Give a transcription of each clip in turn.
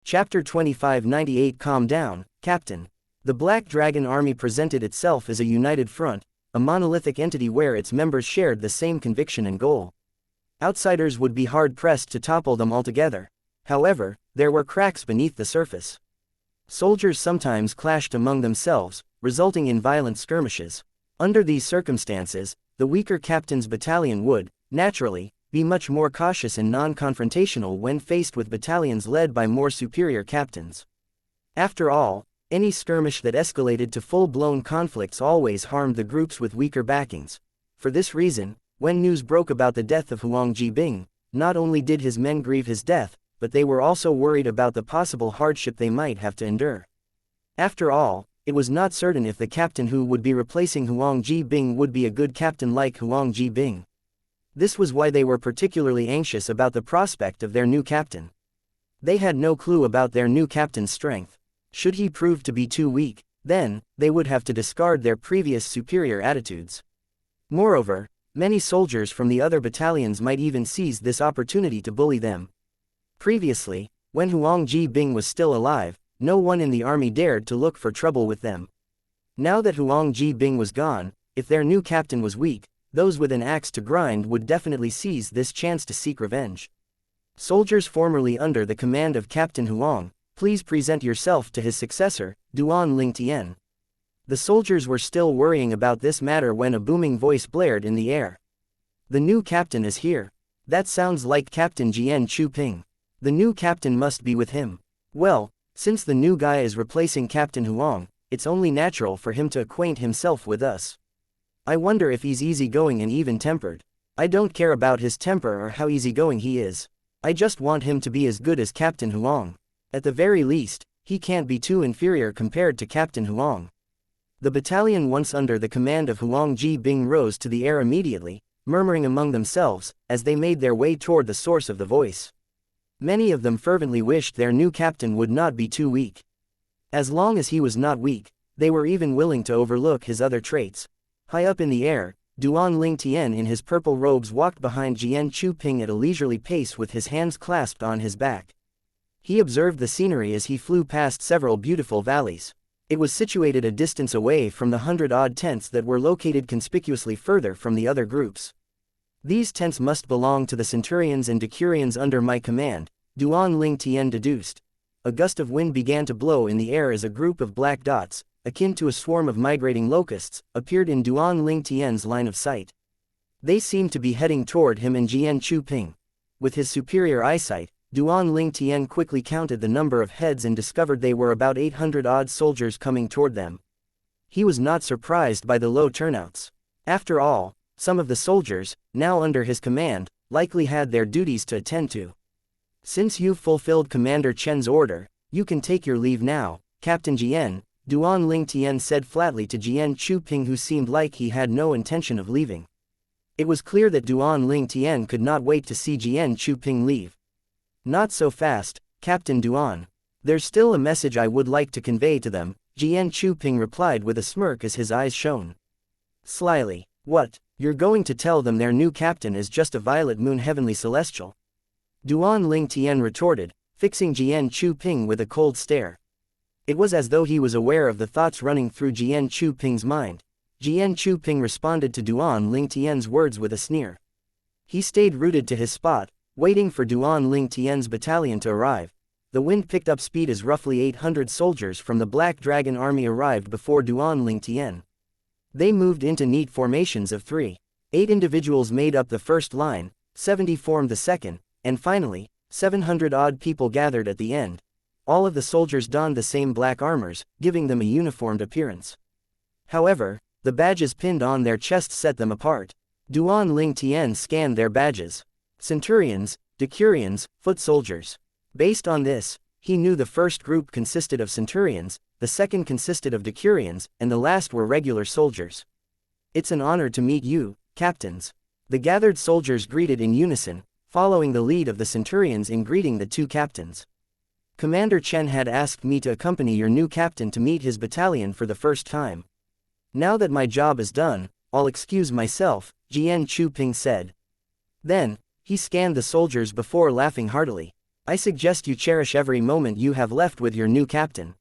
Chapter 2598. Calm down, Captain. The Black Dragon Army presented itself as a united front, a monolithic entity where its members shared the same conviction and goal. Outsiders would be hard-pressed to topple them altogether. However, there were cracks beneath the surface. Soldiers sometimes clashed among themselves, resulting in violent skirmishes. Under these circumstances, the weaker captain's battalion would, naturally, be much more cautious and non-confrontational when faced with battalions led by more superior captains. After all, any skirmish that escalated to full-blown conflicts always harmed the groups with weaker backings. For this reason, when news broke about the death of Huang Jibing, not only did his men grieve his death, but they were also worried about the possible hardship they might have to endure. After all, it was not certain if the captain who would be replacing Huang Jibing would be a good captain like Huang Jibing. This was why they were particularly anxious about the prospect of their new captain. They had no clue about their new captain's strength. Should he prove to be too weak, then, they would have to discard their previous superior attitudes. Moreover, many soldiers from the other battalions might even seize this opportunity to bully them. Previously, when Huang Jibing was still alive, no one in the army dared to look for trouble with them. Now that Huang Jibing was gone, if their new captain was weak, those with an axe to grind would definitely seize this chance to seek revenge. Soldiers formerly under the command of Captain Huang, please present yourself to his successor, Duan Lingtian. The soldiers were still worrying about this matter when a booming voice blared in the air. The new captain is here. That sounds like Captain Jian Chuping. The new captain must be with him. Well, since the new guy is replacing Captain Huang, it's only natural for him to acquaint himself with us. I wonder if he's easygoing and even-tempered. I don't care about his temper or how easygoing he is. I just want him to be as good as Captain Huang. At the very least, he can't be too inferior compared to Captain Huang. The battalion once under the command of Huang Jibing rose to the air immediately, murmuring among themselves, as they made their way toward the source of the voice. Many of them fervently wished their new captain would not be too weak. As long as he was not weak, they were even willing to overlook his other traits. High up in the air, Duan Lingtian in his purple robes walked behind Jian Chuping at a leisurely pace with his hands clasped on his back. He observed the scenery as he flew past several beautiful valleys. It was situated a distance away from the 100-odd tents that were located conspicuously further from the other groups. These tents must belong to the centurions and decurions under my command, Duan Lingtian deduced. A gust of wind began to blow in the air as a group of black dots, akin to a swarm of migrating locusts, appeared in Duan Lingtian's line of sight. They seemed to be heading toward him and Jian Chuping. With his superior eyesight, Duan Lingtian quickly counted the number of heads and discovered they were about 800-odd soldiers coming toward them. He was not surprised by the low turnouts. After all, some of the soldiers, now under his command, likely had their duties to attend to. Since you've fulfilled Commander Chen's order, you can take your leave now, Captain Jian, Duan Lingtian said flatly to Jian Chuping, who seemed like he had no intention of leaving. It was clear that Duan Lingtian could not wait to see Jian Chuping leave. Not so fast, Captain Duan. There's still a message I would like to convey to them, Jian Chuping replied with a smirk as his eyes shone. Slyly, what, you're going to tell them their new captain is just a violet moon heavenly celestial? Duan Lingtian retorted, fixing Jian Chuping with a cold stare. It was as though he was aware of the thoughts running through Jian Chuping's mind. Jian Chuping responded to Duan Lingtian's words with a sneer. He stayed rooted to his spot, waiting for Duan Lingtian's battalion to arrive. The wind picked up speed as roughly 800 soldiers from the Black Dragon Army arrived before Duan Lingtian. They moved into neat formations of 3. 8 individuals made up the first line, 70 formed the second, and finally, 700-odd people gathered at the end. All of the soldiers donned the same black armors, giving them a uniformed appearance. However, the badges pinned on their chests set them apart. Duan Lingtian scanned their badges. Centurions, decurions, foot soldiers. Based on this, he knew the first group consisted of centurions, the second consisted of decurions, and the last were regular soldiers. It's an honor to meet you, captains. The gathered soldiers greeted in unison, following the lead of the centurions in greeting the two captains. Commander Chen had asked me to accompany your new captain to meet his battalion for the first time. Now that my job is done, I'll excuse myself, Jian Chuping said. Then, he scanned the soldiers before laughing heartily. I suggest you cherish every moment you have left with your new captain.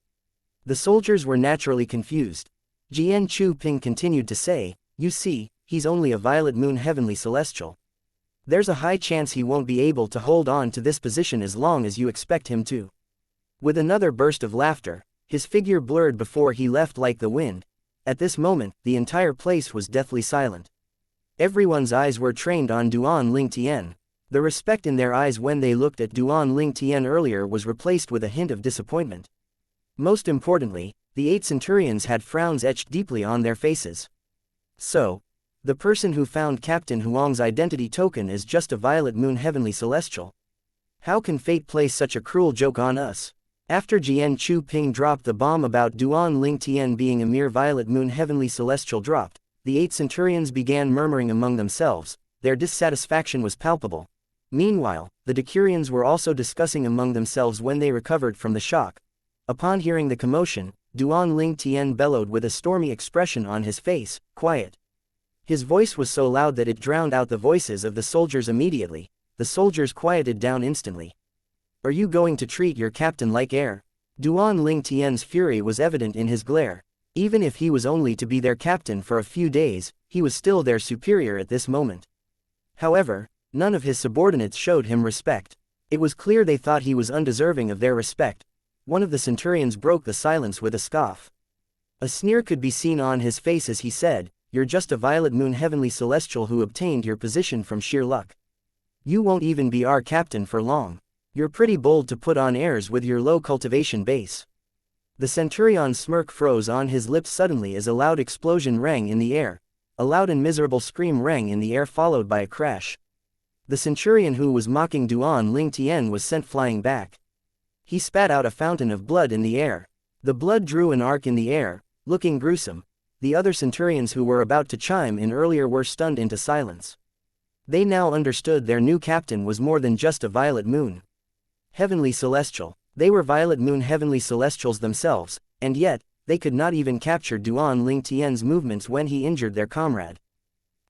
The soldiers were naturally confused. Jian Chu Ping continued to say, you see, he's only a violet moon heavenly celestial. There's a high chance he won't be able to hold on to this position as long as you expect him to. With another burst of laughter, his figure blurred before he left like the wind. At this moment, the entire place was deathly silent. Everyone's eyes were trained on Duan Ling Tian. The respect in their eyes when they looked at Duan Ling Tian earlier was replaced with a hint of disappointment. Most importantly, the 8 centurions had frowns etched deeply on their faces. So, the person who found Captain Huang's identity token is just a violet moon heavenly celestial. How can fate play such a cruel joke on us? After Jian Chu Ping dropped the bomb about Duan Ling Tian being a mere violet moon heavenly celestial dropped, the 8 centurions began murmuring among themselves. Their dissatisfaction was palpable. Meanwhile, the decurions were also discussing among themselves when they recovered from the shock. Upon hearing the commotion, Duan Ling Tian bellowed with a stormy expression on his face, quiet. His voice was so loud that it drowned out the voices of the soldiers immediately. The soldiers quieted down instantly. Are you going to treat your captain like air? Duan Ling Tian's fury was evident in his glare. Even if he was only to be their captain for a few days, he was still their superior at this moment. However, none of his subordinates showed him respect. It was clear they thought he was undeserving of their respect. One of the centurions broke the silence with a scoff. A sneer could be seen on his face as he said, "You're just a violet moon heavenly celestial who obtained your position from sheer luck. You won't even be our captain for long. You're pretty bold to put on airs with your low cultivation base." The centurion's smirk froze on his lips suddenly as a loud explosion rang in the air. A loud and miserable scream rang in the air followed by a crash. The centurion who was mocking Duan Ling Tian was sent flying back. He spat out a fountain of blood in the air. The blood drew an arc in the air, looking gruesome. The other centurions who were about to chime in earlier were stunned into silence. They now understood their new captain was more than just a violet moon heavenly celestial. They were violet moon heavenly celestials themselves, and yet, they could not even capture Duan Ling Tian's movements when he injured their comrade.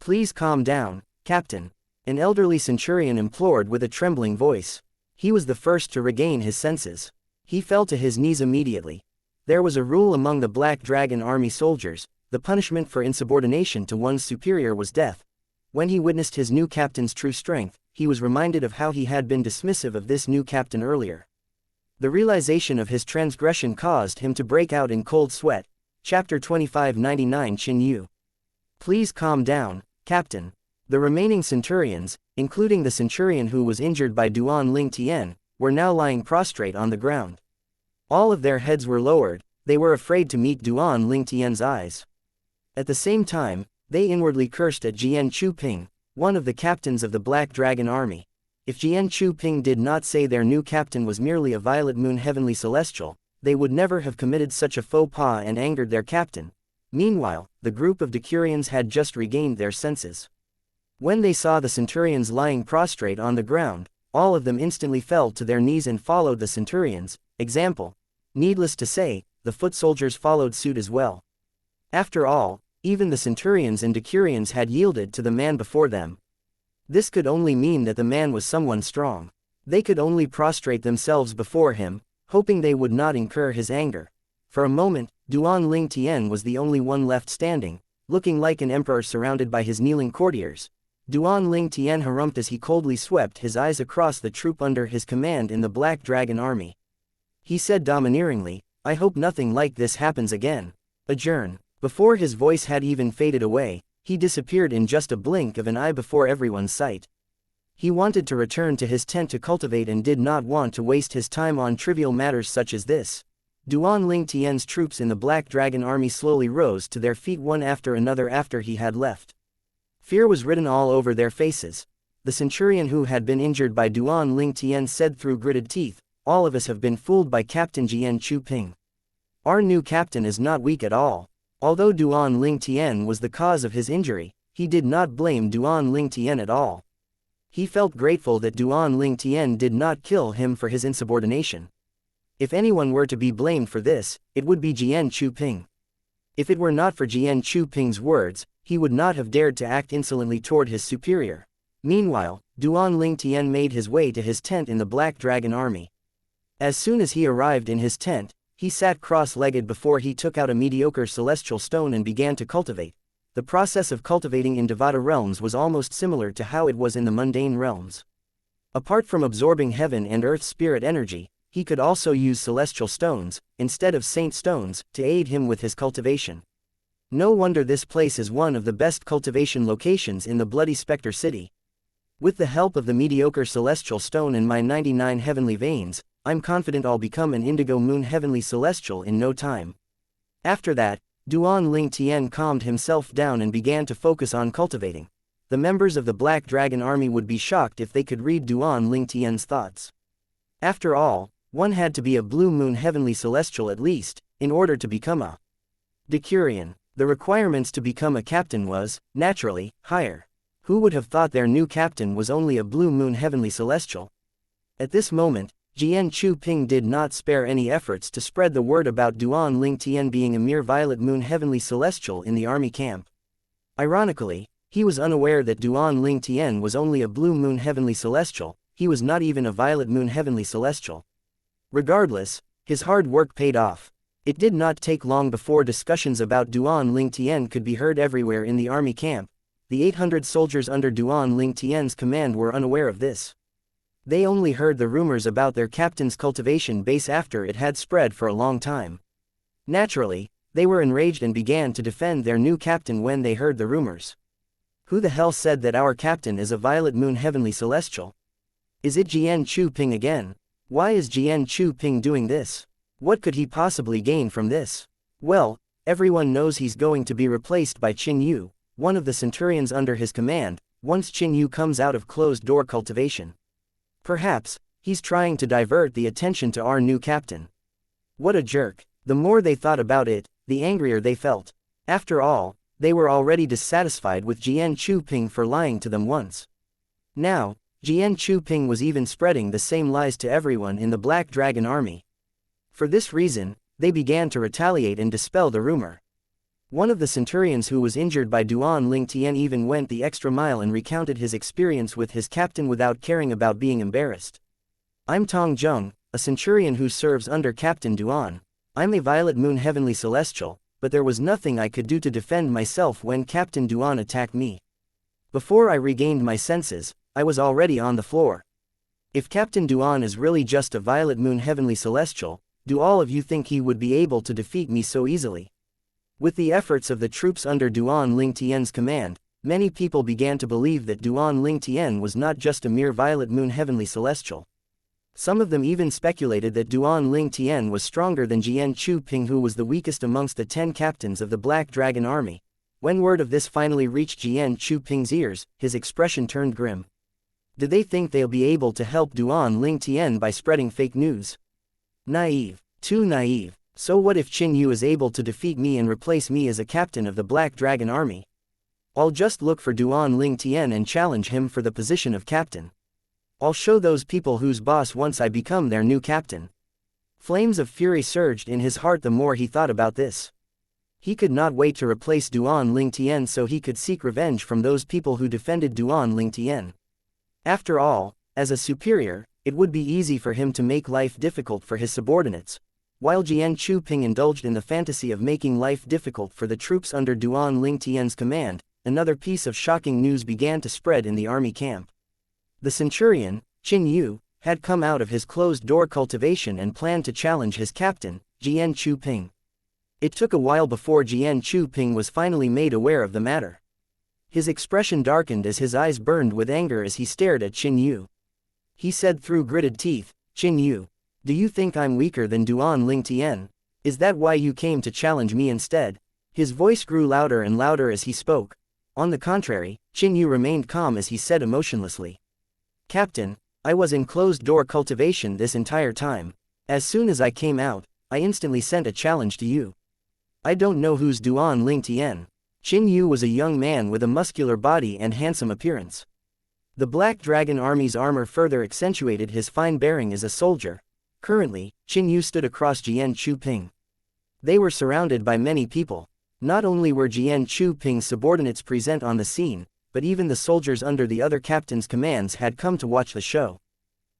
Please calm down, Captain. An elderly centurion implored with a trembling voice. He was the first to regain his senses. He fell to his knees immediately. There was a rule among the Black Dragon Army soldiers: the punishment for insubordination to one's superior was death. When he witnessed his new captain's true strength, he was reminded of how he had been dismissive of this new captain earlier. The realization of his transgression caused him to break out in cold sweat. Chapter 2599 Qin Yu. Please calm down, Captain. The remaining centurions, including the centurion who was injured by Duan Ling Tian, were now lying prostrate on the ground. All of their heads were lowered. They were afraid to meet Duan Ling Tian's eyes. At the same time, they inwardly cursed at Jian Chu Ping, one of the captains of the Black Dragon Army. If Jian Chu Ping did not say their new captain was merely a violet moon heavenly celestial, they would never have committed such a faux pas and angered their captain. Meanwhile, the group of decurions had just regained their senses. When they saw the centurions lying prostrate on the ground, all of them instantly fell to their knees and followed the centurions' example. Needless to say, the foot soldiers followed suit as well. After all, even the centurions and decurions had yielded to the man before them. This could only mean that the man was someone strong. They could only prostrate themselves before him, hoping they would not incur his anger. For a moment, Duan Ling Tian was the only one left standing, looking like an emperor surrounded by his kneeling courtiers. Duan Ling Tian harumphed as he coldly swept his eyes across the troop under his command in the Black Dragon Army. He said domineeringly, "I hope nothing like this happens again. Adjourn." Before his voice had even faded away, he disappeared in just a blink of an eye before everyone's sight. He wanted to return to his tent to cultivate and did not want to waste his time on trivial matters such as this. Duan Ling Tian's troops in the Black Dragon Army slowly rose to their feet one after another after he had left. Fear was written all over their faces. The centurion who had been injured by Duan Ling Tian said through gritted teeth, "All of us have been fooled by Captain Jian Chu Ping. Our new captain is not weak at all." Although Duan Ling Tian was the cause of his injury, he did not blame Duan Ling Tian at all. He felt grateful that Duan Ling Tian did not kill him for his insubordination. If anyone were to be blamed for this, it would be Jian Chu Ping. If it were not for Jian Chu Ping's words, he would not have dared to act insolently toward his superior. Meanwhile, Duan Ling Tian made his way to his tent in the Black Dragon army. As soon as he arrived in his tent, he sat cross-legged before he took out a mediocre celestial stone and began to cultivate. The process of cultivating in Devata realms was almost similar to how it was in the mundane realms. Apart from absorbing heaven and earth spirit energy, he could also use celestial stones, instead of saint stones, to aid him with his cultivation. No wonder this place is one of the best cultivation locations in the Bloody Spectre City. With the help of the mediocre celestial stone and my 99 heavenly veins, I'm confident I'll become an indigo moon heavenly celestial in no time. After that, Duan Ling Tian calmed himself down and began to focus on cultivating. The members of the Black Dragon army would be shocked if they could read Duan Ling Tian's thoughts. After all, one had to be a blue moon heavenly celestial at least, in order to become a Decurion. The requirements to become a captain was, naturally, higher. Who would have thought their new captain was only a blue moon heavenly celestial? At this moment, Jian Chu Ping did not spare any efforts to spread the word about Duan Ling Tian being a mere violet moon heavenly celestial in the army camp. Ironically, he was unaware that Duan Ling Tian was only a blue moon heavenly celestial. He was not even a violet moon heavenly celestial. Regardless, his hard work paid off. It did not take long before discussions about Duan Ling Tian could be heard everywhere in the army camp. The 800 soldiers under Duan Ling Tian's command were unaware of this. They only heard the rumors about their captain's cultivation base after it had spread for a long time. Naturally, they were enraged and began to defend their new captain when they heard the rumors. Who the hell said that our captain is a violet moon heavenly celestial? Is it Jian Chu Ping again? Why is Jian Chu Ping doing this? What could he possibly gain from this? Well, everyone knows he's going to be replaced by Qin Yu, one of the centurions under his command, once Qin Yu comes out of closed-door cultivation. Perhaps, he's trying to divert the attention to our new captain. What a jerk. The more they thought about it, the angrier they felt. After all, they were already dissatisfied with Jian Chu Ping for lying to them once. Now, Jian Chu Ping was even spreading the same lies to everyone in the Black Dragon army. For this reason, they began to retaliate and dispel the rumor. One of the centurions who was injured by Duan Ling Tian even went the extra mile and recounted his experience with his captain without caring about being embarrassed. I'm Tong Zheng, a centurion who serves under Captain Duan. I'm a violet moon heavenly celestial, but there was nothing I could do to defend myself when Captain Duan attacked me. Before I regained my senses, I was already on the floor. If Captain Duan is really just a violet moon heavenly celestial, do all of you think he would be able to defeat me so easily? With the efforts of the troops under Duan Ling Tian's command, many people began to believe that Duan Ling Tian was not just a mere violet moon heavenly celestial. Some of them even speculated that Duan Ling Tian was stronger than Jian Chu Ping, who was the weakest amongst the 10 captains of the Black Dragon army. When word of this finally reached Jian Chu Ping's ears, his expression turned grim. Did they think they'll be able to help Duan Ling Tian by spreading fake news? Naive. Too naive. So what if Qin Yu is able to defeat me and replace me as a captain of the Black Dragon army? I'll just look for Duan Ling Tian and challenge him for the position of captain. I'll show those people who's boss once I become their new captain. Flames of fury surged in his heart the more he thought about this. He could not wait to replace Duan Ling Tian so he could seek revenge from those people who defended Duan Ling Tian. After all, as a superior, it would be easy for him to make life difficult for his subordinates. While Jian Chu Ping indulged in the fantasy of making life difficult for the troops under Duan Ling Tian's command, another piece of shocking news began to spread in the army camp. The centurion, Qin Yu, had come out of his closed-door cultivation and planned to challenge his captain, Jian Chu Ping. It took a while before Jian Chu Ping was finally made aware of the matter. His expression darkened as his eyes burned with anger as he stared at Qin Yu. He said through gritted teeth, "Qin Yu, do you think I'm weaker than Duan Ling Tian? Is that why you came to challenge me instead?" His voice grew louder and louder as he spoke. On the contrary, Qin Yu remained calm as he said emotionlessly, "Captain, I was in closed-door cultivation this entire time. As soon as I came out, I instantly sent a challenge to you. I don't know who's Duan Ling Tian." Qin Yu was a young man with a muscular body and handsome appearance. The Black Dragon army's armor further accentuated his fine bearing as a soldier. Currently, Qin Yu stood across Jian Chu Ping. They were surrounded by many people. Not only were Jian Chu Ping's subordinates present on the scene, but even the soldiers under the other captain's commands had come to watch the show.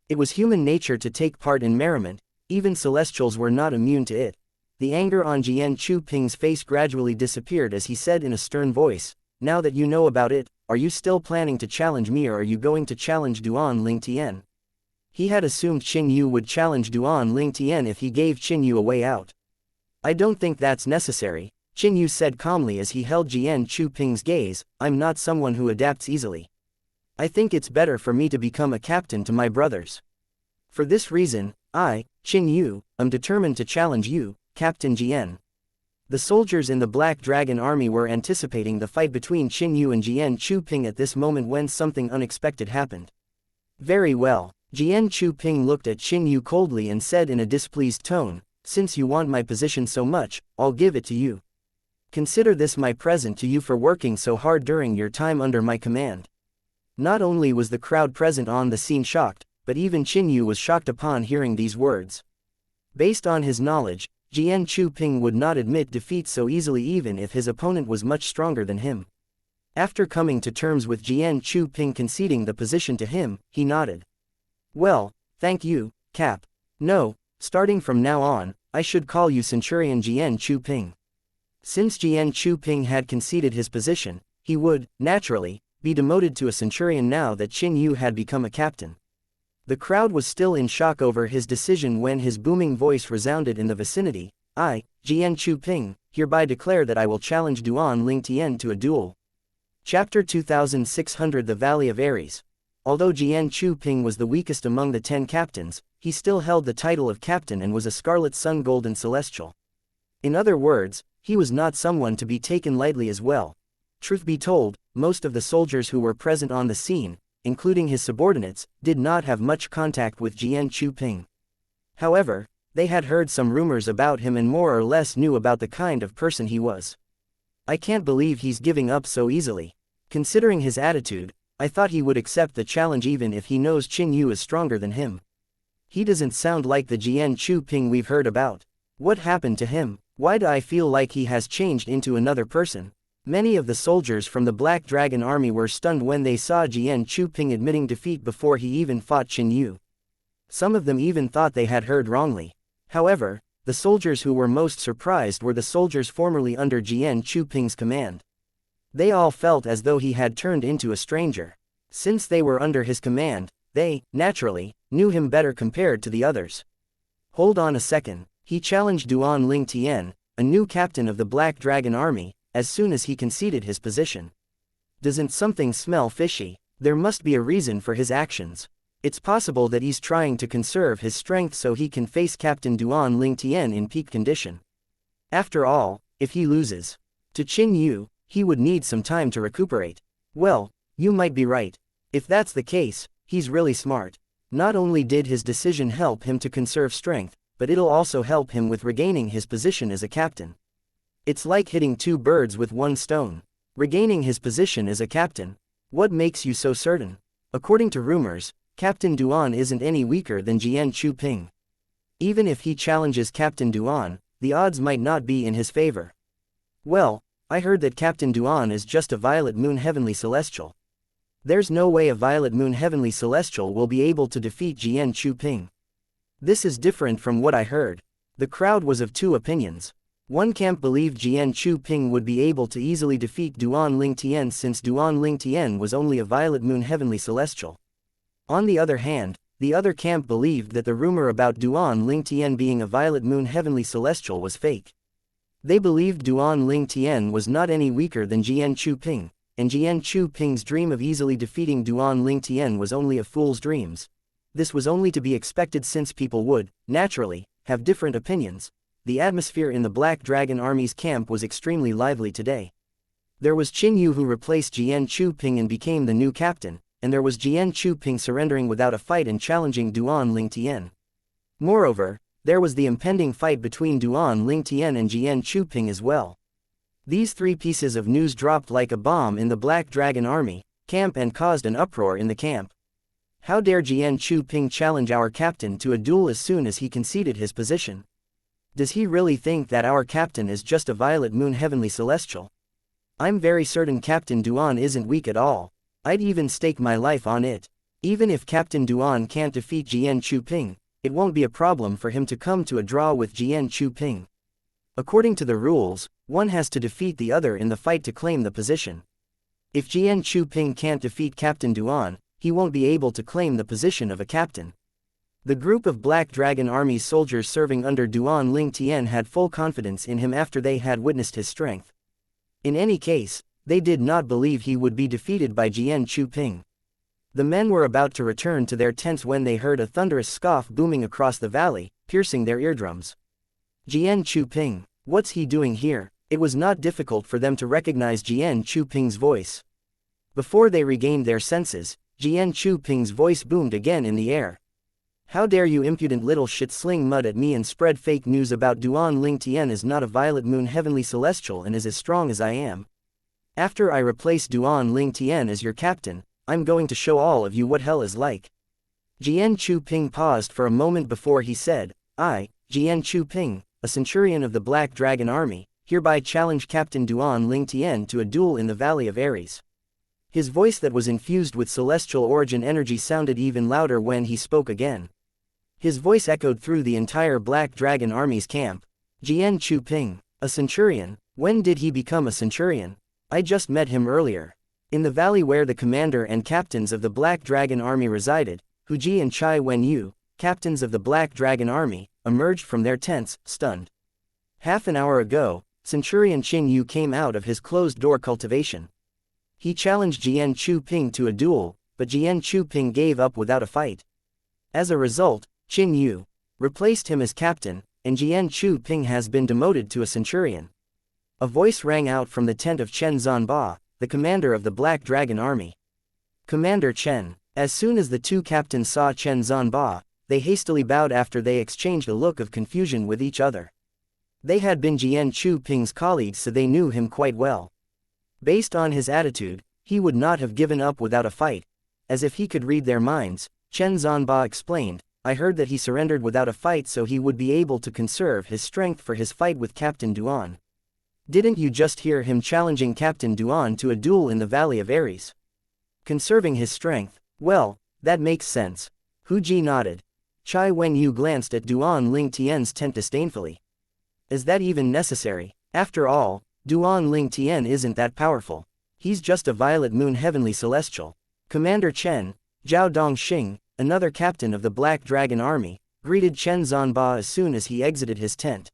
It was human nature to take part in merriment, even celestials were not immune to it. The anger on Jian Chu-ping's face gradually disappeared as he said in a stern voice, "Now that you know about it, are you still planning to challenge me or are you going to challenge Duan Lingtian?" He had assumed Qin Yu would challenge Duan Lingtian if he gave Qin Yu a way out. "I don't think that's necessary," Qin Yu said calmly as he held Jian Chu-ping's gaze. "I'm not someone who adapts easily. I think it's better for me to become a captain to my brothers. For this reason, I, Qin Yu, am determined to challenge you, Captain Jian." The soldiers in the Black Dragon army were anticipating the fight between Qin Yu and Jian Chu-ping at this moment when something unexpected happened. "Very well." Jian Chu-ping looked at Qin Yu coldly and said in a displeased tone, "Since you want my position so much, I'll give it to you. Consider this my present to you for working so hard during your time under my command." Not only was the crowd present on the scene shocked, but even Qin Yu was shocked upon hearing these words. Based on his knowledge, Jian Chu-ping would not admit defeat so easily even if his opponent was much stronger than him. After coming to terms with Jian Chu-ping conceding the position to him, he nodded. "Well, thank you, Cap. No, starting from now on, I should call you Centurion Jian Chu-ping." Since Jian Chu-ping had conceded his position, he would, naturally, be demoted to a centurion now that Qin Yu had become a captain. The crowd was still in shock over his decision when his booming voice resounded in the vicinity. "I, Jian Chu-ping, hereby declare that I will challenge Duan Lingtian to a duel." Chapter 2600 The Valley of Ares. Although Jian Chu-ping was the weakest among the 10 captains, he still held the title of captain and was a Scarlet Sun Golden Celestial. In other words, he was not someone to be taken lightly as well. Truth be told, most of the soldiers who were present on the scene, including his subordinates, did not have much contact with Jian Chu-ping. However, they had heard some rumors about him and more or less knew about the kind of person he was. "I can't believe he's giving up so easily. Considering his attitude, I thought he would accept the challenge even if he knows Qin Yu is stronger than him. He doesn't sound like the Jian Chu-ping we've heard about. What happened to him? Why do I feel like he has changed into another person?" Many of the soldiers from the Black Dragon army were stunned when they saw Jian Chu-ping admitting defeat before he even fought Qin Yu. Some of them even thought they had heard wrongly. However, the soldiers who were most surprised were the soldiers formerly under Jian Chu-ping's command. They all felt as though he had turned into a stranger. Since they were under his command, they, naturally, knew him better compared to the others. "Hold on a second," he challenged Duan Lingtian, a new captain of the Black Dragon army, as soon as he conceded his position. "Doesn't something smell fishy? There must be a reason for his actions. It's possible that he's trying to conserve his strength so he can face Captain Duan Lingtian in peak condition. After all, if he loses to Qin Yu, he would need some time to recuperate." "Well, you might be right. If that's the case, he's really smart. Not only did his decision help him to conserve strength, but it'll also help him with regaining his position as a captain. It's like hitting 2 birds with 1 stone. Regaining his position as a captain. What makes you so certain?" According to rumors, Captain Duan isn't any weaker than Jian Chu-ping. Even if he challenges Captain Duan, the odds might not be in his favor. "Well, I heard that Captain Duan is just a Violet Moon Heavenly Celestial. There's no way a Violet Moon Heavenly Celestial will be able to defeat Jian Chu-ping. This is different from what I heard." The crowd was of 2 opinions. One camp believed Jian Chu-ping would be able to easily defeat Duan Lingtian since Duan Lingtian was only a Violet Moon Heavenly Celestial. On the other hand, the other camp believed that the rumor about Duan Lingtian being a Violet Moon Heavenly Celestial was fake. They believed Duan Lingtian was not any weaker than Jian Chu-ping, and Jian Chu-ping's dream of easily defeating Duan Lingtian was only a fool's dreams. This was only to be expected since people would, naturally, have different opinions. The atmosphere in the Black Dragon army's camp was extremely lively today. There was Qin Yu who replaced Jian Chu-ping and became the new captain, and there was Jian Chu-ping surrendering without a fight and challenging Duan Lingtian. Moreover, there was the impending fight between Duan Lingtian and Jian Chu-ping as well. These 3 pieces of news dropped like a bomb in the Black Dragon army camp and caused an uproar in the camp. How dare Jian Chu-ping challenge our captain to a duel as soon as he conceded his position? Does he really think that our captain is just a Violet Moon Heavenly Celestial? I'm very certain Captain Duan isn't weak at all. I'd even stake my life on it. Even if Captain Duan can't defeat Jian Chuping, it won't be a problem for him to come to a draw with Jian Chuping. According to the rules, one has to defeat the other in the fight to claim the position. If Jian Chuping can't defeat Captain Duan, he won't be able to claim the position of a captain. The group of Black Dragon Army soldiers serving under Duan Lingtian had full confidence in him after they had witnessed his strength. In any case, they did not believe he would be defeated by Jian Chuping. The men were about to return to their tents when they heard a thunderous scoff booming across the valley, piercing their eardrums. Jian Chuping, what's he doing here? It was not difficult for them to recognize Jian Chuping's voice. Before they regained their senses, Jian Chuping's voice boomed again in the air. How dare you impudent little shit sling mud at me and spread fake news about Duan Lingtian is not a violet moon heavenly celestial and is as strong as I am. After I replace Duan Lingtian as your captain, I'm going to show all of you what hell is like. Jian Chuping paused for a moment before he said, I, Jian Chuping, a centurion of the Black Dragon Army, hereby challenge Captain Duan Lingtian to a duel in the Valley of Ares. His voice that was infused with celestial origin energy sounded even louder when he spoke again. His voice echoed through the entire Black Dragon Army's camp. Jian Chuping, a centurion? When did he become a centurion? I just met him earlier. In the valley where the commander and captains of the Black Dragon Army resided, Huji and Chai Wenyu, captains of the Black Dragon Army, emerged from their tents, stunned. Half an hour ago, Centurion Qin Yu came out of his closed-door cultivation. He challenged Jian Chuping to a duel, but Jian Chuping gave up without a fight. As a result, Qin Yu replaced him as captain, and Jian Chuping has been demoted to a centurion. A voice rang out from the tent of Chen Zanba, the commander of the Black Dragon Army. Commander Chen. As soon as the two captains saw Chen Zanba, they hastily bowed after they exchanged a look of confusion with each other. They had been Jian Chuping's colleagues, so they knew him quite well. Based on his attitude, he would not have given up without a fight. As if he could read their minds, Chen Zanba explained, I heard that he surrendered without a fight so he would be able to conserve his strength for his fight with Captain Duan. Didn't you just hear him challenging Captain Duan to a duel in the Valley of Ares? Conserving his strength? Well, that makes sense. Hu Ji nodded. Chai Wenyu glanced at Duan Lingtian's tent disdainfully. Is that even necessary? After all, Duan Lingtian isn't that powerful. He's just a violet moon heavenly celestial. Commander Chen, Zhao Dongxing, another captain of the Black Dragon Army, greeted Chen Zanba as soon as he exited his tent.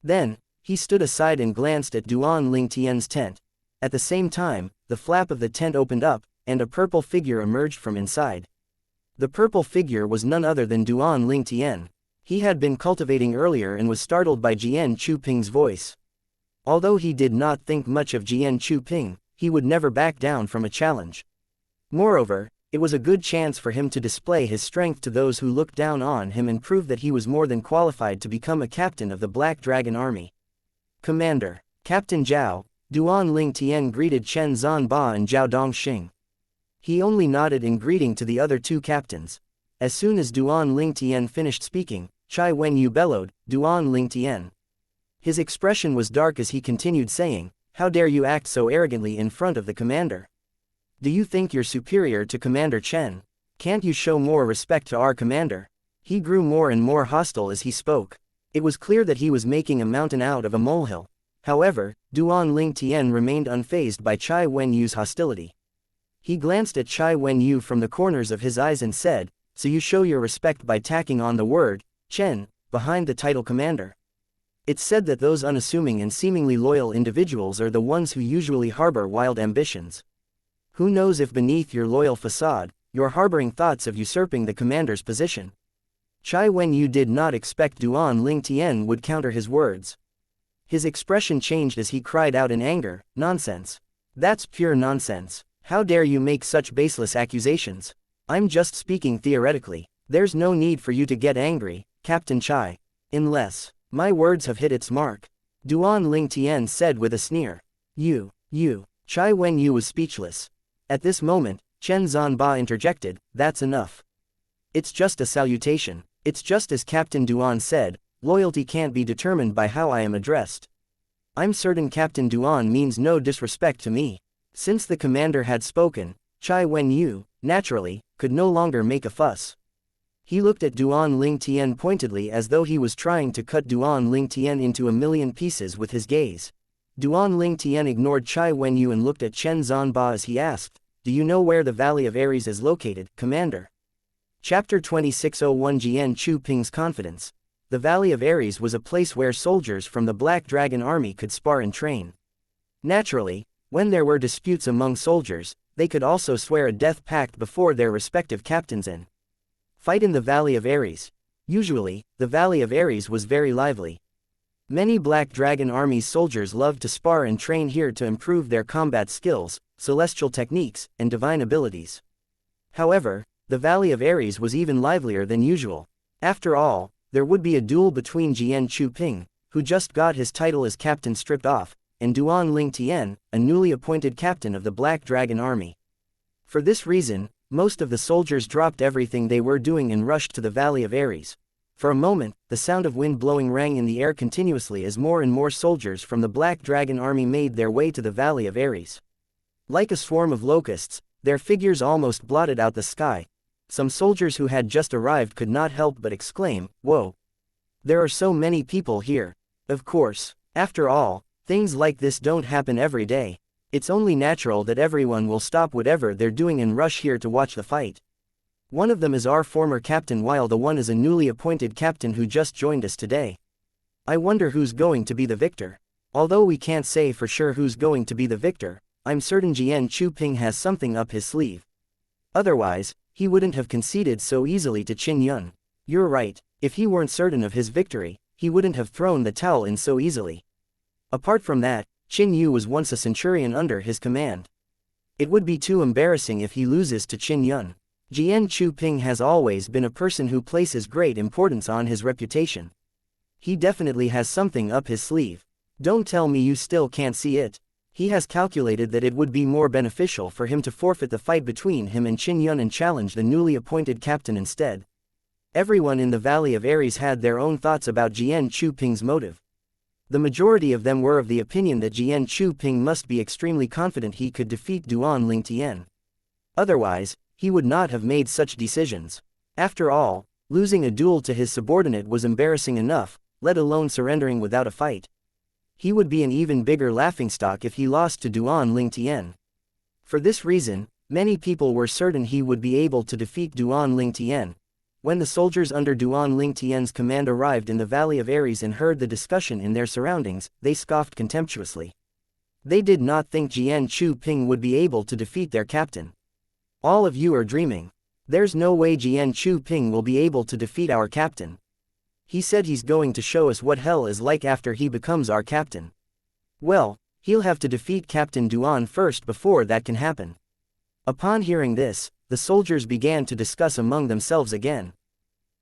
Then, he stood aside and glanced at Duan Lingtian's tent. At the same time, the flap of the tent opened up, and a purple figure emerged from inside. The purple figure was none other than Duan Lingtian. He had been cultivating earlier and was startled by Jian Chuping's voice. Although he did not think much of Jian Chuping, he would never back down from a challenge. Moreover, it was a good chance for him to display his strength to those who looked down on him and prove that he was more than qualified to become a captain of the Black Dragon Army. Commander, Captain Zhao, Duan Lingtian greeted Chen Zanba and Zhao Dongxing. He only nodded in greeting to the other two captains. As soon as Duan Lingtian finished speaking, Chai Wenyu bellowed, Duan Lingtian. His expression was dark as he continued saying, how dare you act so arrogantly in front of the commander? Do you think you're superior to Commander Chen? Can't you show more respect to our commander? He grew more and more hostile as he spoke. It was clear that he was making a mountain out of a molehill. However, Duan Lingtian remained unfazed by Chai Wenyu's hostility. He glanced at Chai Wenyu from the corners of his eyes and said, so you show your respect by tacking on the word, Chen, behind the title commander. It's said that those unassuming and seemingly loyal individuals are the ones who usually harbor wild ambitions. Who knows if beneath your loyal facade, you're harboring thoughts of usurping the commander's position? Chai Wenyu did not expect Duan Lingtian would counter his words. His expression changed as he cried out in anger, nonsense. That's pure nonsense. How dare you make such baseless accusations? I'm just speaking theoretically. There's no need for you to get angry, Captain Chai. Unless my words have hit its mark. Duan Lingtian said with a sneer. You. Chai Wenyu was speechless. At this moment, Chen Zanba interjected, that's enough. It's just a salutation. It's just as Captain Duan said, loyalty can't be determined by how I am addressed. I'm certain Captain Duan means no disrespect to me. Since the commander had spoken, Chai Wenyu, naturally, could no longer make a fuss. He looked at Duan Lingtian pointedly as though he was trying to cut Duan Lingtian into a million pieces with his gaze. Duan Lingtian ignored Chai Wenyu and looked at Chen Zanba as he asked, "Do you know where the Valley of Ares is located, Commander?" Chapter 2601 Jian Chu Ping's Confidence. The Valley of Ares was a place where soldiers from the Black Dragon Army could spar and train. Naturally, when there were disputes among soldiers, they could also swear a death pact before their respective captains and fight in the Valley of Ares. Usually, the Valley of Ares was very lively. Many Black Dragon Army's soldiers loved to spar and train here to improve their combat skills, celestial techniques, and divine abilities. However, the Valley of Ares was even livelier than usual. After all, there would be a duel between Jian Chu Ping, who just got his title as captain stripped off, and Duan Lingtian, a newly appointed captain of the Black Dragon Army. For this reason, most of the soldiers dropped everything they were doing and rushed to the Valley of Ares. For a moment, the sound of wind blowing rang in the air continuously as more and more soldiers from the Black Dragon Army made their way to the Valley of Ares. Like a swarm of locusts, their figures almost blotted out the sky. Some soldiers who had just arrived could not help but exclaim, "Whoa! There are so many people here." Of course, after all, things like this don't happen every day. It's only natural that everyone will stop whatever they're doing and rush here to watch the fight. One of them is our former captain while the one is a newly appointed captain who just joined us today. I wonder who's going to be the victor. Although we can't say for sure who's going to be the victor, I'm certain Jian Chu Ping has something up his sleeve. Otherwise, he wouldn't have conceded so easily to Qin Yun. You're right, if he weren't certain of his victory, he wouldn't have thrown the towel in so easily. Apart from that, Qin Yu was once a centurion under his command. It would be too embarrassing if he loses to Qin Yun. Jian Chu Ping has always been a person who places great importance on his reputation. He definitely has something up his sleeve. Don't tell me you still can't see it. He has calculated that it would be more beneficial for him to forfeit the fight between him and Qin Yun and challenge the newly appointed captain instead. Everyone in the Valley of Ares had their own thoughts about Jian Chu Ping's motive. The majority of them were of the opinion that Jian Chu Ping must be extremely confident he could defeat Duan Lingtian. Otherwise, he would not have made such decisions. After all, losing a duel to his subordinate was embarrassing enough, let alone surrendering without a fight. He would be an even bigger laughingstock if he lost to Duan Lingtian. For this reason, many people were certain he would be able to defeat Duan Lingtian. When the soldiers under Duan Lingtian's command arrived in the Valley of Ares and heard the discussion in their surroundings, they scoffed contemptuously. They did not think Jian Chu Ping would be able to defeat their captain. All of you are dreaming. There's no way Jian Chu Ping will be able to defeat our captain. He said he's going to show us what hell is like after he becomes our captain. Well, he'll have to defeat Captain Duan first before that can happen. Upon hearing this, the soldiers began to discuss among themselves again.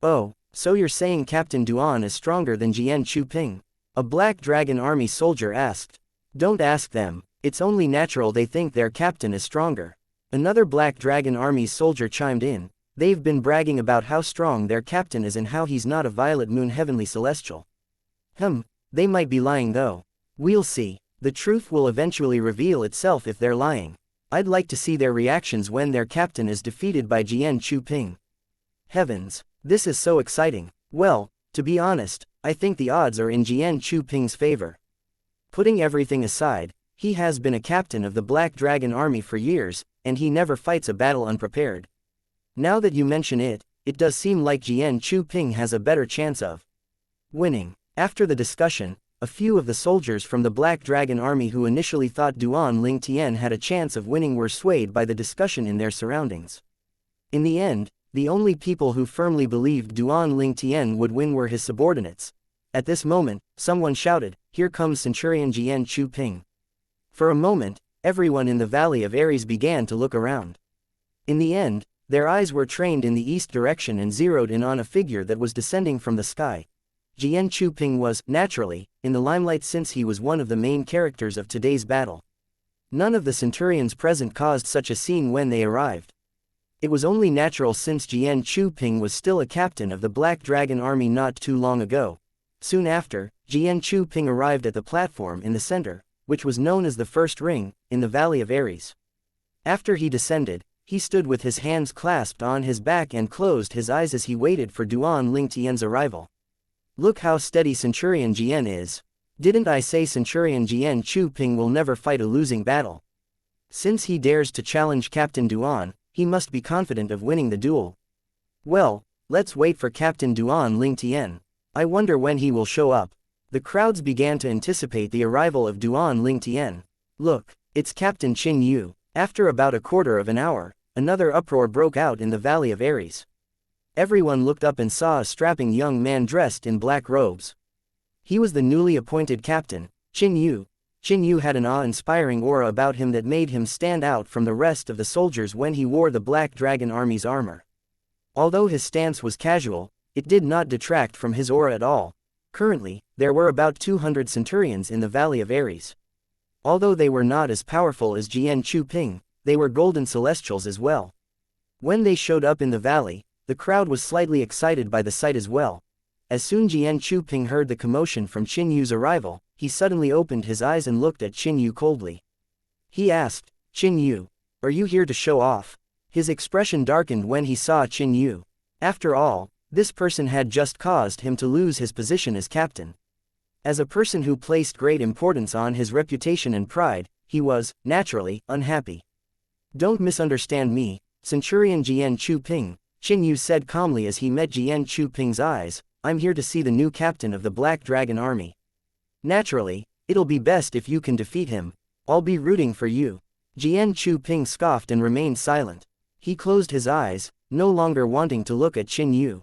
Oh, so you're saying Captain Duan is stronger than Jian Chu Ping? A Black Dragon Army soldier asked. Don't ask them, it's only natural they think their captain is stronger. Another Black Dragon Army soldier chimed in. They've been bragging about how strong their captain is and how he's not a Violet Moon Heavenly Celestial. They might be lying though. We'll see. The truth will eventually reveal itself if they're lying. I'd like to see their reactions when their captain is defeated by Jian Chu Ping. Heavens, this is so exciting. Well, to be honest, I think the odds are in Jian Chu Ping's favor. Putting everything aside, he has been a captain of the Black Dragon Army for years, and he never fights a battle unprepared. Now that you mention it, it does seem like Jian Chu Ping has a better chance of winning. After the discussion, a few of the soldiers from the Black Dragon Army who initially thought Duan Lingtian had a chance of winning were swayed by the discussion in their surroundings. In the end, the only people who firmly believed Duan Lingtian would win were his subordinates. At this moment, someone shouted, "Here comes Centurion Jian Chu Ping." For a moment, everyone in the Valley of Ares began to look around. In the end, their eyes were trained in the east direction and zeroed in on a figure that was descending from the sky. Jian Chu Ping was, naturally, in the limelight since he was one of the main characters of today's battle. None of the centurions present caused such a scene when they arrived. It was only natural since Jian Chu Ping was still a captain of the Black Dragon Army not too long ago. Soon after, Xianxia Ping arrived at the platform in the center, which was known as the first ring, in the Valley of Ares. After he descended, he stood with his hands clasped on his back and closed his eyes as he waited for Duan-Ling-Tian's arrival. Look how steady Centurion Jian is. Didn't I say Centurion Xianxia Ping will never fight a losing battle? Since he dares to challenge Captain Duan, he must be confident of winning the duel. Well, let's wait for Captain Duan-Ling-Tian. I wonder when he will show up. The crowds began to anticipate the arrival of Duan-Ling-Tian. Look, it's Captain Qin Yu. After about a quarter of an hour, another uproar broke out in the Valley of Ares. Everyone looked up and saw a strapping young man dressed in black robes. He was the newly appointed captain, Qin Yu. Qin Yu had an awe-inspiring aura about him that made him stand out from the rest of the soldiers when he wore the Black Dragon Army's armor. Although his stance was casual, it did not detract from his aura at all. Currently, there were about 200 centurions in the Valley of Ares. Although they were not as powerful as Xianxia Ping, they were golden celestials as well. When they showed up in the valley, the crowd was slightly excited by the sight as well. As soon Xianxia Ping heard the commotion from Qin Yu's arrival, he suddenly opened his eyes and looked at Qin Yu coldly. He asked, "Qin Yu, are you here to show off?" His expression darkened when he saw Qin Yu. After all, this person had just caused him to lose his position as captain. As a person who placed great importance on his reputation and pride, he was, naturally, unhappy. "Don't misunderstand me, Centurion Xianxia Ping," Qin Yu said calmly as he met Xianxia Ping's eyes. "I'm here to see the new captain of the Black Dragon Army. Naturally, it'll be best if you can defeat him. I'll be rooting for you." Xianxia Ping scoffed and remained silent. He closed his eyes, no longer wanting to look at Qin Yu.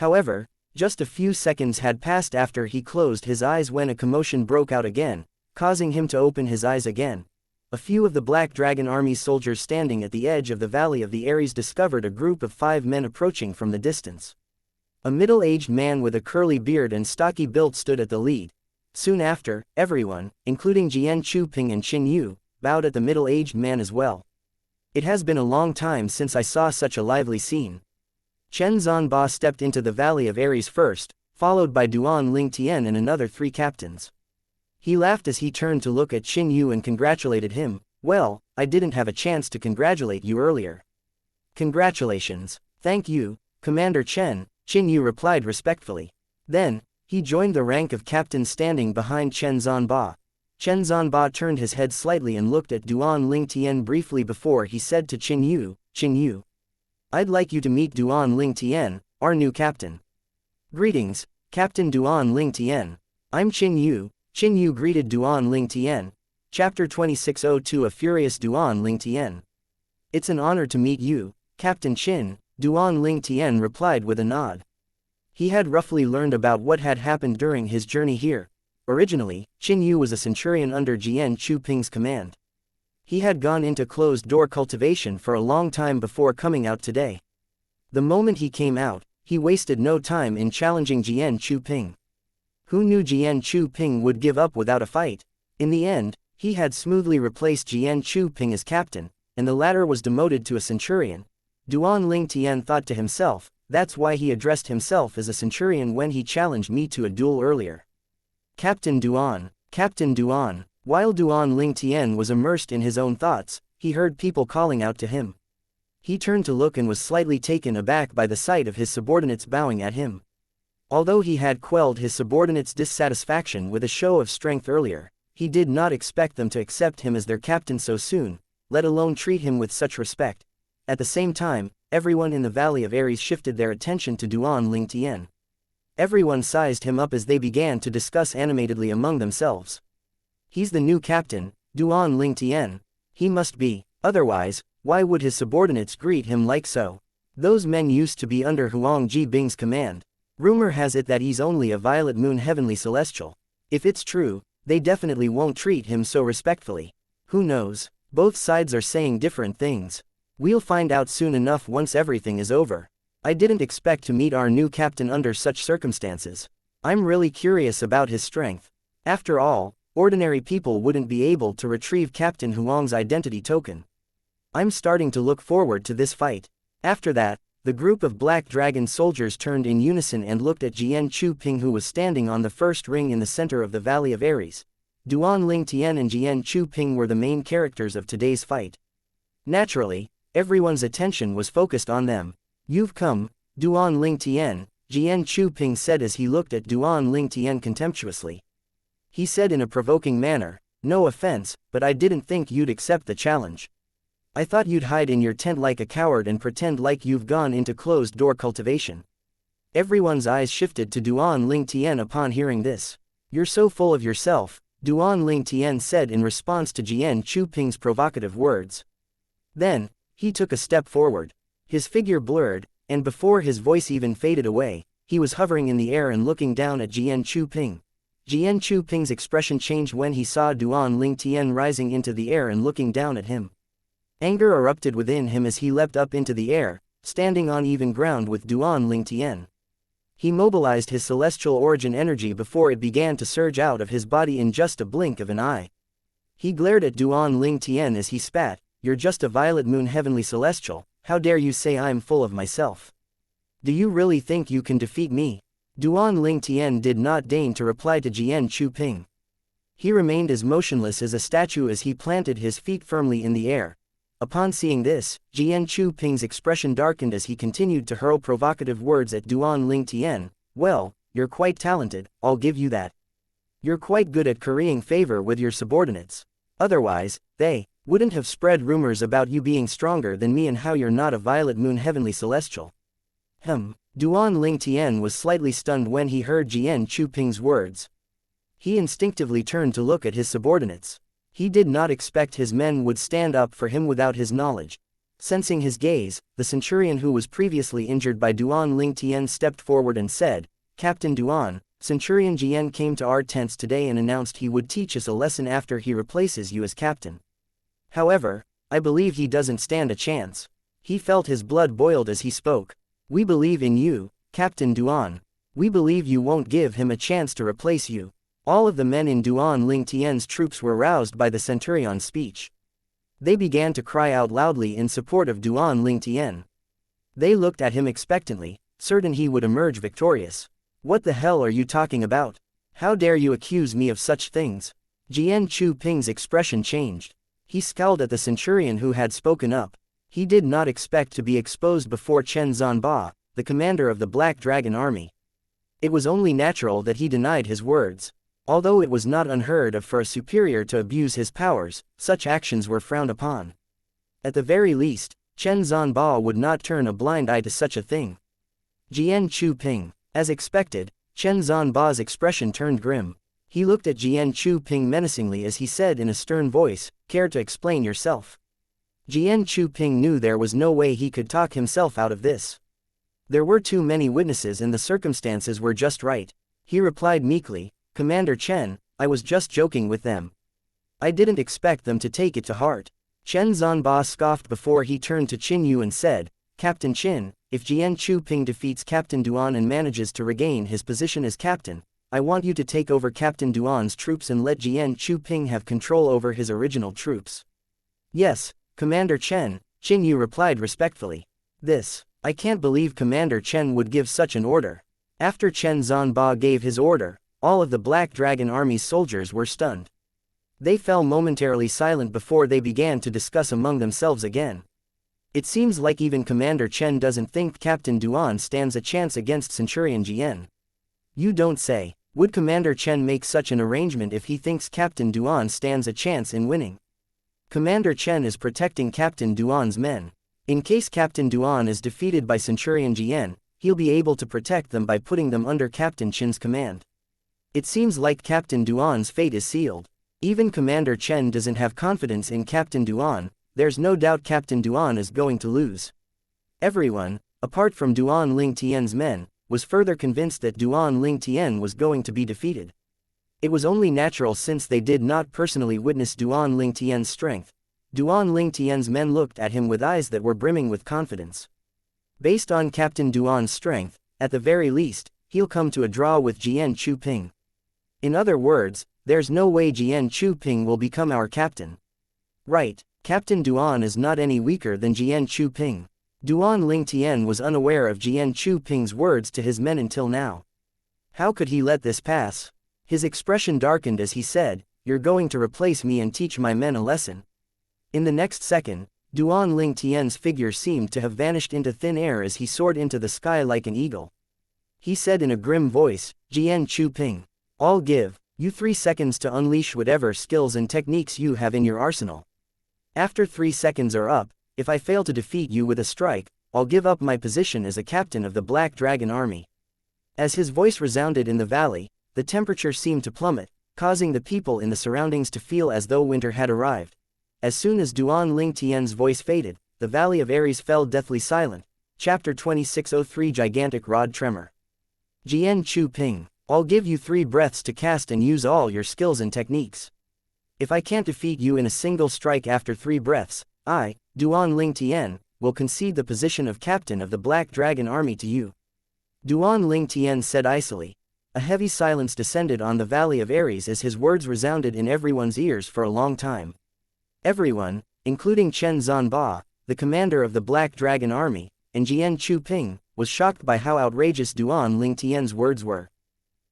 However, just a few seconds had passed after he closed his eyes when a commotion broke out again, causing him to open his eyes again. A few of the Black Dragon Army's soldiers standing at the edge of the Valley of the Ares discovered a group of 5 men approaching from the distance. A middle-aged man with a curly beard and stocky build stood at the lead. Soon after, everyone, including Xianxia Ping and Qin Yu, bowed at the middle-aged man as well. It has been a long time since I saw such a lively scene. Chen Zhanba stepped into the Valley of Ares first, followed by Duan-Ling-Tian and another 3 captains. He laughed as he turned to look at Qin Yu and congratulated him. "Well, I didn't have a chance to congratulate you earlier." "Congratulations." "Thank you, Commander Chen," Qin Yu replied respectfully. Then, he joined the rank of captains standing behind Chen Zhanba. Chen Zhanba turned his head slightly and looked at Duan-Ling-Tian briefly before he said to Qin Yu, "Qin Yu, I'd like you to meet Duan-Ling-Tian, our new captain." "Greetings, Captain Duan-Ling-Tian. I'm Qin Yu." Qin Yu greeted Duan-Ling-Tian. Chapter 2602 A Furious Duan-Ling-Tian. "It's an honor to meet you, Captain Qin," Duan-Ling-Tian replied with a nod. He had roughly learned about what had happened during his journey here. Originally, Qin Yu was a centurion under Xianxia Ping's command. He had gone into closed-door cultivation for a long time before coming out today. The moment he came out, he wasted no time in challenging Xianxia Ping. Who knew Xianxia Ping would give up without a fight? In the end, he had smoothly replaced Xianxia Ping as captain, and the latter was demoted to a centurion. Duan-Ling-Tian thought to himself, "That's why he addressed himself as a centurion when he challenged me to a duel earlier." Captain Duan, Captain Duan. While Duan-Ling-Tian was immersed in his own thoughts, he heard people calling out to him. He turned to look and was slightly taken aback by the sight of his subordinates bowing at him. Although he had quelled his subordinates' dissatisfaction with a show of strength earlier, he did not expect them to accept him as their captain so soon, let alone treat him with such respect. At the same time, everyone in the Valley of Ares shifted their attention to Duan-Ling-Tian. Everyone sized him up as they began to discuss animatedly among themselves. "He's the new captain, Duan-Ling-Tian. He must be, otherwise, why would his subordinates greet him like so? Those men used to be under Huang Jibing's command. Rumor has it that he's only a violet moon heavenly celestial. If it's true, they definitely won't treat him so respectfully. Who knows? Both sides are saying different things. We'll find out soon enough once everything is over. I didn't expect to meet our new captain under such circumstances. I'm really curious about his strength. After all, ordinary people wouldn't be able to retrieve Captain Huang's identity token. I'm starting to look forward to this fight." After that, The group of Black Dragon soldiers turned in unison and looked at Jian Chu-ping, who was standing on the first ring in the center of the Valley of Ares. Duan Ling Tian and Jian Chu-ping were the main characters of today's fight. Naturally, everyone's attention was focused on them. "You've come, Duan Ling Tian," Jian Chu-ping said as he looked at Duan Ling Tian contemptuously. He said in a provoking manner, "No offense, but I didn't think you'd accept the challenge. I thought you'd hide in your tent like a coward and pretend like you've gone into closed-door cultivation." Everyone's eyes shifted to Duan Ling Tian upon hearing this. "You're so full of yourself," Duan Ling Tian said in response to Jian Chu-ping's provocative words. Then, he took a step forward. His figure blurred, and before his voice even faded away, he was hovering in the air and looking down at Jian Chu-ping. Jian Chu-ping's expression changed when he saw Duan Ling Tian rising into the air and looking down at him. Anger erupted within him as he leapt up into the air, standing on even ground with Duan Ling Tian. He mobilized his celestial origin energy before it began to surge out of his body in just a blink of an eye. He glared at Duan Ling Tian as he spat, "You're just a violet moon heavenly celestial, how dare you say I'm full of myself? Do you really think you can defeat me?" Duan Ling Tian did not deign to reply to Jian Chu-ping. He remained as motionless as a statue as he planted his feet firmly in the air. Upon seeing this, Jian Chu-ping's expression darkened as he continued to hurl provocative words at Duan Ling Tian. "Well, you're quite talented, I'll give you that. You're quite good at currying favor with your subordinates. Otherwise, they wouldn't have spread rumors about you being stronger than me and how you're not a violet moon heavenly celestial." Duan Ling Tian was slightly stunned when he heard Jian Chu-ping's words. He instinctively turned to look at his subordinates. He did not expect his men would stand up for him without his knowledge. Sensing his gaze, the centurion who was previously injured by Duan Ling Tian stepped forward and said, "Captain Duan, Centurion Jian came to our tents today and announced he would teach us a lesson after he replaces you as captain. However, I believe he doesn't stand a chance." He felt his blood boiled as he spoke. "We believe in you, Captain Duan. We believe you won't give him a chance to replace you." All of the men in Duan Ling Tian's troops were roused by the centurion's speech. They began to cry out loudly in support of Duan Ling Tian. They looked at him expectantly, certain he would emerge victorious. "What the hell are you talking about? How dare you accuse me of such things?" Jian Chu-ping's expression changed. He scowled at the centurion who had spoken up. He did not expect to be exposed before Chen Zhanba, the commander of the Black Dragon army. It was only natural that he denied his words. Although it was not unheard of for a superior to abuse his powers, such actions were frowned upon. At the very least, Chen Zhanba would not turn a blind eye to such a thing. Jian Chu-ping. As expected, Chen Zhanba's expression turned grim. He looked at Jian Chu-ping menacingly as he said in a stern voice, "Care to explain yourself?" Jian Chu-ping knew there was no way he could talk himself out of this. There were too many witnesses and the circumstances were just right. He replied meekly, "Commander Chen, I was just joking with them. I didn't expect them to take it to heart." Chen Zhanba scoffed before he turned to Qin Yu and said, "Captain Qin, if Jian Chu-ping defeats Captain Duan and manages to regain his position as captain, I want you to take over Captain Duan's troops and let Jian Chu-ping have control over his original troops." "Yes, Commander Chen," Qin Yu replied respectfully. I can't believe Commander Chen would give such an order." After Chen Zhanba gave his order, all of the Black Dragon Army's soldiers were stunned. They fell momentarily silent before they began to discuss among themselves again. It seems like even Commander Chen doesn't think Captain Duan stands a chance against Centurion Jian. You don't say. Would Commander Chen make such an arrangement if he thinks Captain Duan stands a chance in winning? Commander Chen is protecting Captain Duan's men. In case Captain Duan is defeated by Centurion Jian, he'll be able to protect them by putting them under Captain Chen's command. It seems like Captain Duan's fate is sealed. Even Commander Chen doesn't have confidence in Captain Duan. There's no doubt Captain Duan is going to lose. Everyone, apart from Duan Ling Tian's men, was further convinced that Duan Ling Tian was going to be defeated. It was only natural since they did not personally witness Duan Ling Tian's strength. Duan Ling Tian's men looked at him with eyes that were brimming with confidence. Based on Captain Duan's strength, at the very least, he'll come to a draw with Jian Chu-ping. In other words, there's no way Jian Chu-ping will become our captain. Right, Captain Duan is not any weaker than Jian Chu-ping. Duan Lingtian was unaware of Jian Chu Ping's words to his men until now. How could he let this pass? His expression darkened as he said, "You're going to replace me and teach my men a lesson." In the next second, Duan Lingtian's figure seemed to have vanished into thin air as he soared into the sky like an eagle. He said in a grim voice, "Jian Chu Ping, I'll give you 3 seconds to unleash whatever skills and techniques you have in your arsenal. After 3 seconds are up, if I fail to defeat you with a strike, I'll give up my position as a captain of the Black Dragon Army." As his voice resounded in the valley, the temperature seemed to plummet, causing the people in the surroundings to feel as though winter had arrived. As soon as Duan Lingtian's voice faded, the Valley of Ares fell deathly silent. Chapter 2603 Gigantic Rod Tremor. Jian Chu Ping, I'll give you 3 breaths to cast and use all your skills and techniques. If I can't defeat you in a single strike after 3 breaths, I, Duan Lingtian, will concede the position of captain of the Black Dragon Army to you. Duan Lingtian said icily. A heavy silence descended on the Valley of Ares as his words resounded in everyone's ears for a long time. Everyone, including Chen Zhanba, the commander of the Black Dragon Army, and Jian Chu Ping, was shocked by how outrageous Duan Lingtian's words were.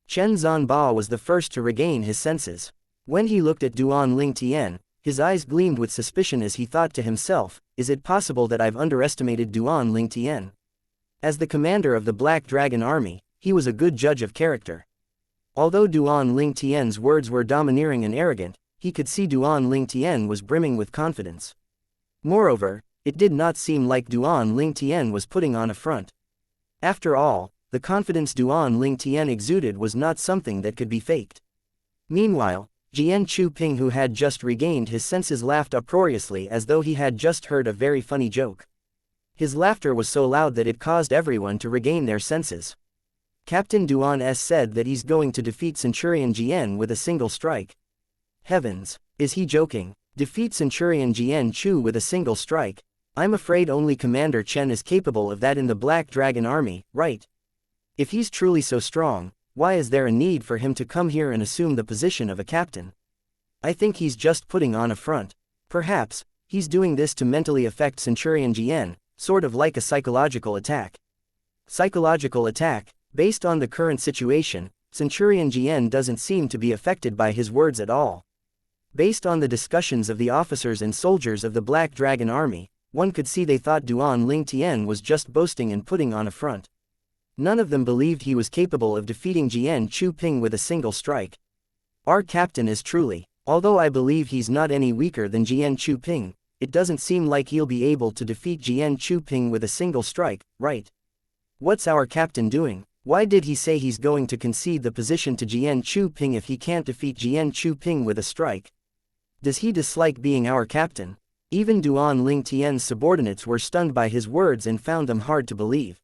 Chen Zhanba was the first to regain his senses. When he looked at Duan Lingtian, his eyes gleamed with suspicion as he thought to himself, "Is it possible that I've underestimated Duan Lingtian?" As the commander of the Black Dragon Army, he was a good judge of character. Although Duan Lingtian's words were domineering and arrogant, he could see Duan Lingtian was brimming with confidence. Moreover, it did not seem like Duan Lingtian was putting on a front. After all, the confidence Duan Lingtian exuded was not something that could be faked. Meanwhile, Jian Chu Ping, who had just regained his senses, laughed uproariously as though he had just heard a very funny joke. His laughter was so loud that it caused everyone to regain their senses. Captain Duan S. said that he's going to defeat Centurion Jian with a single strike. Heavens, is he joking? Defeat Centurion Jian Chu with a single strike? I'm afraid only Commander Chen is capable of that in the Black Dragon Army, right? If he's truly so strong, why is there a need for him to come here and assume the position of a captain? I think he's just putting on a front. Perhaps, he's doing this to mentally affect Centurion Jian, sort of like a psychological attack. Psychological attack? Based on the current situation, Centurion Jian doesn't seem to be affected by his words at all. Based on the discussions of the officers and soldiers of the Black Dragon Army, one could see they thought Duan Lingtian was just boasting and putting on a front. None of them believed he was capable of defeating Jian Chu Ping with a single strike. Our captain is truly, although I believe he's not any weaker than Jian Chu Ping, it doesn't seem like he'll be able to defeat Jian Chu Ping with a single strike, right? What's our captain doing? Why did he say he's going to concede the position to Jian Chu Ping if he can't defeat Jian Chu Ping with a strike? Does he dislike being our captain? Even Duan Lingtian's subordinates were stunned by his words and found them hard to believe.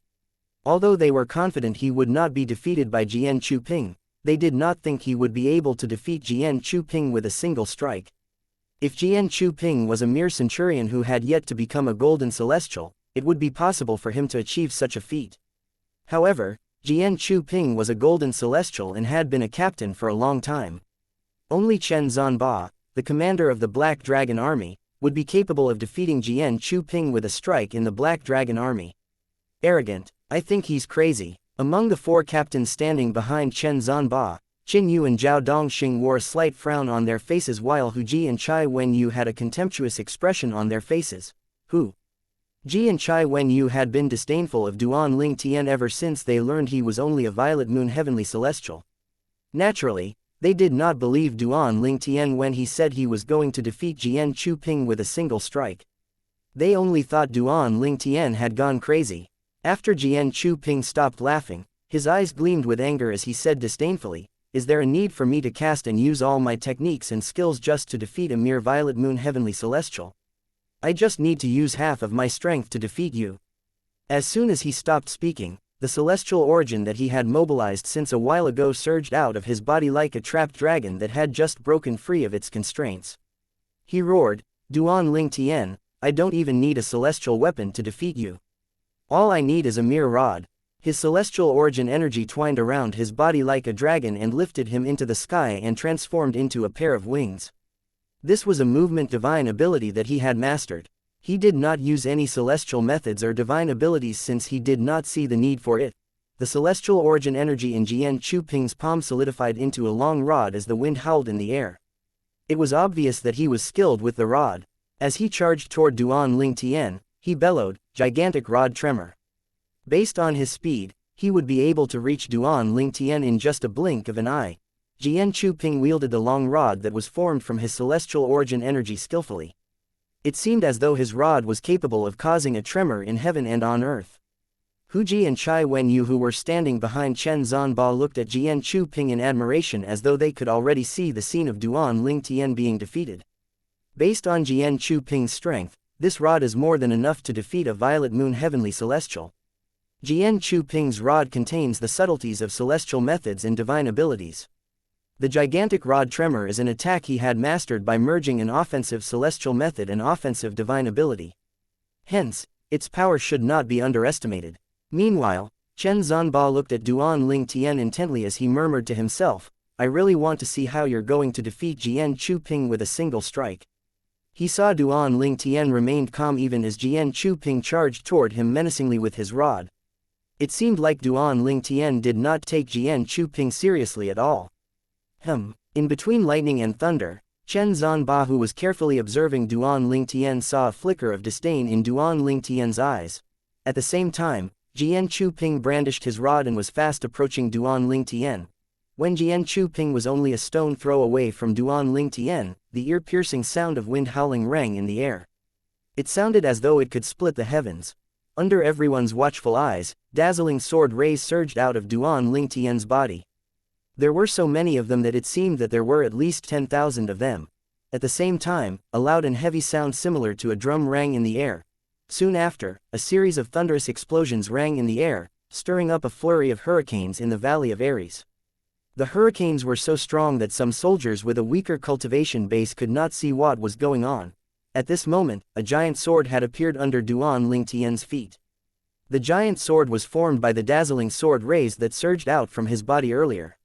Although they were confident he would not be defeated by Jian Chu Ping, they did not think he would be able to defeat Jian Chu Ping with a single strike. If Jian Chu Ping was a mere centurion who had yet to become a golden celestial, it would be possible for him to achieve such a feat. However, Jian Chu Ping was a golden celestial and had been a captain for a long time. Only Chen Zhanba, the commander of the Black Dragon Army, would be capable of defeating Jian Chu Ping with a strike in the Black Dragon Army. Arrogant, I think he's crazy. Among the 4 captains standing behind Chen Zhanba, Qin Yu and Zhao Dongxing wore a slight frown on their faces while Hu Ji and Chai Wenyu had a contemptuous expression on their faces. Hu Ji and Chai Wenyu had been disdainful of Duan Lingtian ever since they learned he was only a violet moon heavenly celestial. Naturally, they did not believe Duan Lingtian when he said he was going to defeat Jian Chu Ping with a single strike. They only thought Duan Lingtian had gone crazy. After Jian Chu Ping stopped laughing, his eyes gleamed with anger as he said disdainfully, "Is there a need for me to cast and use all my techniques and skills just to defeat a mere violet moon heavenly celestial? I just need to use half of my strength to defeat you." As soon as he stopped speaking, the celestial origin that he had mobilized since a while ago surged out of his body like a trapped dragon that had just broken free of its constraints. He roared, "Duan Lingtian, I don't even need a celestial weapon to defeat you. All I need is a mere rod." His celestial origin energy twined around his body like a dragon and lifted him into the sky and transformed into a pair of wings. This was a movement divine ability that he had mastered. He did not use any celestial methods or divine abilities since he did not see the need for it. The celestial origin energy in Jian Chuping's palm solidified into a long rod as the wind howled in the air. It was obvious that he was skilled with the rod. As he charged toward Duan Ling Tian, he bellowed, "Gigantic rod tremor." Based on his speed, he would be able to reach Duan Ling Tian in just a blink of an eye. Jian Chuping wielded the long rod that was formed from his celestial origin energy skillfully. It seemed as though his rod was capable of causing a tremor in heaven and on earth. Hu Ji and Chai Wenyu, who were standing behind Chen Zhanba, looked at Jian Chuping in admiration as though they could already see the scene of Duan Ling Tian being defeated. Based on Jian Chuping's strength, this rod is more than enough to defeat a violet moon heavenly celestial. Jian Chuping's rod contains the subtleties of celestial methods and divine abilities. The gigantic rod tremor is an attack he had mastered by merging an offensive celestial method and offensive divine ability. Hence, its power should not be underestimated. Meanwhile, Chen Zhanba looked at Duan Ling Tian intently as he murmured to himself, "I really want to see how you're going to defeat Jian Chuping with a single strike." He saw Duan Ling Tian remained calm even as Jian Chuping charged toward him menacingly with his rod. It seemed like Duan Ling Tian did not take Jian Chuping seriously at all. In between lightning and thunder, Chen Zhanba, who was carefully observing Duan Ling Tian, saw a flicker of disdain in Duan Ling Tian's eyes. At the same time, Jian Chuping brandished his rod and was fast approaching Duan Ling Tian. When Jian Chuping was only a stone throw away from Duan Ling Tian, the ear-piercing sound of wind howling rang in the air. It sounded as though it could split the heavens. Under everyone's watchful eyes, dazzling sword rays surged out of Duan Ling Tian's body. There were so many of them that it seemed that there were at least 10,000 of them. At the same time, a loud and heavy sound similar to a drum rang in the air. Soon after, a series of thunderous explosions rang in the air, stirring up a flurry of hurricanes in the Valley of Ares. The hurricanes were so strong that some soldiers with a weaker cultivation base could not see what was going on. At this moment, a giant sword had appeared under Duan Ling Tian's feet. The giant sword was formed by the dazzling sword rays that surged out from his body earlier.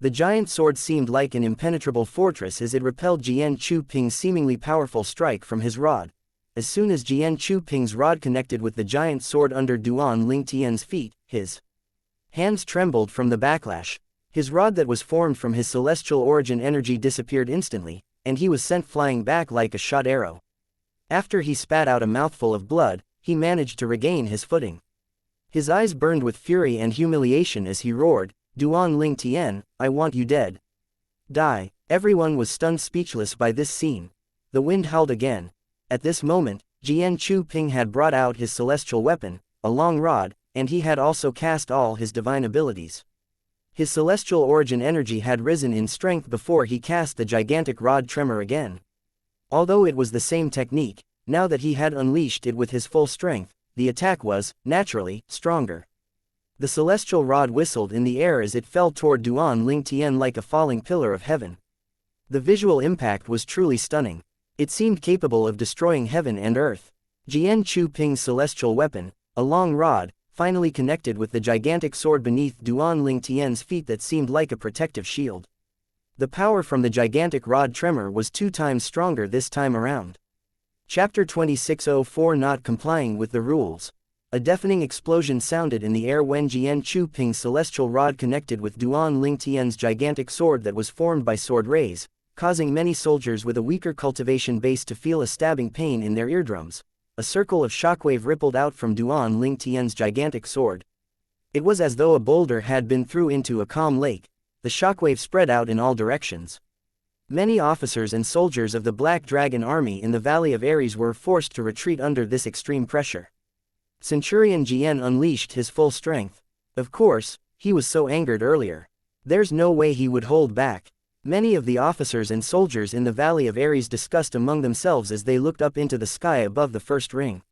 The giant sword seemed like an impenetrable fortress as it repelled Jian Chuping's seemingly powerful strike from his rod. As soon as Jian Chuping's rod connected with the giant sword under Duan Ling Tian's feet, his hands trembled from the backlash. His rod that was formed from his celestial origin energy disappeared instantly, and he was sent flying back like a shot arrow. After he spat out a mouthful of blood, he managed to regain his footing. His eyes burned with fury and humiliation as he roared, "Duan Ling Tian, I want you dead. Die." Everyone was stunned speechless by this scene. The wind howled again. At this moment, Jian Chuping had brought out his celestial weapon, a long rod, and he had also cast all his divine abilities. His celestial origin energy had risen in strength before he cast the gigantic rod tremor again. Although it was the same technique, now that he had unleashed it with his full strength, the attack was, naturally, stronger. The celestial rod whistled in the air as it fell toward Duan Ling Tian like a falling pillar of heaven. The visual impact was truly stunning. It seemed capable of destroying heaven and earth. Jian Chuping's celestial weapon, a long rod, finally connected with the gigantic sword beneath Duan Ling Tian's feet that seemed like a protective shield. The power from the gigantic rod tremor was 2 times stronger this time around. Chapter 2604 Not Complying with the Rules. A deafening explosion sounded in the air when Jian Chuping's celestial rod connected with Duan Ling Tian's gigantic sword that was formed by sword rays, causing many soldiers with a weaker cultivation base to feel a stabbing pain in their eardrums. A circle of shockwave rippled out from Duan Ling Tian's gigantic sword. It was as though a boulder had been thrown into a calm lake. The shockwave spread out in all directions. Many officers and soldiers of the Black Dragon Army in the Valley of Ares were forced to retreat under this extreme pressure. Centurion Jian unleashed his full strength. Of course, he was so angered earlier. There's no way he would hold back. Many of the officers and soldiers in the Valley of Ares discussed among themselves as they looked up into the sky above the first ring.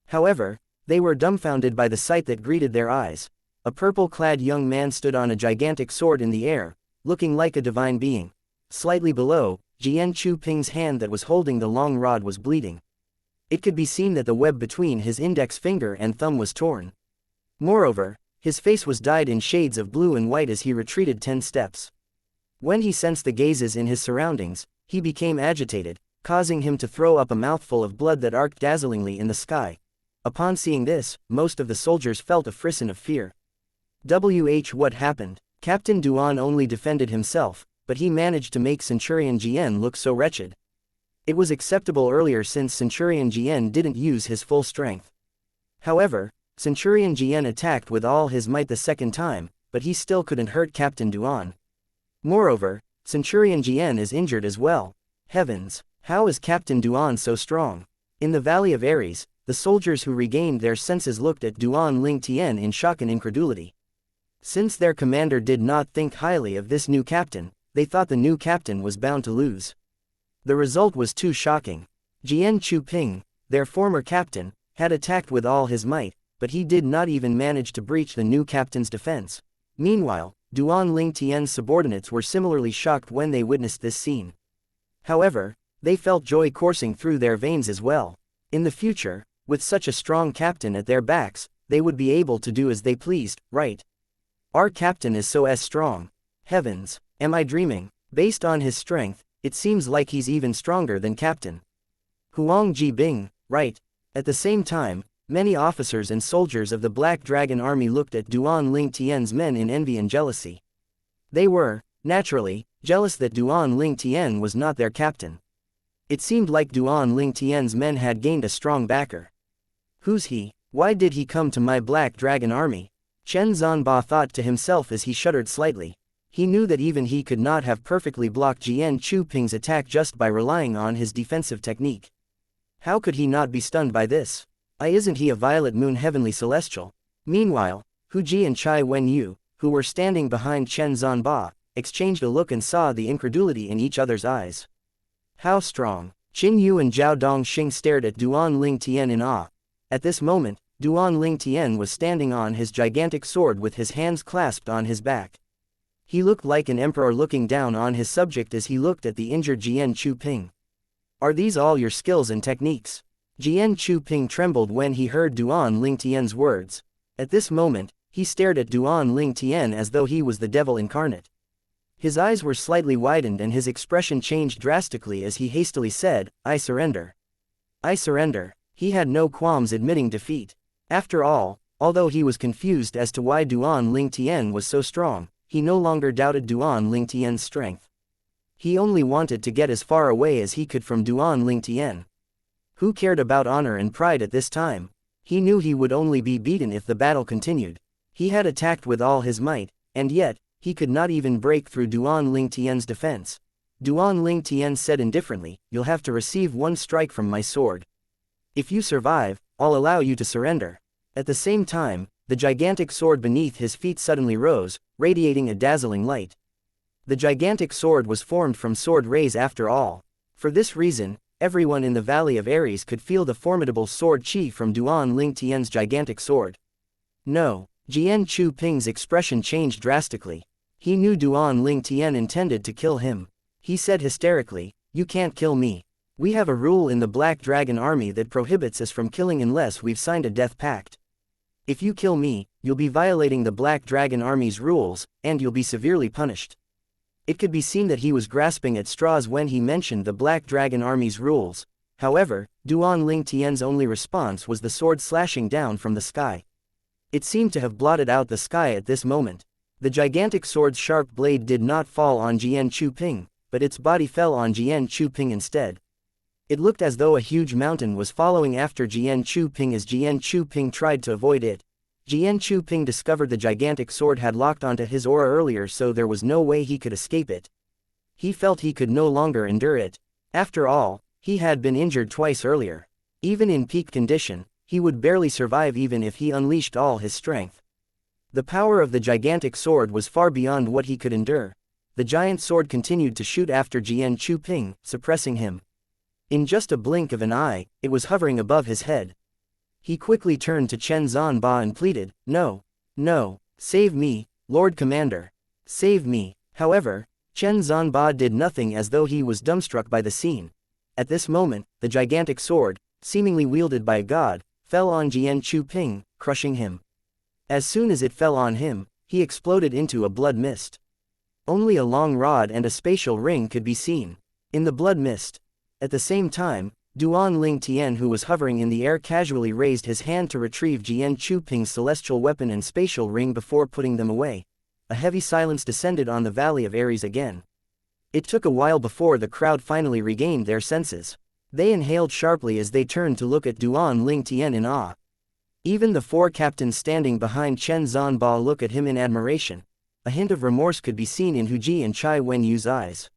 However, they were dumbfounded by the sight that greeted their eyes. A purple-clad young man stood on a gigantic sword in the air, looking like a divine being. Slightly below, Jian Chuping's hand that was holding the long rod was bleeding. It could be seen that the web between his index finger and thumb was torn. Moreover, his face was dyed in shades of blue and white as he retreated 10 steps. When he sensed the gazes in his surroundings, he became agitated, causing him to throw up a mouthful of blood that arced dazzlingly in the sky. Upon seeing this, most of the soldiers felt a frisson of fear. What happened? Captain Duan only defended himself, but he managed to make Centurion Jian look so wretched. It was acceptable earlier since Centurion Jian didn't use his full strength. However, Centurion Jian attacked with all his might the second time, but he still couldn't hurt Captain Duan. Moreover, Centurion Jian is injured as well. Heavens, how is Captain Duan so strong? In the Valley of Ares, the soldiers who regained their senses looked at Duan Lingtian in shock and incredulity. Since their commander did not think highly of this new captain, they thought the new captain was bound to lose. The result was too shocking. Jian Chu-ping, their former captain, had attacked with all his might, but he did not even manage to breach the new captain's defense. Meanwhile, Duan Lingtian's subordinates were similarly shocked when they witnessed this scene. However, they felt joy coursing through their veins as well. In the future, with such a strong captain at their backs, they would be able to do as they pleased, right? Our captain is so strong. Heavens, am I dreaming? Based on his strength, it seems like he's even stronger than Captain Huang Jibing, right? At the same time, many officers and soldiers of the Black Dragon Army looked at Duan Lingtian's men in envy and jealousy. They were, naturally, jealous that Duan Lingtian was not their captain. It seemed like Duan Lingtian's men had gained a strong backer. Who's he? Why did he come to my Black Dragon Army? Chen Zhanba thought to himself as he shuddered slightly. He knew that even he could not have perfectly blocked Jian Chu-ping's attack just by relying on his defensive technique. How could he not be stunned by this? Isn't he a violet moon heavenly celestial? Meanwhile, Hu Ji and Chai Wen-yu, who were standing behind Chen Zhanba, exchanged a look and saw the incredulity in each other's eyes. How strong! Qin Yu and Zhao Dongxing stared at Duan Lingtian in awe. At this moment, Duan Lingtian was standing on his gigantic sword with his hands clasped on his back. He looked like an emperor looking down on his subject as he looked at the injured Jian Chu-ping. Are these all your skills and techniques? Jian Chu-ping trembled when he heard Duan Lingtian's words. At this moment, he stared at Duan Lingtian as though he was the devil incarnate. His eyes were slightly widened and his expression changed drastically as he hastily said, "I surrender. I surrender." He had no qualms admitting defeat. After all, although he was confused as to why Duan Lingtian was so strong, he no longer doubted Duan Lingtian's strength. He only wanted to get as far away as he could from Duan Lingtian. Who cared about honor and pride at this time? He knew he would only be beaten if the battle continued. He had attacked with all his might, and yet, he could not even break through Duan Lingtian's defense. Duan Lingtian said indifferently, "You'll have to receive one strike from my sword. If you survive, I'll allow you to surrender." At the same time, the gigantic sword beneath his feet suddenly rose, radiating a dazzling light. The gigantic sword was formed from sword rays after all. For this reason, everyone in the Valley of Ares could feel the formidable sword chi from Duan Lingtian's gigantic sword. No, Jian Chu-ping's expression changed drastically. He knew Duan Lingtian intended to kill him. He said hysterically, "You can't kill me. We have a rule in the Black Dragon Army that prohibits us from killing unless we've signed a death pact. If you kill me, you'll be violating the Black Dragon Army's rules, and you'll be severely punished." It could be seen that he was grasping at straws when he mentioned the Black Dragon Army's rules. However, Duan Lingtian's only response was the sword slashing down from the sky. It seemed to have blotted out the sky at this moment. The gigantic sword's sharp blade did not fall on Jian Chu-ping, but its body fell on Jian Chu-ping instead. It looked as though a huge mountain was following after Jian Chu-ping as Jian Chu-ping tried to avoid it. Jian Chu-ping discovered the gigantic sword had locked onto his aura earlier, so there was no way he could escape it. He felt he could no longer endure it. After all, he had been injured twice earlier. Even in peak condition, he would barely survive even if he unleashed all his strength. The power of the gigantic sword was far beyond what he could endure. The giant sword continued to shoot after Jian Chu-ping, suppressing him. In just a blink of an eye, it was hovering above his head. He quickly turned to Chen Zhanba and pleaded, "No, no, save me, Lord Commander. Save me." However, Chen Zhanba did nothing as though he was dumbstruck by the scene. At this moment, the gigantic sword, seemingly wielded by a god, fell on Jian Chu-ping, crushing him. As soon as it fell on him, he exploded into a blood mist. Only a long rod and a spatial ring could be seen. In the blood mist, At the same time, Duan Ling Tian, who was hovering in the air, casually raised his hand to retrieve Jian Chuping's celestial weapon and spatial ring before putting them away. A heavy silence descended on the Valley of Ares again. It took a while before the crowd finally regained their senses. They inhaled sharply as they turned to look at Duan Ling Tian in awe. Even the four captains standing behind Chen Zhanba looked at him in admiration. A hint of remorse could be seen in Hu Ji and Chai Wenyu's eyes.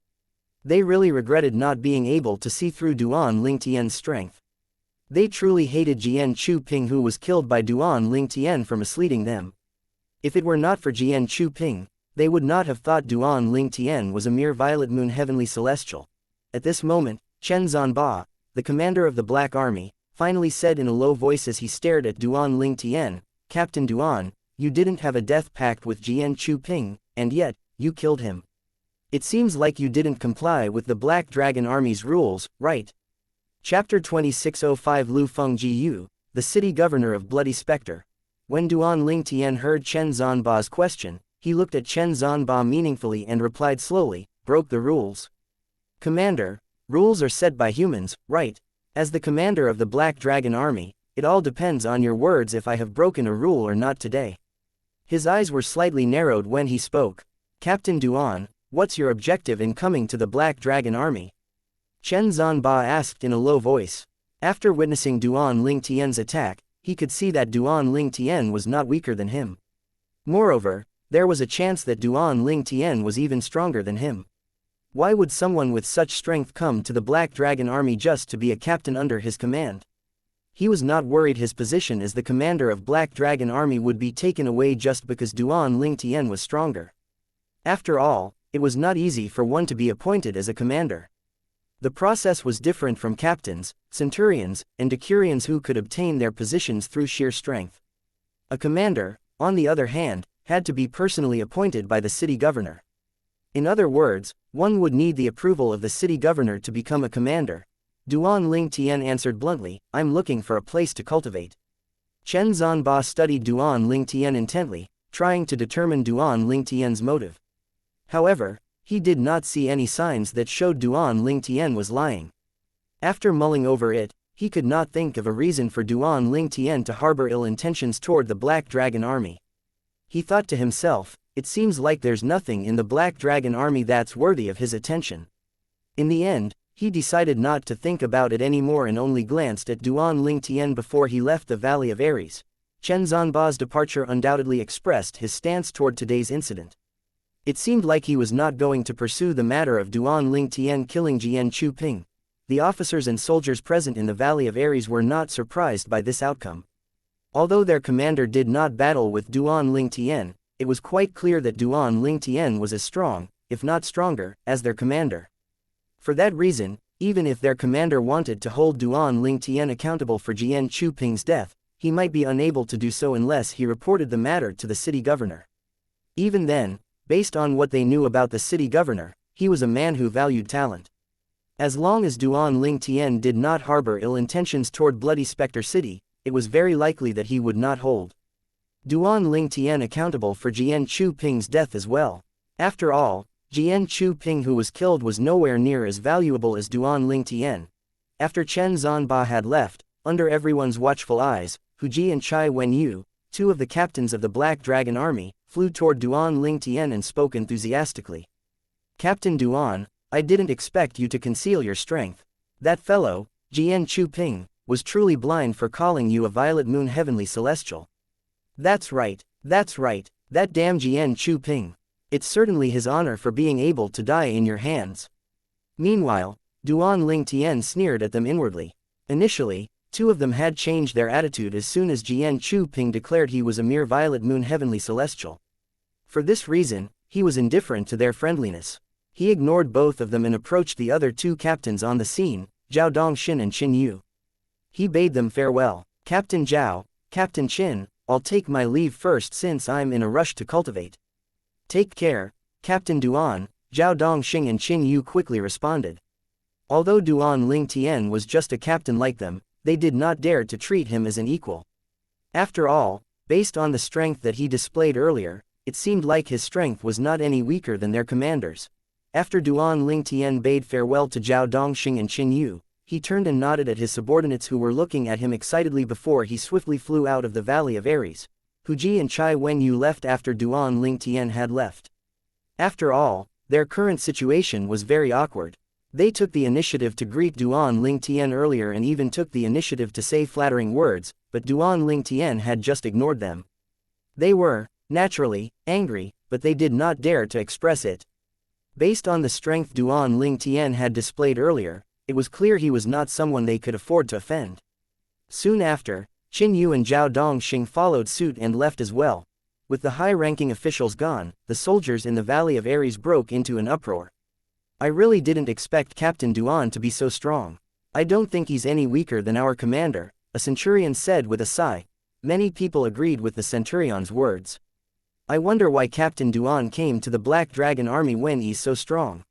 They really regretted not being able to see through Duan Ling Tian's strength. They truly hated Jian Chuping, who was killed by Duan Ling Tian for misleading them. If it were not for Jian Chuping, they would not have thought Duan Ling Tian was a mere violet moon heavenly celestial. At this moment, Chen Zhanba, the commander of the Black Army, finally said in a low voice as he stared at Duan Ling Tian, "Captain Duan, you didn't have a death pact with Jian Chuping, and yet, you killed him. It seems like you didn't comply with the Black Dragon Army's rules, right?" Chapter 2605 Lu Feng Jiyu, the city governor of Bloody Spectre. When Duan Ling Tian heard Chen Zhanba's question, he looked at Chen Zhanba meaningfully and replied slowly, "Broke the rules." "Commander, rules are set by humans, right? As the commander of the Black Dragon Army, it all depends on your words if I have broken a rule or not today." His eyes were slightly narrowed when he spoke. "Captain Duan, what's your objective in coming to the Black Dragon Army?" Chen Zhanba asked in a low voice. After witnessing Duan Ling Tian's attack, he could see that Duan Ling Tian was not weaker than him. Moreover, there was a chance that Duan Ling Tian was even stronger than him. Why would someone with such strength come to the Black Dragon Army just to be a captain under his command? He was not worried his position as the commander of Black Dragon Army would be taken away just because Duan Ling Tian was stronger. After all, it was not easy for one to be appointed as a commander. The process was different from captains, centurions, and decurions who could obtain their positions through sheer strength. A commander, on the other hand, had to be personally appointed by the city governor. In other words, one would need the approval of the city governor to become a commander. Duan Ling Tian answered bluntly, "I'm looking for a place to cultivate." Chen Zhanba studied Duan Ling Tian intently, trying to determine Duan Ling Tian's motive. However, he did not see any signs that showed Duan Ling Tian was lying. After mulling over it, he could not think of a reason for Duan Ling Tian to harbor ill intentions toward the Black Dragon Army. He thought to himself, "It seems like there's nothing in the Black Dragon Army that's worthy of his attention." In the end, he decided not to think about it anymore and only glanced at Duan Ling Tian before he left the Valley of Ares. Chen Zhanba's departure undoubtedly expressed his stance toward today's incident. It seemed like he was not going to pursue the matter of Duan Ling Tian killing Jian Chuping. The officers and soldiers present in the Valley of Ares were not surprised by this outcome. Although their commander did not battle with Duan Ling Tian, it was quite clear that Duan Ling Tian was as strong, if not stronger, as their commander. For that reason, even if their commander wanted to hold Duan Ling Tian accountable for Jian Chuping's death, he might be unable to do so unless he reported the matter to the city governor. Even then, based on what they knew about the city governor, he was a man who valued talent. As long as Duan Ling Tian did not harbor ill intentions toward Bloody Spectre City, it was very likely that he would not hold Duan Ling Tian accountable for Jian Chuping's death as well. After all, Jian Chuping who was killed was nowhere near as valuable as Duan Ling Tian. After Chen Zhanba had left, under everyone's watchful eyes, Hu Ji and Chai Wenyu, two of the captains of the Black Dragon Army, flew toward Duan Ling Tian and spoke enthusiastically. "Captain Duan, I didn't expect you to conceal your strength. That fellow, Jian Chuping, was truly blind for calling you a violet moon heavenly celestial." That's right, that damn Jian Chuping. It's certainly his honor for being able to die in your hands." Meanwhile, Duan Ling Tian sneered at them inwardly. Initially, two of them had changed their attitude as soon as Jian Chuping declared he was a mere violet moon heavenly celestial. For this reason, he was indifferent to their friendliness. He ignored both of them and approached the other two captains on the scene, Zhao Dongxin and Qin Yu. He bade them farewell. "Captain Zhao, Captain Qin, I'll take my leave first since I'm in a rush to cultivate." "Take care, Captain Duan," Zhao Dongxing and Qin Yu quickly responded. Although Duan Ling Tian was just a captain like them, they did not dare to treat him as an equal. After all, based on the strength that he displayed earlier, it seemed like his strength was not any weaker than their commanders. After Duan Ling Tian bade farewell to Zhao Dongxing and Qin Yu, he turned and nodded at his subordinates who were looking at him excitedly before he swiftly flew out of the Valley of Ares. Hu Ji and Chai Wenyu left after Duan Ling Tian had left. After all, their current situation was very awkward. They took the initiative to greet Duan Ling Tian earlier and even took the initiative to say flattering words, but Duan Ling Tian had just ignored them. They were, naturally, angry, but they did not dare to express it. Based on the strength Duan Ling Tian had displayed earlier, it was clear he was not someone they could afford to offend. Soon after, Qin Yu and Zhao Dongxing followed suit and left as well. With the high-ranking officials gone, the soldiers in the Valley of Ares broke into an uproar. I really didn't expect Captain Duan to be so strong. I don't think he's any weaker than our commander, a centurion said with a sigh. Many people agreed with the centurion's words. I wonder why Captain Duan came to the Black Dragon army when he's so strong.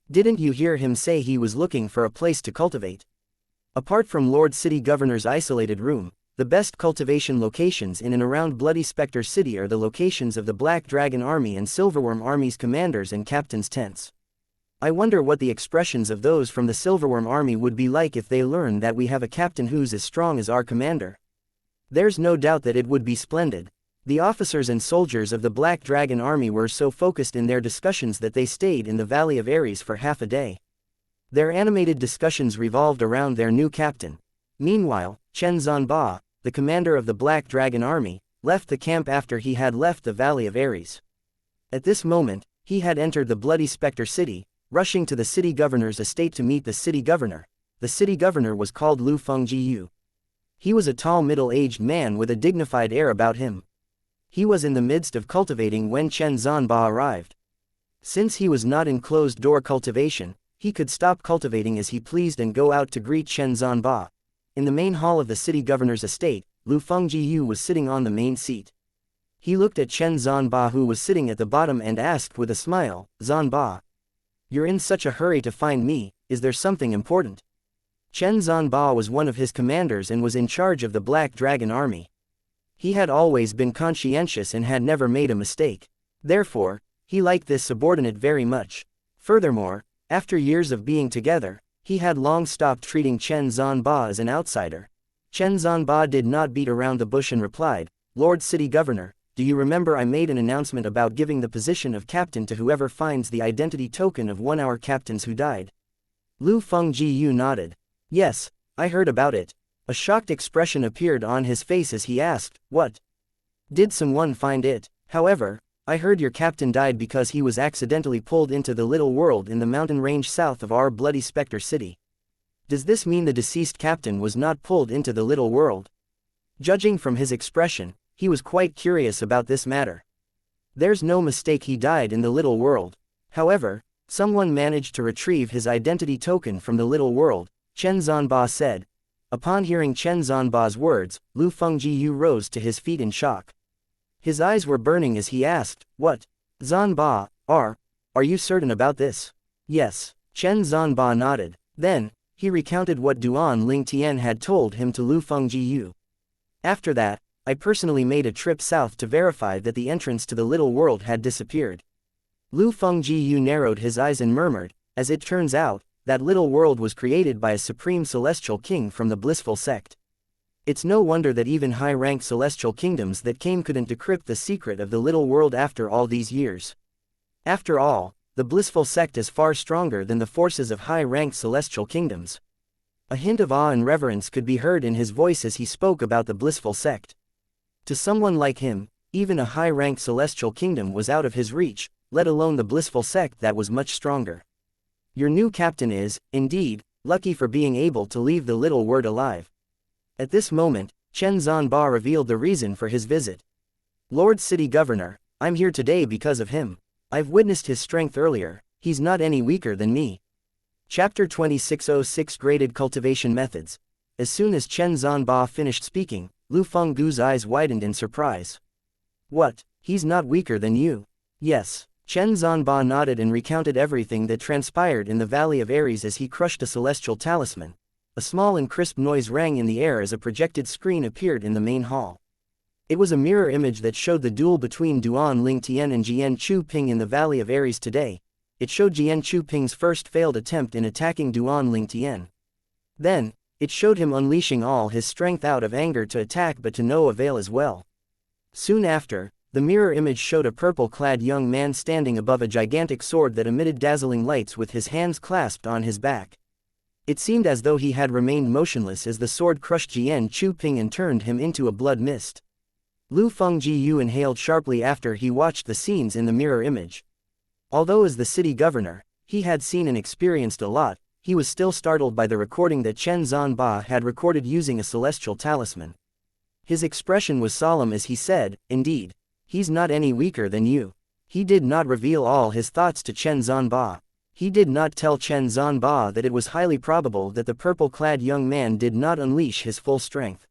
Didn't you hear him say he was looking for a place to cultivate? Apart from Lord City Governor's isolated room, the best cultivation locations in and around Bloody Spectre City are the locations of the Black Dragon Army and Silverworm Army's commanders and captains' tents. I wonder what the expressions of those from the Silverworm Army would be like if they learn that we have a captain who's as strong as our commander. There's no doubt that it would be splendid. The officers and soldiers of the Black Dragon Army were so focused in their discussions that they stayed in the Valley of Ares for half a day. Their animated discussions revolved around their new captain. Meanwhile, Chen Zanba, the commander of the Black Dragon Army, left the camp after he had left the Valley of Ares. At this moment, he had entered the Bloody Spectre City, rushing to the city governor's estate to meet the city governor. The city governor was called Lu Fengjiyu. He was a tall middle-aged man with a dignified air about him. He was in the midst of cultivating when Chen Zanba arrived. Since he was not in closed-door cultivation, he could stop cultivating as he pleased and go out to greet Chen Zanba. In the main hall of the city governor's estate, Lu Fengjiyu was sitting on the main seat. He looked at Chen Zanba who was sitting at the bottom and asked with a smile, "Zanba, you're in such a hurry to find me, is there something important?" Chen Zanba was one of his commanders and was in charge of the Black Dragon Army. He had always been conscientious and had never made a mistake. Therefore, he liked this subordinate very much. Furthermore, after years of being together, he had long stopped treating Chen Zanba as an outsider. Chen Zanba did not beat around the bush and replied, "Lord City Governor, do you remember I made an announcement about giving the position of captain to whoever finds the identity token of one of our captains who died?" Lu Fengjiyu nodded. "Yes, I heard about it." A shocked expression appeared on his face as he asked, "What? Did someone find it?" "However, I heard your captain died because he was accidentally pulled into the little world in the mountain range south of our Bloody Spectre City. Does this mean the deceased captain was not pulled into the little world?" Judging from his expression, he was quite curious about this matter. There's no mistake, he died in the little world. However, someone managed to retrieve his identity token from the little world, Chen Zanba said. Upon hearing Chen Zanba's words, Lu Fengjiyu rose to his feet in shock. His eyes were burning as he asked, "What? Zanba, are you certain about this?" "Yes." Chen Zanba nodded. Then, he recounted what Duan Ling Tian had told him to Lu Fengjiyu. "After that, I personally made a trip south to verify that the entrance to the little world had disappeared." Lu Fengjiyu narrowed his eyes and murmured, "As it turns out, that little world was created by a supreme celestial king from the blissful sect. It's no wonder that even high-ranked celestial kingdoms that came couldn't decrypt the secret of the little world after all these years. After all, the blissful sect is far stronger than the forces of high-ranked celestial kingdoms." A hint of awe and reverence could be heard in his voice as he spoke about the blissful sect. To someone like him, even a high-ranked celestial kingdom was out of his reach, let alone the blissful sect that was much stronger. "Your new captain is, indeed, lucky for being able to leave the little world alive." At this moment, Chen Zanba revealed the reason for his visit. "Lord City Governor, I'm here today because of him. I've witnessed his strength earlier, he's not any weaker than me." Chapter 2606 Graded Cultivation Methods. As soon as Chen Zanba finished speaking, Lu Fenggu's eyes widened in surprise. "What, he's not weaker than you?" "Yes." Chen Zanba nodded and recounted everything that transpired in the Valley of Ares as he crushed a celestial talisman. A small and crisp noise rang in the air as a projected screen appeared in the main hall. It was a mirror image that showed the duel between Duan Ling Tian and Jian Chu Ping in the Valley of Ares today. it showed Jian Chuping's first failed attempt in attacking Duan Lingtian. Then, it showed him unleashing all his strength out of anger to attack but to no avail as well. Soon after, the mirror image showed a purple-clad young man standing above a gigantic sword that emitted dazzling lights with his hands clasped on his back. It seemed as though he had remained motionless as the sword crushed Jian Chuping and turned him into a blood mist. Lu Fengjiu inhaled sharply after he watched the scenes in the mirror image. Although as the city governor, he had seen and experienced a lot, he was still startled by the recording that Chen Zhanba had recorded using a celestial talisman. His expression was solemn as he said, "Indeed, he's not any weaker than you." He did not reveal all his thoughts to Chen Zhanba. He did not tell Chen Zhanba that it was highly probable that the purple-clad young man did not unleash his full strength.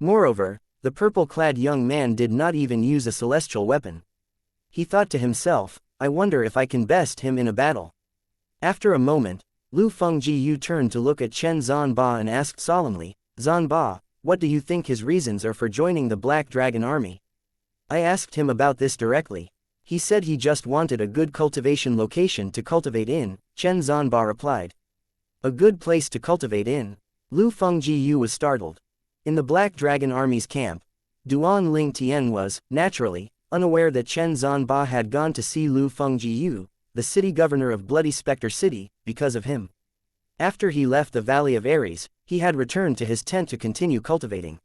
Moreover, the purple-clad young man did not even use a celestial weapon. He thought to himself, "I wonder if I can best him in a battle." After a moment, Lu Fengjiu turned to look at Chen Zhanba and asked solemnly, "Zhanba, what do you think his reasons are for joining the Black Dragon Army?" I asked him about this directly. He said he just wanted a good cultivation location to cultivate in, Chen Zhanba replied. A good place to cultivate in? Lu Fengjiu was startled. In the Black Dragon Army's camp, Duan Lingtian was, naturally, unaware that Chen Zhanba had gone to see Lu Fengjiu, the city governor of Bloody Spectre City, because of him. After he left the Valley of Ares, he had returned to his tent to continue cultivating.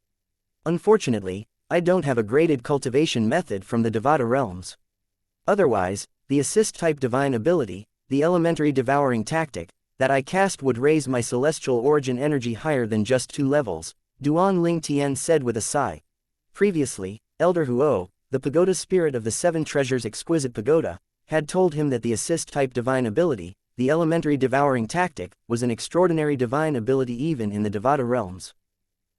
Unfortunately, I don't have a graded cultivation method from the Devata realms. Otherwise, the assist-type divine ability, the elementary devouring tactic, that I cast would raise my celestial origin energy higher than just 2 levels, Duan Lingtian said with a sigh. Previously, Elder Huo, the pagoda spirit of the 7 treasures exquisite pagoda, had told him that the assist-type divine ability, the elementary devouring tactic, was an extraordinary divine ability even in the Devata realms.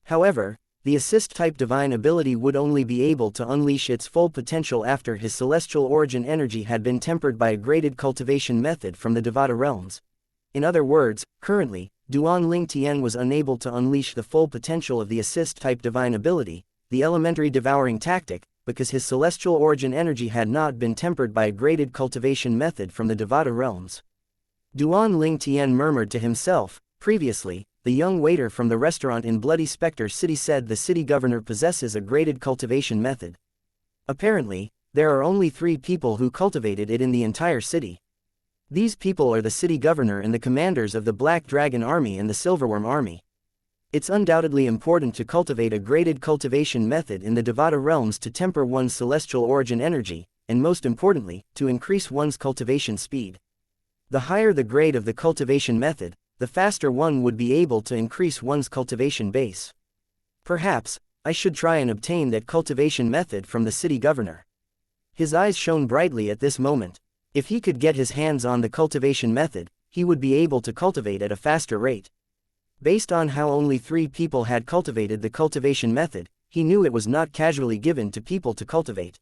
However, the assist-type divine ability would only be able to unleash its full potential after his celestial origin energy had been tempered by a graded cultivation method from the Devata realms. In other words, currently, Duan Lingtian was unable to unleash the full potential of the assist-type divine ability, the elementary devouring tactic, because his celestial origin energy had not been tempered by a graded cultivation method from the Devata realms. Duan Lingtian murmured to himself. Previously, the young waiter from the restaurant in Bloody Spectre City said the city governor possesses a graded cultivation method. Apparently, there are only 3 people who cultivated it in the entire city. These people are the city governor and the commanders of the Black Dragon Army and the Silverworm Army. It's undoubtedly important to cultivate a graded cultivation method in the Devata realms to temper one's celestial origin energy, and most importantly, to increase one's cultivation speed. The higher the grade of the cultivation method, the faster one would be able to increase one's cultivation base. Perhaps, I should try and obtain that cultivation method from the city governor. His eyes shone brightly at this moment. If he could get his hands on the cultivation method, he would be able to cultivate at a faster rate. Based on how only 3 people had cultivated the cultivation method, he knew it was not casually given to people to cultivate.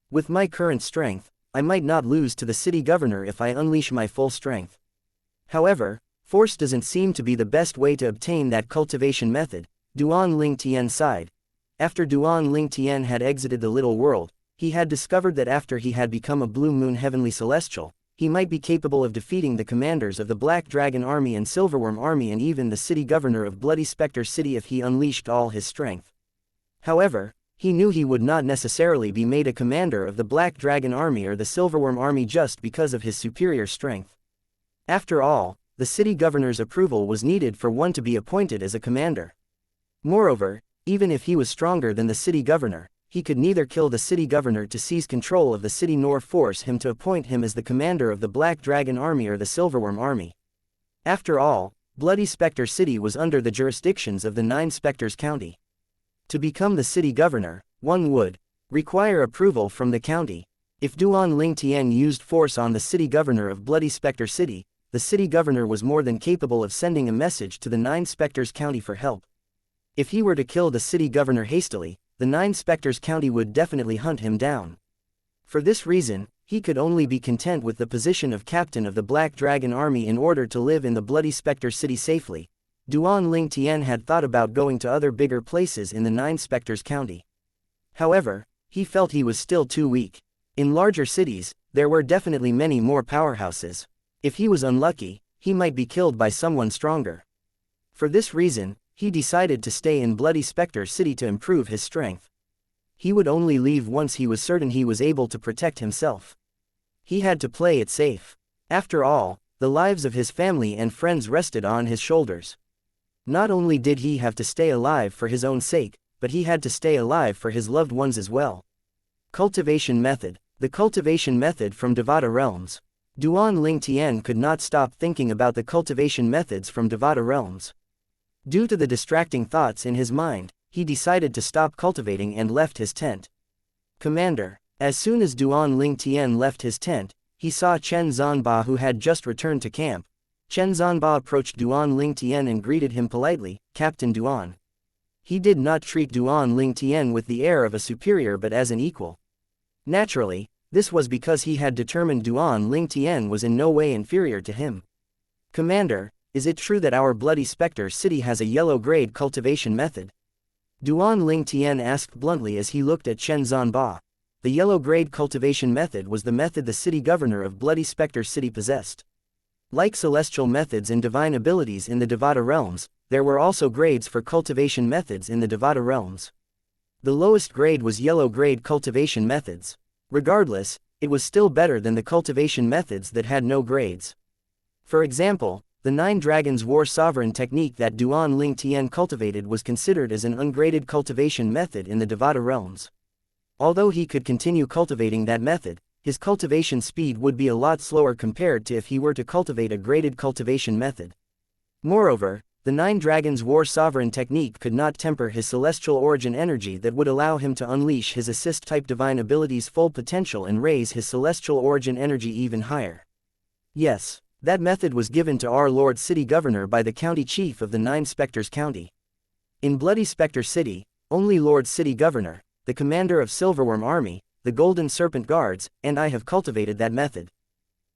With my current strength, I might not lose to the city governor if I unleash my full strength. However, force doesn't seem to be the best way to obtain that cultivation method, Duan Lingtian sighed. After Duan Lingtian had exited the little world, he had discovered that after he had become a Blue Moon Heavenly Celestial, he might be capable of defeating the commanders of the Black Dragon Army and Silverworm Army and even the city governor of Bloody Spectre City if he unleashed all his strength. However, he knew he would not necessarily be made a commander of the Black Dragon Army or the Silverworm Army just because of his superior strength. After all, the city governor's approval was needed for one to be appointed as a commander. Moreover, even if he was stronger than the city governor, he could neither kill the city governor to seize control of the city nor force him to appoint him as the commander of the Black Dragon Army or the Silverworm Army. After all, Bloody Spectre City was under the jurisdictions of the 9 Spectres County. To become the city governor, one would require approval from the county. If Duan Lingtian used force on the city governor of Bloody Spectre City, the city governor was more than capable of sending a message to the 9 Spectres County for help. If he were to kill the city governor hastily, the 9 Spectres County would definitely hunt him down. For this reason, he could only be content with the position of captain of the Black Dragon Army in order to live in the Bloody Spectre City safely. Duan Lingtian had thought about going to other bigger places in the 9 Spectres County. However, he felt he was still too weak. In larger cities, There were definitely many more powerhouses. If he was unlucky, he might be killed by someone stronger. For this reason, he decided to stay in Bloody Spectre City to improve his strength. He would only leave once he was certain he was able to protect himself. He had to play it safe. After all, the lives of his family and friends rested on his shoulders. Not only did he have to stay alive for his own sake, but he had to stay alive for his loved ones as well. Cultivation Method. The cultivation method from Devata realms. Duan Ling Tian could not stop thinking about the cultivation methods from Devata realms. Due to the distracting thoughts in his mind, he decided to stop cultivating and left his tent. Commander. As soon as Duan Ling Tian left his tent, he saw Chen Zanba, who had just returned to camp. Chen Zanba approached Duan Ling Tian and greeted him politely, Captain Duan. He did not treat Duan Ling Tian with the air of a superior but as an equal. Naturally, this was because he had determined Duan Ling Tian was in no way inferior to him. Commander, is it true that our Bloody Spectre City has a yellow-grade cultivation method? Duan Ling Tian asked bluntly as he looked at Chen Zanba. The yellow-grade cultivation method was the method the city governor of Bloody Spectre City possessed. Like celestial methods and divine abilities in the Devata realms, there were also grades for cultivation methods in the Devata realms. The lowest grade was yellow-grade cultivation methods. Regardless, it was still better than the cultivation methods that had no grades. For example, the 9 Dragons War Sovereign technique that Duan Ling Tian cultivated was considered as an ungraded cultivation method in the Devata realms. Although he could continue cultivating that method, his cultivation speed would be a lot slower compared to if he were to cultivate a graded cultivation method. Moreover, the 9 Dragons War Sovereign technique could not temper his celestial origin energy that would allow him to unleash his assist-type divine abilities' full potential and raise his celestial origin energy even higher. Yes, that method was given to our Lord City Governor by the County Chief of the 9 Spectres County. In Bloody Spectre City, only Lord City Governor, the commander of Silverworm Army, the Golden Serpent Guards, and I have cultivated that method.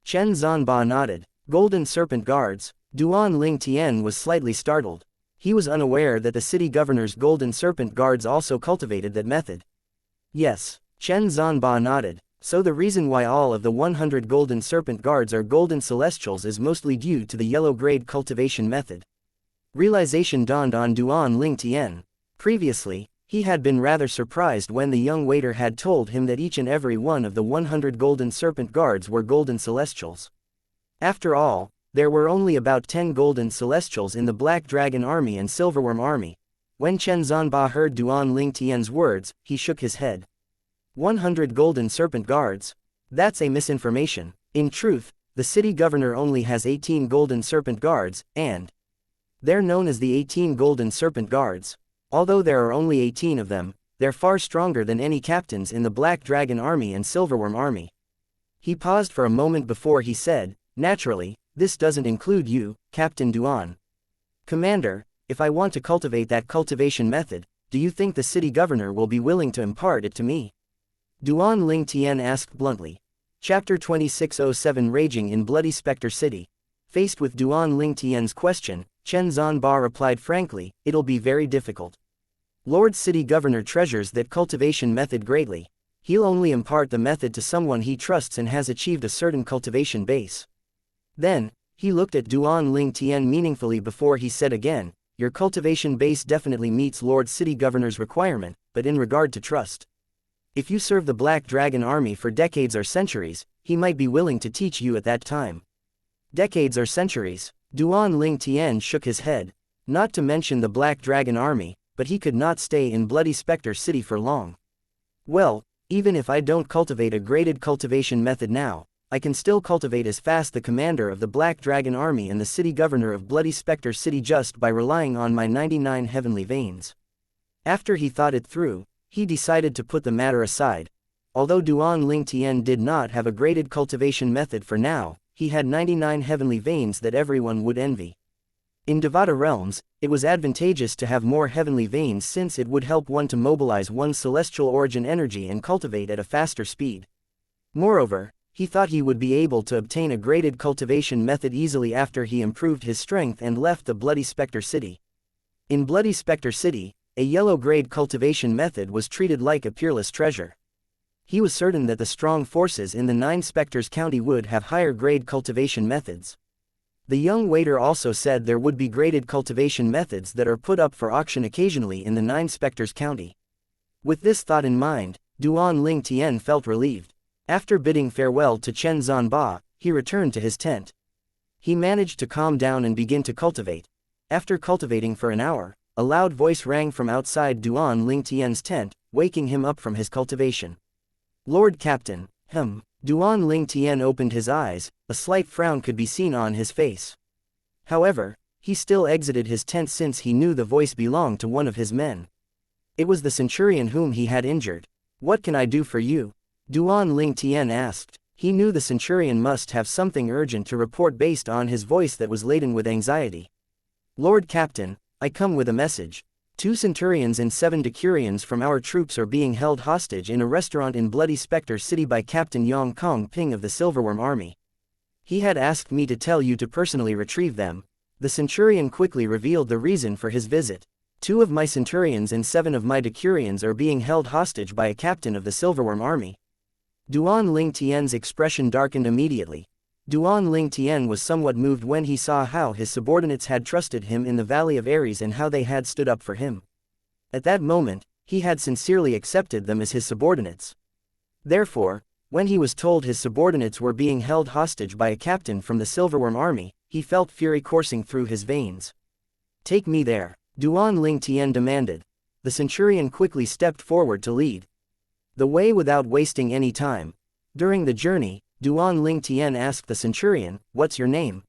Chen Zanba nodded. Golden Serpent Guards. Duan Ling Tian was slightly startled. He was unaware that the city governor's Golden Serpent Guards also cultivated that method. Yes, Chen Zanba nodded. So the reason why all of the 100 Golden Serpent Guards are Golden Celestials is mostly due to the yellow-grade cultivation method. Realization dawned on Duan Ling Tian. Previously, he had been rather surprised when the young waiter had told him that each and every one of the 100 Golden Serpent Guards were Golden Celestials. After all, there were only about 10 Golden Celestials in the Black Dragon Army and Silverworm Army. When Chen Zanba heard Duan Ling Tian's words, he shook his head. 100 Golden Serpent Guards? That's a misinformation. In truth, the city governor only has 18 Golden Serpent Guards, and they're known as the 18 Golden Serpent Guards. Although there are only 18 of them, they're far stronger than any captains in the Black Dragon Army and Silverworm Army. He paused for a moment before he said, naturally, this doesn't include you, Captain Duan. Commander, if I want to cultivate that cultivation method, do you think the city governor will be willing to impart it to me? Duan Ling Tian asked bluntly. Chapter 2607 Raging in Bloody Spectre City. Faced with Duan Ling Tian's question, Chen Zanba replied frankly, it'll be very difficult. Lord City Governor treasures that cultivation method greatly. He'll only impart the method to someone he trusts and has achieved a certain cultivation base. Then, he looked at Duan Ling Tian meaningfully before he said again, your cultivation base definitely meets Lord City Governor's requirement, but in regard to trust. If you serve the Black Dragon Army for decades or centuries, he might be willing to teach you at that time. Decades or centuries? Duan Ling Tian shook his head. Not to mention the Black Dragon Army, but he could not stay in Bloody Spectre City for long. Well, even if I don't cultivate a graded cultivation method now, I can still cultivate as fast the commander of the Black Dragon Army and the city governor of Bloody Spectre City just by relying on my 99 heavenly veins. After he thought it through, he decided to put the matter aside. Although Duan Ling Tian did not have a graded cultivation method for now, he had 99 heavenly veins that everyone would envy. In Devata realms, it was advantageous to have more heavenly veins since it would help one to mobilize one's celestial origin energy and cultivate at a faster speed. Moreover, he thought he would be able to obtain a graded cultivation method easily after he improved his strength and left the Bloody Spectre City. In Bloody Spectre City, a yellow grade cultivation method was treated like a peerless treasure. He was certain that the strong forces in the 9 Spectres County would have higher grade cultivation methods. The young waiter also said there would be graded cultivation methods that are put up for auction occasionally in the 9 Spectres County. With this thought in mind, Duan Ling Tian felt relieved. After bidding farewell to Chen Zanba, he returned to his tent. He managed to calm down and begin to cultivate. After cultivating for an hour, a loud voice rang from outside Duan Ling Tian's tent, waking him up from his cultivation. "Lord Captain." Duan Ling Tian opened his eyes, a slight frown could be seen on his face. However, he still exited his tent since he knew the voice belonged to one of his men. It was the centurion whom he had injured. "What can I do for you?" Duan Ling Tian asked. He knew the centurion must have something urgent to report based on his voice that was laden with anxiety. "Lord Captain, I come with a message. 2 centurions and 7 decurions from our troops are being held hostage in a restaurant in Bloody Spectre City by Captain Yang Kong Ping of the Silverworm Army. He had asked me to tell you to personally retrieve them." The centurion quickly revealed the reason for his visit. 2 of my centurions and 7 of my decurions are being held hostage by a captain of the Silverworm Army. Duan Ling Tian's expression darkened immediately. Duan Ling Tian was somewhat moved when he saw how his subordinates had trusted him in the Valley of Ares and how they had stood up for him. At that moment, he had sincerely accepted them as his subordinates. Therefore, when he was told his subordinates were being held hostage by a captain from the Silverworm Army, he felt fury coursing through his veins. "Take me there," Duan Ling Tian demanded. The centurion quickly stepped forward to lead the way without wasting any time. During the journey, Duan Ling Tian asked the centurion, "What's your name?"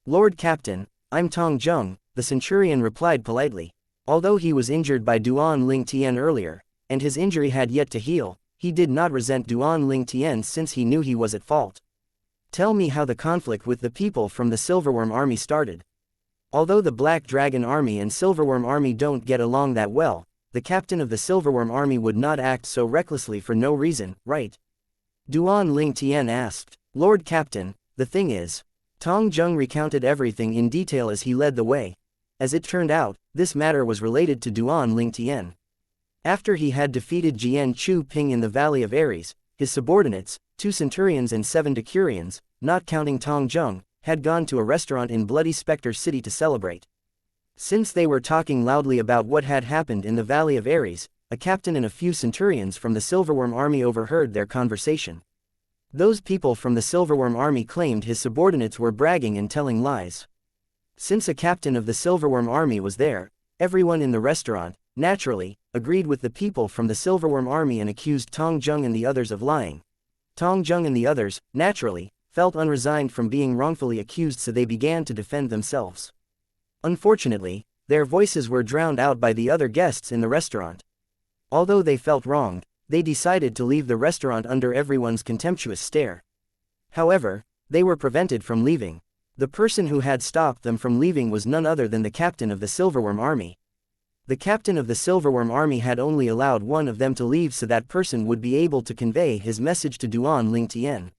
"Lord Captain, I'm Tong Zheng," the centurion replied politely. Although he was injured by Duan Ling Tian earlier, and his injury had yet to heal, he did not resent Duan Ling Tian since he knew he was at fault. "Tell me how the conflict with the people from the Silverworm Army started." Although the Black Dragon Army and Silverworm Army don't get along that well, the captain of the Silverworm Army would not act so recklessly for no reason, right? Duan Ling Tian asked. "Lord Captain, the thing is..." Tong Zheng recounted everything in detail as he led the way. As it turned out, this matter was related to Duan Ling Tian. After he had defeated Jian Chu Ping in the Valley of Ares, his subordinates, 2 centurions and 7 decurions, not counting Tong Zheng, had gone to a restaurant in Bloody Spectre City to celebrate. Since they were talking loudly about what had happened in the Valley of Ares, a captain and a few centurions from the Silverworm Army overheard their conversation. Those people from the Silverworm Army claimed his subordinates were bragging and telling lies. Since a captain of the Silverworm Army was there, everyone in the restaurant, naturally, agreed with the people from the Silverworm Army and accused Tong Zheng and the others of lying. Tong Zheng and the others, naturally, felt unresigned from being wrongfully accused, so they began to defend themselves. Unfortunately, their voices were drowned out by the other guests in the restaurant. Although they felt wronged, they decided to leave the restaurant under everyone's contemptuous stare. However, they were prevented from leaving. The person who had stopped them from leaving was none other than the captain of the Silverworm Army. The captain of the Silverworm Army had only allowed one of them to leave so that person would be able to convey his message to Duan Ling Tian.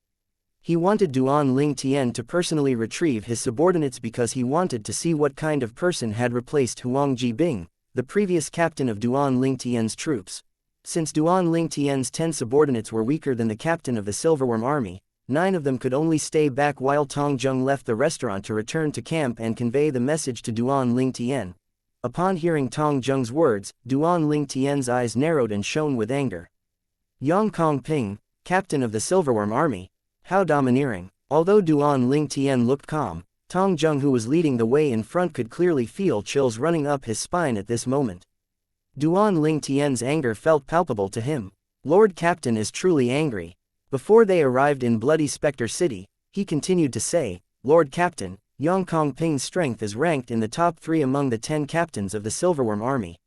He wanted Duan Ling Tian to personally retrieve his subordinates because he wanted to see what kind of person had replaced Huang Jibing, the previous captain of Duan Ling Tian's troops. Since Duan Ling Tian's 10 subordinates were weaker than the captain of the Silverworm Army, 9 of them could only stay back while Tong Zheng left the restaurant to return to camp and convey the message to Duan Ling Tian. Upon hearing Tong Zheng's words, Duan Ling Tian's eyes narrowed and shone with anger. Yang Kong Ping, captain of the Silverworm Army. How domineering. Although Duan Ling Tian looked calm, Tong Zheng, who was leading the way in front, could clearly feel chills running up his spine at this moment. Duan Ling Tian's anger felt palpable to him. Lord Captain is truly angry. Before they arrived in Bloody Spectre City, he continued to say, "Lord Captain, Yang Kong Ping's strength is ranked in the top 3 among the 10 captains of the Silverworm Army.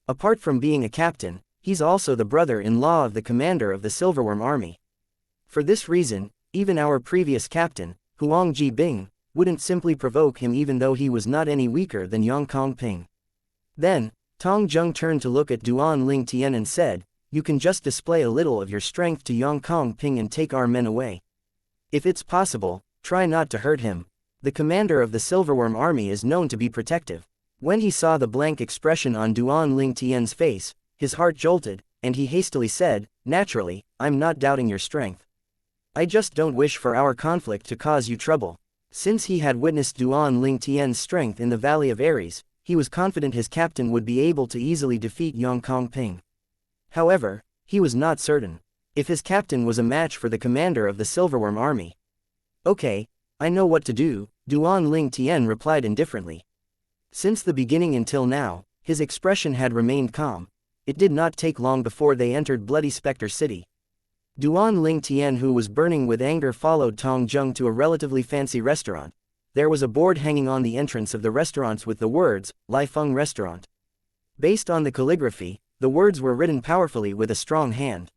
Apart from being a captain, he's also the brother-in-law of the commander of the Silverworm Army. For this reason, even our previous captain, Huang Jibing, wouldn't simply provoke him even though he was not any weaker than Yang Kong Ping." Then, Tong Zheng turned to look at Duan Ling Tian and said, "You can just display a little of your strength to Yang Kong Ping and take our men away. If it's possible, try not to hurt him. The commander of the Silverworm Army is known to be protective." When he saw the blank expression on Duan Ling Tian's face, his heart jolted, and he hastily said, "Naturally, I'm not doubting your strength. I just don't wish for our conflict to cause you trouble." Since he had witnessed Duan Ling Tian's strength in the Valley of Ares, he was confident his captain would be able to easily defeat Yang Kongping. However, he was not certain if his captain was a match for the commander of the Silverworm army. "Okay, I know what to do," Duan Ling Tian replied indifferently. Since the beginning until now, his expression had remained calm. It did not take long before they entered Bloody Spectre City. Duan Ling Tian, who was burning with anger, followed Tong Jung to a relatively fancy restaurant. There was a board hanging on the entrance of the restaurants with the words, Lai Feng Restaurant. Based on the calligraphy, the words were written powerfully with a strong hand.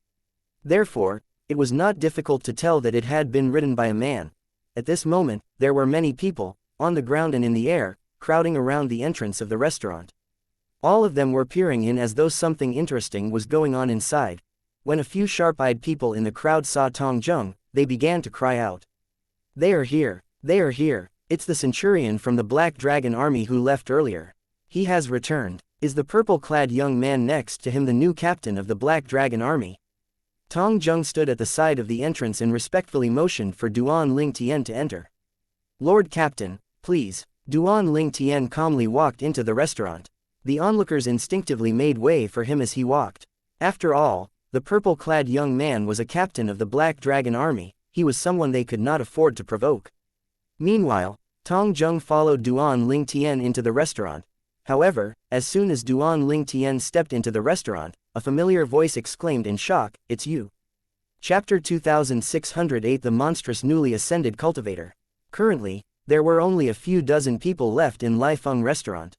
Therefore, it was not difficult to tell that it had been written by a man. At this moment, there were many people, on the ground and in the air, crowding around the entrance of the restaurant. All of them were peering in as though something interesting was going on inside. When a few sharp-eyed people in the crowd saw Tong Jung, they began to cry out. "They are here! They are here! It's the centurion from the Black Dragon army who left earlier. He has returned. Is the purple-clad young man next to him the new captain of the Black Dragon army?" Tong Jung stood at the side of the entrance and respectfully motioned for Duan Ling Tian to enter. "Lord Captain, please." Duan Ling Tian calmly walked into the restaurant. The onlookers instinctively made way for him as he walked. After all, the purple-clad young man was a captain of the Black Dragon army. He was someone they could not afford to provoke. Meanwhile, Tong Jung followed Duan Ling Tian into the restaurant. However, as soon as Duan Ling Tian stepped into the restaurant, a familiar voice exclaimed in shock, "It's you." Chapter 2608, The Monstrous Newly Ascended Cultivator. Currently, there were only a few dozen people left in Lai Feng Restaurant.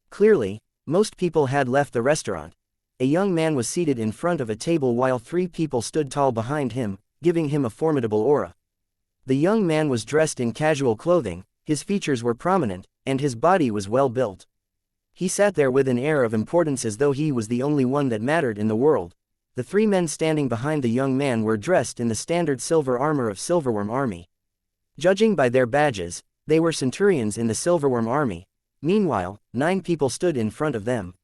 Clearly, most people had left the restaurant. A young man was seated in front of a table while 3 people stood tall behind him, giving him a formidable aura. The young man was dressed in casual clothing, his features were prominent, and his body was well built. He sat there with an air of importance as though he was the only one that mattered in the world. The 3 men standing behind the young man were dressed in the standard silver armor of Silverworm army. Judging by their badges, they were centurions in the Silverworm army. Meanwhile, 9 people stood in front of them.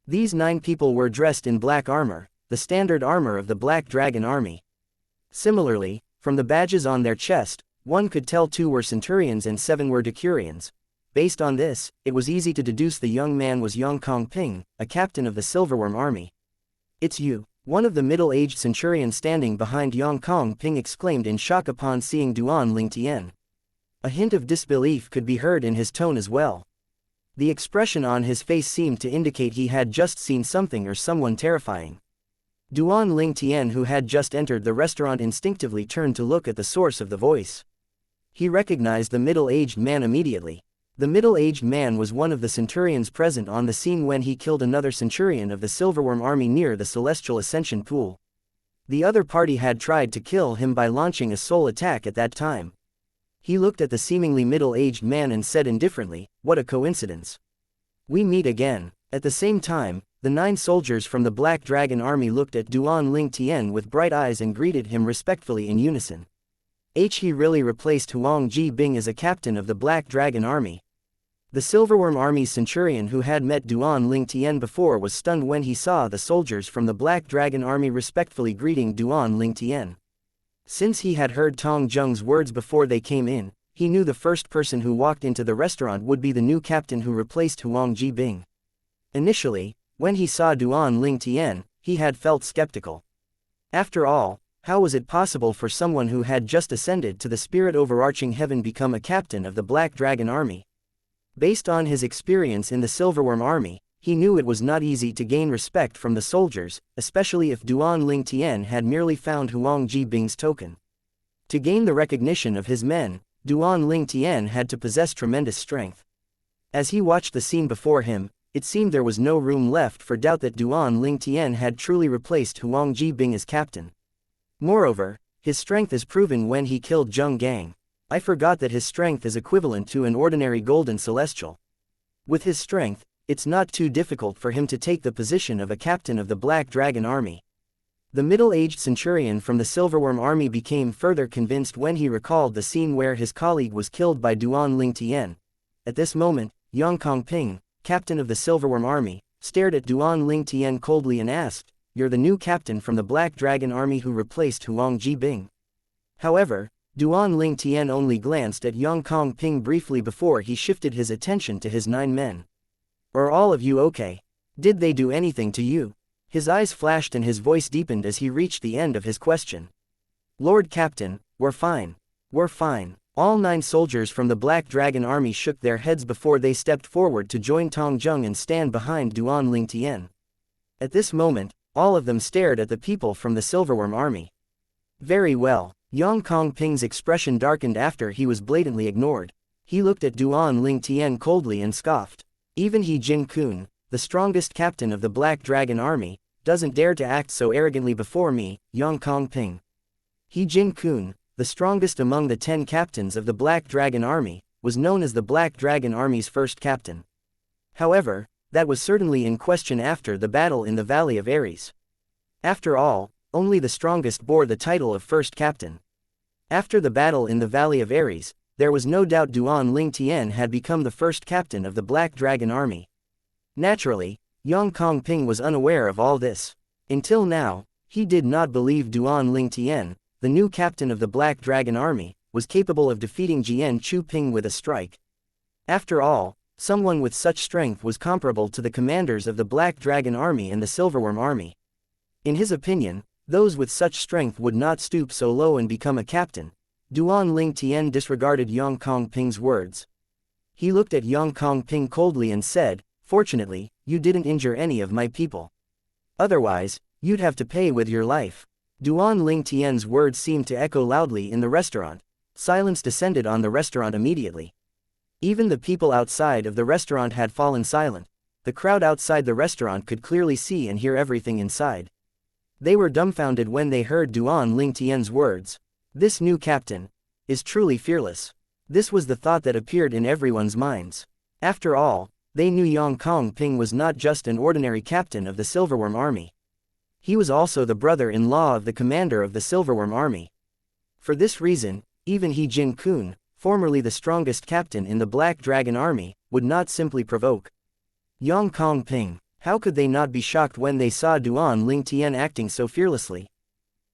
These 9 people were dressed in black armor, the standard armor of the Black Dragon army. Similarly, from the badges on their chest, one could tell 2 were centurions and 7 were decurions. Based on this, it was easy to deduce the young man was Yang Kongping, a captain of the Silverworm army. "It's you," one of the middle-aged centurions standing behind Yang Kongping exclaimed in shock upon seeing Duan Ling Tian. A hint of disbelief could be heard in his tone as well. The expression on his face seemed to indicate he had just seen something or someone terrifying. Duan Ling Tian, who had just entered the restaurant, instinctively turned to look at the source of the voice. He recognized the middle-aged man immediately. The middle-aged man was one of the centurions present on the scene when he killed another centurion of the Silverworm army near the Celestial Ascension Pool. The other party had tried to kill him by launching a soul attack at that time. He looked at the seemingly middle-aged man and said indifferently, "What a coincidence. We meet again." At the same time, the 9 soldiers from the Black Dragon army looked at Duan Ling Tian with bright eyes and greeted him respectfully in unison. He really replaced Huang Ji-bing as a captain of the Black Dragon army. The Silverworm army's centurion who had met Duan Ling Tian before was stunned when he saw the soldiers from the Black Dragon army respectfully greeting Duan Ling Tian. Since he had heard Tong Jung's words before they came in, he knew the first person who walked into the restaurant would be the new captain who replaced Huang Ji-bing. Initially, when he saw Duan Ling Tian, he had felt skeptical. After all, how was it possible for someone who had just ascended to the spirit overarching heaven become a captain of the Black Dragon army? Based on his experience in the Silverworm army, he knew it was not easy to gain respect from the soldiers, especially if Duan Ling Tian had merely found Huang Ji-bing's token. To gain the recognition of his men, Duan Ling Tian had to possess tremendous strength. As he watched the scene before him, it seemed there was no room left for doubt that Duan Ling Tian had truly replaced Huang Ji-bing as captain. Moreover, his strength is proven when he killed Zheng Gang. I forgot that his strength is equivalent to an ordinary golden celestial. With his strength, it's not too difficult for him to take the position of a captain of the Black Dragon army. The middle-aged centurion from the Silverworm army became further convinced when he recalled the scene where his colleague was killed by Duan Ling Tian. At this moment, Yang Kongping, captain of the Silverworm army, stared at Duan Ling Tian coldly and asked, you're the new captain from the Black Dragon Army who replaced Huang Jibing." However, Duan Ling Tian only glanced at Yang Kong Ping briefly before he shifted his attention to his 9 men. "Are all of you okay? Did they do anything to you?" His eyes flashed and his voice deepened as he reached the end of his question. "Lord Captain, we're fine. We're fine." All 9 soldiers from the Black Dragon Army shook their heads before they stepped forward to join Tong Jung and stand behind Duan Ling Tian. At this moment, all of them stared at the people from the Silverworm Army. "Very well." Yang Kong Ping's expression darkened after he was blatantly ignored. He looked at Duan Ling Tian coldly and scoffed. "Even He Jin Kun, the strongest captain of the Black Dragon Army, doesn't dare to act so arrogantly before me, Yang Kong Ping." He Jin Kun, the strongest among the 10 captains of the Black Dragon Army, was known as the Black Dragon Army's first captain. However, that was certainly in question after the battle in the Valley of Ares. After all, only the strongest bore the title of first captain. After the battle in the Valley of Ares, there was no doubt Duan Ling Tian had become the first captain of the Black Dragon Army. Naturally, Yang Kong Ping was unaware of all this. Until now, he did not believe Duan Ling Tian, the new captain of the Black Dragon Army, was capable of defeating Jian Chu Ping with a strike. After all, someone with such strength was comparable to the commanders of the Black Dragon Army and the Silverworm Army. In his opinion, those with such strength would not stoop so low and become a captain. Duan Ling Tian disregarded Yang Kong Ping's words. He looked at Yang Kong Ping coldly and said, "Fortunately, you didn't injure any of my people. Otherwise, you'd have to pay with your life." Duan Ling Tian's words seemed to echo loudly in the restaurant. Silence descended on the restaurant immediately. Even the people outside of the restaurant had fallen silent. The crowd outside the restaurant could clearly see and hear everything inside. They were dumbfounded when they heard Duan Ling Tian's words. "This new captain is truly fearless." This was the thought that appeared in everyone's minds. After all, they knew Yang Kong Ping was not just an ordinary captain of the Silverworm Army. He was also the brother-in-law of the commander of the Silverworm Army. For this reason, even He Jin Kun, formerly the strongest captain in the Black Dragon Army, would not simply provoke Yang Kong Ping. How could they not be shocked when they saw Duan Ling Tian acting so fearlessly?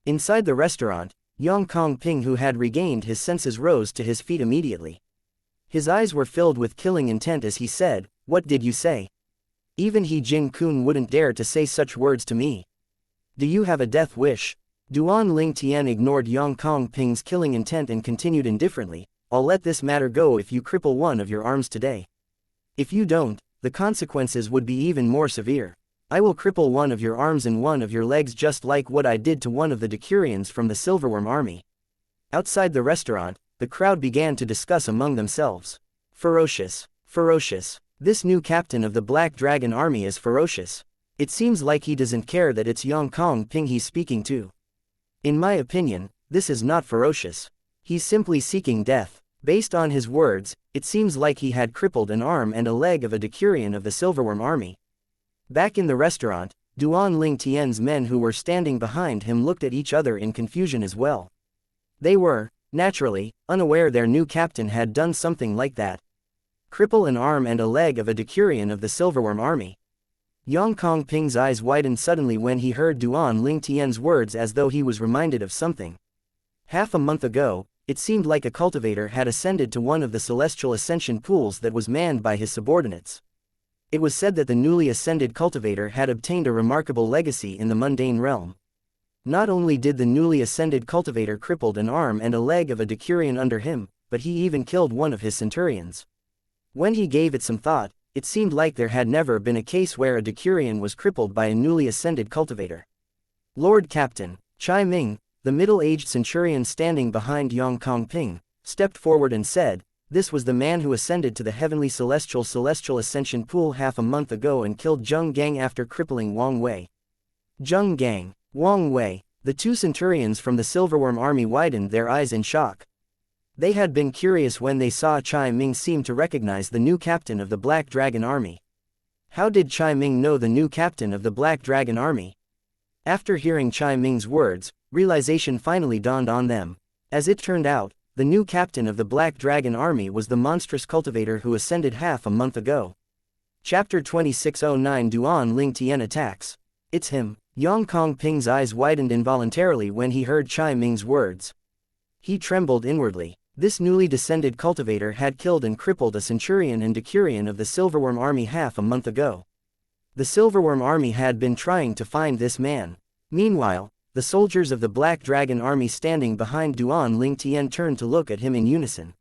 Inside the restaurant, Yang Kong Ping, who had regained his senses, rose to his feet immediately. His eyes were filled with killing intent as he said, "What did you say? Even He Jin Kun wouldn't dare to say such words to me. Do you have a death wish?" Duan Ling Tian ignored Yang Kong Ping's killing intent and continued indifferently, "I'll let this matter go if you cripple one of your arms today. If you don't, the consequences would be even more severe. I will cripple one of your arms and one of your legs, just like what I did to one of the Decurions from the Silverworm Army." Outside the restaurant, the crowd began to discuss among themselves. "Ferocious. Ferocious. This new captain of the Black Dragon Army is ferocious. It seems like he doesn't care that it's Yang Kong Ping he's speaking to. In my opinion, this is not ferocious. He's simply seeking death." Based on his words, it seems like he had crippled an arm and a leg of a Decurion of the Silverworm Army. Back in the restaurant, Duan Ling Tian's men who were standing behind him looked at each other in confusion as well. They were, naturally, unaware their new captain had done something like that. Cripple an arm and a leg of a Decurion of the Silverworm Army. Yang Kong Ping's eyes widened suddenly when he heard Duan Ling Tian's words, as though he was reminded of something. Half a month ago, it seemed like a cultivator had ascended to one of the celestial ascension pools that was manned by his subordinates. It was said that the newly ascended cultivator had obtained a remarkable legacy in the mundane realm. Not only did the newly ascended cultivator crippled an arm and a leg of a Decurion under him, but he even killed one of his centurions. When he gave it some thought, it seemed like there had never been a case where a Decurion was crippled by a newly ascended cultivator. Lord Captain, Chai Ming, the middle-aged centurion standing behind Yang Kong Ping, stepped forward and said, "This was the man who ascended to the heavenly celestial ascension pool half a month ago and killed Zheng Gang after crippling Wang Wei." Zheng Gang, Wang Wei, the 2 centurions from the Silverworm Army widened their eyes in shock. They had been curious when they saw Chai Ming seem to recognize the new captain of the Black Dragon Army. How did Chai Ming know the new captain of the Black Dragon Army? After hearing Chai Ming's words, realization finally dawned on them. As it turned out, the new captain of the Black Dragon Army was the monstrous cultivator who ascended half a month ago. Chapter 2609 Duan Ling Tian attacks. It's him. Yang Kongping's eyes widened involuntarily when he heard Chai Ming's words. He trembled inwardly. This newly descended cultivator had killed and crippled a centurion and decurion of the Silverworm army half a month ago. The Silverworm army had been trying to find this man. Meanwhile, the soldiers of the Black Dragon army standing behind Duan Lingtian turned to look at him in unison.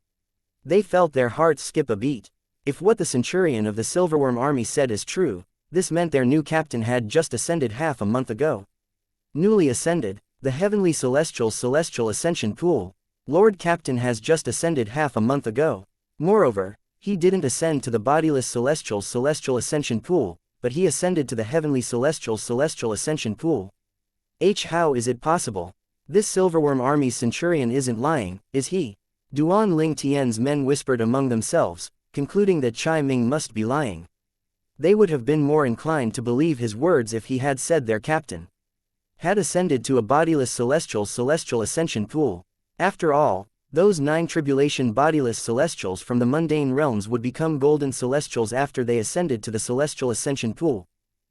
They felt their hearts skip a beat. If what the centurion of the Silverworm army said is true, this meant their new captain had just ascended half a month ago. Newly ascended, the heavenly celestial ascension pool. Lord Captain has just ascended half a month ago. Moreover, he didn't ascend to the bodiless celestial ascension pool, but he ascended to the heavenly celestial ascension pool. How is it possible? This Silverworm army's centurion isn't lying, is he? Duan Lingtian's men whispered among themselves, concluding that Chai Ming must be lying. They would have been more inclined to believe his words if he had said their captain had ascended to a bodiless celestial ascension pool. After all, those 9 tribulation bodiless celestials from the mundane realms would become golden celestials after they ascended to the celestial ascension pool.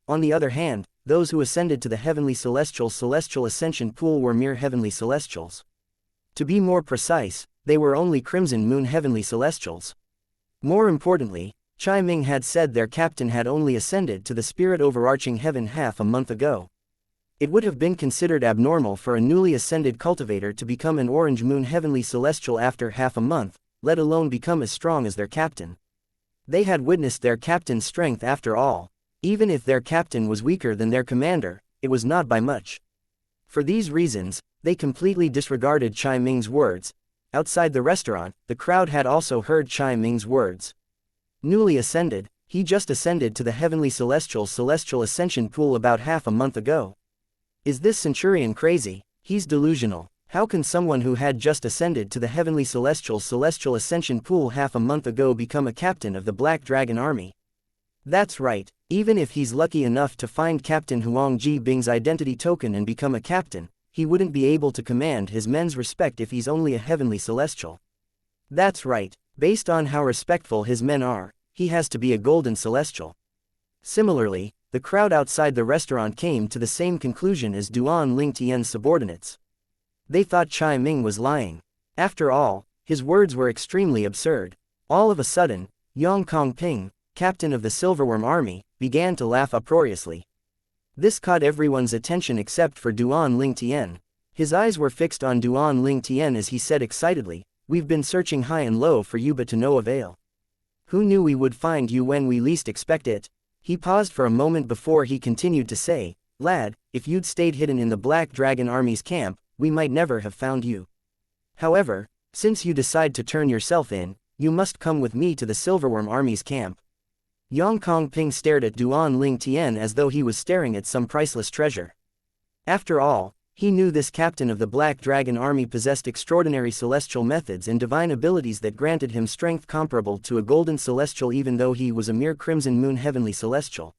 On the other hand, those who ascended to the heavenly celestial ascension pool were mere heavenly celestials. To be more precise, they were only crimson moon heavenly celestials. More importantly, Chai Ming had said their captain had only ascended to the spirit overarching heaven half a month ago. It would have been considered abnormal for a newly ascended cultivator to become an orange moon heavenly celestial after half a month, let alone become as strong as their captain. They had witnessed their captain's strength after all. Even if their captain was weaker than their commander, it was not by much. For these reasons, they completely disregarded Chai Ming's words. Outside the restaurant, the crowd had also heard Chai Ming's words. Newly ascended, he just ascended to the heavenly celestial ascension pool about half a month ago. Is this centurion crazy? He's delusional. How can someone who had just ascended to the heavenly celestial ascension pool half a month ago become a captain of the Black Dragon army? That's right, even if he's lucky enough to find Captain Huang Jibing's identity token and become a captain, he wouldn't be able to command his men's respect if he's only a heavenly celestial. That's right, based on how respectful his men are, he has to be a golden celestial. Similarly, the crowd outside the restaurant came to the same conclusion as Duan Lingtian's subordinates. They thought Chai Ming was lying. After all, his words were extremely absurd. All of a sudden, Yang Kongping, captain of the Silverworm army, began to laugh uproariously. This caught everyone's attention except for Duan Lingtian. His eyes were fixed on Duan Lingtian as he said excitedly, "We've been searching high and low for you but to no avail. Who knew we would find you when we least expect it?" He paused for a moment before he continued to say, "Lad, if you'd stayed hidden in the Black Dragon army's camp, we might never have found you. However, since you decide to turn yourself in, you must come with me to the Silverworm army's camp." Yang Kongping stared at Duan Lingtian as though he was staring at some priceless treasure. After all, he knew this captain of the Black Dragon army possessed extraordinary celestial methods and divine abilities that granted him strength comparable to a golden celestial even though he was a mere crimson moon heavenly celestial.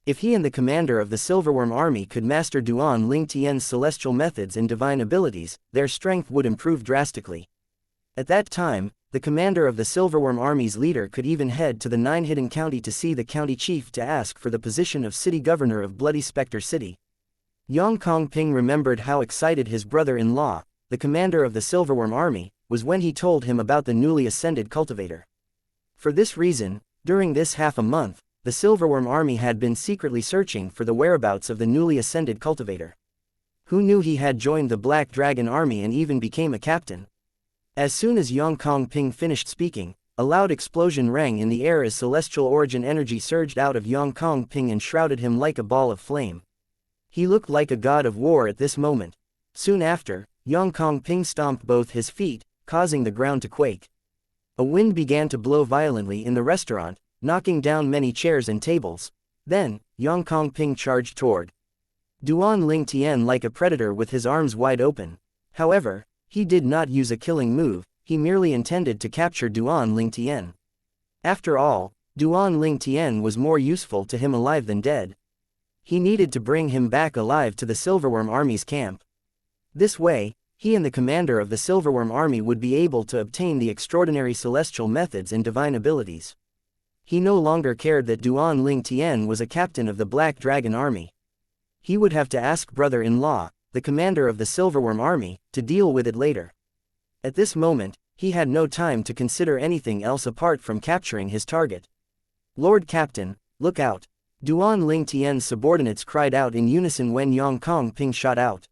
If he and the commander of the Silverworm army could master Duan Lingtian's celestial methods and divine abilities, their strength would improve drastically. At that time, the commander of the Silverworm army's leader could even head to the 9 Hidden County to see the county chief to ask for the position of city governor of Bloody Spectre City. Yang Kongping remembered how excited his brother-in-law, the commander of the Silverworm army, was when he told him about the newly ascended cultivator. For this reason, during this half a month, the Silverworm army had been secretly searching for the whereabouts of the newly ascended cultivator. Who knew he had joined the Black Dragon army and even became a captain? As soon as Yang Kongping finished speaking, a loud explosion rang in the air as celestial origin energy surged out of Yang Kongping and shrouded him like a ball of flame. He looked like a god of war at this moment. Soon after, Yang Kongping stomped both his feet, causing the ground to quake. A wind began to blow violently in the restaurant, knocking down many chairs and tables. Then, Yang Kongping charged toward Duan Lingtian like a predator with his arms wide open. However, he did not use a killing move, he merely intended to capture Duan Lingtian. After all, Duan Lingtian was more useful to him alive than dead. He needed to bring him back alive to the Silverworm army's camp. This way, he and the commander of the Silverworm army would be able to obtain the extraordinary celestial methods and divine abilities. He no longer cared that Duan Lingtian was a captain of the Black Dragon army. He would have to ask brother-in-law, the commander of the Silverworm army, to deal with it later. At this moment, he had no time to consider anything else apart from capturing his target. Lord Captain, look out! Duan Ling Tian's subordinates cried out in unison when Yang Kong Ping shot out.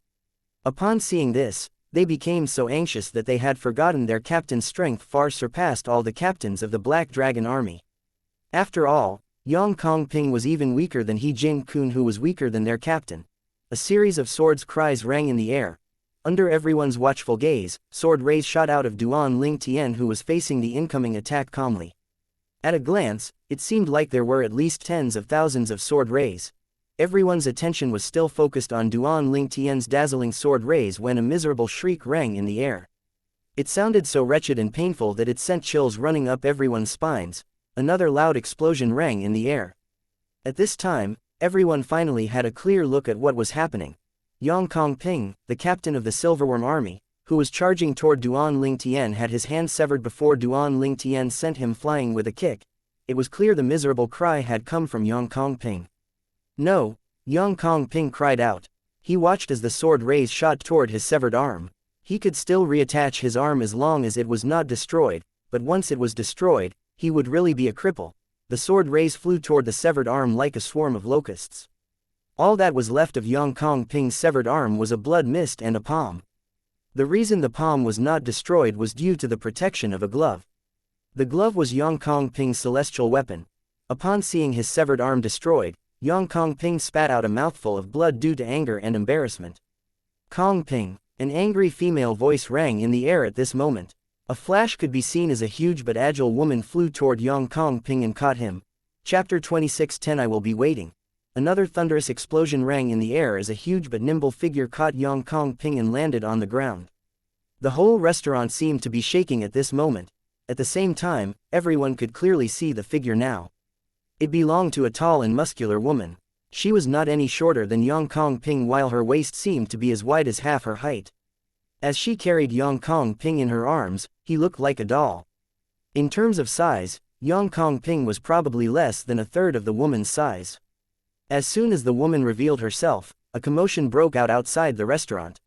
Upon seeing this, they became so anxious that they had forgotten their captain's strength far surpassed all the captains of the Black Dragon army. After all, Yang Kong Ping was even weaker than He Jin Kun, who was weaker than their captain. A series of swords cries rang in the air. Under everyone's watchful gaze, sword rays shot out of Duan Ling Tian, who was facing the incoming attack calmly. At a glance, it seemed like there were at least tens of thousands of sword rays. Everyone's attention was still focused on Duan Ling Tian's dazzling sword rays when a miserable shriek rang in the air. It sounded so wretched and painful that it sent chills running up everyone's spines. Another loud explosion rang in the air. At this time, everyone finally had a clear look at what was happening. Yang Kong Ping, the captain of the Silverworm army, who was charging toward Duan Ling Tian, had his hand severed before Duan Ling Tian sent him flying with a kick. It was clear the miserable cry had come from Yang Kong Ping. No, Yang Kong Ping cried out. He watched as the sword rays shot toward his severed arm. He could still reattach his arm as long as it was not destroyed, but once it was destroyed, he would really be a cripple. The sword rays flew toward the severed arm like a swarm of locusts. All that was left of Yang Kong Ping's severed arm was a blood mist and a palm. The reason the palm was not destroyed was due to the protection of a glove. The glove was Yang Kong Ping's celestial weapon. Upon seeing his severed arm destroyed, Yang Kong Ping spat out a mouthful of blood due to anger and embarrassment. Kong Ping, an angry female voice rang in the air at this moment. A flash could be seen as a huge but agile woman flew toward Yang Kong Ping and caught him. Chapter 26:10 I will be waiting. Another thunderous explosion rang in the air as a huge but nimble figure caught Yang Kong Ping and landed on the ground. The whole restaurant seemed to be shaking at this moment. At the same time, everyone could clearly see the figure now. It belonged to a tall and muscular woman. She was not any shorter than Yang Kong Ping, while her waist seemed to be as wide as half her height. As she carried Yang Kong Ping in her arms, he looked like a doll. In terms of size, Yang Kong Ping was probably less than a third of the woman's size. As soon as the woman revealed herself, a commotion broke out outside the restaurant.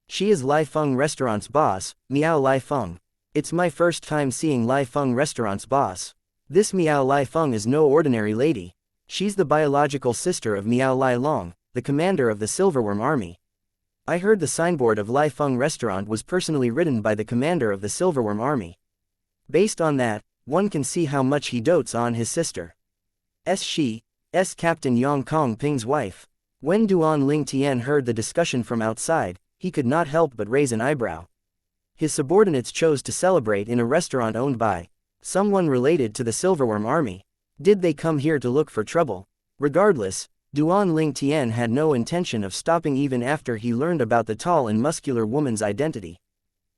She is Lai Feng Restaurant's boss, Miao Lai Feng. It's my first time seeing Lai Feng Restaurant's boss. This Miao Lai Feng is no ordinary lady. She's the biological sister of Miao Lai Long, the commander of the Silverworm army. I heard the signboard of Lai Feng Restaurant was personally written by the commander of the Silverworm army. Based on that, one can see how much he dotes on his sister. She's Captain Yang Kong Ping's wife. When Duan Ling Tian heard the discussion from outside, he could not help but raise an eyebrow. His subordinates chose to celebrate in a restaurant owned by someone related to the Silverworm army. Did they come here to look for trouble? Regardless, Duan Ling Tian had no intention of stopping even after he learned about the tall and muscular woman's identity.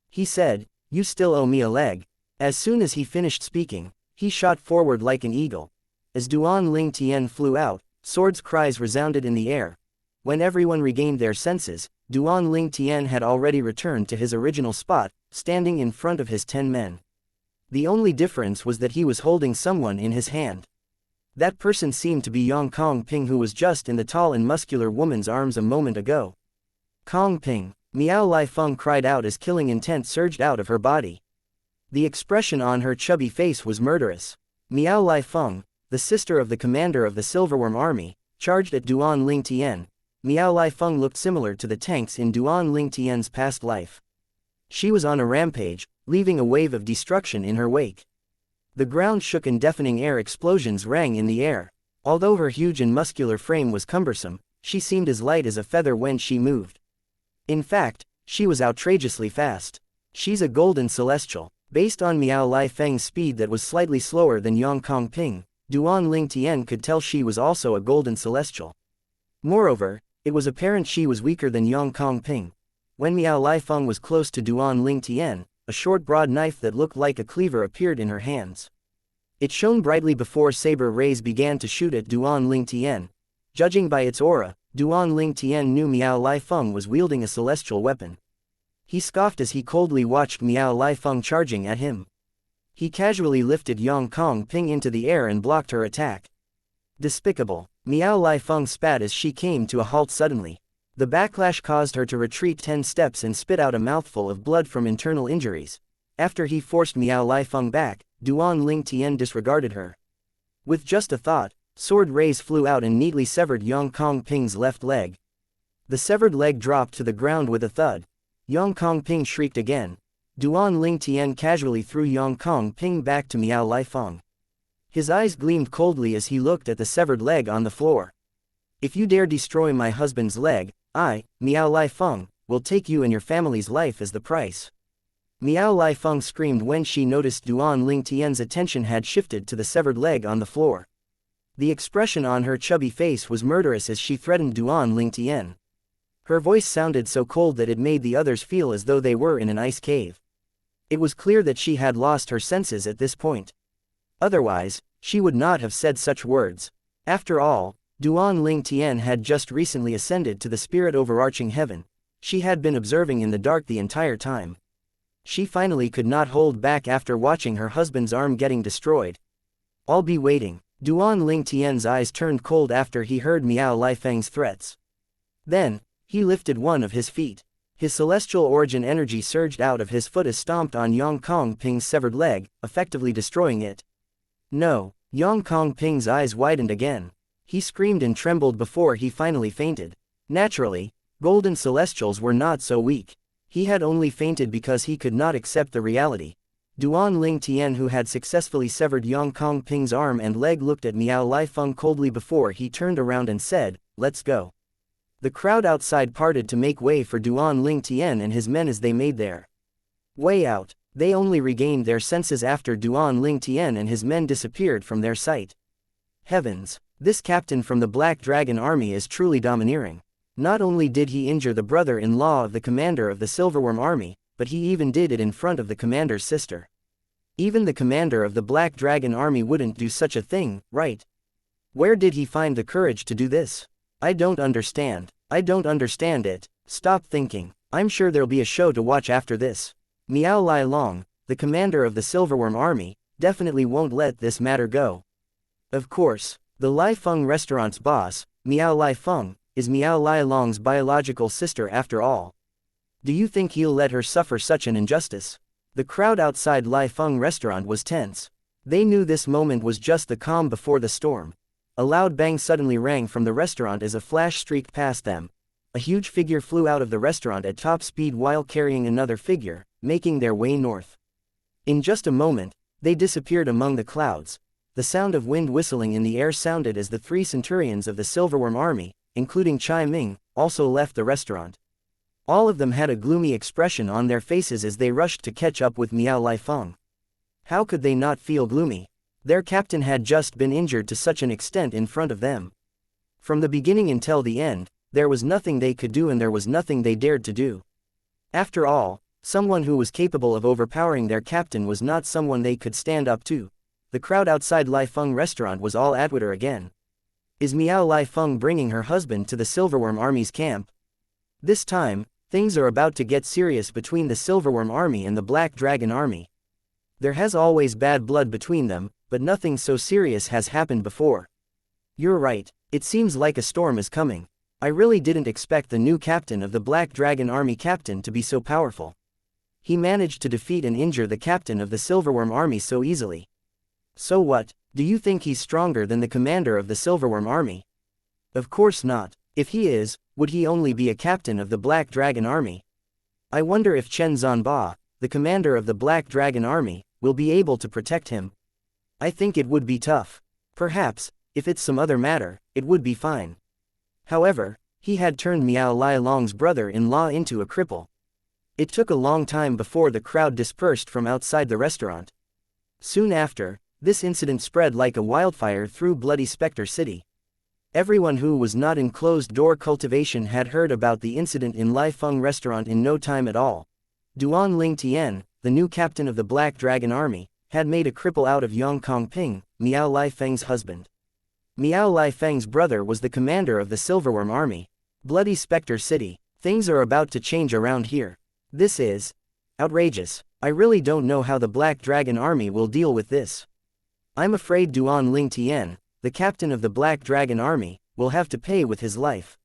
He said, "You still owe me a leg." As soon as he finished speaking, he shot forward like an eagle. As Duan Ling Tian flew out, swords cries resounded in the air. When everyone regained their senses, Duan Ling Tian had already returned to his original spot, standing in front of his 10 men. The only difference was that he was holding someone in his hand. That person seemed to be Yang Kong Ping, who was just in the tall and muscular woman's arms a moment ago. Kong Ping, Miao Lai Feng cried out as killing intent surged out of her body. The expression on her chubby face was murderous. Miao Lai Feng, the sister of the commander of the Silverworm army, charged at Duan Ling Tian. Miao Lai Feng looked similar to the tanks in Duan Ling Tian's past life. She was on a rampage, leaving a wave of destruction in her wake. The ground shook and deafening air explosions rang in the air. Although her huge and muscular frame was cumbersome, she seemed as light as a feather when she moved. In fact, she was outrageously fast. She's a golden celestial. Based on Miao Lai Feng's speed that was slightly slower than Yang Kong Ping, Duan Ling Tian could tell she was also a golden celestial. Moreover, it was apparent she was weaker than Yang Kong Ping. When Miao Lai Feng was close to Duan Ling Tian, a short broad knife that looked like a cleaver appeared in her hands. It shone brightly before saber rays began to shoot at Duan Ling Tian. Judging by its aura, Duan Ling Tian knew Miao Lai Feng was wielding a celestial weapon. He scoffed as he coldly watched Miao Lai Feng charging at him. He casually lifted Yang Kong Ping into the air and blocked her attack. Despicable. Miao Lai-feng spat as she came to a halt suddenly. The backlash caused her to retreat 10 steps and spit out a mouthful of blood from internal injuries. After he forced Miao Lai-feng back, Duan Ling Tian disregarded her. With just a thought, sword rays flew out and neatly severed Yang Kong Ping's left leg. The severed leg dropped to the ground with a thud. Yang Kong Ping shrieked again. Duan Ling Tian casually threw Yang Kong Ping back to Miao Lai-feng. His eyes gleamed coldly as he looked at the severed leg on the floor. If you dare destroy my husband's leg, I, Miao Lai-feng, will take you and your family's life as the price. Miao Lai-feng screamed when she noticed Duan Ling Tian's attention had shifted to the severed leg on the floor. The expression on her chubby face was murderous as she threatened Duan Ling Tian. Her voice sounded so cold that it made the others feel as though they were in an ice cave. It was clear that she had lost her senses at this point. Otherwise, she would not have said such words. After all, Duan Ling Tian had just recently ascended to the spirit overarching heaven. She had been observing in the dark the entire time. She finally could not hold back after watching her husband's arm getting destroyed. I'll be waiting. Duan Ling Tian's eyes turned cold after he heard Miao Lai-feng's threats. Then, he lifted one of his feet. His celestial origin energy surged out of his foot as stomped on Yang Kong Ping's severed leg, effectively destroying it. No, Yang Kong Ping's eyes widened again. He screamed and trembled before he finally fainted. Naturally, golden celestials were not so weak. He had only fainted because he could not accept the reality. Duan Ling Tian, who had successfully severed Yang Kong Ping's arm and leg, looked at Miao Lai-feng coldly before he turned around and said, "Let's go." The crowd outside parted to make way for Duan Ling Tian and his men as they made their way out. They only regained their senses after Duan Ling Tian and his men disappeared from their sight. Heavens! This captain from the Black Dragon Army is truly domineering. Not only did he injure the brother-in-law of the commander of the Silverworm Army, but he even did it in front of the commander's sister. Even the commander of the Black Dragon Army wouldn't do such a thing, right? Where did he find the courage to do this? I don't understand. I don't understand it. Stop thinking. I'm sure there'll be a show to watch after this. Miao Lai Long, the commander of the Silverworm Army, definitely won't let this matter go. Of course, the Lai Feng restaurant's boss, Miao Lai Feng, is Miao Lai Long's biological sister after all. Do you think he'll let her suffer such an injustice? The crowd outside Lai Feng restaurant was tense. They knew this moment was just the calm before the storm. A loud bang suddenly rang from the restaurant as a flash streaked past them. A huge figure flew out of the restaurant at top speed while carrying another figure, making their way north. In just a moment, they disappeared among the clouds. The sound of wind whistling in the air sounded as the 3 centurions of the Silverworm Army, including Chai Ming, also left the restaurant. All of them had a gloomy expression on their faces as they rushed to catch up with Miao Lai-feng. How could they not feel gloomy? Their captain had just been injured to such an extent in front of them. From the beginning until the end, there was nothing they could do and there was nothing they dared to do. After all, someone who was capable of overpowering their captain was not someone they could stand up to. The crowd outside Lai Feng restaurant was all atwater again. Is Miao Lai-feng bringing her husband to the Silverworm Army's camp? This time, things are about to get serious between the Silverworm Army and the Black Dragon Army. There has always bad blood between them, but nothing so serious has happened before. You're right, it seems like a storm is coming. I really didn't expect the new captain of the Black Dragon Army captain to be so powerful. He managed to defeat and injure the captain of the Silverworm Army so easily. So what, do you think he's stronger than the commander of the Silverworm Army? Of course not. If he is, would he only be a captain of the Black Dragon Army? I wonder if Chen Zanba, the commander of the Black Dragon Army, will be able to protect him. I think it would be tough. Perhaps, if it's some other matter, it would be fine. However, he had turned Miao Lai Long's brother-in-law into a cripple. It took a long time before the crowd dispersed from outside the restaurant. Soon after, this incident spread like a wildfire through Bloody Spectre City. Everyone who was not in closed-door cultivation had heard about the incident in Lai Feng restaurant in no time at all. Duan Ling Tian, the new captain of the Black Dragon Army, had made a cripple out of Yang Kong Ping, Miao Lai Feng's husband. Miao Lai Feng's brother was the commander of the Silverworm Army. Bloody Spectre City. Things are about to change around here. This is outrageous. I really don't know how the Black Dragon Army will deal with this. I'm afraid Duan Ling Tian, the captain of the Black Dragon Army, will have to pay with his life.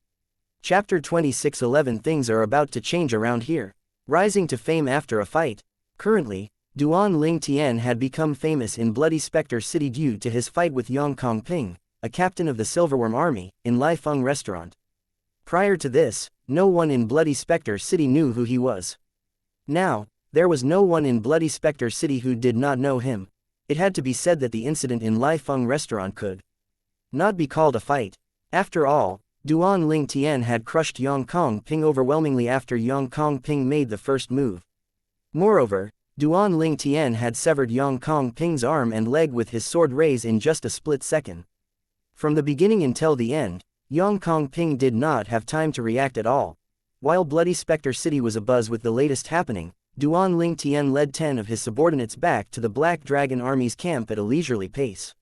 Chapter 26:11 Things are about to change around here. Rising to fame after a fight. Currently, Duan Lingtian had become famous in Bloody Spectre City due to his fight with Yang Kongping, a captain of the Silverworm Army, in Lai Feng restaurant. Prior to this, no one in Bloody Spectre City knew who he was. Now, there was no one in Bloody Spectre City who did not know him. It had to be said that the incident in Lai Feng restaurant could not be called a fight. After all, Duan Lingtian had crushed Yang Kongping overwhelmingly after Yang Kongping made the first move. Moreover, Duan Lingtian had severed Yang Kongping's arm and leg with his sword raise in just a split second. From the beginning until the end, Yang Kongping did not have time to react at all. While Bloody Spectre City was abuzz with the latest happening, Duan Lingtian led 10 of his subordinates back to the Black Dragon Army's camp at a leisurely pace.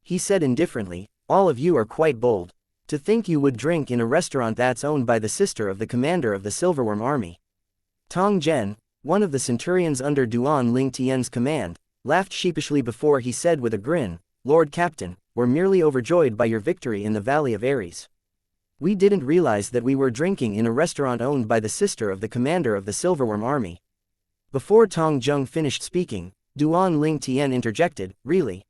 He said indifferently, "All of you are quite bold. To think you would drink in a restaurant that's owned by the sister of the commander of the Silverworm Army." Tong Zhen, one of the centurions under Duan Lingtian's command, laughed sheepishly before he said with a grin, "Lord Captain, we're merely overjoyed by your victory in the Valley of Ares. We didn't realize that we were drinking in a restaurant owned by the sister of the commander of the Silverworm Army." Before Tong Zheng finished speaking, Duan Lingtian interjected, "Really?"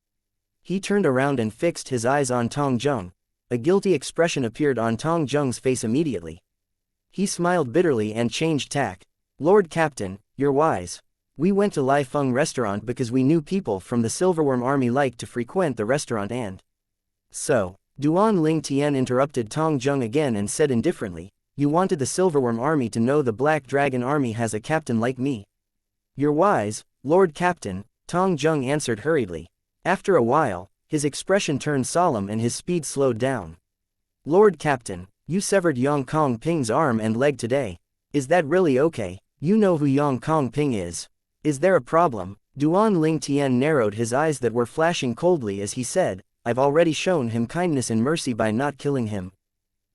He turned around and fixed his eyes on Tong Zheng. A guilty expression appeared on Tong Zheng's face immediately. He smiled bitterly and changed tack. "Lord Captain, you're wise. We went to Lai Feng restaurant because we knew people from the Silverworm Army liked to frequent the restaurant and so." Duan Lingtian interrupted Tong Zheng again and said indifferently, "You wanted the Silverworm Army to know the Black Dragon Army has a captain like me." "You're wise, Lord Captain," Tong Zheng answered hurriedly. After a while, his expression turned solemn and his speed slowed down. "Lord Captain, you severed Yang Kongping's arm and leg today. Is that really okay? You know who Yang Kongping is. Is there a problem?" Duan Lingtian narrowed his eyes that were flashing coldly as he said, "I've already shown him kindness and mercy by not killing him."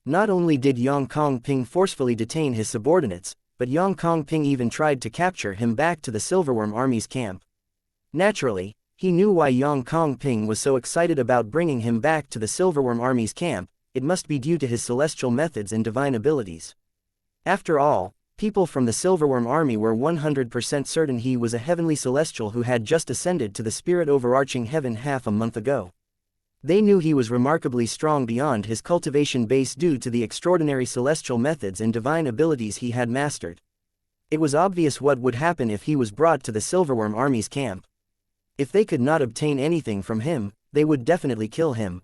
Not only did Yang Kongping forcefully detain his subordinates, but Yang Kongping even tried to capture him back to the Silverworm Army's camp. Naturally, he knew why Yang Kongping was so excited about bringing him back to the Silverworm Army's camp. It must be due to his celestial methods and divine abilities. After all, people from the Silverworm Army were 100% certain he was a heavenly celestial who had just ascended to the spirit overarching heaven half a month ago. They knew he was remarkably strong beyond his cultivation base due to the extraordinary celestial methods and divine abilities he had mastered. It was obvious what would happen if he was brought to the Silverworm Army's camp. If they could not obtain anything from him, they would definitely kill him.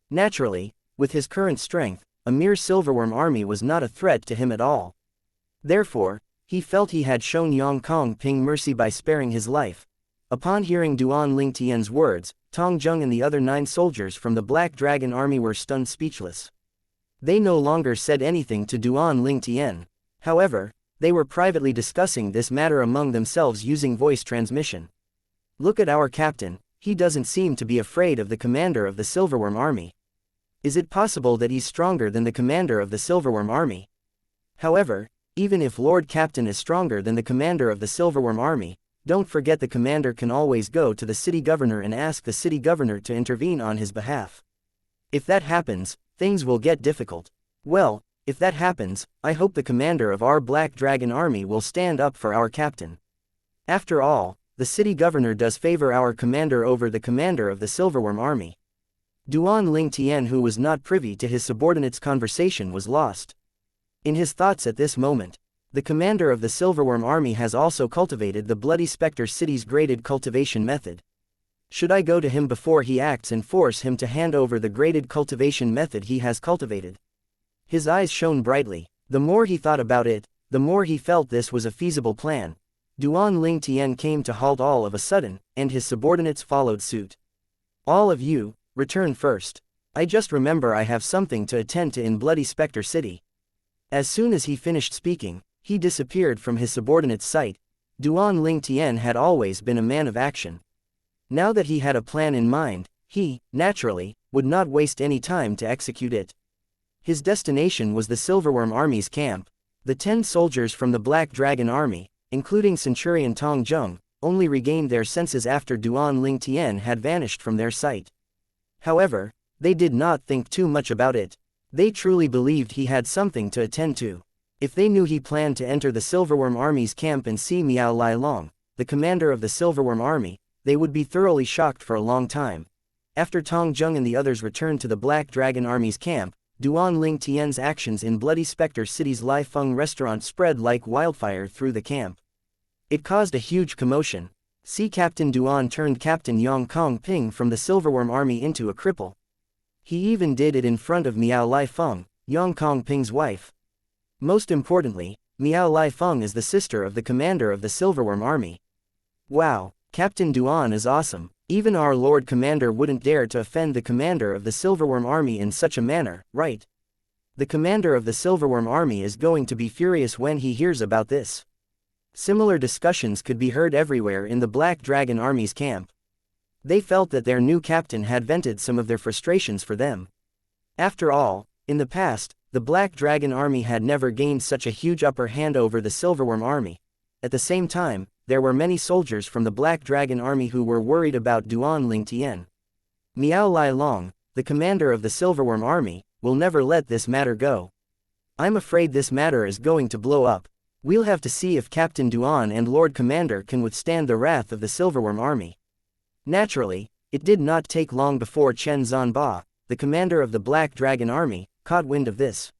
Naturally, with his current strength, a mere Silverworm Army was not a threat to him at all. Therefore, he felt he had shown Yang Kongping mercy by sparing his life. Upon hearing Duan Lingtian's words, Tong Zheng and the other 9 soldiers from the Black Dragon Army were stunned speechless. They no longer said anything to Duan Lingtian. However, they were privately discussing this matter among themselves using voice transmission. "Look at our captain, he doesn't seem to be afraid of the commander of the Silverworm Army. Is it possible that he's stronger than the commander of the Silverworm Army?" However, even if Lord Captain is stronger than the commander of the Silverworm Army, don't forget the commander can always go to the city governor and ask the city governor to intervene on his behalf. If that happens, things will get difficult. Well, if that happens, I hope the commander of our Black Dragon Army will stand up for our captain. After all, the city governor does favor our commander over the commander of the Silverworm Army. Duan Lingtian, who was not privy to his subordinate's conversation, was lost in his thoughts at this moment. The commander of the Silverworm Army has also cultivated the Bloody Spectre City's graded cultivation method. Should I go to him before he acts and force him to hand over the graded cultivation method he has cultivated? His eyes shone brightly. The more he thought about it, the more he felt this was a feasible plan. Duan Lingtian came to halt all of a sudden, and his subordinates followed suit. "All of you, return first. I just remember I have something to attend to in Bloody Spectre City." As soon as he finished speaking, he disappeared from his subordinate's sight. Duan Lingtian had always been a man of action. Now that he had a plan in mind, he, naturally, would not waste any time to execute it. His destination was the Silverworm Army's camp. The 10 soldiers from the Black Dragon Army, including Centurion Tong Zheng, only regained their senses after Duan Lingtian had vanished from their sight. However, They did not think too much about it. They truly believed he had something to attend to. If they knew he planned to enter the Silverworm Army's camp and see Miao Lai Long, the commander of the Silverworm Army, they would be thoroughly shocked for a long time. After Tong Jung and the others returned to the Black Dragon Army's camp, Duan Ling Tian's actions in Bloody Spectre City's Lai Feng restaurant spread like wildfire through the camp. It caused a huge commotion. Sea Captain Duan turned Captain Yang Kong Ping from the Silverworm Army into a cripple. He even did it in front of Miao Lai Feng, Yang Kong Ping's wife. Most importantly, Miao Lai Feng is the sister of the commander of the Silverworm Army. Wow, Captain Duan is awesome. Even our Lord Commander wouldn't dare to offend the commander of the Silverworm Army in such a manner, right? The commander of the Silverworm Army is going to be furious when he hears about this. Similar discussions could be heard everywhere in the Black Dragon Army's camp. They felt that their new captain had vented some of their frustrations for them. After all, in the past, the Black Dragon Army had never gained such a huge upper hand over the Silverworm Army. At the same time, there were many soldiers from the Black Dragon Army who were worried about Duan Ling Tian. Miao Lai Long, the commander of the Silverworm Army, will never let this matter go. I'm afraid this matter is going to blow up. We'll have to see if Captain Duan and Lord Commander can withstand the wrath of the Silverworm Army. Naturally, it did not take long before Chen Zanba, the commander of the Black Dragon Army, caught wind of this.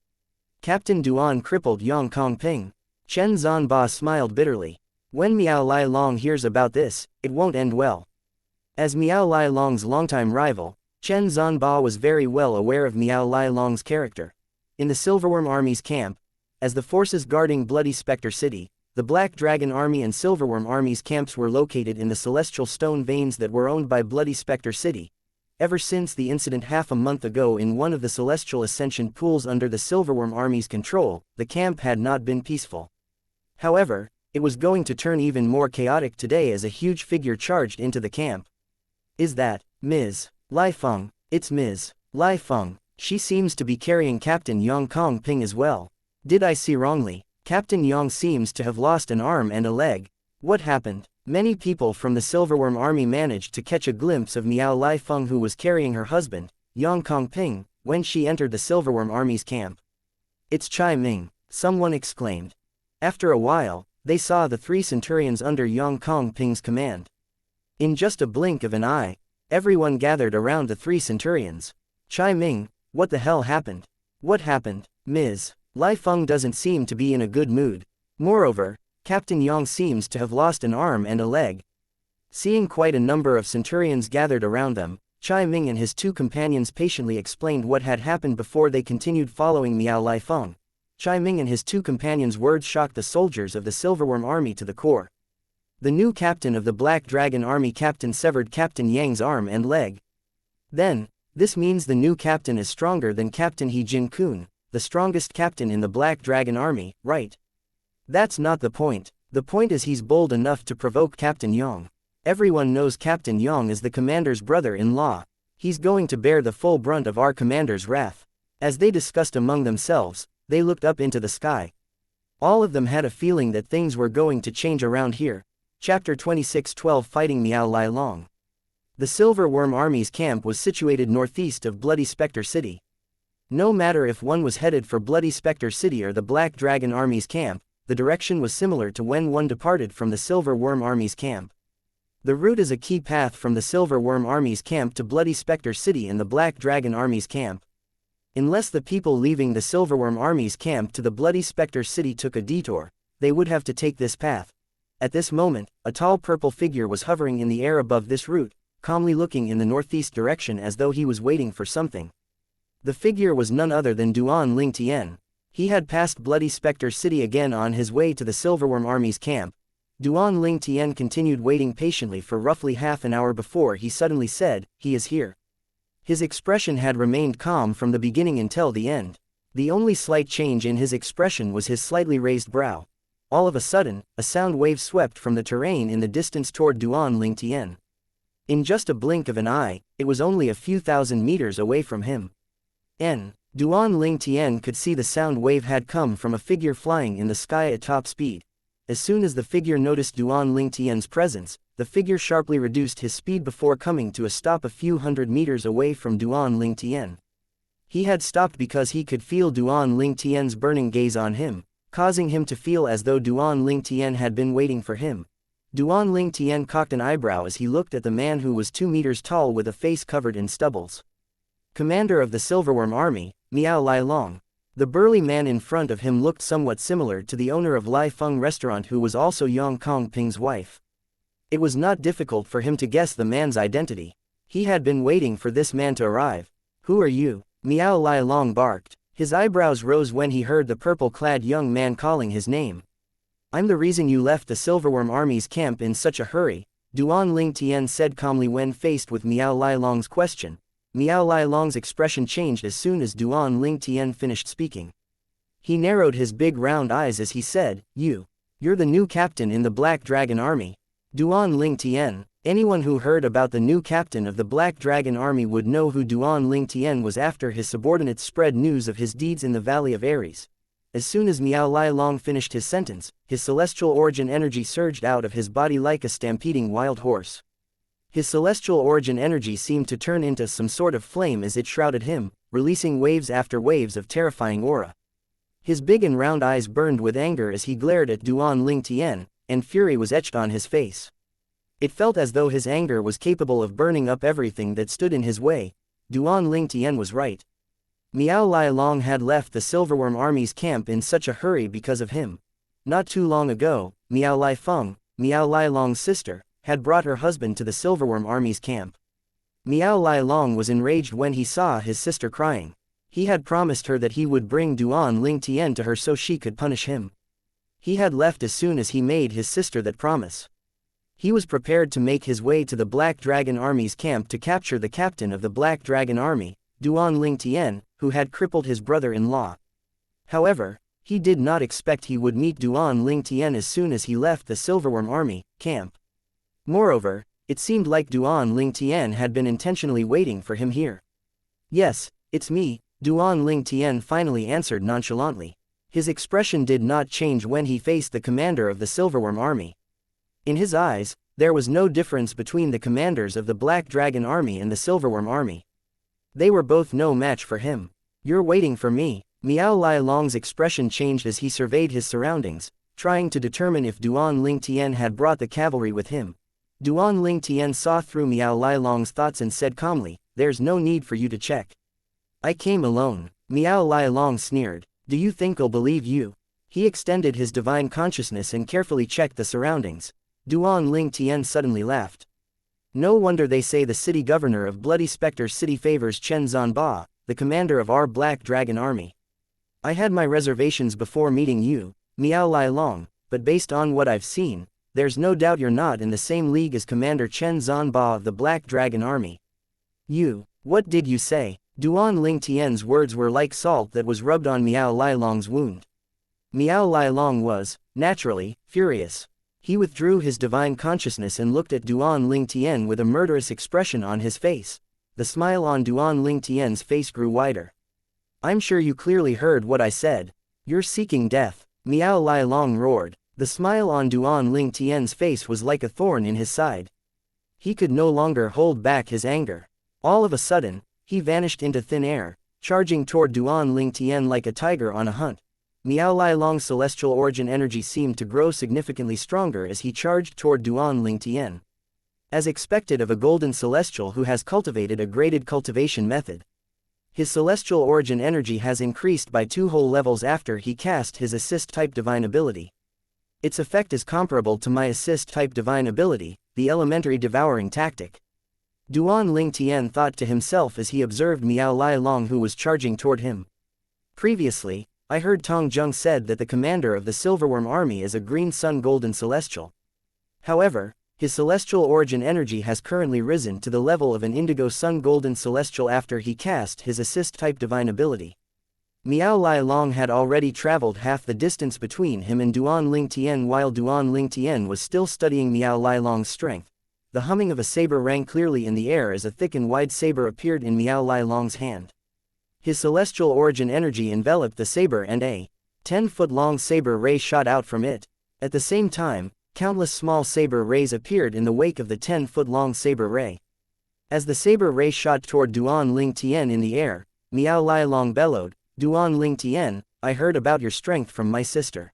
Captain Duan crippled Yang Kong Ping. Chen Zanba smiled bitterly. When Miao Lai Long hears about this, it won't end well. As Miao Lai Long's longtime rival, Chen Zanba was very well aware of Miao Lai Long's character. In the Silverworm Army's camp, as the forces guarding Bloody Spectre City, the Black Dragon Army and Silverworm Army's camps were located in the celestial stone veins that were owned by Bloody Spectre City. Ever since the incident half a month ago in one of the celestial ascension pools under the Silverworm Army's control, the camp had not been peaceful. However, it was going to turn even more chaotic today as a huge figure charged into the camp. Is that Ms. Lai Feng? It's Ms. Lai Feng. She seems to be carrying Captain Yang Kong Ping as well. Did I see wrongly? Captain Yang seems to have lost an arm and a leg. What happened? Many people from the Silverworm Army managed to catch a glimpse of Miao Lai Feng, who was carrying her husband, Yang Kong Ping, when she entered the Silverworm Army's camp. It's Chai Ming, someone exclaimed. After a while, they saw the 3 centurions under Yang Kong Ping's command. In just a blink of an eye, everyone gathered around the 3 centurions. Chai Ming, what the hell happened? What happened? Ms. Lai Feng doesn't seem to be in a good mood. Moreover, Captain Yang seems to have lost an arm and a leg. Seeing quite a number of centurions gathered around them, Chai Ming and his 2 companions patiently explained what had happened before they continued following Miao Lai Feng. Chai Ming and his 2 companions' words shocked the soldiers of the Silverworm Army to the core. The new captain of the Black Dragon Army captain severed Captain Yang's arm and leg. Then, this means the new captain is stronger than Captain He Jin Kun, the strongest captain in the Black Dragon Army, right? That's not the point. The point is he's bold enough to provoke Captain Yang. Everyone knows Captain Yang is the commander's brother-in-law. He's going to bear the full brunt of our commander's wrath. As they discussed among themselves, they looked up into the sky. All of them had a feeling that things were going to change around here. Chapter 26:12 Fighting Miao Lai Long. The Silverworm Army's camp was situated northeast of Bloody Spectre City. No matter if one was headed for Bloody Spectre City or the Black Dragon Army's camp, the direction was similar to when one departed from the Silverworm Army's camp. The route is a key path from the Silverworm Army's camp to Bloody Spectre City and the Black Dragon Army's camp. Unless the people leaving the Silverworm Army's camp to the Bloody Spectre City took a detour, they would have to take this path. At this moment, a tall purple figure was hovering in the air above this route, calmly looking in the northeast direction as though he was waiting for something. The figure was none other than Duan Ling Tian. He had passed Bloody Spectre City again on his way to the Silverworm Army's camp. Duan Ling Tian continued waiting patiently for roughly half an hour before he suddenly said, "He is here." His expression had remained calm from the beginning until the end. The only slight change in his expression was his slightly raised brow. All of a sudden, a sound wave swept from the terrain in the distance toward Duan Ling Tian. In just a blink of an eye, it was only a few thousand meters away from him. Duan Ling Tian could see the sound wave had come from a figure flying in the sky at top speed. As soon as the figure noticed Duan Ling Tian's presence, the figure sharply reduced his speed before coming to a stop a few hundred meters away from Duan Lingtian. He had stopped because he could feel Duan Lingtian's burning gaze on him, causing him to feel as though Duan Lingtian had been waiting for him. Duan Lingtian cocked an eyebrow as he looked at the man who was 2 meters tall with a face covered in stubbles. Commander of the Silverworm Army, Miao Lai Long. The burly man in front of him looked somewhat similar to the owner of Lai Feng restaurant, who was also Yang Kongping's wife. It was not difficult for him to guess the man's identity. He had been waiting for this man to arrive. "Who are you?" Miao Lai Long barked. His eyebrows rose when he heard the purple-clad young man calling his name. "I'm the reason you left the Silverworm Army's camp in such a hurry," Duan Lingtian said calmly when faced with Miao Lai Long's question. Miao Lai Long's expression changed as soon as Duan Lingtian finished speaking. He narrowed his big round eyes as he said, "You're the new captain in the Black Dragon Army." Duan Lingtian. Anyone who heard about the new captain of the Black Dragon Army would know who Duan Lingtian was after his subordinates spread news of his deeds in the Valley of Ares. As soon as Miao Lai Long finished his sentence, his celestial origin energy surged out of his body like a stampeding wild horse. His celestial origin energy seemed to turn into some sort of flame as it shrouded him, releasing waves after waves of terrifying aura. His big and round eyes burned with anger as he glared at Duan Lingtian, and fury was etched on his face. It felt as though his anger was capable of burning up everything that stood in his way. Duan Lingtian was right. Miao Lai Long had left the Silverworm Army's camp in such a hurry because of him. Not too long ago, Miao Lai Feng, Miao Lai Long's sister, had brought her husband to the Silverworm Army's camp. Miao Lai Long was enraged when he saw his sister crying. He had promised her that he would bring Duan Lingtian to her so she could punish him. He had left as soon as he made his sister that promise. He was prepared to make his way to the Black Dragon Army's camp to capture the captain of the Black Dragon Army, Duan Lingtian, who had crippled his brother-in-law. However, he did not expect he would meet Duan Lingtian as soon as he left the Silverworm Army camp. Moreover, it seemed like Duan Lingtian had been intentionally waiting for him here. "Yes, it's me," Duan Lingtian finally answered nonchalantly. His expression did not change when he faced the commander of the Silverworm Army. In his eyes, there was no difference between the commanders of the Black Dragon Army and the Silverworm Army. They were both no match for him. "You're waiting for me." Miao Lai Long's expression changed as he surveyed his surroundings, trying to determine if Duan Lingtian had brought the cavalry with him. Duan Lingtian saw through Miao Lai Long's thoughts and said calmly, "There's no need for you to check. I came alone." Miao Lai Long sneered. "Do you think I'll believe you?" He extended his divine consciousness and carefully checked the surroundings. Duan Lingtian suddenly laughed. "No wonder they say the city governor of Bloody Spectre City favors Chen Zanba, the commander of our Black Dragon Army. I had my reservations before meeting you, Miao Lai Long, but based on what I've seen, there's no doubt you're not in the same league as Commander Chen Zanba of the Black Dragon Army." What did you say?" Duan Lingtian's words were like salt that was rubbed on Miao Lai Long's wound. Miao Lai Long was, naturally, furious. He withdrew his divine consciousness and looked at Duan Lingtian with a murderous expression on his face. The smile on Duan Lingtian's face grew wider. "I'm sure you clearly heard what I said. You're seeking death," Miao Lai Long roared. The smile on Duan Lingtian's face was like a thorn in his side. He could no longer hold back his anger. All of a sudden, he vanished into thin air, charging toward Duan Lingtian like a tiger on a hunt. Miao Lai Long's celestial origin energy seemed to grow significantly stronger as he charged toward Duan Lingtian. As expected of a golden celestial who has cultivated a graded cultivation method, his celestial origin energy has increased by 2 whole levels after he cast his assist-type divine ability. Its effect is comparable to my assist-type divine ability, the elementary devouring tactic. Duan Lingtian thought to himself as he observed Miao Lai Long, who was charging toward him. "Previously, I heard Tong Zheng said that the commander of the Silverworm Army is a Green Sun Golden Celestial. However, his celestial origin energy has currently risen to the level of an Indigo Sun Golden Celestial after he cast his assist-type divine ability." Miao Lai Long had already traveled half the distance between him and Duan Lingtian while Duan Lingtian was still studying Miao Lai Long's strength. The humming of a saber rang clearly in the air as a thick and wide saber appeared in Miao Lai Long's hand. His celestial origin energy enveloped the saber and a 10-foot-long saber ray shot out from it. At the same time, countless small saber rays appeared in the wake of the 10-foot-long saber ray. As the saber ray shot toward Duan Ling Tian in the air, Miao Lai Long bellowed, "Duan Ling Tian, I heard about your strength from my sister.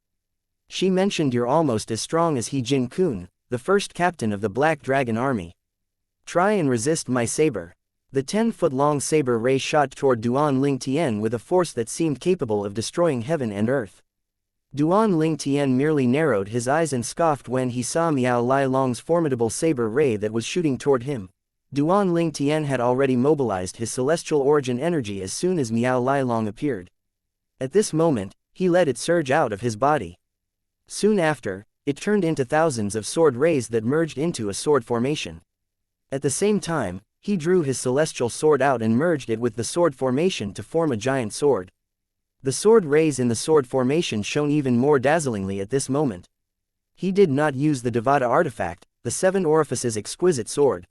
She mentioned you're almost as strong as He Jin Kun, the first captain of the Black Dragon Army. Try and resist my saber." The 10-foot-long saber ray shot toward Duan Ling Tian with a force that seemed capable of destroying heaven and earth. Duan Ling Tian merely narrowed his eyes and scoffed when he saw Miao Lai Long's formidable saber ray that was shooting toward him. Duan Ling Tian had already mobilized his celestial origin energy as soon as Miao Lai Long appeared. At this moment, he let it surge out of his body. Soon after, it turned into thousands of sword rays that merged into a sword formation. At the same time, he drew his celestial sword out and merged it with the sword formation to form a giant sword. The sword rays in the sword formation shone even more dazzlingly at this moment. He did not use the Devata artifact, the Seven Orifices exquisite sword.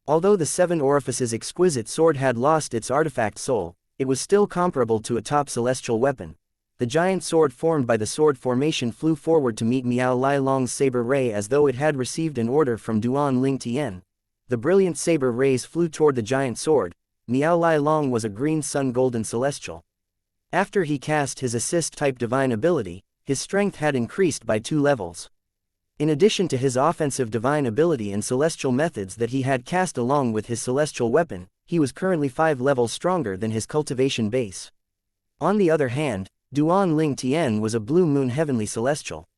Although the Seven Orifices exquisite sword had lost its artifact soul, it was still comparable to a top celestial weapon. The giant sword formed by the sword formation flew forward to meet Miao Lai Long's saber ray as though it had received an order from Duan Ling Tian. The brilliant saber rays flew toward the giant sword. Miao Lai Long was a green sun golden celestial. After he cast his assist-type divine ability, his strength had increased by 2 levels. In addition to his offensive divine ability and celestial methods that he had cast along with his celestial weapon, he was currently 5 levels stronger than his cultivation base. On the other hand, Duan Ling Tian was a blue moon heavenly celestial.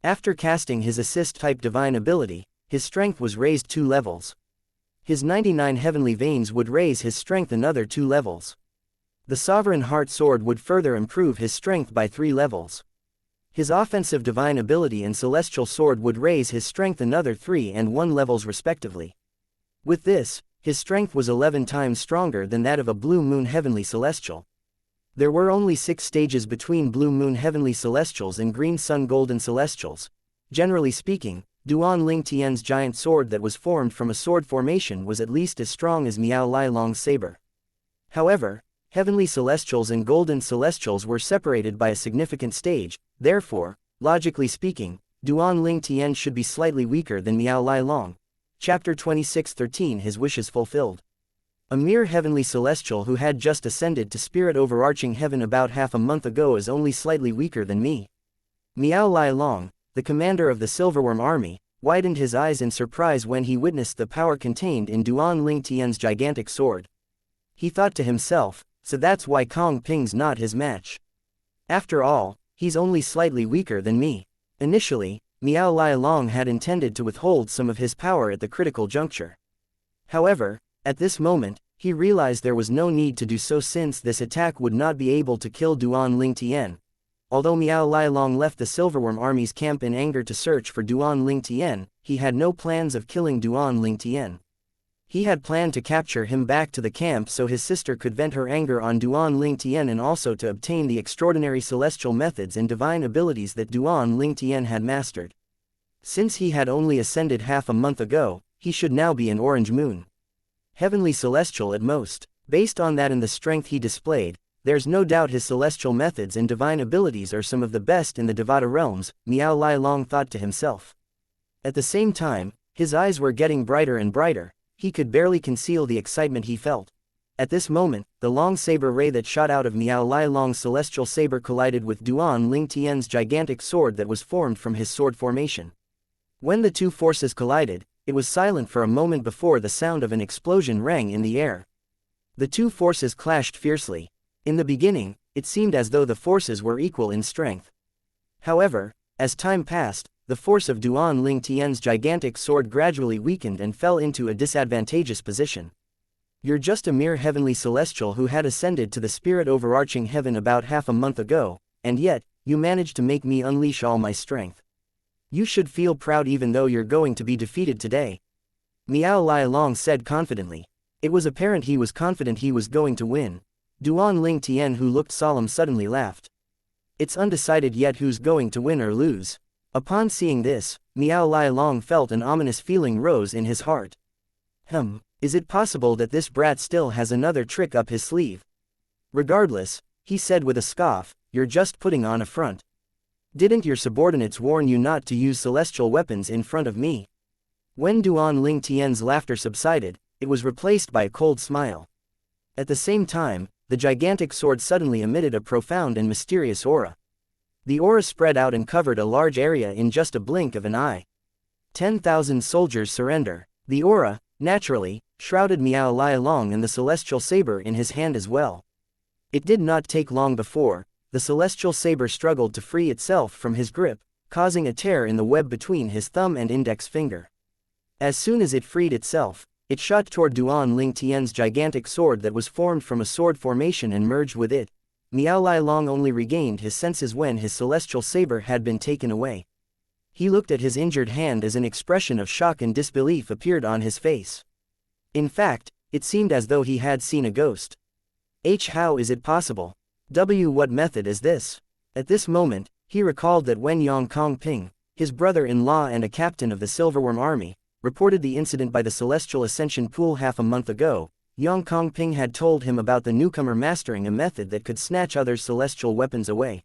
After casting his assist-type divine ability, his strength was raised 2 levels. His 99 heavenly veins would raise his strength another 2 levels. The Sovereign Heart Sword would further improve his strength by 3 levels. His offensive divine ability and celestial sword would raise his strength another 3 and 1 levels respectively. With this, his strength was 11 times stronger than that of a blue moon heavenly celestial. There were only 6 stages between blue moon heavenly celestials and green sun golden celestials. Generally speaking, Duan Ling Tian's giant sword that was formed from a sword formation was at least as strong as Miao Lai Long's saber. However, heavenly celestials and golden celestials were separated by a significant stage, therefore, logically speaking, Duan Ling Tian should be slightly weaker than Miao Lai Long. Chapter 26:13 His wishes fulfilled. A mere heavenly celestial who had just ascended to spirit overarching heaven about half a month ago is only slightly weaker than me. Miao Lai Long, the commander of the Silverworm army, widened his eyes in surprise when he witnessed the power contained in Duan Ling Tian's gigantic sword. He thought to himself, so that's why Kong Ping's not his match. After all, he's only slightly weaker than me. Initially, Miao Lai Long had intended to withhold some of his power at the critical juncture. However, at this moment, he realized there was no need to do so since this attack would not be able to kill Duan Ling Tian. Although Miao Lai Long left the Silverworm army's camp in anger to search for Duan Ling Tian, he had no plans of killing Duan Ling Tian. He had planned to capture him back to the camp so his sister could vent her anger on Duan Ling Tian and also to obtain the extraordinary celestial methods and divine abilities that Duan Ling Tian had mastered. Since he had only ascended half a month ago, he should now be an orange moon. Heavenly celestial at most. Based on that and the strength he displayed, there's no doubt his celestial methods and divine abilities are some of the best in the Devata realms, Miao Lai Long thought to himself. At the same time, his eyes were getting brighter and brighter. He could barely conceal the excitement he felt. At this moment, the long saber ray that shot out of Miao Lai Long's celestial saber collided with Duan Ling Tian's gigantic sword that was formed from his sword formation. When the two forces collided, it was silent for a moment before the sound of an explosion rang in the air. The two forces clashed fiercely. In the beginning, it seemed as though the forces were equal in strength. However, as time passed, the force of Duan Ling Tian's gigantic sword gradually weakened and fell into a disadvantageous position. You're just a mere heavenly celestial who had ascended to the spirit overarching heaven about half a month ago, and yet, you managed to make me unleash all my strength. You should feel proud even though you're going to be defeated today. Miao Lai Long said confidently. It was apparent he was confident he was going to win. Duan Ling Tian, who looked solemn, suddenly laughed. It's undecided yet who's going to win or lose. Upon seeing this, Miao Lai Long felt an ominous feeling rose in his heart. Is it possible that this brat still has another trick up his sleeve? Regardless, he said with a scoff, you're just putting on a front. Didn't your subordinates warn you not to use celestial weapons in front of me? When Duan Ling Tian's laughter subsided, it was replaced by a cold smile. At the same time, the gigantic sword suddenly emitted a profound and mysterious aura. The aura spread out and covered a large area in just a blink of an eye. 10,000 soldiers surrender. The aura, naturally, shrouded Miao Lai Long and the celestial saber in his hand as well. It did not take long before the celestial saber struggled to free itself from his grip, causing a tear in the web between his thumb and index finger. As soon as it freed itself, it shot toward Duan Ling Tian's gigantic sword that was formed from a sword formation and merged with it. Miao Lai Long only regained his senses when his celestial saber had been taken away. He looked at his injured hand as an expression of shock and disbelief appeared on his face. In fact, it seemed as though he had seen a ghost. How is it possible? What method is this? At this moment, he recalled that when Yang Kongping, his brother-in-law and a captain of the Silverworm Army, reported the incident by the Celestial Ascension Pool half a month ago, Yang Kongping had told him about the newcomer mastering a method that could snatch others' celestial weapons away.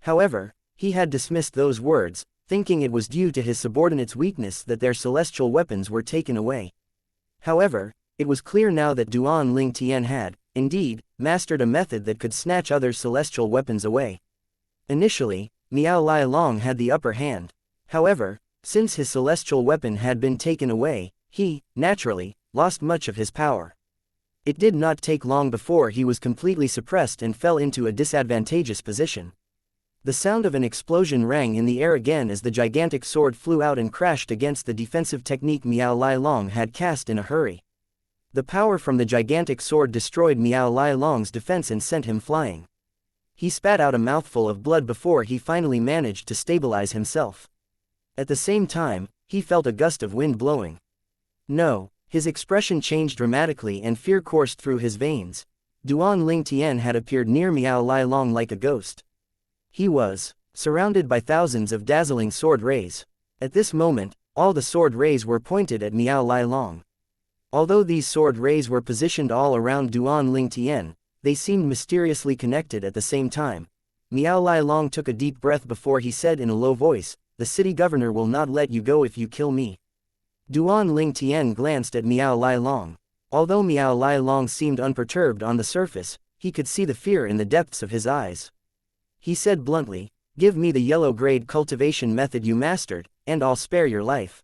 However, he had dismissed those words, thinking it was due to his subordinates' weakness that their celestial weapons were taken away. However, it was clear now that Duan Ling Tian had, indeed, mastered a method that could snatch others' celestial weapons away. Initially, Miao Lai Long had the upper hand. However, since his celestial weapon had been taken away, he, naturally, lost much of his power. It did not take long before he was completely suppressed and fell into a disadvantageous position. The sound of an explosion rang in the air again as the gigantic sword flew out and crashed against the defensive technique Miao Lai Long had cast in a hurry. The power from the gigantic sword destroyed Miao Lai Long's defense and sent him flying. He spat out a mouthful of blood before he finally managed to stabilize himself. At the same time, he felt a gust of wind blowing. No, his expression changed dramatically and fear coursed through his veins. Duan Ling Tian had appeared near Miao Lai Long like a ghost. He was surrounded by thousands of dazzling sword rays. At this moment, all the sword rays were pointed at Miao Lai Long. Although these sword rays were positioned all around Duan Ling Tian, they seemed mysteriously connected at the same time. Miao Lai Long took a deep breath before he said in a low voice, "The city governor will not let you go if you kill me." Duan Ling Tian glanced at Miao Lai Long. Although Miao Lai Long seemed unperturbed on the surface, he could see the fear in the depths of his eyes. He said bluntly, "Give me the yellow-grade cultivation method you mastered, and I'll spare your life."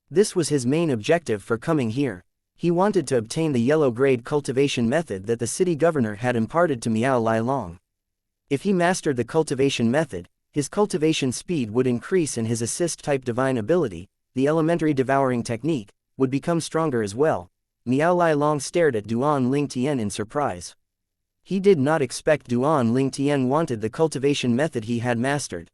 This was his main objective for coming here. He wanted to obtain the yellow-grade cultivation method that the city governor had imparted to Miao Lai Long. If he mastered the cultivation method, his cultivation speed would increase and his assist-type divine ability, the elementary devouring technique, would become stronger as well. Miao Lai Long stared at Duan Ling Tian in surprise. He did not expect Duan Ling Tian wanted the cultivation method he had mastered.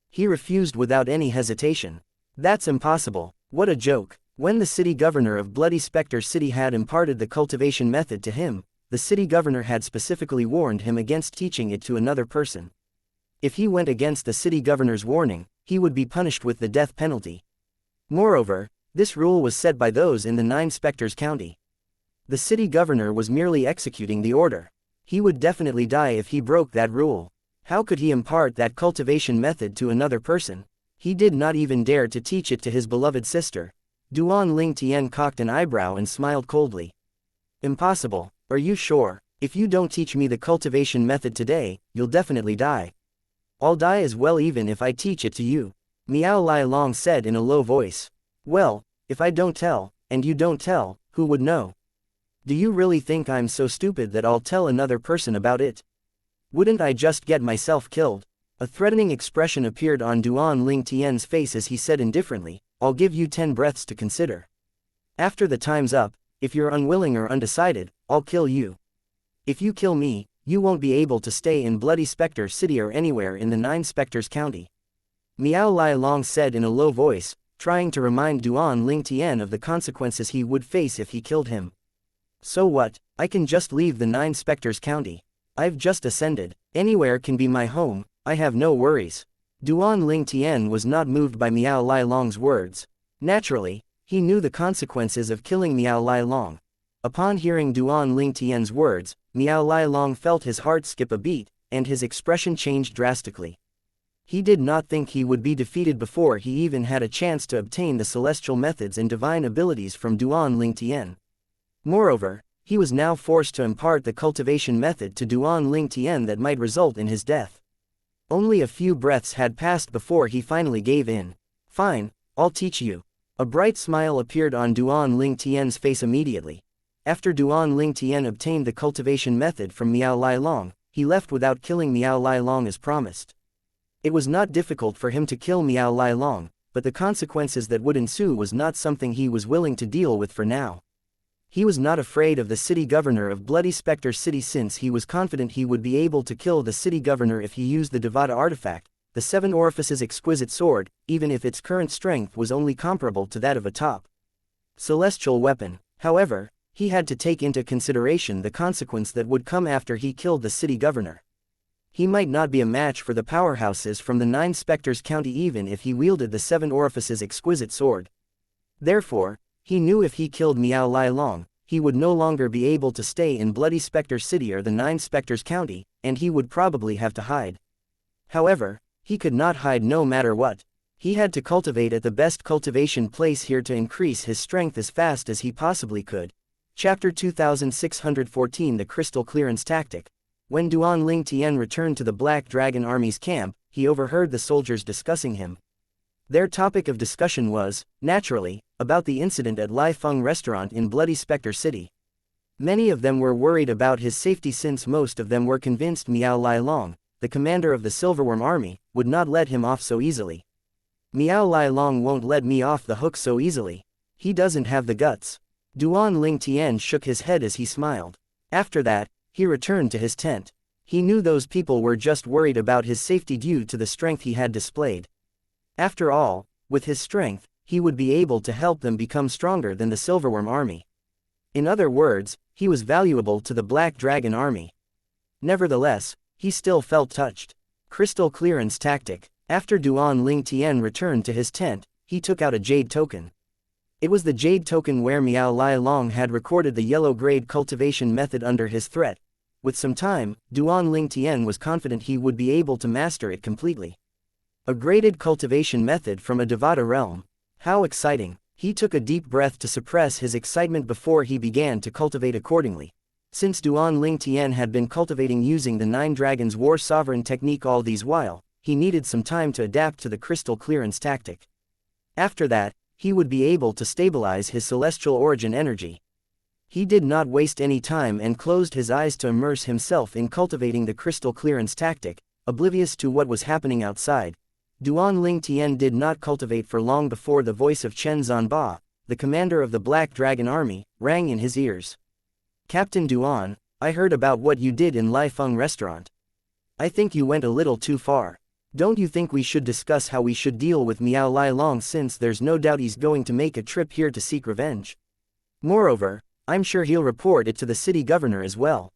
He refused without any hesitation. "That's impossible. What a joke." When the city governor of Bloody Spectre City had imparted the cultivation method to him, the city governor had specifically warned him against teaching it to another person. If he went against the city governor's warning, he would be punished with the death penalty. Moreover, this rule was set by those in the 9 Spectres County. The city governor was merely executing the order. He would definitely die if he broke that rule. How could he impart that cultivation method to another person? He did not even dare to teach it to his beloved sister. Duan Ling Tian cocked an eyebrow and smiled coldly. "Impossible. Are you sure? If you don't teach me the cultivation method today, you'll definitely die." "I'll die as well even if I teach it to you," Miao Lai Long said in a low voice. "Well, if I don't tell, and you don't tell, who would know? Do you really think I'm so stupid that I'll tell another person about it? Wouldn't I just get myself killed?" A threatening expression appeared on Duan Ling Tian's face as he said indifferently, "I'll give you 10 breaths to consider. After the time's up, if you're unwilling or undecided, I'll kill you. If you kill me, you won't be able to stay in Bloody Spectre City or anywhere in the 9 Spectres County." Miao Lai Long said in a low voice, trying to remind Duan Ling Tian of the consequences he would face if he killed him. "So what? I can just leave the 9 Spectres County. I've just ascended. Anywhere can be my home, I have no worries." Duan Ling Tian was not moved by Miao Lai Long's words. Naturally, he knew the consequences of killing Miao Lai Long. Upon hearing Duan Ling Tian's words, Miao Lai Long felt his heart skip a beat, and his expression changed drastically. He did not think he would be defeated before he even had a chance to obtain the celestial methods and divine abilities from Duan-Ling-Tien. Moreover, he was now forced to impart the cultivation method to Duan-Ling-Tien that might result in his death. Only a few breaths had passed before he finally gave in. "Fine, I'll teach you." A bright smile appeared on Duan-Ling-Tien's face immediately. After Duan-Ling-Tien obtained the cultivation method from Miao Lai-Long, he left without killing Miao Lai-Long as promised. It was not difficult for him to kill Miao Lai-Long, but the consequences that would ensue was not something he was willing to deal with for now. He was not afraid of the city governor of Bloody Spectre City since he was confident he would be able to kill the city governor if he used the Devata artifact, the Seven Orifices exquisite sword, even if its current strength was only comparable to that of a top celestial weapon. However, he had to take into consideration the consequence that would come after he killed the city governor. He might not be a match for the powerhouses from the Nine Spectres County even if he wielded the Seven Orifices exquisite sword. Therefore, he knew if he killed Miao Lai-Long, he would no longer be able to stay in Bloody Spectre City or the Nine Spectres County, and he would probably have to hide. However, he could not hide no matter what. He had to cultivate at the best cultivation place here to increase his strength as fast as he possibly could. Chapter 2614 The Crystal Clearance Tactic. When Duan-Ling-Tien returned to the Black Dragon Army's camp, he overheard the soldiers discussing him. Their topic of discussion was, naturally, about the incident at Lai Feng restaurant in Bloody Spectre City. Many of them were worried about his safety since most of them were convinced Miao Lai-Long, the commander of the Silverworm Army, would not let him off so easily. "Miao Lai-Long won't let me off the hook so easily. He doesn't have the guts." Duan-Ling-Tien shook his head as he smiled. After that, he returned to his tent. He knew those people were just worried about his safety due to the strength he had displayed. After all, with his strength, he would be able to help them become stronger than the Silverworm Army. In other words, he was valuable to the Black Dragon Army. Nevertheless, he still felt touched. Crystal Clearance Tactic. After Duan-Ling-Tien returned to his tent, he took out a jade token. It was the jade token where Miao Lai-Long had recorded the yellow grade cultivation method under his threat. With some time, Duan-Ling-Tien was confident he would be able to master it completely. A graded cultivation method from a Devata realm. How exciting! He took a deep breath to suppress his excitement before he began to cultivate accordingly. Since Duan-Ling-Tien had been cultivating using the Nine Dragons War Sovereign technique all these while, he needed some time to adapt to the crystal clearance tactic. After that, he would be able to stabilize his celestial origin energy. He did not waste any time and closed his eyes to immerse himself in cultivating the crystal clearance tactic, oblivious to what was happening outside. Duan-Ling-Tien did not cultivate for long before the voice of Chen Zanba, the commander of the Black Dragon Army, rang in his ears. "Captain Duan, I heard about what you did in Lai Feng restaurant. I think you went a little too far. Don't you think we should discuss how we should deal with Miao Lai-Long since there's no doubt he's going to make a trip here to seek revenge? Moreover, I'm sure he'll report it to the city governor as well."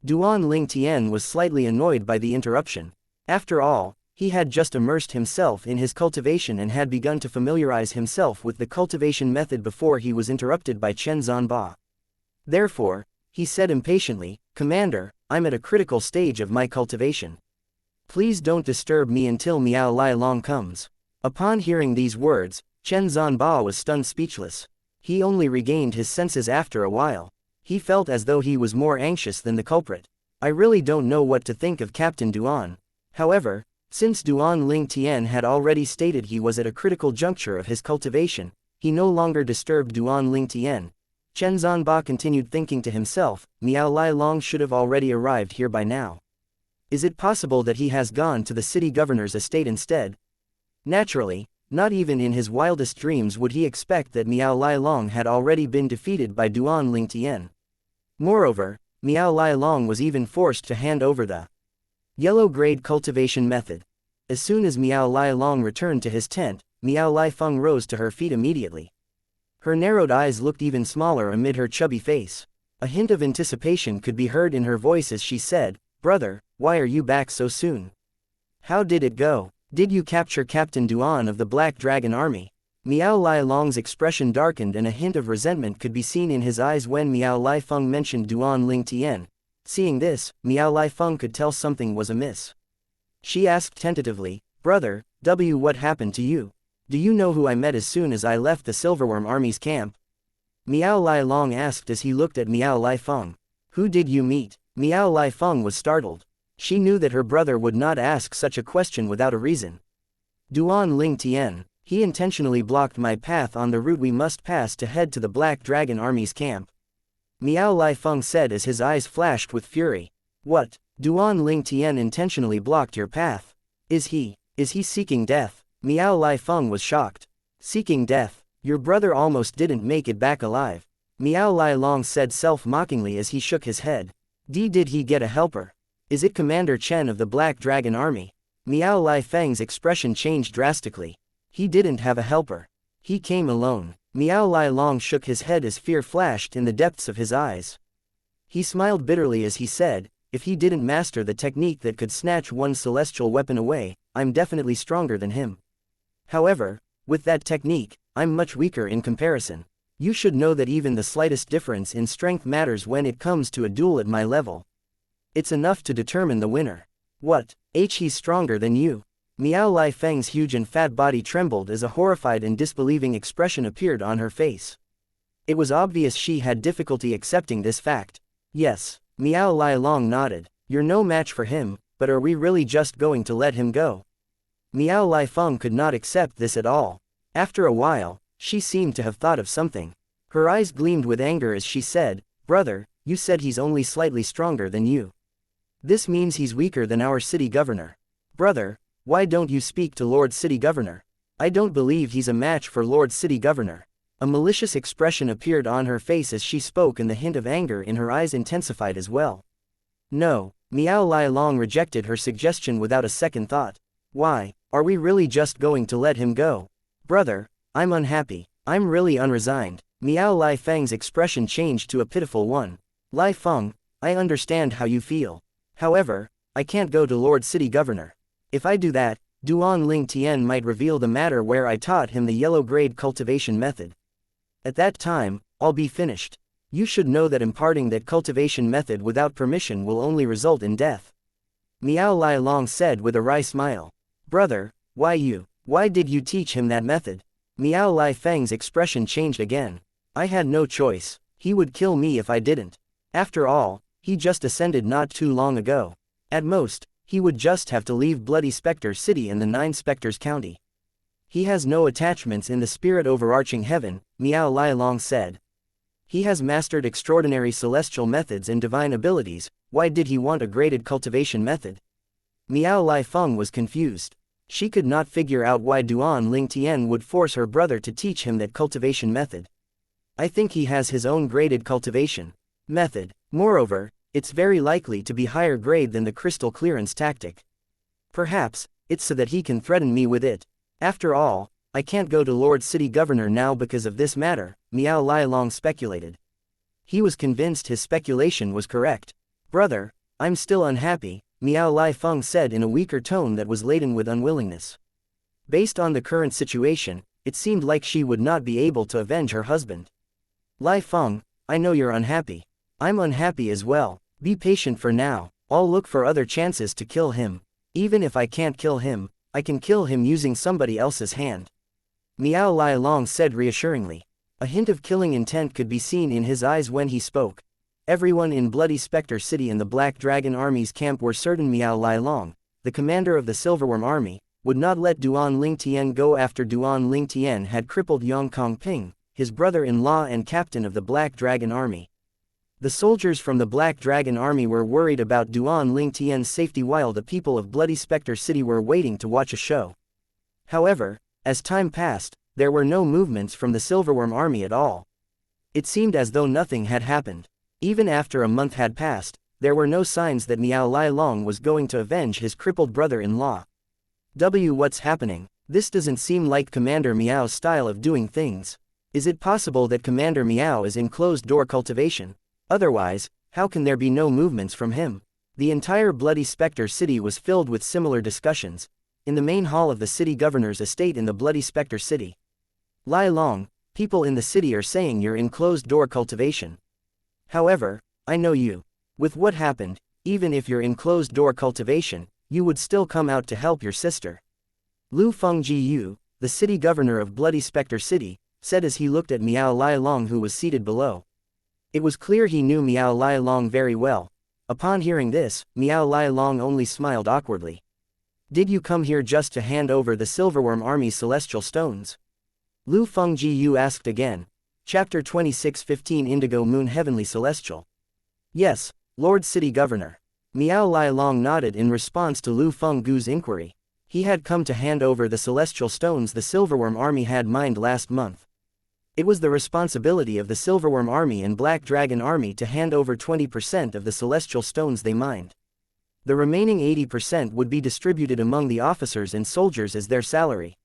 Duan-Ling-Tien was slightly annoyed by the interruption. After all, he had just immersed himself in his cultivation and had begun to familiarize himself with the cultivation method before he was interrupted by Chen Zanba. Therefore, he said impatiently, "Commander, I'm at a critical stage of my cultivation. Please don't disturb me until Miao Lai-Long comes." Upon hearing these words, Chen Zanba was stunned speechless. He only regained his senses after a while. He felt as though he was more anxious than the culprit. "I really don't know what to think of Captain Duan." However, since Duan-Ling-Tien had already stated he was at a critical juncture of his cultivation, he no longer disturbed Duan-Ling-Tien. Chen Zanba continued thinking to himself, Miao Lai-Long should have already arrived here by now. Is it possible that he has gone to the city governor's estate instead? Naturally, not even in his wildest dreams would he expect that Miao Lai-Long had already been defeated by Duan-Ling-Tien. Moreover, Miao Lai-Long was even forced to hand over the yellow grade cultivation method. As soon as Miao Lai-Long returned to his tent, Miao Lai-Feng rose to her feet immediately. Her narrowed eyes looked even smaller amid her chubby face. A hint of anticipation could be heard in her voice as she said, "Brother, why are you back so soon? How did it go? Did you capture Captain Duan of the Black Dragon Army?" Miao Lai-Long's expression darkened and a hint of resentment could be seen in his eyes when Miao Lai-Feng mentioned Duan-Ling-Tien. Seeing this, Miao Lai-Feng could tell something was amiss. She asked tentatively, Brother, what happened to you? Do you know who I met as soon as I left the Silverworm Army's camp? Miao Lai Long asked as he looked at Miao Lai Feng. Who did you meet? Miao Lai Feng was startled. She knew that her brother would not ask such a question without a reason. Duan Ling Tian, he intentionally blocked my path on the route we must pass to head to the Black Dragon Army's camp. Miao Lai Feng said as his eyes flashed with fury. What? Duan Ling Tian intentionally blocked your path? Is he seeking death? Miao Lai Feng was shocked. Seeking death? Your brother almost didn't make it back alive. Miao Lai Long said self-mockingly as he shook his head. Did he get a helper? Is it Commander Chen of the Black Dragon Army? Miao Lai Feng's expression changed drastically. He didn't have a helper. He came alone. Miao Lai Long shook his head as fear flashed in the depths of his eyes. He smiled bitterly as he said, if he didn't master the technique that could snatch one celestial weapon away, I'm definitely stronger than him. However, with that technique, I'm much weaker in comparison. You should know that even the slightest difference in strength matters when it comes to a duel at my level. It's enough to determine the winner. What? He's stronger than you? Miao Lai Feng's huge and fat body trembled as a horrified and disbelieving expression appeared on her face. It was obvious she had difficulty accepting this fact. Yes, Miao Lai Long nodded. You're no match for him, but are we really just going to let him go? Miao Lai Feng could not accept this at all. After a while, she seemed to have thought of something. Her eyes gleamed with anger as she said, Brother, you said he's only slightly stronger than you. This means he's weaker than our city governor. Brother, why don't you speak to Lord City Governor? I don't believe he's a match for Lord City Governor. A malicious expression appeared on her face as she spoke and the hint of anger in her eyes intensified as well. No, Miao Lai Long rejected her suggestion without a second thought. Why, are we really just going to let him go? Brother, I'm unhappy. I'm really unresigned. Miao Lai Feng's expression changed to a pitiful one. Lai Feng, I understand how you feel. However, I can't go to Lord City Governor. If I do that, Duan Ling Tian might reveal the matter where I taught him the yellow grade cultivation method. At that time, I'll be finished. You should know that imparting that cultivation method without permission will only result in death. Miao Lai Long said with a wry smile. Brother, why did you teach him that method? Miao Lai Feng's expression changed again. I had no choice. He would kill me if I didn't. After all, he just ascended not too long ago. At most, he would just have to leave Bloody Spectre City and the 9 Spectres County. He has no attachments in the spirit overarching heaven, Miao Lai Long said. He has mastered extraordinary celestial methods and divine abilities, why did he want a graded cultivation method? Miao Lai Feng was confused. She could not figure out why Duan Ling Tian would force her brother to teach him that cultivation method. I think he has his own graded cultivation method. Moreover, it's very likely to be higher grade than the crystal clearance tactic. Perhaps, it's so that he can threaten me with it. After all, I can't go to Lord City Governor now because of this matter, Miao Lai Long speculated. He was convinced his speculation was correct. Brother, I'm still unhappy, Miao Lai Feng said in a weaker tone that was laden with unwillingness. Based on the current situation, it seemed like she would not be able to avenge her husband. Lai Feng, I know you're unhappy. I'm unhappy as well. Be patient for now. I'll look for other chances to kill him. Even if I can't kill him, I can kill him using somebody else's hand. Miao Lai Long said reassuringly. A hint of killing intent could be seen in his eyes when he spoke. Everyone in Bloody Spectre City and the Black Dragon Army's camp were certain Miao Lai Long, the commander of the Silverworm Army, would not let Duan Ling Tian go after Duan Ling Tian had crippled Yang Kongping, his brother-in-law and captain of the Black Dragon Army. The soldiers from the Black Dragon Army were worried about Duan Ling Tian's safety while the people of Bloody Spectre City were waiting to watch a show. However, as time passed, there were no movements from the Silverworm Army at all. It seemed as though nothing had happened. Even after a month had passed, there were no signs that Miao Lai Long was going to avenge his crippled brother-in-law. What's happening? This doesn't seem like Commander Miao's style of doing things. Is it possible that Commander Miao is in closed-door cultivation? Otherwise, how can there be no movements from him? The entire Bloody Spectre City was filled with similar discussions. In the main hall of the city governor's estate in the Bloody Spectre City. Lai Long, people in the city are saying you're in closed-door cultivation. However, I know you. With what happened, even if you're in closed-door cultivation, you would still come out to help your sister. Lu Fengjiu, the city governor of Bloody Spectre City, said as he looked at Miao Lialong who was seated below. It was clear he knew Miao Lialong very well. Upon hearing this, Miao Lialong only smiled awkwardly. Did you come here just to hand over the Silverworm Army's celestial stones? Lu Fengjiu asked again. Chapter 26:15 Indigo Moon Heavenly Celestial. Yes, Lord City Governor. Miao Lialong nodded in response to Lu Fenggu's inquiry. He had come to hand over the celestial stones the Silverworm Army had mined last month. It was the responsibility of the Silverworm Army and Black Dragon Army to hand over 20% of the celestial stones they mined. The remaining 80% would be distributed among the officers and soldiers as their salary.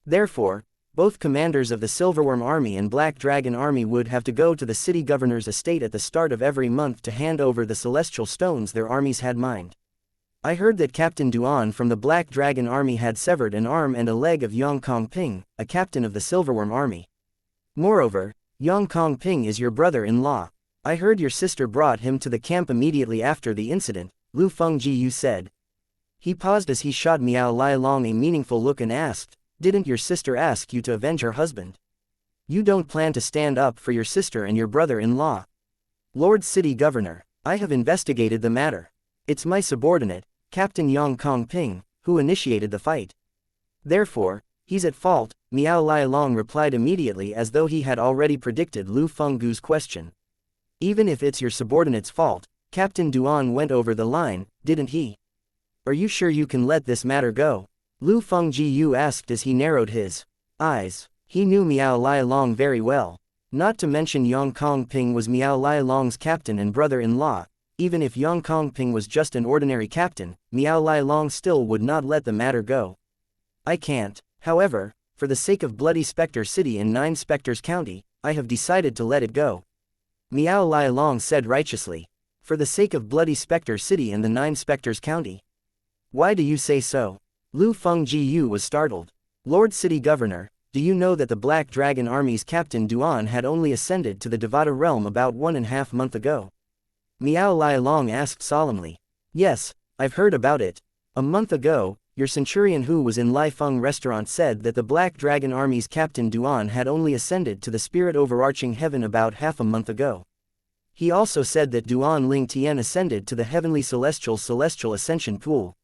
Therefore, both commanders of the Silverworm Army and Black Dragon Army would have to go to the city governor's estate at the start of every month to hand over the celestial stones their armies had mined. I heard that Captain Duan from the Black Dragon Army had severed an arm and a leg of Yang Kongping, a captain of the Silverworm Army. Moreover, Yang Kongping is your brother-in-law. I heard your sister brought him to the camp immediately after the incident, Lu Fengjiu said. He paused as he shot Miao Lialong a meaningful look and asked, "Didn't your sister ask you to avenge her husband? You don't plan to stand up for your sister and your brother-in-law?" Lord City Governor, I have investigated the matter. It's my subordinate, Captain Yang Kongping, who initiated the fight. Therefore, he's at fault, Miao Lialong replied immediately as though he had already predicted Lu Fenggu's question. Even if it's your subordinate's fault, Captain Duan went over the line, didn't he? Are you sure you can let this matter go? Lu Fengjiu asked as he narrowed his eyes. He knew Miao Lialong very well. Not to mention Yang Kongping was Miao Lialong's captain and brother-in-law. Even if Yang Kongping was just an ordinary captain, Miao Lialong still would not let the matter go. I can't. However, for the sake of Bloody Spectre City and 9 Spectres County, I have decided to let it go. Miao Lialong said righteously. For the sake of Bloody Spectre City and the 9 Spectres County. Why do you say so? Lu Fengjiu was startled. Lord City Governor, do you know that the Black Dragon Army's Captain Duan had only ascended to the Devata realm about 1.5 months ago? Miao Lialong asked solemnly. Yes, I've heard about it. A month ago, your centurion who was in Lai Feng restaurant said that the Black Dragon Army's Captain Duan had only ascended to the spirit overarching heaven about half a month ago. He also said that Duan Ling Tian ascended to the Heavenly Celestial Ascension Pool.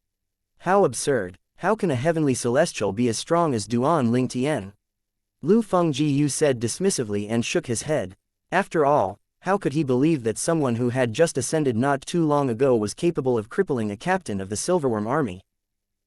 How absurd! How can a Heavenly Celestial be as strong as Duan Ling Tian? Lu Fengjiu said dismissively and shook his head. After all, how could he believe that someone who had just ascended not too long ago was capable of crippling a captain of the Silverworm Army?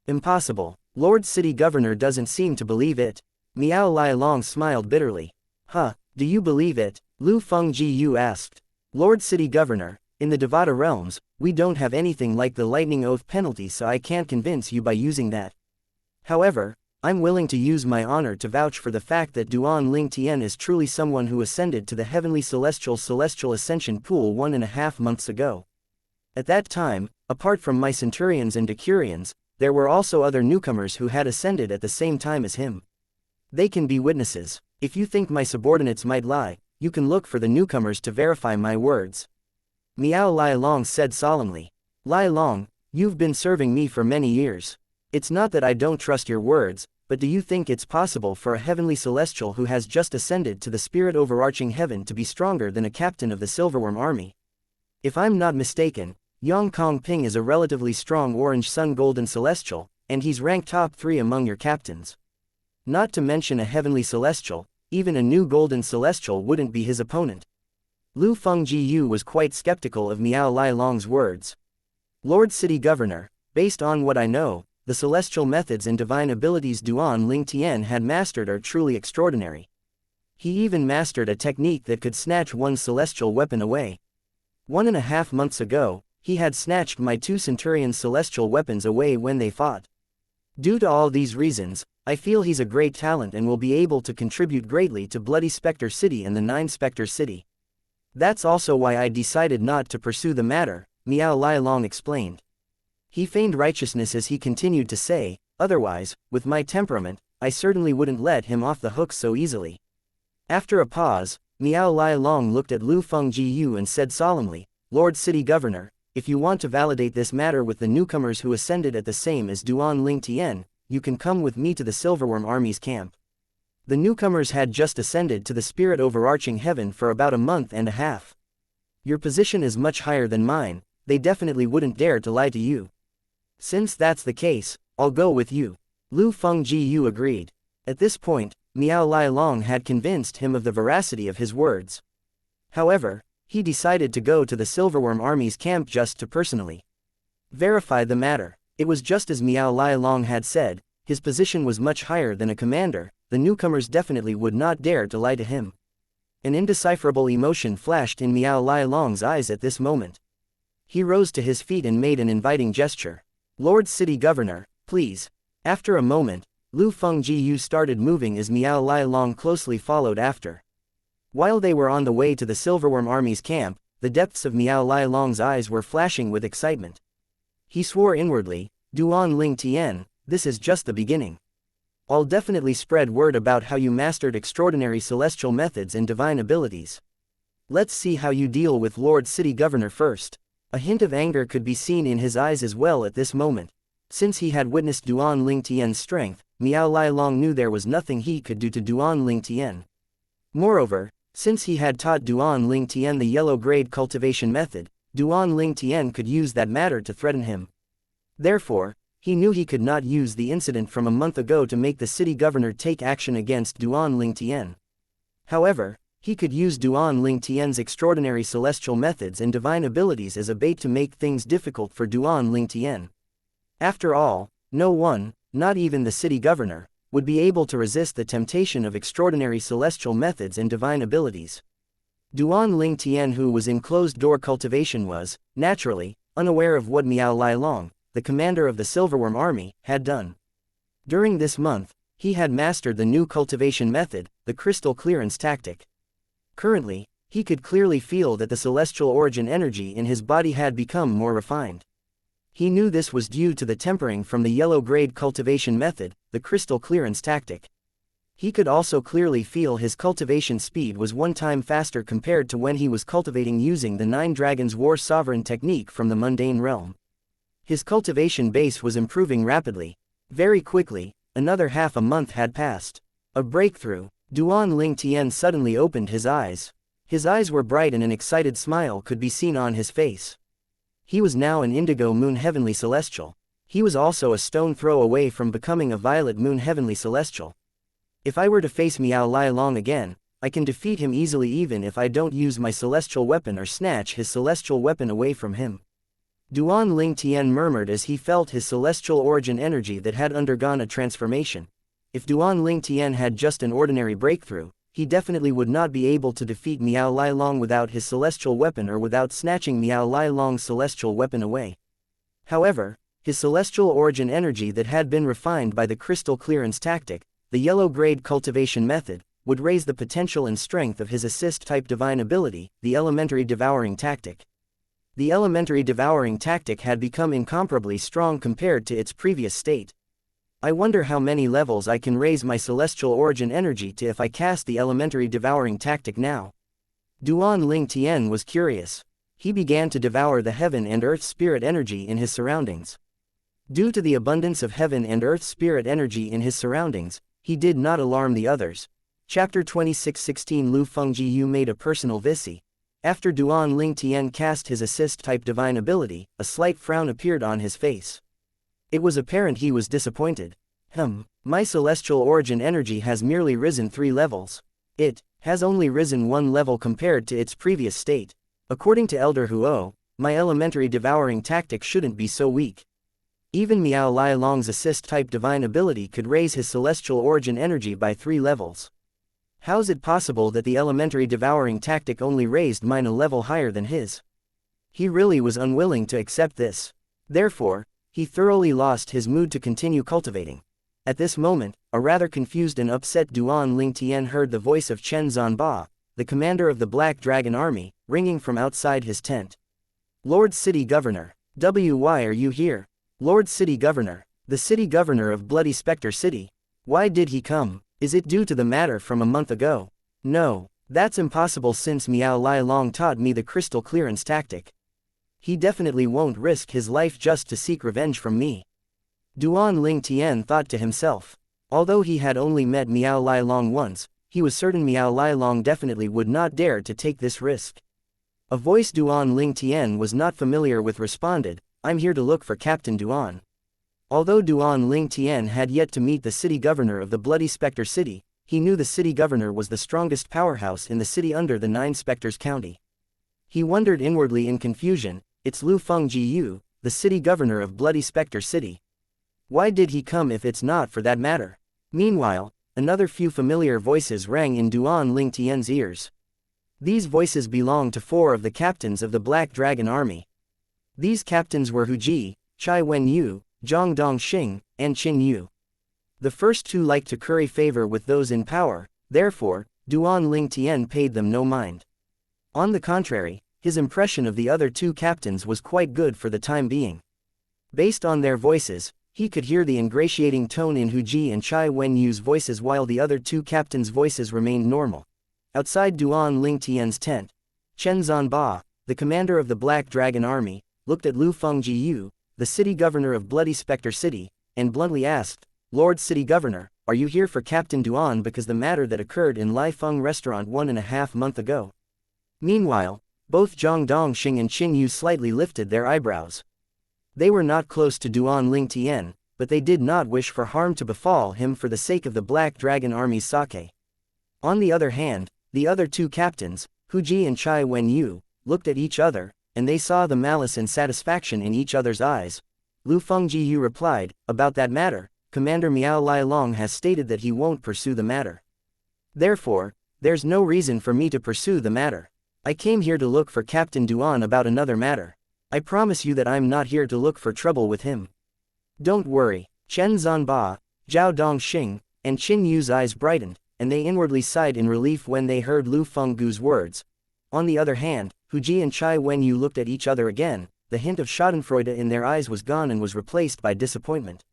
Impossible. Lord City Governor doesn't seem to believe it. Miao Lialong smiled bitterly. Huh, do you believe it? Lu Fengjiu asked. Lord City Governor, in the Devata realms, we don't have anything like the lightning oath penalty, so I can't convince you by using that. However, I'm willing to use my honor to vouch for the fact that Duan Ling Tian is truly someone who ascended to the Heavenly Celestial Ascension Pool 1.5 months ago. At that time, apart from my centurions and decurions, there were also other newcomers who had ascended at the same time as him. They can be witnesses. If you think my subordinates might lie, you can look for the newcomers to verify my words. Miao Lialong said solemnly. Lialong, you've been serving me for many years. It's not that I don't trust your words, but do you think it's possible for a Heavenly Celestial who has just ascended to the spirit overarching heaven to be stronger than a captain of the Silverworm Army? If I'm not mistaken, Yang Kongping is a relatively strong Orange Sun Golden Celestial, and he's ranked top 3 among your captains. Not to mention a Heavenly Celestial, even a new Golden Celestial wouldn't be his opponent. Lu Fengjiu was quite skeptical of Miao Lialong's words. Lord City Governor, based on what I know, the celestial methods and divine abilities Duan Ling Tian had mastered are truly extraordinary. He even mastered a technique that could snatch one's celestial weapon away. 1.5 months ago, he had snatched my 2 centurions' celestial weapons away when they fought. Due to all these reasons, I feel he's a great talent and will be able to contribute greatly to Bloody Spectre City and the 9 Spectres City. That's also why I decided not to pursue the matter, Miao Lialong explained. He feigned righteousness as he continued to say, otherwise, with my temperament, I certainly wouldn't let him off the hook so easily. After a pause, Miao Lialong looked at Lu Fengjiu and said solemnly, Lord City Governor, if you want to validate this matter with the newcomers who ascended at the same as Duan Ling Tian, you can come with me to the Silverworm army's camp. The newcomers had just ascended to the spirit overarching heaven for about a month and a half. Your position is much higher than mine, they definitely wouldn't dare to lie to you. Since that's the case, I'll go with you. Lu Fengjiu agreed. At this point, Miao Lai Long had convinced him of the veracity of his words. However, he decided to go to the Silverworm army's camp just to personally verify the matter. It was just as Miao Lai Long had said, his position was much higher than a commander, the newcomers definitely would not dare to lie to him. An indecipherable emotion flashed in Miao Lai Long's eyes at this moment. He rose to his feet and made an inviting gesture. Lord City Governor, please. After a moment, Lu Fengjiu started moving as Miao Lai Long closely followed after. While they were on the way to the Silverworm army's camp, the depths of Miao Lai Long's eyes were flashing with excitement. He swore inwardly, Duan Ling Tian, this is just the beginning. I'll definitely spread word about how you mastered extraordinary celestial methods and divine abilities. Let's see how you deal with Lord City Governor first. A hint of anger could be seen in his eyes as well at this moment. Since he had witnessed Duan Ling Tian's strength, Miao Lai Long knew there was nothing he could do to Duan Ling Tian. Moreover, since he had taught Duan Ling Tian the yellow-grade cultivation method, Duan Ling Tian could use that matter to threaten him. Therefore, he knew he could not use the incident from a month ago to make the city governor take action against Duan Ling Tian. However, he could use Duan Ling Tian's extraordinary celestial methods and divine abilities as a bait to make things difficult for Duan Ling Tian. After all, no one, not even the city governor, would be able to resist the temptation of extraordinary celestial methods and divine abilities. Duan Ling Tian, who was in closed-door cultivation, was, naturally, unaware of what Miao Lai Long, the commander of the Silverworm army, had done. During this month, he had mastered the new cultivation method, the crystal clearance tactic. Currently, he could clearly feel that the celestial origin energy in his body had become more refined. He knew this was due to the tempering from the yellow-grade cultivation method, the crystal clearance tactic. He could also clearly feel his cultivation speed was 1 time faster compared to when he was cultivating using the 9 Dragons War Sovereign technique from the mundane realm. His cultivation base was improving rapidly. Very quickly, another half a month had passed. A breakthrough. Duan Ling Tian suddenly opened his eyes. His eyes were bright and an excited smile could be seen on his face. He was now an indigo moon heavenly celestial. He was also a stone throw away from becoming a violet moon heavenly celestial. If I were to face Miao Lai Long again, I can defeat him easily even if I don't use my celestial weapon or snatch his celestial weapon away from him. Duan Ling Tian murmured as he felt his celestial origin energy that had undergone a transformation. If Duan Ling Tian had just an ordinary breakthrough, he definitely would not be able to defeat Miao Lai Long without his celestial weapon or without snatching Miao Lai Long's celestial weapon away. However, his celestial origin energy that had been refined by the crystal clearance tactic, the yellow-grade cultivation method, would raise the potential and strength of his assist-type divine ability, the elementary devouring tactic. The elementary devouring tactic had become incomparably strong compared to its previous state. I wonder how many levels I can raise my celestial origin energy to if I cast the elementary devouring tactic now. Duan Ling Tian was curious. He began to devour the heaven and earth spirit energy in his surroundings. Due to the abundance of heaven and earth spirit energy in his surroundings, he did not alarm the others. Chapter 26:16 Lu Fengjiu made a personal vici. After Duan Ling Tian cast his assist-type divine ability, a slight frown appeared on his face. It was apparent he was disappointed. My celestial origin energy has merely risen 3 levels. It has only risen 1 level compared to its previous state. According to Elder Huo, my elementary devouring tactic shouldn't be so weak. Even Miao Lai Long's assist-type divine ability could raise his celestial origin energy by 3 levels. How's it possible that the elementary devouring tactic only raised mine a level higher than his? He really was unwilling to accept this. Therefore, he thoroughly lost his mood to continue cultivating. At this moment, a rather confused and upset Duan Ling Tian heard the voice of Chen Zanba, the commander of the Black Dragon Army, ringing from outside his tent. Lord City Governor, why are you here? Lord City Governor, the City Governor of Bloody Spectre City. Why did he come? Is it due to the matter from a month ago? No, that's impossible since Miao Lai Long taught me the crystal clearance tactic. He definitely won't risk his life just to seek revenge from me. Duan Ling Tian thought to himself. Although he had only met Miao Lai Long once, he was certain Miao Lai Long definitely would not dare to take this risk. A voice Duan Ling Tian was not familiar with responded, "I'm here to look for Captain Duan." Although Duan Ling Tian had yet to meet the city governor of the Bloody Spectre City, he knew the city governor was the strongest powerhouse in the city under the 9 Spectres County. He wondered inwardly in confusion, it's Lu Fengjiu, the city governor of Bloody Spectre City. Why did he come if it's not for that matter? Meanwhile, another few familiar voices rang in Duan Ling Tian's ears. These voices belonged to 4 of the captains of the Black Dragon Army. These captains were Hu Ji, Chai Wenyu, Zhang Dongxing, and Qin Yu. The first 2 liked to curry favor with those in power, therefore, Duan Ling Tian paid them no mind. On the contrary, his impression of the other 2 captains was quite good for the time being. Based on their voices, he could hear the ingratiating tone in Hu Ji and Chai Wenyu's voices while the other 2 captains' voices remained normal. Outside Duan Ling Tian's tent, Chen Zanba, the commander of the Black Dragon Army, looked at Lu Fengjiu, the city governor of Bloody Spectre City, and bluntly asked, "Lord City Governor, are you here for Captain Duan because the matter that occurred in Lai Feng restaurant 1.5 months ago?" Meanwhile, both Zhang Dongxing and Qin Yu slightly lifted their eyebrows. They were not close to Duan Ling Tian, but they did not wish for harm to befall him for the sake of the Black Dragon Army's sake. On the other hand, the other 2 captains, Hu Ji and Chai Wenyu, looked at each other, and they saw the malice and satisfaction in each other's eyes. Lu Fengjiu replied, "About that matter, Commander Miao Lai Long has stated that he won't pursue the matter. Therefore, there's no reason for me to pursue the matter. I came here to look for Captain Duan about another matter. I promise you that I'm not here to look for trouble with him." "Don't worry." Chen Zanba, Zhao Dongxing, and Qin Yu's eyes brightened, and they inwardly sighed in relief when they heard Lu Fenggu's words. On the other hand, Hu Ji and Chai Wenyu looked at each other again, the hint of schadenfreude in their eyes was gone and was replaced by disappointment.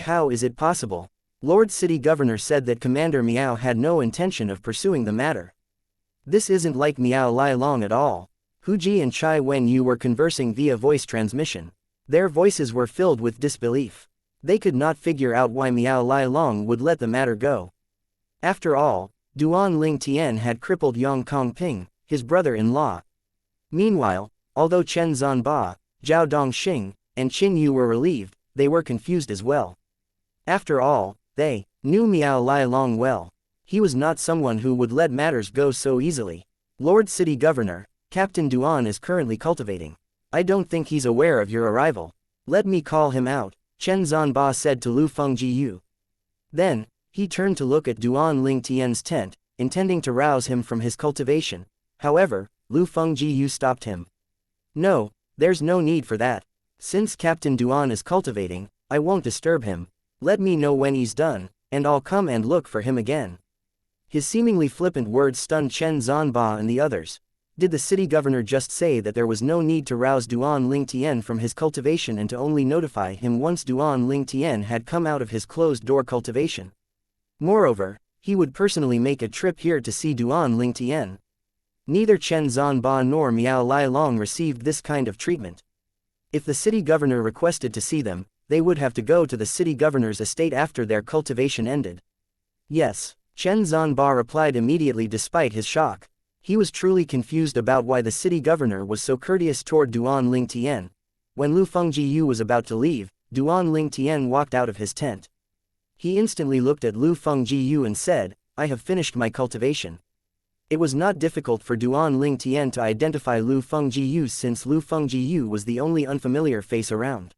How is it possible? Lord City Governor said that Commander Miao had no intention of pursuing the matter. This isn't like Miao Lai Long at all. Hu Ji and Chai Wenyu were conversing via voice transmission. Their voices were filled with disbelief. They could not figure out why Miao Lai Long would let the matter go. After all, Duan Ling Tian had crippled Yang Kongping, his brother-in-law. Meanwhile, although Chen Zanba, Zhao Dongxing, and Qin Yu were relieved, they were confused as well. After all, they knew Miao Lai Long well. He was not someone who would let matters go so easily. "Lord City Governor, Captain Duan is currently cultivating. I don't think he's aware of your arrival. Let me call him out," Chen Zanba said to Lu Fengjiu. Then, he turned to look at Duan Ling Tian's tent, intending to rouse him from his cultivation. However, Lu Fengjiu stopped him. "No, there's no need for that. Since Captain Duan is cultivating, I won't disturb him. Let me know when he's done, and I'll come and look for him again." His seemingly flippant words stunned Chen Zanba and the others. Did the city governor just say that there was no need to rouse Duan Ling Tian from his cultivation and to only notify him once Duan Ling Tian had come out of his closed-door cultivation? Moreover, he would personally make a trip here to see Duan Ling Tian. Neither Chen Zanba nor Miao Lai Long received this kind of treatment. If the city governor requested to see them, they would have to go to the city governor's estate after their cultivation ended. "Yes," Chen Zanba replied immediately despite his shock. He was truly confused about why the city governor was so courteous toward Duan Ling Tian. When Lu Fengjiu was about to leave, Duan Ling Tian walked out of his tent. He instantly looked at Lu Fengjiu and said, "I have finished my cultivation." It was not difficult for Duan Ling Tian to identify Lu Fengjiu since Lu Fengjiu was the only unfamiliar face around.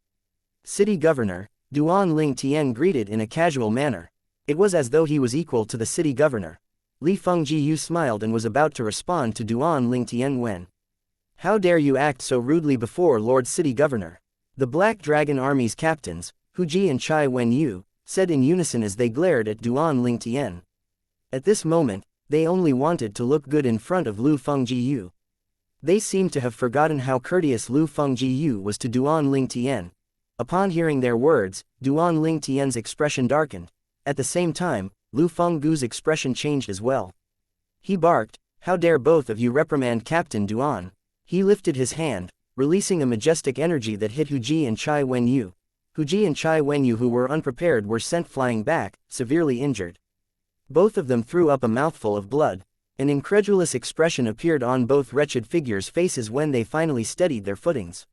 "City Governor," Duan Ling Tian greeted in a casual manner. It was as though he was equal to the city governor. Li Fengjiu smiled and was about to respond to Duan Ling Tian when, "How dare you act so rudely before Lord City Governor?" The Black Dragon Army's captains, Hu Ji and Chai Wenyu, said in unison as they glared at Duan Ling Tian. At this moment, they only wanted to look good in front of Lu Fengjiu. They seemed to have forgotten how courteous Lu Fengjiu was to Duan Ling Tian. Upon hearing their words, Duan Ling Tian's expression darkened. At the same time, Lu Fenggu's expression changed as well. He barked, "How dare both of you reprimand Captain Duan?" He lifted his hand, releasing a majestic energy that hit Hu Ji and Chai Wenyu. Hu Ji and Chai Wenyu, who were unprepared, were sent flying back, severely injured. Both of them threw up a mouthful of blood. An incredulous expression appeared on both wretched figures' faces when they finally steadied their footings.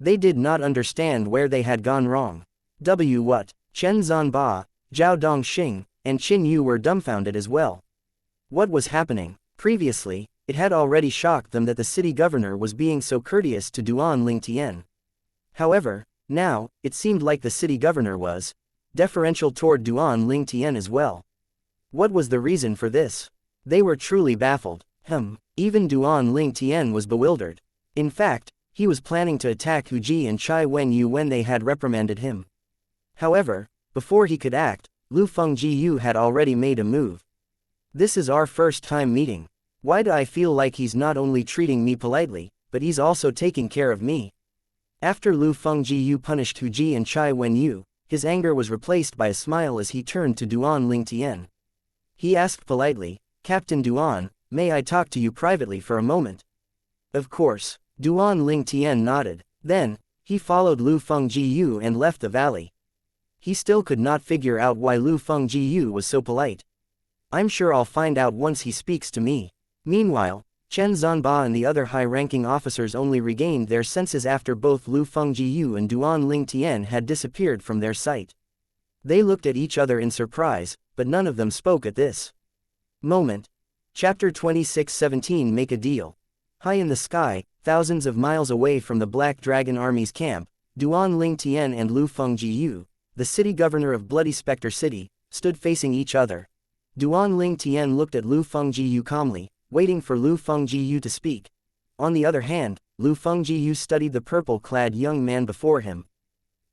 They did not understand where they had gone wrong. What? Chen Zanba, Zhao Dongxing, and Qin Yu were dumbfounded as well. What was happening? Previously, it had already shocked them that the city governor was being so courteous to Duan Lingtian. However, now, it seemed like the city governor was deferential toward Duan Lingtian as well. What was the reason for this? They were truly baffled. Even Duan Lingtian was bewildered. In fact, he was planning to attack Hu Ji and Chai Wenyu when they had reprimanded him. However, before he could act, Lu Fengjiyu had already made a move. This is our first time meeting. Why do I feel like he's not only treating me politely, but he's also taking care of me? After Lu Fengjiyu punished Hu Ji and Chai Wenyu, his anger was replaced by a smile as he turned to Duan Lingtian. He asked politely, "Captain Duan, may I talk to you privately for a moment?" Of course. Duan Lingtian nodded. Then, he followed Lu Fengjiyu and left the valley. He still could not figure out why Lu Fengjiyu was so polite. I'm sure I'll find out once he speaks to me. Meanwhile, Chen Zanba and the other high-ranking officers only regained their senses after both Lu Fengjiyu and Duan Lingtian had disappeared from their sight. They looked at each other in surprise, but none of them spoke at this moment. Chapter 26:17 Make a Deal. High in the sky, thousands of miles away from the Black Dragon Army's camp, Duan Lingtian and Lu Fengjiyu, the city governor of Bloody Spectre City, stood facing each other. Duan Lingtian looked at Lu Fengjiyu calmly, waiting for Lu Fengjiyu to speak. On the other hand, Lu Fengjiyu studied the purple-clad young man before him.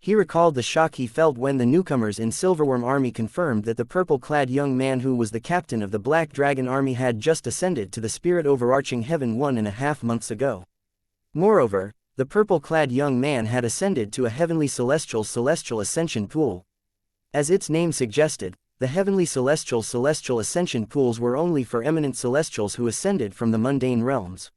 He recalled the shock he felt when the newcomers in Silverworm Army confirmed that the purple-clad young man who was the captain of the Black Dragon Army had just ascended to the spirit overarching heaven 1.5 months ago. Moreover, the purple-clad young man had ascended to a heavenly celestial ascension pool. As its name suggested, the heavenly celestial ascension pools were only for eminent celestials who ascended from the mundane realms.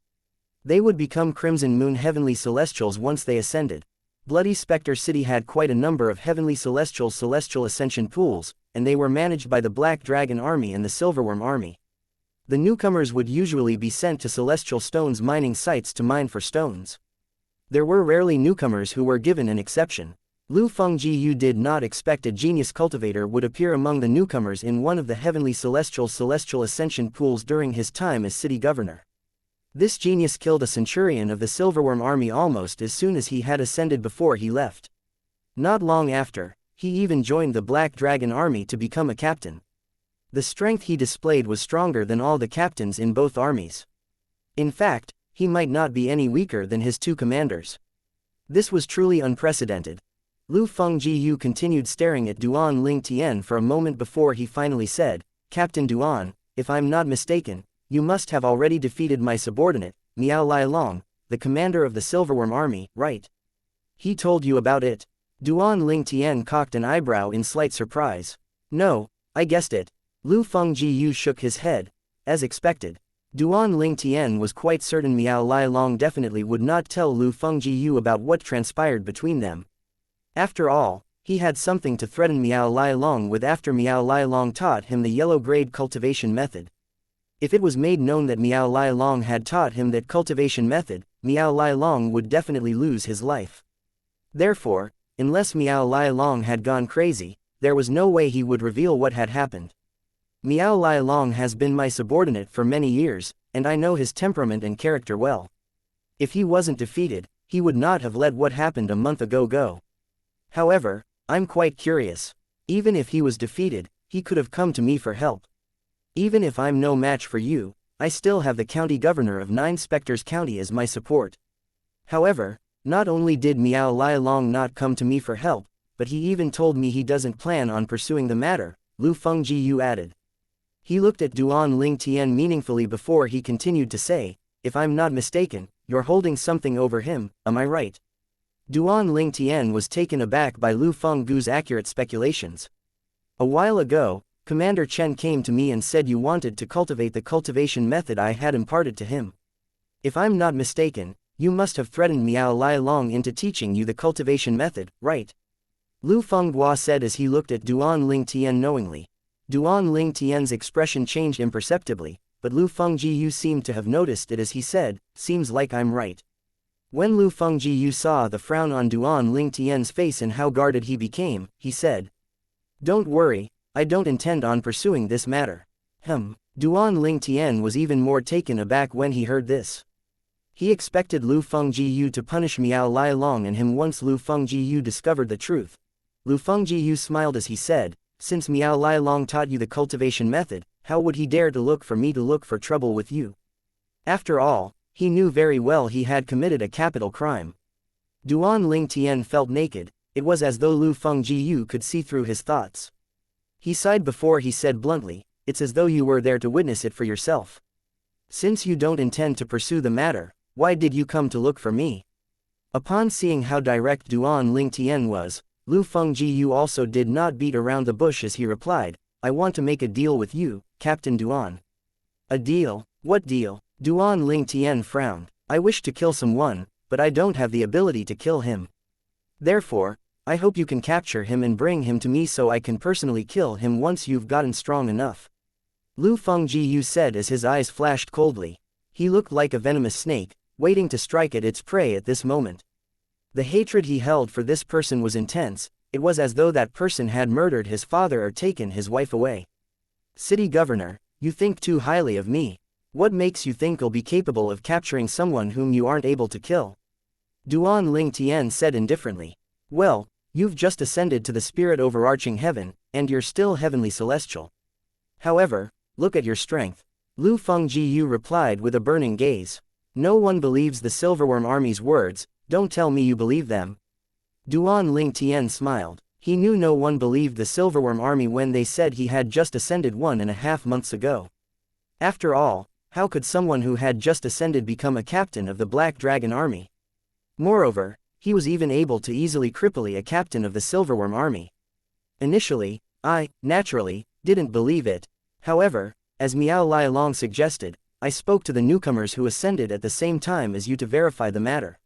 They would become Crimson Moon heavenly celestials once they ascended. Bloody Spectre City had quite a number of heavenly celestial ascension pools, and they were managed by the Black Dragon Army and the Silverworm Army. The newcomers would usually be sent to celestial stones mining sites to mine for stones. There were rarely newcomers who were given an exception. Lu Fengjiyu did not expect a genius cultivator would appear among the newcomers in one of the heavenly celestial ascension pools during his time as city governor. This genius killed a centurion of the Silverworm Army almost as soon as he had ascended before he left. Not long after, he even joined the Black Dragon Army to become a captain. The strength he displayed was stronger than all the captains in both armies. In fact, he might not be any weaker than his two commanders. This was truly unprecedented. Lu Fengjiyu continued staring at Duan Lingtian for a moment before he finally said, "Captain Duan, if I'm not mistaken, you must have already defeated my subordinate, Miao Lailong, the commander of the Silverworm Army, right? He told you about it?" Duan Lingtian cocked an eyebrow in slight surprise. "No, I guessed it." Lu Fengjiyu shook his head. As expected, Duan Lingtian was quite certain Miao Lailong definitely would not tell Lu Fengjiyu about what transpired between them. After all, he had something to threaten Miao Lailong with after Miao Lailong taught him the yellow-grade cultivation method. If it was made known that Miao Lailong had taught him that cultivation method, Miao Lailong would definitely lose his life. Therefore, unless Miao Lailong had gone crazy, there was no way he would reveal what had happened. Miao Lailong has been my subordinate for many years, and I know his temperament and character well. If he wasn't defeated, he would not have let what happened a month ago go. However, I'm quite curious. Even if he was defeated, he could have come to me for help. Even if I'm no match for you, I still have the county governor of 9 Spectres County as my support. However, not only did Miao Lailong not come to me for help, but he even told me he doesn't plan on pursuing the matter, Lu Fengjiyu added. He looked at Duan Lingtian meaningfully before he continued to say, "If I'm not mistaken, you're holding something over him, am I right?" Duan Lingtian was taken aback by Lu Fenggu's accurate speculations. "A while ago, Commander Chen came to me and said you wanted to cultivate the cultivation method I had imparted to him. If I'm not mistaken, you must have threatened Miao Lailong into teaching you the cultivation method, right?" Lu Fengguo said as he looked at Duan Ling Tian knowingly. Duan Ling Tian's expression changed imperceptibly, but Lu Fengjiu seemed to have noticed it as he said, "Seems like I'm right." When Lu Fengjiu saw the frown on Duan Ling Tian's face and how guarded he became, he said, "Don't worry, I don't intend on pursuing this matter." Duan Ling Tian was even more taken aback when he heard this. He expected Lu Fengjiu to punish Miao Lai Long and him once Lu Fengjiu discovered the truth. Lu Fengjiu smiled as he said, "Since Miao Lai Long taught you the cultivation method, how would he dare to look for me to look for trouble with you?" After all, he knew very well he had committed a capital crime. Duan Ling Tian felt naked. It was as though Lu Fengjiu could see through his thoughts. He sighed before he said bluntly, "It's as though you were there to witness it for yourself. Since you don't intend to pursue the matter, why did you come to look for me?" Upon seeing how direct Duan Ling Tian was, Lu Fengjiu also did not beat around the bush as he replied, "I want to make a deal with you, Captain Duan." "A deal? What deal?" Duan Ling Tian frowned. "I wish to kill someone, but I don't have the ability to kill him. Therefore, I hope you can capture him and bring him to me so I can personally kill him once you've gotten strong enough." Lu Fengjiu said as his eyes flashed coldly. He looked like a venomous snake, waiting to strike at its prey at this moment. The hatred he held for this person was intense. It was as though that person had murdered his father or taken his wife away. "City Governor, you think too highly of me. What makes you think I'll be capable of capturing someone whom you aren't able to kill?" Duan Ling Tian said indifferently. "Well, you've just ascended to the spirit overarching heaven, and you're still heavenly celestial. However, look at your strength." Lu Fengjiu replied with a burning gaze. "No one believes the Silverworm Army's words, don't tell me you believe them." Duan Ling Tian smiled. He knew no one believed the Silverworm Army when they said he had just ascended 1.5 months ago. After all, how could someone who had just ascended become a captain of the Black Dragon Army? Moreover, he was even able to easily cripple a captain of the Silverworm Army. Initially, I, naturally, didn't believe it. However, as Miao Lai Long suggested, I spoke to the newcomers who ascended at the same time as you to verify the matter.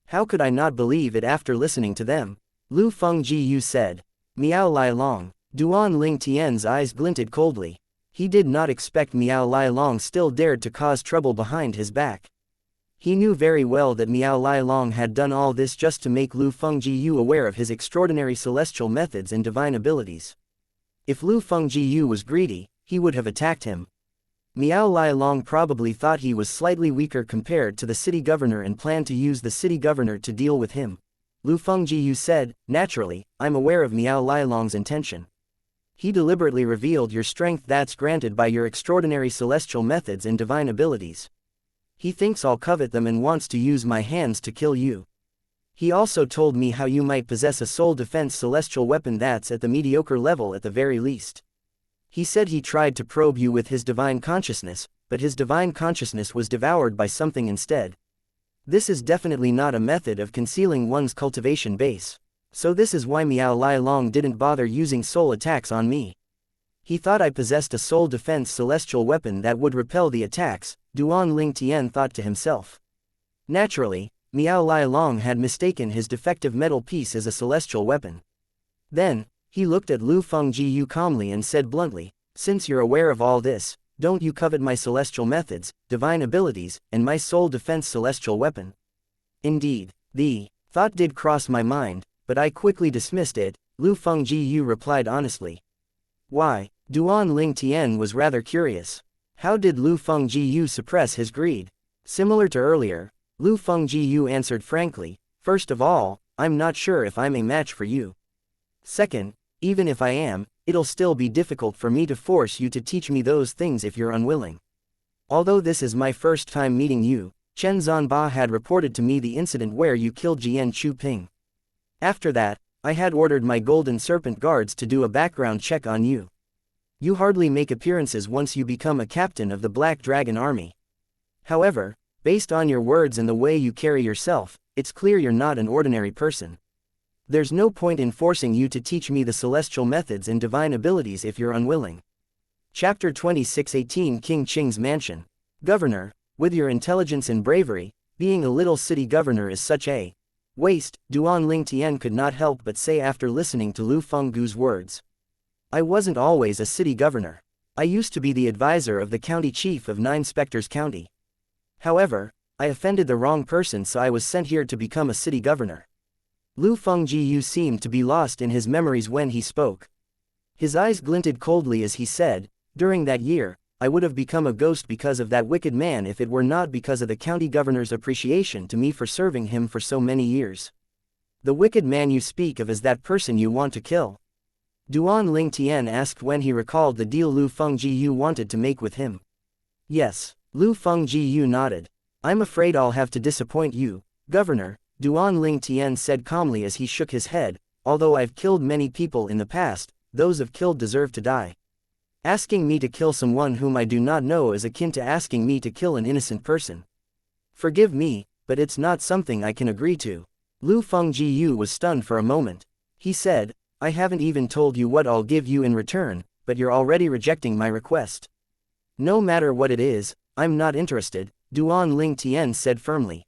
How could I not believe it after listening to them? Lu Fengjiu said. Miao Lai Long. Duan Ling Tian's eyes glinted coldly. He did not expect Miao Lai Long still dared to cause trouble behind his back. He knew very well that Miao Lai Long had done all this just to make Lu Fengjiu aware of his extraordinary celestial methods and divine abilities. If Lu Fengjiu was greedy, he would have attacked him. Miao Lai Long probably thought he was slightly weaker compared to the city governor and planned to use the city governor to deal with him. Lu Fengjiu said, "Naturally, I'm aware of Miao Lai Long's intention. He deliberately revealed your strength that's granted by your extraordinary celestial methods and divine abilities. He thinks I'll covet them and wants to use my hands to kill you. He also told me how you might possess a soul defense celestial weapon that's at the mediocre level at the very least. He said he tried to probe you with his divine consciousness, but his divine consciousness was devoured by something instead. This is definitely not a method of concealing one's cultivation base. So this is why Miao Lai Long didn't bother using soul attacks on me. He thought I possessed a soul defense celestial weapon that would repel the attacks," Duan Ling Tian thought to himself. Naturally, Miao Lai Long had mistaken his defective metal piece as a celestial weapon. Then, he looked at Lu Fengjiu calmly and said bluntly, "Since you're aware of all this, don't you covet my celestial methods, divine abilities, and my soul defense celestial weapon?" Indeed, the thought did cross my mind, but I quickly dismissed it, Lu Fengjiu replied honestly. Why? Duan Ling Tian was rather curious. How did Lu Fengjiu suppress his greed? Similar to earlier, Lu Fengjiu answered frankly, "First of all, I'm not sure if I'm a match for you. Second, even if I am, it'll still be difficult for me to force you to teach me those things if you're unwilling. Although this is my first time meeting you, Chen Zanba had reported to me the incident where you killed Jian Chuping. After that, I had ordered my Golden Serpent guards to do a background check on you. You hardly make appearances once you become a captain of the Black Dragon Army. However, based on your words and the way you carry yourself, it's clear you're not an ordinary person. There's no point in forcing you to teach me the celestial methods and divine abilities if you're unwilling." Chapter 26:18 King Qing's Mansion. Governor, with your intelligence and bravery, being a little city governor is such a Waste, Duan Ling Tian could not help but say after listening to Lu Fenggu's words. I wasn't always a city governor. I used to be the advisor of the county chief of Nine Spectres County. However, I offended the wrong person, so I was sent here to become a city governor. Lu Fenggu seemed to be lost in his memories when he spoke. His eyes glinted coldly as he said, during that year, I would have become a ghost because of that wicked man if it were not because of the county governor's appreciation to me for serving him for so many years. The wicked man you speak of is that person you want to kill? Duan Ling Tian asked when he recalled the deal Lu Fenggu wanted to make with him. Yes, Lu Fenggu nodded. I'm afraid I'll have to disappoint you, Governor, Duan Ling Tian said calmly as he shook his head. Although I've killed many people in the past, those I've killed deserve to die. Asking me to kill someone whom I do not know is akin to asking me to kill an innocent person. Forgive me, but it's not something I can agree to. Lu Fenggu was stunned for a moment. He said, I haven't even told you what I'll give you in return, but you're already rejecting my request. No matter what it is, I'm not interested, Duan Ling Tian said firmly.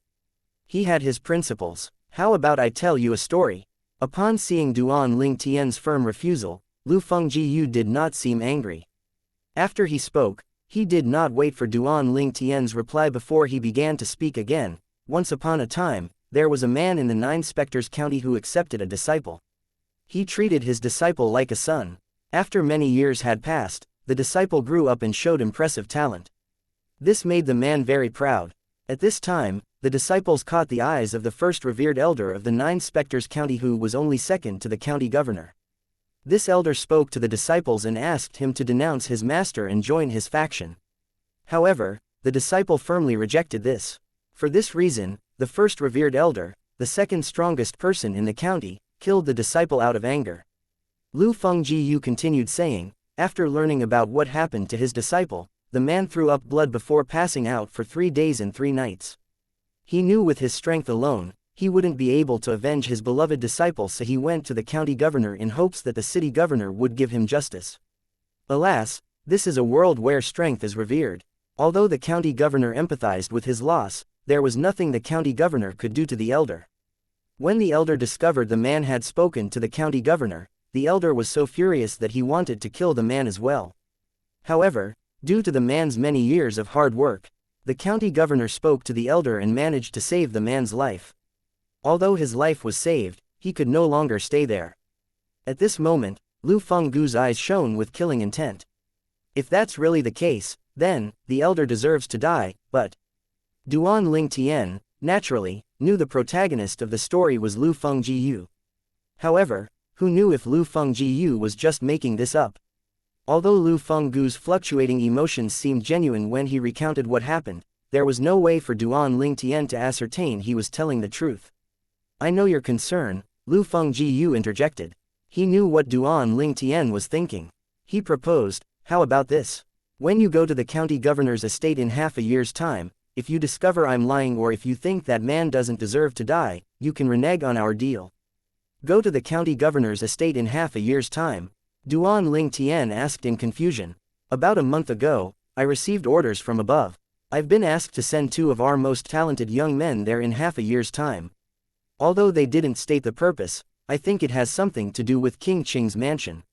He had his principles. How about I tell you a story? Upon seeing Duan Ling Tian's firm refusal, Lu Fenggu did not seem angry. After he spoke, he did not wait for Duan Ling Tian's reply before he began to speak again. Once upon a time, there was a man in the Nine Spectres County who accepted a disciple. He treated his disciple like a son. After many years had passed, the disciple grew up and showed impressive talent. This made the man very proud. At this time, the disciples caught the eyes of the first revered elder of the Nine Spectres County, who was only second to the county governor. This elder spoke to the disciples and asked him to denounce his master and join his faction. However, the disciple firmly rejected this. For this reason, the first revered elder, the second strongest person in the county, killed the disciple out of anger. Lu Fenggu continued saying, after learning about what happened to his disciple, the man threw up blood before passing out for 3 days and 3 nights. He knew with his strength alone, he wouldn't be able to avenge his beloved disciple, so he went to the county governor in hopes that the city governor would give him justice. Alas, this is a world where strength is revered. Although the county governor empathized with his loss, there was nothing the county governor could do to the elder. When the elder discovered the man had spoken to the county governor, the elder was so furious that he wanted to kill the man as well. However, due to the man's many years of hard work, the county governor spoke to the elder and managed to save the man's life. Although his life was saved, he could no longer stay there. At this moment, Lu Fenggu's eyes shone with killing intent. If that's really the case, then, the elder deserves to die, but Duan Ling Tian, naturally, knew the protagonist of the story was Lu Fenggu. However, who knew if Lu Fenggu was just making this up? Although Lu Fenggu's fluctuating emotions seemed genuine when he recounted what happened, there was no way for Duan Ling Tian to ascertain he was telling the truth. I know your concern, Lu Fenggu interjected. He knew what Duan Ling Tian was thinking. He proposed, how about this? When you go to the county governor's estate in half a year's time, if you discover I'm lying or if you think that man doesn't deserve to die, you can renege on our deal. Go to the county governor's estate in half a year's time? Duan Ling Tian asked in confusion. About a month ago, I received orders from above. I've been asked to send 2 of our most talented young men there in half a year's time. Although they didn't state the purpose, I think it has something to do with King Qing's mansion.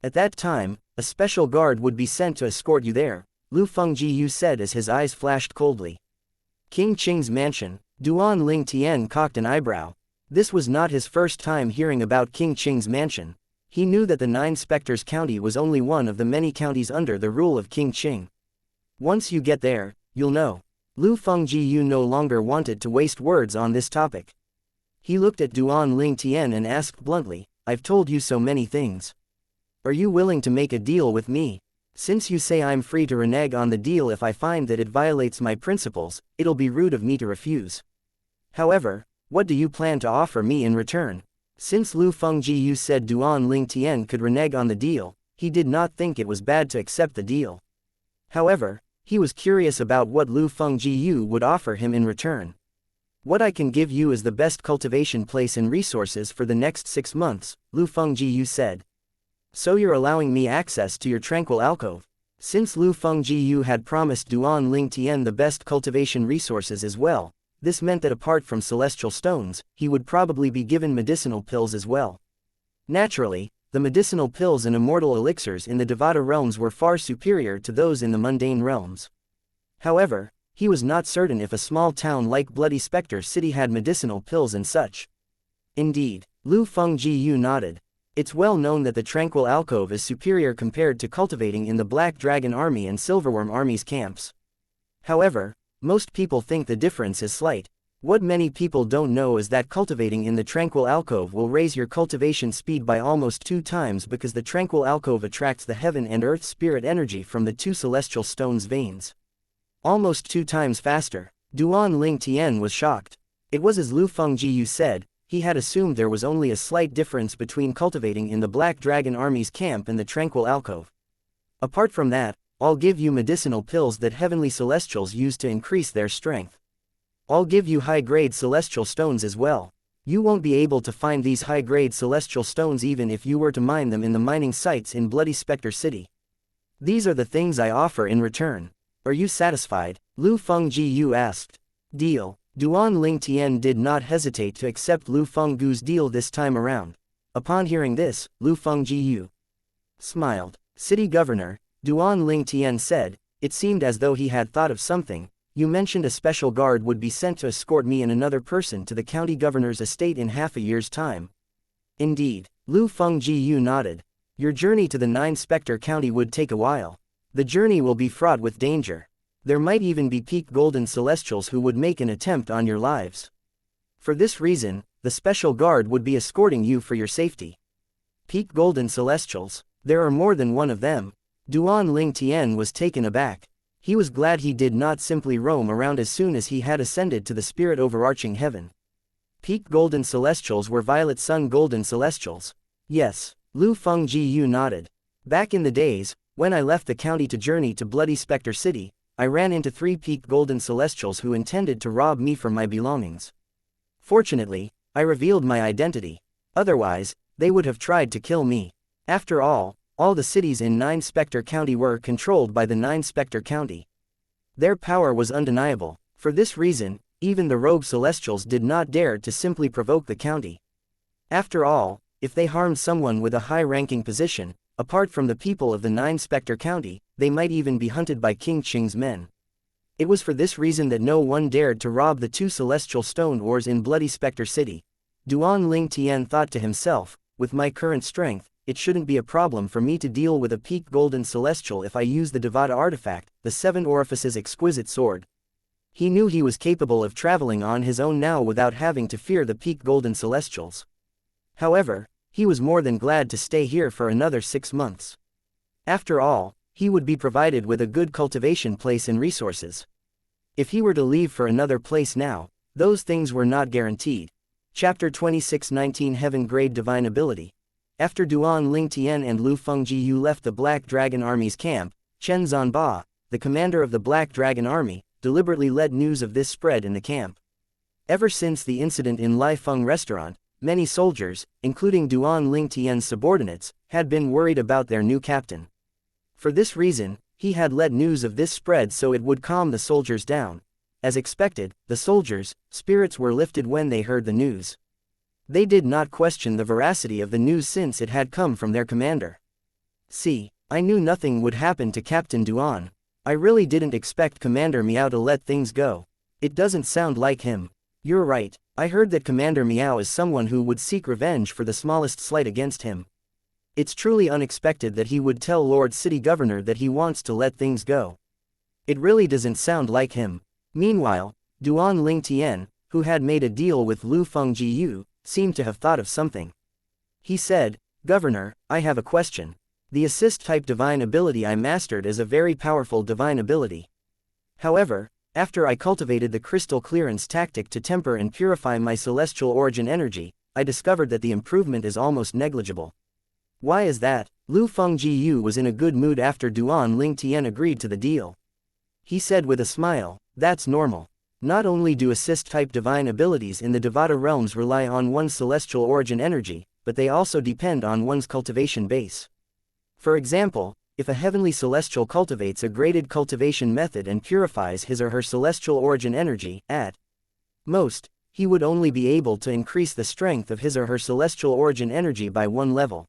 At that time, a special guard would be sent to escort you there, Lu Fenggu said as his eyes flashed coldly. King Qing's mansion, Duan Ling Tian cocked an eyebrow. This was not his first time hearing about King Qing's mansion. He knew that the Nine Spectres County was only one of the many counties under the rule of King Qing. Once you get there, you'll know. Lu Fenggu no longer wanted to waste words on this topic. He looked at Duan Ling Tian and asked bluntly, I've told you so many things. Are you willing to make a deal with me? Since you say I'm free to renege on the deal if I find that it violates my principles, it'll be rude of me to refuse. However, what do you plan to offer me in return? Since Lu Fenggu said Duan Ling Tian could renege on the deal, he did not think it was bad to accept the deal. However, he was curious about what Lu Fenggu would offer him in return. What I can give you is the best cultivation place and resources for the next 6 months, Lu Fenggu said. So you're allowing me access to your tranquil alcove? Since Lu Fenggu had promised Duan Ling Tian the best cultivation resources as well, This meant that apart from celestial stones, he would probably be given medicinal pills as well. Naturally, the medicinal pills and immortal elixirs in the Devata realms were far superior to those in the mundane realms. However, he was not certain if a small town like Bloody Spectre City had medicinal pills and such. Indeed, Lu Fengjiu nodded. It's well known that the Tranquil Alcove is superior compared to cultivating in the Black Dragon Army and Silverworm Army's camps. However, most people think the difference is slight. What many people don't know is that cultivating in the Tranquil Alcove will raise your cultivation speed by almost 2 times because the Tranquil Alcove attracts the heaven and earth spirit energy from the 2 celestial stones' veins. Almost 2 times faster. Duan Ling Tian was shocked. It was as Lu Fengjiu said, he had assumed there was only a slight difference between cultivating in the Black Dragon Army's camp and the Tranquil Alcove. Apart from that, I'll give you medicinal pills that heavenly celestials use to increase their strength. I'll give you high-grade celestial stones as well. You won't be able to find these high-grade celestial stones even if you were to mine them in the mining sites in Bloody Spectre City. These are the things I offer in return. Are you satisfied? Lu Fengjiu asked. Deal. Duan Ling Tian did not hesitate to accept Lu Fenggu's deal this time around. Upon hearing this, Lu Fengjiu smiled. City Governor, Duan Ling Tian said, it seemed as though he had thought of something. You mentioned a special guard would be sent to escort me and another person to the county governor's estate in half a year's time. Indeed, Lu Fengjiu nodded. Your journey to the 9 Spectre County would take a while. The journey will be fraught with danger. There might even be peak golden celestials who would make an attempt on your lives. For this reason, the special guard would be escorting you for your safety. Peak golden celestials? There are more than one of them. Duan Ling Tian was taken aback. He was glad he did not simply roam around as soon as he had ascended to the spirit overarching heaven. Peak golden celestials were violet sun golden celestials. Yes, Lu Fengjiu nodded. Back in the days, when I left the county to journey to Bloody Spectre City, I ran into 3 peak golden celestials who intended to rob me from my belongings. Fortunately, I revealed my identity. Otherwise, they would have tried to kill me. After all the cities in 9 Spectre County were controlled by the 9 Spectre County. Their power was undeniable. For this reason, even the rogue celestials did not dare to simply provoke the county. After all, if they harmed someone with a high-ranking position, apart from the people of the 9 Spectre County, they might even be hunted by King Qing's men. It was for this reason that no one dared to rob the 2 celestial stone ores in Bloody Spectre City. Duan Ling Tian thought to himself, with my current strength, it shouldn't be a problem for me to deal with a peak golden celestial if I use the Devata artifact, the 7 Orifices exquisite sword. He knew he was capable of traveling on his own now without having to fear the peak golden celestials. However, he was more than glad to stay here for another 6 months. After all, he would be provided with a good cultivation place and resources. If he were to leave for another place now, those things were not guaranteed. Chapter 26:19 Heaven Grade Divine Ability. After Duan Ling Tian and Lu Fengjiu left the Black Dragon Army's camp, Chen Zanba, the commander of the Black Dragon Army, deliberately let news of this spread in the camp. Ever since the incident in Lai Feng restaurant, many soldiers, including Duan Ling Tian's subordinates, had been worried about their new captain. For this reason, he had let news of this spread so it would calm the soldiers down. As expected, the soldiers' spirits were lifted when they heard the news. They did not question the veracity of the news since it had come from their commander. See, I knew nothing would happen to Captain Duan. I really didn't expect Commander Miao to let things go. It doesn't sound like him. You're right, I heard that Commander Miao is someone who would seek revenge for the smallest slight against him. It's truly unexpected that he would tell Lord City Governor that he wants to let things go. It really doesn't sound like him. Meanwhile, Duan Ling Tian, who had made a deal with Lu Fengjiu, seemed to have thought of something. He said, Governor, I have a question. The assist-type divine ability I mastered is a very powerful divine ability. However, after I cultivated the crystal clearance tactic to temper and purify my celestial origin energy, I discovered that the improvement is almost negligible. Why is that? Lu Fengjiu was in a good mood after Duan Ling Tian agreed to the deal. He said with a smile, that's normal. Not only do assist-type divine abilities in the Devata realms rely on one's celestial origin energy, but they also depend on one's cultivation base. For example, if a heavenly celestial cultivates a graded cultivation method and purifies his or her celestial origin energy, at Most, he would only be able to increase the strength of his or her celestial origin energy by 1 level.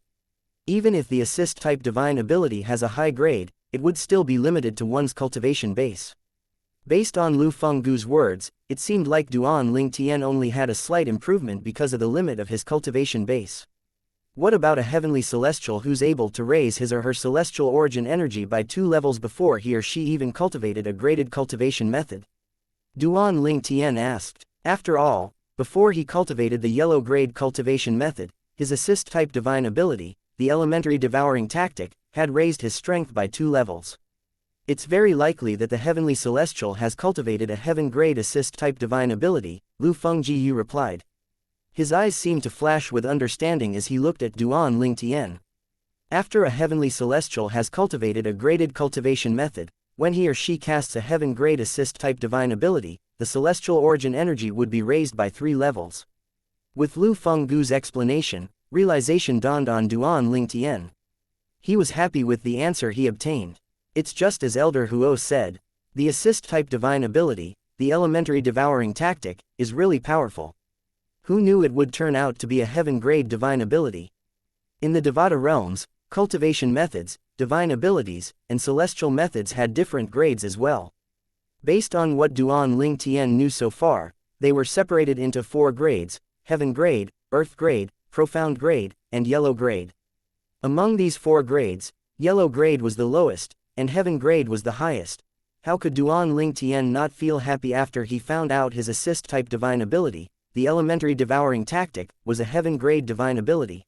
Even if the assist-type divine ability has a high grade, it would still be limited to one's cultivation base. Based on Lu Fenggu's words, it seemed like Duan Ling Tian only had a slight improvement because of the limit of his cultivation base. What about a heavenly celestial who's able to raise his or her celestial origin energy by 2 levels before he or she even cultivated a graded cultivation method? Duan Ling Tian asked. After all, before he cultivated the yellow grade cultivation method, his assist-type divine ability, the elementary devouring tactic, had raised his strength by 2 levels. It's very likely that the heavenly celestial has cultivated a heaven-grade assist-type divine ability, Lu Fengjiu replied. His eyes seemed to flash with understanding as he looked at Duan Ling Tian. After a heavenly celestial has cultivated a graded cultivation method, when he or she casts a heaven-grade assist-type divine ability, the celestial origin energy would be raised by 3 levels. With Lu Fenggu's explanation, realization dawned on Duan Ling Tian. He was happy with the answer he obtained. It's just as Elder Huo said, the assist-type divine ability, the elementary devouring tactic, is really powerful. Who knew it would turn out to be a heaven-grade divine ability? In the Devata realms, cultivation methods, divine abilities, and celestial methods had different grades as well. Based on what Duan Ling Tian knew so far, they were separated into 4 grades: heaven grade, earth grade, profound grade, and yellow grade. Among these 4 grades, yellow grade was the lowest, and heaven grade was the highest. How could Duan Ling Tian not feel happy after he found out his assist-type divine ability, the elementary devouring tactic, was a heaven-grade divine ability?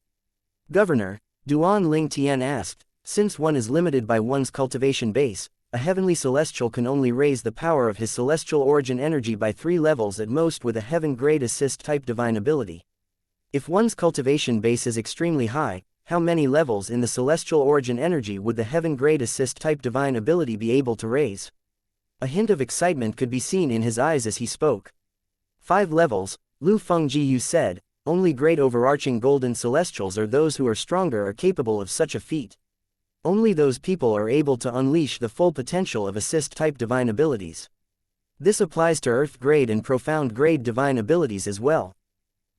Governor, Duan Ling Tian asked, since one is limited by one's cultivation base, a heavenly celestial can only raise the power of his celestial origin energy by 3 levels at most with a heaven-grade assist-type divine ability. If one's cultivation base is extremely high, how many levels in the celestial origin energy would the heaven-grade assist-type divine ability be able to raise? A hint of excitement could be seen in his eyes as he spoke. 5 levels, Lu Fengjiu said. Only great overarching golden celestials or those who are stronger are capable of such a feat. Only those people are able to unleash the full potential of assist-type divine abilities. This applies to Earth grade and profound grade divine abilities as well.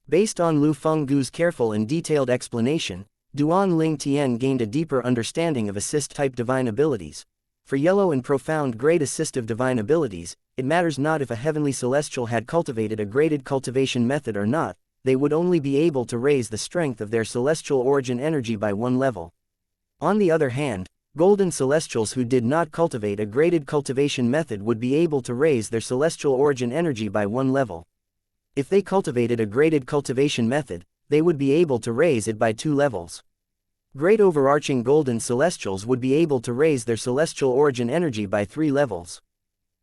Based on Lu Fenggu's careful and detailed explanation, Duan Ling Tian gained a deeper understanding of assist-type divine abilities. For yellow and profound grade assistive divine abilities, it matters not if a heavenly celestial had cultivated a graded cultivation method or not, they would only be able to raise the strength of their celestial origin energy by 1 level. On the other hand, golden celestials who did not cultivate a graded cultivation method would be able to raise their celestial origin energy by 1 level. If they cultivated a graded cultivation method, they would be able to raise it by 2 levels. Great overarching golden celestials would be able to raise their celestial origin energy by 3 levels.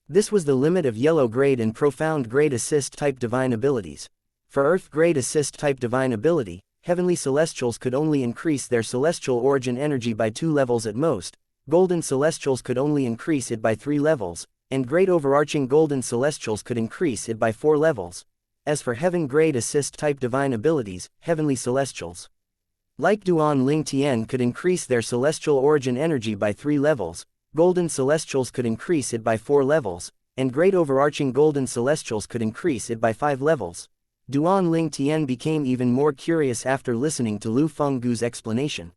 This was the limit of yellow grade and profound grade assist-type divine abilities. For Earth grade assist-type divine ability, heavenly celestials could only increase their celestial origin energy by 2 levels at most, golden celestials could only increase it by 3 levels, and great overarching golden celestials could increase it by 4 levels. As for heaven grade assist-type divine abilities, heavenly celestials, like Duan Ling Tian, could increase their celestial origin energy by 3 levels, golden celestials could increase it by 4 levels, and great overarching golden celestials could increase it by 5 levels. Duan Ling Tian became even more curious after listening to Lu Fenggu's explanation.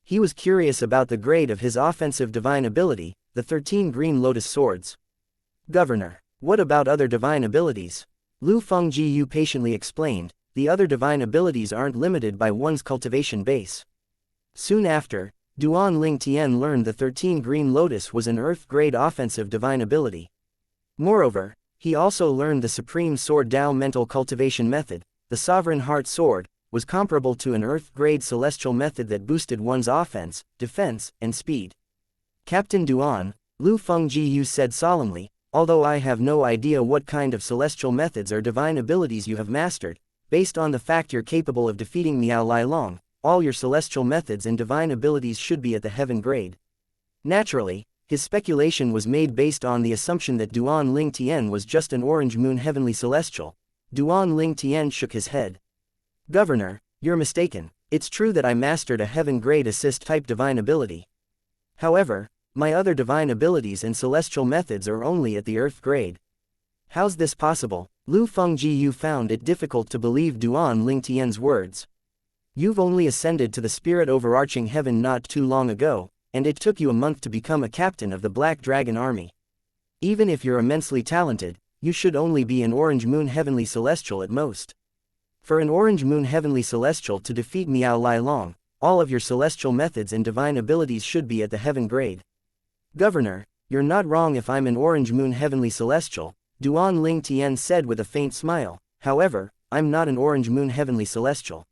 He was curious about the grade of his offensive divine ability, the 13 green lotus swords. Governor, what about other divine abilities? Lu Fengjiu patiently explained, the other divine abilities aren't limited by one's cultivation base. Soon after, Duan Ling Tian learned the 13 green lotus was an earth-grade offensive divine ability. Moreover, he also learned the Supreme Sword Dao mental cultivation method, the Sovereign Heart Sword, was comparable to an Earth-grade celestial method that boosted one's offense, defense, and speed. Captain Duan, Lu Fengjiu said solemnly, although I have no idea what kind of celestial methods or divine abilities you have mastered, based on the fact you're capable of defeating Miao Long, all your celestial methods and divine abilities should be at the heaven grade. Naturally, his speculation was made based on the assumption that Duan Ling Tian was just an orange moon heavenly celestial. Duan Ling Tian shook his head. Governor, you're mistaken. It's true that I mastered a heaven-grade assist-type divine ability. However, my other divine abilities and celestial methods are only at the earth grade. How's this possible? Lu Fengjiu found it difficult to believe Duan Lingtian's words. You've only ascended to the spirit overarching heaven not too long ago, and it took you a month to become a captain of the Black Dragon Army. Even if you're immensely talented, you should only be an Orange Moon Heavenly Celestial at most. For an Orange Moon Heavenly Celestial to defeat Miao Lai Long, all of your celestial methods and divine abilities should be at the heaven grade. Governor, you're not wrong if I'm an Orange Moon Heavenly Celestial, Duan Lingtian said with a faint smile. However, I'm not an Orange Moon Heavenly Celestial.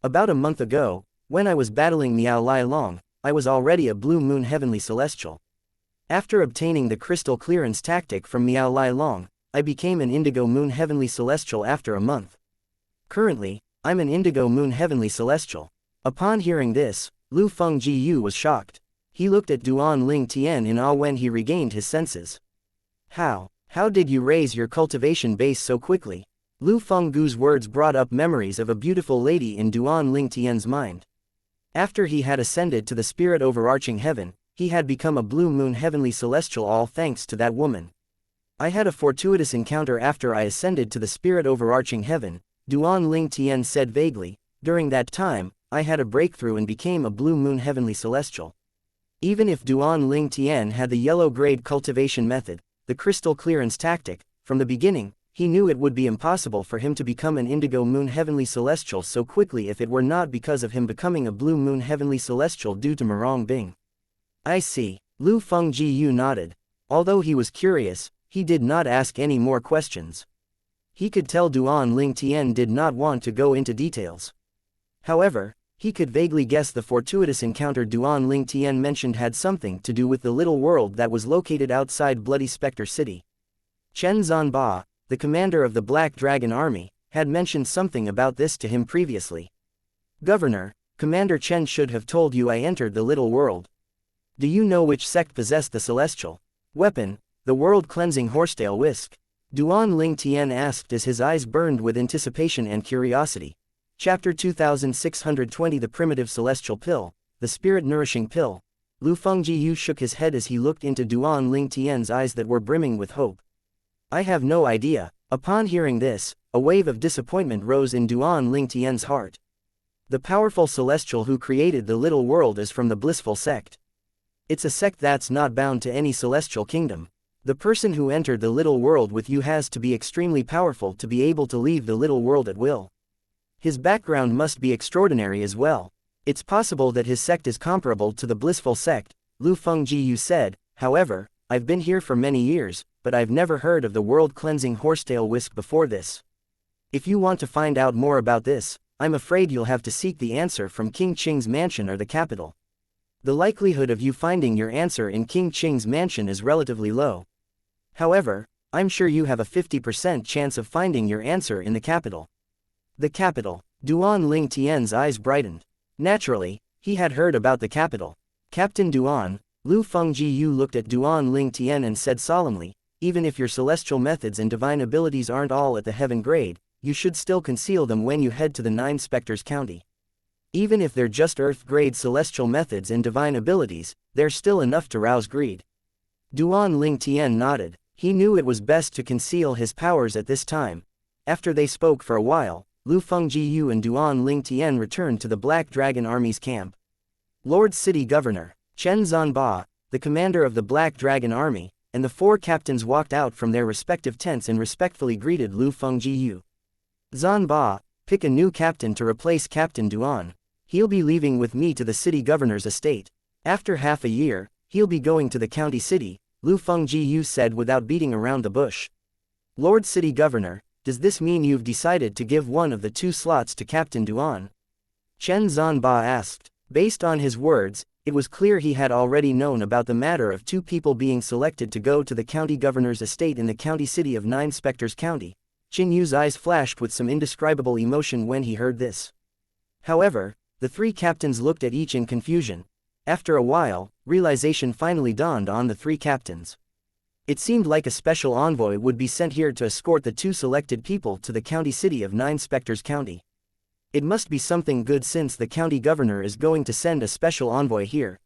About a month ago, when I was battling Miao Lai Long, I was already a Blue Moon Heavenly Celestial. After obtaining the crystal clearance tactic from Miao Lai Long, I became an Indigo Moon Heavenly Celestial after a month. Currently, I'm an Indigo Moon Heavenly Celestial. Upon hearing this, Lu Fengjiu was shocked. He looked at Duan Lingtian in awe when he regained his senses. How did you raise your cultivation base so quickly? Lu Fenggu's words brought up memories of a beautiful lady in Duan Lingtian's mind. After he had ascended to the spirit overarching heaven, he had become a Blue Moon Heavenly Celestial, all thanks to that woman. I had a fortuitous encounter after I ascended to the spirit overarching heaven, Duan Lingtian said vaguely. During that time, I had a breakthrough and became a Blue Moon Heavenly Celestial. Even if Duan Lingtian had the yellow grade cultivation method, the crystal clearance tactic, from the beginning, he knew it would be impossible for him to become an Indigo Moon Heavenly Celestial so quickly if it were not because of him becoming a Blue Moon Heavenly Celestial due to Mirong Bing. I see. Lu Fengjiu nodded. Although he was curious, he did not ask any more questions. He could tell Duan Lingtian did not want to go into details. However, he could vaguely guess the fortuitous encounter Duan Lingtian mentioned had something to do with the little world that was located outside Bloody Spectre City. Chen Zanba, the commander of the Black Dragon Army, had mentioned something about this to him previously. Governor, Commander Chen should have told you I entered the little world. Do you know which sect possessed the celestial weapon, the world-cleansing horsetail whisk? Duan Lingtian asked as his eyes burned with anticipation and curiosity. Chapter 2620 The Primitive Celestial Pill, the Spirit-Nourishing Pill. Lu Fengjiu shook his head as he looked into Duan Lingtian's eyes that were brimming with hope. I have no idea. Upon hearing this, a wave of disappointment rose in Duan Lingtian's heart. The powerful celestial who created the little world is from the blissful sect. It's a sect that's not bound to any celestial kingdom. The person who entered the little world with you has to be extremely powerful to be able to leave the little world at will. His background must be extraordinary as well. It's possible that his sect is comparable to the blissful sect, Lu Fengjiu said. However, I've been here for many years, but I've never heard of the world-cleansing horsetail whisk before this. If you want to find out more about this, I'm afraid you'll have to seek the answer from King Qing's mansion or the capital. The likelihood of you finding your answer in King Qing's mansion is relatively low. However, I'm sure you have a 50% chance of finding your answer in the capital. The capital. Duan Lingtian's eyes brightened. Naturally, he had heard about the capital. Captain Duan, Lu Fengjiu looked at Duan Lingtian and said solemnly, even if your celestial methods and divine abilities aren't all at the heaven grade, you should still conceal them when you head to the Nine Spectres County. Even if they're just Earth-grade celestial methods and divine abilities, they're still enough to rouse greed. Duan Lingtian nodded. He knew it was best to conceal his powers at this time. After they spoke for a while, Lu Fengjiu and Duan Lingtian returned to the Black Dragon Army's camp. Lord City Governor, Chen Zanba, the commander of the Black Dragon Army, and the four captains walked out from their respective tents and respectfully greeted Lu Fengjiu. Zanba, pick a new captain to replace Captain Duan. He'll be leaving with me to the city governor's estate. After half a year, he'll be going to the county city, Lu Fengjiu said without beating around the bush. Lord City Governor, does this mean you've decided to give one of the two slots to Captain Duan? Chen Zanba asked. Based on his words, it was clear he had already known about the matter of two people being selected to go to the county governor's estate in the county city of Nine Spectres County. Qin Yu's eyes flashed with some indescribable emotion when he heard this. However, the three captains looked at each in confusion. After a while, realization finally dawned on the three captains. It seemed like a special envoy would be sent here to escort the two selected people to the county city of Nine Spectres County. It must be something good since the county governor is going to send a special envoy here.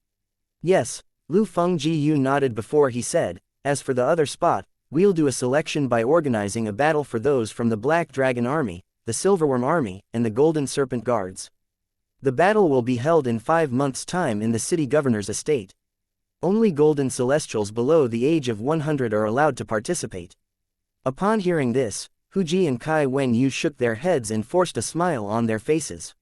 Yes, Lu Fengjiu nodded before he said, as for the other spot, we'll do a selection by organizing a battle for those from the Black Dragon Army, the Silverworm Army, and the Golden Serpent Guards. The battle will be held in 5 months' time in the city governor's estate. Only golden celestials below the age of 100 are allowed to participate. Upon hearing this, Huji and Kai Wen-yu shook their heads and forced a smile on their faces.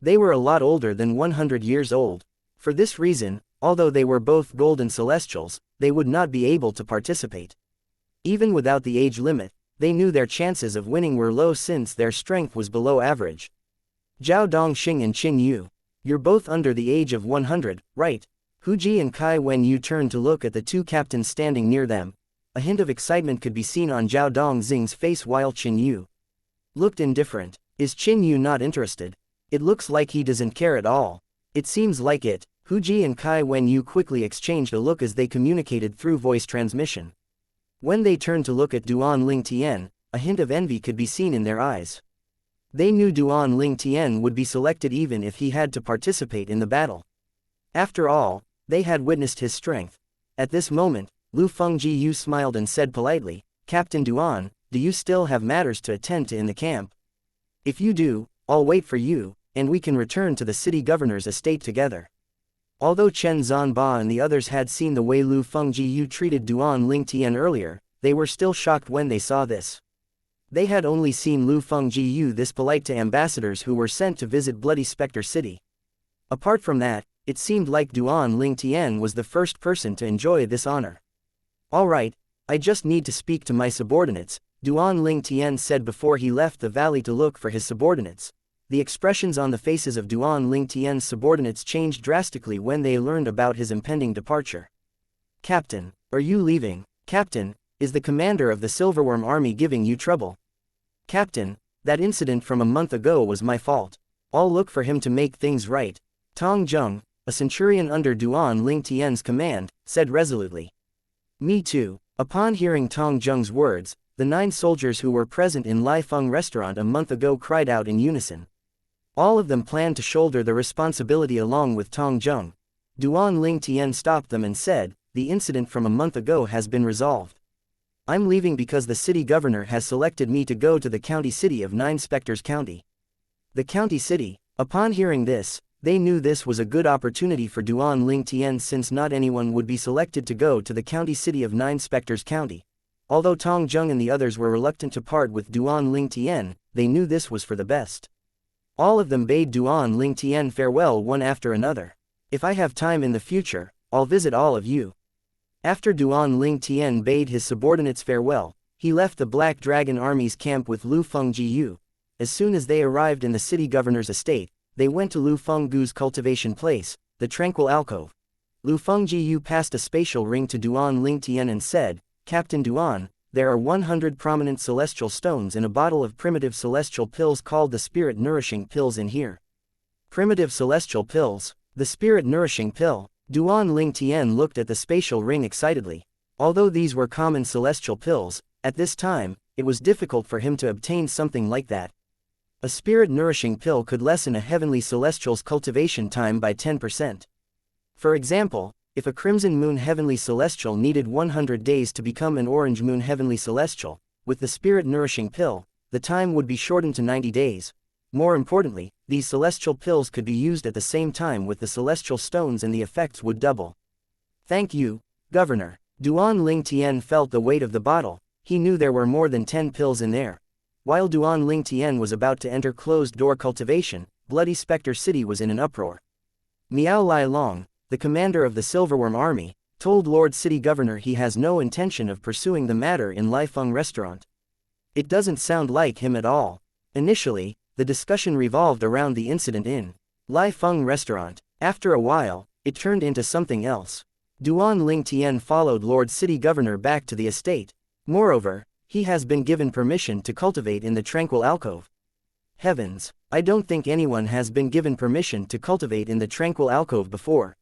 They were a lot older than 100 years old. For this reason, although they were both golden celestials, they would not be able to participate. Even without the age limit, they knew their chances of winning were low since their strength was below average. Zhao Dongxing and Qin Yu, you're both under the age of 100, right? Huji and Kai Wen-yu turned to look at the two captains standing near them. A hint of excitement could be seen on Zhao Dongxing's face while Qin Yu looked indifferent. Is Qin Yu not interested? It looks like he doesn't care at all. It seems like it. Huji and Kai Wen-yu quickly exchanged a look as they communicated through voice transmission. When they turned to look at Duan Ling Tian, a hint of envy could be seen in their eyes. They knew Duan Ling Tian would be selected even if he had to participate in the battle. After all, they had witnessed his strength. At this moment, Lu Fengji Yu smiled and said politely, Captain Duan, do you still have matters to attend to in the camp? If you do, I'll wait for you, and we can return to the city governor's estate together. Although Chen Zanba and the others had seen the way Lu Fengji Yu treated Duan Ling Tian earlier, they were still shocked when they saw this. They had only seen Lu Fengji Yu this polite to ambassadors who were sent to visit Bloody Spectre City. Apart from that, it seemed like Duan Ling Tian was the first person to enjoy this honor. Alright, I just need to speak to my subordinates, Duan Ling Tian said before he left the valley to look for his subordinates. The expressions on the faces of Duan Ling Tian's subordinates changed drastically when they learned about his impending departure. Captain, are you leaving? Captain, is the commander of the Silverworm Army giving you trouble? Captain, that incident from a month ago was my fault. I'll look for him to make things right. Tong Zheng, a centurion under Duan Ling Tian's command, said resolutely. Me too. Upon hearing Tong Zheng's words, the 9 soldiers who were present in Lai Feng restaurant a month ago cried out in unison. All of them planned to shoulder the responsibility along with Tong Zheng. Duan Ling Tian stopped them and said, the incident from a month ago has been resolved. I'm leaving because the city governor has selected me to go to the county city of 9 Spectres County. The county city. Upon hearing this, they knew this was a good opportunity for Duan Ling Tian since not anyone would be selected to go to the county city of 9 Spectres County. Although Tong Zheng and the others were reluctant to part with Duan Ling Tian, they knew this was for the best. All of them bade Duan Ling Tian farewell one after another. If I have time in the future, I'll visit all of you. After Duan Ling Tian bade his subordinates farewell, he left the Black Dragon Army's camp with Lu Fengji Yu. As soon as they arrived in the city governor's estate, they went to Lu Fenggu's cultivation place, the Tranquil Alcove. Lu Fengji Yu passed a spatial ring to Duan Ling Tian and said, Captain Duan, there are 100 prominent celestial stones in a bottle of primitive celestial pills called the Spirit Nourishing Pills in here. Primitive celestial pills, the Spirit Nourishing Pill. Duan Ling Tian looked at the spatial ring excitedly. Although these were common celestial pills, at this time, it was difficult for him to obtain something like that. A Spirit Nourishing Pill could lessen a heavenly celestial's cultivation time by 10%. For example, if a Crimson Moon Heavenly Celestial needed 100 days to become an Orange Moon Heavenly Celestial, with the Spirit Nourishing Pill, the time would be shortened to 90 days. More importantly, these celestial pills could be used at the same time with the celestial stones and the effects would double. Thank you, Governor. Duan Ling Tian felt the weight of the bottle. He knew there were more than 10 pills in there. While Duan Ling Tian was about to enter closed-door cultivation, Bloody Spectre City was in an uproar. Miao Lai Long, the commander of the Silverworm Army, told Lord City Governor he has no intention of pursuing the matter in Lai Feng restaurant. It doesn't sound like him at all. Initially, the discussion revolved around the incident in Lai Feng restaurant. After a while, it turned into something else. Duan Ling Tian followed Lord City Governor back to the estate. Moreover, he has been given permission to cultivate in the Tranquil Alcove. Heavens, I don't think anyone has been given permission to cultivate in the Tranquil Alcove before.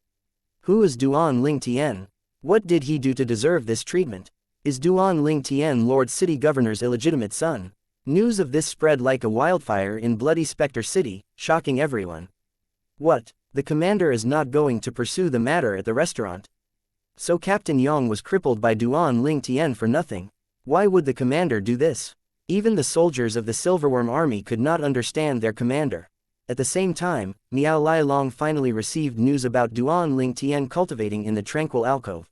Who is Duan Ling Tian? What did he do to deserve this treatment? Is Duan Ling Tian Lord City Governor's illegitimate son? News of this spread like a wildfire in Bloody Spectre City, shocking everyone. What? The commander is not going to pursue the matter at the restaurant? So Captain Yang was crippled by Duan Ling Tian for nothing. Why would the commander do this? Even the soldiers of the Silverworm army could not understand their commander. At the same time, Miao Lai Long finally received news about Duan Ling Tian cultivating in the tranquil alcove.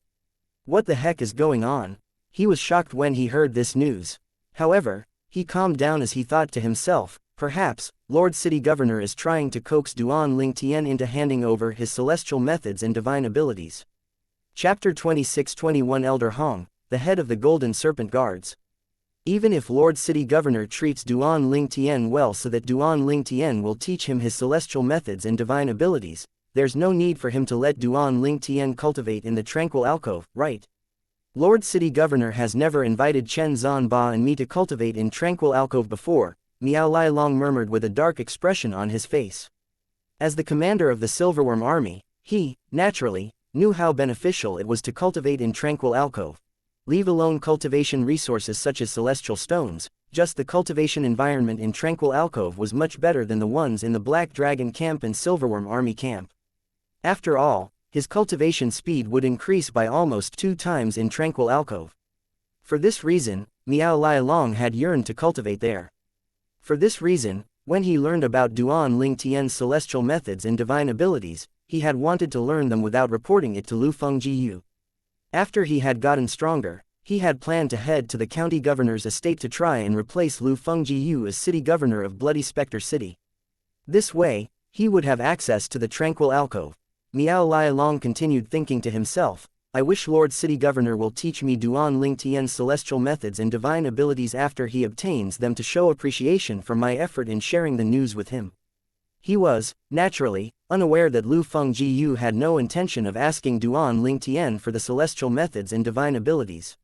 What the heck is going on? He was shocked when he heard this news. However, he calmed down as he thought to himself, perhaps, Lord City Governor is trying to coax Duan Ling Tian into handing over his celestial methods and divine abilities. Chapter 26-21 Elder Hong, the head of the Golden Serpent Guards. Even if Lord City Governor treats Duan Ling Tian well so that Duan Ling Tian will teach him his celestial methods and divine abilities, there's no need for him to let Duan Ling Tian cultivate in the tranquil alcove, right? Lord City Governor has never invited Chen Zhanba and me to cultivate in tranquil alcove before, Miao Lai Long murmured with a dark expression on his face. As the commander of the Silverworm army, he, naturally, knew how beneficial it was to cultivate in tranquil alcove. Leave alone cultivation resources such as celestial stones, just the cultivation environment in tranquil alcove was much better than the ones in the Black Dragon camp and Silverworm army camp. After all, his cultivation speed would increase by almost 2 times in tranquil alcove. For this reason, Miao Lai Long had yearned to cultivate there. For this reason, when he learned about Duan Ling Tian's celestial methods and divine abilities, he had wanted to learn them without reporting it to Lu Fengjiu. After he had gotten stronger, he had planned to head to the county governor's estate to try and replace Lu Fengjiu as city governor of Bloody Spectre City. This way, he would have access to the tranquil alcove. Miao Lai Long continued thinking to himself, I wish Lord City Governor will teach me Duan Ling Tian's celestial methods and divine abilities after he obtains them to show appreciation for my effort in sharing the news with him. He was, naturally, unaware that Lu Fengjiu had no intention of asking Duan Ling Tian for the celestial methods and divine abilities.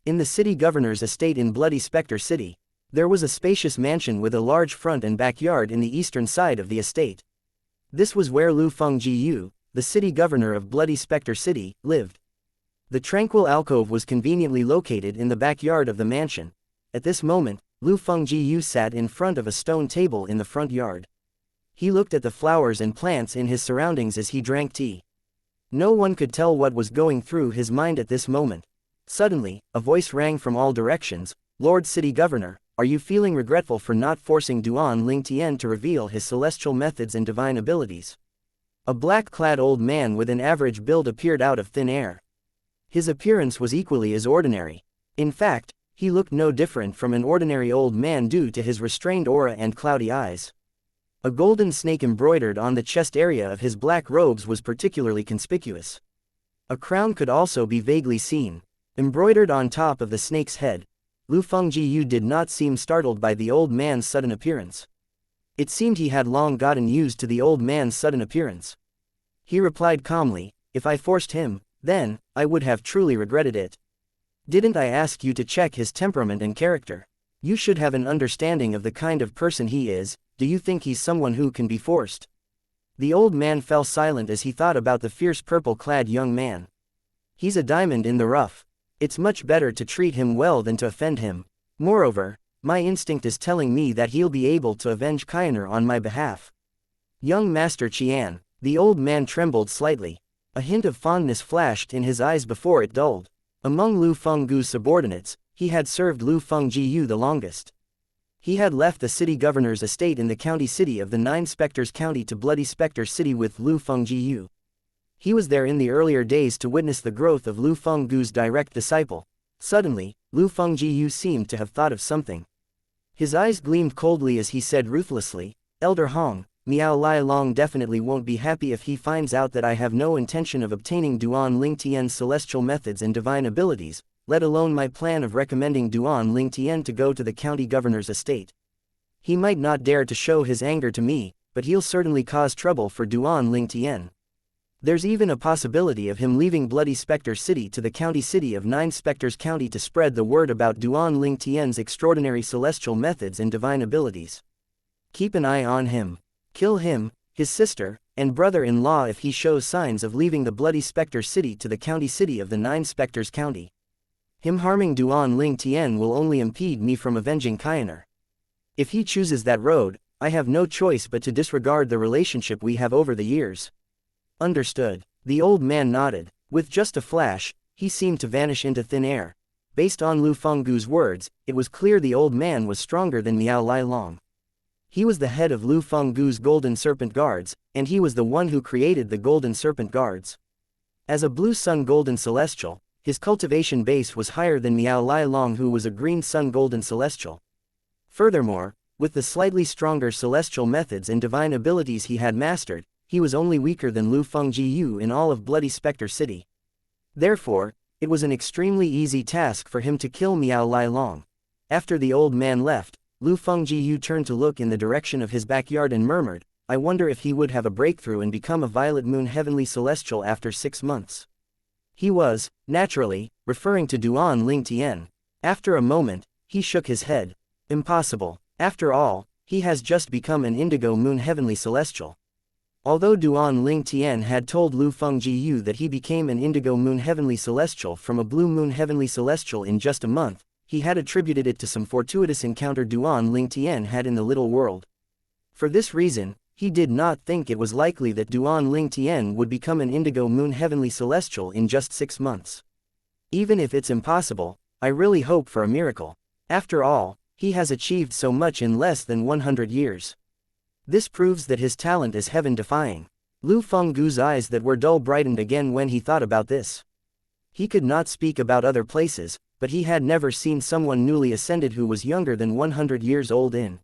In the city governor's estate in Bloody Spectre City, there was a spacious mansion with a large front and backyard in the eastern side of the estate. This was where Lu Fengjiu, the city governor of Bloody Spectre City, lived. The tranquil alcove was conveniently located in the backyard of the mansion. At this moment, Lu Fengjiu sat in front of a stone table in the front yard. He looked at the flowers and plants in his surroundings as he drank tea. No one could tell what was going through his mind at this moment. Suddenly, a voice rang from all directions, Lord City Governor, are you feeling regretful for not forcing Duan Ling Tian to reveal his celestial methods and divine abilities? A black-clad old man with an average build appeared out of thin air. His appearance was equally as ordinary. In fact, he looked no different from an ordinary old man due to his restrained aura and cloudy eyes. A golden snake embroidered on the chest area of his black robes was particularly conspicuous. A crown could also be vaguely seen, embroidered on top of the snake's head. Lu Fengjiu did not seem startled by the old man's sudden appearance. It seemed he had long gotten used to the old man's sudden appearance. He replied calmly, if I forced him, then, I would have truly regretted it. Didn't I ask you to check his temperament and character? You should have an understanding of the kind of person he is. Do you think he's someone who can be forced? The old man fell silent as he thought about the fierce purple-clad young man. He's a diamond in the rough. It's much better to treat him well than to offend him. Moreover, my instinct is telling me that he'll be able to avenge Kainer on my behalf. Young Master Qian, the old man trembled slightly. A hint of fondness flashed in his eyes before it dulled. Among Lu Fenggu's subordinates, he had served Lu Fengjiu the longest. He had left the city governor's estate in the county city of the Nine Spectres County to Bloody Spectre City with Lu Fengjiu. He was there in the earlier days to witness the growth of Lu Fenggu's direct disciple. Suddenly, Lu Fengjiu seemed to have thought of something. His eyes gleamed coldly as he said ruthlessly, Elder Hong, Miao Lai Long definitely won't be happy if he finds out that I have no intention of obtaining Duan Ling Tian's celestial methods and divine abilities, let alone my plan of recommending Duan Ling Tian to go to the county governor's estate. He might not dare to show his anger to me, but he'll certainly cause trouble for Duan Ling Tian. There's even a possibility of him leaving Bloody Spectre City to the county city of Nine Spectres County to spread the word about Duan Ling Tian's extraordinary celestial methods and divine abilities. Keep an eye on him. Kill him, his sister, and brother-in-law if he shows signs of leaving the Bloody Spectre City to the county city of the Nine Spectres County. Him harming Duan Ling Tian will only impede me from avenging Kainer. If he chooses that road, I have no choice but to disregard the relationship we have over the years. Understood. The old man nodded. With just a flash, he seemed to vanish into thin air. Based on Lu Fenggu's words, it was clear the old man was stronger than Miao Lai Long. He was the head of Lu Fenggu's Golden Serpent Guards, and he was the one who created the Golden Serpent Guards. As a Blue Sun Golden Celestial, his cultivation base was higher than Miao Lai Long, who was a Green Sun Golden Celestial. Furthermore, with the slightly stronger celestial methods and divine abilities he had mastered, he was only weaker than Lu Fengjiu in all of Bloody Spectre City. Therefore, it was an extremely easy task for him to kill Miao Lai Long. After the old man left, Lu Fengjiu turned to look in the direction of his backyard and murmured, "I wonder if he would have a breakthrough and become a Violet Moon Heavenly Celestial after 6 months." He was, naturally, referring to Duan Ling Tian. After a moment, he shook his head. Impossible. After all, he has just become an Indigo Moon Heavenly Celestial. Although Duan Ling Tian had told Lu Fengjiu that he became an Indigo Moon Heavenly Celestial from a Blue Moon Heavenly Celestial in just a month, he had attributed it to some fortuitous encounter Duan Ling Tian had in the little world. For this reason, he did not think it was likely that Duan Ling Tian would become an Indigo Moon Heavenly Celestial in just 6 months. Even if it's impossible, I really hope for a miracle. After all, he has achieved so much in less than 100 years. This proves that his talent is heaven-defying. Lu Fenggu's eyes that were dull brightened again when he thought about this. He could not speak about other places, but he had never seen someone newly ascended who was younger than 100 years old in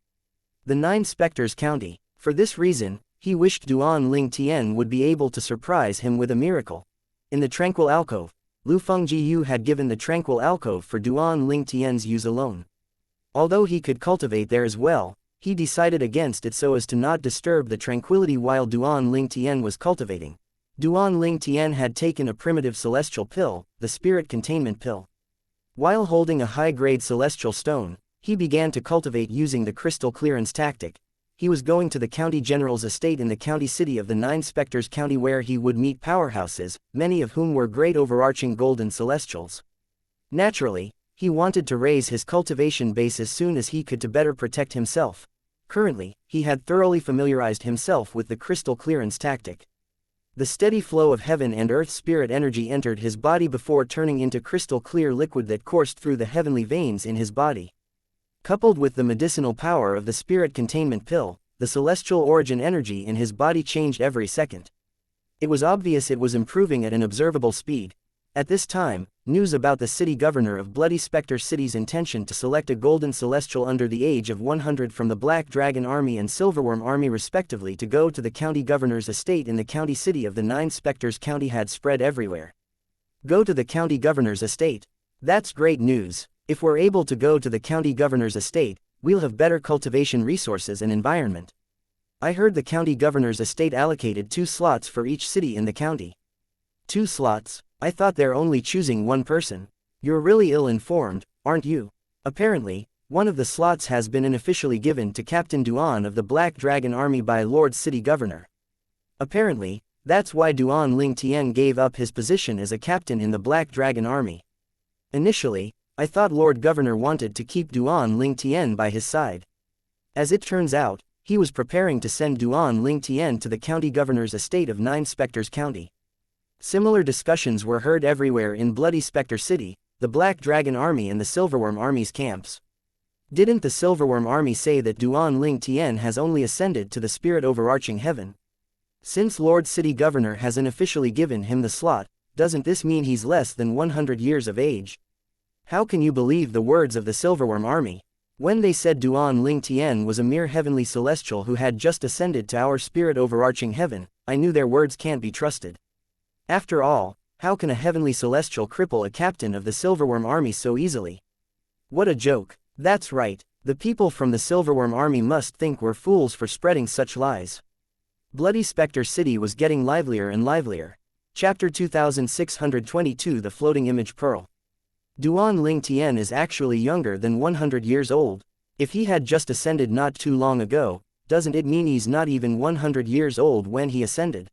the Nine Spectres County. For this reason, he wished Duan Ling Tian would be able to surprise him with a miracle. In the Tranquil Alcove, Lu Fengjiu had given the Tranquil Alcove for Duan Ling Tian's use alone. Although he could cultivate there as well, he decided against it so as to not disturb the tranquility while Duan Ling Tian was cultivating. Duan Ling Tian had taken a primitive celestial pill, the Spirit Containment Pill. While holding a high-grade celestial stone, he began to cultivate using the crystal clearance tactic. He was going to the county general's estate in the county city of the Nine Spectres County where he would meet powerhouses, many of whom were great overarching golden celestials. Naturally, he wanted to raise his cultivation base as soon as he could to better protect himself. Currently, he had thoroughly familiarized himself with the crystal clearance tactic. The steady flow of heaven and earth spirit energy entered his body before turning into crystal clear liquid that coursed through the heavenly veins in his body. Coupled with the medicinal power of the Spirit Containment Pill, the celestial origin energy in his body changed every second. It was obvious it was improving at an observable speed. At this time, news about the city governor of Bloody Spectre City's intention to select a golden celestial under the age of 100 from the Black Dragon Army and Silverworm Army respectively to go to the county governor's estate in the county city of the Nine Spectres County had spread everywhere. Go to the county governor's estate. That's great news. If we're able to go to the county governor's estate, we'll have better cultivation resources and environment. I heard the county governor's estate allocated 2 slots for each city in the county. 2 slots? I thought they're only choosing 1 person. You're really ill-informed, aren't you? Apparently, one of the slots has been unofficially given to Captain Duan of the Black Dragon Army by Lord City Governor. Apparently, that's why Duan Ling Tian gave up his position as a captain in the Black Dragon Army. Initially, I thought Lord Governor wanted to keep Duan Ling Tian by his side. As it turns out, he was preparing to send Duan Ling Tian to the county governor's estate of Nine Spectres County. Similar discussions were heard everywhere in Bloody Spectre City, the Black Dragon Army and the Silverworm Army's camps. Didn't the Silverworm Army say that Duan Ling Tian has only ascended to the spirit overarching heaven? Since Lord City Governor has unofficially given him the slot, doesn't this mean he's less than 100 years of age? How can you believe the words of the Silverworm Army? When they said Duan Ling Tian was a mere heavenly celestial who had just ascended to our spirit overarching heaven, I knew their words can't be trusted. After all, how can a heavenly celestial cripple a captain of the Silverworm Army so easily? What a joke. That's right, the people from the Silverworm Army must think we're fools for spreading such lies. Bloody Spectre City was getting livelier and livelier. Chapter 2622 The Floating Image Peril. Duan Ling Tian is actually younger than 100 years old. If he had just ascended not too long ago, doesn't it mean he's not even 100 years old when he ascended?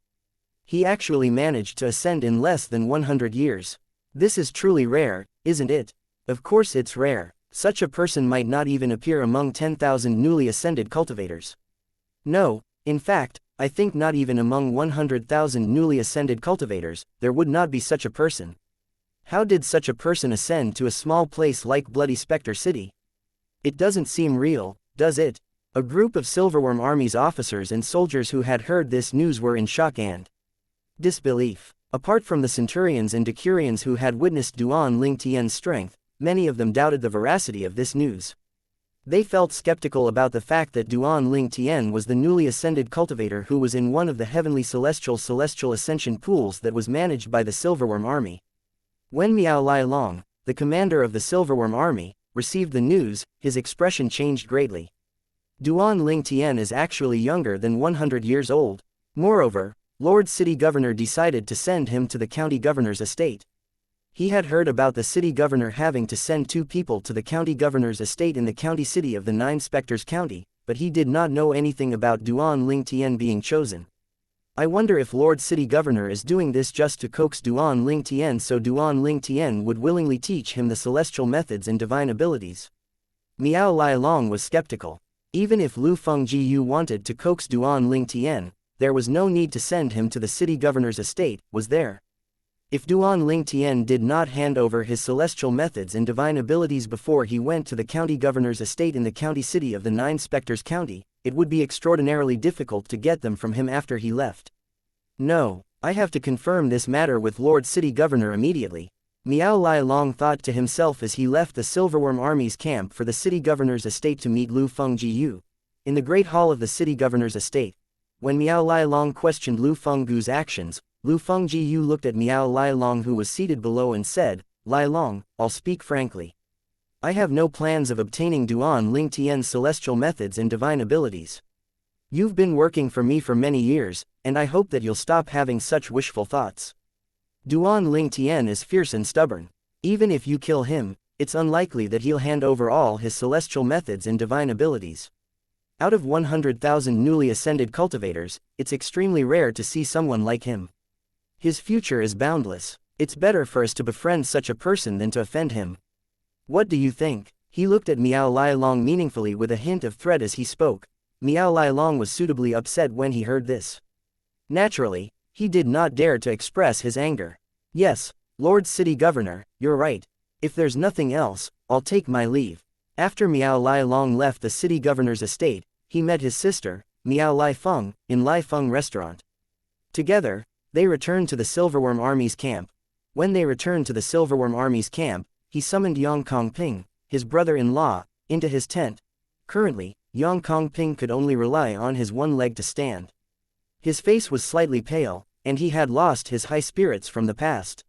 He actually managed to ascend in less than 100 years. This is truly rare, isn't it? Of course it's rare. Such a person might not even appear among 10,000 newly ascended cultivators. No, in fact, I think not even among 100,000 newly ascended cultivators, there would not be such a person. How did such a person ascend to a small place like Bloody Spectre City? It doesn't seem real, does it? A group of Silverworm Army's officers and soldiers who had heard this news were in shock and disbelief. Apart from the centurions and decurions who had witnessed Duan Ling Tian's strength, many of them doubted the veracity of this news. They felt skeptical about the fact that Duan Ling Tian was the newly ascended cultivator who was in one of the heavenly celestial ascension pools that was managed by the Silverworm Army. When Miao Lai Long, the commander of the Silverworm Army, received the news, his expression changed greatly. Duan Ling Tian is actually younger than 100 years old. Moreover, Lord City Governor decided to send him to the county governor's estate. He had heard about the city governor having to send 2 people to the county governor's estate in the county city of the 9 Spectres County, but he did not know anything about Duan Ling Tian being chosen. I wonder if Lord City Governor is doing this just to coax Duan Ling Tian so Duan Ling Tian would willingly teach him the celestial methods and divine abilities. Miao Lai Long was skeptical. Even if Lu Fengjiu wanted to coax Duan Ling Tian, there was no need to send him to the city governor's estate, was there? If Duan Ling Tian did not hand over his celestial methods and divine abilities before he went to the county governor's estate in the county city of the 9 Spectres County, it would be extraordinarily difficult to get them from him after he left. No, I have to confirm this matter with Lord City Governor immediately. Miao Lai Long thought to himself as he left the Silverworm Army's camp for the city governor's estate to meet Lu Fengjiu. In the great hall of the city governor's estate, when Miao Lai Long questioned Lu Fenggu's actions, Lu Fengjiu looked at Miao Lai Long who was seated below and said, "Lai Long, I'll speak frankly. I have no plans of obtaining Duan Ling Tian's celestial methods and divine abilities. You've been working for me for many years, and I hope that you'll stop having such wishful thoughts. Duan Ling Tian is fierce and stubborn. Even if you kill him, it's unlikely that he'll hand over all his celestial methods and divine abilities. Out of 100,000 newly ascended cultivators, it's extremely rare to see someone like him. His future is boundless. It's better for us to befriend such a person than to offend him. What do you think?" He looked at Miao Lai Long meaningfully with a hint of threat as he spoke. Miao Lai Long was suitably upset when he heard this. Naturally, he did not dare to express his anger. "Yes, Lord City Governor, you're right. If there's nothing else, I'll take my leave." After Miao Lai Long left the city governor's estate, he met his sister, Miao Lai Feng, in Lai Feng restaurant. Together, they returned to the Silverworm Army's camp. When they returned to the Silverworm Army's camp, he summoned Yang Kongping, his brother-in-law, into his tent. Currently, Yang Kongping could only rely on his one leg to stand. His face was slightly pale, and he had lost his high spirits from the past.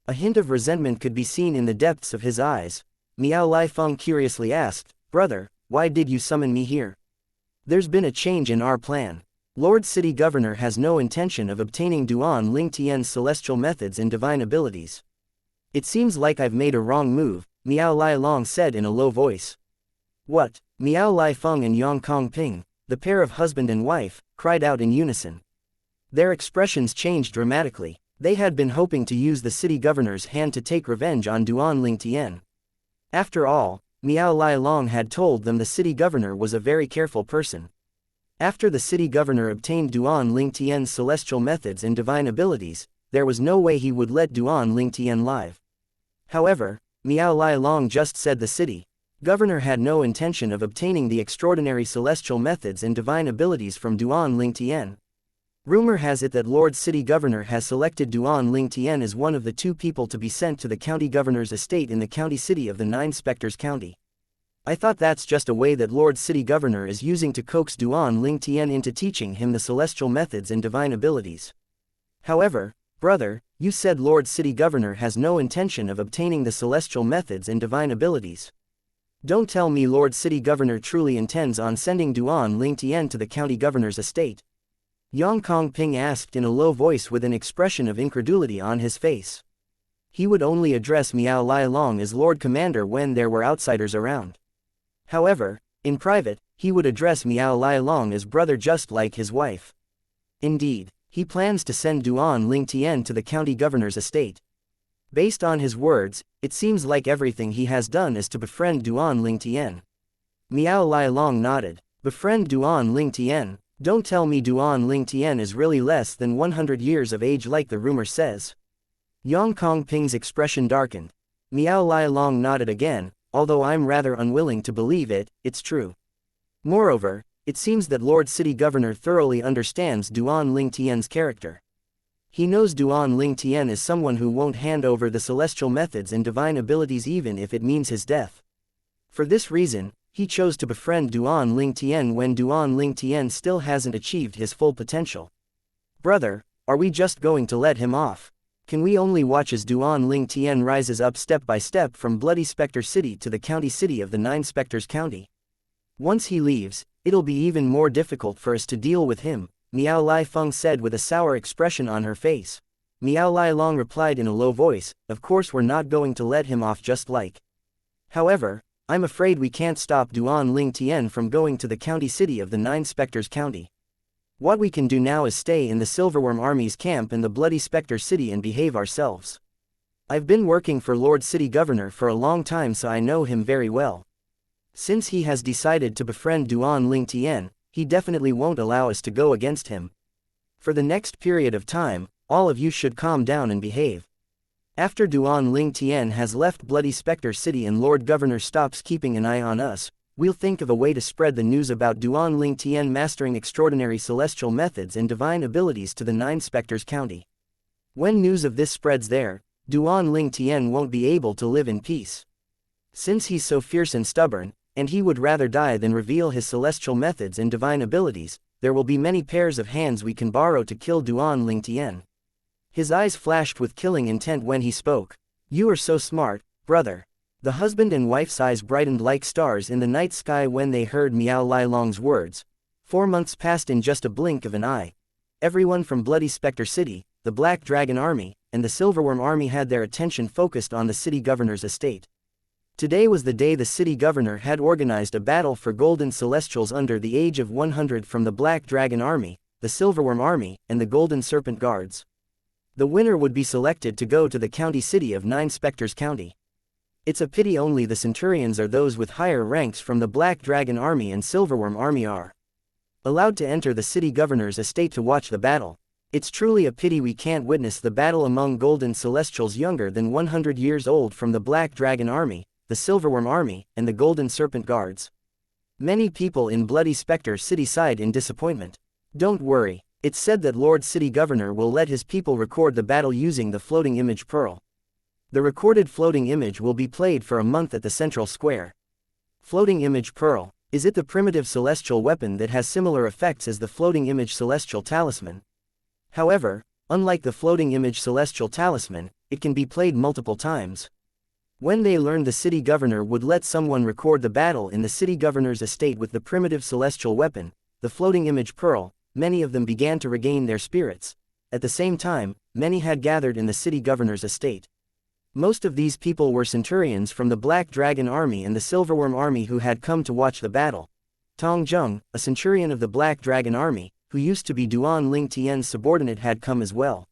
A hint of resentment could be seen in the depths of his eyes. Miao Lai Feng curiously asked, "Brother, why did you summon me here?" "There's been a change in our plan. Lord City Governor has no intention of obtaining Duan Ling Tian's celestial methods and divine abilities. It seems like I've made a wrong move," Miao Lai Long said in a low voice. "What?" Miao Lai Feng and Yang Kongping, the pair of husband and wife, cried out in unison. Their expressions changed dramatically. They had been hoping to use the city governor's hand to take revenge on Duan Ling Tian. After all, Miao Lai Long had told them the city governor was a very careful person. After the city governor obtained Duan Ling Tian's celestial methods and divine abilities, there was no way he would let Duan Ling Tian live. However, Miao Lai Long just said the city governor had no intention of obtaining the extraordinary celestial methods and divine abilities from Duan Ling Tian. Rumor has it that Lord City Governor has selected Duan Ling Tian as one of the 2 people to be sent to the county governor's estate in the county city of the 9 Spectres County. I thought that's just a way that Lord City Governor is using to coax Duan Ling Tian into teaching him the celestial methods and divine abilities. However, brother, you said Lord City Governor has no intention of obtaining the celestial methods and divine abilities. Don't tell me Lord City Governor truly intends on sending Duan Ling Tian to the county governor's estate?" Yang Kongping asked in a low voice with an expression of incredulity on his face. He would only address Miao Lai Long as Lord Commander when there were outsiders around. However, in private, he would address Miao Lai Long as brother just like his wife. Indeed, he plans to send Duan Ling Tian to the county governor's estate. Based on his words, it seems like everything he has done is to befriend Duan Ling Tian. Miao Lai Long nodded. "Befriend Duan Ling Tian? Don't tell me Duan Ling Tian is really less than 100 years of age like the rumor says. Yang Kongping's expression darkened. Miao Lai Long nodded again, although I'm rather unwilling to believe it, it's true. Moreover, it seems that Lord City Governor thoroughly understands Duan Ling Tian's character. He knows Duan Ling Tian is someone who won't hand over the celestial methods and divine abilities even if it means his death. For this reason, he chose to befriend Duan Ling Tian when Duan Ling Tian still hasn't achieved his full potential. Brother, are we just going to let him off? Can we only watch as Duan Ling Tian rises up step by step from Bloody Spectre City to the county city of the Nine Spectres County? Once he leaves, it'll be even more difficult for us to deal with him, Miao Lai Feng said with a sour expression on her face. Miao Lai Long replied in a low voice, of course we're not going to let him off just like. However, I'm afraid we can't stop Duan Ling Tian from going to the county city of the Nine Spectres County. What we can do now is stay in the Silverworm Army's camp in the Bloody Spectre City and behave ourselves. I've been working for Lord City Governor for a long time, so I know him very well. Since he has decided to befriend Duan Ling Tian, he definitely won't allow us to go against him. For the next period of time, all of you should calm down and behave. After Duan Ling Tian has left Bloody Spectre City and Lord Governor stops keeping an eye on us, we'll think of a way to spread the news about Duan Ling Tian mastering extraordinary celestial methods and divine abilities to the Nine Spectres County. When news of this spreads there, Duan Ling Tian won't be able to live in peace. Since he's so fierce and stubborn, and he would rather die than reveal his celestial methods and divine abilities, there will be many pairs of hands we can borrow to kill Duan Ling Tian. His eyes flashed with killing intent when he spoke. You are so smart, brother. The husband and wife's eyes brightened like stars in the night sky when they heard Miao Lai Long's words. 4 months passed in just a blink of an eye. Everyone from Bloody Spectre City, the Black Dragon Army, and the Silverworm Army had their attention focused on the city governor's estate. Today was the day the city governor had organized a battle for golden celestials under the age of 100 from the Black Dragon Army, the Silverworm Army, and the Golden Serpent Guards. The winner would be selected to go to the county city of Nine Spectres County. It's a pity only the centurions or those with higher ranks from the Black Dragon Army and Silverworm Army are allowed to enter the city governor's estate to watch the battle. It's truly a pity we can't witness the battle among golden celestials younger than 100 years old from the Black Dragon Army, the Silverworm Army, and the Golden Serpent Guards. Many people in Bloody Spectre City sighed in disappointment. Don't worry, it's said that Lord City Governor will let his people record the battle using the floating image Peril. The recorded floating image will be played for a month at the central square. Floating image Peril, is it the primitive celestial weapon that has similar effects as the floating image celestial talisman? However, unlike the floating image celestial talisman, it can be played multiple times. When they learned the city governor would let someone record the battle in the city governor's estate with the primitive celestial weapon, the floating image Peril, many of them began to regain their spirits. At the same time, many had gathered in the city governor's estate. Most of these people were centurions from the Black Dragon Army and the Silverworm Army who had come to watch the battle. Tong Zheng, a centurion of the Black Dragon Army, who used to be Duan Ling Tian's subordinate, had come as well.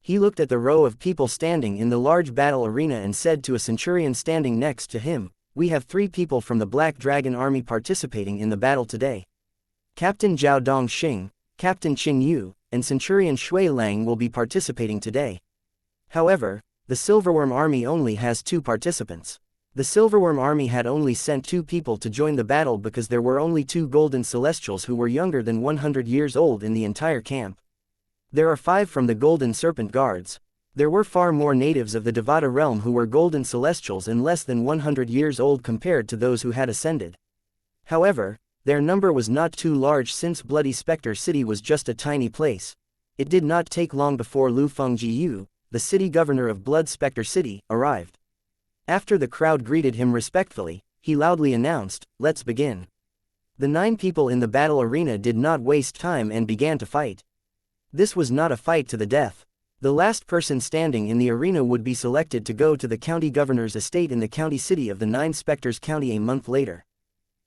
He looked at the row of people standing in the large battle arena and said to a centurion standing next to him, "We have 3 people from the Black Dragon Army participating in the battle today. Captain Zhao Dongxing, Captain Qin Yu, and Centurion Shui Lang will be participating today. However, the Silverworm Army only has 2 participants. The Silverworm Army had only sent 2 people to join the battle because there were only 2 golden celestials who were younger than 100 years old in the entire camp. There are 5 from the Golden Serpent Guards. There were far more natives of the Devata realm who were golden celestials and less than 100 years old compared to those who had ascended. However, their number was not too large since Bloody Spectre City was just a tiny place. It did not take long before Lu Fengjiyu, the city governor of Blood Spectre City, arrived. After the crowd greeted him respectfully, he loudly announced, "Let's begin." The 9 people in the battle arena did not waste time and began to fight. This was not a fight to the death. The last person standing in the arena would be selected to go to the county governor's estate in the county city of the Nine Spectres County a month later.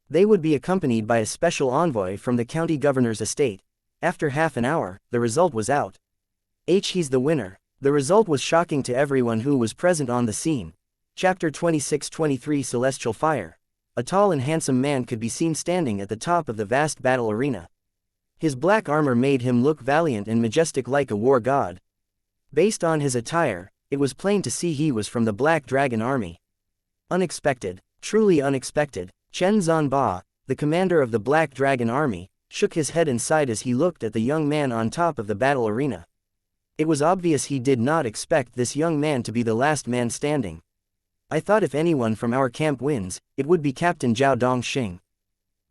They would be accompanied by a special envoy from the county governor's estate. After half an hour, the result was out. He's the winner. The result was shocking to everyone who was present on the scene. Chapter 26-23 Celestial Fire. A tall and handsome man could be seen standing at the top of the vast battle arena. His black armor made him look valiant and majestic like a war god. Based on his attire, it was plain to see he was from the Black Dragon Army. Unexpected, truly unexpected. Chen Zhanba, the commander of the Black Dragon Army, shook his head and sighed as he looked at the young man on top of the battle arena. It was obvious he did not expect this young man to be the last man standing. I thought if anyone from our camp wins, it would be Captain Zhao Dongxing.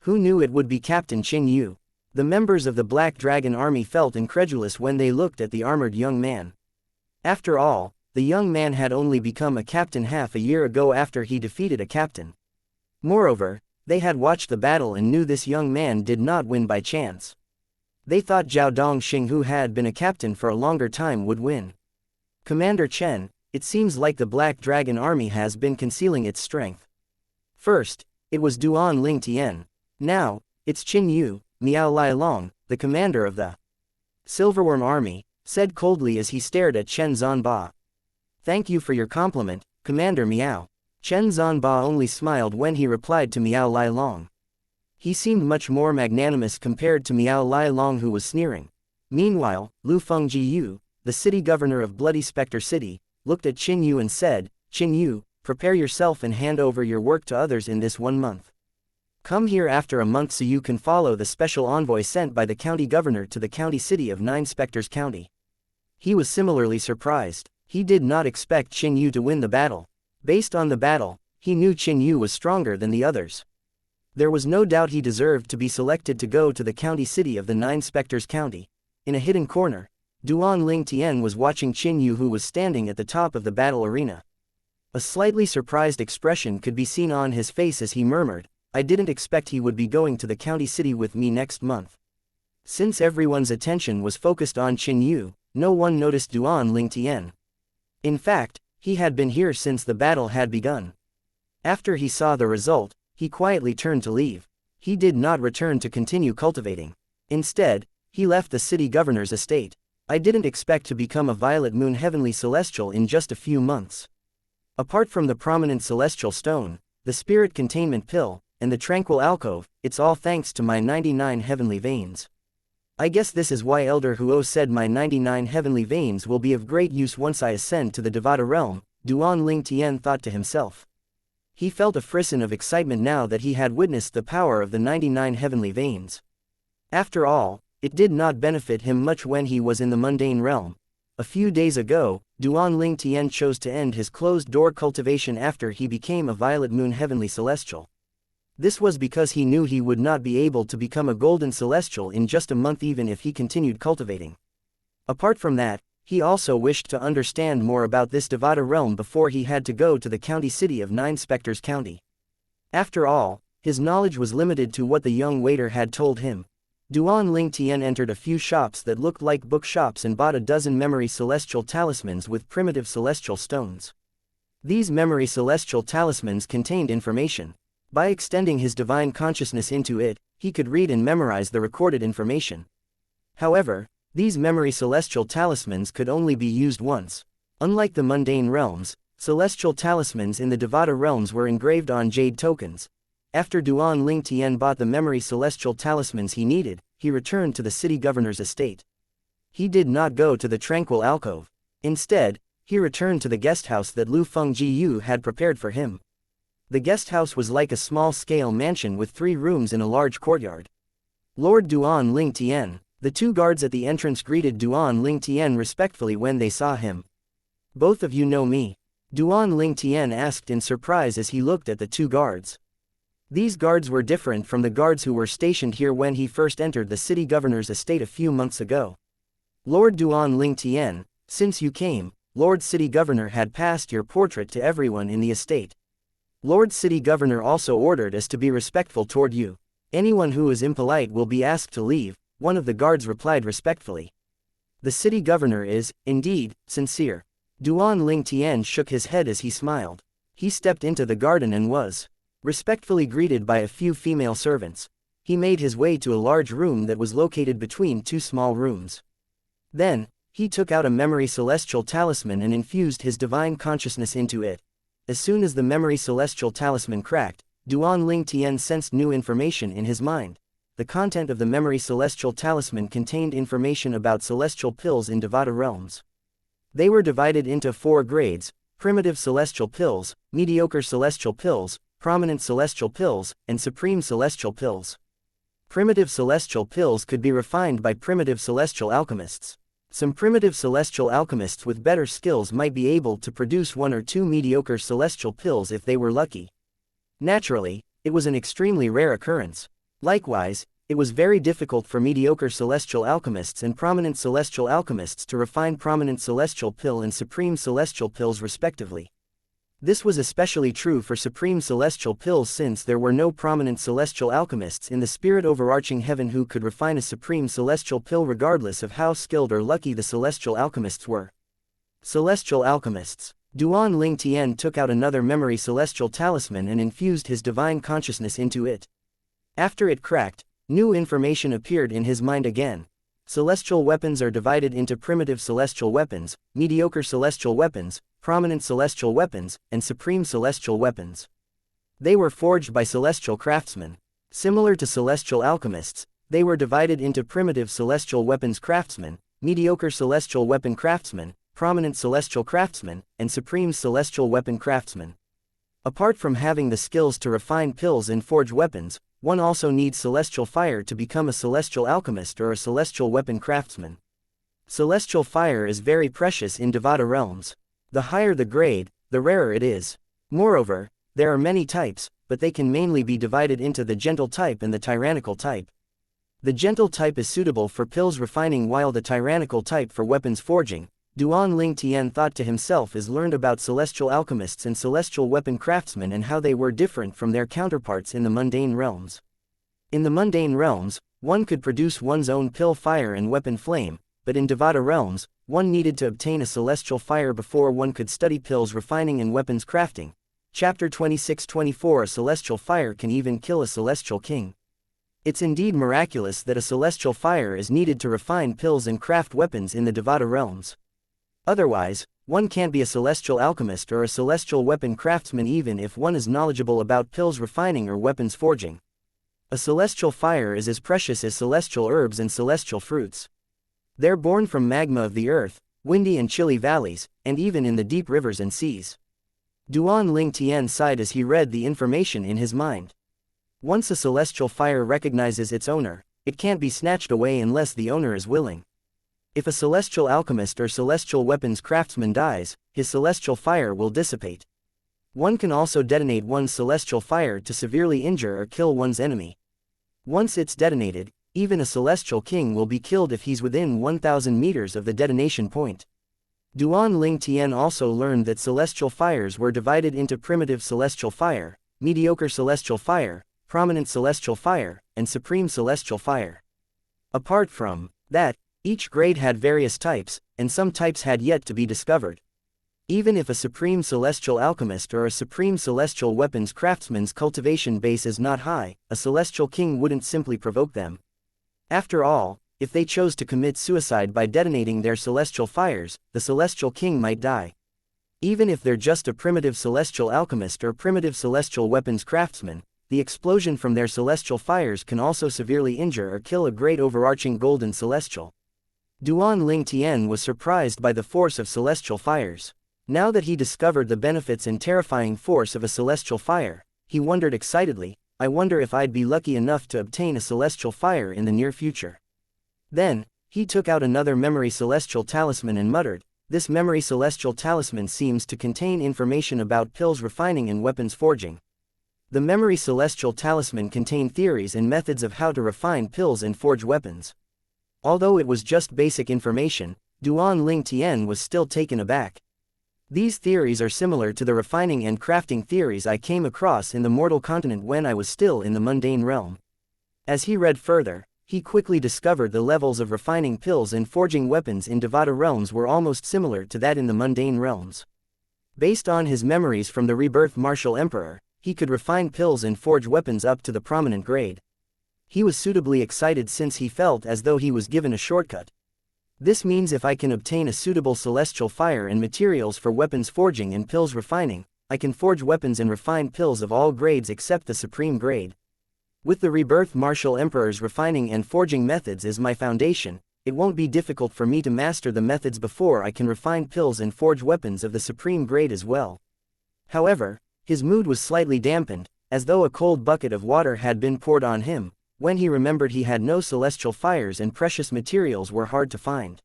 Who knew it would be Captain Qin Yu? The members of the Black Dragon Army felt incredulous when they looked at the armored young man. After all, the young man had only become a captain half a year ago after he defeated a captain. Moreover, they had watched the battle and knew this young man did not win by chance. They thought Zhao Dongxing, who had been a captain for a longer time, would win. Commander Chen, it seems like the Black Dragon Army has been concealing its strength. First, it was Duan Lingtian. Now, it's Qin Yu. Miao Lialong, the commander of the Silverworm Army, said coldly as he stared at Chen Zhanba. Thank you for your compliment, Commander Miao. Chen Zhanba only smiled when he replied to Miao Lialong. He seemed much more magnanimous compared to Miao Lialong, who was sneering. Meanwhile, Lu Fengjiyu, the city governor of Bloody Spectre City, looked at Qin Yu and said, Qin Yu, prepare yourself and hand over your work to others in this 1 month. Come here after a month so you can follow the special envoy sent by the county governor to the county city of Nine Spectres County. He was similarly surprised. He did not expect Qin Yu to win the battle. Based on the battle, he knew Qin Yu was stronger than the others. There was no doubt he deserved to be selected to go to the county city of the Nine Spectres County. In a hidden corner, Duan Lingtian was watching Qin Yu, who was standing at the top of the battle arena. A slightly surprised expression could be seen on his face as he murmured, I didn't expect he would be going to the county city with me next month. Since everyone's attention was focused on Qin Yu, no one noticed Duan Lingtian. In fact, he had been here since the battle had begun. After he saw the result, he quietly turned to leave. He did not return to continue cultivating. Instead, he left the city governor's estate. I didn't expect to become a Violet Moon Heavenly Celestial in just a few months. Apart from the prominent celestial stone, the spirit containment pill, and the tranquil alcove, it's all thanks to my 99 heavenly veins. I guess this is why Elder Huo said my 99 heavenly veins will be of great use once I ascend to the Devata realm, Duan Lingtian thought to himself. He felt a frisson of excitement now that he had witnessed the power of the 99 heavenly veins. After all, it did not benefit him much when he was in the mundane realm. A few days ago, Duan Lingtian chose to end his closed-door cultivation after he became a Violet Moon Heavenly Celestial. This was because he knew he would not be able to become a Golden Celestial in just a month even if he continued cultivating. Apart from that, he also wished to understand more about this Devata realm before he had to go to the county city of Nine Spectres County. After all, his knowledge was limited to what the young waiter had told him. Duan Lingtian entered a few shops that looked like bookshops and bought a dozen memory celestial talismans with primitive celestial stones. These memory celestial talismans contained information. By extending his divine consciousness into it, he could read and memorize the recorded information. However, these memory celestial talismans could only be used once. Unlike the mundane realms, celestial talismans in the Devata realms were engraved on jade tokens. After Duan Lingtian bought the memory celestial talismans he needed, he returned to the city governor's estate. He did not go to the tranquil alcove. Instead, he returned to the guest house that Lu Fengjiyu had prepared for him. The guest house was like a small-scale mansion with 3 rooms in a large courtyard. Lord Duan Lingtian, the 2 guards at the entrance greeted Duan Lingtian respectfully when they saw him. Both of you know me? Duan Lingtian asked in surprise as he looked at the 2 guards. These guards were different from the guards who were stationed here when he first entered the city governor's estate a few months ago. Lord Duan Lingtian, since you came, Lord City Governor had passed your portrait to everyone in the estate. Lord City Governor also ordered us to be respectful toward you. Anyone who is impolite will be asked to leave, one of the guards replied respectfully. The city governor is, indeed, sincere. Duan Lingtian shook his head as he smiled. He stepped into the garden and was respectfully greeted by a few female servants. He made his way to a large room that was located between 2 small rooms. Then, he took out a memory celestial talisman and infused his divine consciousness into it. As soon as the memory celestial talisman cracked, Duan Lingtian sensed new information in his mind. The the content of the memory celestial talisman contained information about celestial pills in Devata realms. They were divided into 4 grades: primitive celestial pills, mediocre celestial pills, prominent celestial pills, and supreme celestial pills. Primitive celestial pills could be refined by primitive celestial alchemists. Some primitive celestial alchemists with better skills might be able to produce 1 or 2 mediocre celestial pills if they were lucky. Naturally, it was an extremely rare occurrence. Likewise, it was very difficult for mediocre celestial alchemists and prominent celestial alchemists to refine prominent celestial pill and supreme celestial pills respectively. This was especially true for supreme celestial pills, since there were no prominent celestial alchemists in the spirit overarching heaven who could refine a supreme celestial pill regardless of how skilled or lucky the celestial alchemists were. Celestial alchemists. Duan Ling Tian took out another memory celestial talisman and infused his divine consciousness into it. After it cracked, new information appeared in his mind again. Celestial weapons are divided into primitive celestial weapons, mediocre celestial weapons, prominent celestial weapons, and supreme celestial weapons. They were forged by celestial craftsmen. Similar to celestial alchemists, they were divided into primitive celestial weapons craftsmen, mediocre celestial weapon craftsmen, prominent celestial craftsmen, and supreme celestial weapon craftsmen. Apart from having the skills to refine pills and forge weapons, one also needs celestial fire to become a celestial alchemist or a celestial weapon craftsman. Celestial fire is very precious in Devata realms. The higher the grade, the rarer it is. Moreover, there are many types, but they can mainly be divided into the gentle type and the tyrannical type. The gentle type is suitable for pills refining, while the tyrannical type for weapons forging. Duan Ling Tian thought to himself as learned about celestial alchemists and celestial weapon craftsmen and how they were different from their counterparts in the mundane realms. In the mundane realms, one could produce one's own pill fire and weapon flame, but in Devata realms, one needed to obtain a celestial fire before one could study pills refining and weapons crafting. Chapter 26-24. A celestial fire can even kill a celestial king. It's indeed miraculous that a celestial fire is needed to refine pills and craft weapons in the Devata realms. Otherwise, one can't be a celestial alchemist or a celestial weapon craftsman even if one is knowledgeable about pills refining or weapons forging. A celestial fire is as precious as celestial herbs and celestial fruits. They're born from magma of the earth, windy and chilly valleys, and even in the deep rivers and seas. Duan Ling Tian sighed as he read the information in his mind. Once a celestial fire recognizes its owner, it can't be snatched away unless the owner is willing. If a celestial alchemist or celestial weapons craftsman dies, his celestial fire will dissipate. One can also detonate one's celestial fire to severely injure or kill one's enemy. Once it's detonated, even a celestial king will be killed if he's within 1,000 meters of the detonation point. Duan Ling Tian also learned that celestial fires were divided into primitive celestial fire, mediocre celestial fire, prominent celestial fire, and supreme celestial fire. Apart from that, each grade had various types, and some types had yet to be discovered. Even if a supreme celestial alchemist or a supreme celestial weapons craftsman's cultivation base is not high, a celestial king wouldn't simply provoke them. After all, if they chose to commit suicide by detonating their celestial fires, the celestial king might die. Even if they're just a primitive celestial alchemist or primitive celestial weapons craftsman, the explosion from their celestial fires can also severely injure or kill a great overarching golden celestial. Duan Ling Tian was surprised by the force of celestial fires. Now that he discovered the benefits and terrifying force of a celestial fire, he wondered excitedly, I wonder if I'd be lucky enough to obtain a celestial fire in the near future. Then, he took out another memory celestial talisman and muttered, this memory celestial talisman seems to contain information about pills refining and weapons forging. The memory celestial talisman contained theories and methods of how to refine pills and forge weapons. Although it was just basic information, Duan Ling Tian was still taken aback. These theories are similar to the refining and crafting theories I came across in the mortal continent when I was still in the mundane realm. As he read further, he quickly discovered the levels of refining pills and forging weapons in Devata realms were almost similar to that in the mundane realms. Based on his memories from the rebirth martial emperor, he could refine pills and forge weapons up to the prominent grade. He was suitably excited since he felt as though he was given a shortcut. This means if I can obtain a suitable celestial fire and materials for weapons forging and pills refining, I can forge weapons and refine pills of all grades except the supreme grade. With the rebirth martial emperor's refining and forging methods as my foundation, it won't be difficult for me to master the methods before I can refine pills and forge weapons of the supreme grade as well. However, his mood was slightly dampened, as though a cold bucket of water had been poured on him, when he remembered he had no celestial fires and precious materials were hard to find.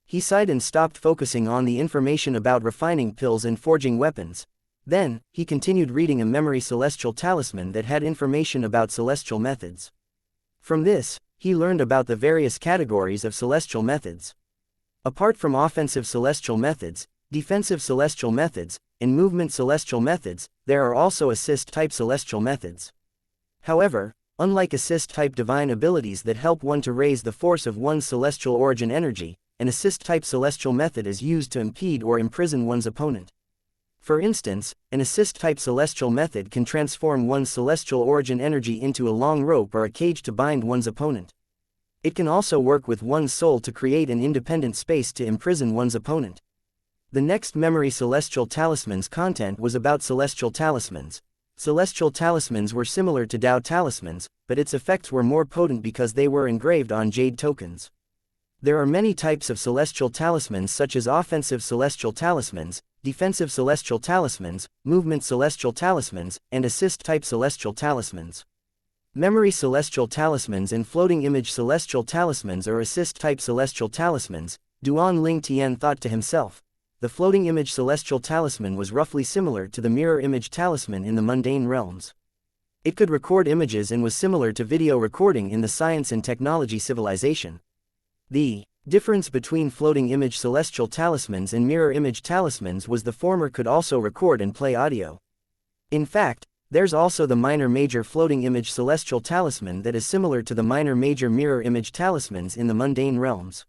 He sighed and stopped focusing on the information about refining pills and forging weapons. Then, he continued reading a memory celestial talisman that had information about celestial methods. From this, he learned about the various categories of celestial methods. Apart from offensive celestial methods, defensive celestial methods, and movement celestial methods, there are also assist-type celestial methods. However, unlike assist-type divine abilities that help one to raise the force of one's celestial origin energy, an assist-type celestial method is used to impede or imprison one's opponent. For instance, an assist-type celestial method can transform one's celestial origin energy into a long rope or a cage to bind one's opponent. It can also work with one's soul to create an independent space to imprison one's opponent. The next memory celestial talisman's content was about celestial talismans. Celestial talismans were similar to Tao talismans, but its effects were more potent because they were engraved on jade tokens. There are many types of celestial talismans such as offensive celestial talismans, defensive celestial talismans, movement celestial talismans, and assist-type celestial talismans. Memory celestial talismans and floating image celestial talismans are assist-type celestial talismans. Duan Ling Tian thought to himself. The floating image celestial talisman was roughly similar to the mirror image talisman in the mundane realms. It could record images and was similar to video recording in the science and technology civilization. The difference between floating image celestial talismans and mirror image talismans was the former could also record and play audio. In fact, there's also the minor-major floating image celestial talisman that is similar to the minor-major mirror image talismans in the mundane realms.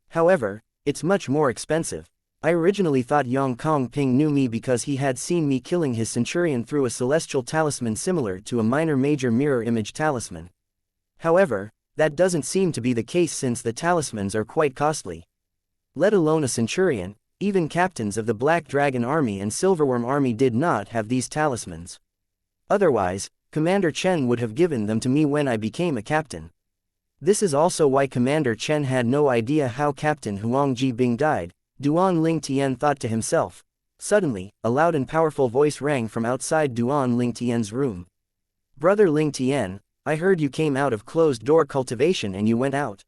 However, it's much more expensive. I originally thought Yang Kongping knew me because he had seen me killing his centurion through a celestial talisman similar to a minor-major mirror image talisman. However, that doesn't seem to be the case since the talismans are quite costly. Let alone a centurion, even captains of the Black Dragon Army and Silverworm Army did not have these talismans. Otherwise, Commander Chen would have given them to me when I became a captain. This is also why Commander Chen had no idea how Captain Huang Jibing died, Duan Ling Tian thought to himself. Suddenly, a loud and powerful voice rang from outside Duan Ling Tian's room. "Brother Ling Tian, I heard you came out of closed-door cultivation and you went out."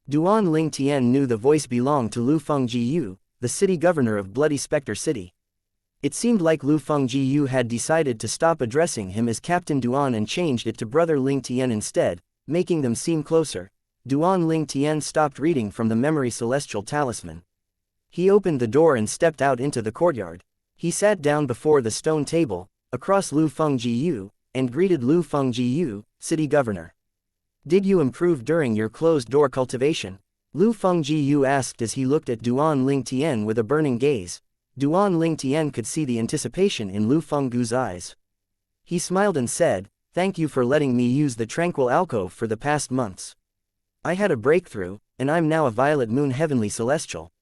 Duan Ling Tian knew the voice belonged to Lu Fengjiyu, the city governor of Bloody Spectre City. It seemed like Lu Fengjiyu had decided to stop addressing him as Captain Duan and changed it to Brother Ling Tian instead, making them seem closer. Duan Ling Tian stopped reading from the memory celestial talisman. He opened the door and stepped out into the courtyard. He sat down before the stone table, across Lu Fengjiyu, and greeted Lu Fengjiyu, city governor. "Did you improve during your closed-door cultivation?" Lu Fengjiyu asked as he looked at Duan Ling Tian with a burning gaze. Duan Ling Tian could see the anticipation in Lu Fenggu's eyes. He smiled and said, "Thank you for letting me use the tranquil alcove for the past months. I had a breakthrough, and I'm now a violet moon heavenly celestial."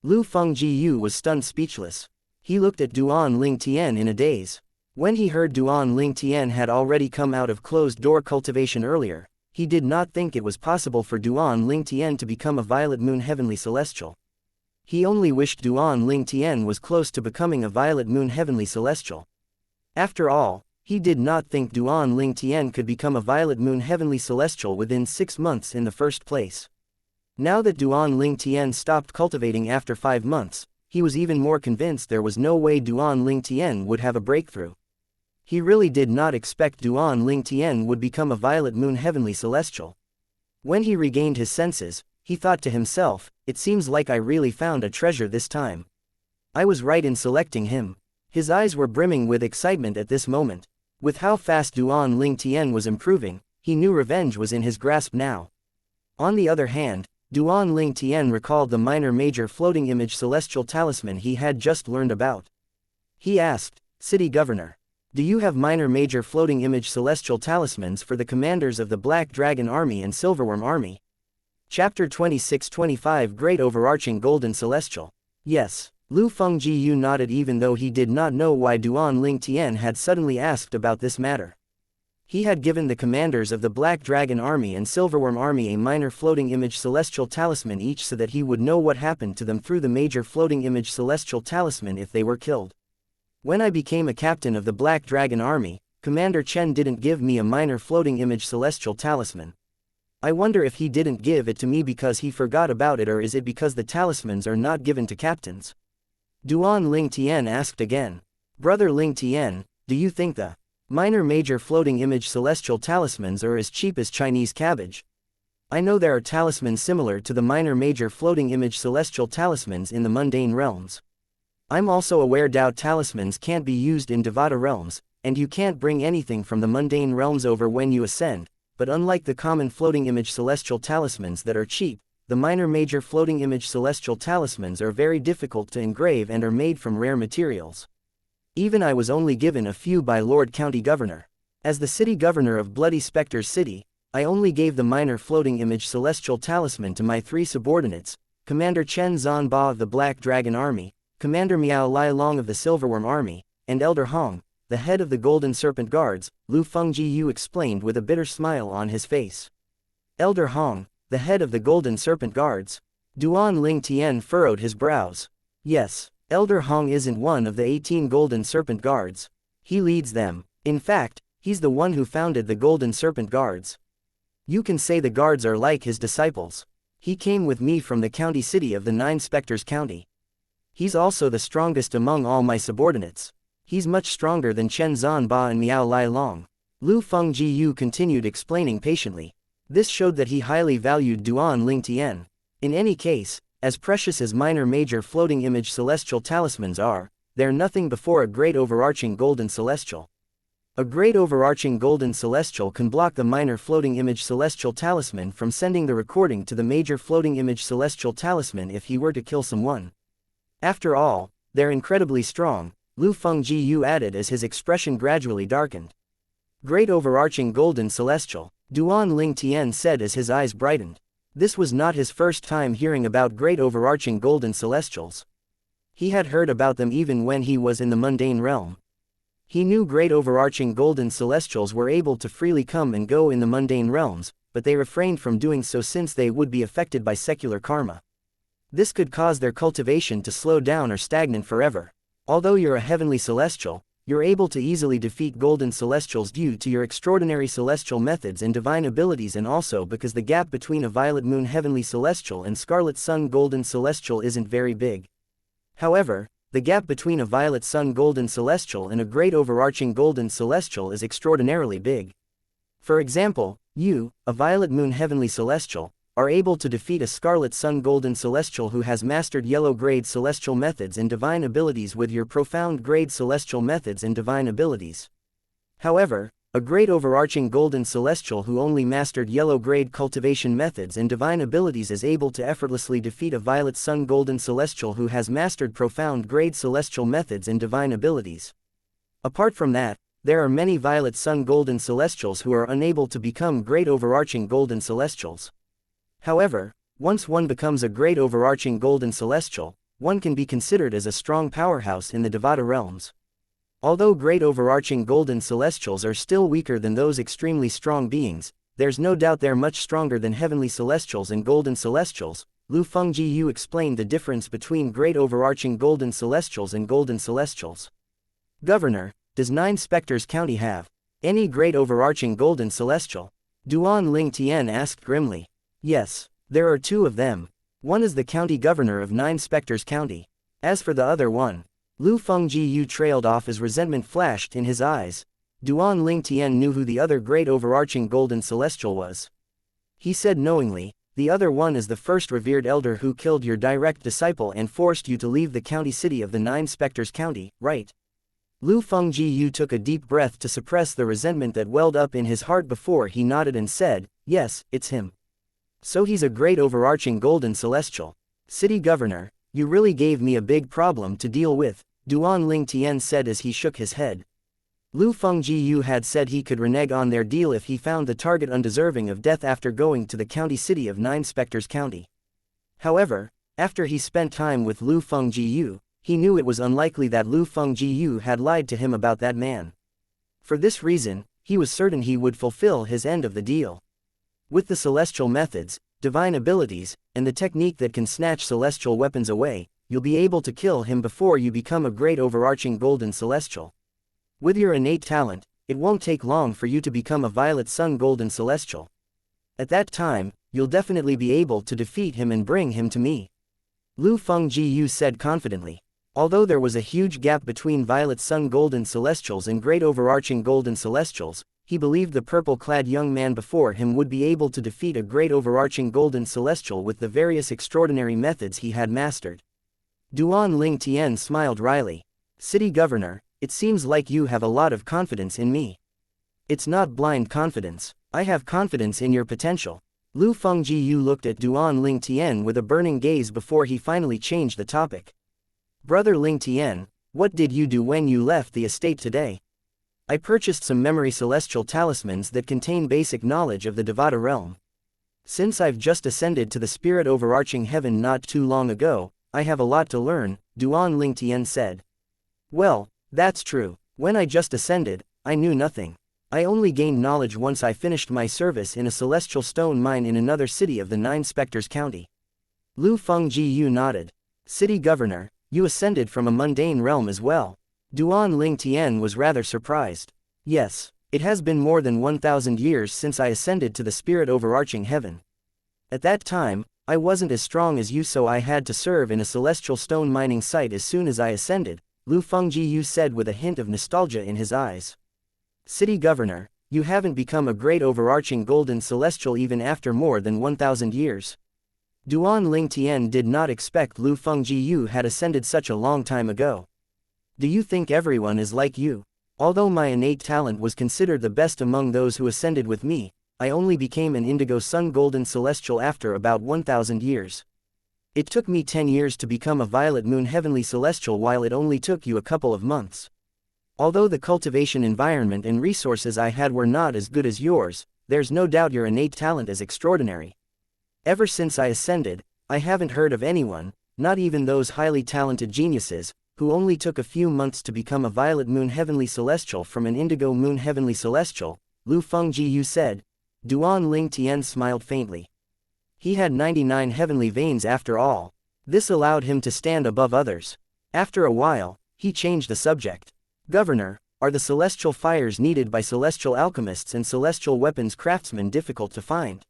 Lu Fengjiyu was stunned speechless. He looked at Duan Ling Tian in a daze. When he heard Duan Ling Tian had already come out of closed-door cultivation earlier, he did not think it was possible for Duan Ling Tian to become a violet moon heavenly celestial. He only wished Duan Ling Tian was close to becoming a violet moon heavenly celestial. After all, he did not think Duan Ling Tian could become a violet moon heavenly celestial within 6 months in the first place. Now that Duan Ling Tian stopped cultivating after 5 months, he was even more convinced there was no way Duan Ling Tian would have a breakthrough. He really did not expect Duan Ling Tian would become a violet moon heavenly celestial. When he regained his senses, he thought to himself, "It seems like I really found a treasure this time. I was right in selecting him." His eyes were brimming with excitement at this moment. With how fast Duan Ling Tian was improving, he knew revenge was in his grasp now. On the other hand, Duan Ling Tian recalled the minor-major floating image celestial talisman he had just learned about. He asked, "City Governor, do you have minor-major floating image celestial talismans for the commanders of the Black Dragon Army and Silverworm Army?" Chapter 26-25 Great Overarching Golden Celestial. Yes. Lu Fengjiyu nodded even though he did not know why Duan Ling Tian had suddenly asked about this matter. He had given the commanders of the Black Dragon Army and Silverworm Army a minor floating image celestial talisman each so that he would know what happened to them through the major floating image celestial talisman if they were killed. When I became a captain of the Black Dragon Army, Commander Chen didn't give me a minor floating image celestial talisman. I wonder if he didn't give it to me because he forgot about it, or is it because the talismans are not given to captains? Duan Ling Tian asked again. Brother Ling Tian, do you think the minor major floating image celestial talismans are as cheap as Chinese cabbage? I know there are talismans similar to the minor major floating image celestial talismans in the mundane realms. I'm also aware Dao talismans can't be used in Devata realms, and you can't bring anything from the mundane realms over when you ascend, but unlike the common floating image celestial talismans that are cheap, the minor major floating image celestial talismans are very difficult to engrave and are made from rare materials. Even I was only given a few by Lord County Governor. As the city governor of Bloody Spectres City, I only gave the minor floating image celestial talisman to my 3 subordinates, Commander Chen Zanba of the Black Dragon Army, Commander Miao Lai Long of the Silverworm Army, and Elder Hong, the head of the Golden Serpent Guards, Lu Fengji Yu explained with a bitter smile on his face. Elder Hong, the head of the Golden Serpent Guards? Duan Ling Tian furrowed his brows. Yes. Elder Hong isn't one of the 18 Golden Serpent Guards. He leads them. In fact, he's the one who founded the Golden Serpent Guards. You can say the guards are like his disciples. He came with me from the county city of the 9 Spectres County. He's also the strongest among all my subordinates. He's much stronger than Chen Zanba and Miao Lai Long. Lu Fengji Yu continued explaining patiently. This showed that he highly valued Duan Ling Tian. In any case, as precious as minor major floating image celestial talismans are, they're nothing before a great overarching golden celestial. A great overarching golden celestial can block the minor floating image celestial talisman from sending the recording to the major floating image celestial talisman if he were to kill someone. After all, they're incredibly strong, Lu Fengji Yu added as his expression gradually darkened. Great overarching golden celestial, Duan Ling Tian said as his eyes brightened. This was not his first time hearing about great overarching golden celestials. He had heard about them even when he was in the mundane realm. He knew great overarching golden celestials were able to freely come and go in the mundane realms, but they refrained from doing so since they would be affected by secular karma. This could cause their cultivation to slow down or stagnate forever. Although you're a heavenly celestial, you're able to easily defeat golden celestials due to your extraordinary celestial methods and divine abilities, and also because the gap between a violet moon heavenly celestial and scarlet sun golden celestial isn't very big. However, the gap between a violet sun golden celestial and a great overarching golden celestial is extraordinarily big. For example, you, a violet moon heavenly celestial, are able to defeat a scarlet sun golden celestial who has mastered yellow grade celestial methods and divine abilities with your profound grade celestial methods and divine abilities. However, a great overarching golden celestial who only mastered yellow grade cultivation methods and divine abilities is able to effortlessly defeat a violet sun golden celestial who has mastered profound grade celestial methods and divine abilities. Apart from that, there are many violet sun golden celestials who are unable to become great overarching golden celestials. However, once one becomes a great overarching golden celestial, one can be considered as a strong powerhouse in the Devata realms. Although great overarching golden celestials are still weaker than those extremely strong beings, there's no doubt they're much stronger than heavenly celestials and golden celestials. Lu Fengji Yu explained the difference between great overarching golden celestials and golden celestials. Governor, does 9 Spectres County have any great overarching golden celestial? Duan Ling Tian asked grimly. Yes, there are 2 of them. One is the county governor of 9 Spectres County. As for the other one, Lu Fengji Yu trailed off as resentment flashed in his eyes. Duan Ling Tian knew who the other great overarching golden celestial was. He said knowingly, the other one is the first revered elder who killed your direct disciple and forced you to leave the county city of the 9 Spectres County, right? Lu Fengji Yu took a deep breath to suppress the resentment that welled up in his heart before he nodded and said, yes, it's him. So he's a great overarching golden celestial. City governor, you really gave me a big problem to deal with, Duan Ling Tian said as he shook his head. Lu Fengji Yu had said he could renege on their deal if he found the target undeserving of death after going to the county city of 9 Spectres County. However, after he spent time with Lu Fengji Yu, he knew it was unlikely that Lu Fengji Yu had lied to him about that man. For this reason, he was certain he would fulfill his end of the deal. With the celestial methods, divine abilities, and the technique that can snatch celestial weapons away, you'll be able to kill him before you become a great overarching golden celestial. With your innate talent, it won't take long for you to become a violet sun golden celestial. At that time, you'll definitely be able to defeat him and bring him to me. Lu Fengjiu said confidently. Although there was a huge gap between violet sun golden celestials and great overarching golden celestials, he believed the purple-clad young man before him would be able to defeat a great overarching golden celestial with the various extraordinary methods he had mastered. Duan Ling Tian smiled wryly. City Governor, it seems like you have a lot of confidence in me. It's not blind confidence. I have confidence in your potential. Lu Fengjiu looked at Duan Ling Tian with a burning gaze before he finally changed the topic. Brother Ling Tian, what did you do when you left the estate today? I purchased some memory celestial talismans that contain basic knowledge of the Devata realm. Since I've just ascended to the spirit overarching heaven not too long ago, I have a lot to learn, Duan Ling Tian said. Well, that's true. When I just ascended, I knew nothing. I only gained knowledge once I finished my service in a celestial stone mine in another city of the Nine Spectres County. Lu Fengjiu nodded. City Governor, you ascended from a mundane realm as well. Duan Ling Tian was rather surprised. Yes, it has been more than 1,000 years since I ascended to the spirit overarching heaven. At that time, I wasn't as strong as you, so I had to serve in a celestial stone mining site as soon as I ascended, Lu Fengjiu said with a hint of nostalgia in his eyes. City Governor, you haven't become a great overarching golden celestial even after more than 1,000 years. Duan Ling Tian did not expect Lu Fengjiu had ascended such a long time ago. Do you think everyone is like you? Although my innate talent was considered the best among those who ascended with me, I only became an indigo sun golden celestial after about 1,000 years. It took me 10 years to become a violet moon heavenly celestial, while it only took you a couple of months. Although the cultivation environment and resources I had were not as good as yours, there's no doubt your innate talent is extraordinary. Ever since I ascended, I haven't heard of anyone, not even those highly talented geniuses, who only took a few months to become a violet moon heavenly celestial from an indigo moon heavenly celestial, Lu Fengjiu said. Duan Ling Tian smiled faintly. He had 99 heavenly veins after all. This allowed him to stand above others. After a while, he changed the subject. Governor, are the celestial fires needed by celestial alchemists and celestial weapons craftsmen difficult to find?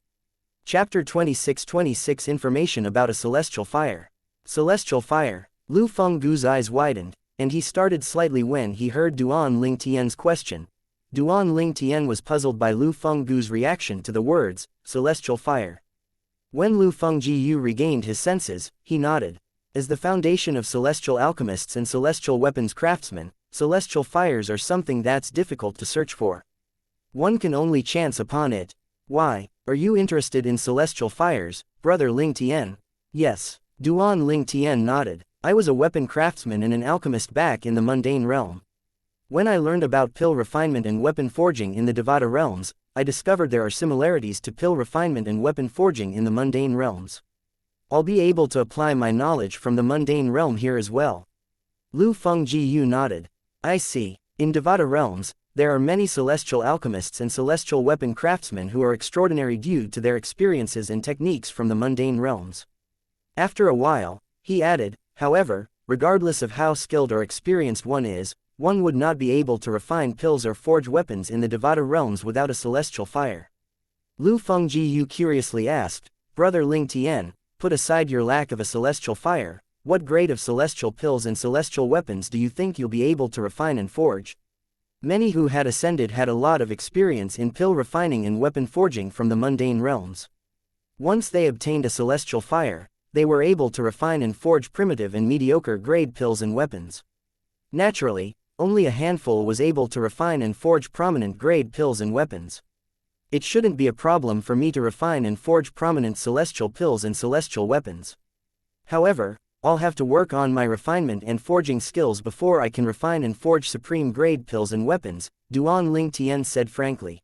Chapter 26 Information about a celestial fire. Celestial fire. Lu Fenggu's eyes widened, and he started slightly when he heard Duan Ling Tian's question. Duan Ling Tian was puzzled by Lu Fenggu's reaction to the words, celestial fire. When Lu Fengjiu regained his senses, he nodded. As the foundation of celestial alchemists and celestial weapons craftsmen, celestial fires are something that's difficult to search for. One can only chance upon it. Why, are you interested in celestial fires, Brother Ling Tian? Yes. Duan Ling Tian nodded. I was a weapon craftsman and an alchemist back in the mundane realm. When I learned about pill refinement and weapon forging in the Devata realms, I discovered there are similarities to pill refinement and weapon forging in the mundane realms. I'll be able to apply my knowledge from the mundane realm here as well. Lu Fengjiu nodded. I see. In Devata realms, there are many celestial alchemists and celestial weapon craftsmen who are extraordinary due to their experiences and techniques from the mundane realms. After a while, he added, however, regardless of how skilled or experienced one is, one would not be able to refine pills or forge weapons in the Devata realms without a celestial fire. Lu Fengjiu curiously asked, Brother Ling Tian, put aside your lack of a celestial fire, what grade of celestial pills and celestial weapons do you think you'll be able to refine and forge? Many who had ascended had a lot of experience in pill refining and weapon forging from the mundane realms. Once they obtained a celestial fire, they were able to refine and forge primitive and mediocre grade pills and weapons. Naturally, only a handful was able to refine and forge prominent grade pills and weapons. It shouldn't be a problem for me to refine and forge prominent celestial pills and celestial weapons. However, I'll have to work on my refinement and forging skills before I can refine and forge supreme grade pills and weapons, Duan Ling Tian said frankly.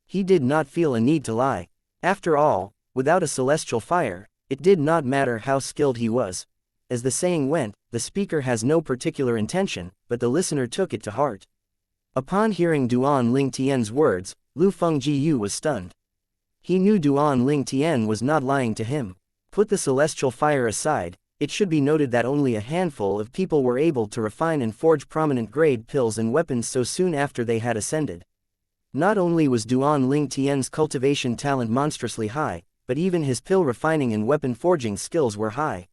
He did not feel a need to lie. After all, without a celestial fire, it did not matter how skilled he was. As the saying went, the speaker has no particular intention, but the listener took it to heart. Upon hearing Duan Ling Tian's words, Lu Fengjiu was stunned. He knew Duan Ling Tian was not lying to him. Put the celestial fire aside, it should be noted that only a handful of people were able to refine and forge prominent grade pills and weapons so soon after they had ascended. Not only was Duan Ling Tian's cultivation talent monstrously high, but even his pill refining and weapon forging skills were high.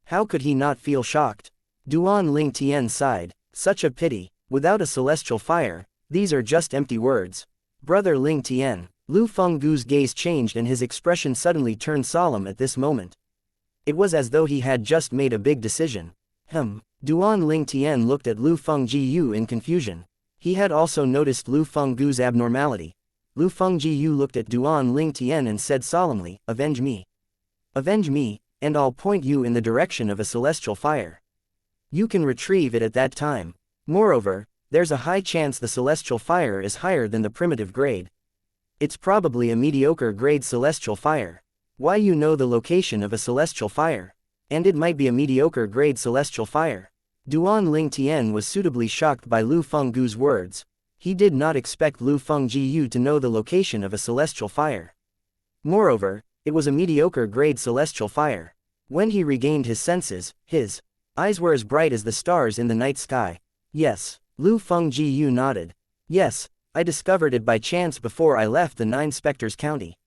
How could he not feel shocked? Duan Ling Tian sighed. Such a pity. Without a celestial fire, these are just empty words. Brother Ling Tian. Lu Fenggu's gaze changed and his expression suddenly turned solemn at this moment. It was as though he had just made a big decision. Duan Ling Tian looked at Lu Fengjiu in confusion. He had also noticed Lu Fenggu's abnormality. Lu Fengjiu looked at Duan Ling Tian and said solemnly, "Avenge me. Avenge me, and I'll point you in the direction of a celestial fire. You can retrieve it at that time. Moreover, there's a high chance the celestial fire is higher than the primitive grade. It's probably a mediocre grade celestial fire. Why you know the location of a celestial fire? And it might be a mediocre grade celestial fire." Duan Ling Tian was suitably shocked by Lu Fenggu's words. He did not expect Lu Fengjiu to know the location of a celestial fire. Moreover, it was a mediocre grade celestial fire. When he regained his senses, his eyes were as bright as the stars in the night sky. "Yes." Lu Fengjiu nodded. "Yes, I discovered it by chance before I left the Nine Spectres County.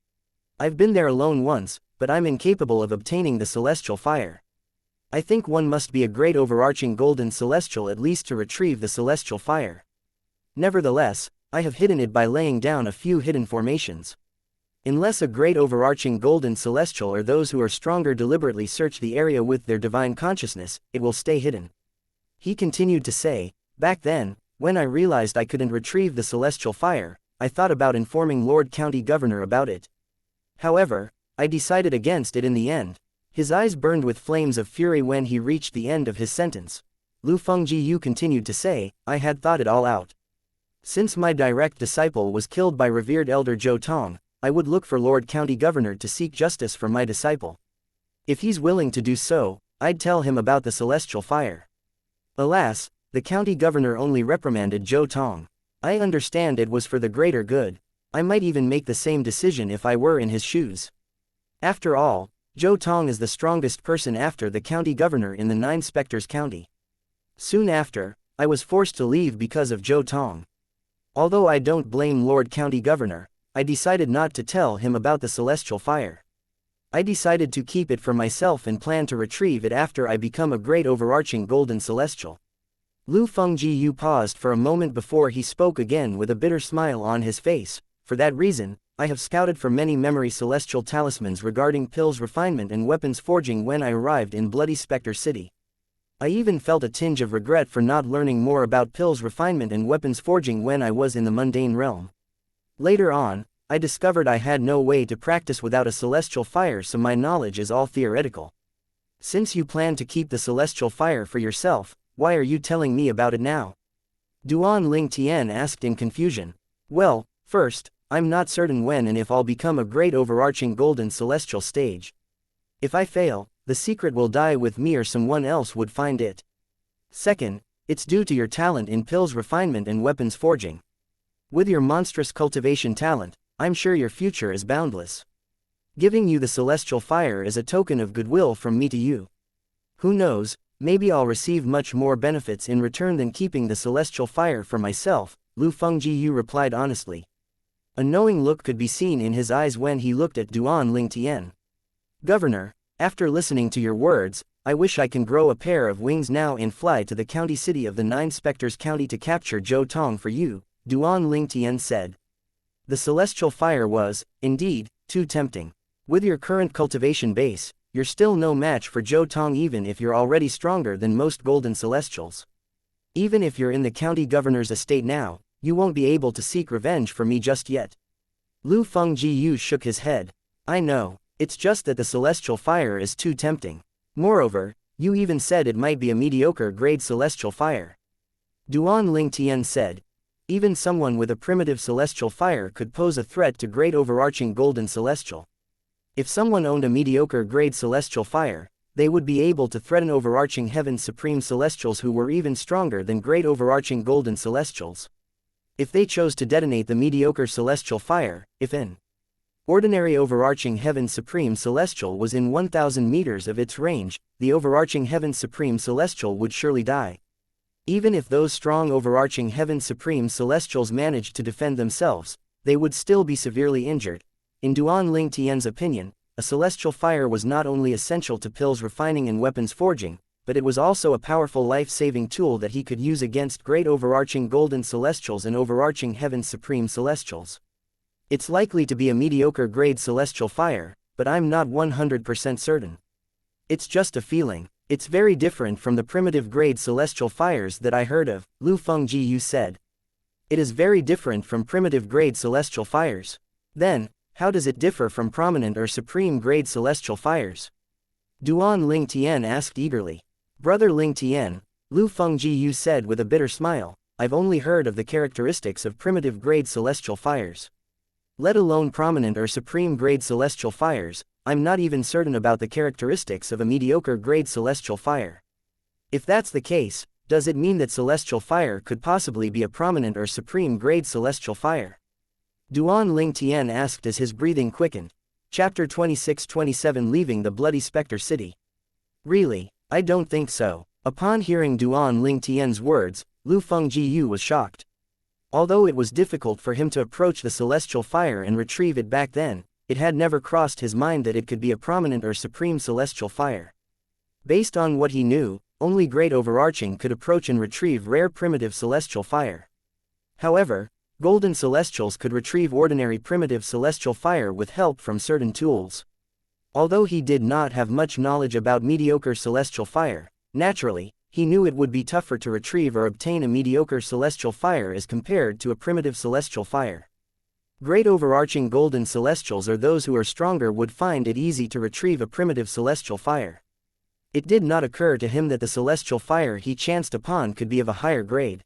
I've been there alone once, but I'm incapable of obtaining the celestial fire. I think one must be a great overarching golden celestial at least to retrieve the celestial fire. Nevertheless, I have hidden it by laying down a few hidden formations. Unless a great overarching golden celestial or those who are stronger deliberately search the area with their divine consciousness, it will stay hidden." He continued to say, "Back then, when I realized I couldn't retrieve the celestial fire, I thought about informing Lord County Governor about it. However, I decided against it in the end." His eyes burned with flames of fury when he reached the end of his sentence. Lu Fengjiu continued to say, "I had thought it all out. Since my direct disciple was killed by revered elder Zhou Tong, I would look for Lord County Governor to seek justice for my disciple. If he's willing to do so, I'd tell him about the celestial fire." Alas, the county governor only reprimanded Zhou Tong. "I understand it was for the greater good. I might even make the same decision if I were in his shoes. After all, Zhou Tong is the strongest person after the county governor in the Nine Spectres County. Soon after, I was forced to leave because of Zhou Tong. Although I don't blame Lord County Governor, I decided not to tell him about the celestial fire. I decided to keep it for myself and plan to retrieve it after I become a great overarching golden celestial." Lu Fengjiu paused for a moment before he spoke again with a bitter smile on his face. "For that reason, I have scouted for many memory celestial talismans regarding pills refinement and weapons forging when I arrived in Bloody Spectre City. I even felt a tinge of regret for not learning more about pills refinement and weapons forging when I was in the mundane realm. Later on, I discovered I had no way to practice without a celestial fire, so my knowledge is all theoretical. Since you plan to keep the celestial fire for yourself, why are you telling me about it now?" Duan Ling Tian asked in confusion. "Well, first, I'm not certain when and if I'll become a great overarching golden celestial stage. If I fail, the secret will die with me or someone else would find it. Second, it's due to your talent in pills refinement and weapons forging. With your monstrous cultivation talent, I'm sure your future is boundless. Giving you the celestial fire is a token of goodwill from me to you. Who knows, maybe I'll receive much more benefits in return than keeping the celestial fire for myself," Lu Fengjiu replied honestly. A knowing look could be seen in his eyes when he looked at Duan Ling Tian. "Governor, after listening to your words, I wish I can grow a pair of wings now and fly to the county city of the Nine Spectres County to capture Zhou Tong for you," Duan Ling Tian said. The celestial fire was, indeed, too tempting. With your current cultivation base, you're still no match for Zhou Tong even if you're already stronger than most golden celestials. Even if you're in the county governor's estate now, you won't be able to seek revenge for me just yet." Lu Fengjiu shook his head. "I know, it's just that the celestial fire is too tempting. Moreover, you even said it might be a mediocre grade celestial fire." Duan Ling Tian said, "Even someone with a primitive celestial fire could pose a threat to great overarching golden celestial. If someone owned a mediocre grade celestial fire, they would be able to threaten overarching heaven's supreme celestials who were even stronger than great overarching golden celestials. If they chose to detonate the mediocre celestial fire, if an ordinary overarching Heaven's Supreme Celestial was in 1,000 meters of its range, the overarching Heaven's Supreme Celestial would surely die. Even if those strong overarching Heaven's Supreme Celestials managed to defend themselves, they would still be severely injured. In Duan Ling Tian's opinion, a celestial fire was not only essential to pills refining and weapons forging, but it was also a powerful life-saving tool that he could use against great overarching golden celestials and overarching Heaven's Supreme Celestials. It's likely to be a mediocre grade celestial fire, but I'm not 100% certain. It's just a feeling. It's very different from the primitive grade celestial fires that I heard of, Lu Fengjiyu said. It is very different from primitive grade celestial fires. Then, how does it differ from prominent or supreme grade celestial fires? Duan Ling Tian asked eagerly. Brother Ling Tian, Lu Fengjiyu said with a bitter smile, I've only heard of the characteristics of primitive grade celestial fires. Let alone prominent or supreme grade celestial fires, I'm not even certain about the characteristics of a mediocre grade celestial fire. If that's the case, does it mean that celestial fire could possibly be a prominent or supreme grade celestial fire? Duan Ling Tian asked as his breathing quickened. Chapter 26-27 Leaving the Bloody Spectre City. Really, I don't think so. Upon hearing Duan Ling Tian's words, Lu Fengjiyu was shocked. Although it was difficult for him to approach the celestial fire and retrieve it back then, it had never crossed his mind that it could be a prominent or supreme celestial fire. Based on what he knew, only great overarching could approach and retrieve rare primitive celestial fire. However, golden celestials could retrieve ordinary primitive celestial fire with help from certain tools. Although he did not have much knowledge about mediocre celestial fire, naturally, he knew it would be tougher to retrieve or obtain a mediocre celestial fire as compared to a primitive celestial fire. Great overarching golden celestials or those who are stronger would find it easy to retrieve a primitive celestial fire. It did not occur to him that the celestial fire he chanced upon could be of a higher grade.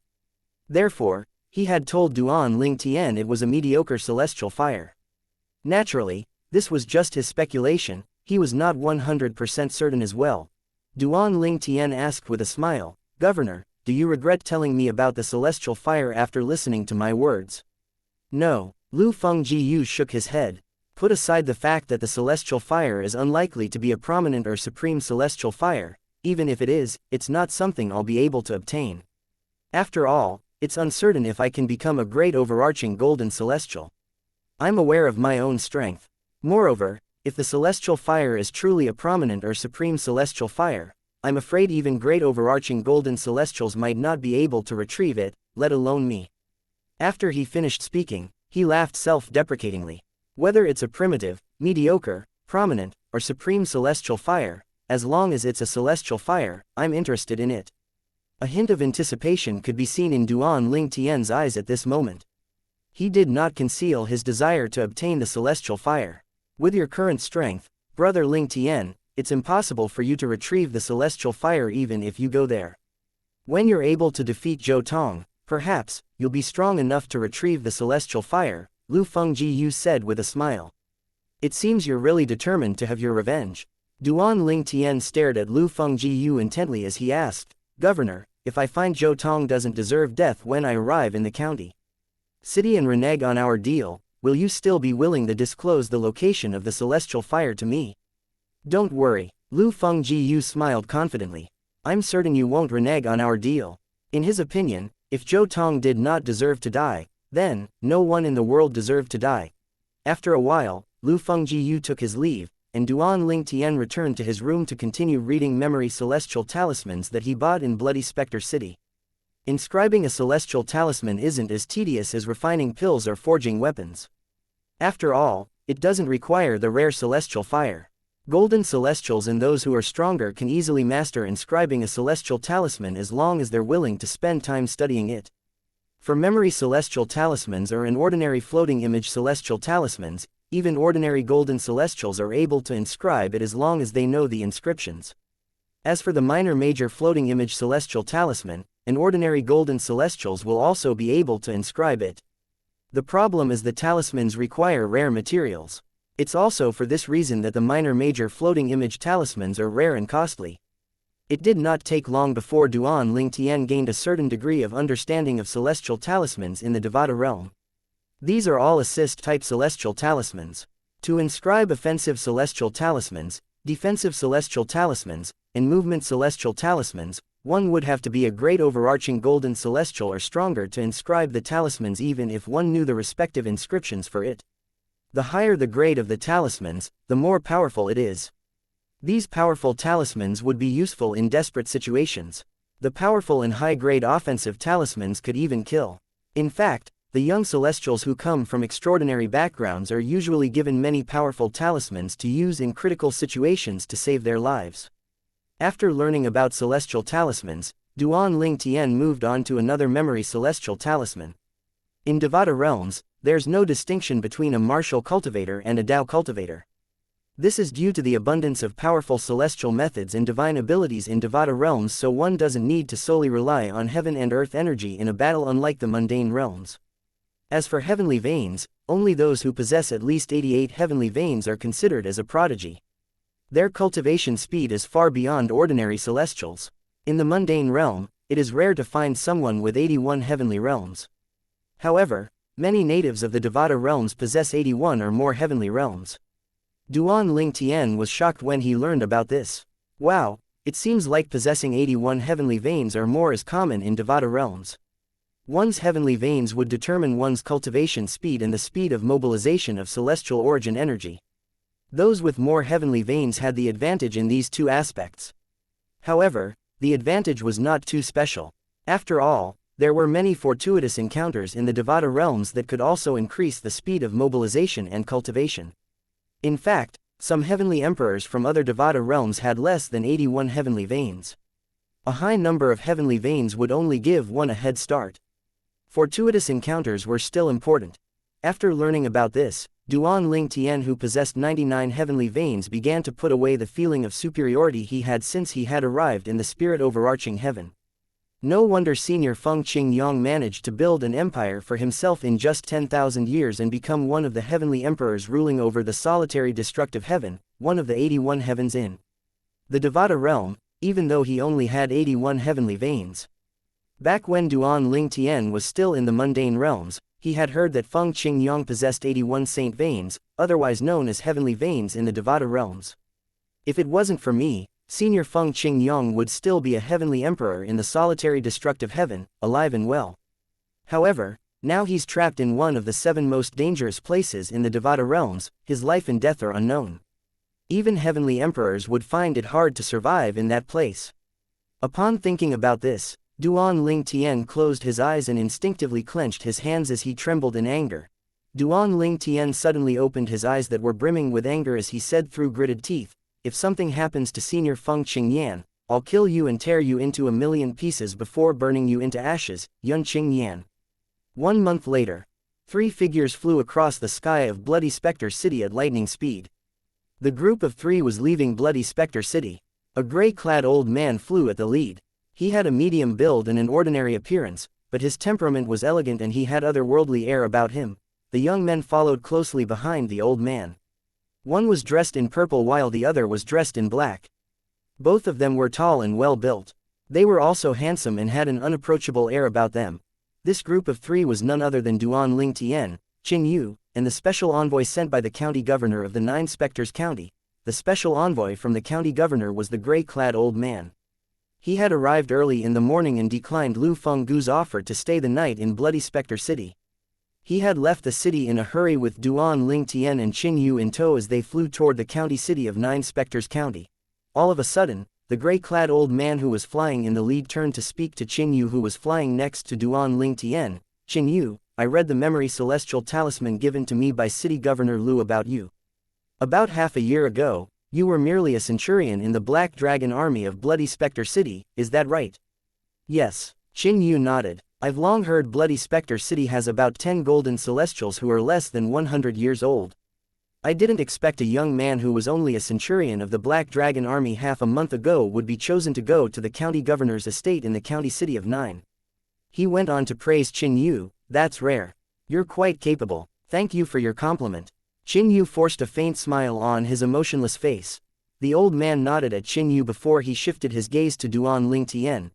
Therefore, he had told Duan Ling Tian it was a mediocre celestial fire. Naturally, this was just his speculation, he was not 100% certain as well. Duan Ling Tian asked with a smile, Governor, do you regret telling me about the celestial fire after listening to my words? No, Lu Fengjiyu shook his head. Put aside the fact that the celestial fire is unlikely to be a prominent or supreme celestial fire, even if it is, it's not something I'll be able to obtain. After all, it's uncertain if I can become a great overarching golden celestial. I'm aware of my own strength. Moreover, if the celestial fire is truly a prominent or supreme celestial fire, I'm afraid even great overarching golden celestials might not be able to retrieve it, let alone me. After he finished speaking, he laughed self-deprecatingly. Whether it's a primitive, mediocre, prominent, or supreme celestial fire, as long as it's a celestial fire, I'm interested in it. A hint of anticipation could be seen in Duan Ling Tian's eyes at this moment. He did not conceal his desire to obtain the celestial fire. With your current strength, Brother Ling Tian, it's impossible for you to retrieve the celestial fire even if you go there. When you're able to defeat Zhou Tong, perhaps, you'll be strong enough to retrieve the celestial fire, Lu Fengjiyu said with a smile. It seems you're really determined to have your revenge. Duan Ling Tian stared at Lu Fengjiyu intently as he asked, Governor, if I find Zhou Tong doesn't deserve death when I arrive in the county city and renege on our deal, will you still be willing to disclose the location of the celestial fire to me? Don't worry, Lu Fengjiyu smiled confidently. I'm certain you won't renege on our deal. In his opinion, if Zhou Tong did not deserve to die, then, no one in the world deserved to die. After a while, Lu Fengjiyu took his leave, and Duan Ling Tian returned to his room to continue reading memory celestial talismans that he bought in Bloody Spectre City. Inscribing a celestial talisman isn't as tedious as refining pills or forging weapons. After all, it doesn't require the rare celestial fire. Golden celestials and those who are stronger can easily master inscribing a celestial talisman as long as they're willing to spend time studying it. For memory celestial talismans or in ordinary floating image celestial talismans, even ordinary golden celestials are able to inscribe it as long as they know the inscriptions. As for the minor major floating image celestial talisman, an ordinary golden celestials will also be able to inscribe it. The problem is the talismans require rare materials. It's also for this reason that the minor major floating image talismans are rare and costly. It did not take long before Duan Lingtian gained a certain degree of understanding of celestial talismans in the Devata realm. These are all assist-type celestial talismans. To inscribe offensive celestial talismans, defensive celestial talismans, and movement celestial talismans, one would have to be a great overarching golden celestial or stronger to inscribe the talismans even if one knew the respective inscriptions for it. The higher the grade of the talismans, the more powerful it is. These powerful talismans would be useful in desperate situations. The powerful and high-grade offensive talismans could even kill. In fact, the young celestials who come from extraordinary backgrounds are usually given many powerful talismans to use in critical situations to save their lives. After learning about celestial talismans, Duan Lingtian moved on to another memory celestial talisman. In Devata realms, there's no distinction between a martial cultivator and a Tao cultivator. This is due to the abundance of powerful celestial methods and divine abilities in Devata realms, so one doesn't need to solely rely on heaven and earth energy in a battle unlike the mundane realms. As for heavenly veins, only those who possess at least 88 heavenly veins are considered as a prodigy. Their cultivation speed is far beyond ordinary celestials. In the mundane realm, it is rare to find someone with 81 heavenly realms. However, many natives of the Devata realms possess 81 or more heavenly realms. Duan Lingtian was shocked when he learned about this. Wow, it seems like possessing 81 heavenly veins or more is common in Devata realms. One's heavenly veins would determine one's cultivation speed and the speed of mobilization of celestial origin energy. Those with more heavenly veins had the advantage in these two aspects. However, the advantage was not too special. After all, there were many fortuitous encounters in the Devata realms that could also increase the speed of mobilization and cultivation. In fact, some heavenly emperors from other Devata realms had less than 81 heavenly veins. A high number of heavenly veins would only give one a head start. Fortuitous encounters were still important. After learning about this, Duan Lingtian, who possessed 99 heavenly veins, began to put away the feeling of superiority he had since he had arrived in the spirit overarching heaven. No wonder Senior Feng Qingyang managed to build an empire for himself in just 10,000 years and become one of the heavenly emperors ruling over the solitary destructive heaven, one of the 81 heavens in the Devata realm, even though he only had 81 heavenly veins. Back when Duan Lingtian was still in the mundane realms, he had heard that Feng Qingyang possessed 81 saint veins, otherwise known as heavenly veins in the Devata realms. If it wasn't for me, Senior Feng Qingyang would still be a heavenly emperor in the solitary destructive heaven, alive and well. However, now he's trapped in one of the 7 most dangerous places in the Devata realms. His life and death are unknown. Even heavenly emperors would find it hard to survive in that place. Upon thinking about this, Duan Lingtian closed his eyes and instinctively clenched his hands as he trembled in anger. Duan Lingtian suddenly opened his eyes that were brimming with anger as he said through gritted teeth, "If something happens to Senior Feng Qingyan, I'll kill you and tear you into a million pieces before burning you into ashes, Yun Qingyan." 1 month later, 3 figures flew across the sky of Bloody Spectre City at lightning speed. The group of 3 was leaving Bloody Spectre City. A gray-clad old man flew at the lead. He had a medium build and an ordinary appearance, but his temperament was elegant and he had otherworldly air about him. The young men followed closely behind the old man. One was dressed in purple while the other was dressed in black. Both of them were tall and well built. They were also handsome and had an unapproachable air about them. This group of 3 was none other than Duan Lingtian, Qin Yu, and the special envoy sent by the county governor of the 9 Spectres County. The special envoy from the county governor was the gray-clad old man. He had arrived early in the morning and declined Lu Fenggu's offer to stay the night in Bloody Spectre City. He had left the city in a hurry with Duan Lingtian and Qin Yu in tow as they flew toward the county city of 9 Spectres County. All of a sudden, the gray-clad old man who was flying in the lead turned to speak to Qin Yu, who was flying next to Duan Lingtian. "Qin Yu, I read the memory celestial talisman given to me by City Governor Lu about you. About half a year ago, you were merely a centurion in the Black Dragon army of Bloody Spectre City, is that right?" "Yes." Qin Yu nodded. "I've long heard Bloody Spectre City has about 10 golden celestials who are less than 100 years old. I didn't expect a young man who was only a centurion of the Black Dragon army half a month ago would be chosen to go to the county governor's estate in the county city of 9. He went on to praise Qin Yu. "That's rare. You're quite capable. Thank you for your compliment." Qin Yu forced a faint smile on his emotionless face. The old man nodded at Qin Yu before he shifted his gaze to Duan Ling Tian.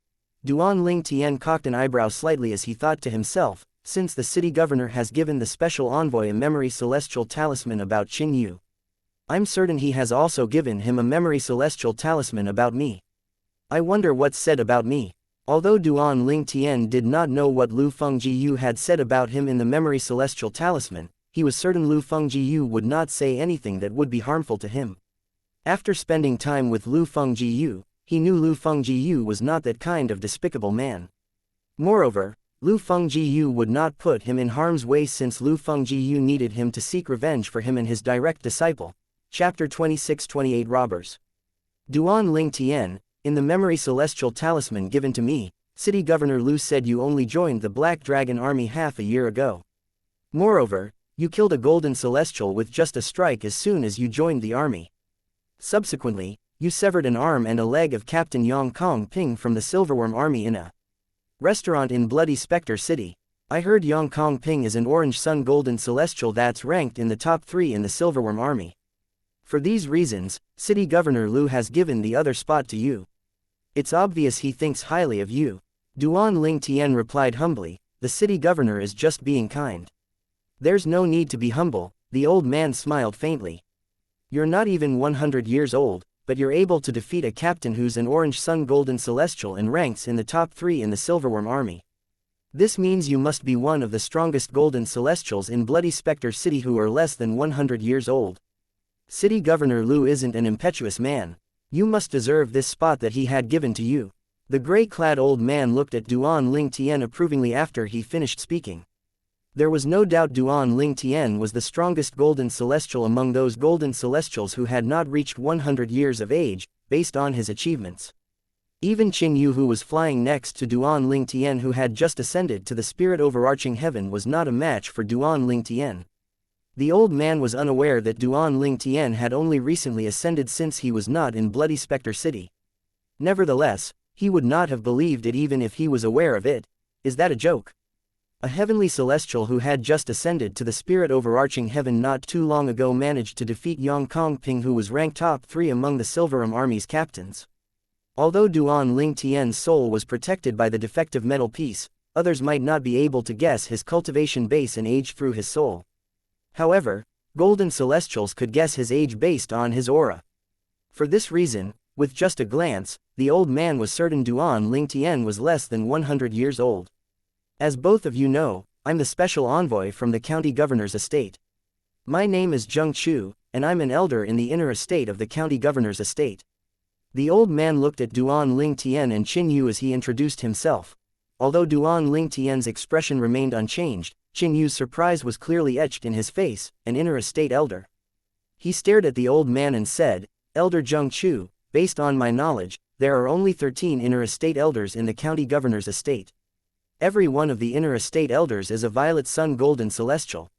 Duan Ling Tian cocked an eyebrow slightly as he thought to himself, since the city governor has given the special envoy a memory celestial talisman about Qin Yu, I'm certain he has also given him a memory celestial talisman about me. I wonder what's said about me. Although Duan Ling Tian did not know what Lu Fengjiyu had said about him in the memory celestial talisman, he was certain Lu Fengjiyu would not say anything that would be harmful to him. After spending time with Lu Fengjiyu, he knew Lu Fengjiyu was not that kind of despicable man. Moreover, Lu Fengjiyu would not put him in harm's way since Lu Fengjiyu needed him to seek revenge for him and his direct disciple. Chapter 26-28 Robbers. Duan Ling Tian, in the memory celestial talisman given to me, City Governor Lu said you only joined the Black Dragon army half a year ago. Moreover, you killed a golden celestial with just a strike as soon as you joined the army. Subsequently, you severed an arm and a leg of Captain Yang Kong Ping from the Silverworm army in a restaurant in Bloody Spectre City. I heard Yang Kong Ping is an Orange Sun Golden Celestial that's ranked in the top 3 in the Silverworm army. For these reasons, City Governor Lu has given the other spot to you. It's obvious he thinks highly of you. Duan Ling Tian replied humbly, the city governor is just being kind. There's no need to be humble, the old man smiled faintly. You're not even 100 years old, but you're able to defeat a captain who's an Orange Sun Golden Celestial and ranks in the top 3 in the Silverworm army. This means you must be one of the strongest Golden Celestials in Bloody Spectre City who are less than 100 years old. City Governor Lu isn't an impetuous man. You must deserve this spot that he had given to you. The gray-clad old man looked at Duan Ling Tian approvingly after he finished speaking. There was no doubt Duan Ling Tian was the strongest Golden Celestial among those Golden Celestials who had not reached 100 years of age, based on his achievements. Even Qin Yu, who was flying next to Duan Ling Tian, who had just ascended to the spirit overarching heaven, was not a match for Duan Ling Tian. The old man was unaware that Duan Ling Tian had only recently ascended since he was not in Bloody Spectre City. Nevertheless, he would not have believed it even if he was aware of it. Is that a joke? A heavenly celestial who had just ascended to the spirit overarching heaven not too long ago managed to defeat Yang Kong Ping, who was ranked top 3 among the Silverworm army's captains. Although Duan Ling Tian's soul was protected by the defective metal piece, others might not be able to guess his cultivation base and age through his soul. However, Golden Celestials could guess his age based on his aura. For this reason, with just a glance, the old man was certain Duan Ling Tian was less than 100 years old. As both of you know, I'm the special envoy from the county governor's estate. My name is Zheng Chu, and I'm an elder in the inner estate of the county governor's estate. The old man looked at Duan Ling Tian and Qin Yu as he introduced himself. Although Duan Ling Tian's expression remained unchanged, Qin Yu's surprise was clearly etched in his face, an inner estate elder. He stared at the old man and said, Elder Zheng Chu, based on my knowledge, there are only 13 inner estate elders in the county governor's estate. Every one of the inner estate elders is a Violet Sun Golden Celestial.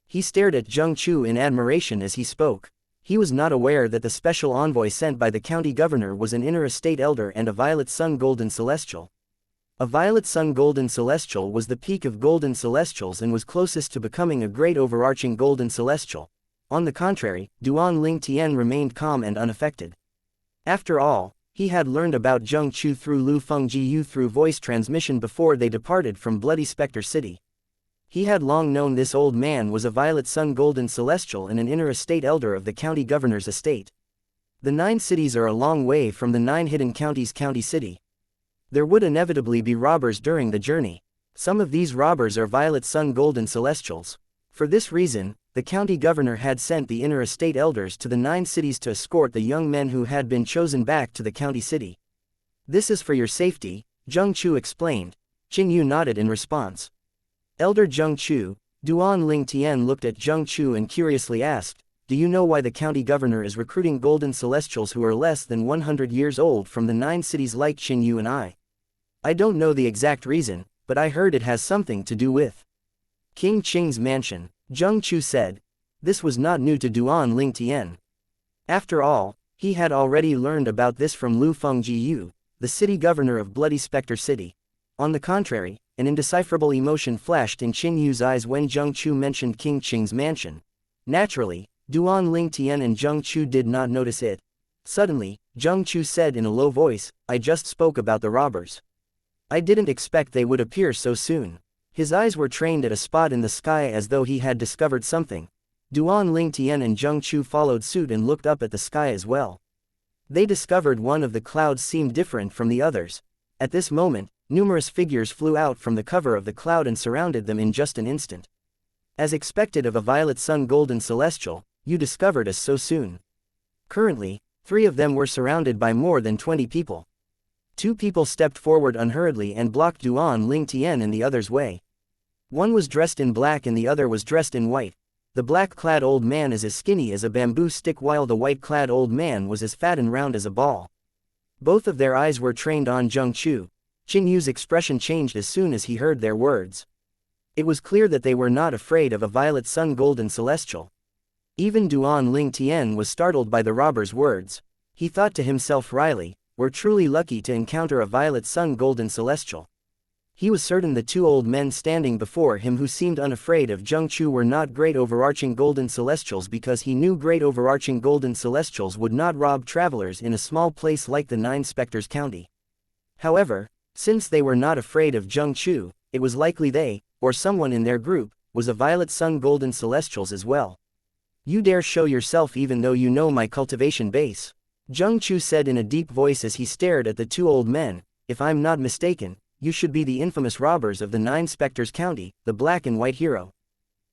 He stared at Zheng Chu in admiration as he spoke. He was not aware that the special envoy sent by the county governor was an inner estate elder and a Violet Sun Golden Celestial. A Violet Sun Golden Celestial was the peak of Golden Celestials and was closest to becoming a great overarching Golden Celestial. On the contrary, Duan Ling Tian remained calm and unaffected. After all, he had learned about Zheng Chu through Lu Fengjiyu through voice transmission before they departed from Bloody Spectre City. He had long known this old man was a Violet Sun Golden Celestial and an inner estate elder of the county governor's estate. The 9 cities are a long way from the 9 hidden counties' county city. There would inevitably be robbers during the journey. Some of these robbers are Violet Sun Golden Celestials. For this reason, the county governor had sent the inner estate elders to the 9 cities to escort the young men who had been chosen back to the county city. This is for your safety, Zheng Chu explained. Qin Yu nodded in response. Elder Zheng Chu, Duan Ling Tian looked at Zheng Chu and curiously asked, do you know why the county governor is recruiting Golden Celestials who are less than 100 years old from the 9 cities like Qin Yu and I? I don't know the exact reason, but I heard it has something to do with King Qing's mansion, Zheng Chu said. This was not new to Duan Ling Tian. After all, he had already learned about this from Lu Fengjiyu, the city governor of Bloody Spectre City. On the contrary, an indecipherable emotion flashed in Qin Yu's eyes when Zheng Chu mentioned King Qing's mansion. Naturally, Duan Ling Tian and Zheng Chu did not notice it. Suddenly, Zheng Chu said in a low voice, "I just spoke about the robbers. I didn't expect they would appear so soon." His eyes were trained at a spot in the sky as though he had discovered something. Duan Lingtian and Zheng Chu followed suit and looked up at the sky as well. They discovered one of the clouds seemed different from the others. At this moment, numerous figures flew out from the cover of the cloud and surrounded them in just an instant. As expected of a violet sun golden celestial, you discovered us so soon. Currently, 3 of them were surrounded by more than 20 people. 2 people stepped forward unhurriedly and blocked Duan Lingtian in the other's way. One was dressed in black and the other was dressed in white. The black-clad old man is as skinny as a bamboo stick while the white-clad old man was as fat and round as a ball. Both of their eyes were trained on Zheng Chu. Qin Yu's expression changed as soon as he heard their words. It was clear that they were not afraid of a violet sun golden celestial. Even Duan Lingtian was startled by the robber's words. He thought to himself wryly, "We're truly lucky to encounter a violet sun golden celestial." He was certain the 2 old men standing before him who seemed unafraid of Zheng Chu were not great overarching golden celestials because he knew great overarching golden celestials would not rob travelers in a small place like the 9 Spectres County. However, since they were not afraid of Zheng Chu, it was likely they, or someone in their group, was a violet sun golden celestials as well. "You dare show yourself even though you know my cultivation base," Zheng Chu said in a deep voice as he stared at the 2 old men. "If I'm not mistaken, you should be the infamous robbers of the 9 Spectres County, the black and white hero."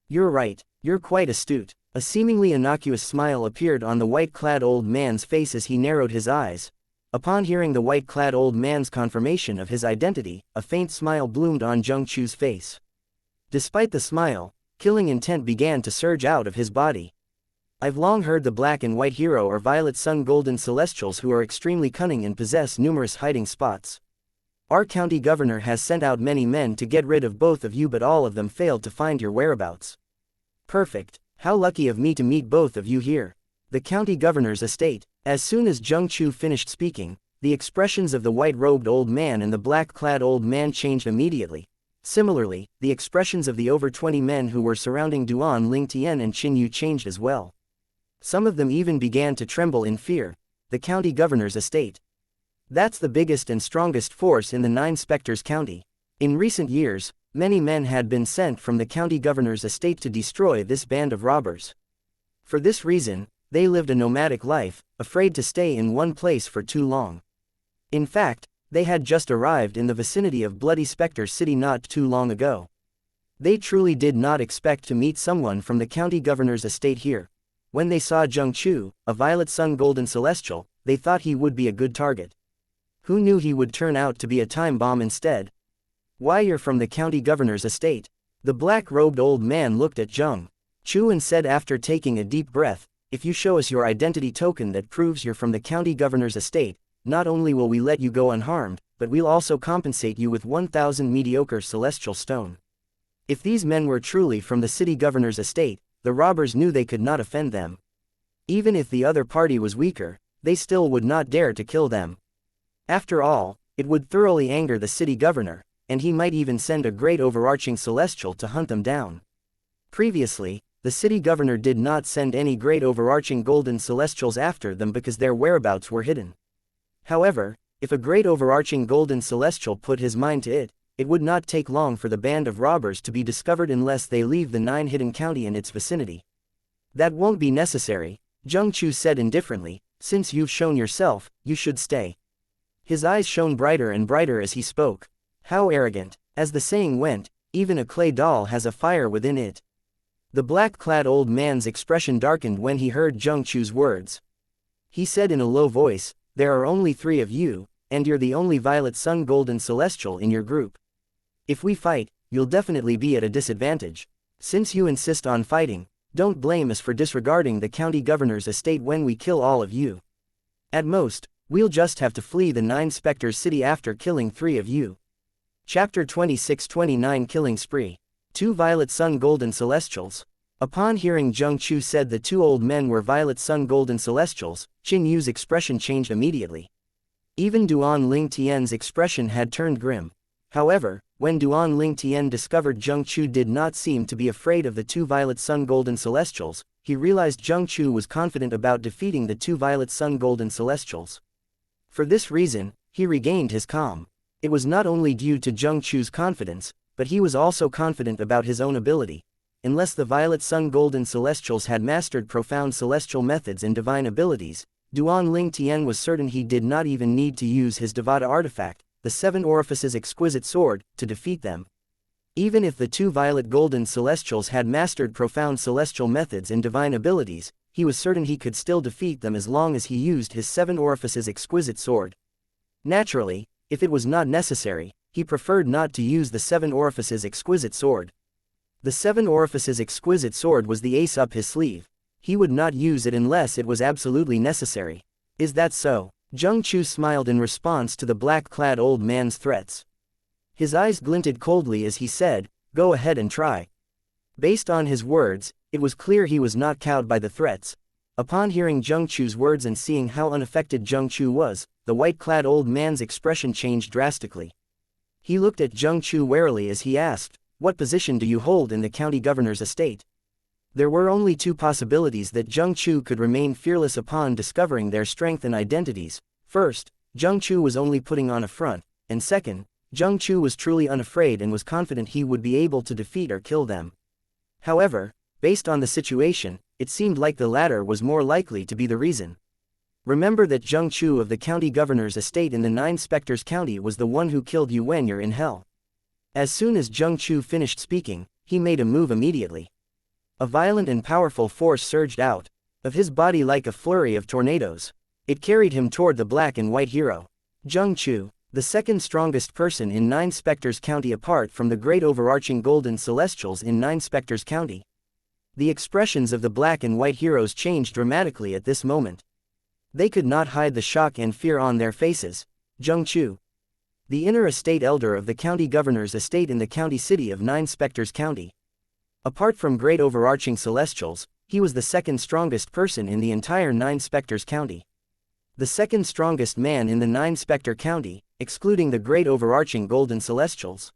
"You're right, you're quite astute." A seemingly innocuous smile appeared on the white-clad old man's face as he narrowed his eyes. Upon hearing the white-clad old man's confirmation of his identity, a faint smile bloomed on Zheng Chu's face. Despite the smile, killing intent began to surge out of his body. "I've long heard the black and white hero are violet sun golden celestials who are extremely cunning and possess numerous hiding spots. Our county governor has sent out many men to get rid of both of you, but all of them failed to find your whereabouts." "Perfect. How lucky of me to meet both of you here." The county governor's estate. As soon as Zheng Chu finished speaking, the expressions of the white-robed old man and the black-clad old man changed immediately. Similarly, the expressions of the over 20 men who were surrounding Duan Lingtian and Qin Yu changed as well. Some of them even began to tremble in fear. The county governor's estate. That's the biggest and strongest force in the 9 Spectres County. In recent years, many men had been sent from the county governor's estate to destroy this band of robbers. For this reason, they lived a nomadic life, afraid to stay in one place for too long. In fact, they had just arrived in the vicinity of Bloody Spectre City not too long ago. They truly did not expect to meet someone from the county governor's estate here. When they saw Zheng Chu, a violet sun golden celestial, they thought he would be a good target. Who knew he would turn out to be a time bomb instead? "Why, you're from the county governor's estate." The black-robed old man looked at Zheng Chu and said after taking a deep breath, "If you show us your identity token that proves you're from the county governor's estate, not only will we let you go unharmed, but we'll also compensate you with 1,000 mediocre celestial stone." If these men were truly from the city governor's estate, the robbers knew they could not offend them. Even if the other party was weaker, they still would not dare to kill them. After all, it would thoroughly anger the city governor, and he might even send a great overarching celestial to hunt them down. Previously, the city governor did not send any great overarching golden celestials after them because their whereabouts were hidden. However, if a great overarching golden celestial put his mind to it, it would not take long for the band of robbers to be discovered unless they leave the 9 hidden county and its vicinity. "That won't be necessary," Zheng Chu said indifferently. "Since you've shown yourself, you should stay." His eyes shone brighter and brighter as he spoke. How arrogant. As the saying went, even a clay doll has a fire within it. The black-clad old man's expression darkened when he heard Zheng Chu's words. He said in a low voice, "There are only 3 of you, and you're the only violet sun golden celestial in your group. If we fight, you'll definitely be at a disadvantage. Since you insist on fighting, don't blame us for disregarding the county governor's estate when we kill all of you. At most, we'll just have to flee the 9 Spectres City after killing 3 of you." Chapter 26-29 Killing Spree. 2 Violet Sun Golden Celestials. Upon hearing Zheng Chu said the 2 old men were Violet Sun Golden Celestials, Qin Yu's expression changed immediately. Even Duan Lingtian's expression had turned grim. However, when Duan Lingtian discovered Zheng Chu did not seem to be afraid of the 2 Violet Sun Golden Celestials, he realized Zheng Chu was confident about defeating the two violet sun golden celestials. For this reason, he regained his calm. It was not only due to Zheng Chu's confidence, but he was also confident about his own ability. Unless the violet sun golden celestials had mastered profound celestial methods and divine abilities, Duan Ling Tian was certain he did not even need to use his Devata artifact, the Seven Orifices exquisite sword, to defeat them. Even if the two violet golden celestials had mastered profound celestial methods and divine abilities, he was certain he could still defeat them as long as he used his Seven Orifices exquisite sword. Naturally, if it was not necessary, he preferred not to use the Seven Orifices exquisite sword. The Seven Orifices exquisite sword was the ace up his sleeve. He would not use it unless it was absolutely necessary. Is that so? Zheng Chu smiled in response to the black-clad old man's threats. His eyes glinted coldly as he said, "Go ahead and try." Based on his words, it was clear he was not cowed by the threats. Upon hearing Zheng Chu's words and seeing how unaffected Zheng Chu was, the white-clad old man's expression changed drastically. He looked at Zheng Chu warily as he asked, "What position do you hold in the county governor's estate?" There were only two possibilities that Zheng Chu could remain fearless upon discovering their strength and identities. First, Zheng Chu was only putting on a front, and second, Zheng Chu was truly unafraid and was confident he would be able to defeat or kill them. However, based on the situation, it seemed like the latter was more likely to be the reason. Remember that Zheng Chu of the county governor's estate in the Nine Spectres County was the one who killed Yu Wenyer in hell. As soon as Zheng Chu finished speaking, he made a move immediately. A violent and powerful force surged out of his body like a flurry of tornadoes. It carried him toward the black and white hero. Zheng Chu, the second strongest person in Nine Spectres County apart from the great overarching golden celestials in Nine Spectres County. The expressions of the black and white heroes changed dramatically at this moment. They could not hide the shock and fear on their faces. Zheng Chu, the inner estate elder of the county governor's estate in the county city of Nine Spectres County. Apart from great overarching celestials, he was the second strongest person in the entire Nine Spectres County. The second strongest man in the Nine Spectre County, excluding the great overarching golden celestials.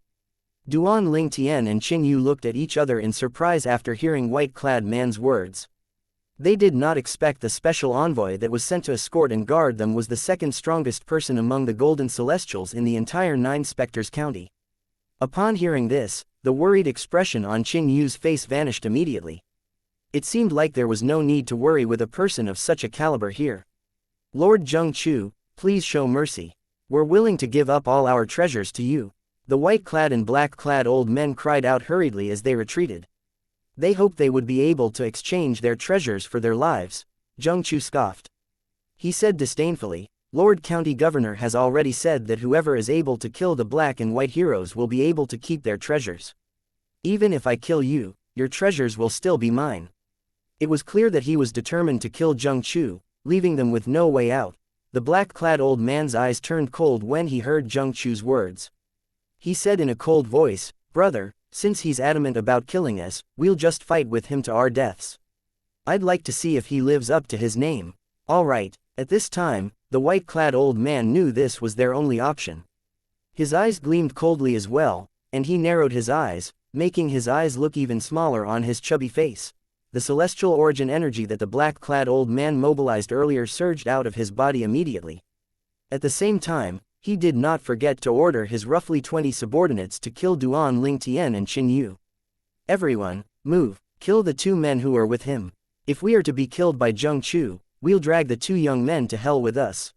Duan Ling Tian and Qin Yu looked at each other in surprise after hearing white-clad man's words. They did not expect the special envoy that was sent to escort and guard them was the second strongest person among the golden celestials in the entire Nine Spectres County. Upon hearing this, the worried expression on Qin Yu's face vanished immediately. It seemed like there was no need to worry with a person of such a caliber here. "Lord Zheng Chu, please show mercy. We're willing to give up all our treasures to you." The white-clad and black-clad old men cried out hurriedly as they retreated. They hoped they would be able to exchange their treasures for their lives. Zheng Chu scoffed. He said disdainfully, "Lord County Governor has already said that whoever is able to kill the black and white heroes will be able to keep their treasures. Even if I kill you, your treasures will still be mine." It was clear that he was determined to kill Zheng Chu, leaving them with no way out. The black-clad old man's eyes turned cold when he heard Zheng Chu's words. He said in a cold voice, "Brother, since he's adamant about killing us, we'll just fight with him to our deaths. I'd like to see if he lives up to his name." All right. At this time, the white-clad old man knew this was their only option. His eyes gleamed coldly as well, and he narrowed his eyes, making his eyes look even smaller on his chubby face. The celestial origin energy that the black-clad old man mobilized earlier surged out of his body immediately. At the same time, he did not forget to order his roughly 20 subordinates to kill Duan Ling Tian and Qin Yu. "Everyone, move, kill the two men who are with him. If we are to be killed by Zheng Chu, we'll drag the two young men to hell with us."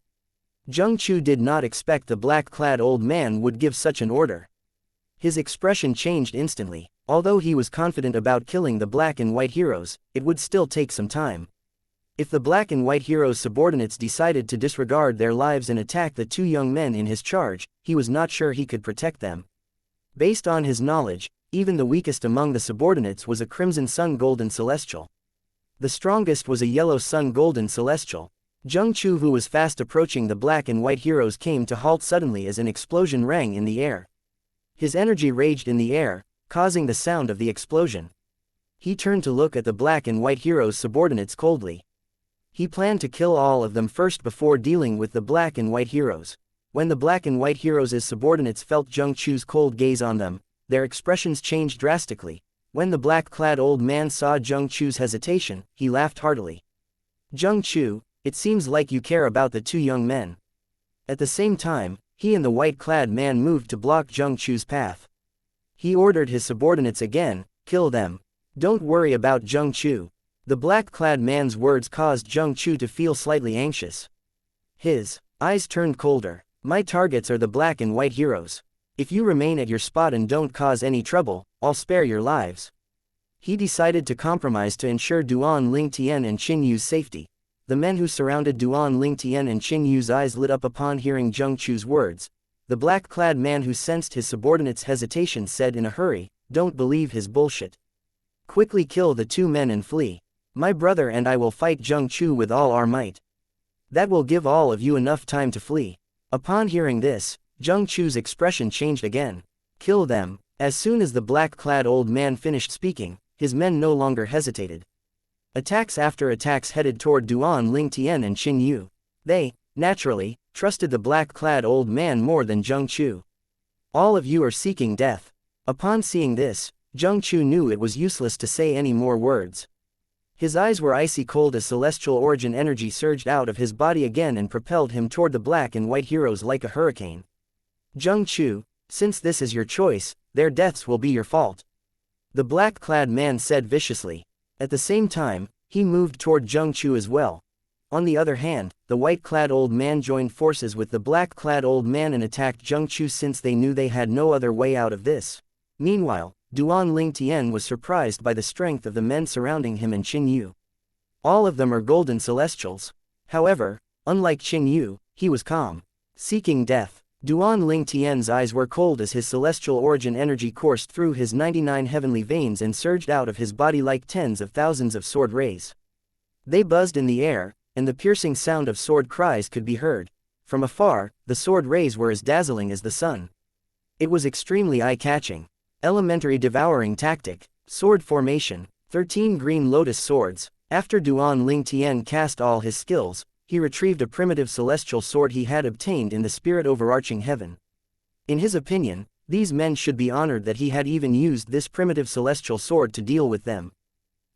Zheng Chu did not expect the black-clad old man would give such an order. His expression changed instantly. Although he was confident about killing the black and white heroes, it would still take some time. If the black and white heroes' subordinates decided to disregard their lives and attack the two young men in his charge, he was not sure he could protect them. Based on his knowledge, even the weakest among the subordinates was a crimson sun golden celestial. The strongest was a yellow sun golden celestial. Zheng Chu, who was fast approaching the black and white heroes, came to halt suddenly as an explosion rang in the air. His energy raged in the air, causing the sound of the explosion. He turned to look at the black and white heroes' subordinates coldly. He planned to kill all of them first before dealing with the black and white heroes. When the black and white heroes' subordinates felt Zheng Chu's cold gaze on them, their expressions changed drastically. When the black-clad old man saw Zheng Chu's hesitation, he laughed heartily. Zheng Chu, it seems like you care about the two young men. At the same time, he and the white-clad man moved to block Zheng Chu's path. He ordered his subordinates again, kill them. Don't worry about Zheng Chu. The black-clad man's words caused Zheng Chu to feel slightly anxious. His eyes turned colder. My targets are the black and white heroes. If you remain at your spot and don't cause any trouble, I'll spare your lives. He decided to compromise to ensure Duan Lingtian and Qin Yu's safety. The men who surrounded Duan Lingtian and Qin Yu's eyes lit up upon hearing Zheng Chu's words. The black-clad man who sensed his subordinate's hesitation said in a hurry, "Don't believe his bullshit. Quickly kill the two men and flee. My brother and I will fight Zheng Chu with all our might. That will give all of you enough time to flee." Upon hearing this, Zheng Chu's expression changed again. Kill them. As soon as the black-clad old man finished speaking, his men no longer hesitated. Attacks after attacks headed toward Duan Lingtian and Qin Yu. They, naturally, trusted the black-clad old man more than Zheng Chu. All of you are seeking death. Upon seeing this, Zheng Chu knew it was useless to say any more words. His eyes were icy cold as celestial origin energy surged out of his body again and propelled him toward the black and white heroes like a hurricane. Zheng Chu, since this is your choice, their deaths will be your fault. The black-clad man said viciously. At the same time, he moved toward Zheng Chu as well. On the other hand, the white-clad old man joined forces with the black-clad old man and attacked Zheng Chu since they knew they had no other way out of this. Meanwhile, Duan Lingtian was surprised by the strength of the men surrounding him and Qin Yu. All of them are golden celestials. However, unlike Qin Yu, he was calm. Seeking death. Duan Lingtian's eyes were cold as his celestial origin energy coursed through his 99 heavenly veins and surged out of his body like tens of thousands of sword rays. They buzzed in the air, and the piercing sound of sword cries could be heard. From afar, the sword rays were as dazzling as the sun. It was extremely eye-catching. Elementary devouring tactic, sword formation, 13 green lotus swords. After Duan Lingtian cast all his skills, he retrieved a primitive celestial sword he had obtained in the spirit overarching heaven. In his opinion, these men should be honored that he had even used this primitive celestial sword to deal with them.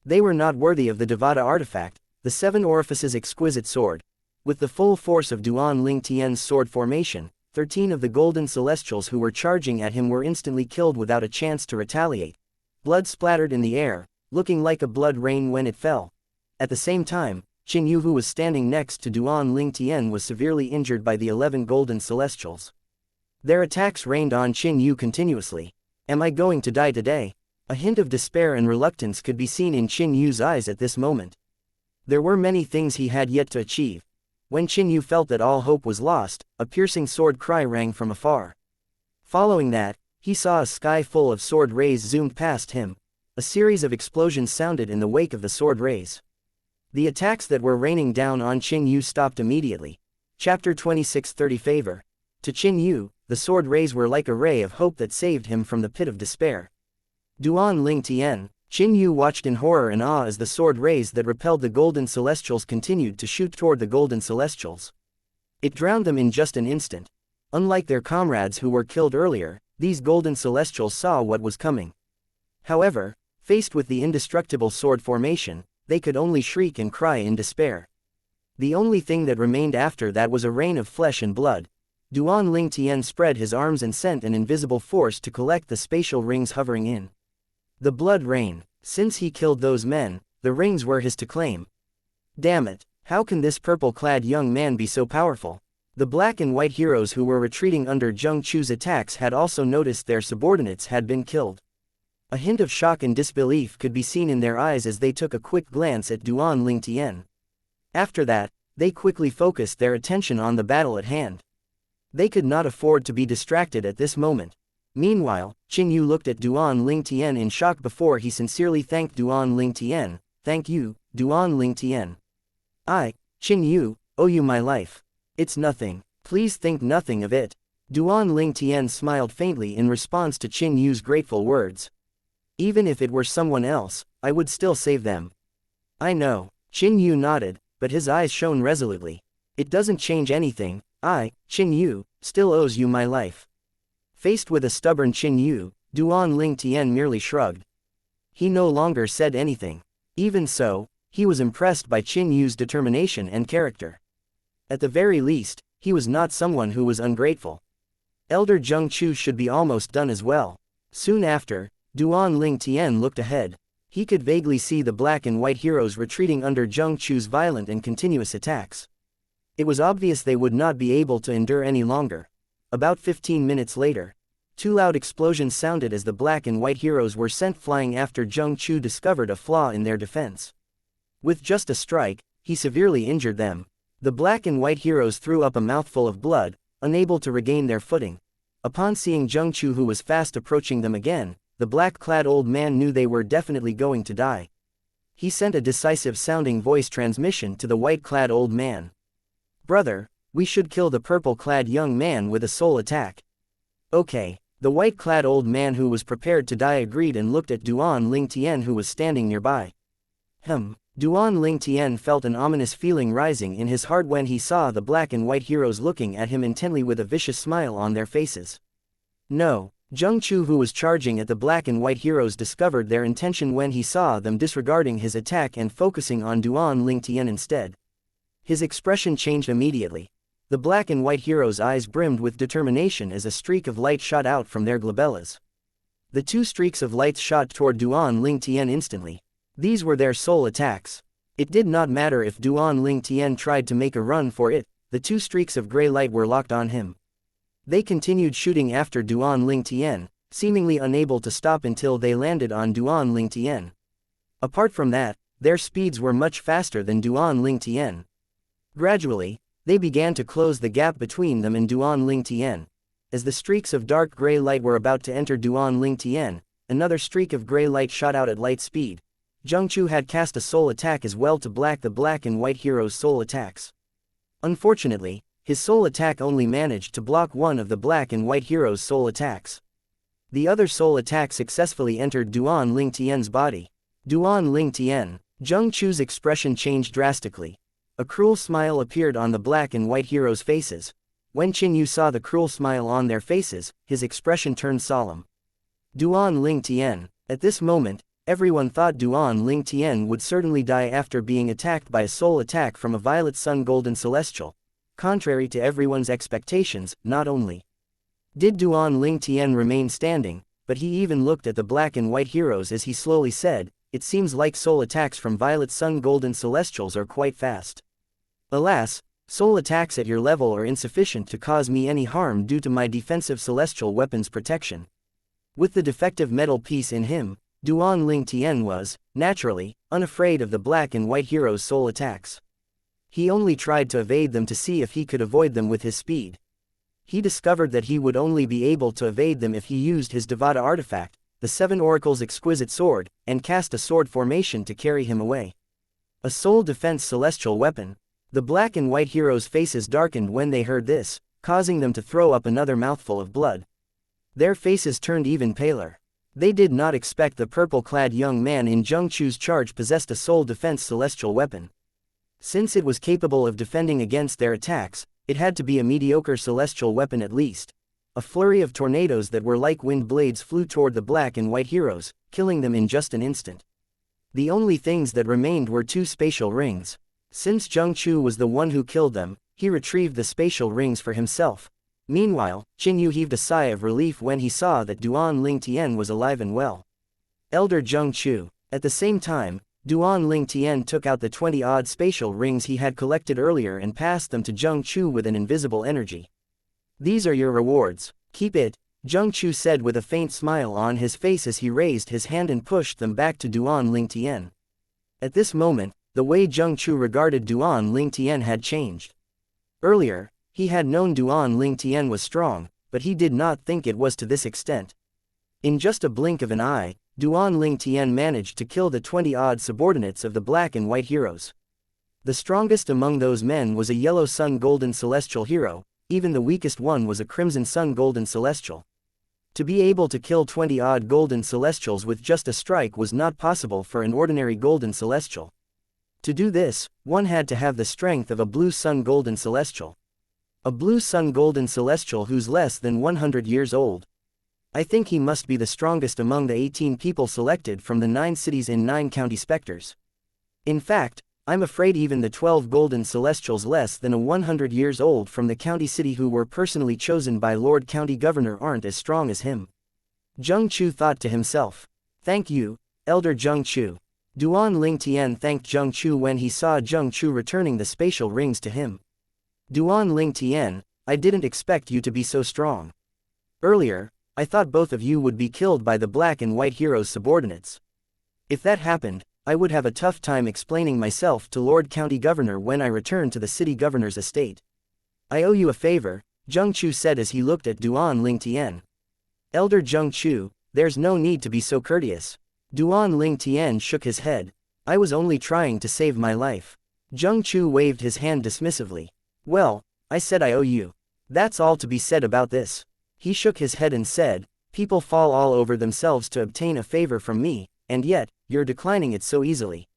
They were not worthy of the Devata artifact, the seven orifices exquisite sword. With the full force of Duan Lingtian's sword formation, 13 of the golden celestials who were charging at him were instantly killed without a chance to retaliate. Blood splattered in the air, looking like a blood rain when it fell. At the same time, Qin Yu, who was standing next to Duan Lingtian, was severely injured by the 11 golden celestials. Their attacks rained on Qin Yu continuously. Am I going to die today? A hint of despair and reluctance could be seen in Qin Yu's eyes at this moment. There were many things he had yet to achieve. When Qin Yu felt that all hope was lost, a piercing sword cry rang from afar. Following that, he saw a sky full of sword rays zoomed past him. A series of explosions sounded in the wake of the sword rays. The attacks that were raining down on Qin Yu stopped immediately. Chapter 26:30 Favor. To Qin Yu, the sword rays were like a ray of hope that saved him from the pit of despair. Duan Lingtian, Qin Yu watched in horror and awe as the sword rays that repelled the golden celestials continued to shoot toward the golden celestials. It drowned them in just an instant. Unlike their comrades who were killed earlier, these golden celestials saw what was coming. However, faced with the indestructible sword formation, they could only shriek and cry in despair. The only thing that remained after that was a rain of flesh and blood. Duan Lingtian spread his arms and sent an invisible force to collect the spatial rings hovering in the blood rain. Since he killed those men, the rings were his to claim. Damn it, how can this purple-clad young man be so powerful? The black and white heroes who were retreating under Zheng Chu's attacks had also noticed their subordinates had been killed. A hint of shock and disbelief could be seen in their eyes as they took a quick glance at Duan Lingtian. After that, they quickly focused their attention on the battle at hand. They could not afford to be distracted at this moment. Meanwhile, Qin Yu looked at Duan Lingtian in shock before he sincerely thanked Duan Lingtian. Thank you, Duan Lingtian. I, Qin Yu, owe you my life. It's nothing. Please think nothing of it. Duan Lingtian smiled faintly in response to Qin Yu's grateful words. Even if it were someone else, I would still save them. I know. Qin Yu nodded, but his eyes shone resolutely. It doesn't change anything. I, Qin Yu, still owes you my life. Faced with a stubborn Qin Yu, Duan Lingtian merely shrugged. He no longer said anything. Even so, he was impressed by Qin Yu's determination and character. At the very least, he was not someone who was ungrateful. Elder Zheng Chu should be almost done as well. Soon after, Duan Ling Tian looked ahead. He could vaguely see the black and white heroes retreating under Zheng Chu's violent and continuous attacks. It was obvious they would not be able to endure any longer. About 15 minutes later, 2 loud explosions sounded as the black and white heroes were sent flying after Zheng Chu discovered a flaw in their defense. With just a strike, he severely injured them. The black and white heroes threw up a mouthful of blood, unable to regain their footing. Upon seeing Zheng Chu, who was fast approaching them again, the black-clad old man knew they were definitely going to die. He sent a decisive-sounding voice transmission to the white-clad old man. "Brother, we should kill the purple-clad young man with a soul attack." "Okay." The white-clad old man who was prepared to die agreed and looked at Duan Ling Tian, who was standing nearby. Duan Ling Tian felt an ominous feeling rising in his heart when he saw the black and white heroes looking at him intently with a vicious smile on their faces. No. Zheng Chu, who was charging at the black and white heroes, discovered their intention when he saw them disregarding his attack and focusing on Duan Ling Tian instead. His expression changed immediately. The black and white heroes' eyes brimmed with determination as a streak of light shot out from their glabellas. The 2 streaks of light shot toward Duan Ling Tian instantly. These were their soul attacks. It did not matter if Duan Ling Tian tried to make a run for it, the 2 streaks of gray light were locked on him. They continued shooting after Duan Ling Tian, seemingly unable to stop until they landed on Duan Ling Tian. Apart from that, their speeds were much faster than Duan Ling Tian. Gradually, they began to close the gap between them and Duan Ling Tian. As the streaks of dark gray light were about to enter Duan Ling Tian, another streak of gray light shot out at light speed. Zheng Chu had cast a soul attack as well to block the black and white heroes' soul attacks. Unfortunately, his soul attack only managed to block one of the black and white heroes' soul attacks. The other soul attack successfully entered Duan Ling Tian's body. Duan Ling Tian. Zheng Chu's expression changed drastically. A cruel smile appeared on the black and white heroes' faces. When Qin Yu saw the cruel smile on their faces, his expression turned solemn. Duan Ling Tian. At this moment, everyone thought Duan Ling Tian would certainly die after being attacked by a soul attack from a violet sun golden celestial. Contrary to everyone's expectations, not only did Duan Ling Tian remain standing, but he even looked at the black and white heroes as he slowly said, "It seems like soul attacks from violet sun golden celestials are quite fast. Alas, soul attacks at your level are insufficient to cause me any harm due to my defensive celestial weapons protection." With the defective metal piece in him, Duan Ling Tian was, naturally, unafraid of the black and white heroes' soul attacks. He only tried to evade them to see if he could avoid them with his speed. He discovered that he would only be able to evade them if he used his Devata artifact, the 7 Oracles' exquisite sword, and cast a sword formation to carry him away. A soul defense celestial weapon. The black and white heroes' faces darkened when they heard this, causing them to throw up another mouthful of blood. Their faces turned even paler. They did not expect the purple-clad young man in Zheng Chu's charge possessed a soul defense celestial weapon. Since it was capable of defending against their attacks, it had to be a mediocre celestial weapon at least. A flurry of tornadoes that were like wind blades flew toward the black and white heroes, killing them in just an instant. The only things that remained were 2 spatial rings. Since Zheng Chu was the one who killed them, he retrieved the spatial rings for himself. Meanwhile, Qin Yu heaved a sigh of relief when he saw that Duan Ling Tian was alive and well. Elder Zheng Chu. At the same time, Duan Ling Tian took out the 20-odd spatial rings he had collected earlier and passed them to Zheng Chu with an invisible energy. "These are your rewards. Keep it," Zheng Chu said with a faint smile on his face as he raised his hand and pushed them back to Duan Ling Tian. At this moment, the way Zheng Chu regarded Duan Ling Tian had changed. Earlier, he had known Duan Ling Tian was strong, but he did not think it was to this extent. In just a blink of an eye, Duan Ling Tian managed to kill the 20-odd subordinates of the black and white heroes. The strongest among those men was a yellow sun golden celestial hero, even the weakest one was a crimson sun golden celestial. To be able to kill 20-odd golden celestials with just a strike was not possible for an ordinary golden celestial. To do this, one had to have the strength of a blue sun golden celestial. A blue sun golden celestial who's less than 100 years old. I think he must be the strongest among the 18 people selected from the 9 cities in 9 county specters. In fact, I'm afraid even the 12 golden celestials less than 100 years old from the county city who were personally chosen by Lord County Governor aren't as strong as him. Zheng Chu thought to himself. Thank you, Elder Zheng Chu. Duan Ling Tian thanked Zheng Chu when he saw Zheng Chu returning the spatial rings to him. Duan Ling Tian, I didn't expect you to be so strong. Earlier, I thought both of you would be killed by the black and white heroes' subordinates. If that happened, I would have a tough time explaining myself to Lord County Governor when I return to the city governor's estate. I owe you a favor, Zheng Chu said as he looked at Duan Ling Tian. Elder Zheng Chu, there's no need to be so courteous. Duan Ling Tian shook his head. I was only trying to save my life. Zheng Chu waved his hand dismissively. Well, I said I owe you. That's all to be said about this. He shook his head and said, people fall all over themselves to obtain a favor from me, and yet, you're declining it so easily.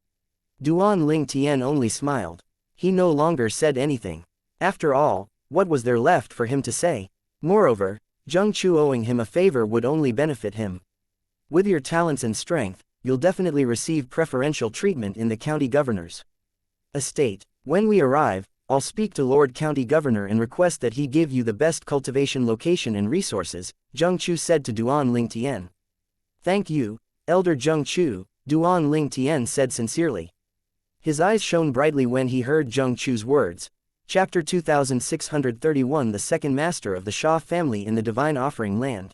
Duan Ling Tian only smiled. He no longer said anything. After all, what was there left for him to say? Moreover, Zheng Chu owing him a favor would only benefit him. With your talents and strength, you'll definitely receive preferential treatment in the county governor's estate. When we arrive, I'll speak to Lord County Governor and request that he give you the best cultivation location and resources, Zheng Chu said to Duan Ling Tian. Thank you, Elder Zheng Chu, Duan Ling Tian said sincerely. His eyes shone brightly when he heard Zheng Chu's words. Chapter 2631 The Second Master of the Sha Family in the Divine Offering Land.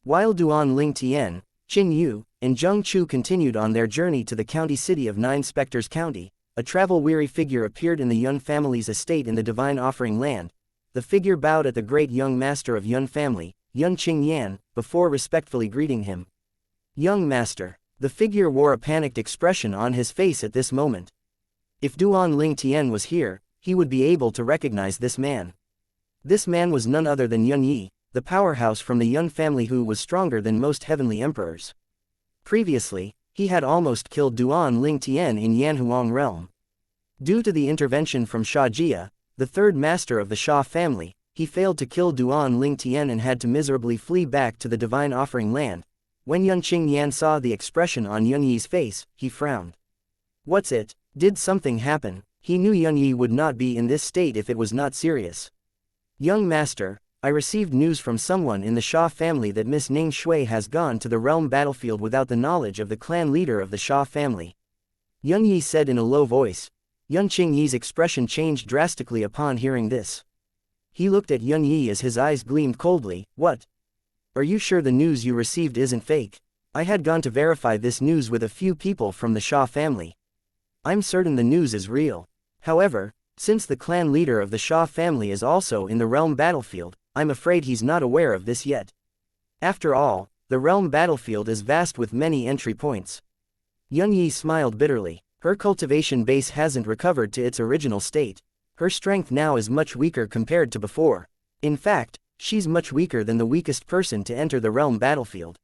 While Duan Ling Tian, Qin Yu, and Zheng Chu continued on their journey to the county city of 9 Spectres County, a travel-weary figure appeared in the Yun family's estate in the Divine Offering Land. The figure bowed at the great young master of Yun family, Yun Qingyan, before respectfully greeting him. Young master. The figure wore a panicked expression on his face at this moment. If Duan Ling Tian was here, he would be able to recognize this man. This man was none other than Yun Yi, the powerhouse from the Yun family who was stronger than most heavenly emperors. Previously, he had almost killed Duan Ling Tian in Yanhuang realm. Due to the intervention from Xianxia, the third master of the Sha family, he failed to kill Duan Ling Tian and had to miserably flee back to the Divine Offering Land. When Yun Qingyan saw the expression on Yun Yi's face, he frowned. What's it? Did something happen? He knew Yun Yi would not be in this state if it was not serious. Young master, I received news from someone in the Sha family that Miss Ning Shui has gone to the realm battlefield without the knowledge of the clan leader of the Sha family. Yun Yi said in a low voice. Yun Qingyi's expression changed drastically upon hearing this. He looked at Yun Yi as his eyes gleamed coldly. What? Are you sure the news you received isn't fake? I had gone to verify this news with a few people from the Sha family. I'm certain the news is real. However, since the clan leader of the Sha family is also in the realm battlefield, I'm afraid he's not aware of this yet. After all, the realm battlefield is vast with many entry points. Yun Yi smiled bitterly. Her cultivation base hasn't recovered to its original state. Her strength now is much weaker compared to before. In fact, she's much weaker than the weakest person to enter the realm battlefield.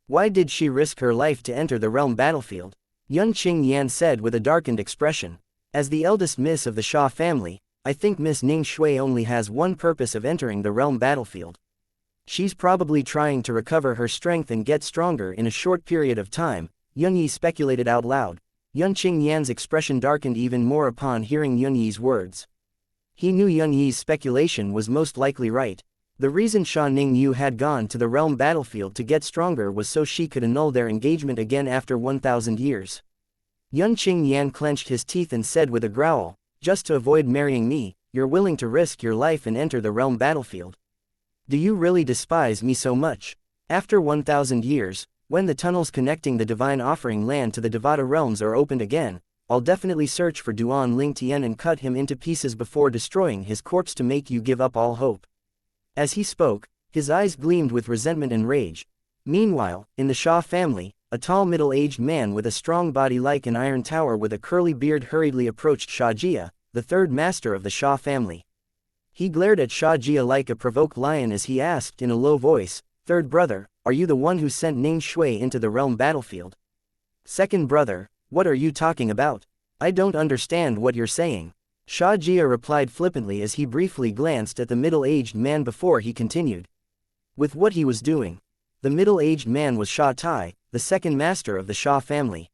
Why did she risk her life to enter the realm battlefield? Yun Qingyan said with a darkened expression. As the eldest miss of the Sha family, I think Miss Ning Shui only has one purpose of entering the realm battlefield. She's probably trying to recover her strength and get stronger in a short period of time, Yun Yi speculated out loud. Yun Qingyan's expression darkened even more upon hearing Yun Yi's words. He knew Yun Yi's speculation was most likely right. The reason Sha Ning Yu had gone to the realm battlefield to get stronger was so she could annul their engagement again after 1,000 years. Yun Qingyan clenched his teeth and said with a growl, just to avoid marrying me, you're willing to risk your life and enter the realm battlefield. Do you really despise me so much? After 1,000 years, when the tunnels connecting the Divine Offering Land to the Devata realms are opened again, I'll definitely search for Duan Ling Tian and cut him into pieces before destroying his corpse to make you give up all hope. As he spoke, his eyes gleamed with resentment and rage. Meanwhile, in the Sha family, a tall middle-aged man with a strong body like an iron tower with a curly beard hurriedly approached Xianxia, the third master of the Sha family. He glared at Xianxia like a provoked lion as he asked in a low voice, "Third brother, are you the one who sent Ning Shui into the realm battlefield?" "Second brother, what are you talking about? I don't understand what you're saying." Xianxia replied flippantly as he briefly glanced at the middle-aged man before he continued. With what he was doing, The middle-aged man was Sha Tai, the second master of the Sha family.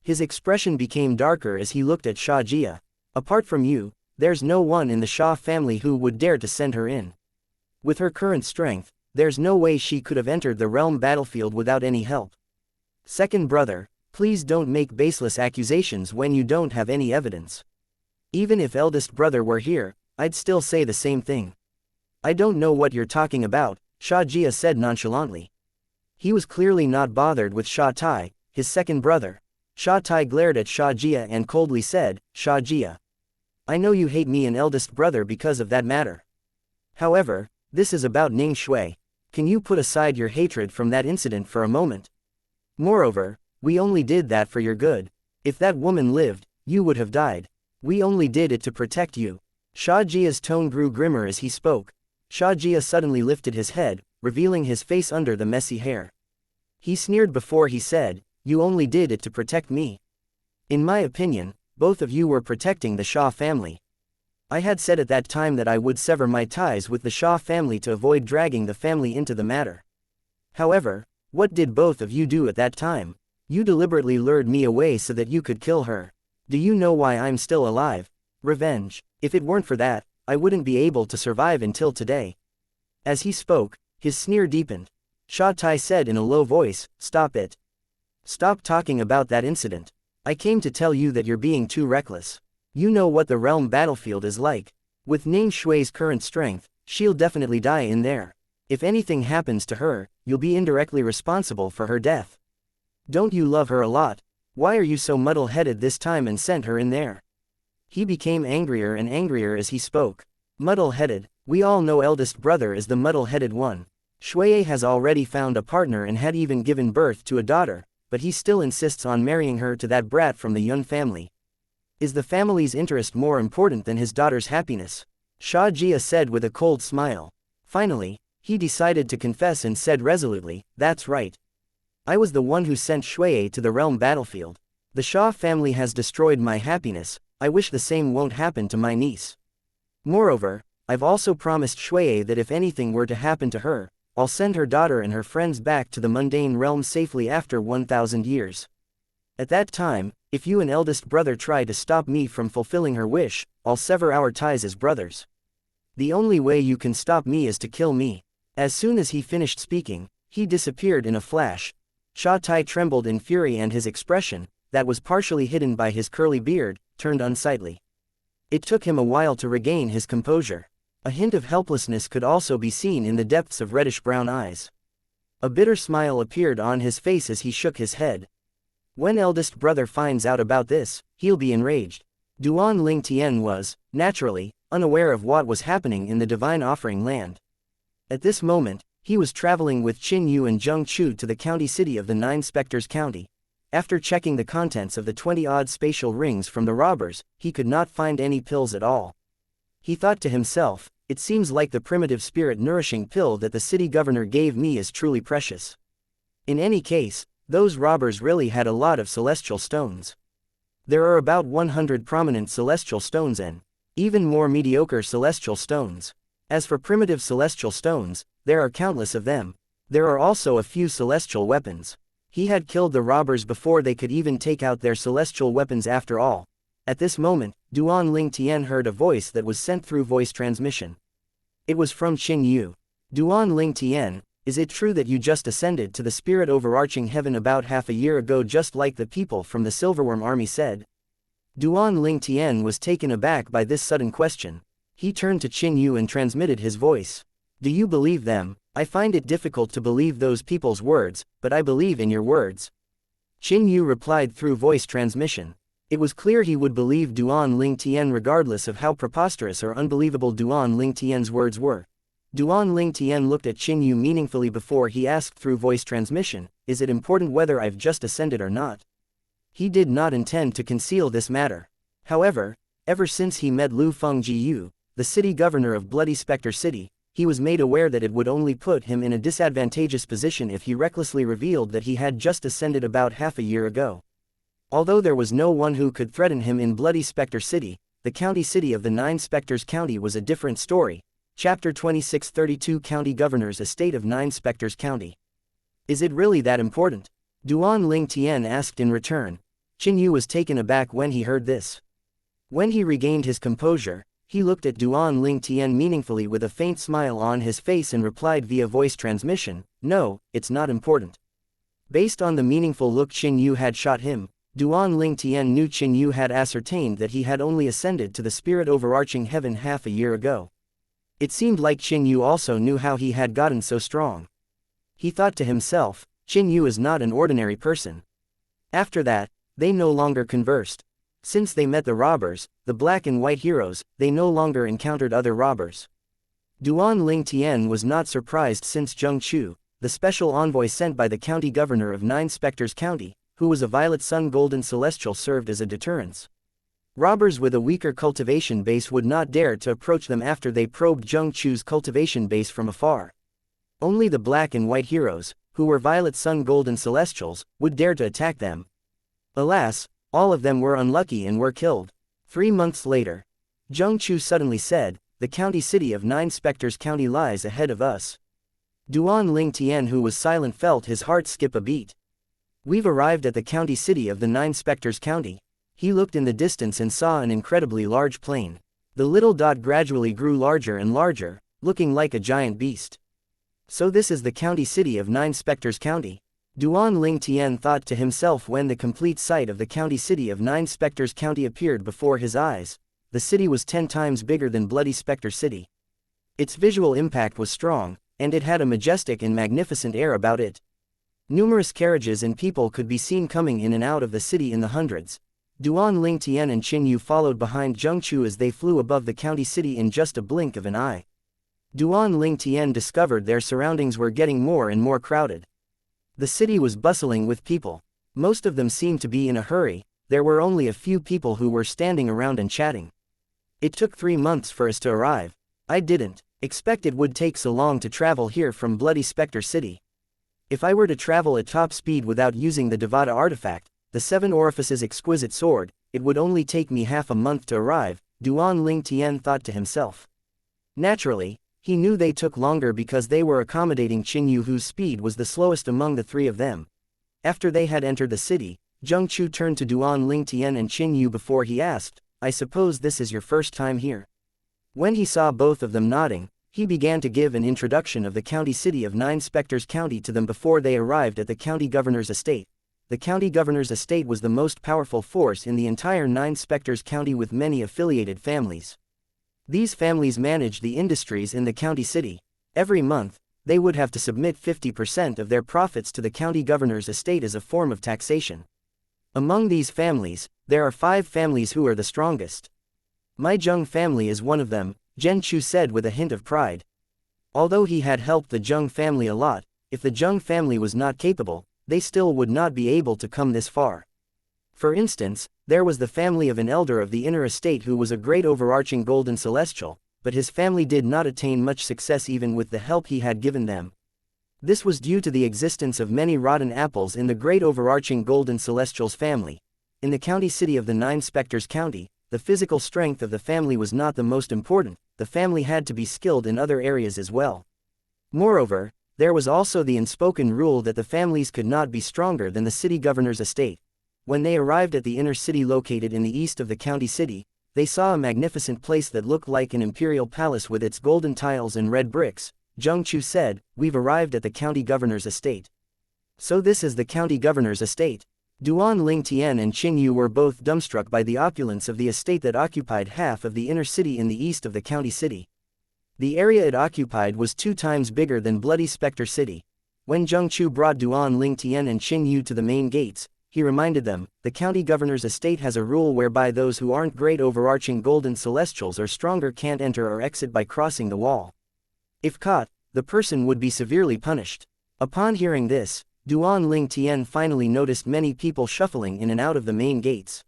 His expression became darker as he looked at Xianxia. Apart from you, there's no one in the Sha family who would dare to send her in. With her current strength, there's no way she could have entered the realm battlefield without any help. Second brother, please don't make baseless accusations when you don't have any evidence. Even if eldest brother were here, I'd still say the same thing. I don't know what you're talking about, Xianxia said nonchalantly. He was clearly not bothered with Sha Tai, his second brother. Sha Tai glared at Xianxia and coldly said, Xianxia, I know you hate me and eldest brother because of that matter. However, this is about Ning Shui. Can you put aside your hatred from that incident for a moment? Moreover, we only did that for your good. If that woman lived, you would have died. We only did it to protect you. Xianxia's tone grew grimmer as he spoke. Xianxia suddenly lifted his head, revealing his face under the messy hair. He sneered before he said, You only did it to protect me. In my opinion, both of you were protecting the Sha family. I had said at that time that I would sever my ties with the Sha family to avoid dragging the family into the matter. However, what did both of you do at that time? You deliberately lured me away so that you could kill her. Do you know why I'm still alive? Revenge. If it weren't for that, I wouldn't be able to survive until today. As he spoke, his sneer deepened. Sha Tai said in a low voice, Stop it. Stop talking about that incident. I came to tell you that you're being too reckless. You know what the realm battlefield is like. With Ning Shui's current strength, she'll definitely die in there. If anything happens to her, you'll be indirectly responsible for her death. Don't you love her a lot? Why are you so muddle-headed this time and sent her in there? He became angrier and angrier as he spoke. Muddle-headed, we all know eldest brother is the muddle-headed one. Shui has already found a partner and had even given birth to a daughter, but he still insists on marrying her to that brat from the Yun family. Is the family's interest more important than his daughter's happiness? Xianxia said with a cold smile. Finally, he decided to confess and said resolutely, That's right. I was the one who sent Shui to the realm battlefield. The Sha family has destroyed my happiness. I wish the same won't happen to my niece. Moreover, I've also promised Shui that if anything were to happen to her, I'll send her daughter and her friends back to the mundane realm safely after 1,000 years. At that time, if you and eldest brother try to stop me from fulfilling her wish, I'll sever our ties as brothers. The only way you can stop me is to kill me. As soon as he finished speaking, he disappeared in a flash. Sha Tai trembled in fury and his expression, that was partially hidden by his curly beard, turned unsightly. It took him a while to regain his composure. A hint of helplessness could also be seen in the depths of reddish-brown eyes. A bitter smile appeared on his face as he shook his head. When eldest brother finds out about this, he'll be enraged. Duan Ling Tian was, naturally, unaware of what was happening in the Divine Offering land. At this moment, he was traveling with Qin Yu and Zheng Chu to the county city of the Nine Spectres County. After checking the contents of the 20-odd spatial rings from the robbers, he could not find any pills at all. He thought to himself, it seems like the primitive spirit-nourishing pill that the city governor gave me is truly precious. In any case, those robbers really had a lot of celestial stones. There are about 100 prominent celestial stones and even more mediocre celestial stones. As for primitive celestial stones, there are countless of them. There are also a few celestial weapons. He had killed the robbers before they could even take out their celestial weapons after all. At this moment, Duan Ling Tian heard a voice that was sent through voice transmission. It was from Qin Yu. Duan Ling Tian, is it true that you just ascended to the spirit overarching heaven about half a year ago just like the people from the Silverworm army said? Duan Ling Tian was taken aback by this sudden question. He turned to Qin Yu and transmitted his voice. Do you believe them? I find it difficult to believe those people's words, but I believe in your words. Qin Yu replied through voice transmission. It was clear he would believe Duan Ling Tian regardless of how preposterous or unbelievable Duan Ling Tian's words were. Duan Ling Tian looked at Qin Yu meaningfully before he asked through voice transmission, is it important whether I've just ascended or not? He did not intend to conceal this matter. However, ever since he met Lu Fengjiu, the city governor of Bloody Spectre City, he was made aware that it would only put him in a disadvantageous position if he recklessly revealed that he had just ascended about half a year ago. Although there was no one who could threaten him in Bloody Spectre City, the county city of the Nine Spectres County was a different story. Chapter 26 32 County Governor's Estate of Nine Spectres County. Is it really that important? Duan Ling Tian asked in return. Qin Yu was taken aback when he heard this. When he regained his composure, he looked at Duan Ling Tian meaningfully with a faint smile on his face and replied via voice transmission, "No, it's not important." Based on the meaningful look Qin Yu had shot him, Duan Ling Tian knew Qin Yu had ascertained that he had only ascended to the spirit overarching heaven half a year ago. It seemed like Qin Yu also knew how he had gotten so strong. He thought to himself, Qin Yu is not an ordinary person. After that, they no longer conversed. Since they met the robbers, the black and white heroes, they no longer encountered other robbers. Duan Ling Tian was not surprised since Zheng Chu, the special envoy sent by the county governor of Nine Spectres County, who was a Violet Sun Golden Celestial, served as a deterrence. Robbers with a weaker cultivation base would not dare to approach them after they probed Zheng Chu's cultivation base from afar. Only the black and white heroes, who were Violet Sun Golden Celestials, would dare to attack them. Alas, all of them were unlucky and were killed. 3 months later, Zheng Chu suddenly said, "The county city of Nine Spectres County lies ahead of us." Duan Ling Tian, who was silent, felt his heart skip a beat. "We've arrived at the county city of the Nine Spectres County." He looked in the distance and saw an incredibly large plain. The little dot gradually grew larger and larger, looking like a giant beast. So this is the county city of Nine Spectres County? Duan Ling Tian thought to himself when the complete sight of the county city of Nine Spectres County appeared before his eyes. The city was 10 times bigger than Bloody Spectre City. Its visual impact was strong, and it had a majestic and magnificent air about it. Numerous carriages and people could be seen coming in and out of the city in the hundreds. Duan Ling Tian and Qin Yu followed behind Zheng Chu as they flew above the county city in just a blink of an eye. Duan Ling Tian discovered their surroundings were getting more and more crowded. The city was bustling with people. Most of them seemed to be in a hurry. There were only a few people who were standing around and chatting. "It took 3 months for us to arrive. I didn't expect it would take so long to travel here from Bloody Spectre City. If I were to travel at top speed without using the Devata artifact, the 7 Orifices exquisite sword, it would only take me half a month to arrive," Duan Ling Tian thought to himself. Naturally, he knew they took longer because they were accommodating Qin Yu, whose speed was the slowest among the 3 of them. After they had entered the city, Zheng Chu turned to Duan Ling Tian and Qin Yu before he asked, "I suppose this is your first time here?" When he saw both of them nodding, he began to give an introduction of the county city of Nine Spectres County to them before they arrived at the county governor's estate. The county governor's estate was the most powerful force in the entire Nine Spectres County, with many affiliated families. These families managed the industries in the county city. Every month, they would have to submit 50% of their profits to the county governor's estate as a form of taxation. Among these families, there are 5 families who are the strongest. "My Zheng family is one of them," Zheng Chu said with a hint of pride. Although he had helped the Zheng family a lot, if the Zheng family was not capable, they still would not be able to come this far. For instance, there was the family of an elder of the inner estate who was a great overarching golden celestial, but his family did not attain much success even with the help he had given them. This was due to the existence of many rotten apples in the great overarching golden celestial's family. In the county city of the Nine Spectres County, the physical strength of the family was not the most important. The family had to be skilled in other areas as well. Moreover, there was also the unspoken rule that the families could not be stronger than the city governor's estate. When they arrived at the inner city located in the east of the county city, they saw a magnificent place that looked like an imperial palace with its golden tiles and red bricks. Zheng Chu said, "We've arrived at the county governor's estate." "So this is the county governor's estate?" Duan Ling Tian and Qin Yu were both dumbstruck by the opulence of the estate that occupied half of the inner city in the east of the county city. The area it occupied was 2 times bigger than Bloody Spectre City. When Zheng Chu brought Duan Ling Tian and Qin Yu to the main gates, he reminded them, "The county governor's estate has a rule whereby those who aren't great overarching golden celestials or stronger can't enter or exit by crossing the wall. If caught, the person would be severely punished." Upon hearing this, Duan Ling Tian finally noticed many people shuffling in and out of the main gates.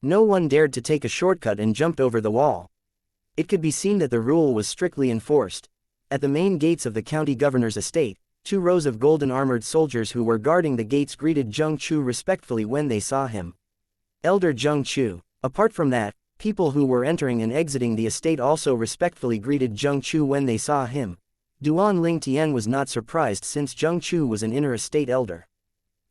No one dared to take a shortcut and jumped over the wall. It could be seen that the rule was strictly enforced. At the main gates of the county governor's estate, 2 rows of golden armored soldiers who were guarding the gates greeted Zheng Chu respectfully when they saw him. "Elder Zheng Chu." Apart from that, people who were entering and exiting the estate also respectfully greeted Zheng Chu when they saw him. Duan Ling Tian was not surprised since Zheng Chu was an inner estate elder.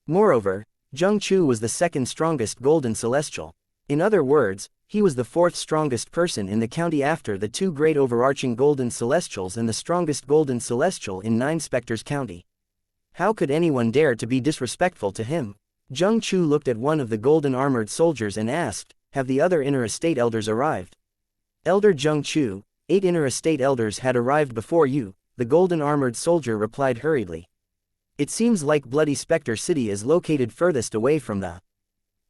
Moreover, Zheng Chu was the second strongest golden celestial. In other words, he was the fourth strongest person in the county after the two great overarching golden celestials and the strongest golden celestial in Nine Spectres County. How could anyone dare to be disrespectful to him? Zheng Chu looked at one of the golden armored soldiers and asked, "Have the other inner estate elders arrived?" "Elder Zheng Chu, 8 inner estate elders had arrived before you," the golden armored soldier replied hurriedly. "It seems like Bloody Spectre City is located furthest away from the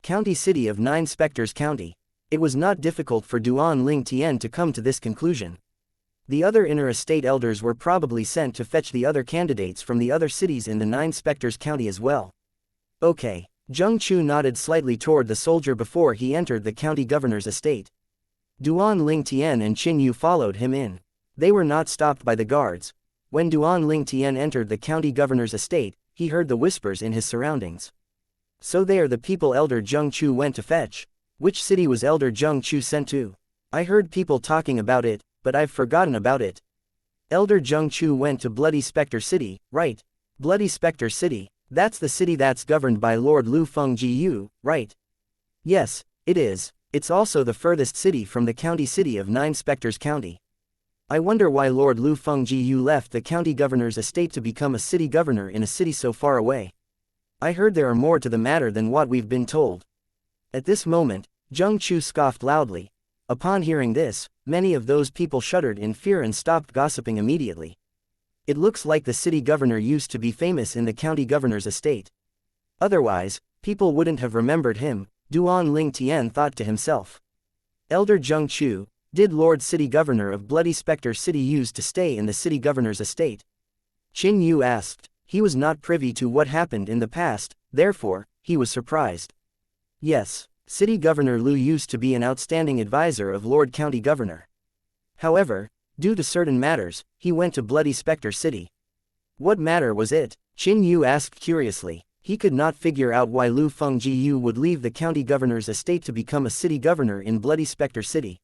county city of Nine Spectres County." It was not difficult for Duan Ling Tian to come to this conclusion. The other inner estate elders were probably sent to fetch the other candidates from the other cities in the Nine Spectres County as well. "Okay." Zheng Chu nodded slightly toward the soldier before he entered the county governor's estate. Duan Ling Tian and Qin Yu followed him in. They were not stopped by the guards. When Duan Ling Tian entered the county governor's estate, he heard the whispers in his surroundings. "So they are the people Elder Zheng Chu went to fetch. Which city was Elder Zheng Chu sent to? I heard people talking about it, but I've forgotten about it." "Elder Zheng Chu went to Bloody Spectre City, right?" "Bloody Spectre City, that's the city that's governed by Lord Lu Fengjiu, right?" "Yes, it is. It's also the furthest city from the county city of Nine Spectres County. I wonder why Lord Lu Fengjiu left the county governor's estate to become a city governor in a city so far away. I heard there are more to the matter than what we've been told." At this moment, Zheng Chu scoffed loudly. Upon hearing this, many of those people shuddered in fear and stopped gossiping immediately. It looks like the city governor used to be famous in the county governor's estate. Otherwise, people wouldn't have remembered him, Duan Ling Tian thought to himself. "Elder Zheng Chu, did Lord City Governor of Bloody Spectre City used to stay in the city governor's estate?" Qin Yu asked. He was not privy to what happened in the past, therefore, he was surprised. "Yes, City Governor Lu used to be an outstanding advisor of Lord County Governor. However, due to certain matters, he went to Bloody Spectre City." "What matter was it?" Qin Yu asked curiously. He could not figure out why Lu Fengjiu would leave the county governor's estate to become a city governor in Bloody Spectre City.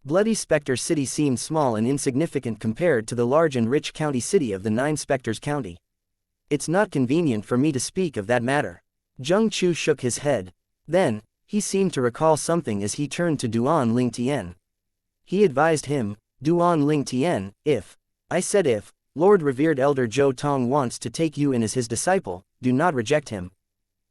Bloody Spectre City seemed small and insignificant compared to the large and rich county city of the Nine Spectres County. "It's not convenient for me to speak of that matter." Zheng Chu shook his head. Then, he seemed to recall something as he turned to Duan Ling Tian. He advised him, "Duan Ling Tian, if Lord Revered Elder Zhou Tong wants to take you in as his disciple, do not reject him."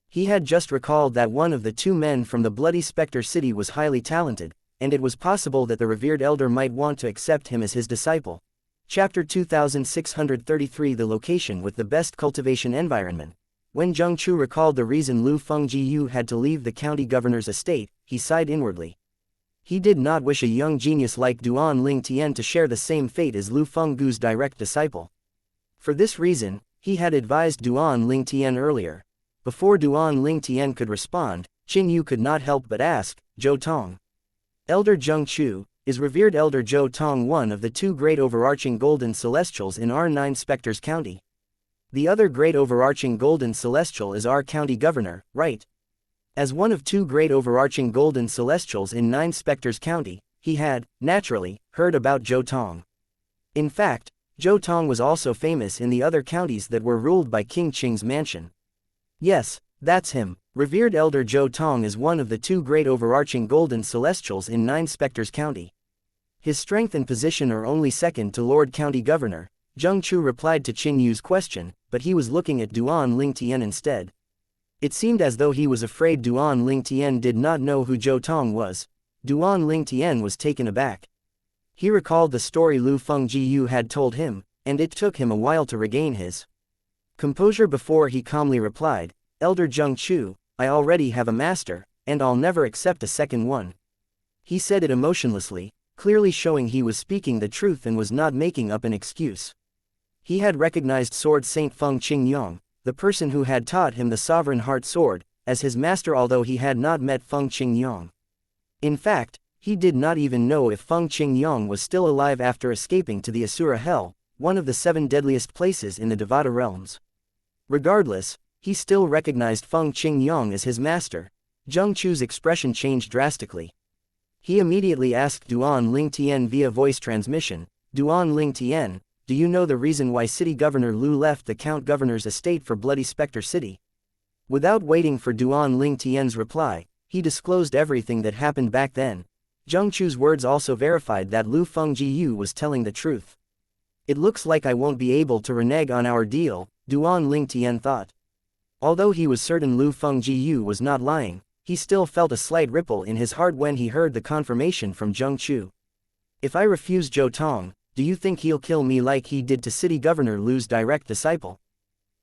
He had just recalled that one of the two men from the Bloody Spectre City was highly talented, and it was possible that the revered elder might want to accept him as his disciple. Chapter 2633 The location with the best cultivation environment. When Zheng Chu recalled the reason Lu Fengjiu had to leave the county governor's estate, he sighed inwardly. He did not wish a young genius like Duan Ling Tian to share the same fate as Lu Fenggu's direct disciple. For this reason, he had advised Duan Ling Tian earlier. Before Duan Ling Tian could respond, Qin Yu could not help but ask, "Zhou Tong, Elder Zheng Chu, is revered Elder Zhou Tong one of the two great overarching golden celestials in our Nine Spectres County? The other great overarching golden celestial is our county governor, right?" As one of two great overarching golden celestials in Nine Spectres County, he had, naturally, heard about Zhou Tong. In fact, Zhou Tong was also famous in the other counties that were ruled by King Qing's mansion. "Yes, that's him. Revered Elder Zhou Tong is one of the two great overarching golden celestials in Nine Spectres County. His strength and position are only second to Lord County Governor." Zheng Chu replied to Qin Yu's question, but he was looking at Duan Ling Tian instead. It seemed as though he was afraid Duan Ling Tian did not know who Zhou Tong was. Duan Ling Tian was taken aback. He recalled the story Lu Fengjiu had told him, and it took him a while to regain his composure before he calmly replied, "Elder Zheng Chu, I already have a master, and I'll never accept a second one." He said it emotionlessly, clearly showing he was speaking the truth and was not making up an excuse. He had recognized Sword Saint Feng Qingyang, the person who had taught him the Sovereign Heart Sword, as his master, although he had not met Feng Qingyang. In fact, he did not even know if Feng Qingyang was still alive after escaping to the Asura Hell, one of the 7 deadliest places in the Devata realms. Regardless, he still recognized Feng Qingyang as his master. Zheng Chu's expression changed drastically. He immediately asked Duan Ling Tian via voice transmission, "Duan Ling Tian, do you know the reason why City Governor Lu left the Count Governor's estate for Bloody Spectre City? Without waiting for Duan Ling Tian's reply, he disclosed everything that happened back then. Zheng Chu's words also verified that Lu Fengjiu was telling the truth. It looks like I won't be able to renege on our deal, Duan Ling Tian thought. Although he was certain Lu Fengjiu was not lying, he still felt a slight ripple in his heart when he heard the confirmation from Zheng Chu. If I refuse Zhou Tong, do you think he'll kill me like he did to City Governor Lu's direct disciple?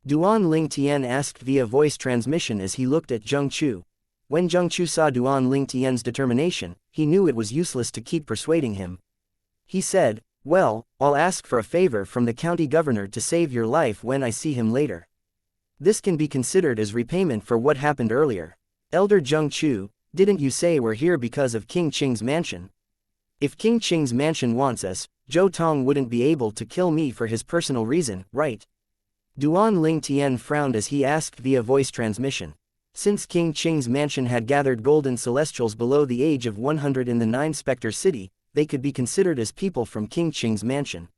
Duan Ling Tian asked via voice transmission as he looked at Zheng Chu. When Zheng Chu saw Duan Ling Tian's determination, he knew it was useless to keep persuading him. He said, well, I'll ask for a favor from the county governor to save your life when I see him later. This can be considered as repayment for what happened earlier. Elder Zheng Chu, didn't you say we're here because of King Qing's mansion? If King Qing's mansion wants us, Zhou Tong wouldn't be able to kill me for his personal reason, right? Duan Ling Tian frowned as he asked via voice transmission. Since King Qing's mansion had gathered golden celestials below the age of 100 in the Nine Spectre City, they could be considered as people from King Qing's mansion.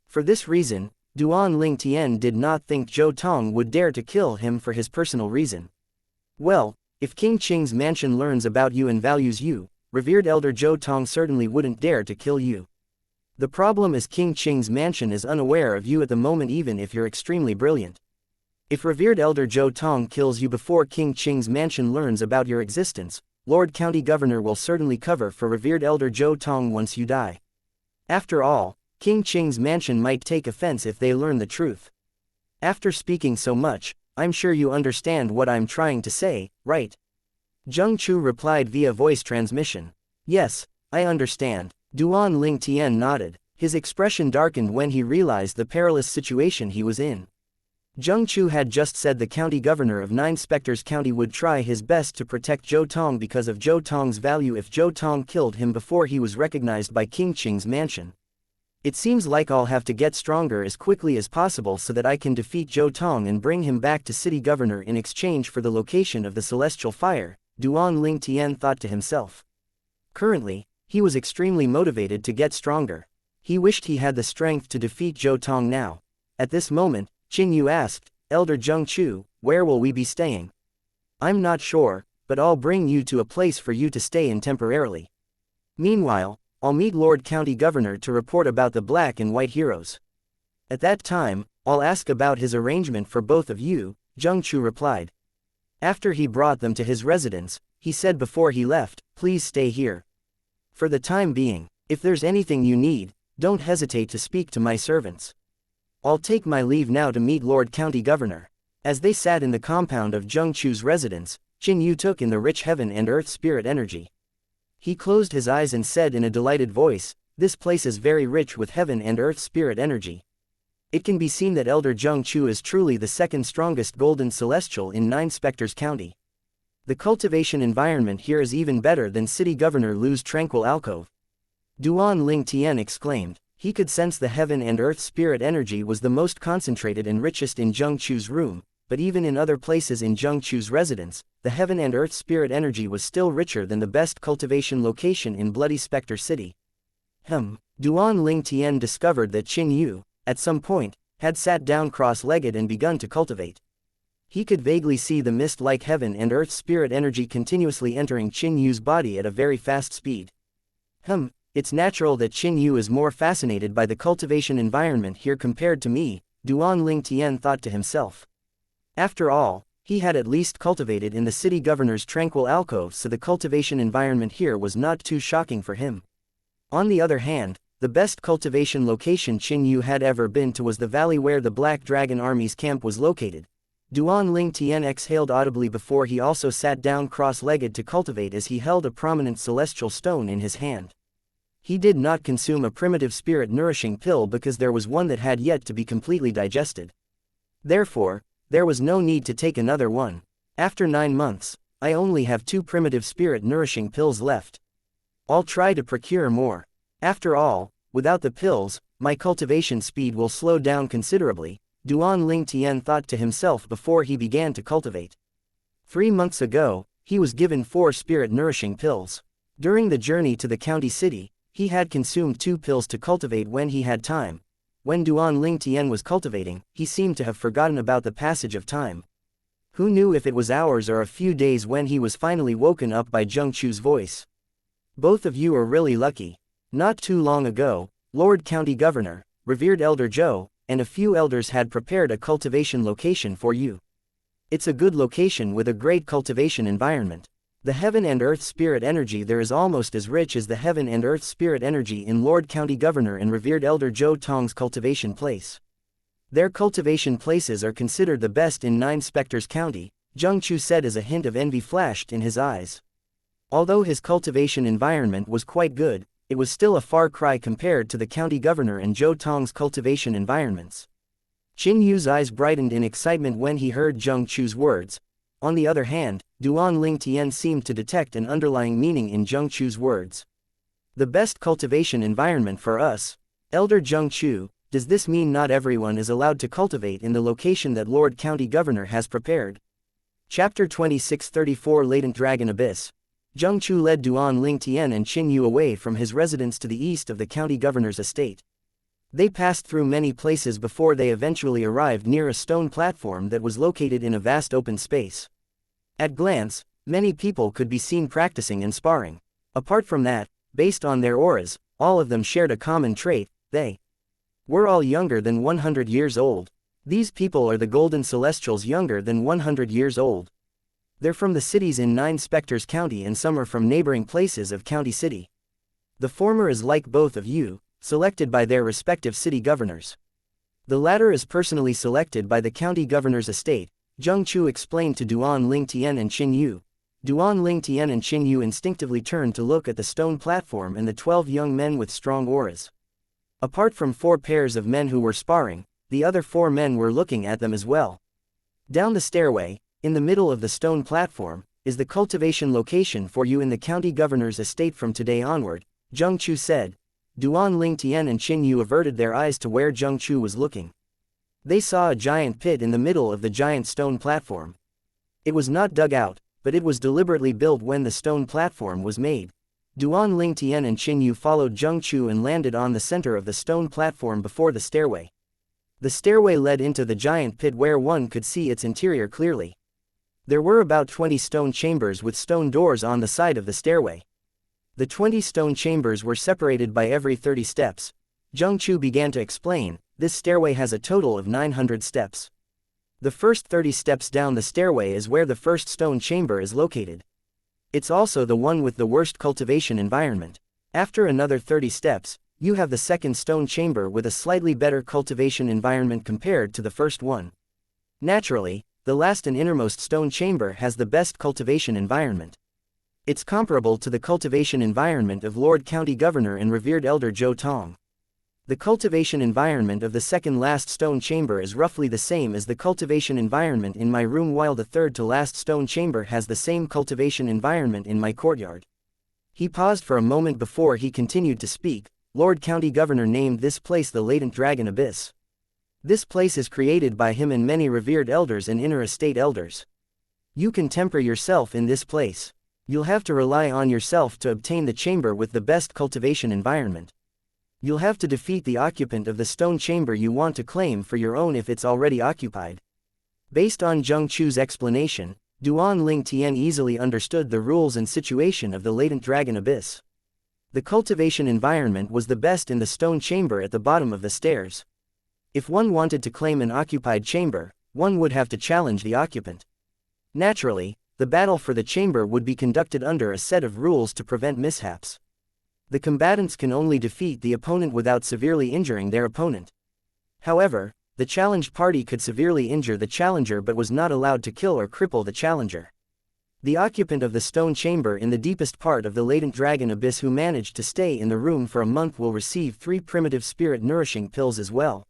For this reason, Duan Ling Tian did not think Zhou Tong would dare to kill him for his personal reason. Well, if King Qing's mansion learns about you and values you, revered Elder Zhou Tong certainly wouldn't dare to kill you. The problem is King Qing's mansion is unaware of you at the moment even if you're extremely brilliant. If revered Elder Zhou Tong kills you before King Qing's mansion learns about your existence, Lord County Governor will certainly cover for revered Elder Zhou Tong once you die. After all, King Qing's mansion might take offense if they learn the truth. After speaking so much, I'm sure you understand what I'm trying to say, right? Zheng Chu replied via voice transmission. Yes, I understand. Duan Ling Tian nodded. His expression darkened when he realized the perilous situation he was in. Zheng Chu had just said the county governor of Nine Spectres County would try his best to protect Zhou Tong because of Zhou Tong's value if Zhou Tong killed him before he was recognized by King Qing's mansion. It seems like I'll have to get stronger as quickly as possible so that I can defeat Zhou Tong and bring him back to city governor in exchange for the location of the celestial fire, Duan Ling Tian thought to himself. Currently, he was extremely motivated to get stronger. He wished he had the strength to defeat Zhou Tong now. At this moment, Qin Yu asked, Elder Zheng Chu, where will we be staying? I'm not sure, but I'll bring you to a place for you to stay in temporarily. Meanwhile, I'll meet Lord County Governor to report about the black and white heroes. At that time, I'll ask about his arrangement for both of you, Zheng Chu replied. After he brought them to his residence, he said before he left, please stay here. For the time being, if there's anything you need, don't hesitate to speak to my servants. I'll take my leave now to meet Lord County Governor. As they sat in the compound of Zheng Chu's residence, Qin Yu took in the rich heaven and earth spirit energy. He closed his eyes and said in a delighted voice, this place is very rich with heaven and earth spirit energy. It can be seen that Elder Zheng Chu is truly the second strongest golden celestial in Nine Spectres County. The cultivation environment here is even better than City Governor Lu's tranquil alcove. Duan Ling Tian exclaimed. He could sense the heaven and earth spirit energy was the most concentrated and richest in Zheng Chu's room, but even in other places in Zheng Chu's residence, the heaven and earth spirit energy was still richer than the best cultivation location in Bloody Spectre City. Duan Ling Tian discovered that Qin Yu, at some point, had sat down cross-legged and begun to cultivate. He could vaguely see the mist-like heaven and earth spirit energy continuously entering Qin Yu's body at a very fast speed. It's natural that Qin Yu is more fascinated by the cultivation environment here compared to me, Duan Ling Tian thought to himself. After all, he had at least cultivated in the city governor's tranquil alcove, so the cultivation environment here was not too shocking for him. On the other hand, the best cultivation location Qin Yu had ever been to was the valley where the Black Dragon Army's camp was located. Duan Ling Tian exhaled audibly before he also sat down cross-legged to cultivate as he held a prominent celestial stone in his hand. He did not consume a primitive spirit nourishing pill because there was one that had yet to be completely digested. Therefore, there was no need to take another one. After 9 months, I only have 2 primitive spirit nourishing pills left. I'll try to procure more. After all, without the pills, my cultivation speed will slow down considerably, Duan Ling Tian thought to himself before he began to cultivate. 3 months ago, he was given 4 spirit nourishing pills. During the journey to the county city, he had consumed 2 pills to cultivate when he had time. When Duan Ling Tian was cultivating, he seemed to have forgotten about the passage of time. Who knew if it was hours or a few days when he was finally woken up by Zheng Chu's voice. Both of you are really lucky. Not too long ago, Lord County Governor, revered Elder Zhou, and a few elders had prepared a cultivation location for you. It's a good location with a great cultivation environment. The heaven and earth spirit energy there is almost as rich as the heaven and earth spirit energy in Lord County Governor and revered Elder Zhou Tong's cultivation place. Their cultivation places are considered the best in 9 Spectres County, Zheng Chu said as a hint of envy flashed in his eyes. Although his cultivation environment was quite good, it was still a far cry compared to the county governor and Zhou Tong's cultivation environments. Qin Yu's eyes brightened in excitement when he heard Zheng Chu's words. On the other hand, Duan Ling Tian seemed to detect an underlying meaning in Zheng Chu's words. The best cultivation environment for us. Elder Zheng Chu, does this mean not everyone is allowed to cultivate in the location that Lord County Governor has prepared? Chapter 2634 Latent Dragon Abyss. Zheng Chu led Duan Ling Tian and Qin Yu away from his residence to the east of the county governor's estate. They passed through many places before they eventually arrived near a stone platform that was located in a vast open space. At glance, many people could be seen practicing and sparring. Apart from that, based on their auras, all of them shared a common trait: they were all younger than 100 years old. These people are the Golden Celestials, younger than 100 years old. They're from the cities in 9 Spectres County and some are from neighboring places of County City. The former is like both of you, selected by their respective city governors. The latter is personally selected by the county governor's estate, Zheng Chu explained to Duan Ling Tian and Qin Yu. Duan Ling Tian and Qin Yu instinctively turned to look at the stone platform and the 12 young men with strong auras. Apart from 4 pairs of men who were sparring, the other 4 men were looking at them as well. Down the stairway, in the middle of the stone platform, is the cultivation location for you in the county governor's estate from today onward, Zheng Chu said. Duan Ling Tian and Qin Yu averted their eyes to where Zheng Chu was looking. They saw a giant pit in the middle of the giant stone platform. It was not dug out, but it was deliberately built when the stone platform was made. Duan Ling Tian and Qin Yu followed Zheng Chu and landed on the center of the stone platform before the stairway. The stairway led into the giant pit where one could see its interior clearly. There were about 20 stone chambers with stone doors on the side of the stairway. The 20 stone chambers were separated by every 30 steps. Zheng Chu began to explain, this stairway has a total of 900 steps. The first 30 steps down the stairway is where the first stone chamber is located. It's also the one with the worst cultivation environment. After another 30 steps, you have the second stone chamber with a slightly better cultivation environment compared to the first one. Naturally, the last and innermost stone chamber has the best cultivation environment. It's comparable to the cultivation environment of Lord County Governor and revered Elder Zhou Tong. The cultivation environment of the second last stone chamber is roughly the same as the cultivation environment in my room, while the third to last stone chamber has the same cultivation environment in my courtyard. He paused for a moment before he continued to speak. Lord County Governor named this place the Latent Dragon Abyss. This place is created by him and many revered elders and inner estate elders. You can temper yourself in this place. You'll have to rely on yourself to obtain the chamber with the best cultivation environment. You'll have to defeat the occupant of the stone chamber you want to claim for your own if it's already occupied. Based on Zheng Chu's explanation, Duan Ling Tian easily understood the rules and situation of the Latent Dragon Abyss. The cultivation environment was the best in the stone chamber at the bottom of the stairs. If one wanted to claim an occupied chamber, one would have to challenge the occupant. Naturally, the battle for the chamber would be conducted under a set of rules to prevent mishaps. The combatants can only defeat the opponent without severely injuring their opponent. However, the challenged party could severely injure the challenger but was not allowed to kill or cripple the challenger. The occupant of the stone chamber in the deepest part of the Latent Dragon Abyss who managed to stay in the room for a month will receive 3 primitive spirit nourishing pills as well.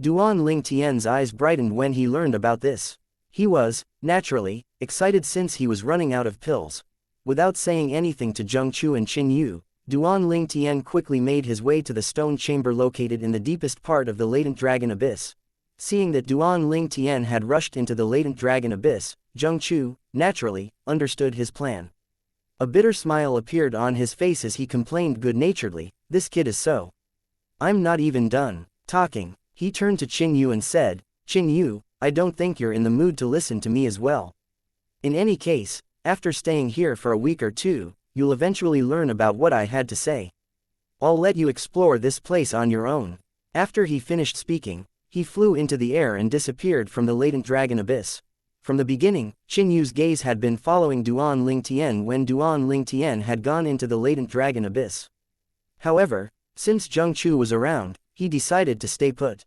Duan Ling Tian's eyes brightened when he learned about this. He was, naturally, excited since he was running out of pills. Without saying anything to Zheng Chu and Qin Yu, Duan Ling Tian quickly made his way to the stone chamber located in the deepest part of the Latent Dragon Abyss. Seeing that Duan Ling Tian had rushed into the Latent Dragon Abyss, Zheng Chu, naturally, understood his plan. A bitter smile appeared on his face as he complained good-naturedly, "This kid is so. I'm not even done. Talking, he turned to Qin Yu and said, Qin Yu, I don't think you're in the mood to listen to me as well. In any case, after staying here for a week or two, you'll eventually learn about what I had to say. I'll let you explore this place on your own. After he finished speaking, he flew into the air and disappeared from the latent dragon abyss. From the beginning, Qin Yu's gaze had been following Duan Lingtian when Duan Lingtian had gone into the latent dragon abyss. However, since Zheng Chu was around, he decided to stay put.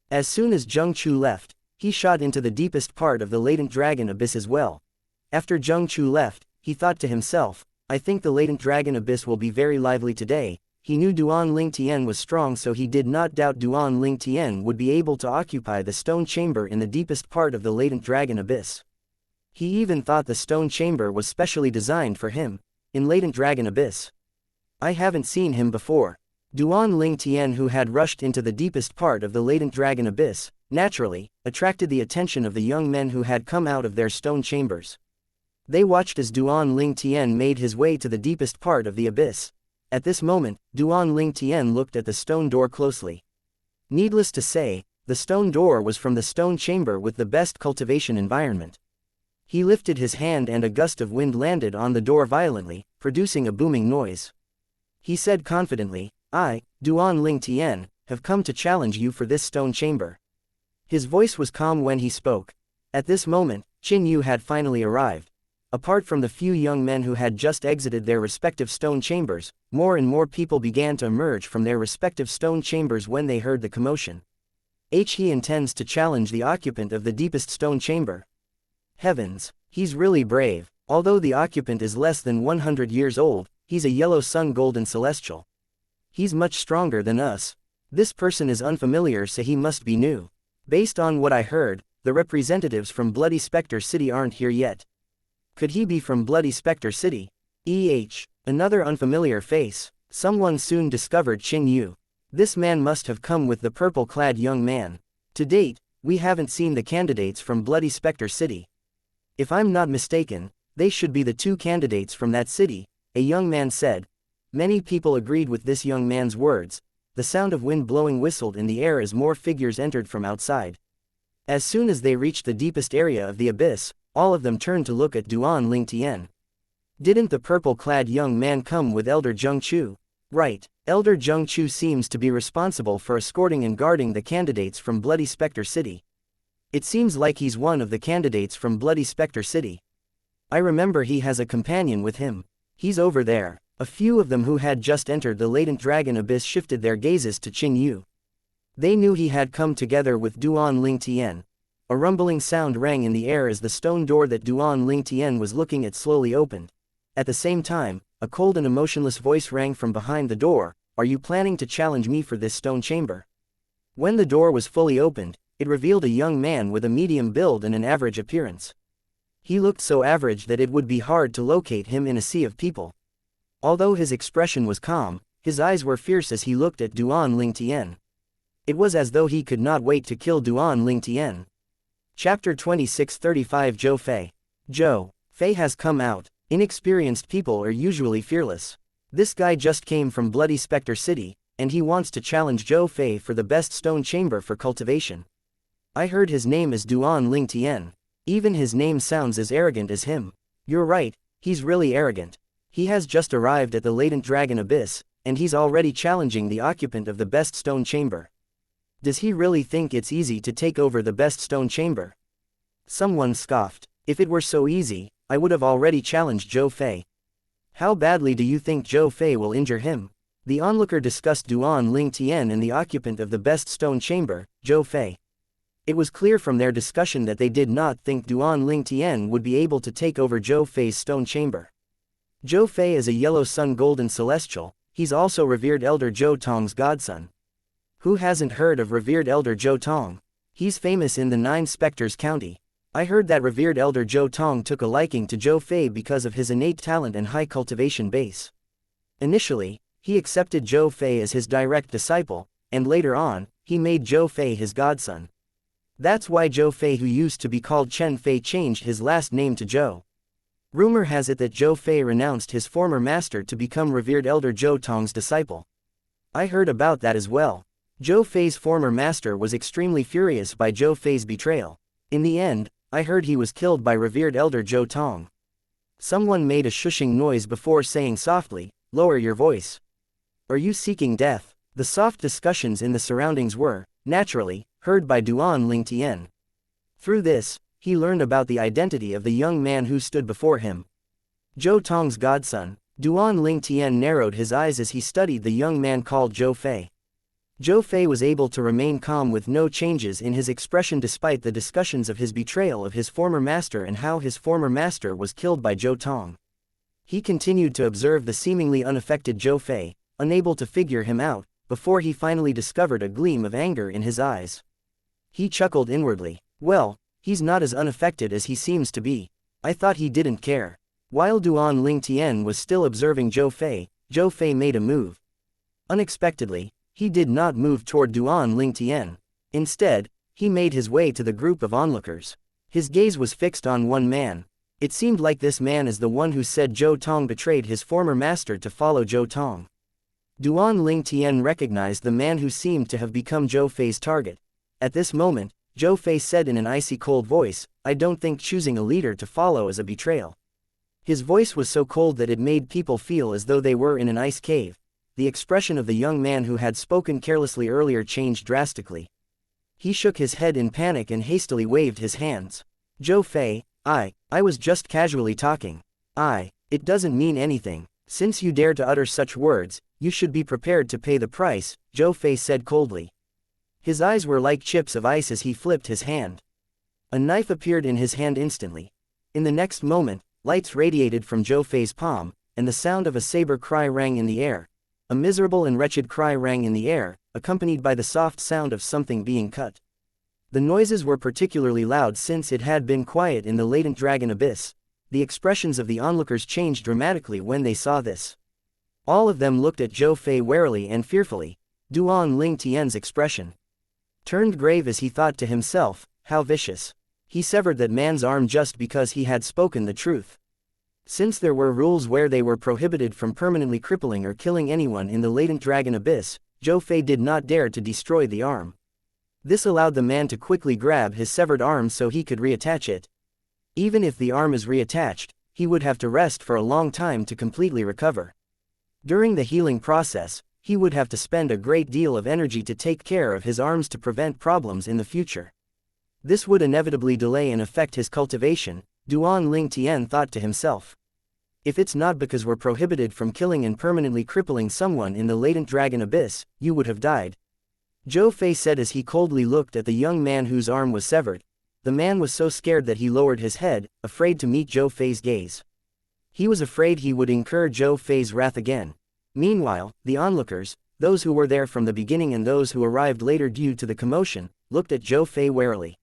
As soon as Zheng Chu left, he shot into the deepest part of the latent dragon abyss as well. After Zheng Chu left, he thought to himself, I think the latent dragon abyss will be very lively today. He knew Duan Lingtian was strong, so he did not doubt Duan Lingtian would be able to occupy the stone chamber in the deepest part of the latent dragon abyss. He even thought the stone chamber was specially designed for him, in latent dragon abyss. I haven't seen him before. Duan Lingtian, who had rushed into the deepest part of the latent dragon abyss, naturally, attracted the attention of the young men who had come out of their stone chambers. They watched as Duan Lingtian made his way to the deepest part of the abyss. At this moment, Duan Lingtian looked at the stone door closely. Needless to say, the stone door was from the stone chamber with the best cultivation environment. He lifted his hand and a gust of wind landed on the door violently, producing a booming noise. He said confidently, I, Duan Lingtian, have come to challenge you for this stone chamber. His voice was calm when he spoke. At this moment, Qin Yu had finally arrived. Apart from the few young men who had just exited their respective stone chambers, more and more people began to emerge from their respective stone chambers when they heard the commotion. He intends to challenge the occupant of the deepest stone chamber. Heavens, he's really brave. Although the occupant is less than 100 years old, he's a yellow sun golden celestial. He's much stronger than us. This person is unfamiliar, so he must be new. Based on what I heard, the representatives from Bloody Spectre City aren't here yet. Could he be from Bloody Spectre City? Another unfamiliar face. Someone soon discovered Qin Yu. This man must have come with the purple-clad young man. To date, we haven't seen the candidates from Bloody Spectre City. If I'm not mistaken, they should be the two candidates from that city, a young man said. Many people agreed with this young man's words. The sound of wind blowing whistled in the air as more figures entered from outside. As soon as they reached the deepest area of the abyss, all of them turned to look at Duan Lingtian. Didn't the purple-clad young man come with Elder Zheng Chu? Right, Elder Zheng Chu seems to be responsible for escorting and guarding the candidates from Bloody Spectre City. It seems like he's one of the candidates from Bloody Spectre City. I remember he has a companion with him. He's over there. A few of them who had just entered the latent dragon abyss shifted their gazes to Qin Yu. They knew he had come together with Duan Lingtian. A rumbling sound rang in the air as the stone door that Duan Lingtian was looking at slowly opened. At the same time, a cold and emotionless voice rang from behind the door, Are you planning to challenge me for this stone chamber? When the door was fully opened, it revealed a young man with a medium build and an average appearance. He looked so average that it would be hard to locate him in a sea of people. Although his expression was calm, his eyes were fierce as he looked at Duan Lingtian. It was as though he could not wait to kill Duan Lingtian. Chapter 26:35 Zhou Fei. Zhou Fei has come out. Inexperienced people are usually fearless. This guy just came from Bloody Spectre City, and he wants to challenge Zhou Fei for the best stone chamber for cultivation. I heard his name is Duan Lingtian. Even his name sounds as arrogant as him. You're right, he's really arrogant. He has just arrived at the latent dragon abyss, and he's already challenging the occupant of the best stone chamber. Does he really think it's easy to take over the best stone chamber? Someone scoffed. If it were so easy, I would have already challenged Zhou Fei. How badly do you think Zhou Fei will injure him? The onlooker discussed Duan Lingtian and the occupant of the best stone chamber, Zhou Fei. It was clear from their discussion that they did not think Duan Lingtian would be able to take over Zhou Fei's stone chamber. Zhou Fei is a yellow sun golden celestial. He's also revered Elder Zhou Tong's godson. Who hasn't heard of revered Elder Zhou Tong? He's famous in the Nine Spectres County. I heard that revered Elder Zhou Tong took a liking to Zhou Fei because of his innate talent and high cultivation base. Initially, he accepted Zhou Fei as his direct disciple, and later on, he made Zhou Fei his godson. That's why Zhou Fei, who used to be called Chen Fei, changed his last name to Zhou. Rumor has it that Zhou Fei renounced his former master to become revered Elder Zhou Tong's disciple. I heard about that as well. Zhou Fei's former master was extremely furious by Zhou Fei's betrayal. In the end, I heard he was killed by revered elder Zhou Tong. Someone made a shushing noise before saying softly, "Lower your voice. Are you seeking death?" The soft discussions in the surroundings were, naturally, heard by Duan Lingtian. Through this, he learned about the identity of the young man who stood before him. Zhou Tong's godson. Duan Lingtian narrowed his eyes as he studied the young man called Zhou Fei. Zhou Fei was able to remain calm with no changes in his expression despite the discussions of his betrayal of his former master and how his former master was killed by Zhou Tong. He continued to observe the seemingly unaffected Zhou Fei, unable to figure him out, before he finally discovered a gleam of anger in his eyes. He chuckled inwardly. Well, he's not as unaffected as he seems to be. I thought he didn't care. While Duan Lingtian was still observing Zhou Fei made a move. Unexpectedly, he did not move toward Duan Lingtian. Instead, he made his way to the group of onlookers. His gaze was fixed on one man. It seemed like this man is the one who said Zhou Tong betrayed his former master to follow Zhou Tong. Duan Lingtian recognized the man who seemed to have become Zhou Fei's target. At this moment, Zhou Fei said in an icy cold voice, "I don't think choosing a leader to follow is a betrayal." His voice was so cold that it made people feel as though they were in an ice cave. The expression of the young man who had spoken carelessly earlier changed drastically. He shook his head in panic and hastily waved his hands. "Zhou Fei, I was just casually talking. It doesn't mean anything. Since you dare to utter such words, you should be prepared to pay the price," Zhou Fei said coldly. His eyes were like chips of ice as he flipped his hand. A knife appeared in his hand instantly. In the next moment, lights radiated from Zhou Fei's palm, and the sound of a saber cry rang in the air. A miserable and wretched cry rang in the air, accompanied by the soft sound of something being cut. The noises were particularly loud since it had been quiet in the latent dragon abyss. The expressions of the onlookers changed dramatically when they saw this. All of them looked at Zhou Fei warily and fearfully. Duan Lingtian's expression turned grave as he thought to himself, how vicious. He severed that man's arm just because he had spoken the truth. Since there were rules where they were prohibited from permanently crippling or killing anyone in the latent dragon abyss, Zhou Fei did not dare to destroy the arm. This allowed the man to quickly grab his severed arm so he could reattach it. Even if the arm is reattached, he would have to rest for a long time to completely recover. During the healing process, he would have to spend a great deal of energy to take care of his arms to prevent problems in the future. This would inevitably delay and affect his cultivation, Duan Lingtian thought to himself. If it's not because we're prohibited from killing and permanently crippling someone in the latent dragon abyss, you would have died. Zhou Fei said as he coldly looked at the young man whose arm was severed. The man was so scared that he lowered his head, afraid to meet Zhou Fei's gaze. He was afraid he would incur Zhou Fei's wrath again. Meanwhile, the onlookers, those who were there from the beginning and those who arrived later due to the commotion, looked at Zhou Fei warily.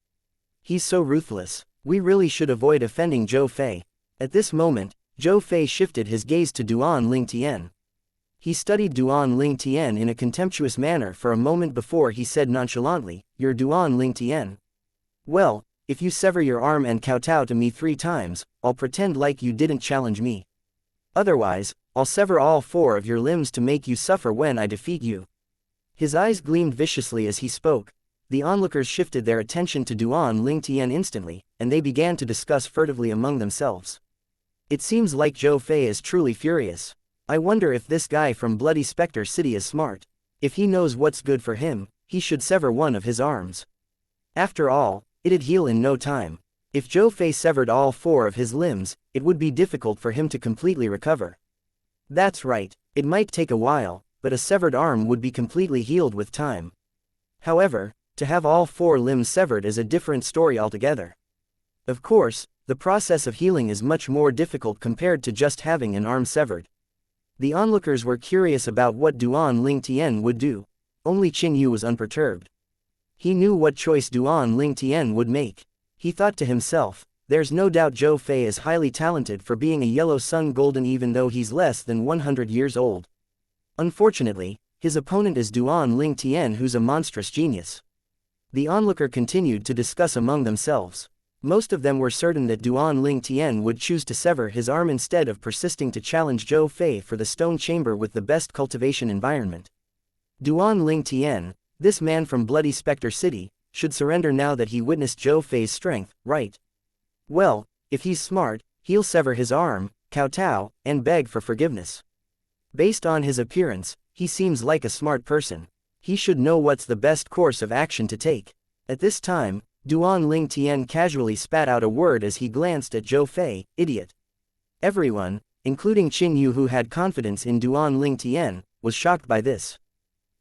He's so ruthless. We really should avoid offending Zhou Fei. At this moment, Zhou Fei shifted his gaze to Duan Lingtian. He studied Duan Lingtian in a contemptuous manner for a moment before he said nonchalantly, "You're Duan Lingtian. Well, if you sever your arm and kowtow to me 3 times, I'll pretend like you didn't challenge me. Otherwise, I'll sever all 4 of your limbs to make you suffer when I defeat you." His eyes gleamed viciously as he spoke. The onlookers shifted their attention to Duan Lingtian instantly, and they began to discuss furtively among themselves. It seems like Zhou Fei is truly furious. I wonder if this guy from Bloody Spectre City is smart. If he knows what's good for him, he should sever one of his arms. After all, it'd heal in no time. If Zhou Fei severed all 4 of his limbs, it would be difficult for him to completely recover. That's right, it might take a while, but a severed arm would be completely healed with time. However, to have all 4 limbs severed is a different story altogether. Of course, the process of healing is much more difficult compared to just having an arm severed. The onlookers were curious about what Duan Lingtian would do. Only Qin Yu was unperturbed. He knew what choice Duan Lingtian would make. He thought to himself, there's no doubt Zhou Fei is highly talented for being a yellow sun golden even though he's less than 100 years old. Unfortunately, his opponent is Duan Lingtian who's a monstrous genius. The onlooker continued to discuss among themselves. Most of them were certain that Duan Lingtian would choose to sever his arm instead of persisting to challenge Zhou Fei for the stone chamber with the best cultivation environment. Duan Lingtian, This man from Bloody Spectre City should surrender now that he witnessed Zhou Fei's strength, right? Well, if he's smart, he'll sever his arm, kowtow, and beg for forgiveness. Based on his appearance, he seems like a smart person. He should know what's the best course of action to take. At this time, Duan Ling Tian casually spat out a word as he glanced at Zhou Fei, idiot. Everyone, including Qin Yu who had confidence in Duan Ling Tian, was shocked by this.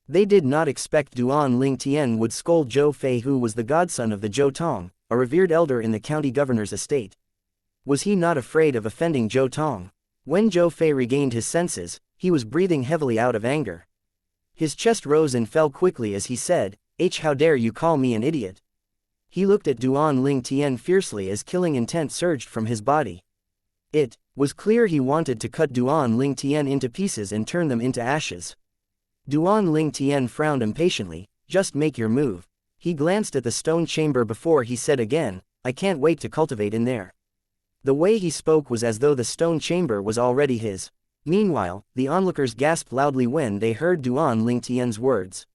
They did not expect Duan Ling Tian would scold Zhou Fei who was the godson of the Zhou Tong, a revered elder in the county governor's estate. Was he not afraid of offending Zhou Tong? When Zhou Fei regained his senses, he was breathing heavily out of anger. His chest rose and fell quickly as he said, how dare you call me an idiot? He looked at Duan Ling Tian fiercely as killing intent surged from his body. It was clear he wanted to cut Duan Ling Tian into pieces and turn them into ashes. Duan Ling Tian frowned impatiently, just make your move. He glanced at the stone chamber before he said again, I can't wait to cultivate in there. The way he spoke was as though the stone chamber was already his. Meanwhile, the onlookers gasped loudly when they heard Duan Ling Tian's words.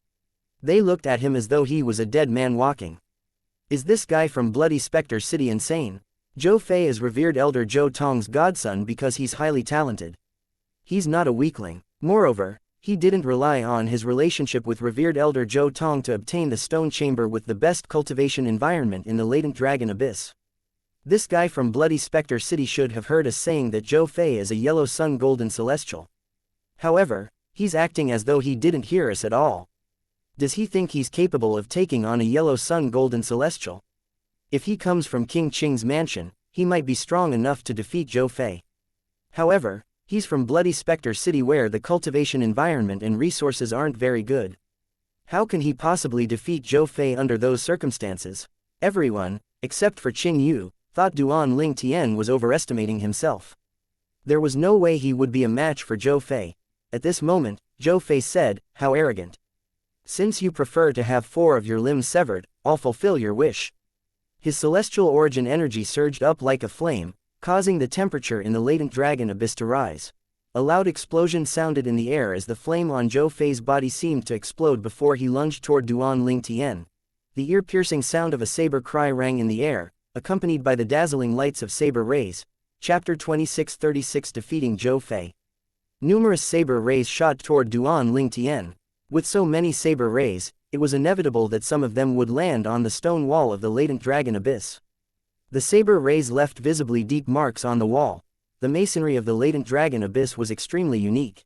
They looked at him as though he was a dead man walking. Is this guy from Bloody Spectre City insane? Zhou Fei is revered elder Zhou Tong's godson because he's highly talented. He's not a weakling. Moreover, he didn't rely on his relationship with revered elder Zhou Tong to obtain the stone chamber with the best cultivation environment in the latent dragon abyss. This guy from Bloody Spectre City should have heard us saying that Zhou Fei is a yellow sun golden celestial. However, he's acting as though he didn't hear us at all. Does he think he's capable of taking on a yellow sun golden celestial? If he comes from King Qing's mansion, he might be strong enough to defeat Zhou Fei. However, he's from Bloody Spectre City where the cultivation environment and resources aren't very good. How can he possibly defeat Zhou Fei under those circumstances? Everyone, except for Qin Yu, thought Duan Ling Tian was overestimating himself. There was no way he would be a match for Zhou Fei. At this moment, Zhou Fei said, how arrogant. Since you prefer to have 4 of your limbs severed, I'll fulfill your wish. His celestial origin energy surged up like a flame, causing the temperature in the latent dragon abyss to rise. A loud explosion sounded in the air as the flame on Zhou Fei's body seemed to explode before he lunged toward Duan Ling Tian. The ear-piercing sound of a saber cry rang in the air, accompanied by the dazzling lights of saber rays. Chapter 2636 Defeating Zhou Fei. Numerous saber rays shot toward Duan Ling Tian. With so many saber rays, it was inevitable that some of them would land on the stone wall of the latent dragon abyss. The saber rays left visibly deep marks on the wall. The masonry of the latent dragon abyss was extremely unique.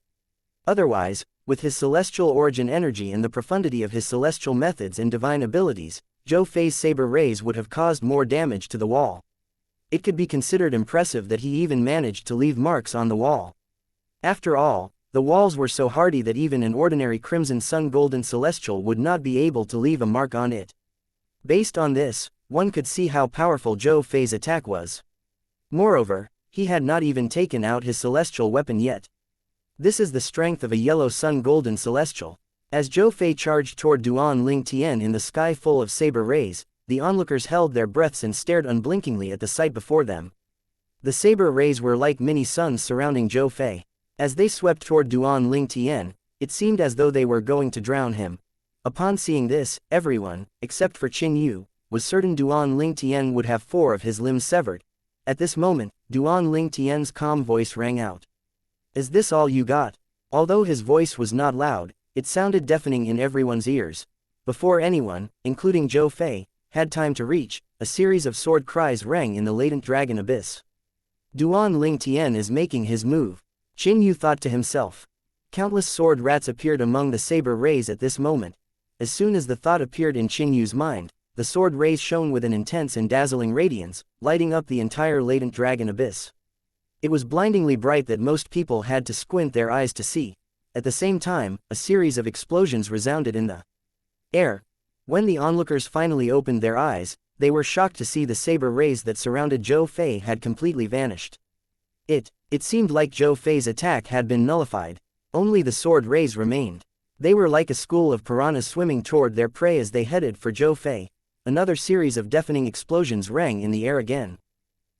Otherwise, with his celestial origin energy and the profundity of his celestial methods and divine abilities, Zhou Fei's saber rays would have caused more damage to the wall. It could be considered impressive that he even managed to leave marks on the wall. After all, the walls were so hardy that even an ordinary crimson sun golden celestial would not be able to leave a mark on it. Based on this, one could see how powerful Zhou Fei's attack was. Moreover, he had not even taken out his celestial weapon yet. This is the strength of a yellow sun golden celestial. As Zhou Fei charged toward Duan Ling Tian in the sky full of saber rays, the onlookers held their breaths and stared unblinkingly at the sight before them. The saber rays were like mini suns surrounding Zhou Fei. As they swept toward Duan Ling Tian, it seemed as though they were going to drown him. Upon seeing this, everyone, except for Qin Yu, was certain Duan Ling Tian would have 4 of his limbs severed. At this moment, Duan Ling Tian's calm voice rang out. Is this all you got? Although his voice was not loud, it sounded deafening in everyone's ears. Before anyone, including Zhou Fei, had time to reach, a series of sword cries rang in the latent dragon abyss. Duan Ling Tian is making his move. Qin Yu thought to himself. Countless sword rats appeared among the saber rays at this moment. As soon as the thought appeared in Qin Yu's mind, the sword rays shone with an intense and dazzling radiance, lighting up the entire latent dragon abyss. It was blindingly bright that most people had to squint their eyes to see. At the same time, a series of explosions resounded in the air. When the onlookers finally opened their eyes, they were shocked to see the saber rays that surrounded Zhou Fei had completely vanished. It seemed like Zhou Fei's attack had been nullified. Only the sword rays remained. They were like a school of piranhas swimming toward their prey as they headed for Zhou Fei. Another series of deafening explosions rang in the air again.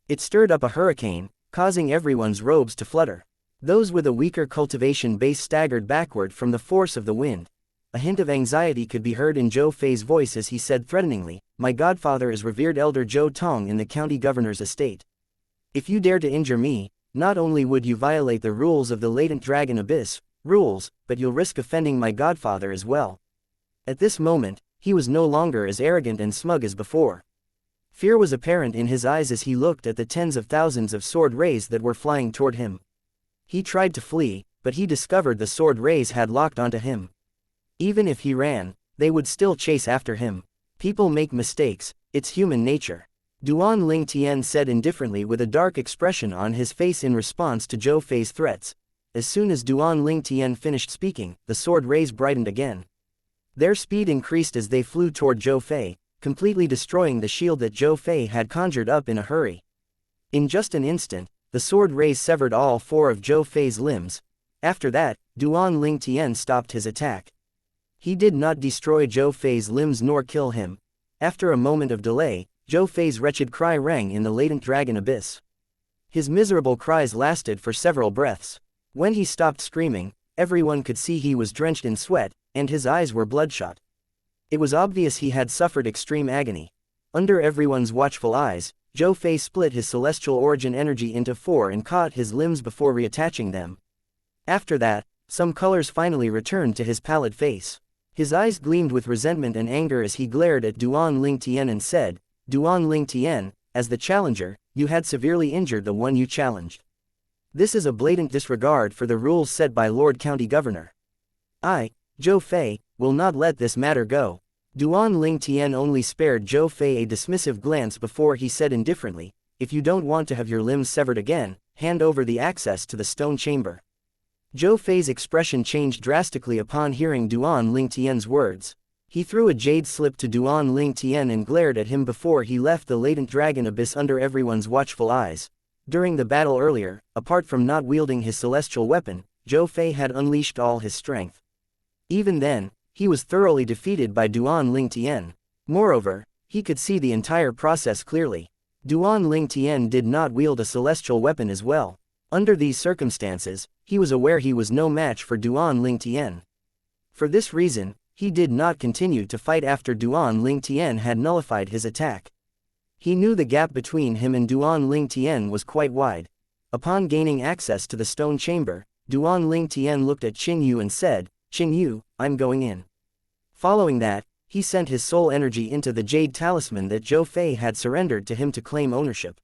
It stirred up a hurricane, causing everyone's robes to flutter. Those with a weaker cultivation base staggered backward from the force of the wind. A hint of anxiety could be heard in Zhou Fei's voice as he said threateningly, "My godfather is revered elder Zhou Tong in the county governor's estate. If you dare to injure me, not only would you violate the rules of the latent dragon abyss, rules, but you'll risk offending my godfather as well." At this moment, he was no longer as arrogant and smug as before. Fear was apparent in his eyes as he looked at the tens of thousands of sword rays that were flying toward him. He tried to flee, but he discovered the sword rays had locked onto him. Even if he ran, they would still chase after him. People make mistakes, it's human nature. Duan Ling Tian said indifferently with a dark expression on his face in response to Zhou Fei's threats. As soon as Duan Ling Tian finished speaking, the sword rays brightened again. Their speed increased as they flew toward Zhou Fei, completely destroying the shield that Zhou Fei had conjured up in a hurry. In just an instant, the sword rays severed all four of Zhou Fei's limbs. After that, Duan Ling Tian stopped his attack. He did not destroy Zhou Fei's limbs nor kill him. After a moment of delay, Zhou Fei's wretched cry rang in the latent dragon abyss. His miserable cries lasted for several breaths. When he stopped screaming, everyone could see he was drenched in sweat, and his eyes were bloodshot. It was obvious he had suffered extreme agony. Under everyone's watchful eyes, Zhou Fei split his celestial origin energy into four and caught his limbs before reattaching them. After that, some colors finally returned to his pallid face. His eyes gleamed with resentment and anger as he glared at Duan Ling Tian and said, "Duan Ling Tian, as the challenger, you had severely injured the one you challenged. This is a blatant disregard for the rules set by Lord County Governor. I, Zhou Fei, will not let this matter go." Duan Ling Tian only spared Zhou Fei a dismissive glance before he said indifferently, "If you don't want to have your limbs severed again, hand over the access to the stone chamber." Zhou Fei's expression changed drastically upon hearing Duan Ling Tian's words. He threw a jade slip to Duan Ling Tian and glared at him before he left the latent dragon abyss under everyone's watchful eyes. During the battle earlier, apart from not wielding his celestial weapon, Zhou Fei had unleashed all his strength. Even then, he was thoroughly defeated by Duan Ling Tian. Moreover, he could see the entire process clearly. Duan Ling Tian did not wield a celestial weapon as well. Under these circumstances, he was aware he was no match for Duan Ling Tian. For this reason, he did not continue to fight after Duan Ling Tian had nullified his attack. He knew the gap between him and Duan Ling Tian was quite wide. Upon gaining access to the stone chamber, Duan Ling Tian looked at Qin Yu and said, "Qin Yu, I'm going in." Following that, he sent his soul energy into the jade talisman that Zhou Fei had surrendered to him to claim ownership.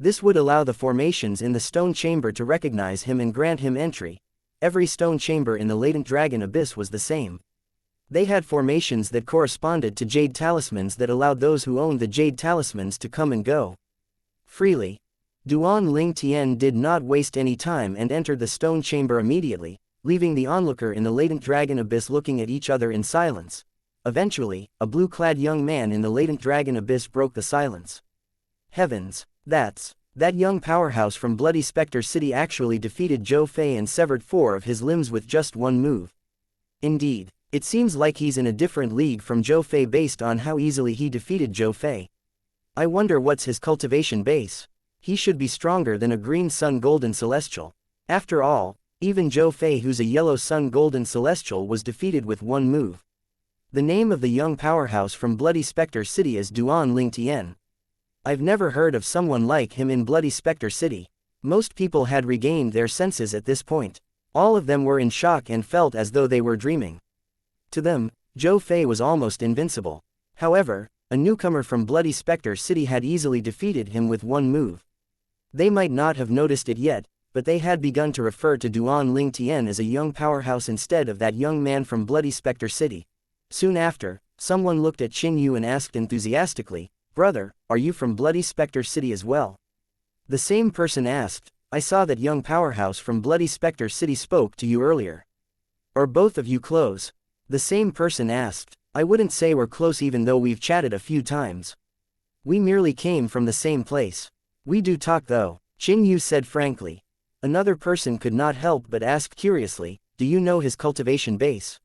This would allow the formations in the stone chamber to recognize him and grant him entry. Every stone chamber in the latent dragon abyss was the same. They had formations that corresponded to jade talismans that allowed those who owned the jade talismans to come and go freely. Duan Ling Tian did not waste any time and entered the stone chamber immediately, leaving the onlooker in the latent dragon abyss looking at each other in silence. Eventually, a blue-clad young man in the latent dragon abyss broke the silence. "Heavens, that young powerhouse from Bloody Spectre City actually defeated Zhou Fei and severed four of his limbs with just one move. Indeed, it seems like he's in a different league from Zhou Fei based on how easily he defeated Zhou Fei. I wonder what's his cultivation base. He should be stronger than a green sun golden celestial. After all, even Zhou Fei, who's a yellow sun golden celestial, was defeated with one move." The name of the young powerhouse from Bloody Spectre City is Duan Ling Tian. I've never heard of someone like him in Bloody Spectre City. Most people had regained their senses at this point. All of them were in shock and felt as though they were dreaming. To them, Zhou Fei was almost invincible. However, a newcomer from Bloody Spectre City had easily defeated him with one move. They might not have noticed it yet, but they had begun to refer to Duan Ling Tian as a young powerhouse instead of that young man from Bloody Spectre City. Soon after, someone looked at Qin Yu and asked enthusiastically, "Brother, are you from Bloody Spectre City as well?" The same person asked, "I saw that young powerhouse from Bloody Spectre City spoke to you earlier. Are both of you close?" The same person asked, "I wouldn't say we're close even though we've chatted a few times. We merely came from the same place. We do talk though," Qin Yu said frankly. Another person could not help but ask curiously, "Do you know his cultivation base?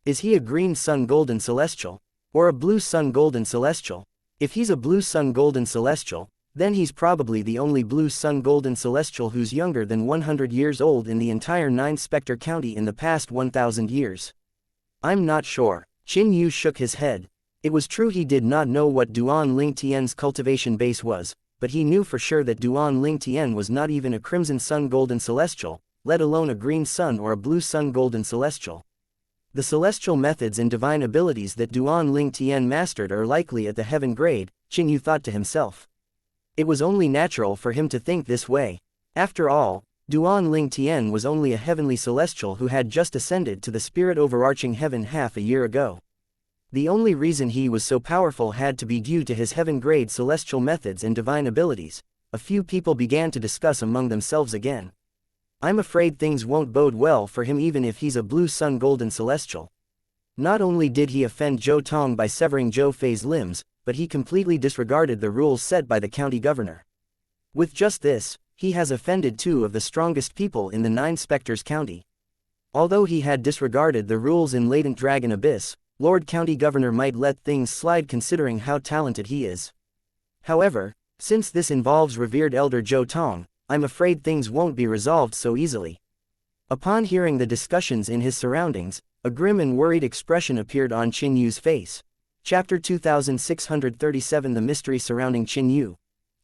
Is he a green sun golden celestial? Or a blue sun golden celestial? If he's a blue sun golden celestial, then he's probably the only blue sun golden celestial who's younger than 100 years old in the entire 9 Spectre County in the past 1000 years. I'm not sure. Qin Yu shook his head. It was true he did not know what Duan Ling Tian's cultivation base was, but he knew for sure that Duan Ling Tian was not even a crimson sun golden celestial, let alone a green sun or a blue sun golden celestial. The celestial methods and divine abilities that Duan Ling Tian mastered are likely at the heaven grade, Qin Yu thought to himself. It was only natural for him to think this way. After all, Duan Ling Tian was only a heavenly celestial who had just ascended to the spirit overarching heaven half a year ago. The only reason he was so powerful had to be due to his heaven-grade celestial methods and divine abilities. A few people began to discuss among themselves again. I'm afraid things won't bode well for him even if he's a blue sun golden celestial. Not only did he offend Zhou Tong by severing Zhou Fei's limbs, but he completely disregarded the rules set by the county governor. With just this, he has offended two of the strongest people in the Nine Spectres County. Although he had disregarded the rules in Latent Dragon Abyss, Lord County Governor might let things slide considering how talented he is. However, since this involves revered Elder Zhou Tong, I'm afraid things won't be resolved so easily. Upon hearing the discussions in his surroundings, a grim and worried expression appeared on Qin Yu's face. Chapter 2637 The Mystery Surrounding Qin Yu.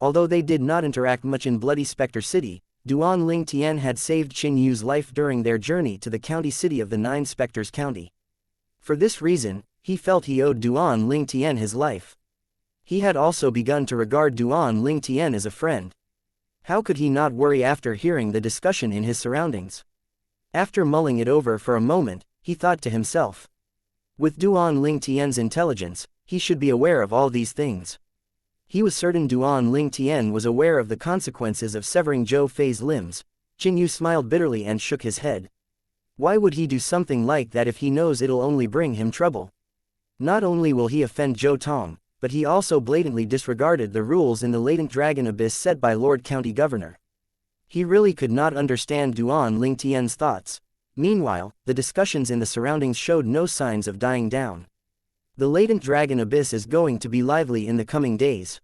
Although they did not interact much in Bloody Spectre City, Duan Ling Tian had saved Qin Yu's life during their journey to the county city of the Nine Spectres County. For this reason, he felt he owed Duan Ling Tian his life. He had also begun to regard Duan Ling Tian as a friend. How could he not worry after hearing the discussion in his surroundings? After mulling it over for a moment, he thought to himself. With Duan Ling Tian's intelligence, he should be aware of all these things. He was certain Duan Ling Tian was aware of the consequences of severing Zhou Fei's limbs. Qin Yu smiled bitterly and shook his head. Why would he do something like that if he knows it'll only bring him trouble? Not only will he offend Zhou Tong, but he also blatantly disregarded the rules in the Latent Dragon Abyss set by Lord County Governor. He really could not understand Duan Ling Tian's thoughts. Meanwhile, the discussions in the surroundings showed no signs of dying down. The Latent Dragon Abyss is going to be lively in the coming days.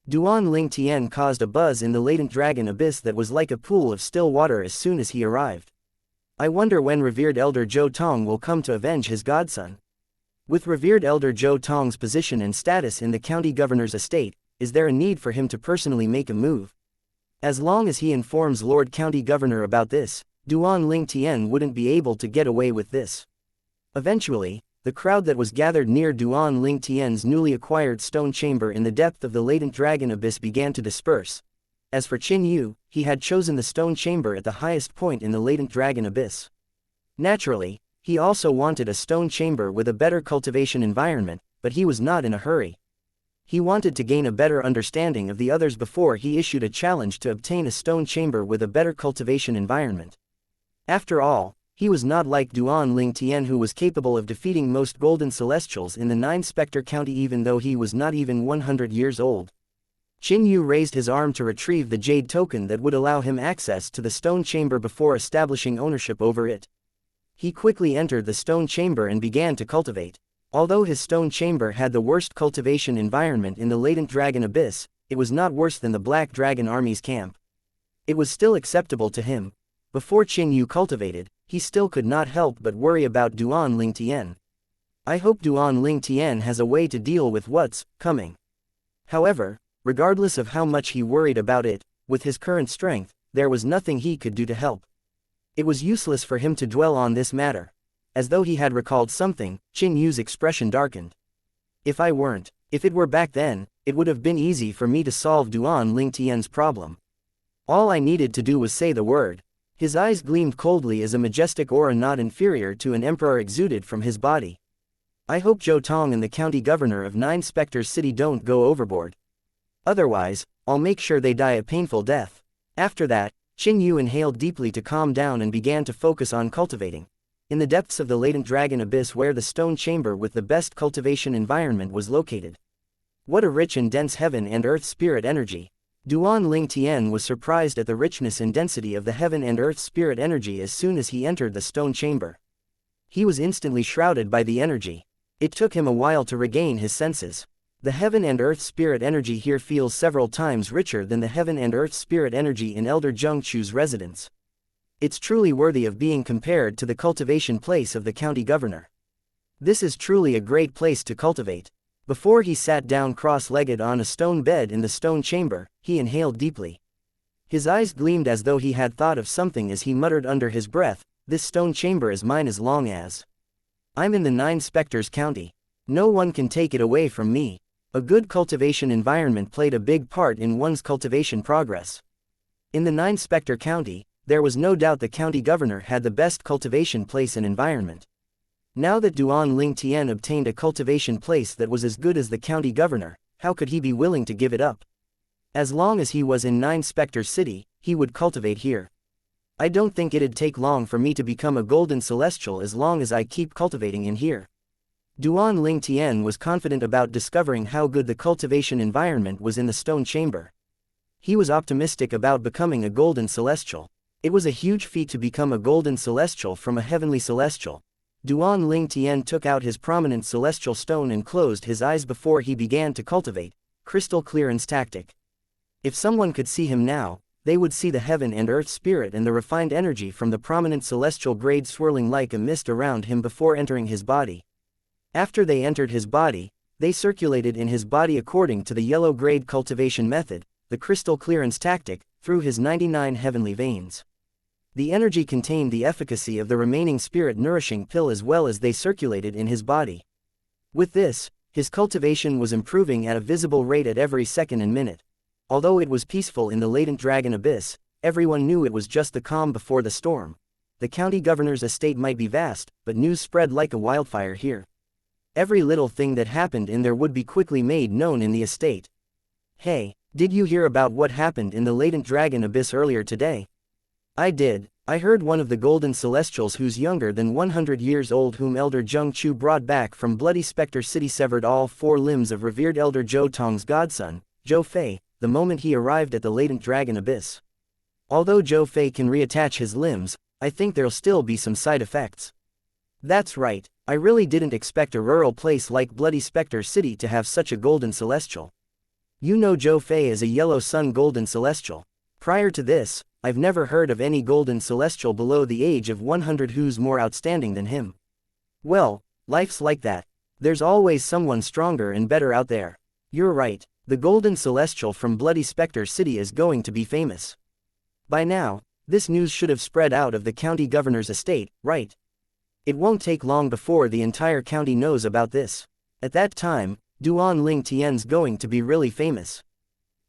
Duan Ling Tian caused a buzz in the Latent Dragon Abyss that was like a pool of still water as soon as he arrived. I wonder when revered Elder Zhou Tong will come to avenge his godson. With revered Elder Zhou Tong's position and status in the county governor's estate, is there a need for him to personally make a move? As long as he informs Lord County Governor about this, Duan Ling Tian wouldn't be able to get away with this. Eventually, the crowd that was gathered near Duan Ling Tian's newly acquired stone chamber in the depth of the Latent Dragon Abyss began to disperse. As for Qin Yu, he had chosen the stone chamber at the highest point in the Latent Dragon Abyss. Naturally, he also wanted a stone chamber with a better cultivation environment, but he was not in a hurry. He wanted to gain a better understanding of the others before he issued a challenge to obtain a stone chamber with a better cultivation environment. After all, he was not like Duan Ling Tian, who was capable of defeating most golden celestials in the Nine Spectre County even though he was not even 100 years old. Qin Yu raised his arm to retrieve the jade token that would allow him access to the stone chamber before establishing ownership over it. He quickly entered the stone chamber and began to cultivate. Although his stone chamber had the worst cultivation environment in the Latent Dragon Abyss, it was not worse than the Black Dragon Army's camp. It was still acceptable to him. Before Qin Yu cultivated, he still could not help but worry about Duan Ling Tian. I hope Duan Ling Tian has a way to deal with what's coming. However, regardless of how much he worried about it, with his current strength, there was nothing he could do to help. It was useless for him to dwell on this matter. As though he had recalled something, Qin Yu's expression darkened. If it were back then, it would have been easy for me to solve Duan Ling Tian's problem. All I needed to do was say the word. His eyes gleamed coldly as a majestic aura not inferior to an emperor exuded from his body. I hope Zhou Tong and the county governor of Nine Spectres City don't go overboard. Otherwise, I'll make sure they die a painful death. After that, Qin Yu inhaled deeply to calm down and began to focus on cultivating. In the depths of the Latent Dragon Abyss where the stone chamber with the best cultivation environment was located. What a rich and dense heaven and earth spirit energy. Duan Ling Tian was surprised at the richness and density of the heaven and earth spirit energy as soon as he entered the stone chamber. He was instantly shrouded by the energy. It took him a while to regain his senses. The heaven and earth spirit energy here feels several times richer than the heaven and earth spirit energy in Elder Zheng Chu's residence. It's truly worthy of being compared to the cultivation place of the county governor. This is truly a great place to cultivate. Before he sat down cross-legged on a stone bed in the stone chamber, he inhaled deeply. His eyes gleamed as though he had thought of something as he muttered under his breath, "This stone chamber is mine as long as I'm in the Nine Spectres County. No one can take it away from me." A good cultivation environment played a big part in one's cultivation progress. In the Nine Spectre County, there was no doubt the county governor had the best cultivation place and environment. Now that Duan Ling Tian obtained a cultivation place that was as good as the county governor, how could he be willing to give it up? As long as he was in Nine Spectres City, he would cultivate here. "I don't think it'd take long for me to become a golden celestial as long as I keep cultivating in here." Duan Ling Tian was confident about discovering how good the cultivation environment was in the stone chamber. He was optimistic about becoming a golden celestial. It was a huge feat to become a golden celestial from a heavenly celestial. Duan Ling Tian took out his prominent celestial stone and closed his eyes before he began to cultivate. Crystal clearance tactic. If someone could see him now, they would see the heaven and earth spirit and the refined energy from the prominent celestial grade swirling like a mist around him before entering his body. After they entered his body, they circulated in his body according to the yellow grade cultivation method, the crystal clearance tactic, through his 99 heavenly veins. The energy contained the efficacy of the remaining spirit nourishing pill as well as they circulated in his body. With this, his cultivation was improving at a visible rate at every second and minute. Although it was peaceful in the latent dragon abyss, everyone knew it was just the calm before the storm. The county governor's estate might be vast, but news spread like a wildfire here. Every little thing that happened in there would be quickly made known in the estate. "Hey, did you hear about what happened in the latent dragon abyss earlier today?" "I did. I heard one of the golden celestials who's younger than 100 years old whom Elder Zheng Chu brought back from Bloody Spectre City severed all 4 limbs of revered Elder Zhou Tong's godson, Zhou Fei, the moment he arrived at the latent dragon abyss. Although Zhou Fei can reattach his limbs, I think there'll still be some side effects." "That's right, I really didn't expect a rural place like Bloody Spectre City to have such a golden celestial. You know Zhou Fei is a yellow sun golden celestial. Prior to this, I've never heard of any golden celestial below the age of 100 who's more outstanding than him." "Well, life's like that. There's always someone stronger and better out there. You're right, the golden celestial from Bloody Spectre City is going to be famous. By now, this news should have spread out of the county governor's estate, right? It won't take long before the entire county knows about this. At that time, Duan Ling Tian's going to be really famous."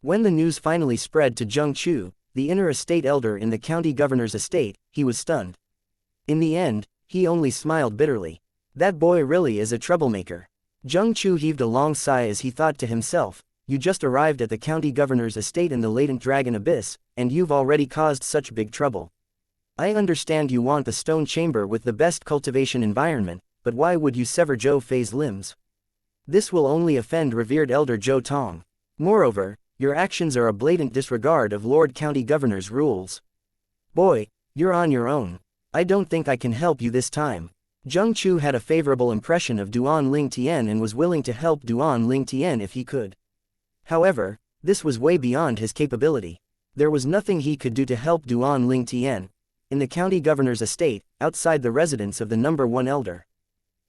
When the news finally spread to Zheng Chu, the inner estate elder in the county governor's estate, he was stunned. In the end, he only smiled bitterly. That boy really is a troublemaker. Zheng Chu heaved a long sigh as he thought to himself, "You just arrived at the county governor's estate in the latent dragon abyss, and you've already caused such big trouble. I understand you want the stone chamber with the best cultivation environment, but why would you sever Zhou Fei's limbs? This will only offend revered Elder Zhou Tong. Moreover, your actions are a blatant disregard of Lord County Governor's rules. Boy, you're on your own. I don't think I can help you this time." Zheng Chu had a favorable impression of Duan Ling Tian and was willing to help Duan Ling Tian if he could. However, this was way beyond his capability. There was nothing he could do to help Duan Ling Tian. In the county governor's estate, outside the residence of the number 1 elder,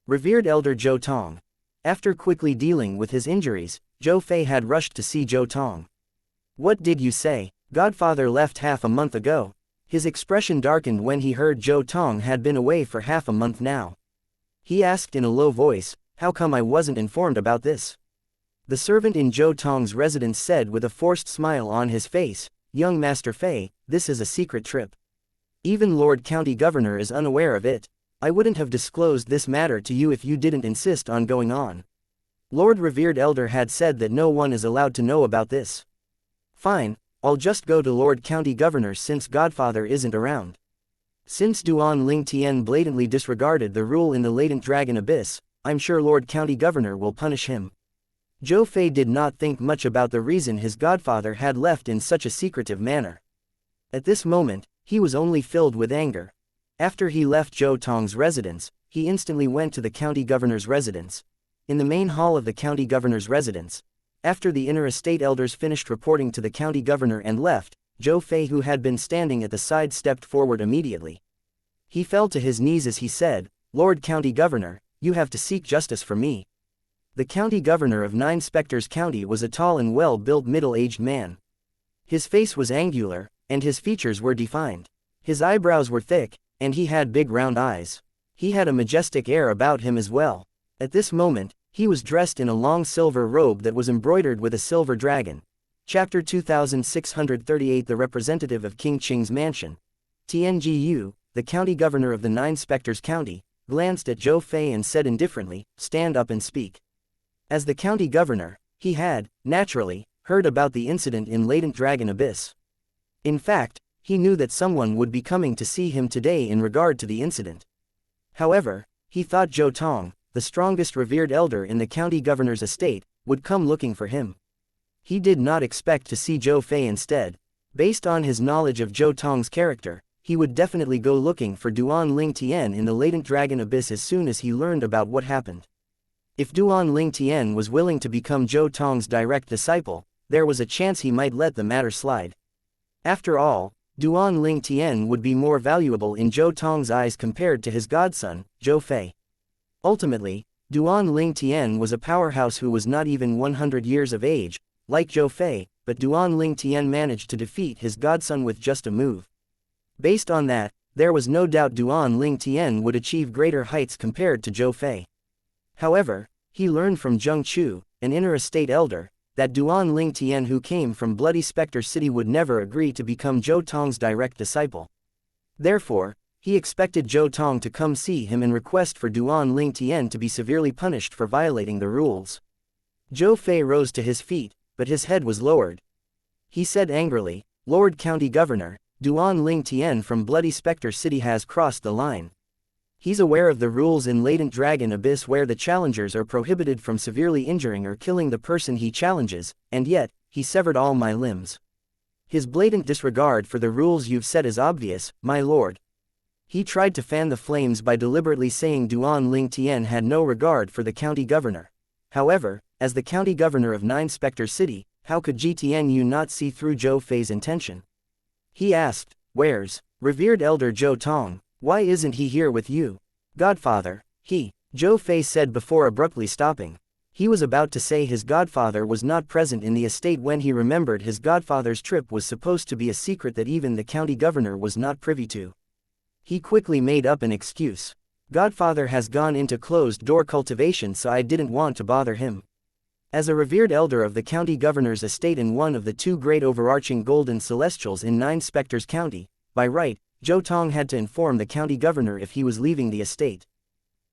revered Elder Zhou Tong. After quickly dealing with his injuries, Zhou Fei had rushed to see Zhou Tong. "What did you say? Godfather left half a month ago." His expression darkened when he heard Zhou Tong had been away for half a month now. He asked in a low voice, "How come I wasn't informed about this?" The servant in Zhou Tong's residence said with a forced smile on his face, "Young Master Fei, this is a secret trip. Even Lord County Governor is unaware of it. I wouldn't have disclosed this matter to you if you didn't insist on going on. Lord Revered Elder had said that no one is allowed to know about this." "Fine, I'll just go to Lord County Governor since Godfather isn't around." Since Duan Ling Tian blatantly disregarded the rule in the latent dragon abyss, I'm sure Lord County Governor will punish him. Zhou Fei did not think much about the reason his godfather had left in such a secretive manner. At this moment, he was only filled with anger. After he left Zhou Tong's residence, he instantly went to the county governor's residence. In the main hall of the county governor's residence, after the inner estate elders finished reporting to the county governor and left, Zhou Fei, who had been standing at the side, stepped forward immediately. He fell to his knees as he said, "Lord County Governor, you have to seek justice for me. The county governor of Nine Spectres County was a tall and well-built middle-aged man. His face was angular, and his features were defined. His eyebrows were thick, and he had big round eyes. He had a majestic air about him as well. At this moment, he was dressed in a long silver robe that was embroidered with a silver dragon. Chapter 2638. The representative of King Qing's mansion, Tianjiyu, the county governor of the Nine Spectres County, glanced at Zhou Fei and said indifferently, "Stand up and speak." As the county governor, he had, naturally, heard about the incident in Latent Dragon Abyss. In fact, he knew that someone would be coming to see him today in regard to the incident. However, he thought Zhou Tong, the strongest revered elder in the county governor's estate, would come looking for him. He did not expect to see Zhou Fei instead. Based on his knowledge of Zhou Tong's character, he would definitely go looking for Duan Ling Tian in the Latent Dragon Abyss as soon as he learned about what happened. If Duan Ling Tian was willing to become Zhou Tong's direct disciple, there was a chance he might let the matter slide. After all, Duan Ling Tian would be more valuable in Zhou Tong's eyes compared to his godson, Zhou Fei. Ultimately, Duan Ling Tian was a powerhouse who was not even 100 years of age, like Zhou Fei, but Duan Ling Tian managed to defeat his godson with just a move. Based on that, there was no doubt Duan Ling Tian would achieve greater heights compared to Zhou Fei. However, he learned from Zheng Chu, an inner estate elder, that Duan Ling Tian who came from Bloody Spectre City would never agree to become Zhou Tong's direct disciple. Therefore, he expected Zhou Tong to come see him and request for Duan Ling Tian to be severely punished for violating the rules. Zhou Fei rose to his feet, but his head was lowered. He said angrily, "Lord County Governor, Duan Ling Tian from Bloody Spectre City has crossed the line. He's aware of the rules in Latent Dragon Abyss where the challengers are prohibited from severely injuring or killing the person he challenges, and yet, he severed all my limbs. His blatant disregard for the rules you've set is obvious, my lord." He tried to fan the flames by deliberately saying Duan Ling Tian had no regard for the county governor. However, as the county governor of Nine Spectre City, how could GTNU not see through Zhou Fei's intention? He asked, "Where's revered elder Zhou Tong? Why isn't he here with you?" "Godfather, Zhou Fei said before abruptly stopping. He was about to say his godfather was not present in the estate when he remembered his godfather's trip was supposed to be a secret that even the county governor was not privy to. He quickly made up an excuse. "Godfather has gone into closed-door cultivation, so I didn't want to bother him." As a revered elder of the county governor's estate and one of the two great overarching golden celestials in Nine Spectres County, by right, Zhou Tong had to inform the county governor if he was leaving the estate.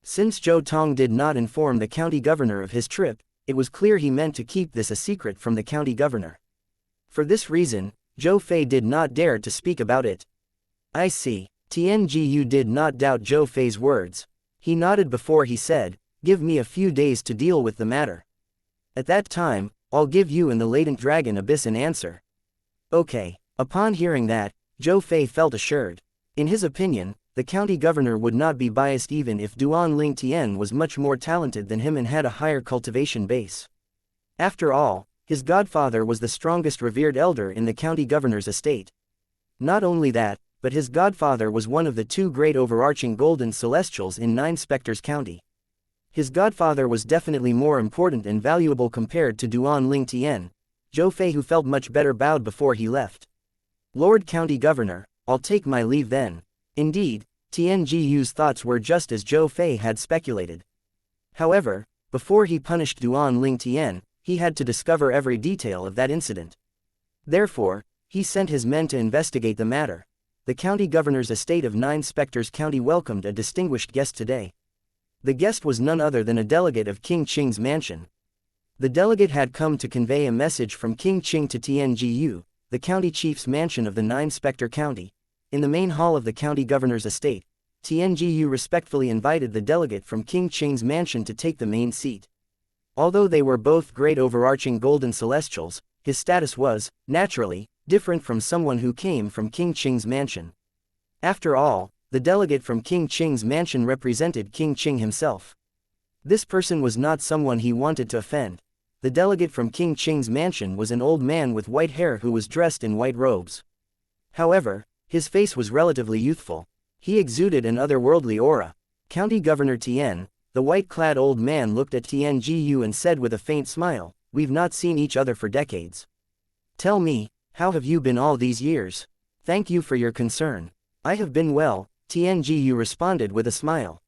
Since Zhou Tong did not inform the county governor of his trip, it was clear he meant to keep this a secret from the county governor. For this reason, Zhou Fei did not dare to speak about it. "I see." Tianjiyu did not doubt Zhou Fei's words. He nodded before he said, "Give me a few days to deal with the matter. At that time, I'll give you and the Latent Dragon Abyss an answer." Okay. Upon hearing that, Zhou Fei felt assured. In his opinion, the county governor would not be biased even if Duan Ling Tian was much more talented than him and had a higher cultivation base. After all, his godfather was the strongest revered elder in the county governor's estate. Not only that, but his godfather was one of the two great overarching golden celestials in Nine Spectres County. His godfather was definitely more important and valuable compared to Duan Ling Tian. Zhou Fei, who felt much better, bowed before he left. "Lord County Governor, I'll take my leave then." Indeed, Tianjiyu's thoughts were just as Zhou Fei had speculated. However, before he punished Duan Ling Tian, he had to discover every detail of that incident. Therefore, he sent his men to investigate the matter. The county governor's estate of Nine Spectres County welcomed a distinguished guest today. The guest was none other than a delegate of King Qing's mansion. The delegate had come to convey a message from King Qing to Tianjiyu, the county chief's mansion of the Nine Spectre County. In the main hall of the county governor's estate, Tianjiyu respectfully invited the delegate from King Qing's mansion to take the main seat. Although they were both great overarching golden celestials, his status was, naturally, different from someone who came from King Qing's mansion. After all, the delegate from King Qing's mansion represented King Qing himself. This person was not someone he wanted to offend. The delegate from King Qing's mansion was an old man with white hair who was dressed in white robes. However, his face was relatively youthful. He exuded an otherworldly aura. County Governor Tian, the white-clad old man looked at Tianjiyu and said with a faint smile, "We've not seen each other for decades. Tell me, how have you been all these years? Thank you for your concern." "I have been well," Tianjiyu responded with a smile.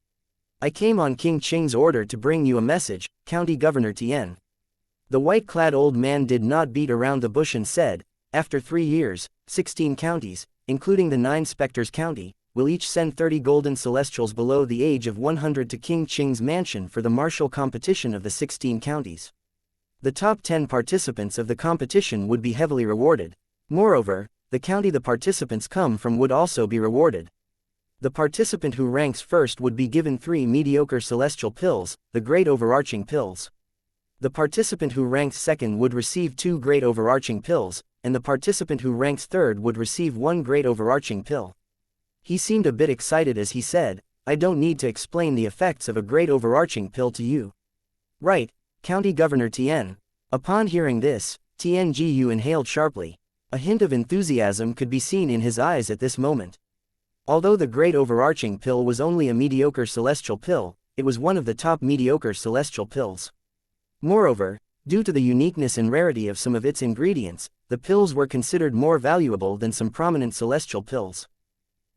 "I came on King Qing's order to bring you a message, County Governor Tian." The white-clad old man did not beat around the bush and said, "After 3 years, 16 counties, including the 9 specters county, will each send 30 golden celestials below the age of 100 to King Qing's mansion for the martial competition of the 16 counties. The top 10 participants of the competition would be heavily rewarded. Moreover, the county the participants come from would also be rewarded. The participant who ranks first would be given 3 mediocre celestial pills, the great overarching pills. The participant who ranks second would receive 2 great overarching pills, and the participant who ranks third would receive 1 great overarching pill." He seemed a bit excited as he said, "I don't need to explain the effects of a great overarching pill to you." "Right, County Governor Tian." Upon hearing this, Tianjiyu inhaled sharply. A hint of enthusiasm could be seen in his eyes at this moment. Although the great overarching pill was only a mediocre celestial pill, it was one of the top mediocre celestial pills. Moreover, due to the uniqueness and rarity of some of its ingredients, the pills were considered more valuable than some prominent celestial pills.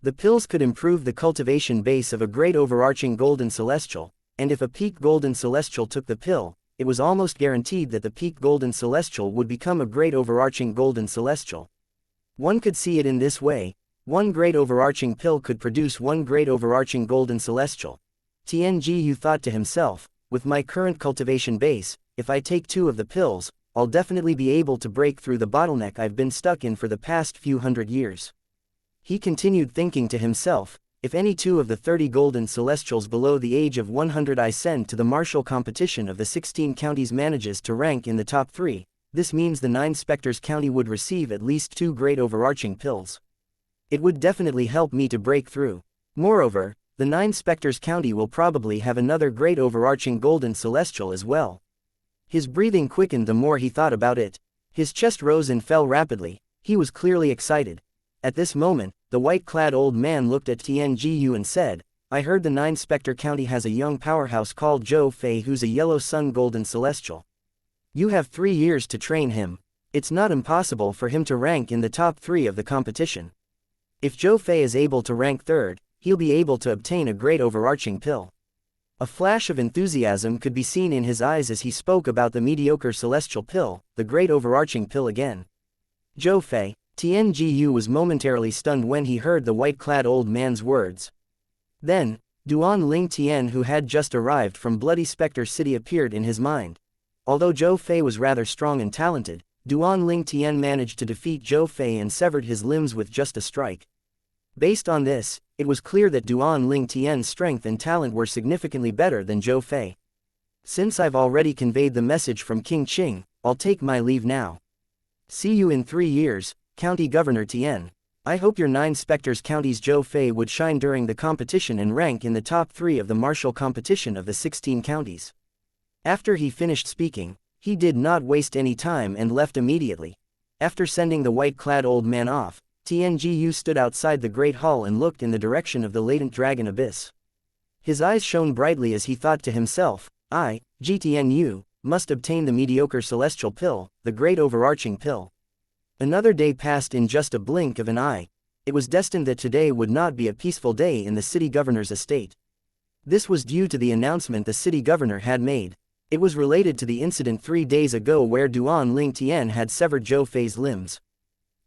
The pills could improve the cultivation base of a great overarching golden celestial, and if a peak golden celestial took the pill, it was almost guaranteed that the peak golden celestial would become a great overarching golden celestial. One could see it in this way: 1 great overarching pill could produce 1 great overarching golden celestial. Tianjiyu thought to himself, "With my current cultivation base, if I take 2 of the pills, I'll definitely be able to break through the bottleneck I've been stuck in for the past few hundred years." He continued thinking to himself, "If any 2 of the 30 golden celestials below the age of 100 I send to the martial competition of the 16 counties manages to rank in the top 3, this means the 9 specters county would receive at least 2 great overarching pills. It would definitely help me to break through. Moreover, the 9 specters county will probably have another great overarching golden celestial as well." His breathing quickened the more he thought about it. His chest rose and fell rapidly. He was clearly excited. At this moment, the white-clad old man looked at Tianjiyu and said, "I heard the 9 specter county has a young powerhouse called Zhou Fei who's a yellow sun golden celestial. You have 3 years to train him. It's not impossible for him to rank in the top 3 of the competition. If Zhou Fei is able to rank third, he'll be able to obtain a great overarching pill." A flash of enthusiasm could be seen in his eyes as he spoke about the mediocre celestial pill, the great overarching pill again. Zhou Fei. Tianjiyu was momentarily stunned when he heard the white-clad old man's words. Then, Duan Ling Tian, who had just arrived from Bloody Spectre City, appeared in his mind. Although Zhou Fei was rather strong and talented, Duan Ling Tian managed to defeat Zhou Fei and severed his limbs with just a strike. Based on this, it was clear that Duan Ling Tian's strength and talent were significantly better than Zhou Fei. "Since I've already conveyed the message from King Qing, I'll take my leave now. See you in 3 years, County Governor Tian. I hope your 9 specters counties Zhou Fei would shine during the competition and rank in the top 3 of the martial competition of the 16 counties." After he finished speaking, he did not waste any time and left immediately. After sending the white-clad old man off, Tianjiyu stood outside the Great Hall and looked in the direction of the latent dragon abyss. His eyes shone brightly as he thought to himself, "I, Tianyu, must obtain the mediocre celestial pill, the great overarching pill." Another day passed in just a blink of an eye. It was destined that today would not be a peaceful day in the city governor's estate. This was due to the announcement the city governor had made. It was related to the incident 3 days ago where Duan Ling Tian had severed Zhou Fei's limbs.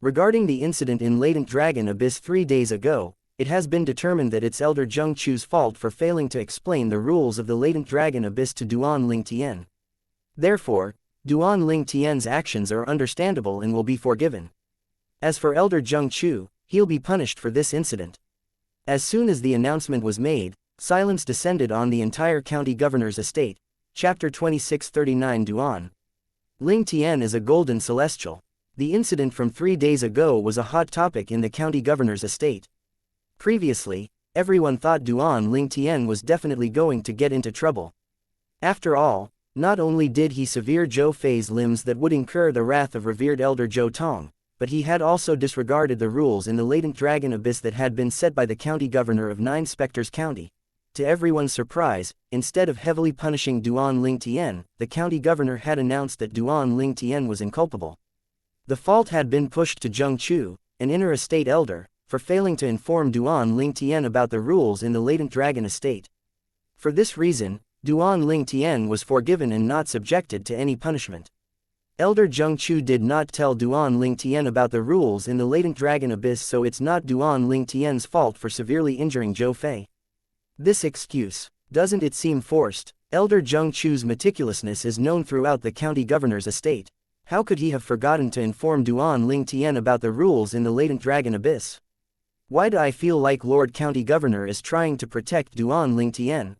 Regarding the incident in Latent Dragon Abyss 3 days ago, it has been determined that it's Elder Zheng Chu's fault for failing to explain the rules of the Latent Dragon Abyss to Duan Ling Tian. Therefore, Duan Ling Tian's actions are understandable and will be forgiven. As for Elder Zheng Chu, he'll be punished for this incident. As soon as the announcement was made, silence descended on the entire county governor's estate. Chapter 2639 Duan Ling Tian is a golden celestial. The incident from 3 days ago was a hot topic in the county governor's estate. Previously, everyone thought Duan Ling Tian was definitely going to get into trouble. After all, not only did he sever Zhou Fei's limbs that would incur the wrath of revered Elder Zhou Tong, but he had also disregarded the rules in the Latent Dragon Abyss that had been set by the county governor of 9 Specters County. To everyone's surprise, instead of heavily punishing Duan Lingtian, the county governor had announced that Duan Lingtian was inculpable. The fault had been pushed to Zheng Chu, an inner estate elder, for failing to inform Duan Lingtian about the rules in the latent dragon estate. For this reason, Duan Lingtian was forgiven and not subjected to any punishment. Elder Zheng Chu did not tell Duan Lingtian about the rules in the latent dragon abyss, so it's not Duan Lingtian's fault for severely injuring Zhou Fei. This excuse, doesn't it seem forced? Elder Zheng Chu's meticulousness is known throughout the county governor's estate. How could he have forgotten to inform Duan Lingtian about the rules in the latent dragon abyss? Why do I feel like Lord County Governor is trying to protect Duan Lingtian?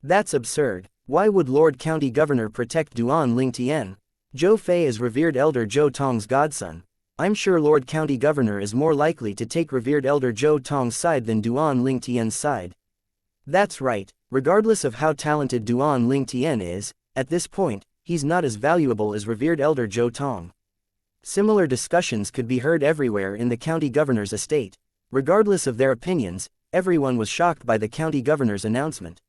That's absurd. Why would Lord County Governor protect Duan Lingtian? Zhou Fei is revered Elder Zhou Tong's godson. I'm sure Lord County Governor is more likely to take revered Elder Zhou Tong's side than Duan Lingtian's side. That's right, regardless of how talented Duan Lingtian is, at this point, he's not as valuable as revered Elder Zhou Tong. Similar discussions could be heard everywhere in the county governor's estate. Regardless of their opinions, everyone was shocked by the county governor's announcement.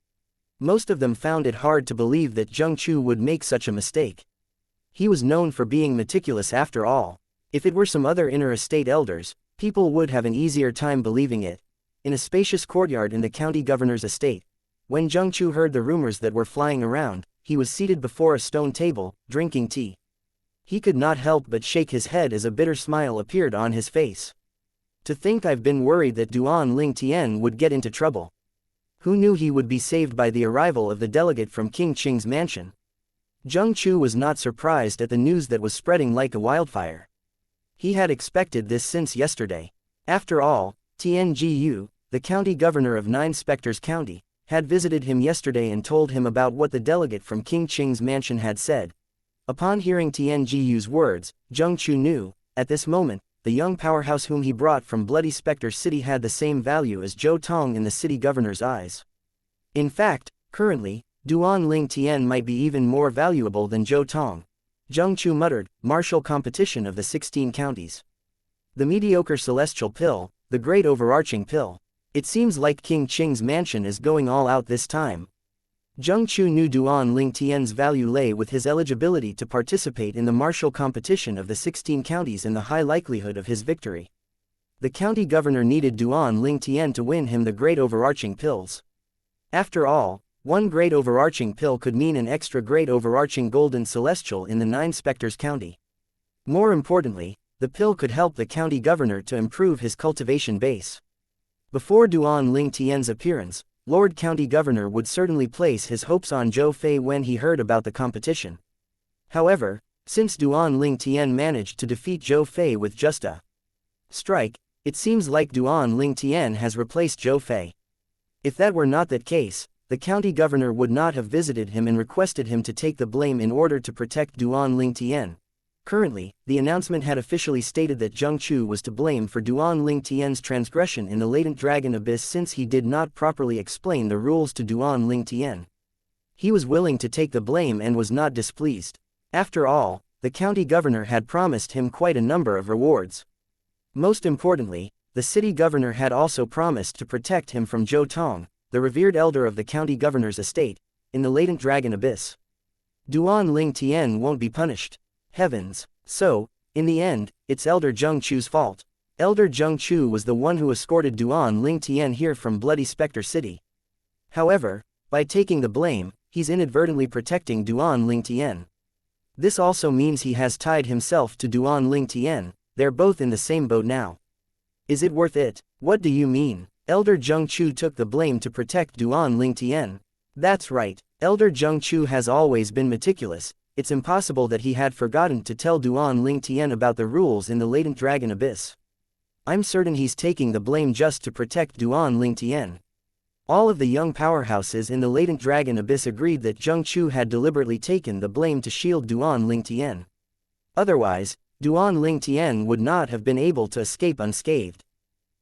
Most of them found it hard to believe that Zheng Chu would make such a mistake. He was known for being meticulous after all. If it were some other inner estate elders, people would have an easier time believing it. In a spacious courtyard in the county governor's estate, when Zheng Chu heard the rumors that were flying around, he was seated before a stone table, drinking tea. He could not help but shake his head as a bitter smile appeared on his face. To think I've been worried that Duan Lingtian would get into trouble. Who knew he would be saved by the arrival of the delegate from King Qing's mansion? Zheng Chu was not surprised at the news that was spreading like a wildfire. He had expected this since yesterday. After all, Tianjiu, the county governor of Nine Spectres County, had visited him yesterday and told him about what the delegate from King Qing's mansion had said. Upon hearing Tianjiu's words, Zheng Chu knew, at this moment, the young powerhouse whom he brought from Bloody Spectre City had the same value as Zhou Tong in the city governor's eyes. In fact, currently, Duan Lingtian might be even more valuable than Zhou Tong. Zheng Chu muttered, martial competition of the 16 counties. The mediocre celestial pill, the great overarching pill. It seems like King Qing's mansion is going all out this time. Zheng Chu knew Duan Lingtian's value lay with his eligibility to participate in the martial competition of the 16 counties and the high likelihood of his victory. The county governor needed Duan Lingtian to win him the great overarching pills. After all, one great overarching pill could mean an extra great overarching golden celestial in the Nine Spectres County. More importantly, the pill could help the county governor to improve his cultivation base. Before Duan Lingtian's appearance, Lord County Governor would certainly place his hopes on Zhou Fei when he heard about the competition. However, since Duan Lingtian managed to defeat Zhou Fei with just a strike, it seems like Duan Lingtian has replaced Zhou Fei. If that were not the case, the county governor would not have visited him and requested him to take the blame in order to protect Duan Lingtian. Currently, the announcement had officially stated that Zheng Chu was to blame for Duan Lingtian's transgression in the latent dragon abyss since he did not properly explain the rules to Duan Lingtian. He was willing to take the blame and was not displeased. After all, the county governor had promised him quite a number of rewards. Most importantly, the city governor had also promised to protect him from Zhou Tong, the revered elder of the county governor's estate, in the latent dragon abyss. Duan Lingtian won't be punished. Heavens. So, in the end, it's Elder Zheng Chu's fault. Elder Zheng Chu was the one who escorted Duan Lingtian here from Bloody Spectre City. However, by taking the blame, he's inadvertently protecting Duan Lingtian. This also means he has tied himself to Duan Lingtian. They're both in the same boat now. Is it worth it? What do you mean? Elder Zheng Chu took the blame to protect Duan Lingtian. That's right, Elder Zheng Chu has always been meticulous. It's impossible that he had forgotten to tell Duan Lingtian about the rules in the latent dragon abyss. I'm certain he's taking the blame just to protect Duan Lingtian. All of the young powerhouses in the latent dragon abyss agreed that Zheng Chu had deliberately taken the blame to shield Duan Lingtian. Otherwise, Duan Lingtian would not have been able to escape unscathed.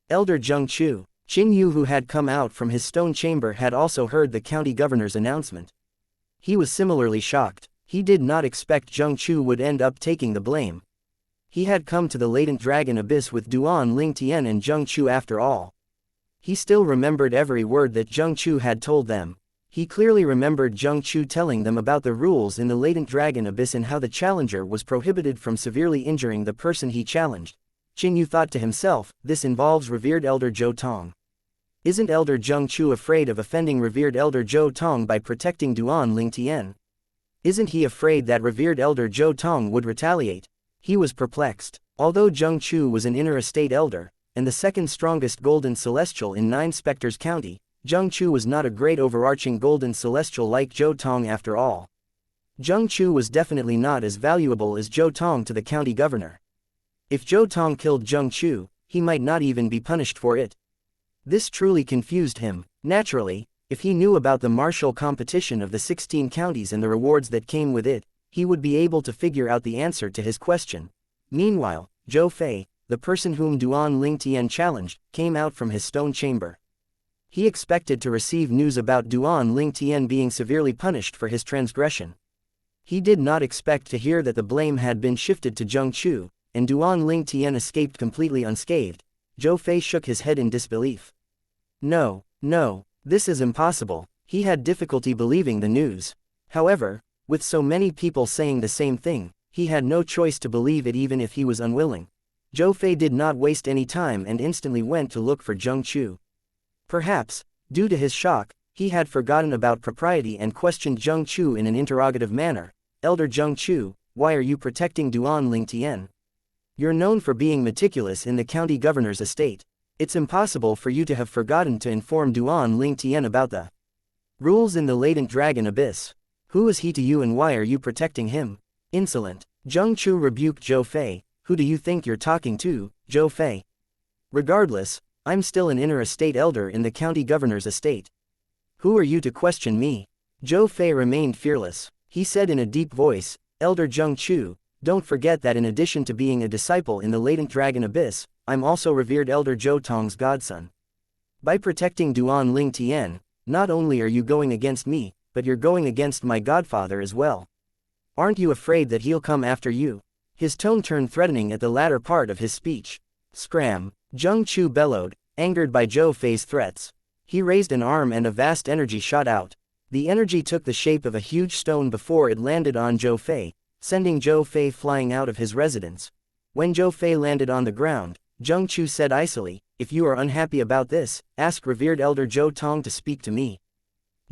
Elder Zheng Chu, Qin Yu, who had come out from his stone chamber, had also heard the county governor's announcement. He was similarly shocked. He did not expect Zheng Chu would end up taking the blame. He had come to the latent dragon abyss with Duan Lingtian and Zheng Chu after all. He still remembered every word that Zheng Chu had told them. He clearly remembered Zheng Chu telling them about the rules in the latent dragon abyss and how the challenger was prohibited from severely injuring the person he challenged. Qin Yu thought to himself, this involves revered elder Zhou Tong. Isn't Elder Zheng Chu afraid of offending revered elder Zhou Tong by protecting Duan Ling Tian? Isn't he afraid that revered elder Zhou Tong would retaliate? He was perplexed. Although Zheng Chu was an inner estate elder, and the second strongest golden celestial in Nine Spectres County, Zheng Chu was not a great overarching golden celestial like Zhou Tong after all. Zheng Chu was definitely not as valuable as Zhou Tong to the county governor. If Zhou Tong killed Zheng Chu, he might not even be punished for it. This truly confused him. Naturally, if he knew about the martial competition of the 16 counties and the rewards that came with it, he would be able to figure out the answer to his question. Meanwhile, Zhou Fei, the person whom Duan Ling Tian challenged, came out from his stone chamber. He expected to receive news about Duan Ling Tian being severely punished for his transgression. He did not expect to hear that the blame had been shifted to Zheng Chu, and Duan Ling Tian escaped completely unscathed. Zhou Fei shook his head in disbelief. No, this is impossible. He had difficulty believing the news. However, with so many people saying the same thing, he had no choice to believe it even if he was unwilling. Zhou Fei did not waste any time and instantly went to look for Zheng Chu. Perhaps, due to his shock, he had forgotten about propriety and questioned Zheng Chu in an interrogative manner. Elder Zheng Chu, why are you protecting Duan Ling Tian? You're known for being meticulous in the county governor's estate. It's impossible for you to have forgotten to inform Duan Ling Tian about the rules in the latent dragon abyss. Who is he to you and why are you protecting him? Insolent. Zheng Chu rebuked Zhou Fei. Who do you think you're talking to, Zhou Fei? Regardless, I'm still an inner estate elder in the county governor's estate. Who are you to question me? Zhou Fei remained fearless. He said in a deep voice, Elder Zheng Chu, don't forget that in addition to being a disciple in the latent dragon abyss, I'm also revered elder Zhou Tong's godson. By protecting Duan Ling Tian, not only are you going against me, but you're going against my godfather as well. Aren't you afraid that he'll come after you? His tone turned threatening at the latter part of his speech. Scram! Zheng Chu bellowed, angered by Zhou Fei's threats. He raised an arm and a vast energy shot out. The energy took the shape of a huge stone before it landed on Zhou Fei, sending Zhou Fei flying out of his residence. When Zhou Fei landed on the ground, Zheng Chu said icily, if you are unhappy about this, ask revered elder Zhou Tong to speak to me.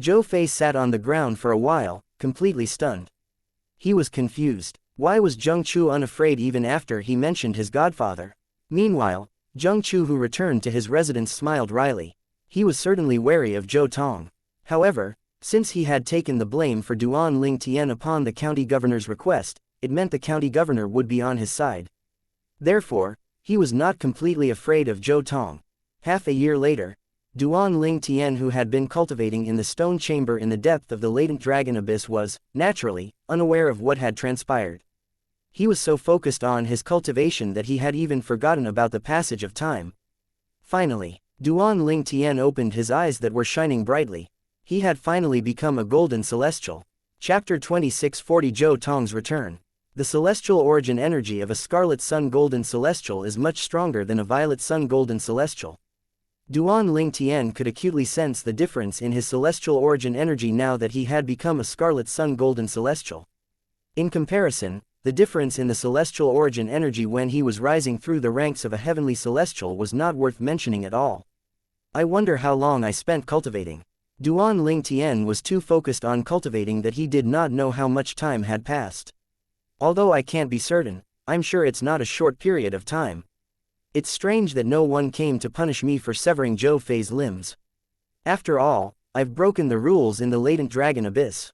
Zhou Fei sat on the ground for a while, completely stunned. He was confused. Why was Zheng Chu unafraid even after he mentioned his godfather? Meanwhile, Zheng Chu, who returned to his residence, smiled wryly. He was certainly wary of Zhou Tong. However, since he had taken the blame for Duan Ling Tian upon the county governor's request, it meant the county governor would be on his side. Therefore, he was not completely afraid of Zhou Tong. Half a year later, Duan Ling Tian, who had been cultivating in the stone chamber in the depth of the latent dragon abyss, was, naturally, unaware of what had transpired. He was so focused on his cultivation that he had even forgotten about the passage of time. Finally, Duan Ling Tian opened his eyes that were shining brightly. He had finally become a golden celestial. Chapter 2640 Zhou Tong's Return. The celestial origin energy of a scarlet sun golden celestial is much stronger than a violet sun golden celestial. Duan Ling Tian could acutely sense the difference in his celestial origin energy now that he had become a scarlet sun golden celestial. In comparison, the difference in the celestial origin energy when he was rising through the ranks of a heavenly celestial was not worth mentioning at all. I wonder how long I spent cultivating. Duan Ling Tian was too focused on cultivating that he did not know how much time had passed. Although I can't be certain, I'm sure it's not a short period of time. It's strange that no one came to punish me for severing Zhou Fei's limbs. After all, I've broken the rules in the latent dragon abyss.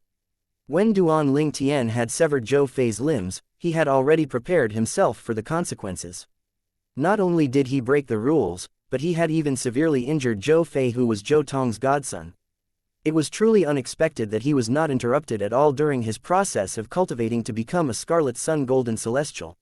When Duan Ling Tian had severed Zhou Fei's limbs, he had already prepared himself for the consequences. Not only did he break the rules, but he had even severely injured Zhou Fei, who was Zhou Tong's godson. It was truly unexpected that he was not interrupted at all during his process of cultivating to become a scarlet sun golden celestial.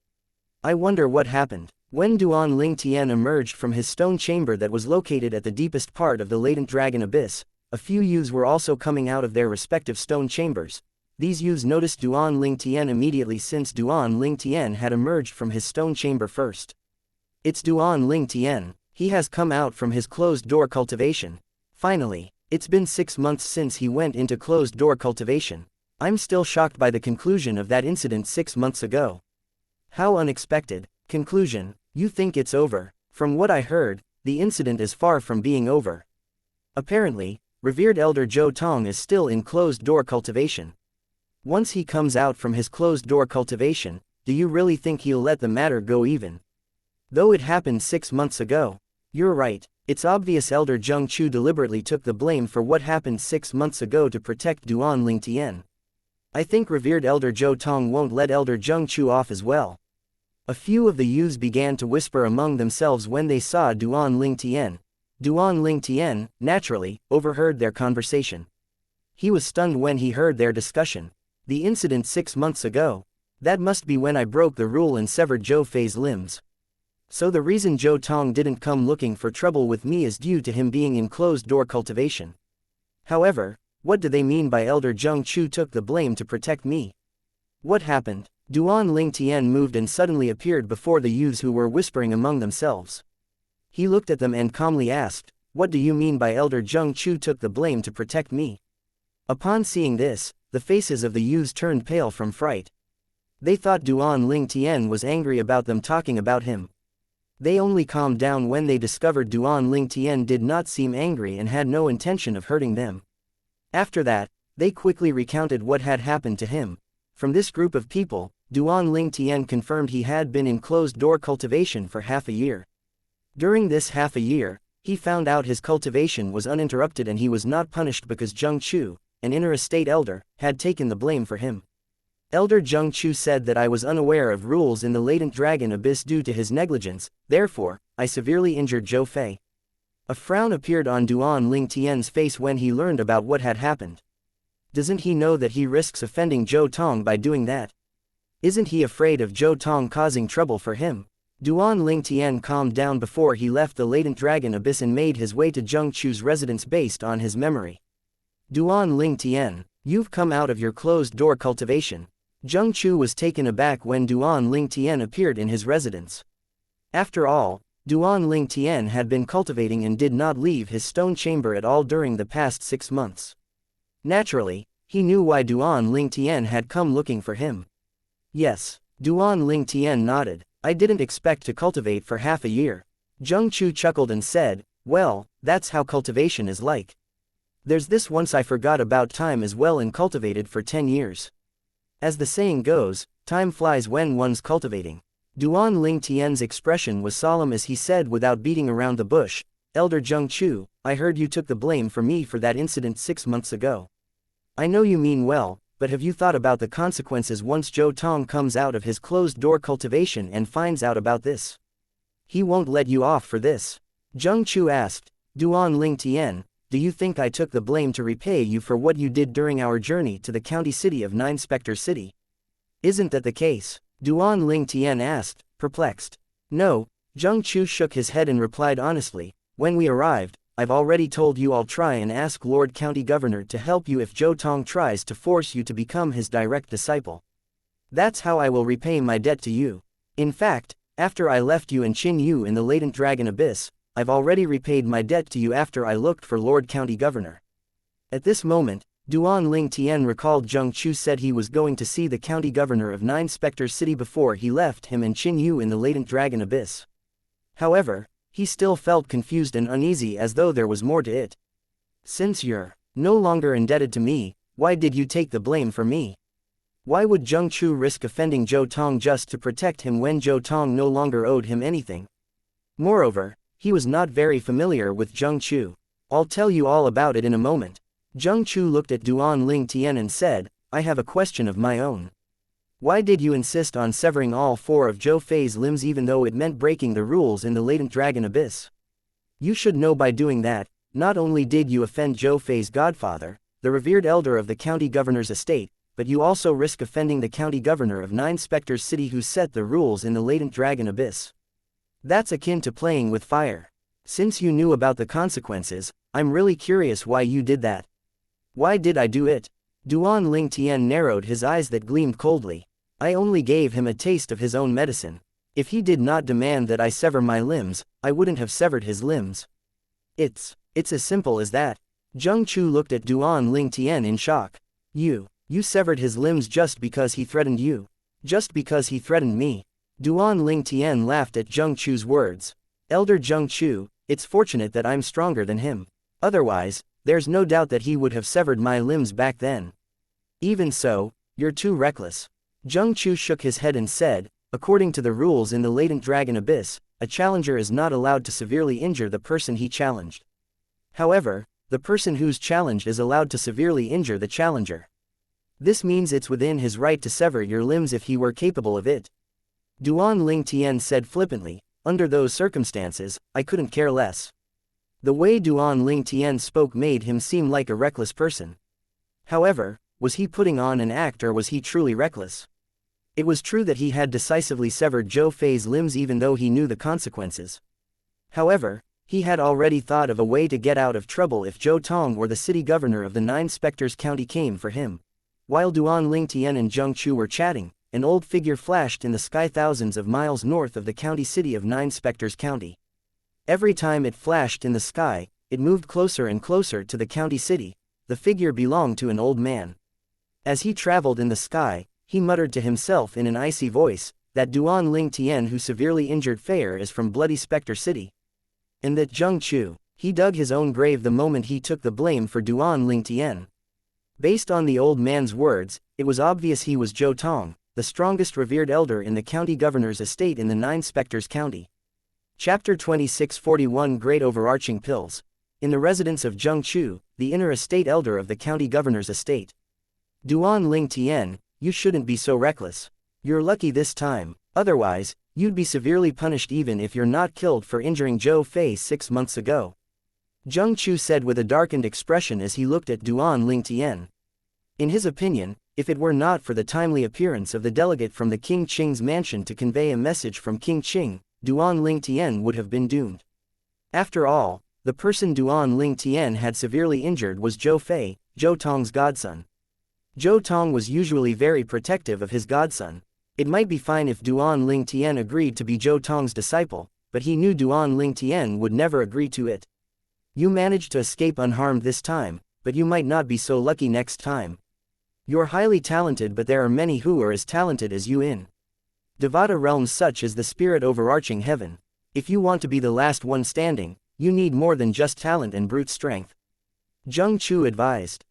I wonder what happened. When Duan Ling Tian emerged from his stone chamber that was located at the deepest part of the latent dragon abyss, a few youths were also coming out of their respective stone chambers. These youths noticed Duan Ling Tian immediately, since Duan Ling Tian had emerged from his stone chamber first. It's Duan Ling Tian. He has come out from his closed-door cultivation. Finally, it's been 6 months since he went into closed-door cultivation. I'm still shocked by the conclusion of that incident 6 months ago. How unexpected. Conclusion: you think it's over. From what I heard, the incident is far from being over. Apparently, revered Elder Zhou Tong is still in closed-door cultivation. Once he comes out from his closed-door cultivation, do you really think he'll let the matter go even? Though it happened 6 months ago. You're right, it's obvious Elder Zheng Chu deliberately took the blame for what happened 6 months ago to protect Duan Lingtian. I think revered Elder Zhou Tong won't let Elder Zheng Chu off as well. A few of the youths began to whisper among themselves when they saw Duan Lingtian. Duan Lingtian, naturally, overheard their conversation. He was stunned when he heard their discussion. The incident 6 months ago. That must be when I broke the rule and severed Zhou Fei's limbs. So the reason Zhou Tong didn't come looking for trouble with me is due to him being in closed-door cultivation. However, what do they mean by Elder Zheng Chu took the blame to protect me? What happened? Duan Lingtian moved and suddenly appeared before the youths who were whispering among themselves. He looked at them and calmly asked, "What do you mean by Elder Zheng Chu took the blame to protect me?" Upon seeing this, the faces of the youths turned pale from fright. They thought Duan Lingtian was angry about them talking about him. They only calmed down when they discovered Duan Lingtian did not seem angry and had no intention of hurting them. After that, they quickly recounted what had happened to him. From this group of people, Duan Lingtian confirmed he had been in closed-door cultivation for half a year. During this half a year, he found out his cultivation was uninterrupted and he was not punished because Zheng Chu, an inner estate elder, had taken the blame for him. Elder Zheng Chu said that I was unaware of rules in the latent dragon abyss due to his negligence, therefore, I severely injured Zhou Fei. A frown appeared on Duan Lingtian's face when he learned about what had happened. Doesn't he know that he risks offending Zhou Tong by doing that? Isn't he afraid of Zhou Tong causing trouble for him? Duan Lingtian calmed down before he left the latent dragon abyss and made his way to Zheng Chu's residence based on his memory. Duan Lingtian, you've come out of your closed-door cultivation. Zheng Chu was taken aback when Duan Lingtian appeared in his residence. After all, Duan Lingtian had been cultivating and did not leave his stone chamber at all during the past 6 months. Naturally, he knew why Duan Lingtian had come looking for him. Yes, Duan Lingtian nodded. I didn't expect to cultivate for half a year. Zheng Chu chuckled and said, well, that's how cultivation is like. There's this once I forgot about time as well and cultivated for 10 years. As the saying goes, time flies when one's cultivating. Duan Lingtian's expression was solemn as he said without beating around the bush, Elder Zheng Chu, I heard you took the blame for me for that incident 6 months ago. I know you mean well, but have you thought about the consequences once Zhou Tong comes out of his closed-door cultivation and finds out about this? He won't let you off for this. Zheng Chu asked, Duan Lingtian, do you think I took the blame to repay you for what you did during our journey to the county city of Nine Spectre City? Isn't that the case? Duan Lingtian asked, perplexed. No, Zheng Chu shook his head and replied honestly, when we arrived, I've already told you I'll try and ask Lord County Governor to help you if Zhou Tong tries to force you to become his direct disciple. That's how I will repay my debt to you. In fact, after I left you and Qin Yu in the latent dragon abyss, I've already repaid my debt to you after I looked for Lord County Governor. At this moment, Duan Lingtian recalled Zheng Chu said he was going to see the county governor of Nine Spectre City before he left him and Qin Yu in the latent dragon abyss. However, he still felt confused and uneasy as though there was more to it. Since you're no longer indebted to me, why did you take the blame for me? Why would Zheng Chu risk offending Zhou Tong just to protect him when Zhou Tong no longer owed him anything? Moreover, he was not very familiar with Zheng Chu. I'll tell you all about it in a moment. Zheng Chu looked at Duan Lingtian and said, I have a question of my own. Why did you insist on severing all 4 of Zhou Fei's limbs even though it meant breaking the rules in the latent dragon abyss? You should know by doing that, not only did you offend Zhou Fei's godfather, the revered elder of the county governor's estate, but you also risk offending the county governor of Nine Spectre City who set the rules in the latent dragon abyss. That's akin to playing with fire. Since you knew about the consequences, I'm really curious why you did that. Why did I do it? Duan Lingtian narrowed his eyes that gleamed coldly. I only gave him a taste of his own medicine. If he did not demand that I sever my limbs, I wouldn't have severed his limbs. It's as simple as that. Zheng Chu looked at Duan Lingtian in shock. You severed his limbs just because he threatened you. Just because he threatened me. Duan Lingtian laughed at Zheng Chu's words. Elder Zheng Chu, it's fortunate that I'm stronger than him. Otherwise, there's no doubt that he would have severed my limbs back then. Even so, you're too reckless. Zheng Chu shook his head and said, according to the rules in the latent dragon abyss, a challenger is not allowed to severely injure the person he challenged. However, the person who's challenged is allowed to severely injure the challenger. This means it's within his right to sever your limbs if he were capable of it. Duan Lingtian said flippantly, under those circumstances, I couldn't care less. The way Duan Lingtian spoke made him seem like a reckless person. However, was he putting on an act or was he truly reckless? It was true that he had decisively severed Zhou Fei's limbs even though he knew the consequences. However, he had already thought of a way to get out of trouble if Zhou Tong or the city governor of the Nine Spectres County came for him. While Duan Lingtian and Zheng Chu were chatting, an old figure flashed in the sky thousands of miles north of the county city of Nine Spectres County. Every time it flashed in the sky, it moved closer and closer to the county city. The figure belonged to an old man. As he traveled in the sky, he muttered to himself in an icy voice, that Duan Lingtian who severely injured Feier is from Bloody Spectre City. And that Zheng Chu, he dug his own grave the moment he took the blame for Duan Lingtian. Based on the old man's words, it was obvious he was Zhou Tong, the strongest revered elder in the county governor's estate in the Nine Spectres County. Chapter 2641 Great Overarching Pills. In the residence of Zheng Chu, the inner estate elder of the county governor's estate. Duan Lingtian, you shouldn't be so reckless. You're lucky this time, otherwise, you'd be severely punished even if you're not killed for injuring Zhou Fei 6 months ago. Zheng Chu said with a darkened expression as he looked at Duan Lingtian. In his opinion, if it were not for the timely appearance of the delegate from the King Qing's mansion to convey a message from King Qing, Duan Lingtian would have been doomed. After all, the person Duan Lingtian had severely injured was Zhou Fei, Zhou Tong's godson. Zhou Tong was usually very protective of his godson. It might be fine if Duan Lingtian agreed to be Zhou Tong's disciple, but he knew Duan Lingtian would never agree to it. You managed to escape unharmed this time, but you might not be so lucky next time. You're highly talented, but there are many who are as talented as you in Devata realms such as the spirit overarching heaven. If you want to be the last one standing, you need more than just talent and brute strength. Zheng Chu advised.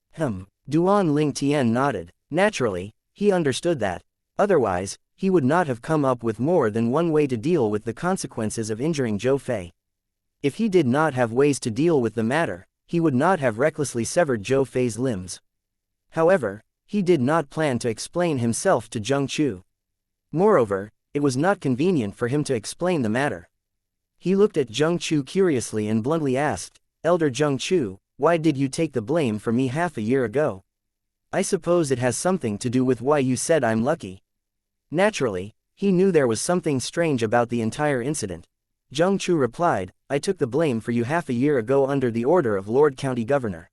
Duan Lingtian nodded. Naturally, he understood that. Otherwise, he would not have come up with more than one way to deal with the consequences of injuring Zhou Fei. If he did not have ways to deal with the matter, he would not have recklessly severed Zhou Fei's limbs. However, he did not plan to explain himself to Zheng Chu. Moreover, it was not convenient for him to explain the matter. He looked at Zheng Chu curiously and bluntly asked, Elder Zheng Chu, why did you take the blame for me half a year ago? I suppose it has something to do with why you said I'm lucky. Naturally, he knew there was something strange about the entire incident. Zheng Chu replied, I took the blame for you half a year ago under the order of Lord County Governor.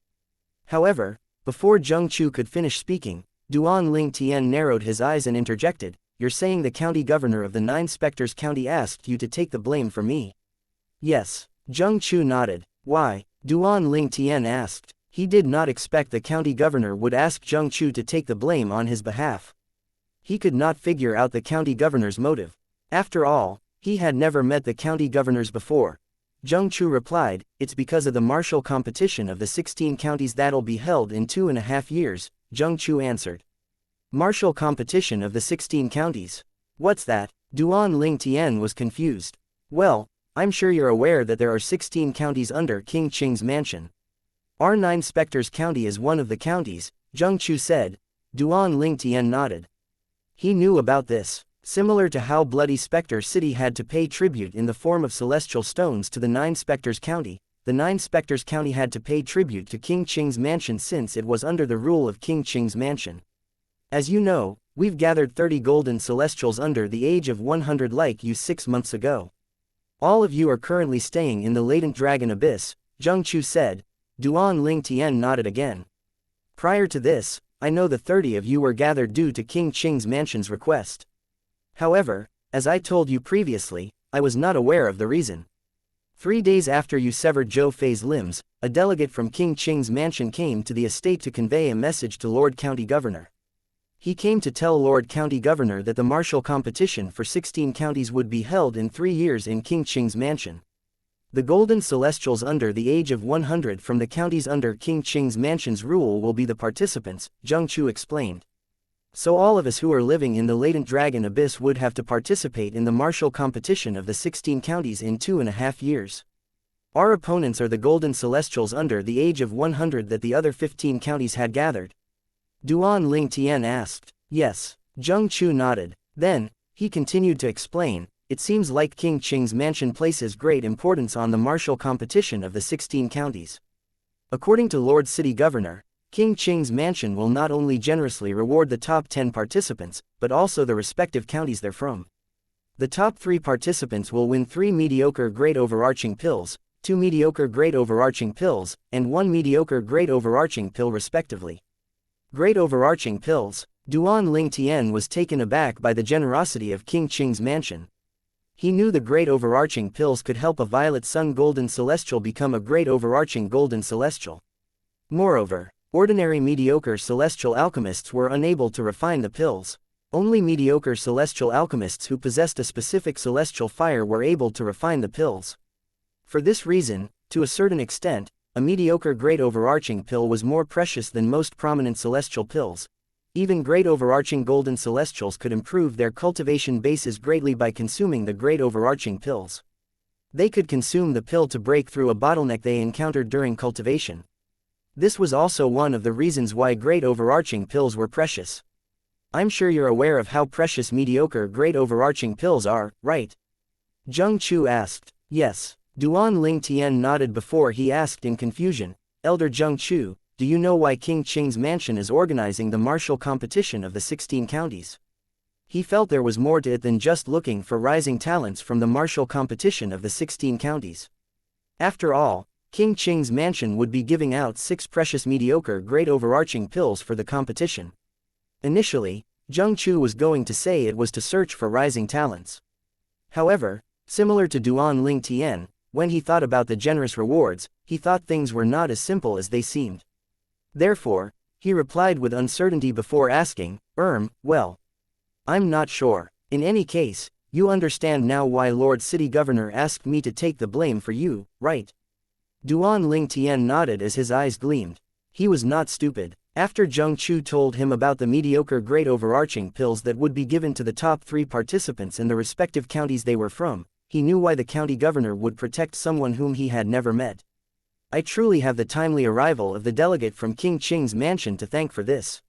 However, before Zheng Chu could finish speaking, Duan Lingtian narrowed his eyes and interjected, You're saying the county governor of the Nine Spectres County asked you to take the blame for me? Yes. Zheng Chu nodded. Why? Duan Lingtian asked. He did not expect the county governor would ask Zheng Chu to take the blame on his behalf. He could not figure out the county governor's motive. After all, he had never met the county governors before. Zheng Chu replied, It's because of the martial competition of the 16 counties that'll be held in 2.5 years, Zheng Chu answered. Martial competition of the 16 counties? What's that? Duan Lingtian was confused. Well, I'm sure you're aware that there are 16 counties under King Qing's mansion. Our Nine Spectres County is one of the counties, Zheng Chu said. Duan Lingtian nodded. He knew about this. Similar to how Bloody Spectre City had to pay tribute in the form of celestial stones to the Nine Spectres County, the Nine Spectres County had to pay tribute to King Qing's mansion since it was under the rule of King Qing's mansion. As you know, we've gathered 30 golden celestials under the age of 100 like you 6 months ago. All of you are currently staying in the latent dragon abyss, Zheng Chu said. Duan Lingtian nodded again. Prior to this, I know the 30 of you were gathered due to King Qing's mansion's request. However, as I told you previously, I was not aware of the reason. 3 days after you severed Zhou Fei's limbs, a delegate from King Qing's mansion came to the estate to convey a message to Lord County Governor. He came to tell Lord County Governor that the martial competition for 16 counties would be held in 3 years in King Qing's mansion. The golden celestials under the age of 100 from the counties under King Qing's mansion's rule will be the participants, Zheng Chu explained. So all of us who are living in the latent dragon abyss would have to participate in the martial competition of the 16 counties in 2.5 years. Our opponents are the golden celestials under the age of 100 that the other 15 counties had gathered. Duan Ling Tian asked. Yes. Zheng Chu nodded. Then, he continued to explain, it seems like King Qing's mansion places great importance on the martial competition of the 16 counties. According to Lord City Governor, King Qing's mansion will not only generously reward the top 10 participants, but also the respective counties they're from. The top 3 participants will win 3 mediocre great overarching pills, 2 mediocre great overarching pills, and 1 mediocre great overarching pill respectively. Great overarching pills. Duan Ling Tian was taken aback by the generosity of King Qing's mansion. He knew the great overarching pills could help a violet sun golden celestial become a great overarching golden celestial. Moreover, ordinary mediocre celestial alchemists were unable to refine the pills. Only mediocre celestial alchemists who possessed a specific celestial fire were able to refine the pills. For this reason, to a certain extent, a mediocre great overarching pill was more precious than most prominent celestial pills. Even great overarching golden celestials could improve their cultivation bases greatly by consuming the great overarching pills. They could consume the pill to break through a bottleneck they encountered during cultivation. This was also one of the reasons why great overarching pills were precious. I'm sure you're aware of how precious mediocre great overarching pills are, right? Zheng Chu asked. Yes. Duan Ling Tian nodded before he asked in confusion, Elder Zheng Chu, do you know why King Qing's mansion is organizing the martial competition of the 16 counties? He felt there was more to it than just looking for rising talents from the martial competition of the 16 counties. After all, King Qing's mansion would be giving out 6 precious mediocre great overarching pills for the competition. Initially, Zheng Chu was going to say it was to search for rising talents. However, similar to Duan Ling Tian, when he thought about the generous rewards, he thought things were not as simple as they seemed. Therefore, he replied with uncertainty before asking, well. I'm not sure. In any case, you understand now why Lord City Governor asked me to take the blame for you, right? Duan Ling Tian nodded as his eyes gleamed. He was not stupid. After Zheng Chu told him about the mediocre great overarching pills that would be given to the top 3 participants in the respective counties they were from, he knew why the county governor would protect someone whom he had never met. I truly have the timely arrival of the delegate from King Qing's mansion to thank for this.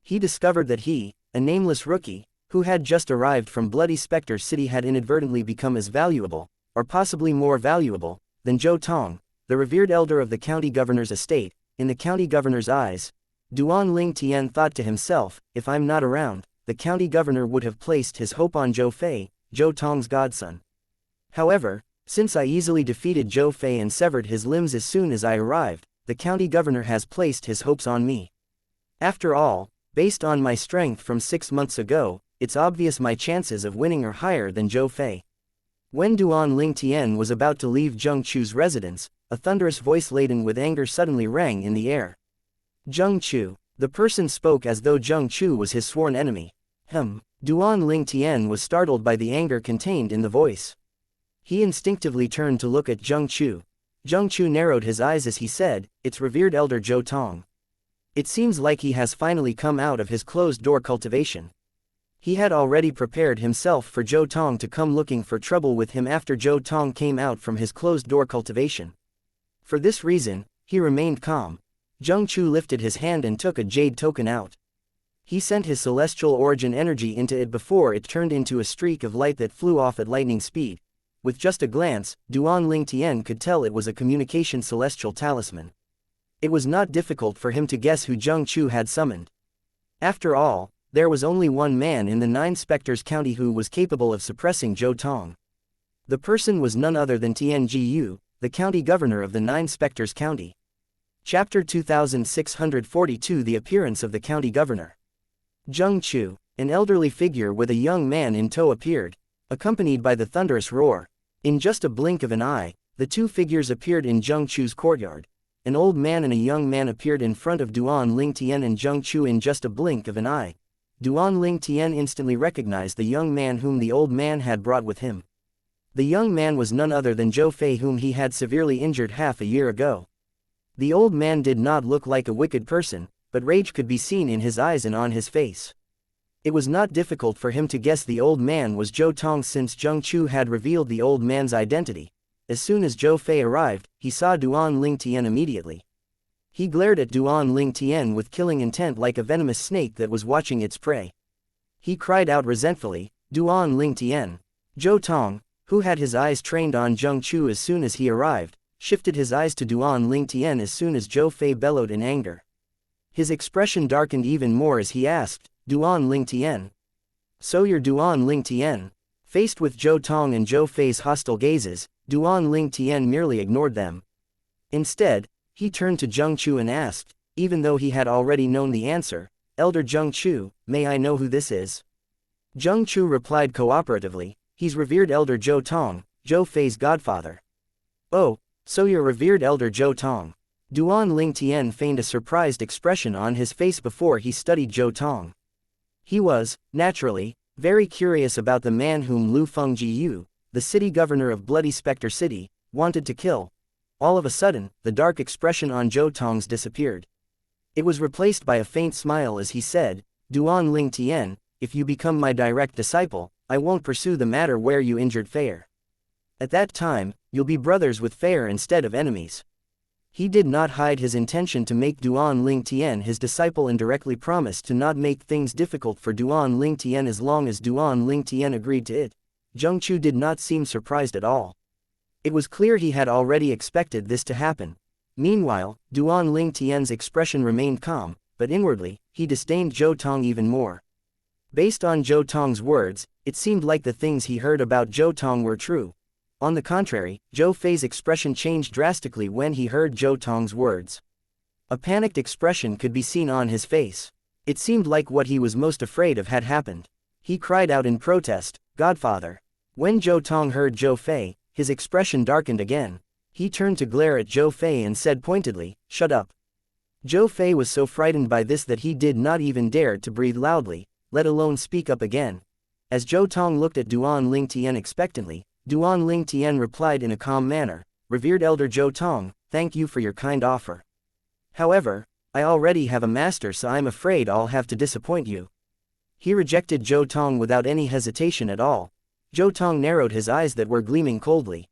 He discovered that he, a nameless rookie, who had just arrived from Bloody Spectre City had inadvertently become as valuable, or possibly more valuable, than Zhou Tong, the revered elder of the county governor's estate. In the county governor's eyes, Duan Ling Tian thought to himself, if I'm not around, the county governor would have placed his hope on Zhou Fei, Zhou Tong's godson. However, since I easily defeated Zhou Fei and severed his limbs as soon as I arrived, the county governor has placed his hopes on me. After all, based on my strength from 6 months ago, it's obvious my chances of winning are higher than Zhou Fei. When Duan Ling Tian was about to leave Zheng Chu's residence, a thunderous voice laden with anger suddenly rang in the air. Zheng Chu. The person spoke as though Zheng Chu was his sworn enemy. Duan Ling Tian was startled by the anger contained in the voice. He instinctively turned to look at Zheng Chu. Zheng Chu narrowed his eyes as he said, it's revered elder Zhou Tong. It seems like he has finally come out of his closed-door cultivation. He had already prepared himself for Zhou Tong to come looking for trouble with him after Zhou Tong came out from his closed-door cultivation. For this reason, he remained calm. Zheng Chu lifted his hand and took a jade token out. He sent his celestial origin energy into it before it turned into a streak of light that flew off at lightning speed. With just a glance, Duan Ling Tian could tell it was a communication celestial talisman. It was not difficult for him to guess who Zheng Chu had summoned. After all, there was only one man in the 9 Spectres County who was capable of suppressing Zhou Tong. The person was none other than Tian Jiyu, the county governor of the 9 Spectres County. Chapter 2642 The appearance of the county governor. Zheng Chu, an elderly figure with a young man in tow appeared, accompanied by the thunderous roar. In just a blink of an eye, The two figures appeared in Zheng Chu's courtyard. An old man and a young man appeared in front of Duan Ling Tian and Zheng Chu in just a blink of an eye. Duan Ling Tian instantly recognized the young man whom the old man had brought with him. The young man was none other than Zhou Fei, whom he had severely injured half a year ago. The old man did not look like a wicked person, but rage could be seen in his eyes and on his face. It was not difficult for him to guess the old man was Zhou Tong, since Zheng Chu had revealed the old man's identity. As soon as Zhou Fei arrived, he saw Duan Ling Tian immediately. He glared at Duan Ling Tian with killing intent, like a venomous snake that was watching its prey. He cried out resentfully, "Duan Ling Tian!" Zhou Tong, who had his eyes trained on Zheng Chu as soon as he arrived, shifted his eyes to Duan Ling Tian as soon as Zhou Fei bellowed in anger. His expression darkened even more as he asked, "Duan Ling Tian? So you're Duan Ling Tian?" Faced with Zhou Tong and Zhou Fei's hostile gazes, Duan Ling Tian merely ignored them. Instead, he turned to Zheng Chu and asked, even though he had already known the answer, "Elder Zheng Chu, may I know who this is?" Zheng Chu replied cooperatively, "He's revered Elder Zhou Tong, Zhou Fei's godfather." "Oh, so you're revered Elder Zhou Tong." Duan Ling Tian feigned a surprised expression on his face before he studied Zhou Tong. He was, naturally, very curious about the man whom Lu Fengjiu, the city governor of Bloody Spectre City, wanted to kill. All of a sudden, the dark expression on Zhou Tong's disappeared. It was replaced by a faint smile as he said, "Duan Ling Tian, if you become my direct disciple, I won't pursue the matter where you injured Feier. At that time, you'll be brothers with Feier instead of enemies." He did not hide his intention to make Duan Ling Tian his disciple and directly promised to not make things difficult for Duan Ling Tian as long as Duan Ling Tian agreed to it. Zheng Chu did not seem surprised at all. It was clear he had already expected this to happen. Meanwhile, Duan Ling Tian's expression remained calm, but inwardly, he disdained Zhou Tong even more. Based on Zhou Tong's words, it seemed like the things he heard about Zhou Tong were true. On the contrary, Zhou Fei's expression changed drastically when he heard Zhou Tong's words. A panicked expression could be seen on his face. It seemed like what he was most afraid of had happened. He cried out in protest, "Godfather!" When Zhou Tong heard Zhou Fei, his expression darkened again. He turned to glare at Zhou Fei and said pointedly, "Shut up." Zhou Fei was so frightened by this that he did not even dare to breathe loudly, let alone speak up again. As Zhou Tong looked at Duan Ling Tian expectantly, Duan Ling Tian replied in a calm manner, "Revered Elder Zhou Tong, thank you for your kind offer. However, I already have a master, so I'm afraid I'll have to disappoint you." He rejected Zhou Tong without any hesitation at all. Zhou Tong narrowed his eyes that were gleaming coldly.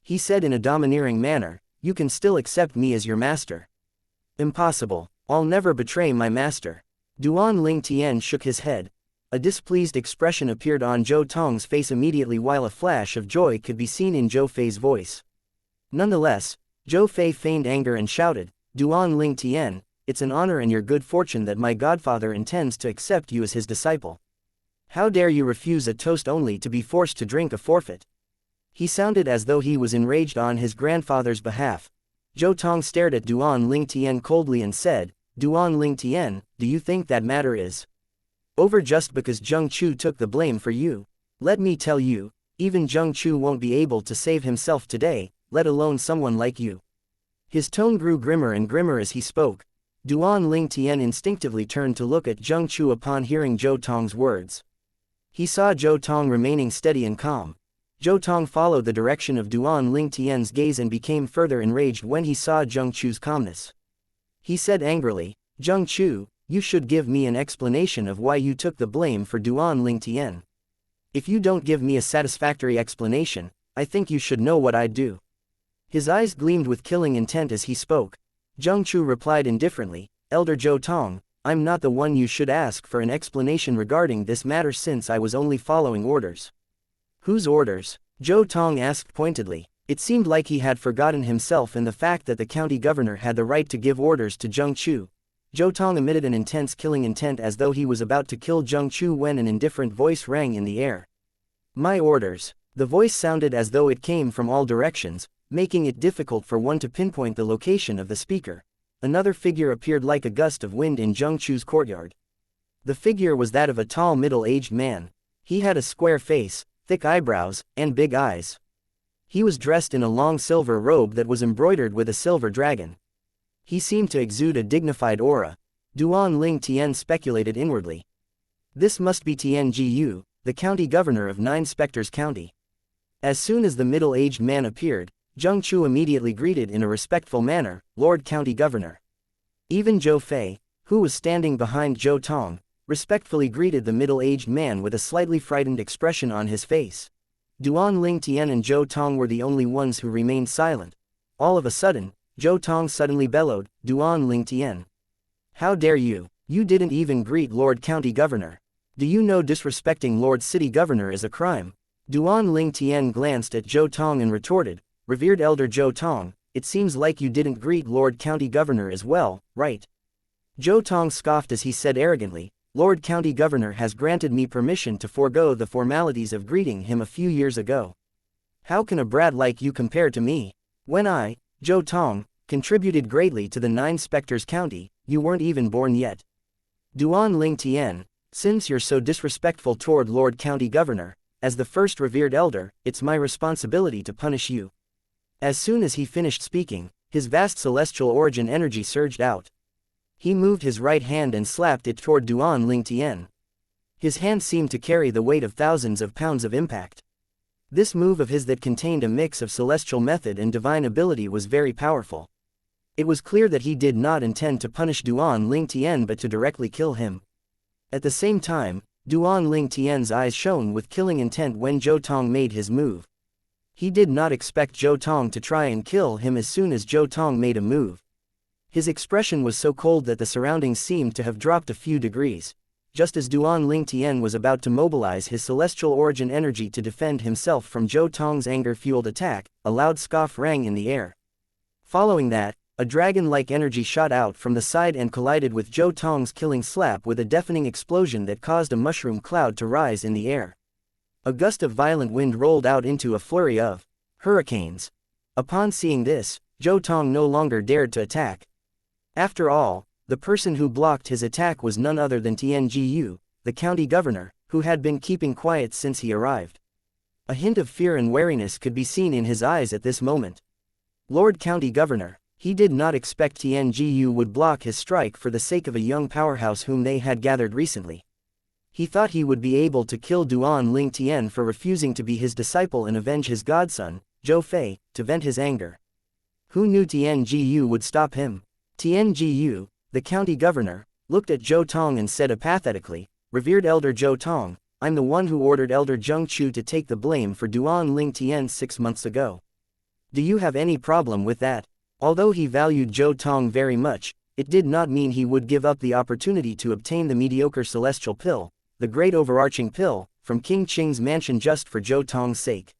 He said in a domineering manner, "You can still accept me as your master." "Impossible. I'll never betray my master." Duan Ling Tian shook his head. A displeased expression appeared on Zhou Tong's face immediately, while a flash of joy could be seen in Zhou Fei's voice. Nonetheless, Zhou Fei feigned anger and shouted, "Duan Ling Tian, it's an honor and your good fortune that my godfather intends to accept you as his disciple. How dare you refuse a toast only to be forced to drink a forfeit?" He sounded as though he was enraged on his grandfather's behalf. Zhou Tong stared at Duan Ling Tian coldly and said, "Duan Ling Tian, do you think that matter is over just because Zheng Chu took the blame for you? Let me tell you, even Zheng Chu won't be able to save himself today, let alone someone like you." His tone grew grimmer and grimmer as he spoke. Duan Ling Tian instinctively turned to look at Zheng Chu upon hearing Zhou Tong's words. He saw Zhou Tong remaining steady and calm. Zhou Tong followed the direction of Duan Ling Tian's gaze and became further enraged when he saw Zheng Chu's calmness. He said angrily, "Zheng Chu, you should give me an explanation of why you took the blame for Duan Ling Tian. If you don't give me a satisfactory explanation, I think you should know what I'd do." His eyes gleamed with killing intent as he spoke. Zheng Chu replied indifferently, "Elder Zhou Tong, I'm not the one you should ask for an explanation regarding this matter, since I was only following orders." "Whose orders?" Zhou Tong asked pointedly. It seemed like he had forgotten himself and the fact that the county governor had the right to give orders to Zheng Chu. Zhou Tong emitted an intense killing intent as though he was about to kill Zheng Chu when an indifferent voice rang in the air. "My orders." The voice sounded as though it came from all directions, making it difficult for one to pinpoint the location of the speaker. Another figure appeared like a gust of wind in Zheng Chu's courtyard. The figure was that of a tall middle-aged man. He had a square face, thick eyebrows, and big eyes. He was dressed in a long silver robe that was embroidered with a silver dragon. He seemed to exude a dignified aura. Duan Ling Tian speculated inwardly. This must be Tian Jiyu, the county governor of Nine Spectres County. As soon as the middle-aged man appeared, Zheng Chu immediately greeted in a respectful manner, "Lord County Governor." Even Zhou Fei, who was standing behind Zhou Tong, respectfully greeted the middle-aged man with a slightly frightened expression on his face. Duan Ling Tian and Zhou Tong were the only ones who remained silent. All of a sudden, Zhou Tong suddenly bellowed, "Duan Ling Tian. How dare you? You didn't even greet Lord County Governor. Do you know disrespecting Lord City Governor is a crime?" Duan Ling Tian glanced at Zhou Tong and retorted, "Revered Elder Zhou Tong, it seems like you didn't greet Lord County Governor as well, right?" Zhou Tong scoffed as he said arrogantly, "Lord County Governor has granted me permission to forego the formalities of greeting him a few years ago. How can a brat like you compare to me? When I, Zhou Tong, contributed greatly to the Nine Spectres County, you weren't even born yet. Duan Ling Tian, since you're so disrespectful toward Lord County Governor, as the first revered elder, it's my responsibility to punish you." As soon as he finished speaking, his vast celestial origin energy surged out. He moved his right hand and slapped it toward Duan Ling Tian. His hand seemed to carry the weight of thousands of pounds of impact. This move of his that contained a mix of celestial method and divine ability was very powerful. It was clear that he did not intend to punish Duan Ling Tian but to directly kill him. At the same time, Duan Ling Tian's eyes shone with killing intent when Zhou Tong made his move. He did not expect Zhou Tong to try and kill him as soon as Zhou Tong made a move. His expression was so cold that the surroundings seemed to have dropped a few degrees. Just as Duan Ling Tian was about to mobilize his celestial origin energy to defend himself from Zhou Tong's anger-fueled attack, a loud scoff rang in the air. Following that, a dragon-like energy shot out from the side and collided with Zhou Tong's killing slap with a deafening explosion that caused a mushroom cloud to rise in the air. A gust of violent wind rolled out into a flurry of hurricanes. Upon seeing this, Zhou Tong no longer dared to attack. After all, the person who blocked his attack was none other than Tian Jiyu, the county governor, who had been keeping quiet since he arrived. A hint of fear and wariness could be seen in his eyes at this moment. Lord County Governor, he did not expect Tian Jiyu would block his strike for the sake of a young powerhouse whom they had gathered recently. He thought he would be able to kill Duan Ling Tian for refusing to be his disciple and avenge his godson, Zhou Fei, to vent his anger. Who knew Tian Jiyu would stop him? Tian Jiyu, the county governor, looked at Zhou Tong and said apathetically, "Revered Elder Zhou Tong, I'm the one who ordered Elder Zheng Chu to take the blame for Duan Ling Tian 6 months ago. Do you have any problem with that?" Although he valued Zhou Tong very much, it did not mean he would give up the opportunity to obtain the mediocre celestial pill, the great overarching pill, from King Qing's mansion just for Zhou Tong's sake.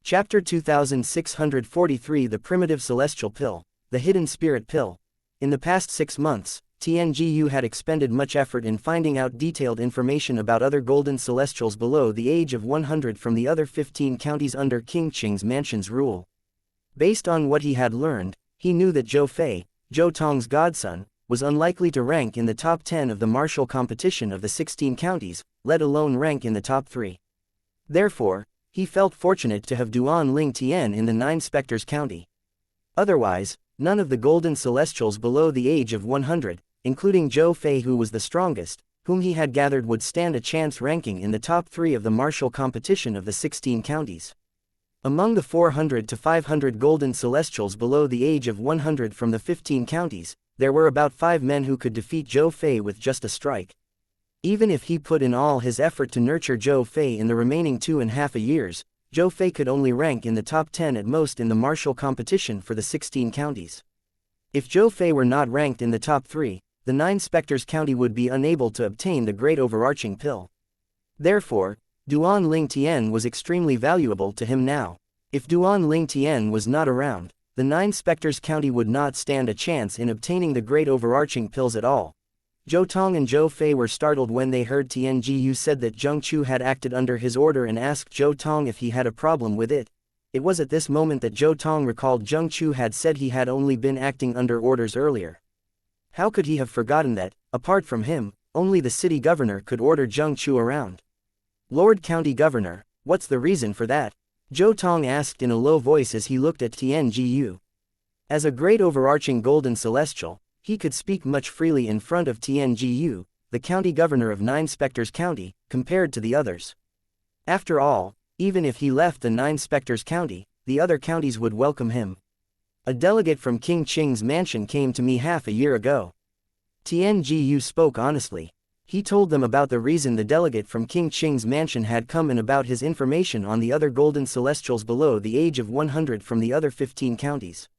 Chapter 2643 The Primitive Celestial Pill, the Hidden Spirit Pill. In the past 6 months, Tian Jiyu had expended much effort in finding out detailed information about other golden celestials below the age of 100 from the other 15 counties under King Qing's mansion's rule. Based on what he had learned, he knew that Zhou Fei, Zhou Tong's godson, was unlikely to rank in the top 10 of the martial competition of the 16 counties, let alone rank in the top 3. Therefore, he felt fortunate to have Duan Ling Tian in the Nine Spectres County. Otherwise, none of the golden celestials below the age of 100, including Zhou Fei who was the strongest, whom he had gathered would stand a chance ranking in the top 3 of the martial competition of the 16 counties. Among the 400 to 500 golden celestials below the age of 100 from the 15 counties, there were about 5 men who could defeat Zhou Fei with just a strike. Even if he put in all his effort to nurture Zhou Fei in the remaining 2.5 years, Zhou Fei could only rank in the top 10 at most in the martial competition for the 16 counties. If Zhou Fei were not ranked in the top 3, the Nine Spectres County would be unable to obtain the great overarching pill. Therefore, Duan Ling Tian was extremely valuable to him now. If Duan Ling Tian was not around, the Nine Spectres County would not stand a chance in obtaining the great overarching pills at all. Zhou Tong and Zhou Fei were startled when they heard Tian Jiyu said that Zheng Chu had acted under his order and asked Zhou Tong if he had a problem with it. It was at this moment that Zhou Tong recalled Zheng Chu had said he had only been acting under orders earlier. How could he have forgotten that, apart from him, only the city governor could order Zheng Chu around? Lord County Governor, what's the reason for that? Zhou Tong asked in a low voice as he looked at Tianjiyu. As a great overarching golden celestial, he could speak much freely in front of Tianjiyu, the county governor of Nine Spectres County, compared to the others. After all, even if he left the Nine Spectres County, the other counties would welcome him. A delegate from King Qing's mansion came to me half a year ago. Tianjiyu spoke honestly. He told them about the reason the delegate from King Qing's mansion had come and about his information on the other golden celestials below the age of 100 from the other 15 counties.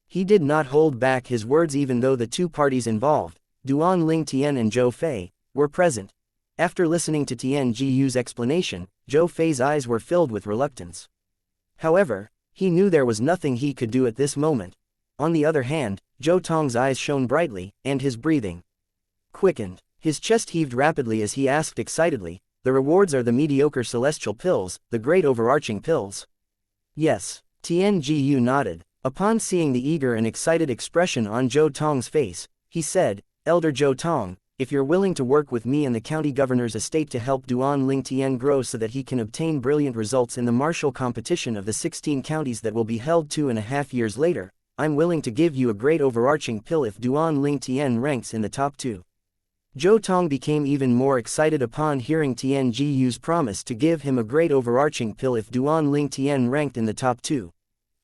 He did not hold back his words even though the two parties involved, Duan Ling Tian and Zhou Fei, were present. After listening to Tianjiyu's explanation, Zhou Fei's eyes were filled with reluctance. However, he knew there was nothing he could do at this moment. On the other hand, Zhou Tong's eyes shone brightly, and his breathing quickened. His chest heaved rapidly as he asked excitedly, "The rewards are the mediocre celestial pills, the great overarching pills?" "Yes." Tianjiyu nodded. Upon seeing the eager and excited expression on Zhou Tong's face, he said, "Elder Zhou Tong, if you're willing to work with me and the county governor's estate to help Duan Ling Tian grow so that he can obtain brilliant results in the martial competition of the 16 counties that will be held 2.5 years later, I'm willing to give you a great overarching pill if Duan Ling Tian ranks in the top 2. Zhou Tong became even more excited upon hearing Tianjiyu's promise to give him a great overarching pill if Duan Ling Tian ranked in the top 2.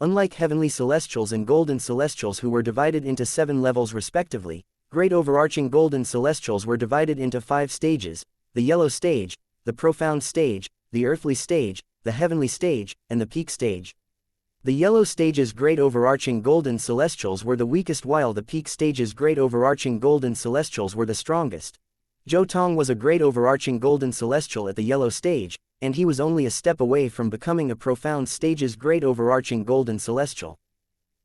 Unlike heavenly celestials and golden celestials who were divided into 7 levels respectively, great overarching golden celestials were divided into 5 stages: the yellow stage, the profound stage, the earthly stage, the heavenly stage, and the peak stage. The yellow stage's great overarching golden celestials were the weakest while the peak stage's great overarching golden celestials were the strongest. Zhou Tong was a great overarching golden celestial at the yellow stage, and he was only a step away from becoming a profound stage's great overarching golden celestial.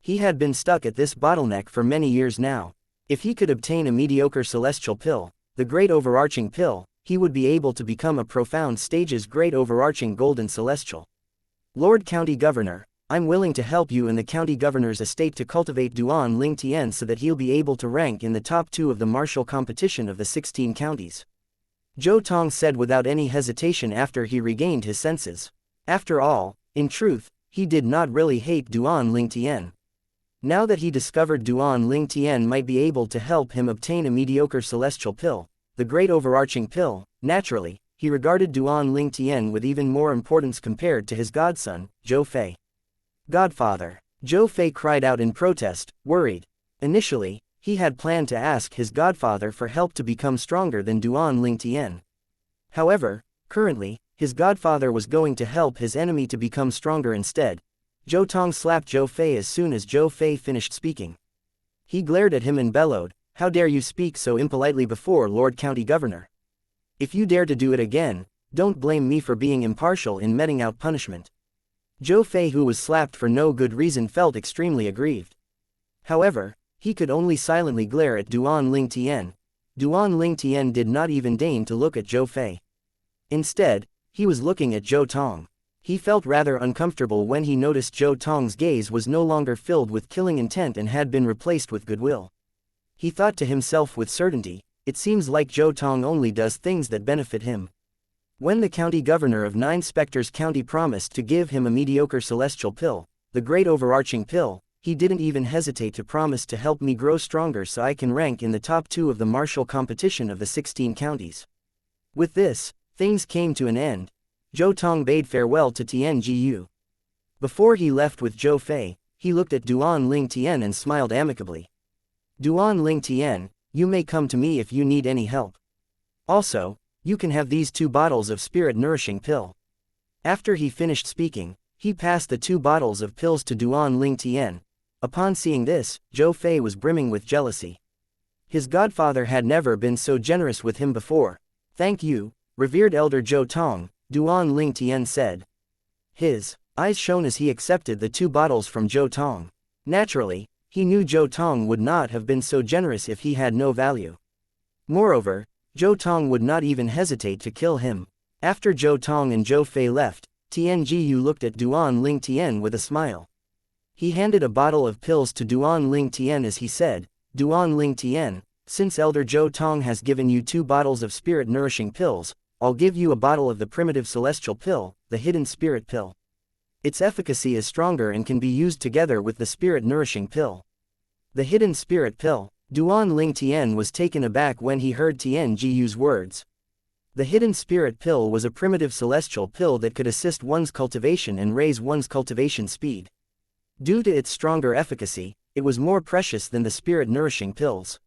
He had been stuck at this bottleneck for many years now. If he could obtain a mediocre celestial pill, the great overarching pill, he would be able to become a profound stage's great overarching golden celestial. Lord County Governor, I'm willing to help you in the county governor's estate to cultivate Duan Ling Tian so that he'll be able to rank in the top 2 of the martial competition of the 16 counties. Zhou Tong said without any hesitation after he regained his senses. After all, in truth, he did not really hate Duan Ling Tian. Now that he discovered Duan Ling Tian might be able to help him obtain a mediocre celestial pill, the great overarching pill, naturally, he regarded Duan Ling Tian with even more importance compared to his godson, Zhou Fei. "Godfather!" Zhou Fei cried out in protest, worried. Initially, he had planned to ask his godfather for help to become stronger than Duan Ling Tian. However, currently, his godfather was going to help his enemy to become stronger instead. Zhou Tong slapped Zhou Fei as soon as Zhou Fei finished speaking. He glared at him and bellowed, "How dare you speak so impolitely before Lord County Governor? If you dare to do it again, don't blame me for being impartial in meting out punishment." Zhou Fei, who was slapped for no good reason, felt extremely aggrieved. However, he could only silently glare at Duan Ling Tian. Duan Ling Tian did not even deign to look at Zhou Fei. Instead, he was looking at Zhou Tong. He felt rather uncomfortable when he noticed Zhou Tong's gaze was no longer filled with killing intent and had been replaced with goodwill. He thought to himself with certainty, it seems like Zhou Tong only does things that benefit him. When the county governor of Nine Spectres County promised to give him a mediocre celestial pill, the great overarching pill, he didn't even hesitate to promise to help me grow stronger so I can rank in the top 2 of the martial competition of the 16 counties. With this, things came to an end. Zhou Tong bade farewell to Tianjiyu. Before he left with Zhou Fei, he looked at Duan Ling Tian and smiled amicably. "Duan Ling Tian, you may come to me if you need any help. Also, you can have these 2 bottles of spirit-nourishing pill." After he finished speaking, he passed the 2 bottles of pills to Duan Ling Tian. Upon seeing this, Zhou Fei was brimming with jealousy. His godfather had never been so generous with him before. "Thank you, revered Elder Zhou Tong," Duan Ling Tian said. His eyes shone as he accepted the 2 bottles from Zhou Tong. Naturally, he knew Zhou Tong would not have been so generous if he had no value. Moreover, Zhou Tong would not even hesitate to kill him. After Zhou Tong and Zhou Fei left, Tianjiyu looked at Duan Ling Tian with a smile. He handed a bottle of pills to Duan Ling Tian as he said, "Duan Ling Tian, since Elder Zhou Tong has given you 2 bottles of spirit-nourishing pills, I'll give you a bottle of the primitive celestial pill, the hidden spirit pill. Its efficacy is stronger and can be used together with the spirit-nourishing pill. The hidden spirit pill. Duan Ling Tian was taken aback when he heard Tian Jiyu's words. The hidden spirit pill was a primitive celestial pill that could assist one's cultivation and raise one's cultivation speed. Due to its stronger efficacy, it was more precious than the spirit-nourishing pills.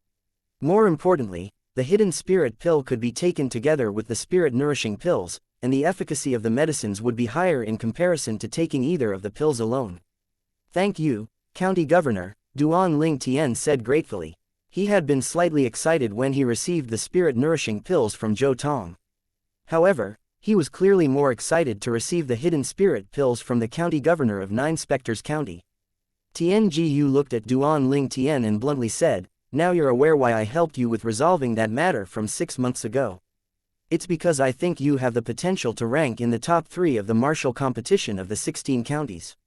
More importantly, the hidden spirit pill could be taken together with the spirit-nourishing pills, and the efficacy of the medicines would be higher in comparison to taking either of the pills alone. "Thank you, County Governor," Duan Ling Tian said gratefully. He had been slightly excited when he received the spirit-nourishing pills from Zhou Tong. However, he was clearly more excited to receive the hidden spirit pills from the County Governor of Nine Spectres County. Tian Jiyu looked at Duan Ling Tian and bluntly said, "Now you're aware why I helped you with resolving that matter from 6 months ago. It's because I think you have the potential to rank in the top 3 of the martial competition of the 16 counties.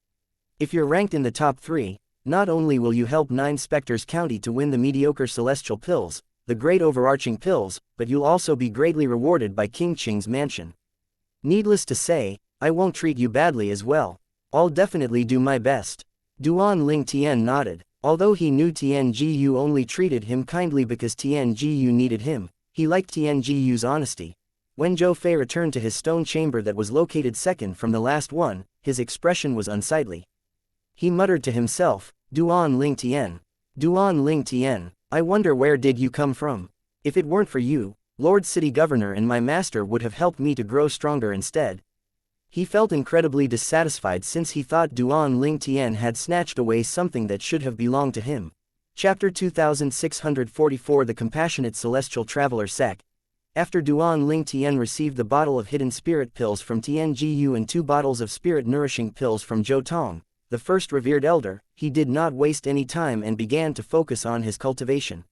If you're ranked in the top 3, not only will you help Nine Spectres County to win the mediocre celestial pills, the great overarching pills, but you'll also be greatly rewarded by King Qing's mansion. Needless to say, I won't treat you badly as well. I'll definitely do my best." Duan Ling Tian nodded. Although he knew Tian Jiyu only treated him kindly because Tian Jiyu needed him, he liked Tian Jiyu's honesty. When Zhou Fei returned to his stone chamber that was located second from the last one, his expression was unsightly. He muttered to himself, "Duan Ling Tian. Duan Ling Tian, I wonder where did you come from? If it weren't for you, Lord City Governor and my master would have helped me to grow stronger instead." He felt incredibly dissatisfied since he thought Duan Ling Tian had snatched away something that should have belonged to him. Chapter 2644 The Compassionate Celestial Traveler Sect. After Duan Ling Tian received the bottle of hidden spirit pills from Tian Jiyu and 2 bottles of spirit-nourishing pills from Zhou Tong, the first revered elder, he did not waste any time and began to focus on his cultivation.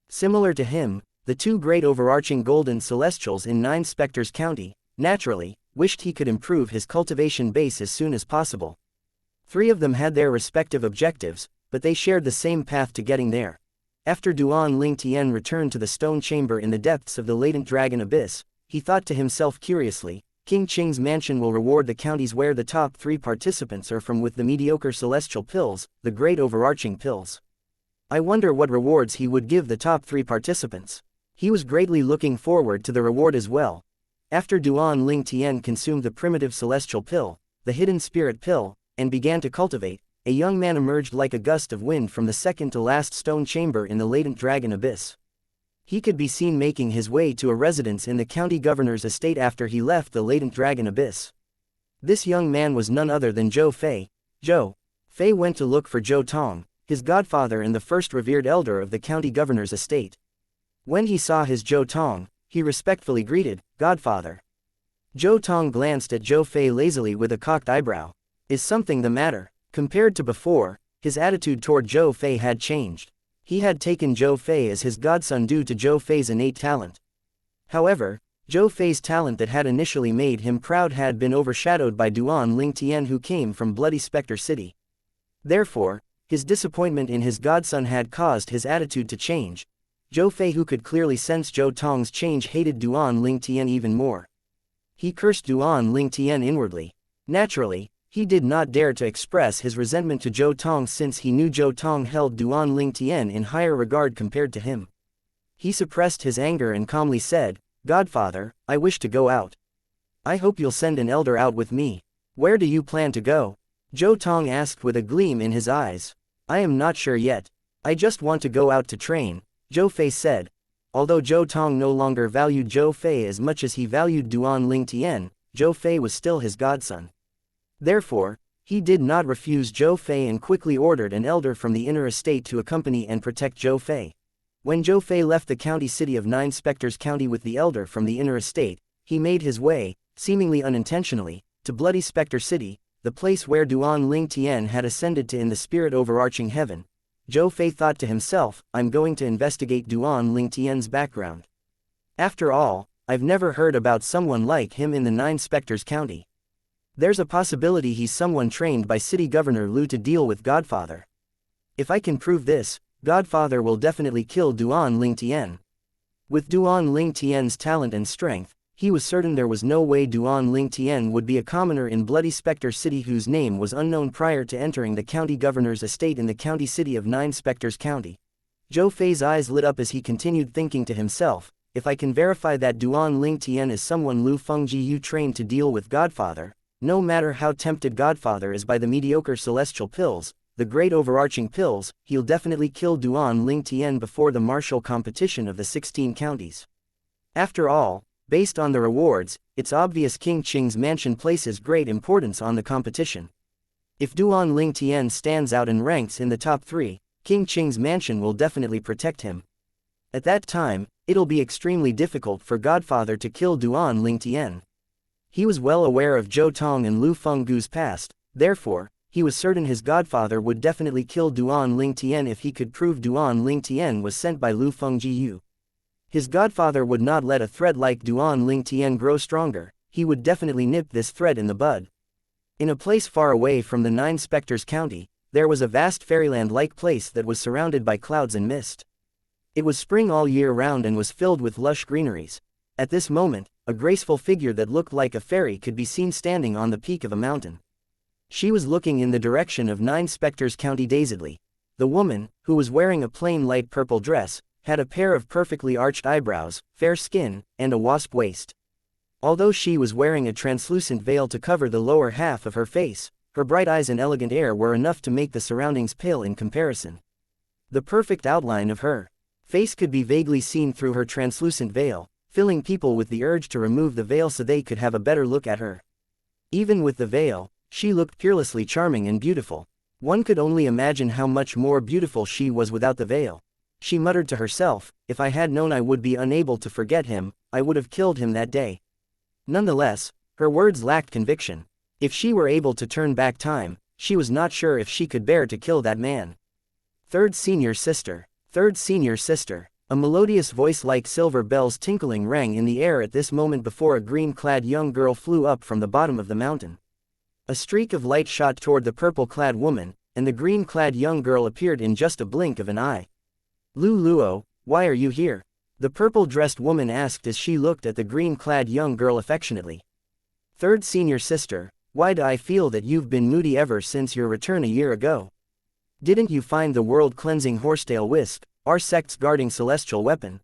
Similar to him, the 2 great overarching golden celestials in Nine Spectres County, naturally, wished he could improve his cultivation base as soon as possible. 3 of them had their respective objectives, but they shared the same path to getting there. After Duan Ling Tian returned to the stone chamber in the depths of the latent dragon abyss, he thought to himself curiously, King Qing's mansion will reward the counties where the top 3 participants are from with the mediocre celestial pills, the great overarching pills. I wonder what rewards he would give the top 3 participants. He was greatly looking forward to the reward as well. After Duan Ling Tian consumed the primitive celestial pill, the hidden spirit pill, and began to cultivate, a young man emerged like a gust of wind from the second to last stone chamber in the latent dragon abyss. He could be seen making his way to a residence in the county governor's estate after he left the latent dragon abyss. This young man was none other than Zhou Fei. Zhou Fei went to look for Zhou Tong, his godfather and the first revered elder of the county governor's estate. When he saw his Zhou Tong, he respectfully greeted, "Godfather." Zhou Tong glanced at Zhou Fei lazily with a cocked eyebrow. "Is something the matter?" Compared to before, his attitude toward Zhou Fei had changed. He had taken Zhou Fei as his godson due to Zhou Fei's innate talent. However, Zhou Fei's talent that had initially made him proud had been overshadowed by Duan Ling Tian who came from Bloody Spectre City. Therefore, his disappointment in his godson had caused his attitude to change. Zhou Fei, who could clearly sense Zhou Tong's change, hated Duan Ling Tian even more. He cursed Duan Ling Tian inwardly. Naturally, he did not dare to express his resentment to Zhou Tong since he knew Zhou Tong held Duan Ling Tian in higher regard compared to him. He suppressed his anger and calmly said, "Godfather, I wish to go out. I hope you'll send an elder out with me." "Where do you plan to go?" Zhou Tong asked with a gleam in his eyes. "I am not sure yet. I just want to go out to train," Zhou Fei said. Although Zhou Tong no longer valued Zhou Fei as much as he valued Duan Ling Tian, Zhou Fei was still his godson. Therefore, he did not refuse Zhou Fei and quickly ordered an elder from the inner estate to accompany and protect Zhou Fei. When Zhou Fei left the county city of Nine Spectres County with the elder from the inner estate, he made his way, seemingly unintentionally, to Bloody Spectre City, the place where Duan Ling Tian had ascended to in the spirit overarching heaven. Zhou Fei thought to himself, "I'm going to investigate Duan Ling Tian's background. After all, I've never heard about someone like him in the Nine Spectres County. There's a possibility he's someone trained by City Governor Lu to deal with Godfather. If I can prove this, Godfather will definitely kill Duan Ling Tian." With Duan Ling Tian's talent and strength, He was certain there was no way Duan Ling Tian would be a commoner in Bloody Spectre City whose name was unknown prior to entering the county governor's estate in the county city of Nine Spectres County. Zhou Fei's eyes lit up as he continued thinking to himself, if I can verify that Duan Ling Tian is someone Lu Fengji Yu trained to deal with Godfather, no matter how tempted Godfather is by the mediocre celestial pills, the great overarching pills, he'll definitely kill Duan Ling Tian before the martial competition of the 16 counties. After all, based on the rewards, it's obvious King Qing's mansion places great importance on the competition. If Duan Ling Tian stands out and ranks in the top 3, King Qing's mansion will definitely protect him. At that time, it'll be extremely difficult for Godfather to kill Duan Ling Tian. He was well aware of Zhou Tong and Lu Fenggu's past, therefore, he was certain his godfather would definitely kill Duan Ling Tian if he could prove Duan Ling Tian was sent by Lu Fengji Yu. His godfather would not let a thread like Duan Ling Tian grow stronger, he would definitely nip this thread in the bud. In a place far away from the Nine Spectres County, there was a vast fairyland-like place that was surrounded by clouds and mist. It was spring all year round and was filled with lush greeneries. At this moment, a graceful figure that looked like a fairy could be seen standing on the peak of a mountain. She was looking in the direction of Nine Spectres County dazedly. The woman, who was wearing a plain light purple dress, had a pair of perfectly arched eyebrows, fair skin, and a wasp waist. Although she was wearing a translucent veil to cover the lower half of her face, her bright eyes and elegant air were enough to make the surroundings pale in comparison. The perfect outline of her face could be vaguely seen through her translucent veil, filling people with the urge to remove the veil so they could have a better look at her. Even with the veil, she looked peerlessly charming and beautiful. One could only imagine how much more beautiful she was without the veil. She muttered to herself, if I had known I would be unable to forget him, I would have killed him that day. Nonetheless, her words lacked conviction. If she were able to turn back time, she was not sure if she could bear to kill that man. Third senior sister. Third senior sister. A melodious voice like silver bells tinkling rang in the air at this moment before a green-clad young girl flew up from the bottom of the mountain. A streak of light shot toward the purple-clad woman, and the green-clad young girl appeared in just a blink of an eye. Lu Luo, why are you here? The purple-dressed woman asked as she looked at the green-clad young girl affectionately. Third senior sister, why do I feel that you've been moody ever since your return a year ago? Didn't you find the world-cleansing horsetail wisp, our sect's guarding celestial weapon?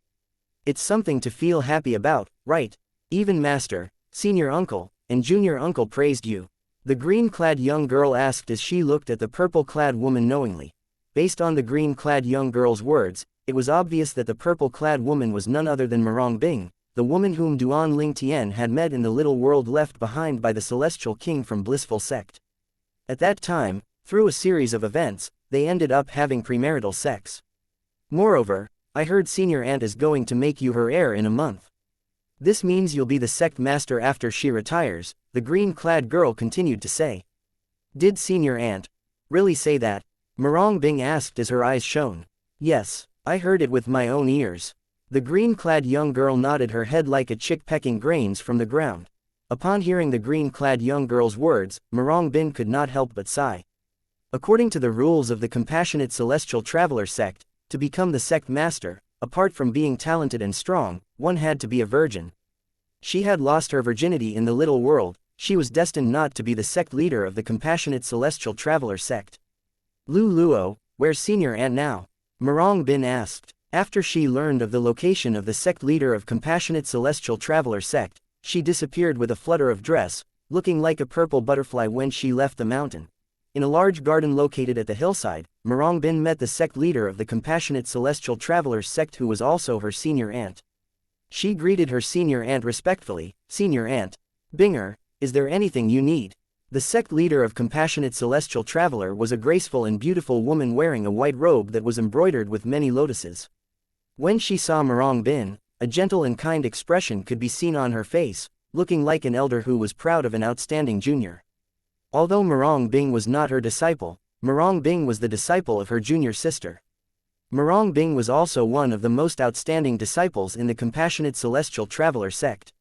It's something to feel happy about, right? Even master, senior uncle, and junior uncle praised you. The green-clad young girl asked as she looked at the purple-clad woman knowingly. Based on the green-clad young girl's words, it was obvious that the purple-clad woman was none other than Mirong Bing, the woman whom Duan Ling Tian had met in the little world left behind by the celestial king from Blissful Sect. At that time, through a series of events, they ended up having premarital sex. Moreover, I heard Senior Aunt is going to make you her heir in a month. This means you'll be the sect master after she retires, the green-clad girl continued to say. Did Senior Aunt really say that? Mirong Bing asked as her eyes shone. Yes, I heard it with my own ears. The green-clad young girl nodded her head like a chick pecking grains from the ground. Upon hearing the green-clad young girl's words, Mirong Bin could not help but sigh. According to the rules of the Compassionate Celestial Traveler sect, to become the sect master, apart from being talented and strong, one had to be a virgin. She had lost her virginity in the little world, she was destined not to be the sect leader of the Compassionate Celestial Traveler sect. Lu Luo, where's Senior Aunt now? Mirong Bin asked. After she learned of the location of the sect leader of Compassionate Celestial Traveler sect, she disappeared with a flutter of dress, looking like a purple butterfly when she left the mountain. In a large garden located at the hillside, Mirong Bin met the sect leader of the Compassionate Celestial Traveler sect who was also her senior aunt. She greeted her senior aunt respectfully, Senior Aunt Binger, is there anything you need? The sect leader of Compassionate Celestial Traveler was a graceful and beautiful woman wearing a white robe that was embroidered with many lotuses. When she saw Mirong Bin, a gentle and kind expression could be seen on her face, looking like an elder who was proud of an outstanding junior. Although Mirong Bing was not her disciple, Mirong Bing was the disciple of her junior sister. Mirong Bing was also one of the most outstanding disciples in the Compassionate Celestial Traveler sect.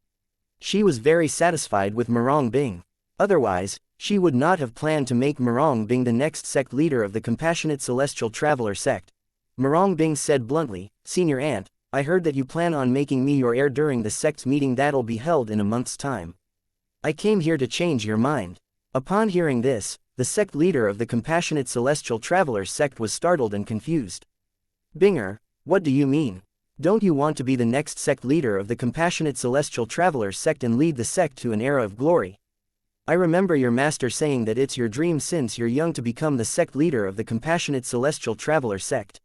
She was very satisfied with Mirong Bing. Otherwise, she would not have planned to make Mirong Bing the next sect leader of the Compassionate Celestial Traveler sect. Mirong Bing said bluntly, Senior Aunt, I heard that you plan on making me your heir during the sect's meeting that'll be held in a month's time. I came here to change your mind." Upon hearing this, the sect leader of the Compassionate Celestial Travelers sect was startled and confused. "Binger, what do you mean? Don't you want to be the next sect leader of the Compassionate Celestial Travelers sect and lead the sect to an era of glory? I remember your master saying that it's your dream since you're young to become the sect leader of the Compassionate Celestial Traveler sect."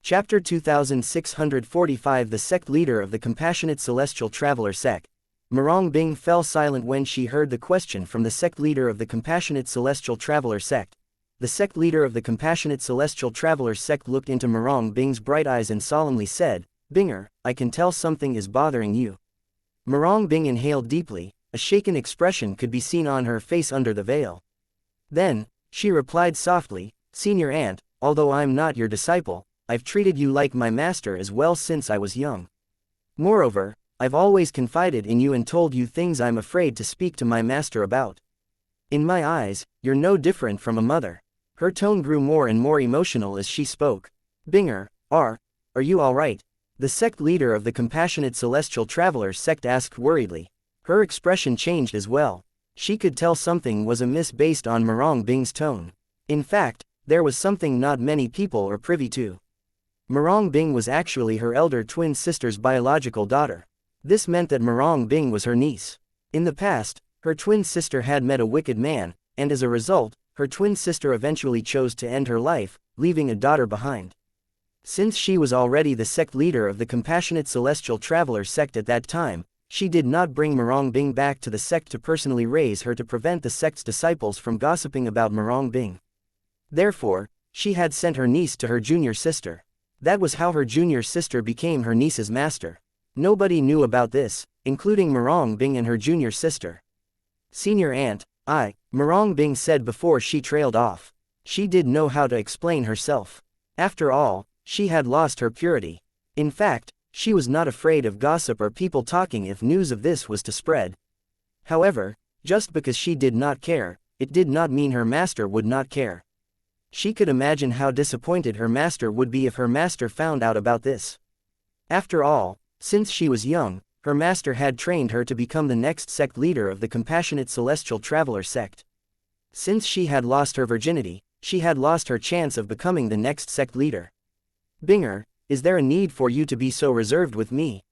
Chapter 2645 The sect leader of the Compassionate Celestial Traveler sect. Murong Bing fell silent when she heard the question from the sect leader of the Compassionate Celestial Traveler sect. The sect leader of the Compassionate Celestial Traveler sect looked into Murong Bing's bright eyes and solemnly said, "Binger, I can tell something is bothering you." Murong Bing inhaled deeply, a shaken expression could be seen on her face under the veil. Then, she replied softly, "Senior Aunt, although I'm not your disciple, I've treated you like my master as well since I was young. Moreover, I've always confided in you and told you things I'm afraid to speak to my master about. In my eyes, you're no different from a mother." Her tone grew more and more emotional as she spoke. "Binger, are you alright?" The sect leader of the Compassionate Celestial Traveler sect asked worriedly. Her expression changed as well. She could tell something was amiss based on Murong Bing's tone. In fact, there was something not many people are privy to. Murong Bing was actually her elder twin sister's biological daughter. This meant that Murong Bing was her niece. In the past, her twin sister had met a wicked man, and as a result, her twin sister eventually chose to end her life, leaving a daughter behind. Since she was already the sect leader of the Compassionate Celestial Traveler sect at that time, she did not bring Murong Bing back to the sect to personally raise her to prevent the sect's disciples from gossiping about Murong Bing. Therefore, she had sent her niece to her junior sister. That was how her junior sister became her niece's master. Nobody knew about this, including Murong Bing and her junior sister. "Senior Aunt, Murong Bing said before she trailed off. She didn't know how to explain herself. After all, she had lost her purity. In fact, she was not afraid of gossip or people talking if news of this was to spread. However, just because she did not care, it did not mean her master would not care. She could imagine how disappointed her master would be if her master found out about this. After all, since she was young, her master had trained her to become the next sect leader of the Compassionate Celestial Traveler sect. Since she had lost her virginity, she had lost her chance of becoming the next sect leader. Binger, is there a need for you to be so reserved with me?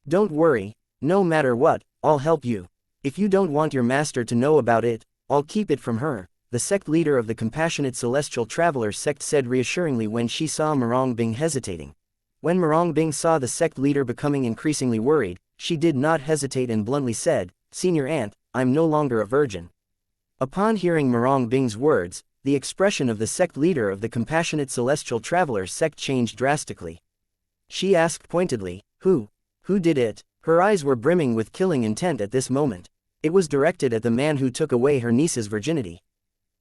Don't worry, no matter what, I'll help you. If you don't want your master to know about it, I'll keep it from her," the sect leader of the Compassionate Celestial Traveler sect said reassuringly when she saw Murong Bing hesitating. When Murong Bing saw the sect leader becoming increasingly worried, she did not hesitate and bluntly said, "Senior Aunt, I'm no longer a virgin." Upon hearing Murong Bing's words, the expression of the sect leader of the Compassionate Celestial Traveler sect changed drastically. She asked pointedly, Who did it?" Her eyes were brimming with killing intent at this moment. It was directed at the man who took away her niece's virginity.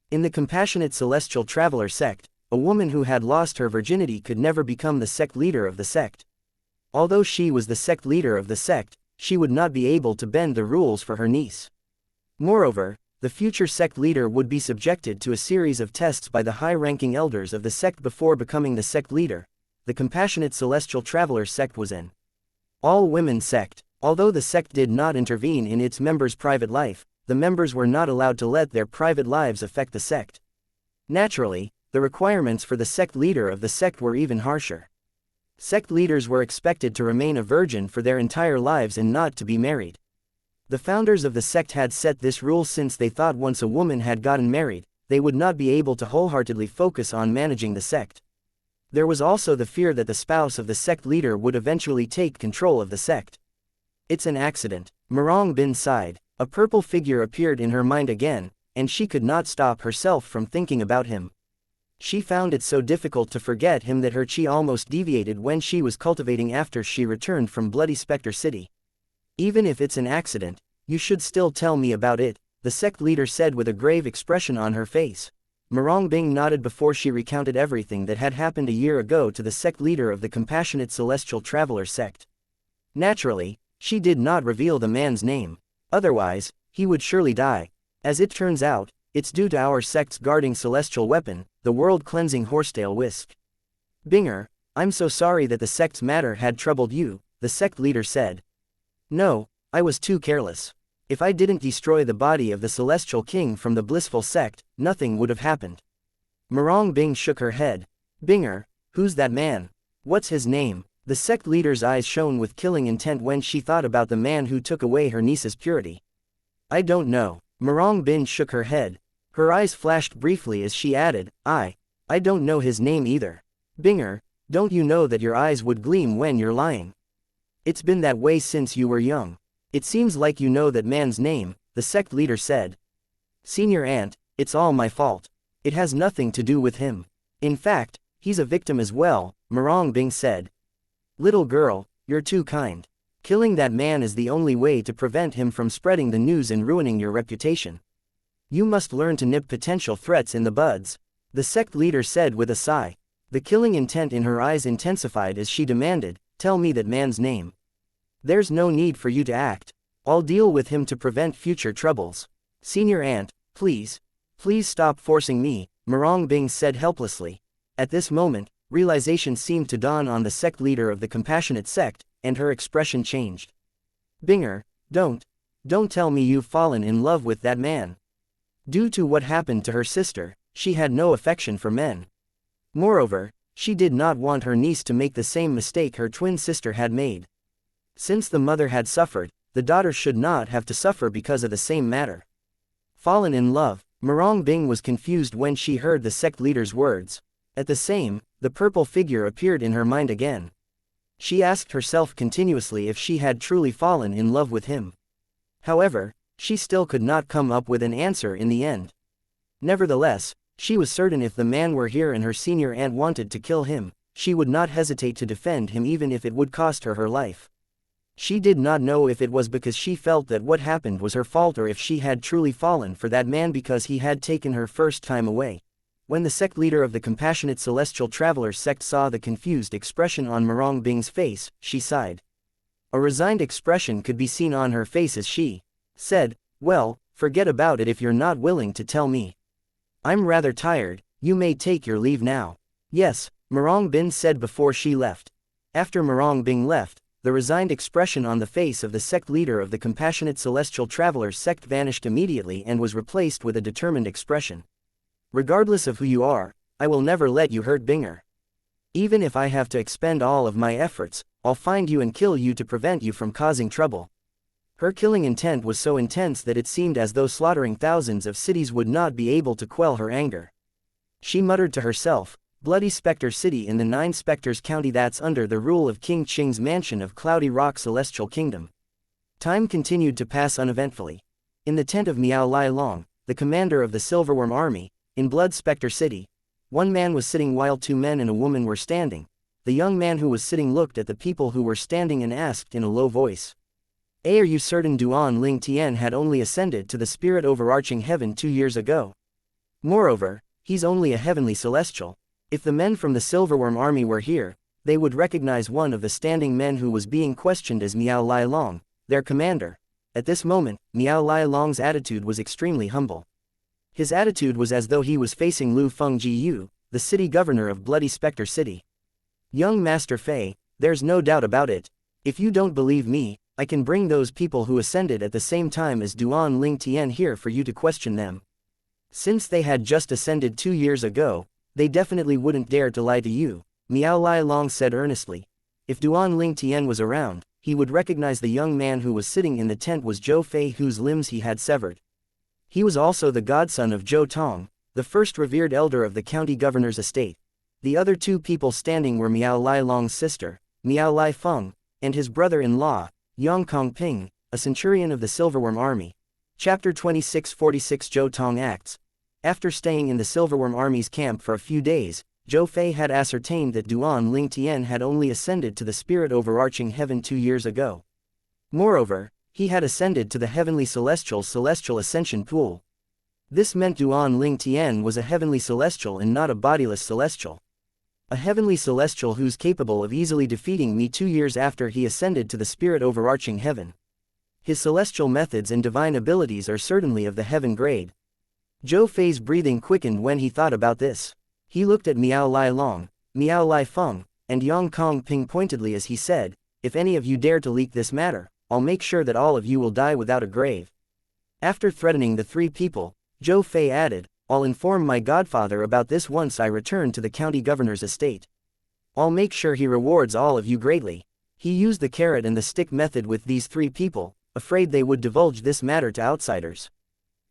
In the Compassionate Celestial Traveler sect, a woman who had lost her virginity could never become the sect leader of the sect. Although she was the sect leader of the sect, she would not be able to bend the rules for her niece. Moreover, the future sect leader would be subjected to a series of tests by the high-ranking elders of the sect before becoming the sect leader. The Compassionate Celestial Traveler sect was an all-women sect. Although the sect did not intervene in its members' private life, the members were not allowed to let their private lives affect the sect. Naturally, the requirements for the sect leader of the sect were even harsher. Sect leaders were expected to remain a virgin for their entire lives and not to be married. The founders of the sect had set this rule since they thought once a woman had gotten married, they would not be able to wholeheartedly focus on managing the sect. There was also the fear that the spouse of the sect leader would eventually take control of the sect. "It's an accident," Murong Bin sighed. A purple figure appeared in her mind again, and she could not stop herself from thinking about him. She found it so difficult to forget him that her chi almost deviated when she was cultivating after she returned from Bloody Spectre City. "Even if it's an accident, you should still tell me about it," the sect leader said with a grave expression on her face. Murong Bing nodded before she recounted everything that had happened a year ago to the sect leader of the Compassionate Celestial Traveler sect. Naturally, she did not reveal the man's name. Otherwise, he would surely die. As it turns out, it's due to our sect's guarding celestial weapon, the world-cleansing horsetail whisk. "Binger, I'm so sorry that the sect's matter had troubled you, the sect leader said. No, I was too careless. If I didn't destroy the body of the celestial king from the blissful sect, nothing would have happened. Murong Bing shook her head. Binger, who's that man? What's his name? The sect leader's eyes shone with killing intent when she thought about the man who took away her niece's purity. I don't know. Murong Bin shook her head. Her eyes flashed briefly as she added, I don't know his name either. Binger, don't you know that your eyes would gleam when you're lying? It's been that way since you were young. It seems like you know that man's name, the sect leader said. Senior Aunt, it's all my fault. It has nothing to do with him. In fact, he's a victim as well, Murong Bing said. Little girl, you're too kind. Killing that man is the only way to prevent him from spreading the news and ruining your reputation. You must learn to nip potential threats in the buds, the sect leader said with a sigh. The killing intent in her eyes intensified as she demanded, tell me that man's name. There's no need for you to act. I'll deal with him to prevent future troubles. Senior Aunt, please stop forcing me, Murong Bing said helplessly. At this moment, realization seemed to dawn on the sect leader of the compassionate sect, and her expression changed. Binger, don't tell me you've fallen in love with that man. Due to what happened to her sister, she had no affection for men. Moreover, she did not want her niece to make the same mistake her twin sister had made. Since the mother had suffered, the daughter should not have to suffer because of the same matter. Fallen in love, Murong Bing was confused when she heard the sect leader's words. At the same, the purple figure appeared in her mind again. She asked herself continuously if she had truly fallen in love with him. However, she still could not come up with an answer in the end. Nevertheless, she was certain if the man were here and her senior aunt wanted to kill him, she would not hesitate to defend him even if it would cost her her life. She did not know if it was because she felt that what happened was her fault or if she had truly fallen for that man because he had taken her first time away. When the sect leader of the compassionate celestial traveler sect saw the confused expression on Murong Bing's face, she sighed. A resigned expression could be seen on her face as she said, well, forget about it if you're not willing to tell me. I'm rather tired, you may take your leave now. Yes, Murong Bin said before she left. After Murong Bing left, the resigned expression on the face of the sect leader of the compassionate celestial traveler sect vanished immediately and was replaced with a determined expression. Regardless of who you are, I will never let you hurt Binger. Even if I have to expend all of my efforts, I'll find you and kill you to prevent you from causing trouble. Her killing intent was so intense that it seemed as though slaughtering thousands of cities would not be able to quell her anger. She muttered to herself, Bloody Spectre City in the Nine Spectres County that's under the rule of King Qing's mansion of Cloudy Rock Celestial Kingdom. Time continued to pass uneventfully. In the tent of Miao Lai Long, the commander of the Silverworm Army, in Blood Spectre City, one man was sitting while two men and a woman were standing. The young man who was sitting looked at the people who were standing and asked in a low voice. Are you certain Duan Ling Tian had only ascended to the spirit overarching heaven 2 years ago? Moreover, he's only a heavenly celestial. If the men from the Silverworm Army were here, they would recognize one of the standing men who was being questioned as Miao Lai Long, their commander. At this moment, Miao Lai Long's attitude was extremely humble. His attitude was as though he was facing Lu Fengji Yu, the city governor of Bloody Spectre City. Young Master Fei, there's no doubt about it. If you don't believe me, I can bring those people who ascended at the same time as Duan Ling Tian here for you to question them. Since they had just ascended 2 years ago, they definitely wouldn't dare to lie to you, Miao Lai Long said earnestly. If Duan Ling Tian was around, he would recognize the young man who was sitting in the tent was Zhou Fei whose limbs he had severed. He was also the godson of Zhou Tong, the first revered elder of the county governor's estate. The other two people standing were Miao Lai Long's sister, Miao Lai Feng, and his brother-in-law, Yang Kongping, a centurion of the Silverworm Army. Chapter 2646 Zhou Tong Acts. After staying in the Silverworm Army's camp for a few days, Zhou Fei had ascertained that Duan Ling Tian had only ascended to the spirit overarching heaven 2 years ago. Moreover, he had ascended to the heavenly celestial ascension pool. This meant Duan Ling Tian was a heavenly celestial and not a bodiless celestial. A heavenly celestial who's capable of easily defeating me 2 years after he ascended to the spirit overarching heaven. His celestial methods and divine abilities are certainly of the heaven grade. Zhou Fei's breathing quickened when he thought about this. He looked at Miao Lai Long, Miao Lai Feng, and Yang Kongping pointedly as he said, "If any of you dare to leak this matter, I'll make sure that all of you will die without a grave." After threatening the three people, Zhou Fei added, "I'll inform my godfather about this once I return to the county governor's estate. I'll make sure he rewards all of you greatly." He used the carrot and the stick method with these three people, afraid they would divulge this matter to outsiders.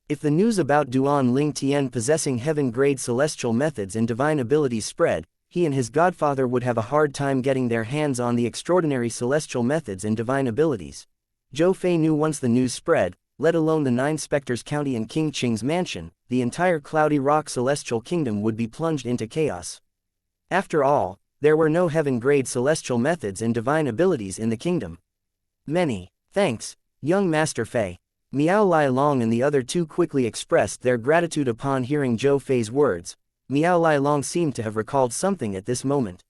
If the news about Duan Ling Tian possessing heaven-grade celestial methods and divine abilities spread, he and his godfather would have a hard time getting their hands on the extraordinary celestial methods and divine abilities. Zhou Fei knew once the news spread, let alone the 9 Spectres County and King Qing's mansion, the entire Cloudy Rock celestial kingdom would be plunged into chaos. After all, there were no heaven-grade celestial methods and divine abilities in the kingdom. "Many thanks, young Master Fei." Miao Lai Long and the other two quickly expressed their gratitude upon hearing Zhou Fei's words. Miao Lai Long seemed to have recalled something at this moment.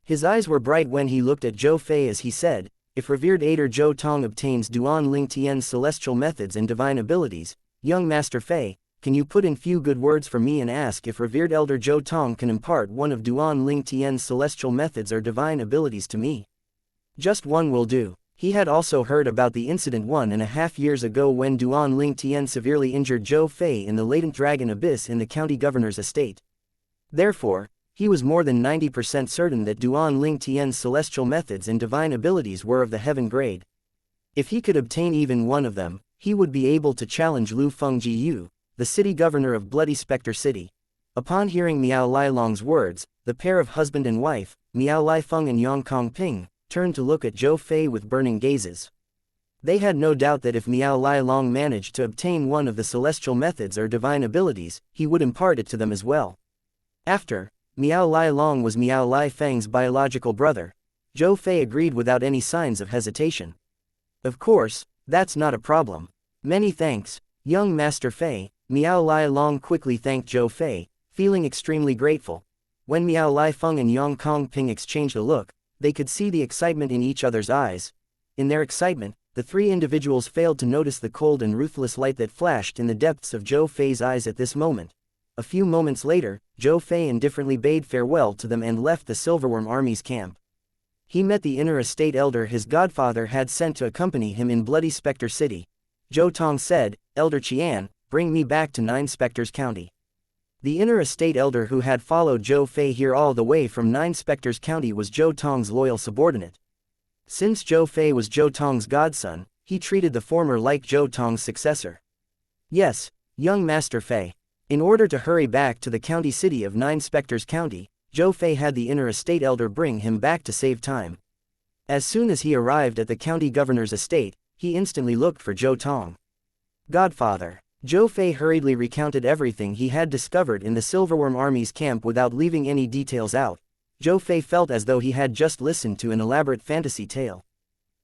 His eyes were bright when he looked at Zhou Fei as he said, "If revered Ader Zhou Tong obtains Duan Ling Tian's celestial methods and divine abilities, young Master Fei, can you put in few good words for me and ask if revered Elder Zhou Tong can impart one of Duan Ling Tian's celestial methods or divine abilities to me? Just one will do." He had also heard about the incident 1.5 years ago when Duan Ling Tian severely injured Zhou Fei in the latent dragon abyss in the county governor's estate. Therefore, he was more than 90% certain that Duan Ling Tian's celestial methods and divine abilities were of the heaven grade. If he could obtain even one of them, he would be able to challenge Lu Fengjiyu, the city governor of Bloody Spectre City. Upon hearing Miao Lai Long's words, the pair of husband and wife, Miao Lai Feng and Yang Kongping, turned to look at Zhou Fei with burning gazes. They had no doubt that if Miao Lai Long managed to obtain one of the celestial methods or divine abilities, he would impart it to them as well. After, Miao Lai Long was Miao Lai Feng's biological brother. Zhou Fei agreed without any signs of hesitation. "Of course, that's not a problem. Many thanks, young Master Fei." Miao Lai Long quickly thanked Zhou Fei, feeling extremely grateful. When Miao Lai Feng and Yang Kongping exchanged a look, they could see the excitement in each other's eyes. In their excitement, the three individuals failed to notice the cold and ruthless light that flashed in the depths of Zhou Fei's eyes at this moment. A few moments later, Zhou Fei indifferently bade farewell to them and left the Silverworm Army's camp. He met the inner estate elder his godfather had sent to accompany him in Bloody Spectre City. Zhou Tong said, "Elder Qian, bring me back to 9 Spectres County." The inner estate elder who had followed Zhou Fei here all the way from 9 Spectres County was Zhou Tong's loyal subordinate. Since Zhou Fei was Zhou Tong's godson, he treated the former like Zhou Tong's successor. "Yes, young Master Fei." In order to hurry back to the county city of 9 Spectres County, Zhou Fei had the inner estate elder bring him back to save time. As soon as he arrived at the county governor's estate, he instantly looked for Zhou Tong. "Godfather." Zhou Fei hurriedly recounted everything he had discovered in the Silverworm Army's camp without leaving any details out. Zhou Fei felt as though he had just listened to an elaborate fantasy tale.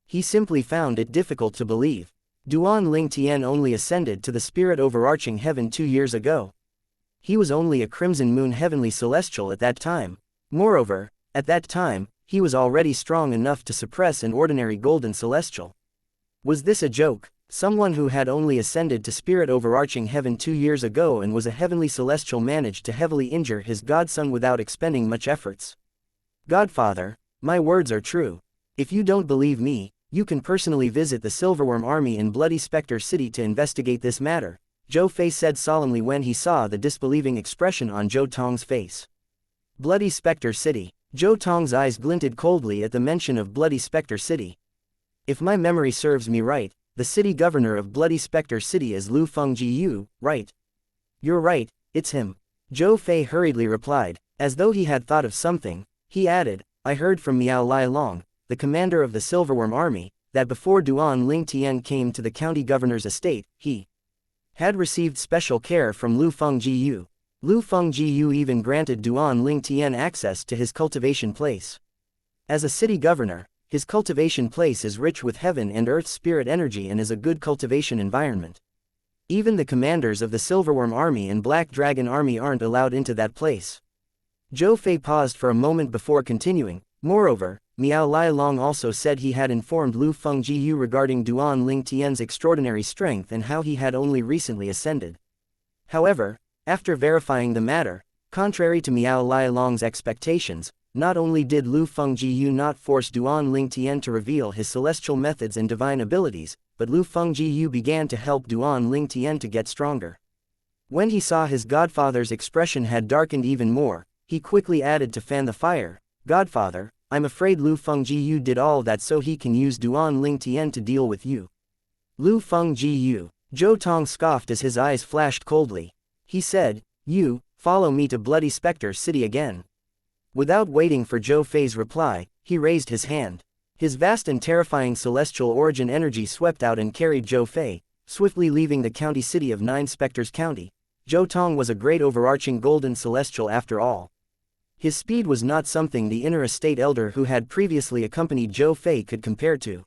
He simply found it difficult to believe. Duan Ling Tian only ascended to the spirit overarching heaven 2 years ago. He was only a Crimson Moon heavenly celestial at that time. Moreover, at that time, he was already strong enough to suppress an ordinary golden celestial. Was this a joke? Someone who had only ascended to spirit overarching heaven 2 years ago and was a heavenly celestial managed to heavily injure his godson without expending much efforts. "Godfather, my words are true. If you don't believe me, you can personally visit the Silverworm Army in Bloody Spectre City to investigate this matter," Zhou Fei said solemnly when he saw the disbelieving expression on Zhou Tong's face. Bloody Spectre City. Zhou Tong's eyes glinted coldly at the mention of Bloody Spectre City. "If my memory serves me right, the city governor of Bloody Spectre City is Lu Fengjiyu, right?" "You're right, it's him," Zhou Fei hurriedly replied. As though he had thought of something, he added, "I heard from Miao Lai Long, the commander of the Silverworm Army, that before Duan Ling Tian came to the county governor's estate, he had received special care from Lu Fengjiyu. Lu Fengjiyu even granted Duan Ling Tian access to his cultivation place. As a city governor, his cultivation place is rich with heaven and earth spirit energy and is a good cultivation environment. Even the commanders of the Silverworm Army and Black Dragon Army aren't allowed into that place." Zhou Fei paused for a moment before continuing. Moreover, Miao Lai Long also said he had informed Lu Fengjiyu regarding Duan Ling Tian's extraordinary strength and how he had only recently ascended. However, after verifying the matter, contrary to Miao Lai Long's expectations, not only did Lu Fengjiu not force Duan Lingtian to reveal his celestial methods and divine abilities, but Lu Fengjiu began to help Duan Lingtian to get stronger. When he saw his godfather's expression had darkened even more, he quickly added to fan the fire, "Godfather, I'm afraid Lu Fengjiu did all that so he can use Duan Lingtian to deal with you." Lu Fengjiu. Zhou Tong scoffed as his eyes flashed coldly. He said, "You, follow me to Bloody Spectre City again." Without waiting for Zhou Fei's reply, he raised his hand. His vast and terrifying celestial origin energy swept out and carried Zhou Fei, swiftly leaving the county city of Nine Spectres County. Zhou Tong was a great overarching golden celestial after all. His speed was not something the inner estate elder who had previously accompanied Zhou Fei could compare to.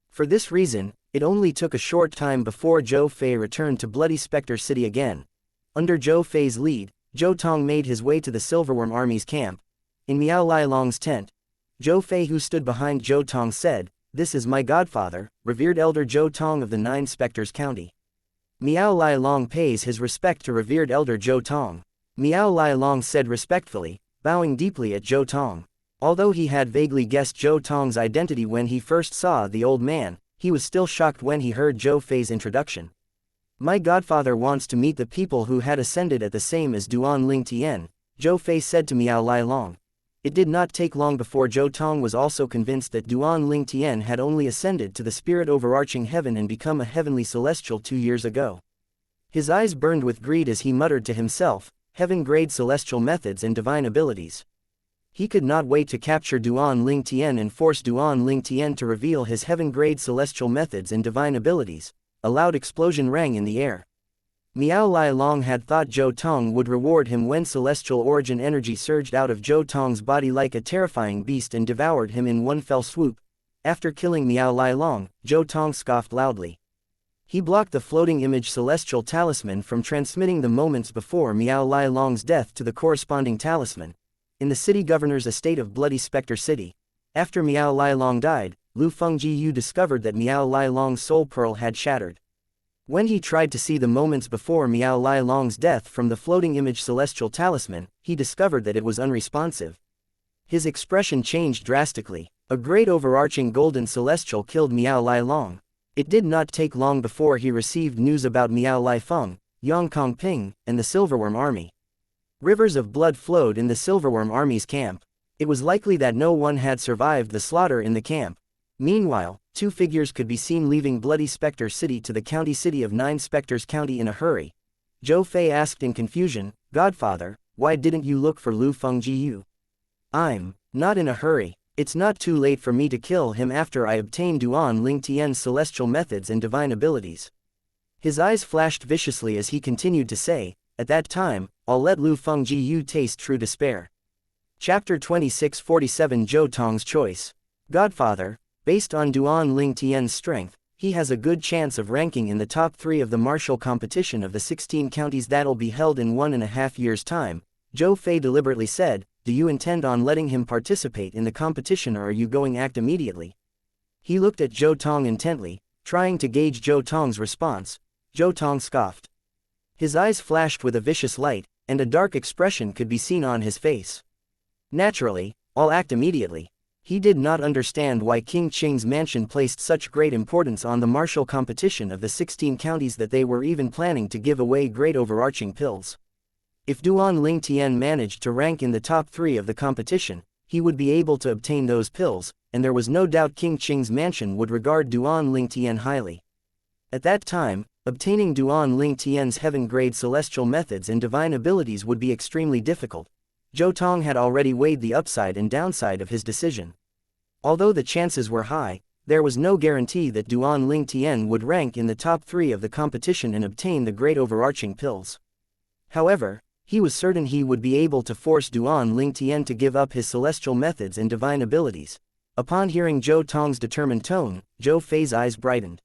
For this reason, it only took a short time before Zhou Fei returned to Bloody Spectre City again. Under Zhou Fei's lead, Zhou Tong made his way to the Silverworm Army's camp. In Miao Lai Long's tent, Zhou Fei, who stood behind Zhou Tong, said, "This is my godfather, revered elder Zhou Tong of the Nine Spectres County." Miao Lai Long pays his respect to revered elder Zhou Tong. Miao Lai Long said respectfully, bowing deeply at Zhou Tong. Although he had vaguely guessed Zhou Tong's identity when he first saw the old man, he was still shocked when he heard Zhou Fei's introduction. "My godfather wants to meet the people who had ascended at the same as Duan Lingtian," Zhou Fei said to Miao Lai Long. It did not take long before Zhou Tong was also convinced that Duan Lingtian had only ascended to the spirit overarching heaven and become a heavenly celestial 2 years ago. His eyes burned with greed as he muttered to himself, "Heaven-grade celestial methods and divine abilities." He could not wait to capture Duan Lingtian and force Duan Lingtian to reveal his heaven-grade celestial methods and divine abilities. A loud explosion rang in the air. Miao Lai Long had thought Zhou Tong would reward him when celestial origin energy surged out of Zhou Tong's body like a terrifying beast and devoured him in one fell swoop. After killing Miao Lai Long, Zhou Tong scoffed loudly. He blocked the floating image celestial talisman from transmitting the moments before Miao Lai Long's death to the corresponding talisman. In the city governor's estate of Bloody Spectre City, after Miao Lai Long died, Lu Fengjiu discovered that Miao Lai Long's soul pearl had shattered. When he tried to see the moments before Miao Lai Long's death from the floating image celestial talisman, he discovered that it was unresponsive. His expression changed drastically. A great overarching golden celestial killed Miao Lai Long. It did not take long before he received news about Miao Lai Feng, Yang Kongping, and the Silverworm Army. Rivers of blood flowed in the Silverworm Army's camp. It was likely that no one had survived the slaughter in the camp. Meanwhile, 2 figures could be seen leaving Bloody Spectre City to the county city of Nine Spectres County in a hurry. Zhou Fei asked in confusion, "Godfather, why didn't you look for Lu Fengjiu?" "I'm not in a hurry. It's not too late for me to kill him after I obtain Duan Lingtian's celestial methods and divine abilities." His eyes flashed viciously as he continued to say, "At that time, I'll let Lu Fengjiu taste true despair." Chapter 2647 Zhou Tong's Choice. Godfather, based on Duan Lingtian's strength, he has a good chance of ranking in the top 3 of the martial competition of the 16 counties that'll be held in 1.5 years' time, Zhou Fei deliberately said. "Do you intend on letting him participate in the competition or are you going to act immediately?" He looked at Zhou Tong intently, trying to gauge Zhou Tong's response. Zhou Tong scoffed. His eyes flashed with a vicious light, and a dark expression could be seen on his face. "Naturally, I'll act immediately." He did not understand why King Qing's mansion placed such great importance on the martial competition of the 16 counties that they were even planning to give away great overarching pills. If Duan Lingtian managed to rank in the top 3 of the competition, he would be able to obtain those pills, and there was no doubt King Qing's mansion would regard Duan Lingtian highly. At that time, obtaining Duan Lingtian's heaven-grade celestial methods and divine abilities would be extremely difficult. Zhou Tong had already weighed the upside and downside of his decision. Although the chances were high, there was no guarantee that Duan Lingtian would rank in the top 3 of the competition and obtain the great overarching pills. However, he was certain he would be able to force Duan Lingtian to give up his celestial methods and divine abilities. Upon hearing Zhou Tong's determined tone, Zhou Fei's eyes brightened.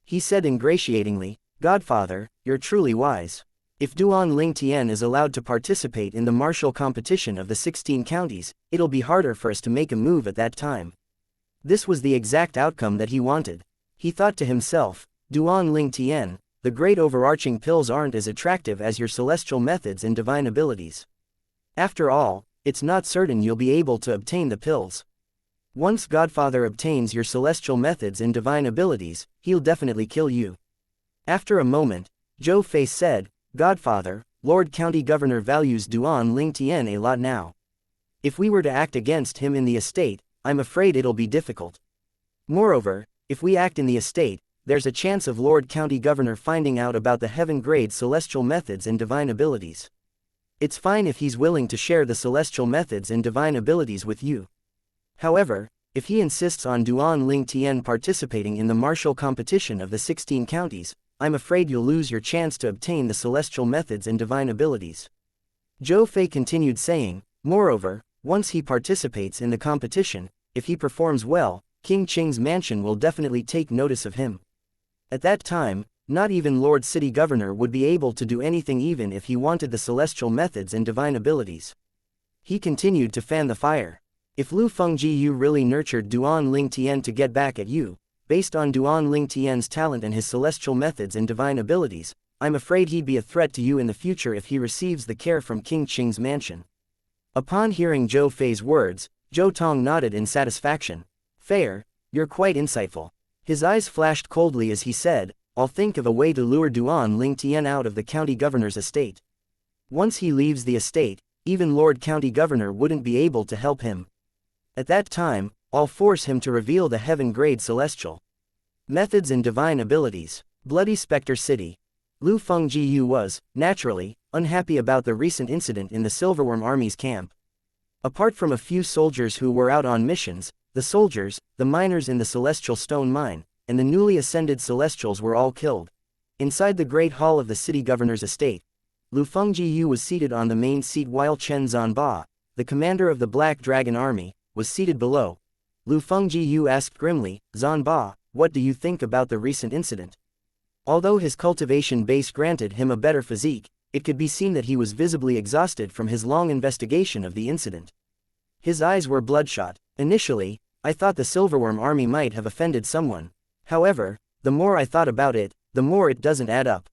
He said ingratiatingly, "Godfather, you're truly wise. If Duan Lingtian is allowed to participate in the martial competition of the 16 counties, it'll be harder for us to make a move at that time." This was the exact outcome that he wanted. He thought to himself, "Duan Lingtian, the great overarching pills aren't as attractive as your celestial methods and divine abilities. After all, it's not certain you'll be able to obtain the pills. Once Godfather obtains your celestial methods and divine abilities, he'll definitely kill you. After a moment, Zhou Fei said, Godfather, Lord County Governor values Duan Lingtian a lot now. If we were to act against him in the estate, I'm afraid it'll be difficult. Moreover, if we act in the estate, there's a chance of Lord County Governor finding out about the heaven-grade celestial methods and divine abilities. It's fine if he's willing to share the celestial methods and divine abilities with you. However, if he insists on Duan Lingtian participating in the martial competition of the 16 counties, I'm afraid you'll lose your chance to obtain the celestial methods and divine abilities. Zhou Fei continued saying, moreover, once he participates in the competition, if he performs well, King Qing's mansion will definitely take notice of him. At that time, not even Lord City Governor would be able to do anything even if he wanted the celestial methods and divine abilities. He continued to fan the fire. If Lu Fengjiu really nurtured Duan Lingtian to get back at you, based on Duan Lingtian's talent and his celestial methods and divine abilities, I'm afraid he'd be a threat to you in the future if he receives the care from King Qing's mansion. Upon hearing Zhou Fei's words, Zhou Tong nodded in satisfaction. Fair, you're quite insightful. His eyes flashed coldly as he said, I'll think of a way to lure Duan Lingtian out of the county governor's estate. Once he leaves the estate, even Lord County Governor wouldn't be able to help him. At that time, I'll force him to reveal the heaven-grade celestial methods and divine abilities. Bloody Spectre City. Lu Fengjiu was, naturally, unhappy about the recent incident in the Silverworm Army's camp. Apart from a few soldiers who were out on missions, the soldiers, the miners in the Celestial Stone Mine, and the newly ascended Celestials were all killed. Inside the Great Hall of the city governor's estate, Lu Fengjiu was seated on the main seat while Chen Zanba, the commander of the Black Dragon Army, was seated below. Lu Fengjiu asked grimly, Zanba, what do you think about the recent incident? Although his cultivation base granted him a better physique, it could be seen that he was visibly exhausted from his long investigation of the incident. His eyes were bloodshot. Initially, I thought the Silverworm Army might have offended someone. However, the more I thought about it, the more it doesn't add up.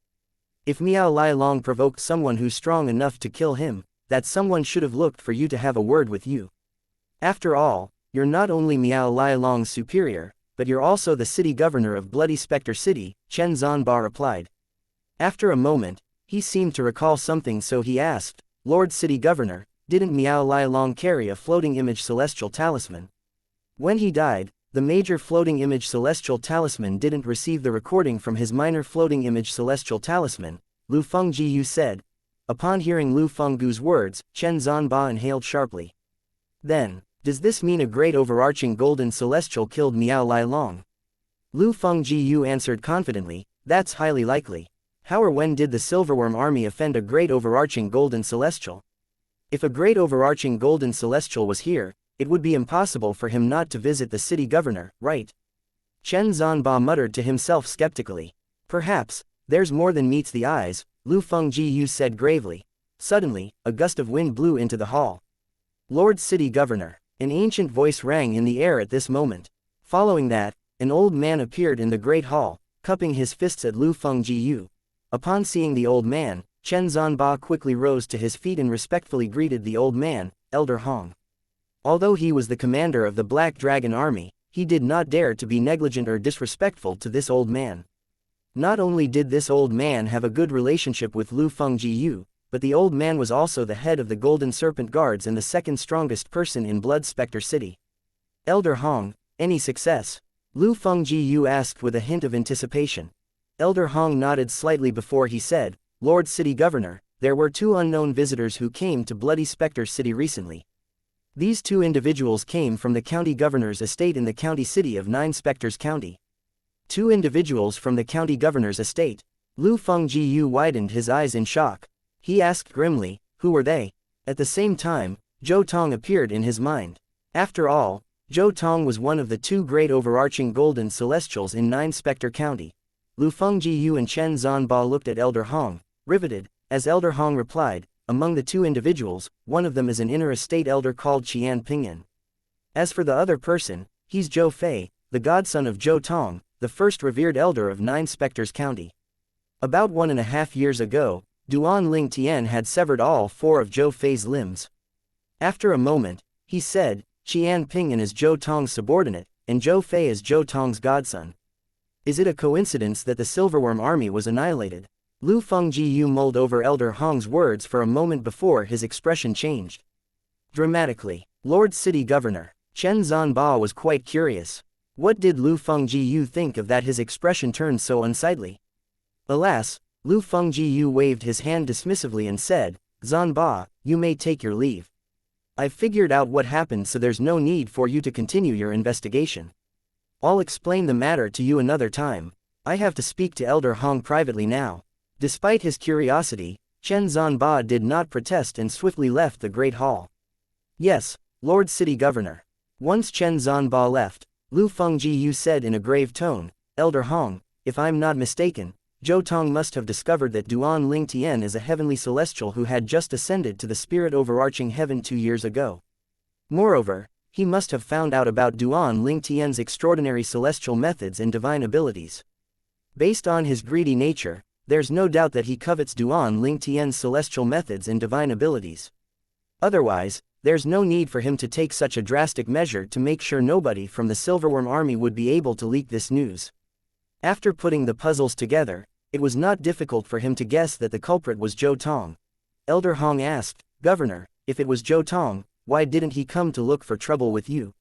If Miao Lai Long provoked someone who's strong enough to kill him, that someone should have looked for you to have a word with you. After all, you're not only Miao Lai Long's superior, but you're also the city governor of Bloody Spectre City, Chen Zanba replied. After a moment, he seemed to recall something, so he asked, Lord City Governor, didn't Miao Lai Long carry a floating image celestial talisman? When he died, the major floating image celestial talisman didn't receive the recording from his minor floating image celestial talisman, Lu Fengjiu said. Upon hearing Lu Fenggu's words, Chen Zanba inhaled sharply. Then, does this mean a great overarching golden celestial killed Miao Lai Long? Lu Fengjiu answered confidently, that's highly likely. How or when did the Silverworm Army offend a great overarching golden celestial? If a great overarching golden celestial was here, it would be impossible for him not to visit the city governor, right? Chen Zanba muttered to himself skeptically. Perhaps, there's more than meets the eyes, Lu Fengjiu said gravely. Suddenly, a gust of wind blew into the hall. Lord City Governor. An ancient voice rang in the air at this moment. Following that, an old man appeared in the great hall, cupping his fists at Lu Fengjiu. Upon seeing the old man, Chen Zanba quickly rose to his feet and respectfully greeted the old man, Elder Hong. Although he was the commander of the Black Dragon Army, he did not dare to be negligent or disrespectful to this old man. Not only did this old man have a good relationship with Lu Fengjiu, but the old man was also the head of the Golden Serpent Guards and the second strongest person in Blood Spectre City. Elder Hong, any success? Lu Fengjiu asked with a hint of anticipation. Elder Hong nodded slightly before he said, Lord City Governor, there were 2 unknown visitors who came to Bloody Spectre City recently. These 2 individuals came from the county governor's estate in the county city of 9 Spectres County. 2 individuals from the county governor's estate. Lu Fengjiu widened his eyes in shock. He asked grimly, who were they? At the same time, Zhou Tong appeared in his mind. After all, Zhou Tong was one of the 2 great overarching golden celestials in 9 Spectre County. Lu Fengjiu and Chen Zanba looked at Elder Hong, riveted, as Elder Hong replied, among the 2 individuals, one of them is an inner estate elder called Qian Pingyan. As for the other person, he's Zhou Fei, the godson of Zhou Tong, the first revered elder of 9 Spectres County. About 1.5 years ago, Duan Lingtian had severed all 4 of Zhou Fei's limbs. After a moment, he said, Qian Ping'an is Zhou Tong's subordinate, and Zhou Fei is Zhou Tong's godson. Is it a coincidence that the Silverworm army was annihilated? Lu Fengjiu mulled over Elder Hong's words for a moment before his expression changed. Dramatically, Lord City Governor Chen Zanba was quite curious. What did Lu Fengjiu think of that his expression turned so unsightly? Alas, Lu Fengjiu waved his hand dismissively and said, Zanba, you may take your leave. I've figured out what happened, so there's no need for you to continue your investigation. I'll explain the matter to you another time. I have to speak to Elder Hong privately now. Despite his curiosity, Chen Zanba did not protest and swiftly left the Great Hall. Yes, Lord City Governor. Once Chen Zanba left, Lu Fengjiu said in a grave tone, Elder Hong, if I'm not mistaken, Zhou Tong must have discovered that Duan Ling Tian is a heavenly celestial who had just ascended to the spirit overarching heaven 2 years ago. Moreover, he must have found out about Duan Ling Tian's extraordinary celestial methods and divine abilities. Based on his greedy nature, there's no doubt that he covets Duan Ling Tian's celestial methods and divine abilities. Otherwise, there's no need for him to take such a drastic measure to make sure nobody from the Silverworm army would be able to leak this news. After putting the puzzles together, it was not difficult for him to guess that the culprit was Zhou Tong. Elder Hong asked, Governor, if it was Zhou Tong, why didn't he come to look for trouble with you?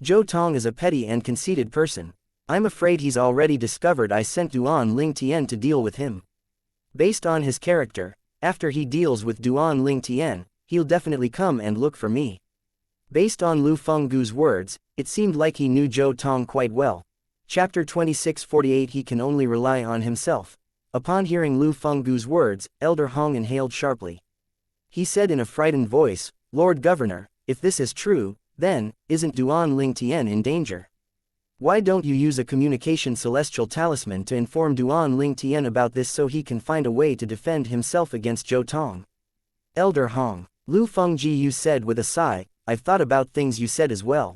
Zhou Tong is a petty and conceited person. I'm afraid he's already discovered I sent Duan Ling Tian to deal with him. Based on his character, after he deals with Duan Ling Tian, he'll definitely come and look for me. Based on Lu Fenggu's words, it seemed like he knew Zhou Tong quite well. Chapter 2648 He can only rely on himself. Upon hearing Lu Fenggu's words, Elder Hong inhaled sharply. He said in a frightened voice, Lord Governor, if this is true, then, isn't Duan Ling Tian in danger? Why don't you use a communication celestial talisman to inform Duan Ling Tian about this so he can find a way to defend himself against Zhou Tong? Elder Hong, Lu Fengjiu said with a sigh, I've thought about things you said as well.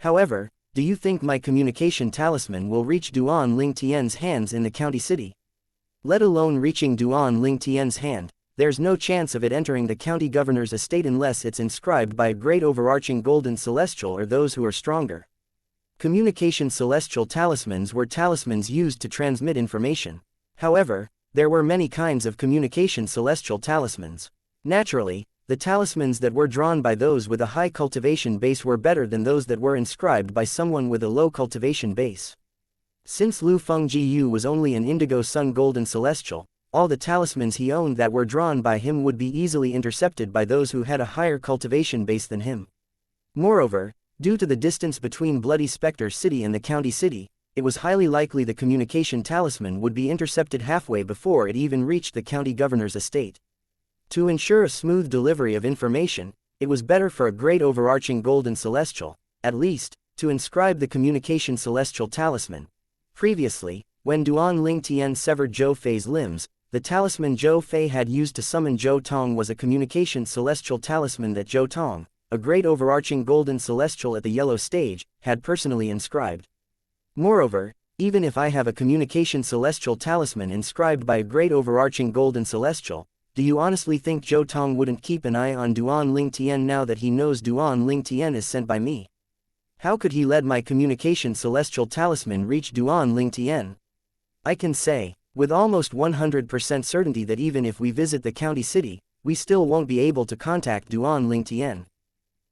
However, do you think my communication talisman will reach Duan Ling Tian's hands in the county city? Let alone reaching Duan Ling Tian's hand, there's no chance of it entering the county governor's estate unless it's inscribed by a great overarching golden celestial or those who are stronger. Communication celestial talismans were talismans used to transmit information. However, there were many kinds of communication celestial talismans. Naturally, the talismans that were drawn by those with a high cultivation base were better than those that were inscribed by someone with a low cultivation base. Since Lu Fengjiu was only an indigo sun golden celestial, all the talismans he owned that were drawn by him would be easily intercepted by those who had a higher cultivation base than him. Moreover, due to the distance between Bloody Spectre City and the county city, it was highly likely the communication talisman would be intercepted halfway before it even reached the county governor's estate. To ensure a smooth delivery of information, it was better for a great overarching golden celestial, at least, to inscribe the communication celestial talisman. Previously, when Duan Ling Tian severed Zhou Fei's limbs, the talisman Zhou Fei had used to summon Zhou Tong was a communication celestial talisman that Zhou Tong, a great overarching golden celestial at the yellow stage, had personally inscribed. Moreover, even if I have a communication celestial talisman inscribed by a great overarching golden celestial, do you honestly think Zhou Tong wouldn't keep an eye on Duan Ling Tian now that he knows Duan Ling Tian is sent by me? How could he let my communication celestial talisman reach Duan Ling Tian? I can say, with almost 100% certainty that even if we visit the county city, we still won't be able to contact Duan Ling Tian.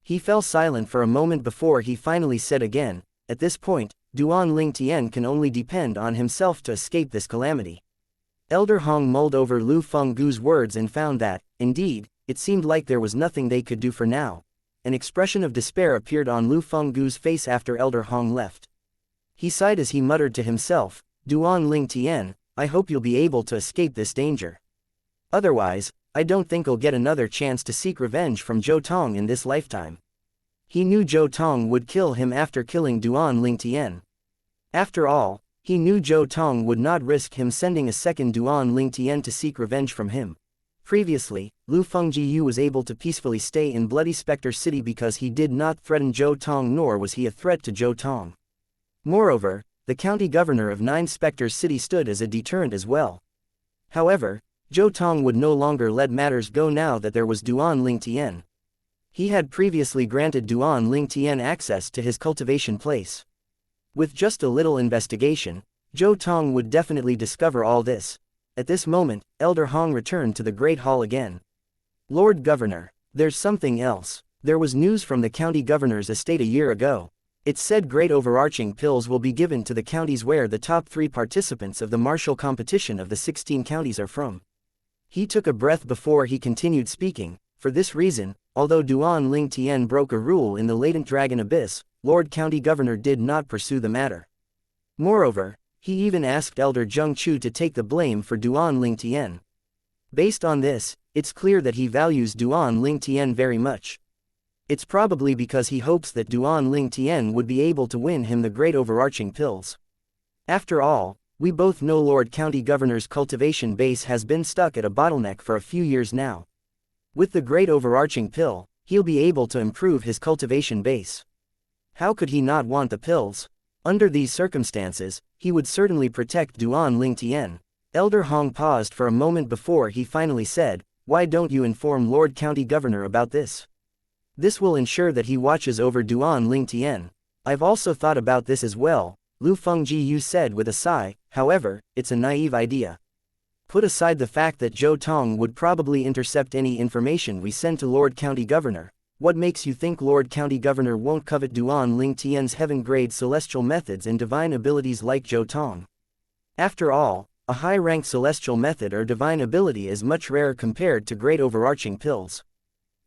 He fell silent for a moment before he finally said again, at this point, Duan Ling Tian can only depend on himself to escape this calamity. Elder Hong mulled over Lu Fenggu's words and found that, indeed, it seemed like there was nothing they could do for now. An expression of despair appeared on Lu Fenggu's face after Elder Hong left. He sighed as he muttered to himself, Duan Ling Tian, I hope you'll be able to escape this danger. Otherwise, I don't think I'll get another chance to seek revenge from Zhou Tong in this lifetime. He knew Zhou Tong would kill him after killing Duan Ling Tian. After all, he knew Zhou Tong would not risk him sending a second Duan Ling Tian to seek revenge from him. Previously, Lu Fengjiu was able to peacefully stay in Bloody Spectre City because he did not threaten Zhou Tong, nor was he a threat to Zhou Tong. Moreover, the county governor of 9 Spectres City stood as a deterrent as well. However, Zhou Tong would no longer let matters go now that there was Duan Ling Tian. He had previously granted Duan Ling Tian access to his cultivation place. With just a little investigation, Zhou Tong would definitely discover all this. At this moment, Elder Hong returned to the Great Hall again. Lord Governor, there's something else. There was news from the county governor's estate a year ago. It said great overarching pills will be given to the counties where the top 3 participants of the martial competition of the 16 counties are from. He took a breath before he continued speaking. For this reason, although Duan Ling Tian broke a rule in the latent dragon abyss, Lord County Governor did not pursue the matter. Moreover, he even asked Elder Zheng Chu to take the blame for Duan Ling Tian. Based on this, it's clear that he values Duan Ling Tian very much. It's probably because he hopes that Duan Ling Tian would be able to win him the great overarching pills. After all, we both know Lord County Governor's cultivation base has been stuck at a bottleneck for a few years now. With the great overarching pill, he'll be able to improve his cultivation base. How could he not want the pills? Under these circumstances, he would certainly protect Duan Ling Tian. Elder Hong paused for a moment before he finally said, "Why don't you inform Lord County Governor about this? This will ensure that he watches over Duan Ling Tian." "I've also thought about this as well," Lu Fengjiu said with a sigh. "However, it's a naive idea. Put aside the fact that Zhou Tong would probably intercept any information we send to Lord County Governor. What makes you think Lord County Governor won't covet Duan Ling Tian's heaven-grade celestial methods and divine abilities like Zhou Tong? After all, a high-rank celestial method or divine ability is much rarer compared to great overarching pills."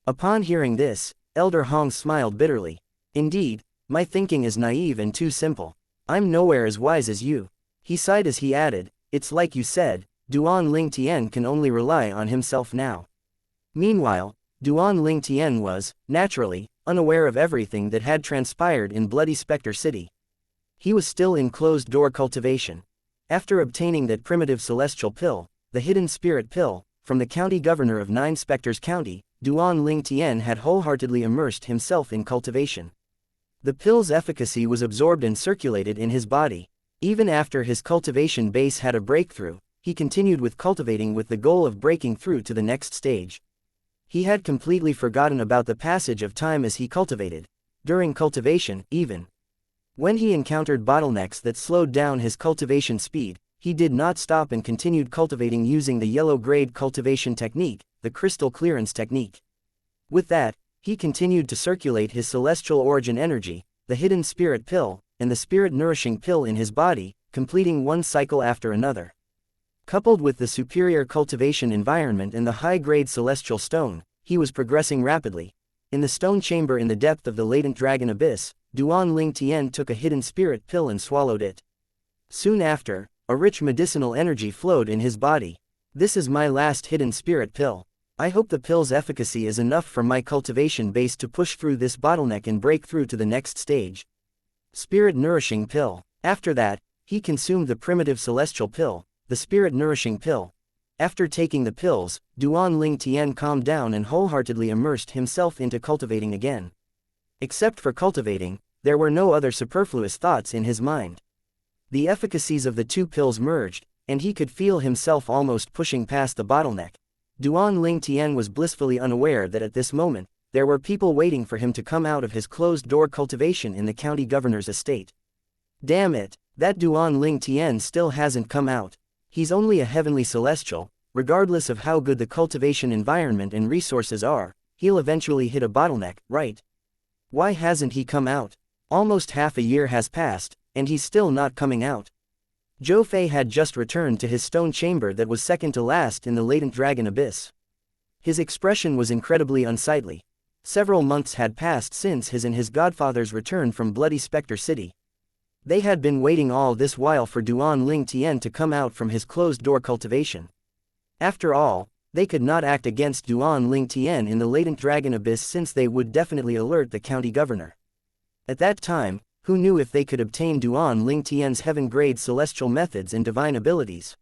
Upon hearing this, Elder Hong smiled bitterly. "Indeed, my thinking is naive and too simple. I'm nowhere as wise as you." He sighed as he added, "It's like you said, Duan Ling Tian can only rely on himself now." Meanwhile, Duan Ling Tian was, naturally, unaware of everything that had transpired in Bloody Spectre City. He was still in closed-door cultivation. After obtaining that primitive celestial pill, the hidden spirit pill, from the county governor of 9 Spectres County, Duan Ling Tian had wholeheartedly immersed himself in cultivation. The pill's efficacy was absorbed and circulated in his body. Even after his cultivation base had a breakthrough, he continued with cultivating with the goal of breaking through to the next stage. He had completely forgotten about the passage of time as he cultivated. During cultivation, even when he encountered bottlenecks that slowed down his cultivation speed, he did not stop and continued cultivating using the yellow-grade cultivation technique, the crystal clearance technique. With that, he continued to circulate his celestial origin energy, the hidden spirit pill, and the spirit-nourishing pill in his body, completing one cycle after another. Coupled with the superior cultivation environment and the high-grade celestial stone, he was progressing rapidly. In the stone chamber in the depth of the latent dragon abyss, Duan Ling Tian took a hidden spirit pill and swallowed it. Soon after, a rich medicinal energy flowed in his body. "This is my last hidden spirit pill. I hope the pill's efficacy is enough for my cultivation base to push through this bottleneck and break through to the next stage." Spirit-nourishing pill. After that, he consumed the primitive celestial pill, the spirit-nourishing pill. After taking the pills, Duan Ling Tian calmed down and wholeheartedly immersed himself into cultivating again. Except for cultivating, there were no other superfluous thoughts in his mind. The efficacies of the 2 pills merged, and he could feel himself almost pushing past the bottleneck. Duan Ling Tian was blissfully unaware that at this moment, there were people waiting for him to come out of his closed-door cultivation in the county governor's estate. Damn it, that Duan Ling Tian still hasn't come out. He's only a heavenly celestial. Regardless of how good the cultivation environment and resources are, he'll eventually hit a bottleneck, right? Why hasn't he come out? Almost half a year has passed, and he's still not coming out. Zhou Fei had just returned to his stone chamber that was second to last in the latent dragon abyss. His expression was incredibly unsightly. Several months had passed since his and his godfather's return from Bloody Spectre City. They had been waiting all this while for Duan Ling Tian to come out from his closed-door cultivation. After all, they could not act against Duan Ling Tian in the latent dragon abyss since they would definitely alert the county governor. At that time, who knew if they could obtain Duan Ling Tian's heaven-grade celestial methods and divine abilities?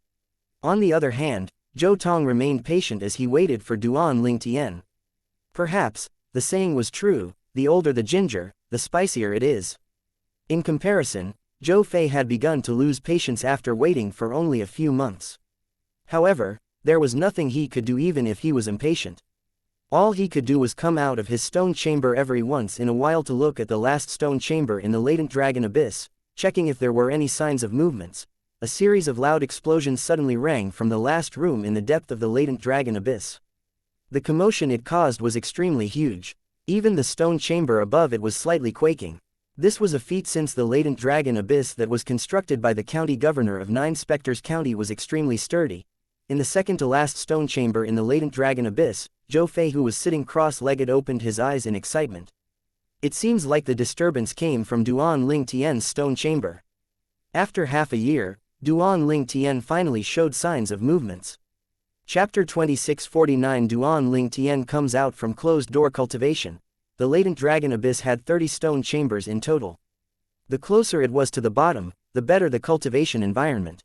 On the other hand, Zhou Tong remained patient as he waited for Duan Ling Tian. Perhaps, the saying was true, the older the ginger, the spicier it is. In comparison, Zhou Fei had begun to lose patience after waiting for only a few months. However, there was nothing he could do even if he was impatient. All he could do was come out of his stone chamber every once in a while to look at the last stone chamber in the latent dragon abyss, checking if there were any signs of movements. A series of loud explosions suddenly rang from the last room in the depth of the latent dragon abyss. The commotion it caused was extremely huge. Even the stone chamber above it was slightly quaking. This was a feat since the latent dragon abyss that was constructed by the county governor of Nine Spectres County was extremely sturdy. In the second-to-last stone chamber in the latent dragon abyss, Zhou Fei, who was sitting cross-legged, opened his eyes in excitement. It seems like the disturbance came from Duan Ling Tian's stone chamber. After half a year, Duan Ling Tian finally showed signs of movements. Chapter 2649 Duan Ling Tian comes out from closed-door cultivation. The latent dragon abyss had 30 stone chambers in total. The closer it was to the bottom, the better the cultivation environment.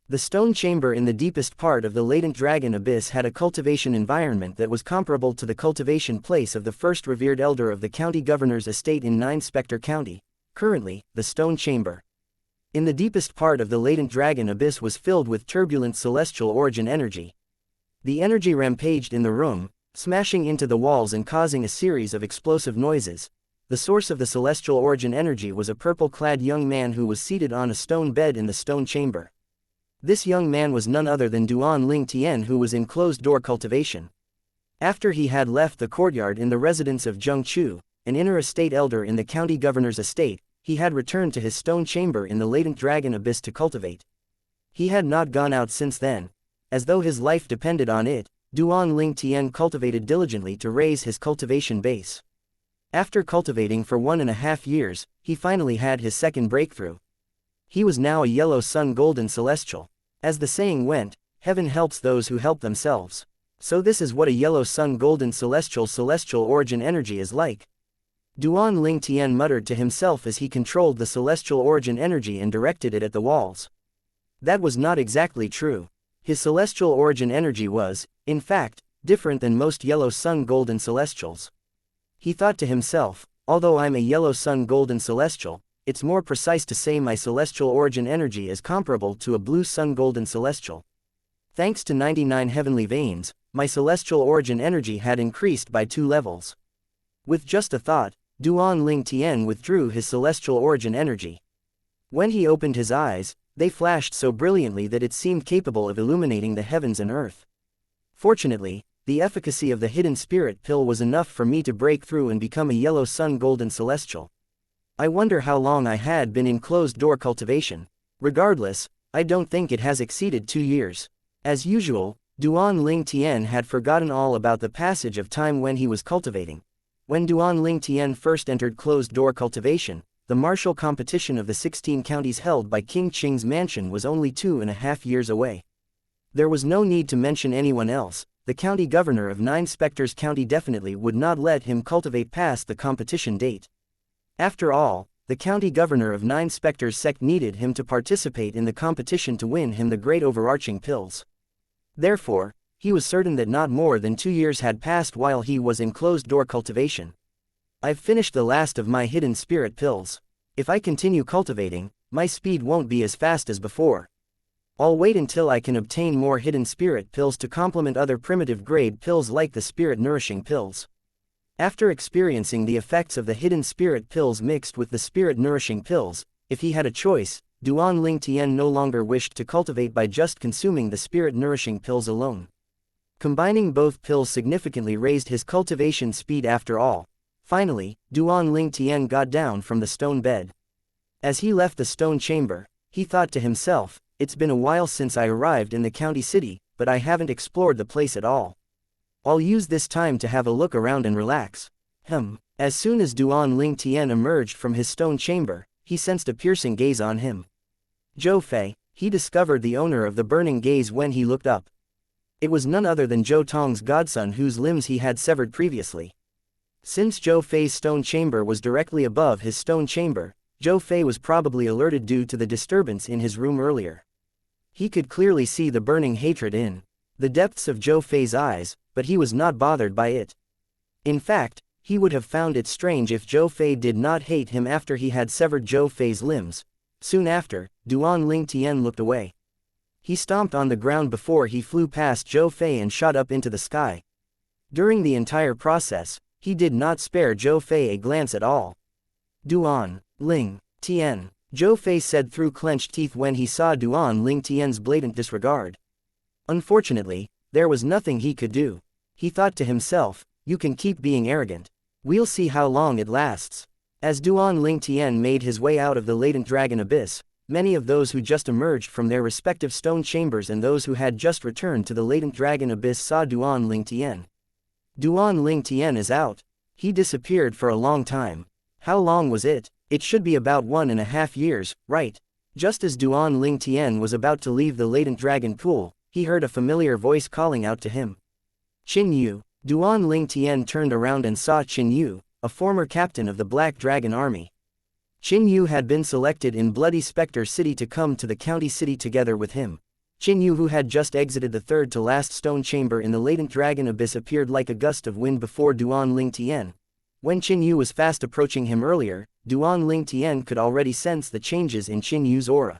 The stone chamber in the deepest part of the latent dragon abyss had a cultivation environment that was comparable to the cultivation place of the first revered elder of the county governor's estate in Nine Spectre County, currently, the stone chamber. In the deepest part of the latent dragon abyss was filled with turbulent celestial origin energy. The energy rampaged in the room, smashing into the walls and causing a series of explosive noises. The source of the celestial origin energy was a purple-clad young man who was seated on a stone bed in the stone chamber. This young man was none other than Duan Ling Tian, who was in closed-door cultivation. After he had left the courtyard in the residence of Zheng Chu, an inner estate elder in the county governor's estate, he had returned to his stone chamber in the latent dragon abyss to cultivate. He had not gone out since then. As though his life depended on it, Duan Ling Tian cultivated diligently to raise his cultivation base. After cultivating for 1.5 years, he finally had his second breakthrough. He was now a yellow sun golden celestial. As the saying went, heaven helps those who help themselves. So this is what a yellow sun golden celestial origin energy is like. Duan Ling Tian muttered to himself as he controlled the celestial origin energy and directed it at the walls. That was not exactly true. His celestial origin energy was, in fact, different than most yellow sun golden celestials. He thought to himself, although I'm a yellow sun golden celestial, it's more precise to say my celestial origin energy is comparable to a blue sun golden celestial. Thanks to 99 heavenly veins, my celestial origin energy had increased by 2 levels. With just a thought, Duan Ling Tian withdrew his celestial origin energy. When he opened his eyes, they flashed so brilliantly that it seemed capable of illuminating the heavens and earth. Fortunately, the efficacy of the hidden spirit pill was enough for me to break through and become a yellow sun golden celestial. I wonder how long I had been in closed-door cultivation. Regardless, I don't think it has exceeded 2 years. As usual, Duan Ling Tian had forgotten all about the passage of time when he was cultivating. When Duan Ling Tian first entered closed-door cultivation, the martial competition of the 16 counties held by King Qing's mansion was only 2.5 years away. There was no need to mention anyone else. The county governor of Nine Spectres County definitely would not let him cultivate past the competition date. After all, the county governor of Nine Spectres sect needed him to participate in the competition to win him the great overarching pills. Therefore, he was certain that not more than 2 years had passed while he was in closed-door cultivation. I've finished the last of my hidden spirit pills. If I continue cultivating, my speed won't be as fast as before. I'll wait until I can obtain more hidden spirit pills to complement other primitive grade pills like the spirit nourishing pills. After experiencing the effects of the hidden spirit pills mixed with the spirit nourishing pills, if he had a choice, Duan Ling Tian no longer wished to cultivate by just consuming the spirit nourishing pills alone. Combining both pills significantly raised his cultivation speed after all. Finally, Duan Ling Tian got down from the stone bed. As he left the stone chamber, he thought to himself, it's been a while since I arrived in the county city, but I haven't explored the place at all. I'll use this time to have a look around and relax. As soon as Duan Ling Tian emerged from his stone chamber, he sensed a piercing gaze on him. Zhou Fei, he discovered the owner of the burning gaze when he looked up. It was none other than Zhou Tong's godson whose limbs he had severed previously. Since Zhou Fei's stone chamber was directly above his stone chamber, Zhou Fei was probably alerted due to the disturbance in his room earlier. He could clearly see the burning hatred in the depths of Zhou Fei's eyes, but he was not bothered by it. In fact, he would have found it strange if Zhou Fei did not hate him after he had severed Zhou Fei's limbs. Soon after, Duan Ling Tian looked away. He stomped on the ground before he flew past Zhou Fei and shot up into the sky. During the entire process, he did not spare Zhou Fei a glance at all. Duan, Ling, Tian, Zhou Fei said through clenched teeth when he saw Duan Ling Tian's blatant disregard. Unfortunately, there was nothing he could do. He thought to himself, you can keep being arrogant. We'll see how long it lasts. As Duan Ling Tian made his way out of the latent dragon abyss, many of those who just emerged from their respective stone chambers and those who had just returned to the latent dragon abyss saw Duan Ling Tian. Duan Ling Tian is out. He disappeared for a long time. How long was it? It should be about 1.5 years, right? Just as Duan Ling Tian was about to leave the latent dragon pool, he heard a familiar voice calling out to him. Qin Yu. Duan Ling Tian turned around and saw Qin Yu, a former captain of the Black Dragon Army. Qin Yu had been selected in Bloody Spectre City to come to the county city together with him. Qin Yu, who had just exited the third to last stone chamber in the latent dragon abyss, appeared like a gust of wind before Duan Ling Tian. When Qin Yu was fast approaching him earlier, Duan Ling Tian could already sense the changes in Qin Yu's aura.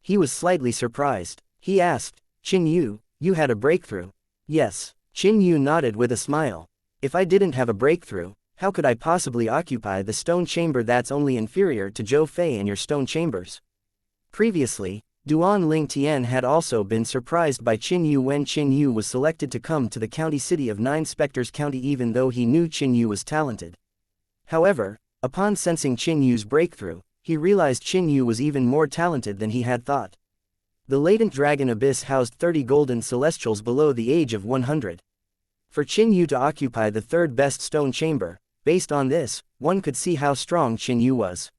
He was slightly surprised. He asked, Qin Yu, you had a breakthrough? Yes. Qin Yu nodded with a smile. If I didn't have a breakthrough, how could I possibly occupy the stone chamber that's only inferior to Zhou Fei and your stone chambers? Previously, Duan Ling Tian had also been surprised by Qin Yu when Qin Yu was selected to come to the county city of Nine Spectres County, even though he knew Qin Yu was talented. However, upon sensing Qin Yu's breakthrough, he realized Qin Yu was even more talented than he had thought. The latent dragon abyss housed 30 golden celestials below the age of 100. For Qin Yu to occupy the third best stone chamber, based on this, one could see how strong Qin Yu was.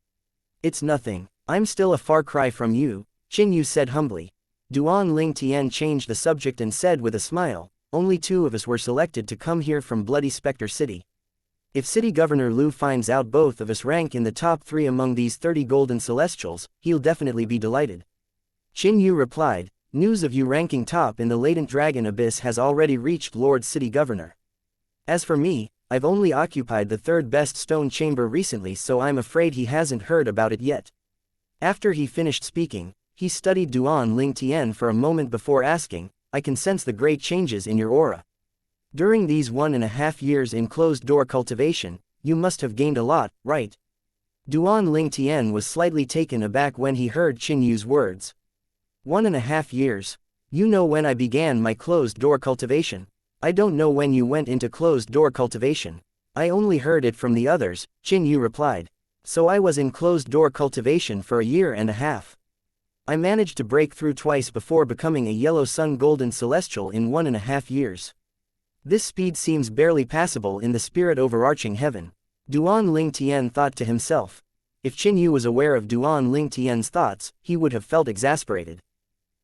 It's nothing. I'm still a far cry from you, Qin Yu said humbly. Duan Ling Tian changed the subject and said with a smile, only 2 of us were selected to come here from Bloody Spectre City. If City Governor Liu finds out both of us rank in the top 3 among these 30 golden celestials, he'll definitely be delighted. Qin Yu replied, news of you ranking top in the latent dragon abyss has already reached Lord City Governor. As for me, I've only occupied the third best stone chamber recently, so I'm afraid he hasn't heard about it yet. After he finished speaking, he studied Duan Ling Tian for a moment before asking, I can sense the great changes in your aura. During these 1.5 years in closed-door cultivation, you must have gained a lot, right? Duan Ling Tian was slightly taken aback when he heard Qin Yu's words. 1.5 years? You know when I began my closed-door cultivation? I don't know when you went into closed-door cultivation. I only heard it from the others, Qin Yu replied. So I was in closed-door cultivation for a year and a half. I managed to break through twice before becoming a yellow sun golden celestial in 1.5 years. This speed seems barely passable in the spirit overarching heaven. Duan Ling Tian thought to himself. If Qin Yu was aware of Duan Ling Tian's thoughts, he would have felt exasperated.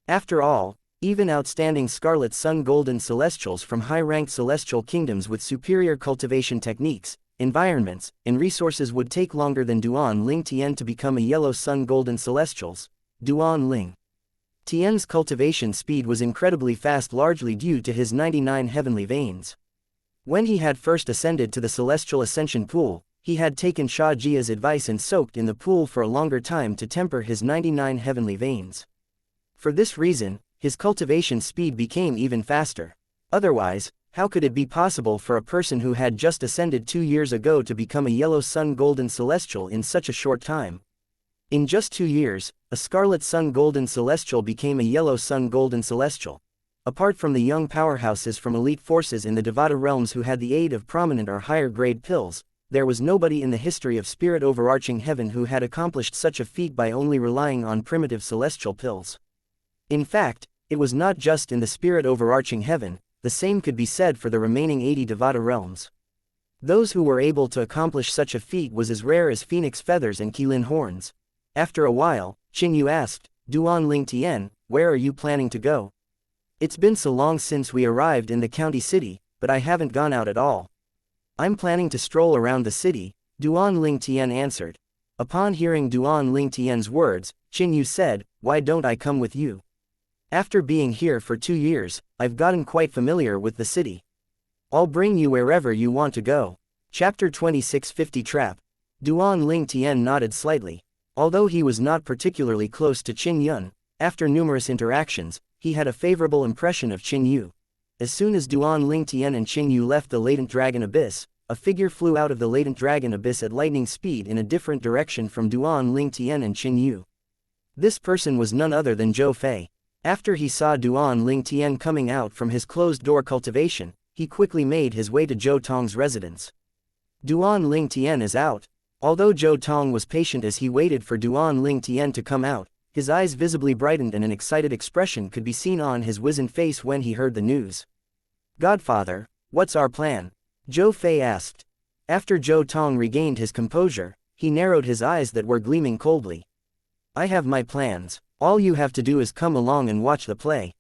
After all, even outstanding scarlet sun golden celestials from high-ranked celestial kingdoms with superior cultivation techniques, environments, and resources would take longer than Duan Ling Tian to become a yellow sun golden celestials. Duan Ling Tian's cultivation speed was incredibly fast, largely due to his 99 heavenly veins. When he had first ascended to the celestial ascension pool, he had taken Sha Jia's advice and soaked in the pool for a longer time to temper his 99 heavenly veins. For this reason, his cultivation speed became even faster. Otherwise, how could it be possible for a person who had just ascended 2 years ago to become a yellow sun golden celestial in such a short time? In just 2 years, a scarlet sun golden celestial became a yellow sun golden celestial. Apart from the young powerhouses from elite forces in the Devata realms who had the aid of prominent or higher grade pills, there was nobody in the history of spirit overarching heaven who had accomplished such a feat by only relying on primitive celestial pills. In fact, it was not just in the spirit overarching heaven, the same could be said for the remaining 80 Devata realms. Those who were able to accomplish such a feat was as rare as phoenix feathers and Qilin horns. After a while, Qin Yu asked, Duan Ling Tian, where are you planning to go? It's been so long since we arrived in the county city, but I haven't gone out at all. I'm planning to stroll around the city, Duan Ling Tian answered. Upon hearing Duan Ling Tian's words, Qin Yu said, why don't I come with you? After being here for 2 years, I've gotten quite familiar with the city. I'll bring you wherever you want to go. Chapter 2650 Trap. Duan Ling Tian nodded slightly. Although he was not particularly close to Qin Yun, after numerous interactions, he had a favorable impression of Qin Yu. As soon as Duan Lingtian and Qing Yu left the latent dragon abyss, a figure flew out of the latent dragon abyss at lightning speed in a different direction from Duan Lingtian and Qing Yu. This person was none other than Zhou Fei. After he saw Duan Lingtian coming out from his closed-door cultivation, he quickly made his way to Zhou Tong's residence. Duan Lingtian is out. Although Zhou Tong was patient as he waited for Duan Lingtian to come out, his eyes visibly brightened and an excited expression could be seen on his wizened face when he heard the news. "Godfather, what's our plan?" Zhou Fei asked. After Zhou Tong regained his composure, he narrowed his eyes that were gleaming coldly. "I have my plans. All you have to do is come along and watch the play."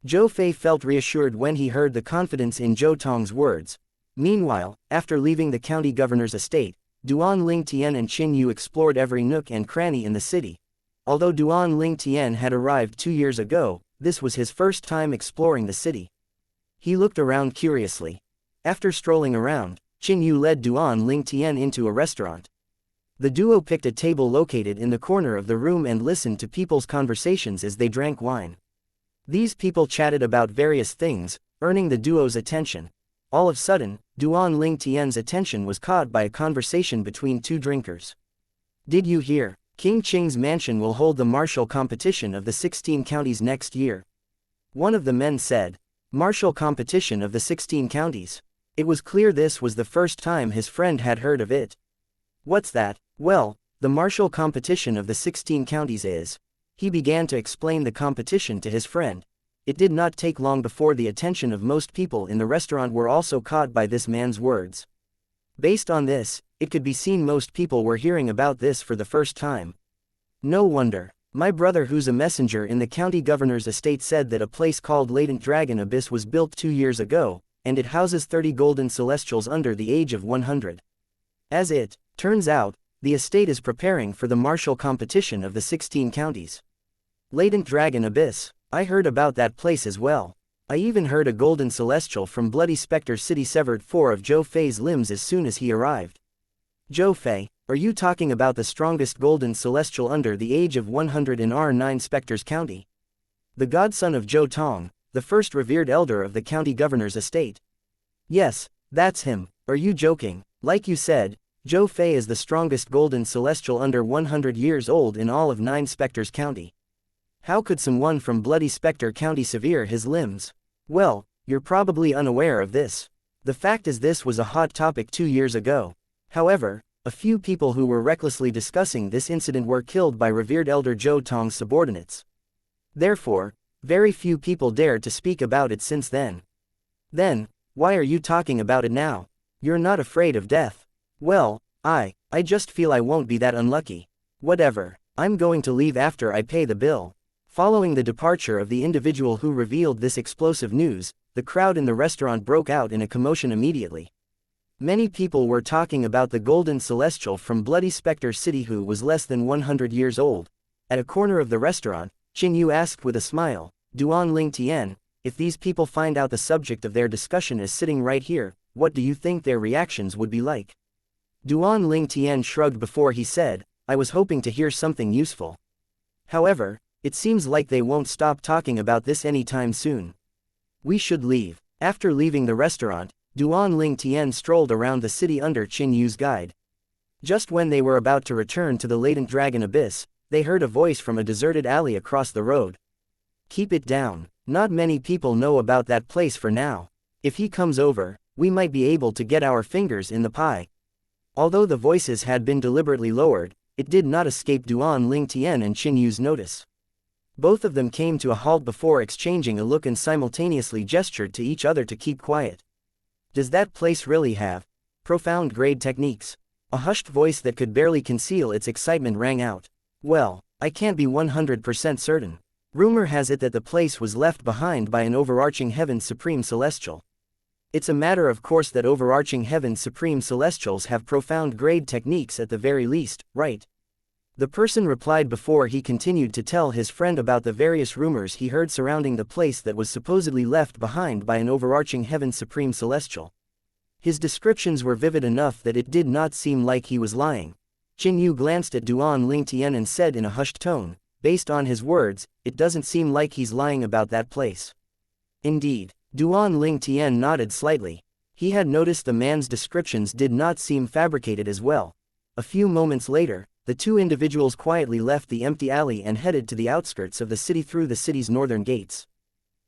Zhou Fei felt reassured when he heard the confidence in Zhou Tong's words. Meanwhile, after leaving the county governor's estate, Duan Lingtian and Qin Yu explored every nook and cranny in the city. Although Duan Lingtian had arrived 2 years ago, this was his first time exploring the city. He looked around curiously. After strolling around, Qin Yu led Duan Lingtian into a restaurant. The duo picked a table located in the corner of the room and listened to people's conversations as they drank wine. These people chatted about various things, earning the duo's attention. All of a sudden, Duan Lingtian's attention was caught by a conversation between two drinkers. "Did you hear? King Qing's mansion will hold the martial competition of the 16 counties next year." One of the men said. Martial competition of the 16 counties. It was clear this was the first time his friend had heard of it. "What's that?" "Well, the martial competition of the 16 counties is." He began to explain the competition to his friend. It did not take long before the attention of most people in the restaurant were also caught by this man's words. Based on this, it could be seen most people were hearing about this for the first time. No wonder. My brother, who's a messenger in the county governor's estate, said that a place called Latent Dragon Abyss was built 2 years ago, and it houses 30 golden celestials under the age of 100. As it turns out, the estate is preparing for the martial competition of the 16 counties. Latent Dragon Abyss. I heard about that place as well. I even heard a golden celestial from Bloody Spectre City severed 4 of Zhou Fei's limbs as soon as he arrived. Zhou Fei, are you talking about the strongest golden celestial under the age of 100 in R9 Spectres County? The godson of Zhou Tong, the first revered elder of the county governor's estate. Yes, that's him. Are you joking? Like you said, Zhou Fei is the strongest golden celestial under 100 years old in all of 9 Spectres County. How could someone from Bloody Spectre County sever his limbs? Well, you're probably unaware of this. The fact is, this was a hot topic 2 years ago. However, a few people who were recklessly discussing this incident were killed by revered elder Zhou Tong's subordinates. Therefore, very few people dared to speak about it since then. Then, why are you talking about it now? You're not afraid of death. Well, I just feel I won't be that unlucky. Whatever, I'm going to leave after I pay the bill. Following the departure of the individual who revealed this explosive news, the crowd in the restaurant broke out in a commotion immediately. Many people were talking about the golden celestial from Bloody Spectre City who was less than 100 years old. At a corner of the restaurant, Qin Yu asked with a smile, "Duan Lingtian, if these people find out the subject of their discussion is sitting right here, what do you think their reactions would be like?" Duan Lingtian shrugged before he said, "I was hoping to hear something useful. However, it seems like they won't stop talking about this anytime soon. We should leave." After leaving the restaurant, Duan Lingtian strolled around the city under Qin Yu's guide. Just when they were about to return to the Latent Dragon Abyss, they heard a voice from a deserted alley across the road. "Keep it down. Not many people know about that place for now. If he comes over, we might be able to get our fingers in the pie." Although the voices had been deliberately lowered, it did not escape Duan Lingtian and Qin Yu's notice. Both of them came to a halt before exchanging a look and simultaneously gestured to each other to keep quiet. "Does that place really have profound grade techniques?" A hushed voice that could barely conceal its excitement rang out. "Well, I can't be 100% certain. Rumor has it that the place was left behind by an overarching Heaven's Supreme Celestial. It's a matter of course that overarching Heaven's Supreme Celestials have profound grade techniques at the very least, right?" The person replied before he continued to tell his friend about the various rumors he heard surrounding the place that was supposedly left behind by an overarching Heaven's Supreme Celestial. His descriptions were vivid enough that it did not seem like he was lying. Qin Yu glanced at Duan Lingtian and said in a hushed tone, "Based on his words, it doesn't seem like he's lying about that place." Indeed, Duan Ling Tian nodded slightly. He had noticed the man's descriptions did not seem fabricated as well. A few moments later, the two individuals quietly left the empty alley and headed to the outskirts of the city through the city's northern gates.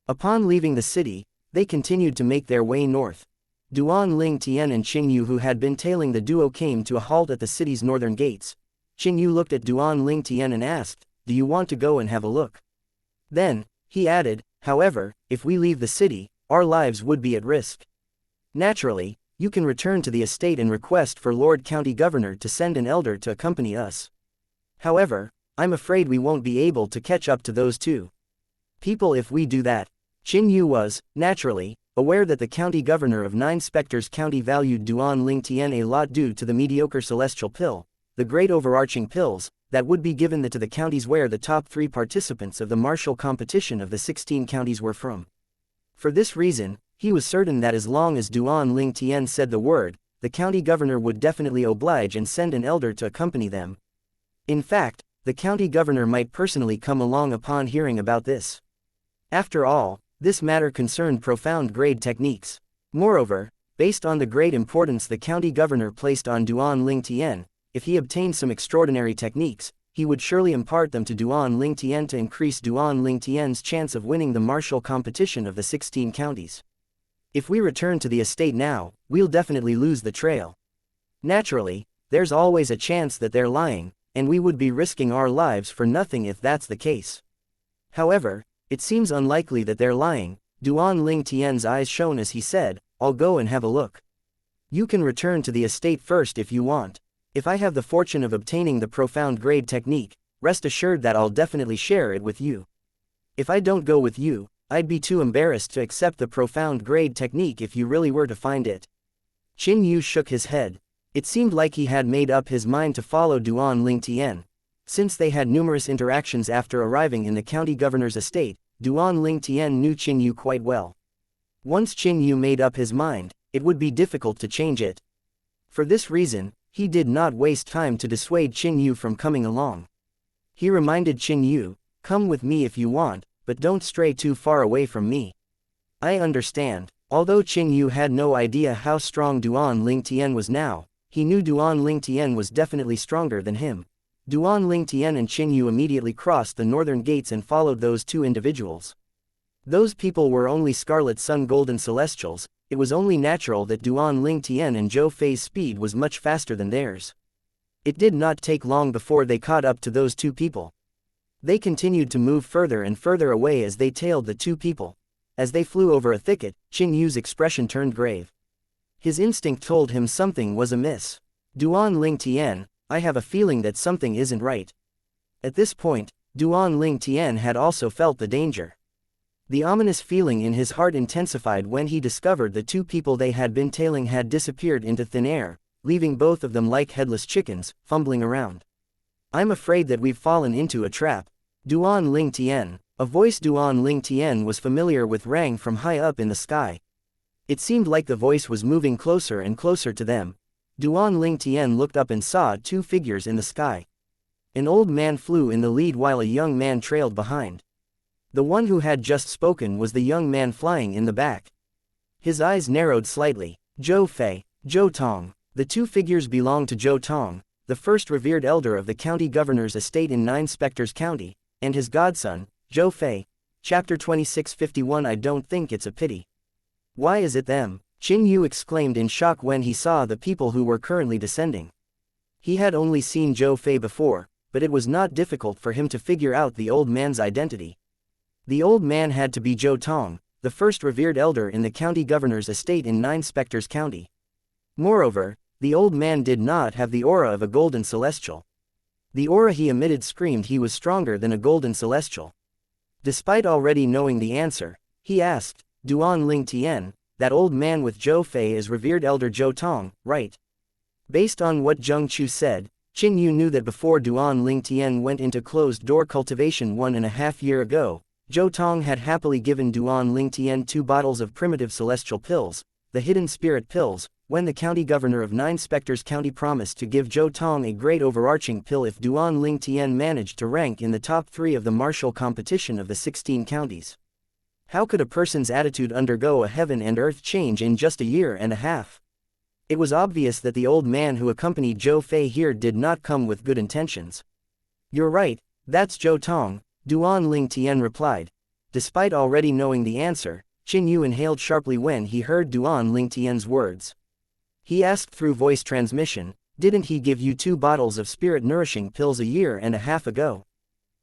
Upon leaving the city, they continued to make their way north. Duan Ling Tian and Qin Yu, who had been tailing the duo, came to a halt at the city's northern gates. Qin Yu looked at Duan Ling Tian and asked, "Do you want to go and have a look?" Then, he added, "However, if we leave the city, our lives would be at risk. Naturally, you can return to the estate and request for Lord County Governor to send an elder to accompany us. However, I'm afraid we won't be able to catch up to those two people if we do that." Qin Yu was, naturally, aware that the county governor of 9 Spectres County valued Duan Ling Tian a lot due to the mediocre celestial pill, the great overarching pills, that would be given to the counties where the top 3 participants of the martial competition of the 16 counties were from. For this reason, he was certain that as long as Duan Ling Tian said the word, the county governor would definitely oblige and send an elder to accompany them. In fact, the county governor might personally come along upon hearing about this. After all, this matter concerned profound grade techniques. Moreover, based on the great importance the county governor placed on Duan Ling Tian, if he obtained some extraordinary techniques, he would surely impart them to Duan Ling Tian to increase Duan Ling Tian's chance of winning the martial competition of the 16 counties. If we return to the estate now, we'll definitely lose the trail. Naturally, there's always a chance that they're lying, and we would be risking our lives for nothing if that's the case. However, it seems unlikely that they're lying. Duan Ling Tian's eyes shone as he said, "I'll go and have a look. You can return to the estate first if you want. If I have the fortune of obtaining the profound grade technique, rest assured that I'll definitely share it with you. If I don't go with you, I'd be too embarrassed to accept the profound grade technique if you really were to find it." Qin Yu shook his head. It seemed like he had made up his mind to follow Duan Ling Tian. Since they had numerous interactions after arriving in the county governor's estate, Duan Ling Tian knew Qin Yu quite well. Once Qin Yu made up his mind, it would be difficult to change it. For this reason, he did not waste time to dissuade Qin Yu from coming along. He reminded Qin Yu, "Come with me if you want, but don't stray too far away from me." "I understand." Although Qin Yu had no idea how strong Duan Ling Tian was now, he knew Duan Ling Tian was definitely stronger than him. Duan Ling Tian and Qin Yu immediately crossed the northern gates and followed those two individuals. Those people were only Scarlet Sun Golden Celestials. It was only natural that Duan Ling Tian and Zhou Fei's speed was much faster than theirs. It did not take long before they caught up to those two people. They continued to move further and further away as they tailed the two people. As they flew over a thicket, Qin Yu's expression turned grave. His instinct told him something was amiss. "Duan Ling Tian, I have a feeling that something isn't right." At this point, Duan Ling Tian had also felt the danger. The ominous feeling in his heart intensified when he discovered the two people they had been tailing had disappeared into thin air, leaving both of them like headless chickens, fumbling around. "I'm afraid that we've fallen into a trap." Duan Ling Tian. A voice Duan Ling Tian was familiar with rang from high up in the sky. It seemed like the voice was moving closer and closer to them. Duan Ling Tian looked up and saw two figures in the sky. An old man flew in the lead while a young man trailed behind. The one who had just spoken was the young man flying in the back. His eyes narrowed slightly. Zhou Fei, Zhou Tong. The two figures belonged to Zhou Tong, the first revered elder of the county governor's estate in 9 Spectres County, and his godson, Zhou Fei. Chapter 2651. I don't think it's a pity. Why is it them? Qin Yu exclaimed in shock when he saw the people who were currently descending. He had only seen Zhou Fei before, but it was not difficult for him to figure out the old man's identity. The old man had to be Zhou Tong, the first revered elder in the county governor's estate in 9 Spectres County. Moreover, the old man did not have the aura of a golden celestial. The aura he emitted screamed he was stronger than a golden celestial. Despite already knowing the answer, he asked, "Duan Ling Tian, that old man with Zhou Fei is revered elder Zhou Tong, right?" Based on what Zheng Chu said, Qin Yu knew that before Duan Ling Tian went into closed-door cultivation 1.5 years ago, Zhou Tong had happily given Duan Ling Tian 2 bottles of primitive celestial pills, the hidden spirit pills, when the county governor of 9 Spectres County promised to give Zhou Tong a great overarching pill if Duan Ling Tian managed to rank in the top 3 of the martial competition of the 16 counties. How could a person's attitude undergo a heaven and earth change in just a year and a half? It was obvious that the old man who accompanied Zhou Fei here did not come with good intentions. You're right, that's Zhou Tong, Duan Ling Tian replied. Despite already knowing the answer, Qin Yu inhaled sharply when he heard Duan Ling Tian's words. He asked through voice transmission, "Didn't he give you 2 bottles of spirit-nourishing pills a year and a half ago?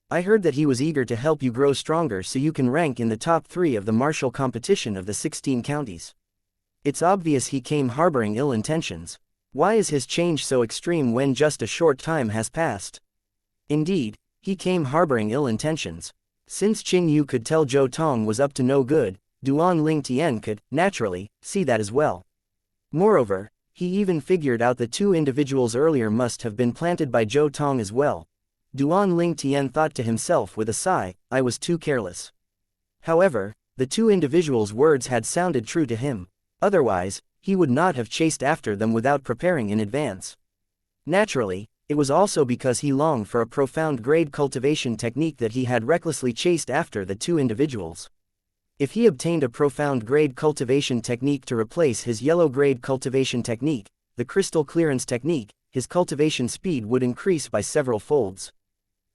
I heard that he was eager to help you grow stronger so you can rank in the top 3 of the martial competition of the 16 counties. It's obvious he came harboring ill intentions. Why is his change so extreme when just a short time has passed?" Indeed, he came harboring ill intentions. Since Qin Yu could tell Zhou Tong was up to no good, Duan Ling Tian could, naturally, see that as well. Moreover, he even figured out the 2 individuals earlier must have been planted by Zhou Tong as well. Duan Ling Tian thought to himself with a sigh, "I was too careless." However, the 2 individuals' words had sounded true to him. Otherwise, he would not have chased after them without preparing in advance. Naturally, it was also because he longed for a profound grade cultivation technique that he had recklessly chased after the 2 individuals. If he obtained a profound grade cultivation technique to replace his yellow grade cultivation technique, the crystal clearance technique, his cultivation speed would increase by several folds.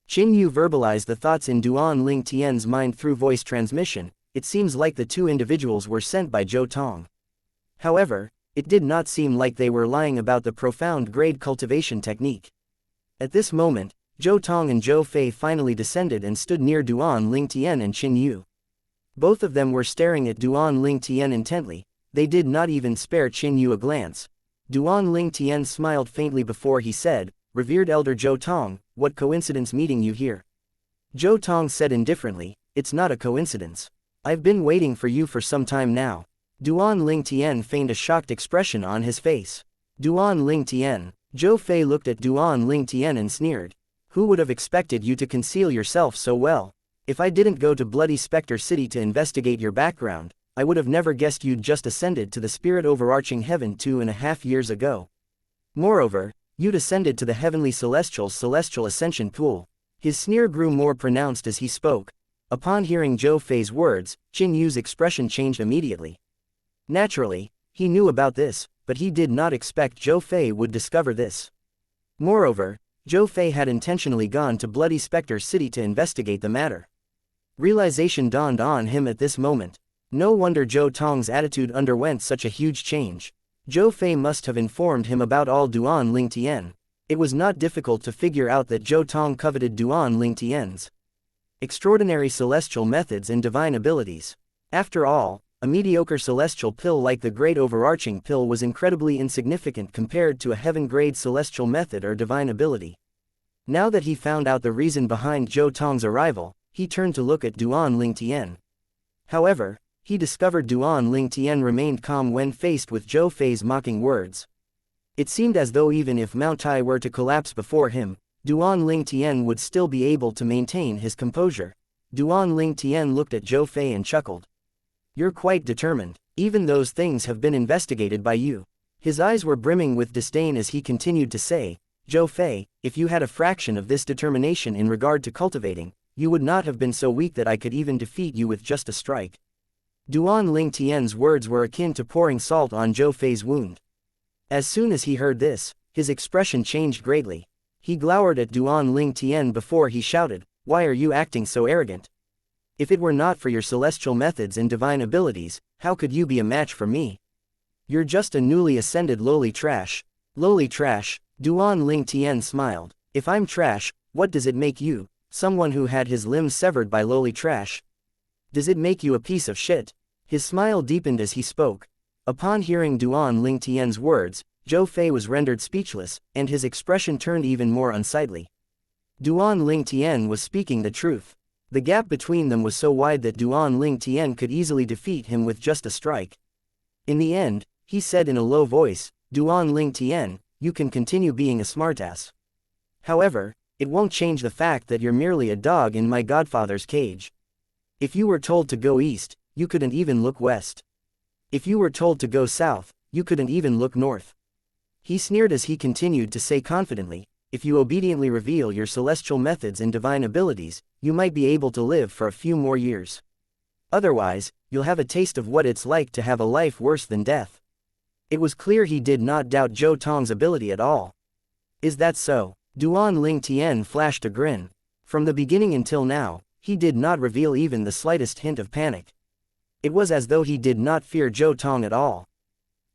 Qin Yu verbalized the thoughts in Duan Ling Tian's mind through voice transmission. It seems like the 2 individuals were sent by Zhou Tong. However, it did not seem like they were lying about the profound grade cultivation technique. At this moment, Zhou Tong and Zhou Fei finally descended and stood near Duan Ling Tian and Qin Yu. Both of them were staring at Duan Ling Tian intently. They did not even spare Qin Yu a glance. Duan Ling Tian smiled faintly before he said, "Revered Elder Zhou Tong, what coincidence meeting you here?" Zhou Tong said indifferently, "It's not a coincidence. I've been waiting for you for some time now." Duan Ling Tian feigned a shocked expression on his face. "Duan Ling Tian." Zhou Fei looked at Duan Ling Tian and sneered. "Who would have expected you to conceal yourself so well? If I didn't go to Bloody Spectre City to investigate your background, I would have never guessed you'd just ascended to the spirit overarching heaven 2.5 years ago. Moreover, you'd ascended to the heavenly celestial ascension pool." His sneer grew more pronounced as he spoke. Upon hearing Zhou Fei's words, Qin Yu's expression changed immediately. Naturally, he knew about this, but he did not expect Zhou Fei would discover this. Moreover, Zhou Fei had intentionally gone to Bloody Spectre City to investigate the matter. Realization dawned on him at this moment. No wonder Zhou Tong's attitude underwent such a huge change. Zhou Fei must have informed him about all Duan Ling Tian. It was not difficult to figure out that Zhou Tong coveted Duan Ling Tian's extraordinary celestial methods and divine abilities. After all, a mediocre celestial pill like the Great Overarching Pill was incredibly insignificant compared to a heaven-grade celestial method or divine ability. Now that he found out the reason behind Zhou Tong's arrival, he turned to look at Duan Ling Tian. However, he discovered Duan Ling Tian remained calm when faced with Zhou Fei's mocking words. It seemed as though even if Mount Tai were to collapse before him, Duan Ling Tian would still be able to maintain his composure. Duan Ling Tian looked at Zhou Fei and chuckled. "You're quite determined. Even those things have been investigated by you." His eyes were brimming with disdain as he continued to say, "Zhou Fei, if you had a fraction of this determination in regard to cultivating, you would not have been so weak that I could even defeat you with just a strike." Duan Ling Tian's words were akin to pouring salt on Zhou Fei's wound. As soon as he heard this, his expression changed greatly. He glowered at Duan Ling Tian before he shouted, "Why are you acting so arrogant? If it were not for your celestial methods and divine abilities, how could you be a match for me? You're just a newly ascended lowly trash." "Lowly trash?" Duan Ling Tian smiled. "If I'm trash, what does it make you, someone who had his limbs severed by lowly trash? Does it make you a piece of shit?" His smile deepened as he spoke. Upon hearing Duan Ling Tian's words, Zhou Fei was rendered speechless, and his expression turned even more unsightly. Duan Ling Tian was speaking the truth. The gap between them was so wide that Duan Ling Tian could easily defeat him with just a strike. In the end, he said in a low voice, "Duan Ling Tian, you can continue being a smartass. However, it won't change the fact that you're merely a dog in my godfather's cage. If you were told to go east, you couldn't even look west. If you were told to go south, you couldn't even look north." He sneered as he continued to say confidently, "If you obediently reveal your celestial methods and divine abilities, you might be able to live for a few more years. Otherwise, you'll have a taste of what it's like to have a life worse than death. It was clear he did not doubt Zhou Tong's ability at all. Is that so? Duan Ling Tian flashed a grin. From the beginning until now, he did not reveal even the slightest hint of panic. It was as though he did not fear Zhou Tong at all.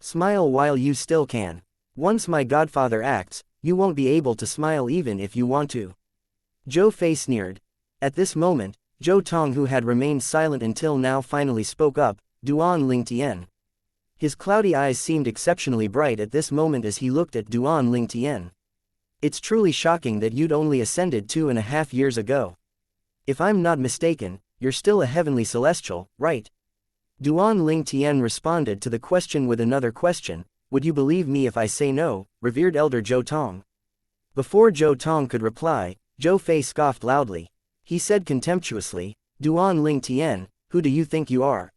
Smile while you still can. Once my godfather acts, you won't be able to smile even if you want to. Zhou Fei sneered. At this moment, Zhou Tong, who had remained silent until now, finally spoke up, Duan Ling Tian. His cloudy eyes seemed exceptionally bright at this moment as he looked at Duan Ling Tian. It's truly shocking that you'd only ascended 2.5 years ago. If I'm not mistaken, you're still a heavenly celestial, right? Duan Ling Tian responded to the question with another question. Would you believe me if I say no, revered elder Zhou Tong? Before Zhou Tong could reply, Zhou Fei scoffed loudly. He said contemptuously, Duan Ling Tian, who do you think you are?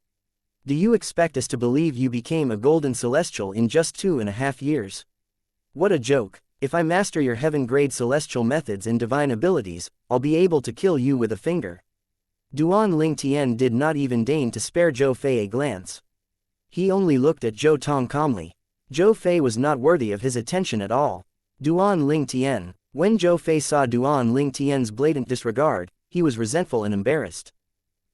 Do you expect us to believe you became a golden celestial in just 2.5 years? What a joke. If I master your heaven-grade celestial methods and divine abilities, I'll be able to kill you with a finger. Duan Ling Tian did not even deign to spare Zhou Fei a glance. He only looked at Zhou Tong calmly. Zhou Fei was not worthy of his attention at all. Duan Ling Tian. When Zhou Fei saw Duan Ling Tian's blatant disregard, he was resentful and embarrassed.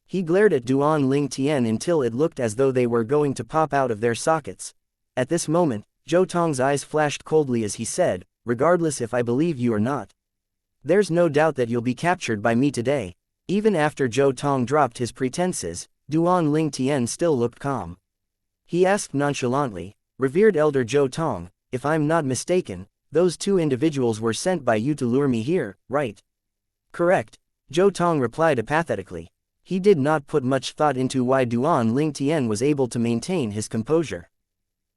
He glared at Duan Ling Tian until it looked as though they were going to pop out of their sockets. At this moment, Zhou Tong's eyes flashed coldly as he said, regardless if I believe you or not. There's no doubt that you'll be captured by me today. Even after Zhou Tong dropped his pretenses, Duan Ling Tian still looked calm. He asked nonchalantly, revered elder Zhou Tong, if I'm not mistaken, those two individuals were sent by you to lure me here, right? Correct. Zhou Tong replied apathetically. He did not put much thought into why Duan Ling Tian was able to maintain his composure.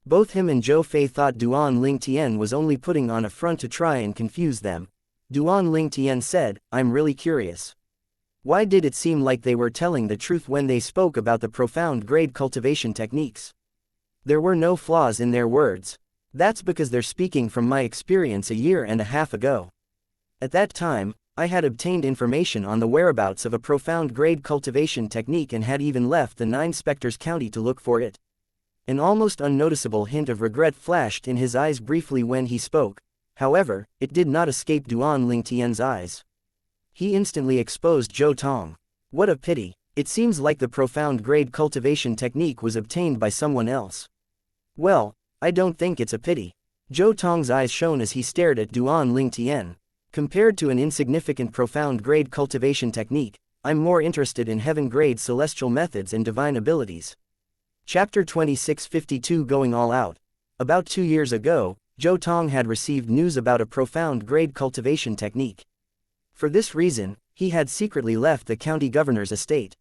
Both him and Zhou Fei thought Duan Ling Tian was only putting on a front to try and confuse them. Duan Ling Tian said, I'm really curious. Why did it seem like they were telling the truth when they spoke about the profound grade cultivation techniques? There were no flaws in their words. That's because they're speaking from my experience 1.5 years ago. At that time, I had obtained information on the whereabouts of a profound grade cultivation technique and had even left the 9 Spectres County to look for it. An almost unnoticeable hint of regret flashed in his eyes briefly when he spoke. However, it did not escape Duan Ling Tian's eyes. He instantly exposed Zhou Tong. What a pity. It seems like the profound grade cultivation technique was obtained by someone else. Well, I don't think it's a pity. Zhou Tong's eyes shone as he stared at Duan Ling Tian. Compared to an insignificant profound grade cultivation technique, I'm more interested in heaven grade celestial methods and divine abilities. Chapter 2652 Going All Out. About 2 years ago, Zhou Tong had received news about a profound grade cultivation technique. For this reason, he had secretly left the county governor's estate.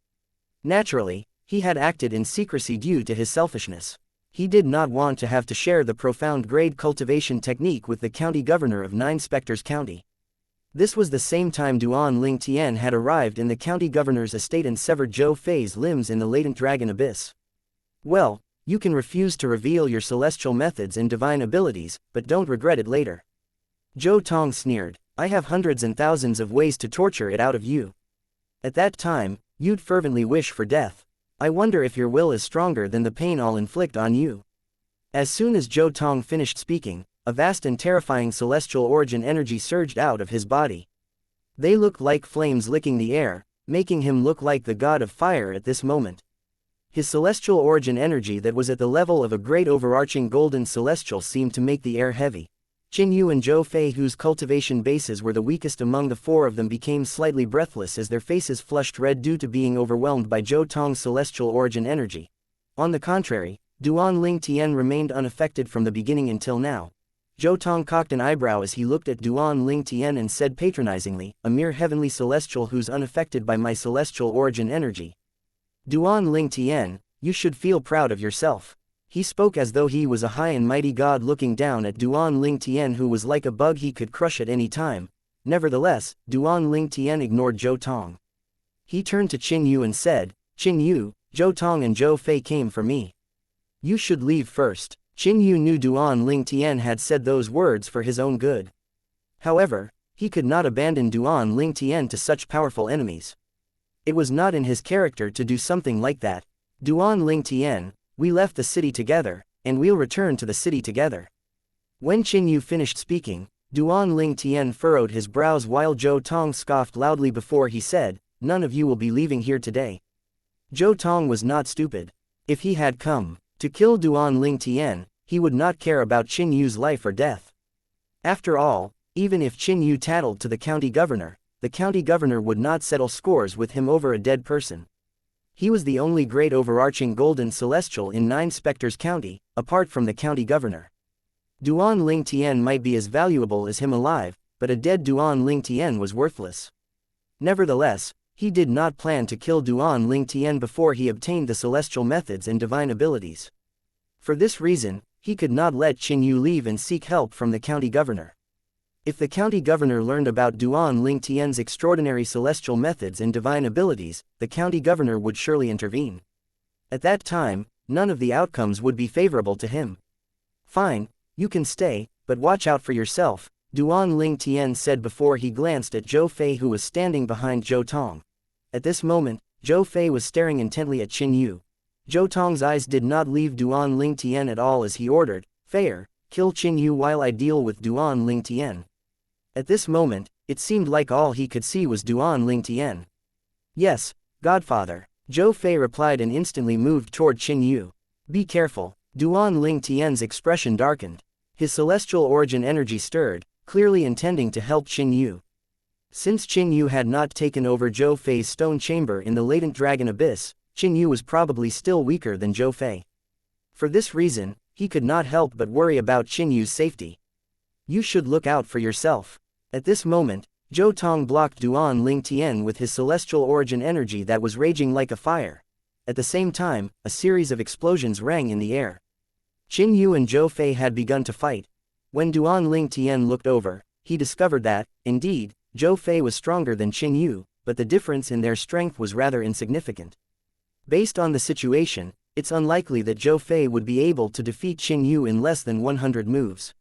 Naturally, he had acted in secrecy due to his selfishness. He did not want to have to share the profound grade cultivation technique with the county governor of 9 Spectres County. This was the same time Duan Ling Tian had arrived in the county governor's estate and severed Zhou Fei's limbs in the latent dragon abyss. Well, you can refuse to reveal your celestial methods and divine abilities, but don't regret it later. Zhou Tong sneered, I have hundreds and thousands of ways to torture it out of you. At that time, you'd fervently wish for death. I wonder if your will is stronger than the pain I'll inflict on you. As soon as Zhou Tong finished speaking, a vast and terrifying celestial origin energy surged out of his body. They looked like flames licking the air, making him look like the god of fire at this moment. His celestial origin energy that was at the level of a great overarching golden celestial seemed to make the air heavy. Qin Yu and Zhou Fei, whose cultivation bases were the weakest among the 4 of them, became slightly breathless as their faces flushed red due to being overwhelmed by Zhou Tong's celestial origin energy. On the contrary, Duan Ling Tian remained unaffected from the beginning until now. Zhou Tong cocked an eyebrow as he looked at Duan Ling Tian and said patronizingly, a mere heavenly celestial who's unaffected by my celestial origin energy. Duan Ling Tian, you should feel proud of yourself. He spoke as though he was a high and mighty god looking down at Duan Ling Tian, who was like a bug he could crush at any time. Nevertheless, Duan Ling Tian ignored Zhou Tong. He turned to Qin Yu and said, Qin Yu, Zhou Tong and Zhou Fei came for me. You should leave first. Qin Yu knew Duan Ling Tian had said those words for his own good. However, he could not abandon Duan Ling Tian to such powerful enemies. It was not in his character to do something like that. Duan Ling Tian, we left the city together, and we'll return to the city together. When Qin Yu finished speaking, Duan Ling Tian furrowed his brows while Zhou Tong scoffed loudly before he said, "None of you will be leaving here today." Zhou Tong was not stupid. If he had come to kill Duan Ling Tian, he would not care about Qin Yu's life or death. After all, even if Qin Yu tattled to the county governor would not settle scores with him over a dead person. He was the only great overarching golden celestial in 9 Spectres County, apart from the county governor. Duan Ling Tian might be as valuable as him alive, but a dead Duan Ling Tian was worthless. Nevertheless, he did not plan to kill Duan Ling Tian before he obtained the celestial methods and divine abilities. For this reason, he could not let Qin Yu leave and seek help from the county governor. If the county governor learned about Duan Ling Tian's extraordinary celestial methods and divine abilities, the county governor would surely intervene. At that time, none of the outcomes would be favorable to him. "Fine, you can stay, but watch out for yourself," Duan Ling Tian said before he glanced at Zhou Fei, who was standing behind Zhou Tong. At this moment, Zhou Fei was staring intently at Qin Yu. Zhou Tong's eyes did not leave Duan Ling Tian at all as he ordered, "Feier, kill Qin Yu while I deal with Duan Ling Tian." At this moment, it seemed like all he could see was Duan Ling Tian. "Yes, Godfather," Zhou Fei replied and instantly moved toward Qin Yu. "Be careful." Duan Ling Tian's expression darkened. His celestial origin energy stirred, clearly intending to help Qin Yu. Since Qin Yu had not taken over Zhou Fei's stone chamber in the latent dragon abyss, Qin Yu was probably still weaker than Zhou Fei. For this reason, he could not help but worry about Qin Yu's safety. "You should look out for yourself." At this moment, Zhou Tong blocked Duan Ling Tian with his celestial origin energy that was raging like a fire. At the same time, a series of explosions rang in the air. Qin Yu and Zhou Fei had begun to fight. When Duan Ling Tian looked over, he discovered that, indeed, Zhou Fei was stronger than Qin Yu, but the difference in their strength was rather insignificant. Based on the situation, it's unlikely that Zhou Fei would be able to defeat Qin Yu in less than 100 moves.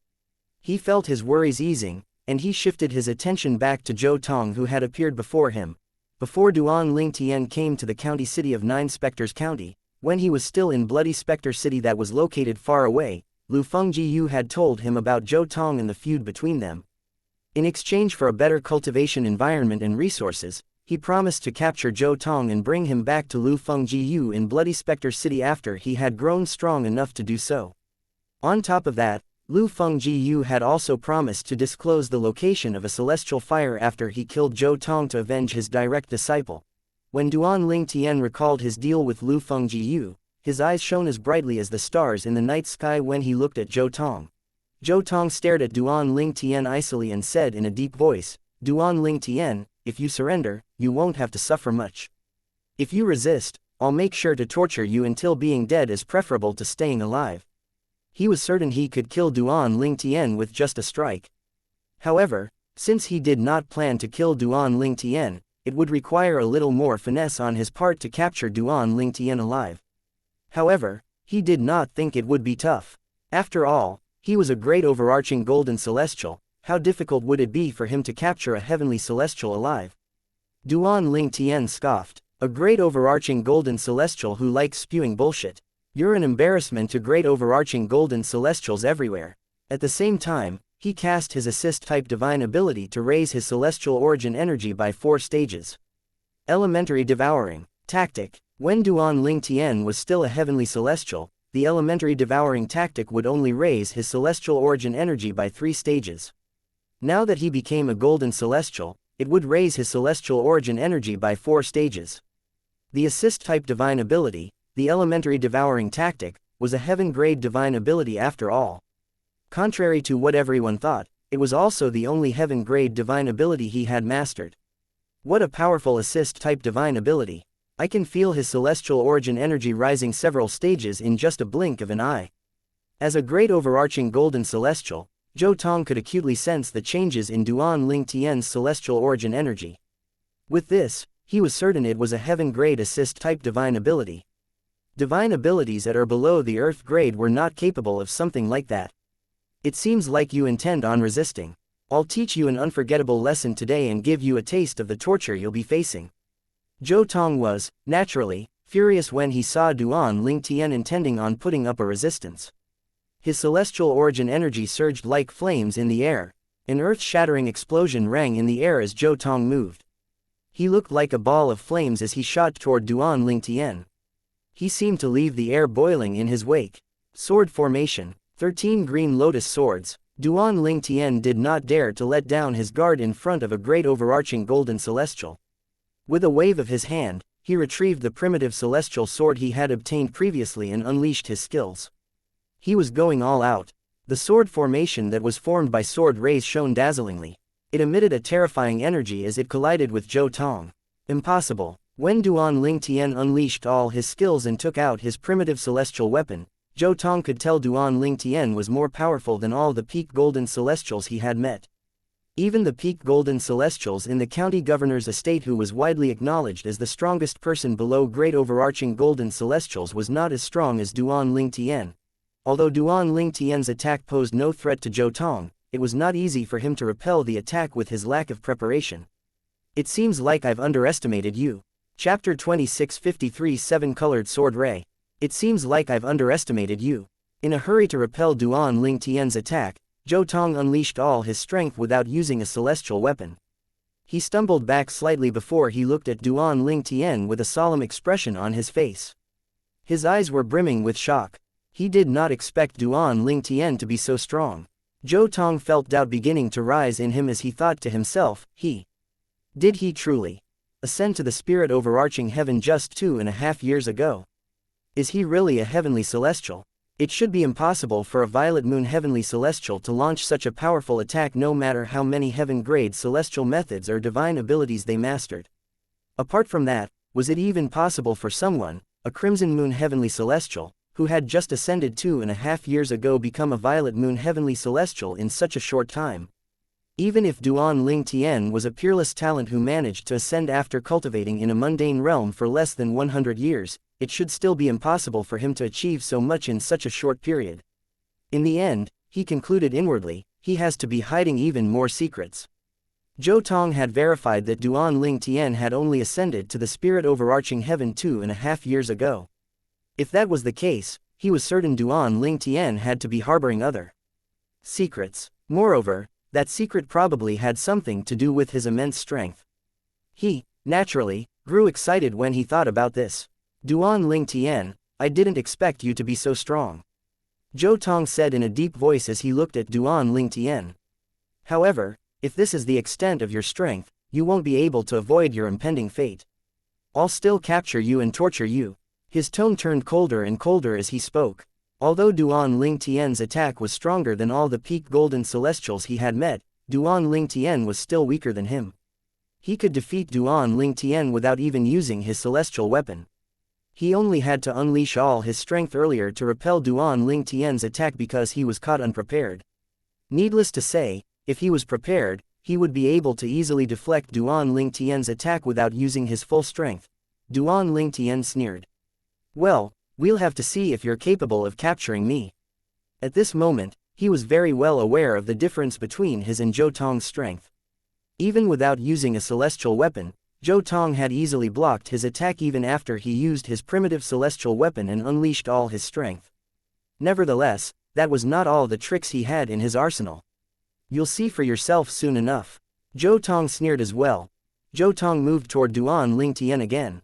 He felt his worries easing, and he shifted his attention back to Zhou Tong, who had appeared before him. Before Duan Ling Tian came to the county city of 9 Spectres County, when he was still in Bloody Spectre City that was located far away, Lu Fengji Yu had told him about Zhou Tong and the feud between them. In exchange for a better cultivation environment and resources, he promised to capture Zhou Tong and bring him back to Lu Fengji Yu in Bloody Spectre City after he had grown strong enough to do so. On top of that, Lu Fengji Yu had also promised to disclose the location of a celestial fire after he killed Zhou Tong to avenge his direct disciple. When Duan Ling Tian recalled his deal with Lu Fengji Yu, his eyes shone as brightly as the stars in the night sky when he looked at Zhou Tong. Zhou Tong stared at Duan Ling Tian icily and said in a deep voice, "Duan Ling Tian, if you surrender, you won't have to suffer much. If you resist, I'll make sure to torture you until being dead is preferable to staying alive." He was certain he could kill Duan Ling Tian with just a strike. However, since he did not plan to kill Duan Ling Tian, it would require a little more finesse on his part to capture Duan Ling Tian alive. However, he did not think it would be tough. After all, he was a great overarching golden celestial. How difficult would it be for him to capture a heavenly celestial alive? Duan Ling Tian scoffed. "A great overarching golden celestial who likes spewing bullshit. You're an embarrassment to great overarching golden celestials everywhere." At the same time, he cast his assist-type divine ability to raise his celestial origin energy by 4 stages. Elementary Devouring Tactic. When Duan Ling Tian was still a heavenly celestial, the elementary devouring tactic would only raise his celestial origin energy by 3 stages. Now that he became a golden celestial, it would raise his celestial origin energy by 4 stages. The assist-type divine ability, the elementary devouring tactic, was a heaven-grade divine ability after all. Contrary to what everyone thought, it was also the only heaven-grade divine ability he had mastered. What a powerful assist-type divine ability. I can feel his celestial origin energy rising several stages in just a blink of an eye. As a great overarching golden celestial, Zhou Tong could acutely sense the changes in Duan Ling Tian's celestial origin energy. With this, he was certain it was a heaven-grade assist-type divine ability. Divine abilities that are below the Earth grade were not capable of something like that. "It seems like you intend on resisting. I'll teach you an unforgettable lesson today and give you a taste of the torture you'll be facing." Zhou Tong was, naturally, furious when he saw Duan Lingtian intending on putting up a resistance. His celestial origin energy surged like flames in the air. An earth-shattering explosion rang in the air as Zhou Tong moved. He looked like a ball of flames as he shot toward Duan Lingtian. He seemed to leave the air boiling in his wake. Sword formation, 13 green lotus swords. Duan Lingtian did not dare to let down his guard in front of a great overarching golden celestial. With a wave of his hand, he retrieved the primitive celestial sword he had obtained previously and unleashed his skills. He was going all out. The sword formation that was formed by sword rays shone dazzlingly. It emitted a terrifying energy as it collided with Zhou Tong. Impossible. When Duan Lingtian unleashed all his skills and took out his primitive celestial weapon, Zhou Tong could tell Duan Lingtian was more powerful than all the peak golden celestials he had met. Even the peak golden celestials in the county governor's estate, who was widely acknowledged as the strongest person below great overarching golden celestials, was not as strong as Duan Lingtian. Although Duan Lingtian's attack posed no threat to Zhou Tong, it was not easy for him to repel the attack with his lack of preparation. It seems like I've underestimated you. Chapter 2653 7-Colored Sword Ray. It seems like I've underestimated you. In a hurry to repel Duan Lingtian's attack, Zhou Tong unleashed all his strength without using a celestial weapon. He stumbled back slightly before he looked at Duan Lingtian with a solemn expression on his face. His eyes were brimming with shock. He did not expect Duan Lingtian to be so strong. Zhou Tong felt doubt beginning to rise in him as he thought to himself, did he truly ascend to the spirit overarching heaven just 2.5 years ago? Is he really a heavenly celestial? It should be impossible for a violet moon heavenly celestial to launch such a powerful attack, no matter how many heaven-grade celestial methods or divine abilities they mastered. Apart from that, was it even possible for someone, a crimson moon heavenly celestial, who had just ascended 2.5 years ago, become a violet moon heavenly celestial in such a short time? Even if Duan Lingtian was a peerless talent who managed to ascend after cultivating in a mundane realm for less than 100 years, it should still be impossible for him to achieve so much in such a short period. In the end, he concluded inwardly, he has to be hiding even more secrets. Zhou Tong had verified that Duan Lingtian had only ascended to the spirit overarching heaven 2.5 years ago. If that was the case, he was certain Duan Lingtian had to be harboring other secrets. Moreover, that secret probably had something to do with his immense strength. He, naturally, grew excited when he thought about this. Duan Lingtian, I didn't expect you to be so strong, Zhou Tong said in a deep voice as he looked at Duan Lingtian. However, if this is the extent of your strength, you won't be able to avoid your impending fate. I'll still capture you and torture you. His tone turned colder and colder as he spoke. Although Duan Lingtian's attack was stronger than all the peak golden celestials he had met, Duan Lingtian was still weaker than him. He could defeat Duan Lingtian without even using his celestial weapon. He only had to unleash all his strength earlier to repel Duan Lingtian's attack because he was caught unprepared. Needless to say, if he was prepared, he would be able to easily deflect Duan Lingtian's attack without using his full strength. Duan Lingtian sneered. Well, we'll have to see if you're capable of capturing me. At this moment, he was very well aware of the difference between his and Zhou Tong's strength. Even without using a celestial weapon, Zhou Tong had easily blocked his attack even after he used his primitive celestial weapon and unleashed all his strength. Nevertheless, that was not all the tricks he had in his arsenal. You'll see for yourself soon enough. Zhou Tong sneered as well. Zhou Tong moved toward Duan Lingtian again.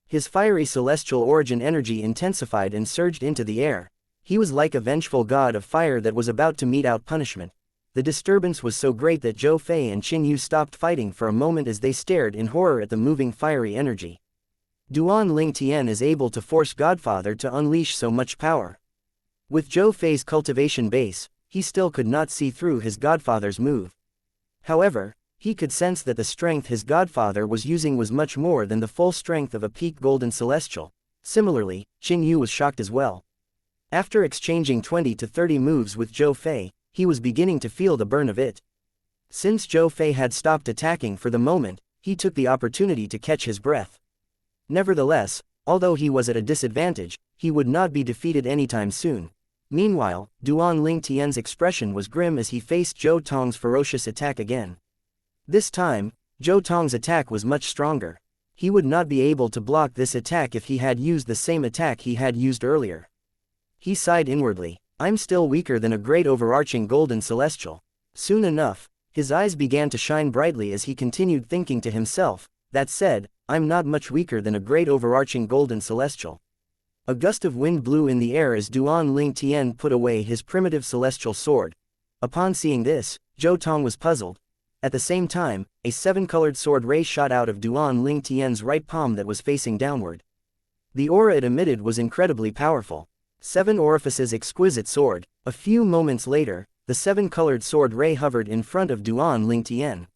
His fiery celestial origin energy intensified and surged into the air. He was like a vengeful god of fire that was about to mete out punishment. The disturbance was so great that Zhou Fei and Qin Yu stopped fighting for a moment as they stared in horror at the moving fiery energy. Duan Lingtian is able to force Godfather to unleash so much power. With Zhou Fei's cultivation base, he still could not see through his Godfather's move. However, he could sense that the strength his Godfather was using was much more than the full strength of a peak golden celestial. Similarly, Qin Yu was shocked as well. After exchanging 20 to 30 moves with Zhou Fei, he was beginning to feel the burn of it. Since Zhou Fei had stopped attacking for the moment, he took the opportunity to catch his breath. Nevertheless, although he was at a disadvantage, he would not be defeated anytime soon. Meanwhile, Duan Lingtian's expression was grim as he faced Zhou Tong's ferocious attack again. This time, Zhou Tong's attack was much stronger. He would not be able to block this attack if he had used the same attack he had used earlier. He sighed inwardly. I'm still weaker than a great overarching golden celestial. Soon enough, his eyes began to shine brightly as he continued thinking to himself, that said, I'm not much weaker than a great overarching golden celestial. A gust of wind blew in the air as Duan Ling Tian put away his primitive celestial sword. Upon seeing this, Zhou Tong was puzzled. At the same time, a seven-colored sword ray shot out of Duan Ling Tian's right palm that was facing downward. The aura it emitted was incredibly powerful. 7 orifices exquisite sword. A few moments later, the seven-colored sword ray hovered in front of Duan Ling Tian.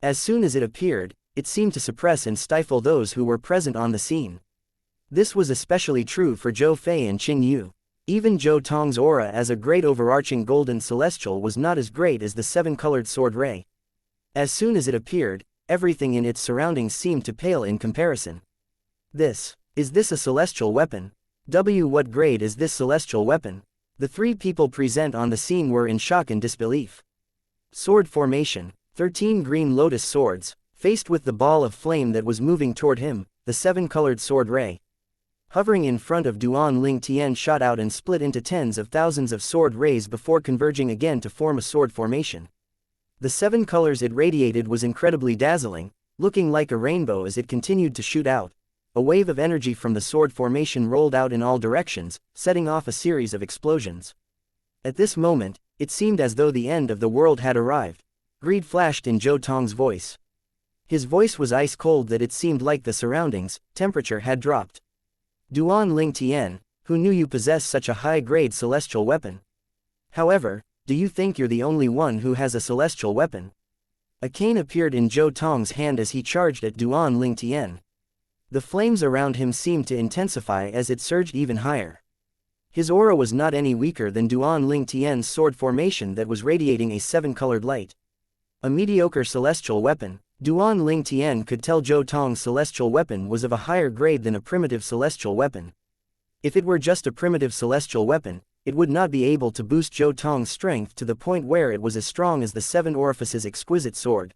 As soon as it appeared, it seemed to suppress and stifle those who were present on the scene. This was especially true for Zhou Fei and Qin Yu. Even Zhou Tong's aura as a great overarching golden celestial was not as great as the seven-colored sword ray. As soon as it appeared, everything in its surroundings seemed to pale in comparison. Is this a celestial weapon? What grade is this celestial weapon? The three people present on the scene were in shock and disbelief. Sword formation. 13 green lotus swords, faced with the ball of flame that was moving toward him, the seven-colored sword ray. Hovering in front of Duan Ling Tian shot out and split into tens of thousands of sword rays before converging again to form a sword formation. The 7 colors it radiated was incredibly dazzling, looking like a rainbow as it continued to shoot out. A wave of energy from the sword formation rolled out in all directions, setting off a series of explosions. At this moment, it seemed as though the end of the world had arrived. Greed flashed in Zhou Tong's voice. His voice was ice cold that it seemed like the surroundings' temperature had dropped. Duan Ling Tian, who knew you possess such a high-grade celestial weapon? However, do you think you're the only one who has a celestial weapon? A cane appeared in Zhou Tong's hand as he charged at Duan Ling Tian. The flames around him seemed to intensify as it surged even higher. His aura was not any weaker than Duan Ling Tian's sword formation that was radiating a 7-colored light. A mediocre celestial weapon. Duan Ling Tian could tell Zhou Tong's celestial weapon was of a higher grade than a primitive celestial weapon. If it were just a primitive celestial weapon, it would not be able to boost Zhou Tong's strength to the point where it was as strong as the 7 orifices exquisite sword.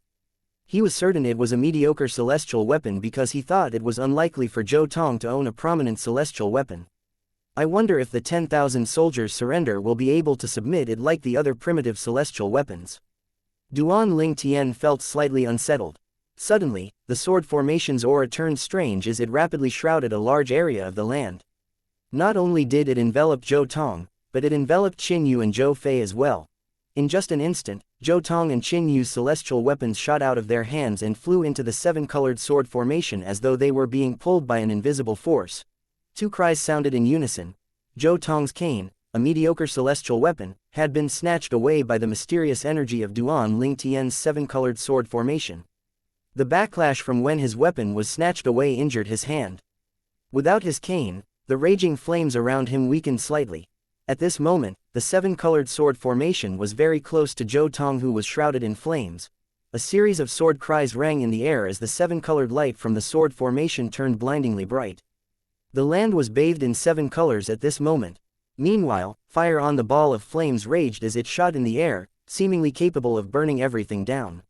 He was certain it was a mediocre celestial weapon because he thought it was unlikely for Zhou Tong to own a prominent celestial weapon. I wonder if the 10,000 soldiers surrender will be able to submit it like the other primitive celestial weapons. Duan Ling Tian felt slightly unsettled. Suddenly, the sword formation's aura turned strange as it rapidly shrouded a large area of the land. Not only did it envelop Zhou Tong, but it enveloped Qin Yu and Zhou Fei as well. In just an instant, Zhou Tong and Qin Yu's celestial weapons shot out of their hands and flew into the 7-colored sword formation as though they were being pulled by an invisible force. 2 cries sounded in unison. Zhou Tong's cane, a mediocre celestial weapon, had been snatched away by the mysterious energy of Duan Ling Tian's 7-colored sword formation. The backlash from when his weapon was snatched away injured his hand. Without his cane, the raging flames around him weakened slightly. At this moment, the 7-colored sword formation was very close to Zhou Tong, who was shrouded in flames. A series of sword cries rang in the air as the 7-colored light from the sword formation turned blindingly bright. The land was bathed in 7 colors at this moment. Meanwhile, fire on the ball of flames raged as it shot in the air, seemingly capable of burning everything down.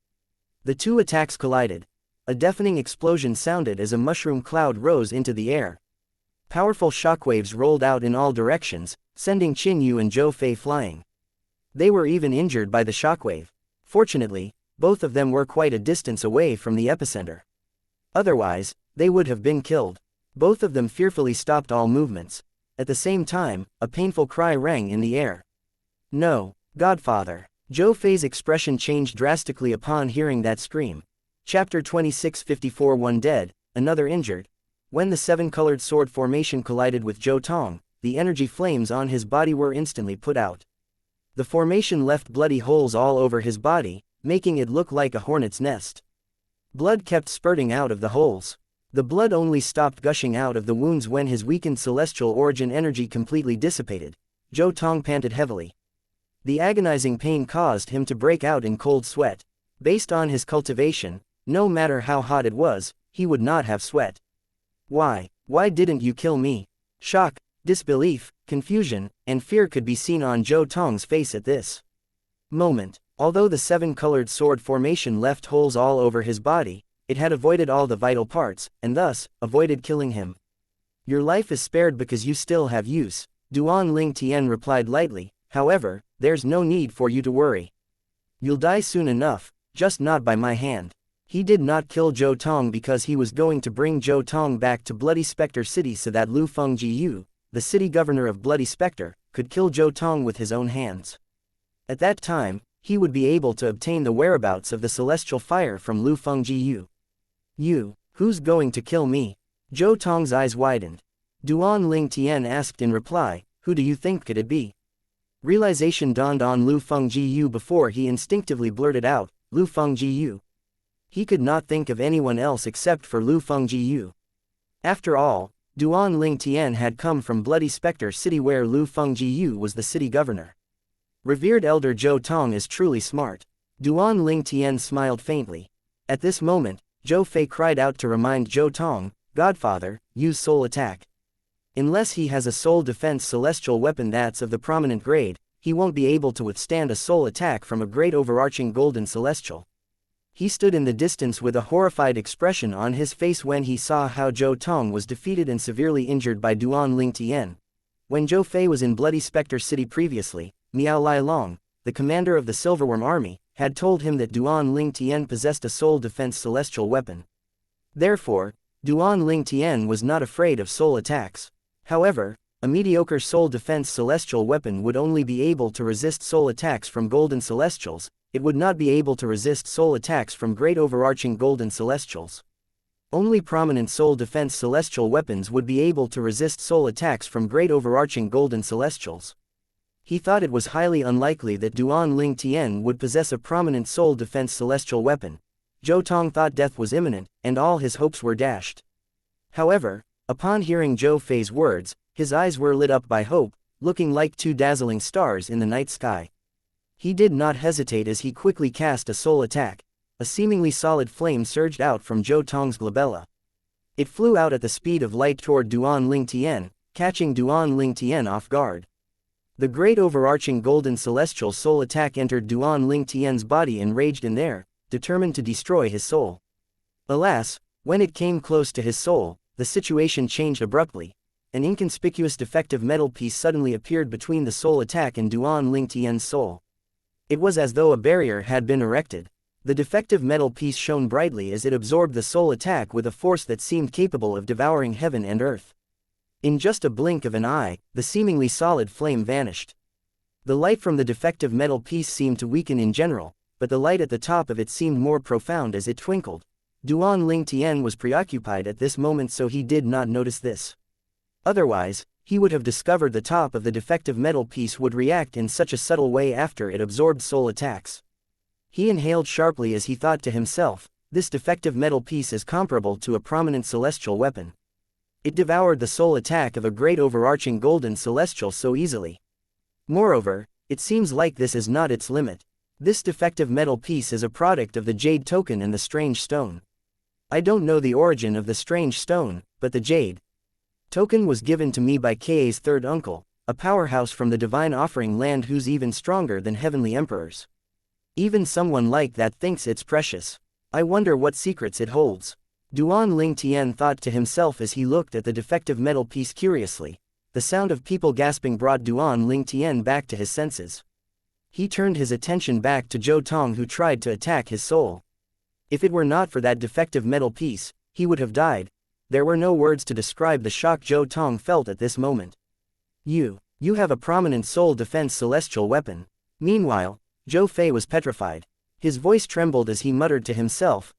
The 2 attacks collided. A deafening explosion sounded as a mushroom cloud rose into the air. Powerful shockwaves rolled out in all directions, sending Qin Yu and Zhou Fei flying. They were even injured by the shockwave. Fortunately, both of them were quite a distance away from the epicenter. Otherwise, they would have been killed. Both of them fearfully stopped all movements. At the same time, a painful cry rang in the air. No, Godfather. Zhou Fei's expression changed drastically upon hearing that scream. Chapter 2654. One dead, another injured. When the 7-colored sword formation collided with Zhou Tong, the energy flames on his body were instantly put out. The formation left bloody holes all over his body, making it look like a hornet's nest. Blood kept spurting out of the holes. The blood only stopped gushing out of the wounds when his weakened celestial origin energy completely dissipated. Zhou Tong panted heavily. The agonizing pain caused him to break out in cold sweat. Based on his cultivation, no matter how hot it was, he would not have sweat. Why didn't you kill me? Shock, disbelief, confusion, and fear could be seen on Zhou Tong's face at this moment. Although the 7-colored sword formation left holes all over his body, it had avoided all the vital parts, and thus, avoided killing him. Your life is spared because you still have use, Duan Ling Tian replied lightly. However, there's no need for you to worry. You'll die soon enough, just not by my hand. He did not kill Zhou Tong because he was going to bring Zhou Tong back to Bloody Spectre City so that Lu Fengjiyu, the city governor of Bloody Spectre, could kill Zhou Tong with his own hands. At that time, he would be able to obtain the whereabouts of the celestial fire from Lu Fengjiyu. You, who's going to kill me? Zhou Tong's eyes widened. Duan Ling Tian asked in reply, who do you think could it be? Realization dawned on Lu Fengjiyu before he instinctively blurted out, Lu Fengjiyu. He could not think of anyone else except for Lu Fengjiyu. After all, Duan Ling Tian had come from Bloody Spectre City where Lu Fengjiyu was the city governor. Revered elder Zhou Tong is truly smart. Duan Ling Tian smiled faintly. At this moment, Zhou Fei cried out to remind Zhou Tong, Godfather, use soul attack. Unless he has a soul defense celestial weapon that's of the prominent grade, he won't be able to withstand a soul attack from a great overarching golden celestial. He stood in the distance with a horrified expression on his face when he saw how Zhou Tong was defeated and severely injured by Duan Ling Tian. When Zhou Fei was in Bloody Spectre City previously, Miao Lai Long, the commander of the Silverworm army, had told him that Duan Ling Tian possessed a soul defense celestial weapon. Therefore, Duan Ling Tian was not afraid of soul attacks. However, a mediocre soul defense celestial weapon would only be able to resist soul attacks from golden celestials. It would not be able to resist soul attacks from great overarching golden celestials. Only prominent soul defense celestial weapons would be able to resist soul attacks from great overarching golden celestials. He thought it was highly unlikely that Duan Ling Tian would possess a prominent soul defense celestial weapon. Zhou Tong thought death was imminent, and all his hopes were dashed. However, upon hearing Zhou Fei's words, his eyes were lit up by hope, looking like two dazzling stars in the night sky. He did not hesitate as he quickly cast a soul attack. A seemingly solid flame surged out from Zhou Tong's glabella. It flew out at the speed of light toward Duan Ling Tian, catching Duan Ling Tian off guard. The great overarching golden celestial soul attack entered Duan Ling Tian's body and raged in there, determined to destroy his soul. Alas, when it came close to his soul, the situation changed abruptly. An inconspicuous defective metal piece suddenly appeared between the soul attack and Duan Ling Tian's soul. It was as though a barrier had been erected. The defective metal piece shone brightly as it absorbed the soul attack with a force that seemed capable of devouring heaven and earth. In just a blink of an eye, the seemingly solid flame vanished. The light from the defective metal piece seemed to weaken in general, but the light at the top of it seemed more profound as it twinkled. Duan Ling Tian was preoccupied at this moment, so he did not notice this. Otherwise, he would have discovered the top of the defective metal piece would react in such a subtle way after it absorbed soul attacks. He inhaled sharply as he thought to himself, this defective metal piece is comparable to a prominent celestial weapon. It devoured the soul attack of a great overarching golden celestial so easily. Moreover, it seems like this is not its limit. This defective metal piece is a product of the jade token and the strange stone. I don't know the origin of the strange stone, but the jade token was given to me by Ka's third uncle, a powerhouse from the divine offering land who's even stronger than heavenly emperors. Even someone like that thinks it's precious. I wonder what secrets it holds. Duan Ling Tian thought to himself as he looked at the defective metal piece curiously. The sound of people gasping brought Duan Ling Tian back to his senses. He turned his attention back to Zhou Tong, who tried to attack his soul. If it were not for that defective metal piece, he would have died. There were no words to describe the shock Zhou Tong felt at this moment. You have a prominent soul defense celestial weapon. Meanwhile, Zhou Fei was petrified. His voice trembled as he muttered to himself,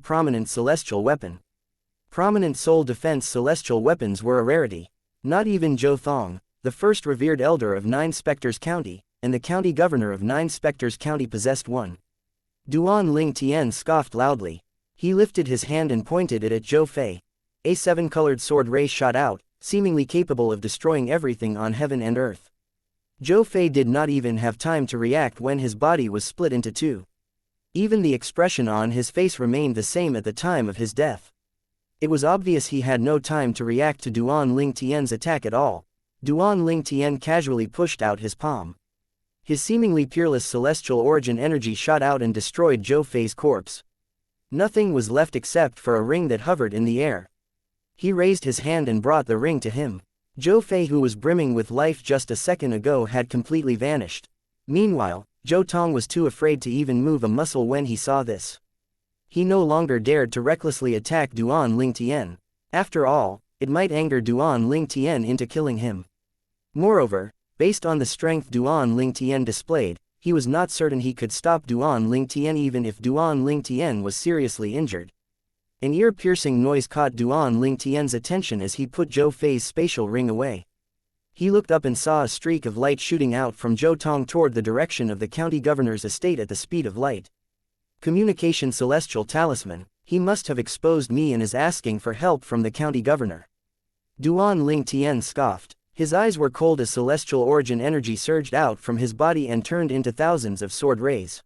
prominent celestial weapon. Prominent soul defense celestial weapons were a rarity. Not even Zhou Thong, the first revered elder of Nine Spectres County, and the county governor of Nine Spectres County possessed one. Duan Ling Tian scoffed loudly. He lifted his hand and pointed it at Zhou Fei. A seven-colored sword ray shot out, seemingly capable of destroying everything on heaven and earth. Zhou Fei did not even have time to react when his body was split into two. Even the expression on his face remained the same at the time of his death. It was obvious he had no time to react to Duan Ling Tian's attack at all. Duan Ling Tian casually pushed out his palm. His seemingly peerless celestial origin energy shot out and destroyed Zhou Fei's corpse. Nothing was left except for a ring that hovered in the air. He raised his hand and brought the ring to him. Zhou Fei, who was brimming with life just a second ago, had completely vanished. Meanwhile, Zhou Tong was too afraid to even move a muscle when he saw this. He no longer dared to recklessly attack Duan Lingtian. After all, it might anger Duan Lingtian into killing him. Moreover, based on the strength Duan Lingtian displayed, he was not certain he could stop Duan Lingtian even if Duan Lingtian was seriously injured. An ear-piercing noise caught Duan Lingtian's attention as he put Zhou Fei's spatial ring away. He looked up and saw a streak of light shooting out from Zhou Tong toward the direction of the county governor's estate at the speed of light. Communication celestial talisman. He must have exposed me and is asking for help from the county governor. Duan Lingtian scoffed. His eyes were cold as celestial origin energy surged out from his body and turned into thousands of sword rays.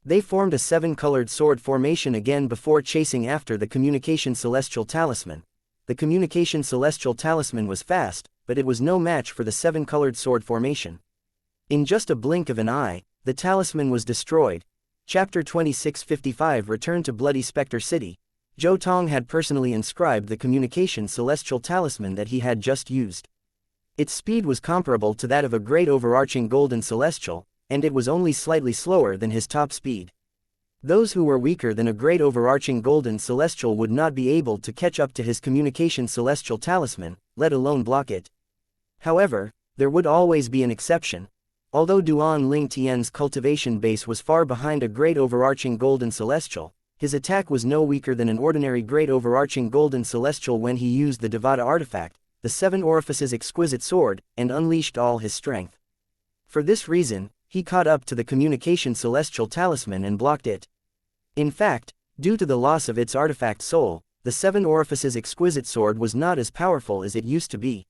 They formed a seven-colored sword formation again before chasing after the communication celestial talisman. The communication celestial talisman was fast, but it was no match for the seven-colored sword formation. In just a blink of an eye, the talisman was destroyed. Chapter 2655 Return to Bloody Spectre City. Zhou Tong had personally inscribed the communication celestial talisman that he had just used. Its speed was comparable to that of a great overarching golden celestial, and it was only slightly slower than his top speed. Those who were weaker than a great overarching golden celestial would not be able to catch up to his communication celestial talisman, let alone block it. However, there would always be an exception. Although Duan Lingtian's cultivation base was far behind a great overarching golden celestial, his attack was no weaker than an ordinary great overarching golden celestial when he used the Devata artifact, the Seven Orifices exquisite sword, and unleashed all his strength. For this reason, he caught up to the communication celestial talisman and blocked it. In fact, due to the loss of its artifact soul, the Seven Orifices exquisite sword was not as powerful as it used to be.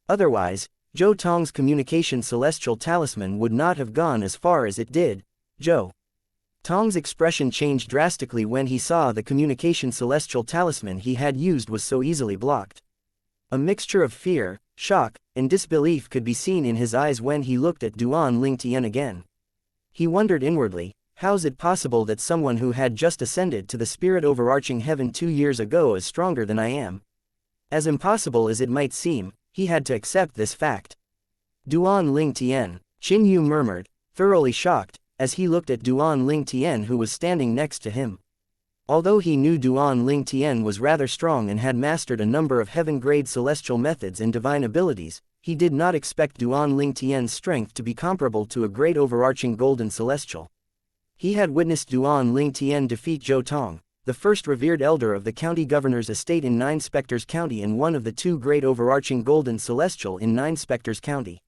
Otherwise, Zhou Tong's communication celestial talisman would not have gone as far as it did. Zhou Tong's expression changed drastically when he saw the communication celestial talisman he had used was so easily blocked. A mixture of fear, shock, and disbelief could be seen in his eyes when he looked at Duan Lingtian again. He wondered inwardly, how's it possible that someone who had just ascended to the spirit overarching heaven 2 years ago is stronger than I am? As impossible as it might seem, he had to accept this fact. Duan Lingtian, Qin Yu murmured, thoroughly shocked, as he looked at Duan Lingtian who was standing next to him. Although he knew Duan Lingtian was rather strong and had mastered a number of heaven-grade celestial methods and divine abilities, he did not expect Duan Lingtian's strength to be comparable to a great overarching golden celestial. He had witnessed Duan Lingtian defeat Zhou Tong, the first revered elder of the county governor's estate in Nine Spectres County and one of the two great overarching golden celestial in Nine Spectres County.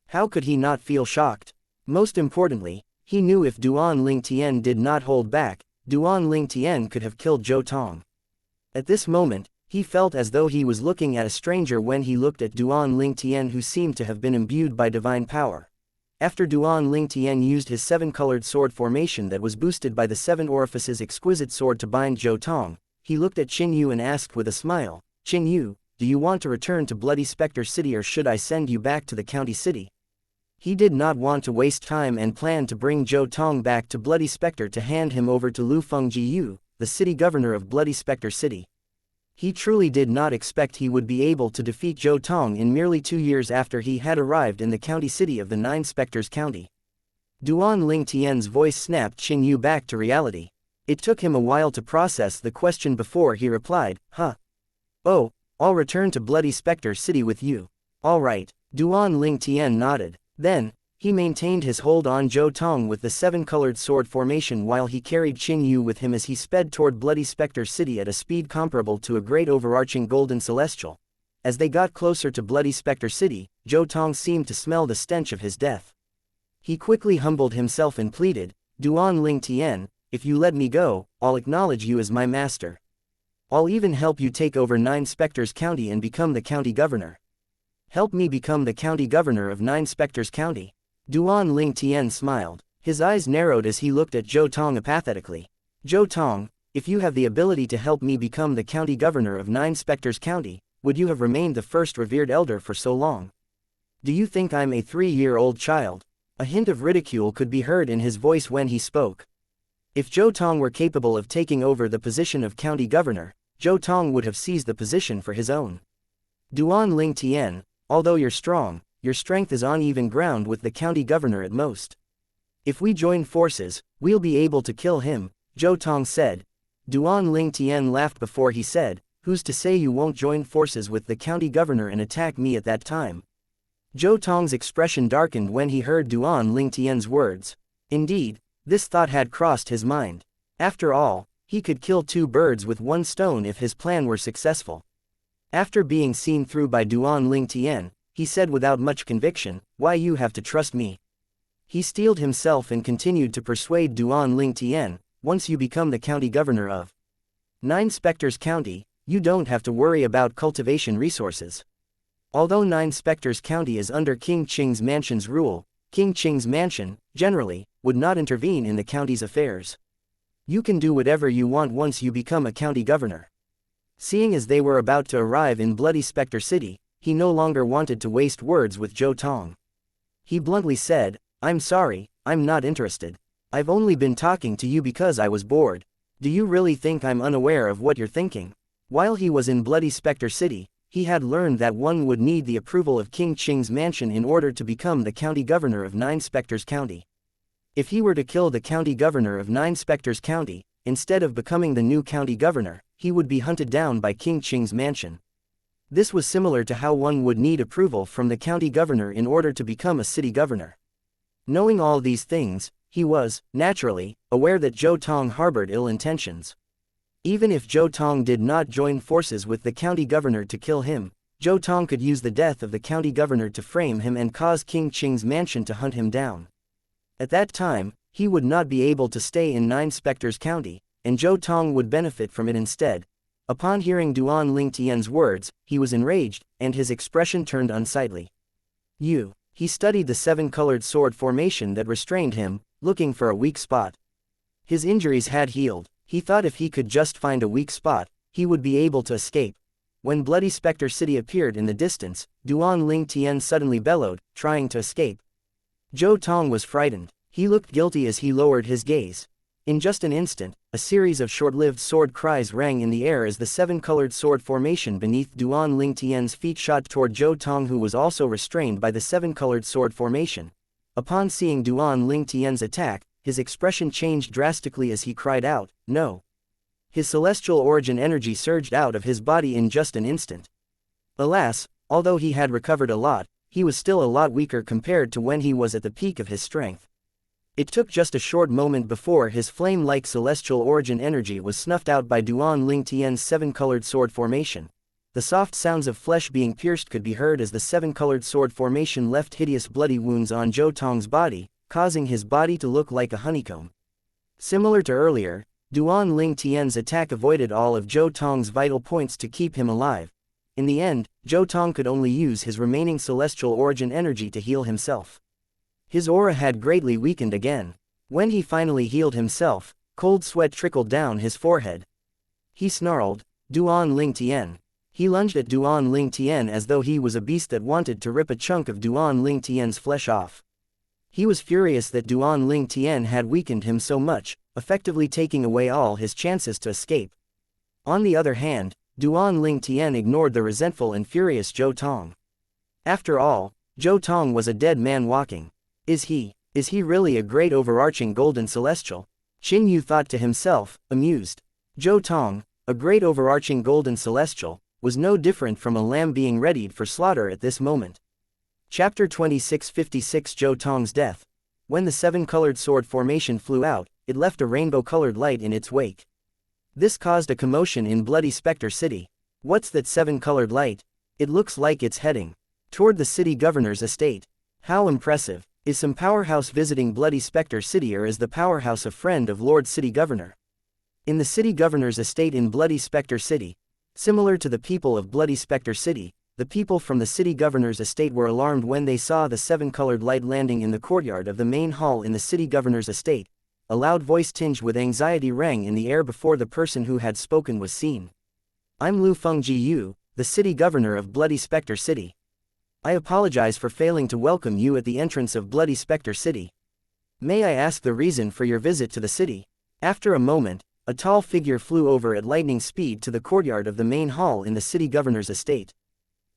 How could he not feel shocked? Most importantly, he knew if Duan Lingtian did not hold back, Duan Lingtian could have killed Zhou Tong. At this moment, he felt as though he was looking at a stranger when he looked at Duan Lingtian who seemed to have been imbued by divine power. After Duan Lingtian used his seven-colored sword formation that was boosted by the Seven Orifices exquisite sword to bind Zhou Tong, he looked at Qin Yu and asked with a smile, "Qin Yu, do you want to return to Bloody Spectre City or should I send you back to the county city?" He did not want to waste time and planned to bring Zhou Tong back to Bloody Spectre to hand him over to Lu Fengji Yu, the city governor of Bloody Spectre City. He truly did not expect he would be able to defeat Zhou Tong in merely 2 years after he had arrived in the county city of the Nine Spectres County. Duan Lingtian's voice snapped Qin Yu back to reality. It took him a while to process the question before he replied, "Huh. Oh, I'll return to Bloody Spectre City with you." "All right." Duan Lingtian nodded. Then, he maintained his hold on Zhou Tong with the seven-colored sword formation while he carried Qin Yu with him as he sped toward Bloody Spectre City at a speed comparable to a great overarching golden celestial. As they got closer to Bloody Spectre City, Zhou Tong seemed to smell the stench of his death. He quickly humbled himself and pleaded, "Duan Lingtian, if you let me go, I'll acknowledge you as my master. I'll even help you take over Nine Spectres County and become the county governor. Help me become the county governor of Nine Spectres County." Duan Lingtian smiled. His eyes narrowed as he looked at Zhou Tong apathetically. "Zhou Tong, if you have the ability to help me become the county governor of Nine Spectres County, would you have remained the first revered elder for so long? Do you think I'm a 3-year-old child?" A hint of ridicule could be heard in his voice when he spoke. If Zhou Tong were capable of taking over the position of county governor, Zhou Tong would have seized the position for his own. Duan Ling Tian, although you're strong, your strength is on even ground with the county governor at most. If we join forces, we'll be able to kill him, Zhou Tong said. Duan Ling Tian laughed before he said, who's to say you won't join forces with the county governor and attack me at that time? Zhou Tong's expression darkened when he heard Duan Ling Tian's words. Indeed, this thought had crossed his mind. After all, he could kill two birds with one stone if his plan were successful. After being seen through by Duan Ling Tian, he said without much conviction, why you have to trust me? He steeled himself and continued to persuade Duan Ling Tian, once you become the county governor of Nine Spectres County, you don't have to worry about cultivation resources. Although Nine Spectres County is under King Qing's mansion's rule, King Qing's mansion, generally, would not intervene in the county's affairs. You can do whatever you want once you become a county governor. Seeing as they were about to arrive in Bloody Spectre City, he no longer wanted to waste words with Zhou Tong. He bluntly said, I'm sorry, I'm not interested. I've only been talking to you because I was bored. Do you really think I'm unaware of what you're thinking? While he was in Bloody Spectre City, he had learned that one would need the approval of King Qing's mansion in order to become the county governor of Nine Spectres County. If he were to kill the county governor of Nine Spectres County, instead of becoming the new county governor, he would be hunted down by King Qing's mansion. This was similar to how one would need approval from the county governor in order to become a city governor. Knowing all these things, he was, naturally, aware that Zhou Tong harbored ill intentions. Even if Zhou Tong did not join forces with the county governor to kill him, Zhou Tong could use the death of the county governor to frame him and cause King Qing's mansion to hunt him down. At that time, he would not be able to stay in Nine Spectres County, and Zhou Tong would benefit from it instead. Upon hearing Duan Ling Tian's words, he was enraged, and his expression turned unsightly. He studied the seven-colored sword formation that restrained him, looking for a weak spot. His injuries had healed. He thought if he could just find a weak spot, he would be able to escape. When Bloody Spectre City appeared in the distance, Duan Ling Tian suddenly bellowed, trying to escape. Zhou Tong was frightened. He looked guilty as he lowered his gaze. In just an instant, a series of short-lived sword cries rang in the air as the seven-colored sword formation beneath Duan Ling Tian's feet shot toward Zhou Tong, who was also restrained by the seven-colored sword formation. Upon seeing Duan Ling Tian's attack, his expression changed drastically as he cried out, no. His celestial origin energy surged out of his body in just an instant. Alas, although he had recovered a lot, he was still a lot weaker compared to when he was at the peak of his strength. It took just a short moment before his flame-like celestial origin energy was snuffed out by Duan Ling Tian's seven-colored sword formation. The soft sounds of flesh being pierced could be heard as the seven-colored sword formation left hideous bloody wounds on Zhou Tong's body, causing his body to look like a honeycomb. Similar to earlier, Duan Ling Tian's attack avoided all of Zhou Tong's vital points to keep him alive. In the end, Zhou Tong could only use his remaining celestial origin energy to heal himself. His aura had greatly weakened again. When he finally healed himself, cold sweat trickled down his forehead. He snarled, Duan Ling Tian. He lunged at Duan Ling Tian as though he was a beast that wanted to rip a chunk of Duan Ling Tian's flesh off. He was furious that Duan Ling Tian had weakened him so much, effectively taking away all his chances to escape. On the other hand, Duan Ling Tian ignored the resentful and furious Zhou Tong. After all, Zhou Tong was a dead man walking. Is he really a great overarching golden celestial? Qin Yu thought to himself, amused. Zhou Tong, a great overarching golden celestial, was no different from a lamb being readied for slaughter at this moment. Chapter 2656 Zhou Tong's Death. When the seven-colored sword formation flew out, it left a rainbow-colored light in its wake. This caused a commotion in Bloody Spectre City. What's that seven-colored light? It looks like it's heading toward the city governor's estate. How impressive. Is some powerhouse visiting Bloody Spectre City, or is the powerhouse a friend of Lord City Governor? In the city governor's estate in Bloody Spectre City, similar to the people of Bloody Spectre City, the people from the city governor's estate were alarmed when they saw the seven-colored light landing in the courtyard of the main hall in the city governor's estate. A loud voice tinged with anxiety rang in the air before the person who had spoken was seen. I'm Lu Fengji Yu, the city governor of Bloody Spectre City. I apologize for failing to welcome you at the entrance of Bloody Spectre City. May I ask the reason for your visit to the city? After a moment, a tall figure flew over at lightning speed to the courtyard of the main hall in the city governor's estate.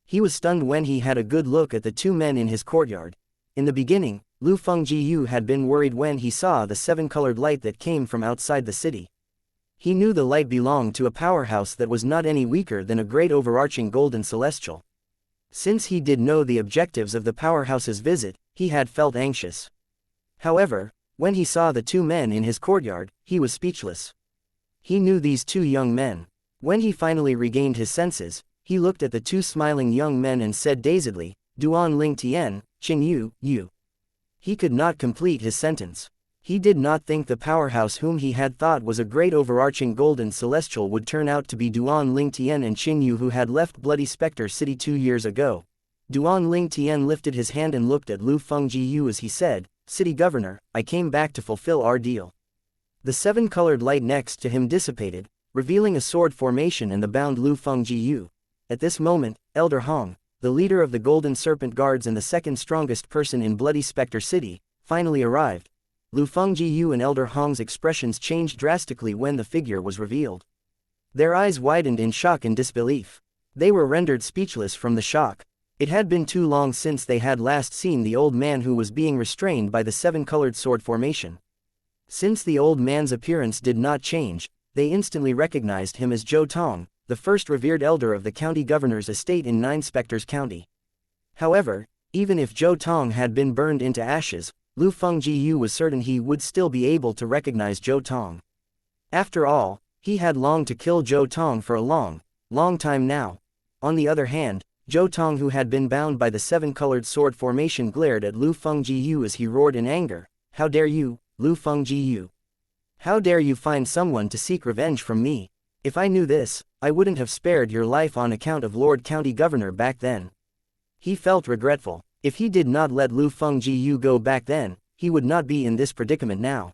He was stunned when he had a good look at the two men in his courtyard. In the beginning, Lu Fengjiu had been worried when he saw the seven-colored light that came from outside the city. He knew the light belonged to a powerhouse that was not any weaker than a great overarching golden celestial. Since he did know the objectives of the powerhouse's visit, he had felt anxious. However, when he saw the two men in his courtyard, he was speechless. He knew these two young men. When he finally regained his senses, he looked at the two smiling young men and said dazedly, Duan Ling Tian, Qin Yu, Yu. He could not complete his sentence. He did not think the powerhouse whom he had thought was a great overarching golden celestial would turn out to be Duan Ling Tian and Qin Yu, who had left Bloody Spectre City 2 years ago. Duan Ling Tian lifted his hand and looked at Lu Fengjiu as he said, City Governor, I came back to fulfill our deal. The seven-colored light next to him dissipated, revealing a sword formation and the bound Lu Fengjiu. At this moment, Elder Hong, the leader of the Golden Serpent Guards and the second strongest person in Bloody Spectre City, finally arrived. Lu Fengjiu and Elder Hong's expressions changed drastically when the figure was revealed. Their eyes widened in shock and disbelief. They were rendered speechless from the shock. It had been too long since they had last seen the old man who was being restrained by the seven-colored sword formation. Since the old man's appearance did not change, they instantly recognized him as Zhou Tong, the first revered elder of the county governor's estate in Nine Spectres County. However, even if Zhou Tong had been burned into ashes, Lu Fengjiu was certain he would still be able to recognize Zhou Tong. After all, he had longed to kill Zhou Tong for a long time now. On the other hand, Zhou Tong, who had been bound by the seven-colored sword formation, glared at Lu Fengjiu as he roared in anger, How dare you, Lu Fengjiu? How dare you find someone to seek revenge from me? If I knew this, I wouldn't have spared your life on account of Lord County Governor back then. He felt regretful. If he did not let Lu Fengjiu go back then, he would not be in this predicament now.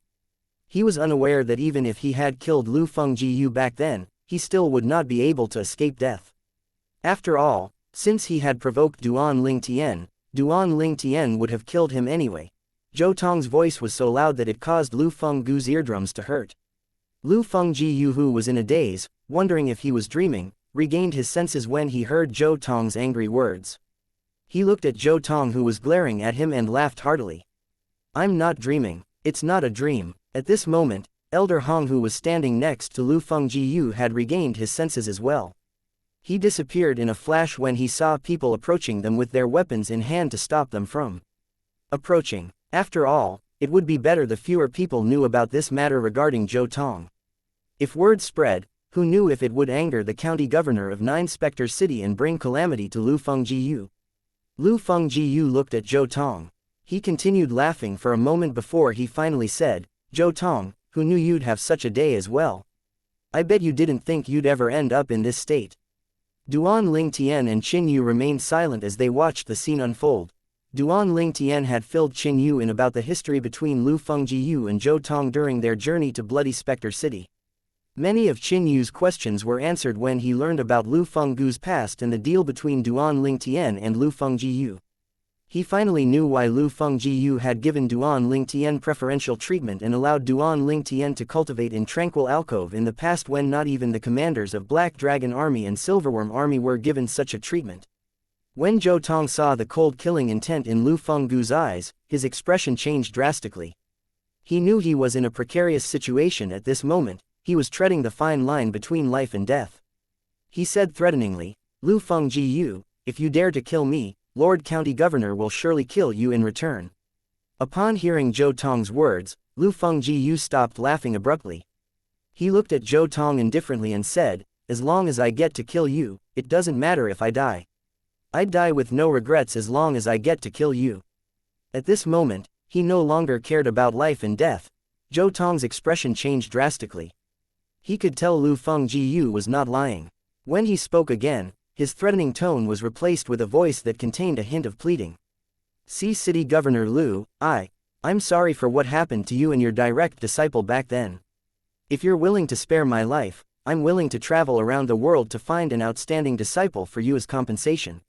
He was unaware that even if he had killed Lu Fengjiu back then, he still would not be able to escape death. After all, since he had provoked Duan Ling Tian would have killed him anyway. Zhou Tong's voice was so loud that it caused Lu Fengjiu's eardrums to hurt. Lu Fengjiu, who was in a daze, wondering if he was dreaming, regained his senses when he heard Zhou Tong's angry words. He looked at Zhou Tong, who was glaring at him, and laughed heartily. I'm not dreaming, it's not a dream. At this moment, Elder Hong, who was standing next to Lu Fengjiu, had regained his senses as well. He disappeared in a flash when he saw people approaching them with their weapons in hand to stop them from approaching. After all, it would be better the fewer people knew about this matter regarding Zhou Tong. If word spread, who knew if it would anger the county governor of Nine Spectres City and bring calamity to Lu Fengjiu. Lu Fengjiu looked at Zhou Tong. He continued laughing for a moment before he finally said, Zhou Tong, who knew you'd have such a day as well? I bet you didn't think you'd ever end up in this state. Duan Ling Tian and Qin Yu remained silent as they watched the scene unfold. Duan Ling Tian had filled Qin Yu in about the history between Lu Fengjiu and Zhou Tong during their journey to Bloody Spectre City. Many of Qin Yu's questions were answered when he learned about Lu Fengjiu's past and the deal between Duan Ling Tian and Lu Fengjiu. He finally knew why Lu Fengjiu had given Duan Ling Tian preferential treatment and allowed Duan Ling Tian to cultivate in Tranquil Alcove in the past, when not even the commanders of Black Dragon Army and Silverworm Army were given such a treatment. When Zhou Tong saw the cold killing intent in Lu Fengjiu's eyes, his expression changed drastically. He knew he was in a precarious situation at this moment. He was treading the fine line between life and death. He said threateningly, Lu Fengjiu, if you dare to kill me, Lord County Governor will surely kill you in return. Upon hearing Zhou Tong's words, Lu Fengjiu stopped laughing abruptly. He looked at Zhou Tong indifferently and said, as long as I get to kill you, it doesn't matter if I die. I'd die with no regrets as long as I get to kill you. At this moment, he no longer cared about life and death. Zhou Tong's expression changed drastically. He could tell Lu Fengjiu was not lying. When he spoke again, his threatening tone was replaced with a voice that contained a hint of pleading. See, City Governor Lu, I'm sorry for what happened to you and your direct disciple back then. If you're willing to spare my life, I'm willing to travel around the world to find an outstanding disciple for you as compensation.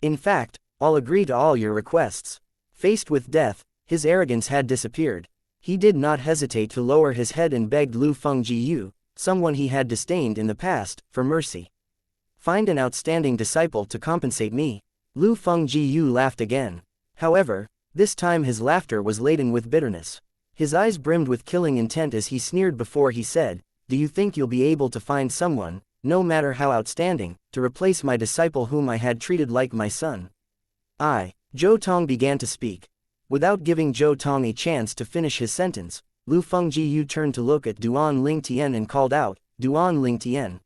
In fact, I'll agree to all your requests. Faced with death, his arrogance had disappeared. He did not hesitate to lower his head and begged Lu Fengjiu, someone he had disdained in the past, for mercy. Find an outstanding disciple to compensate me. Lu Fengjiu laughed again. However, this time his laughter was laden with bitterness. His eyes brimmed with killing intent as he sneered before he said, "Do you think you'll be able to find someone, no matter how outstanding, to replace my disciple whom I had treated like my son?" Zhou Tong began to speak. Without giving Zhou Tong a chance to finish his sentence, Lu Fengjiu turned to look at Duan Lingtian and called out, "Duan Lingtian."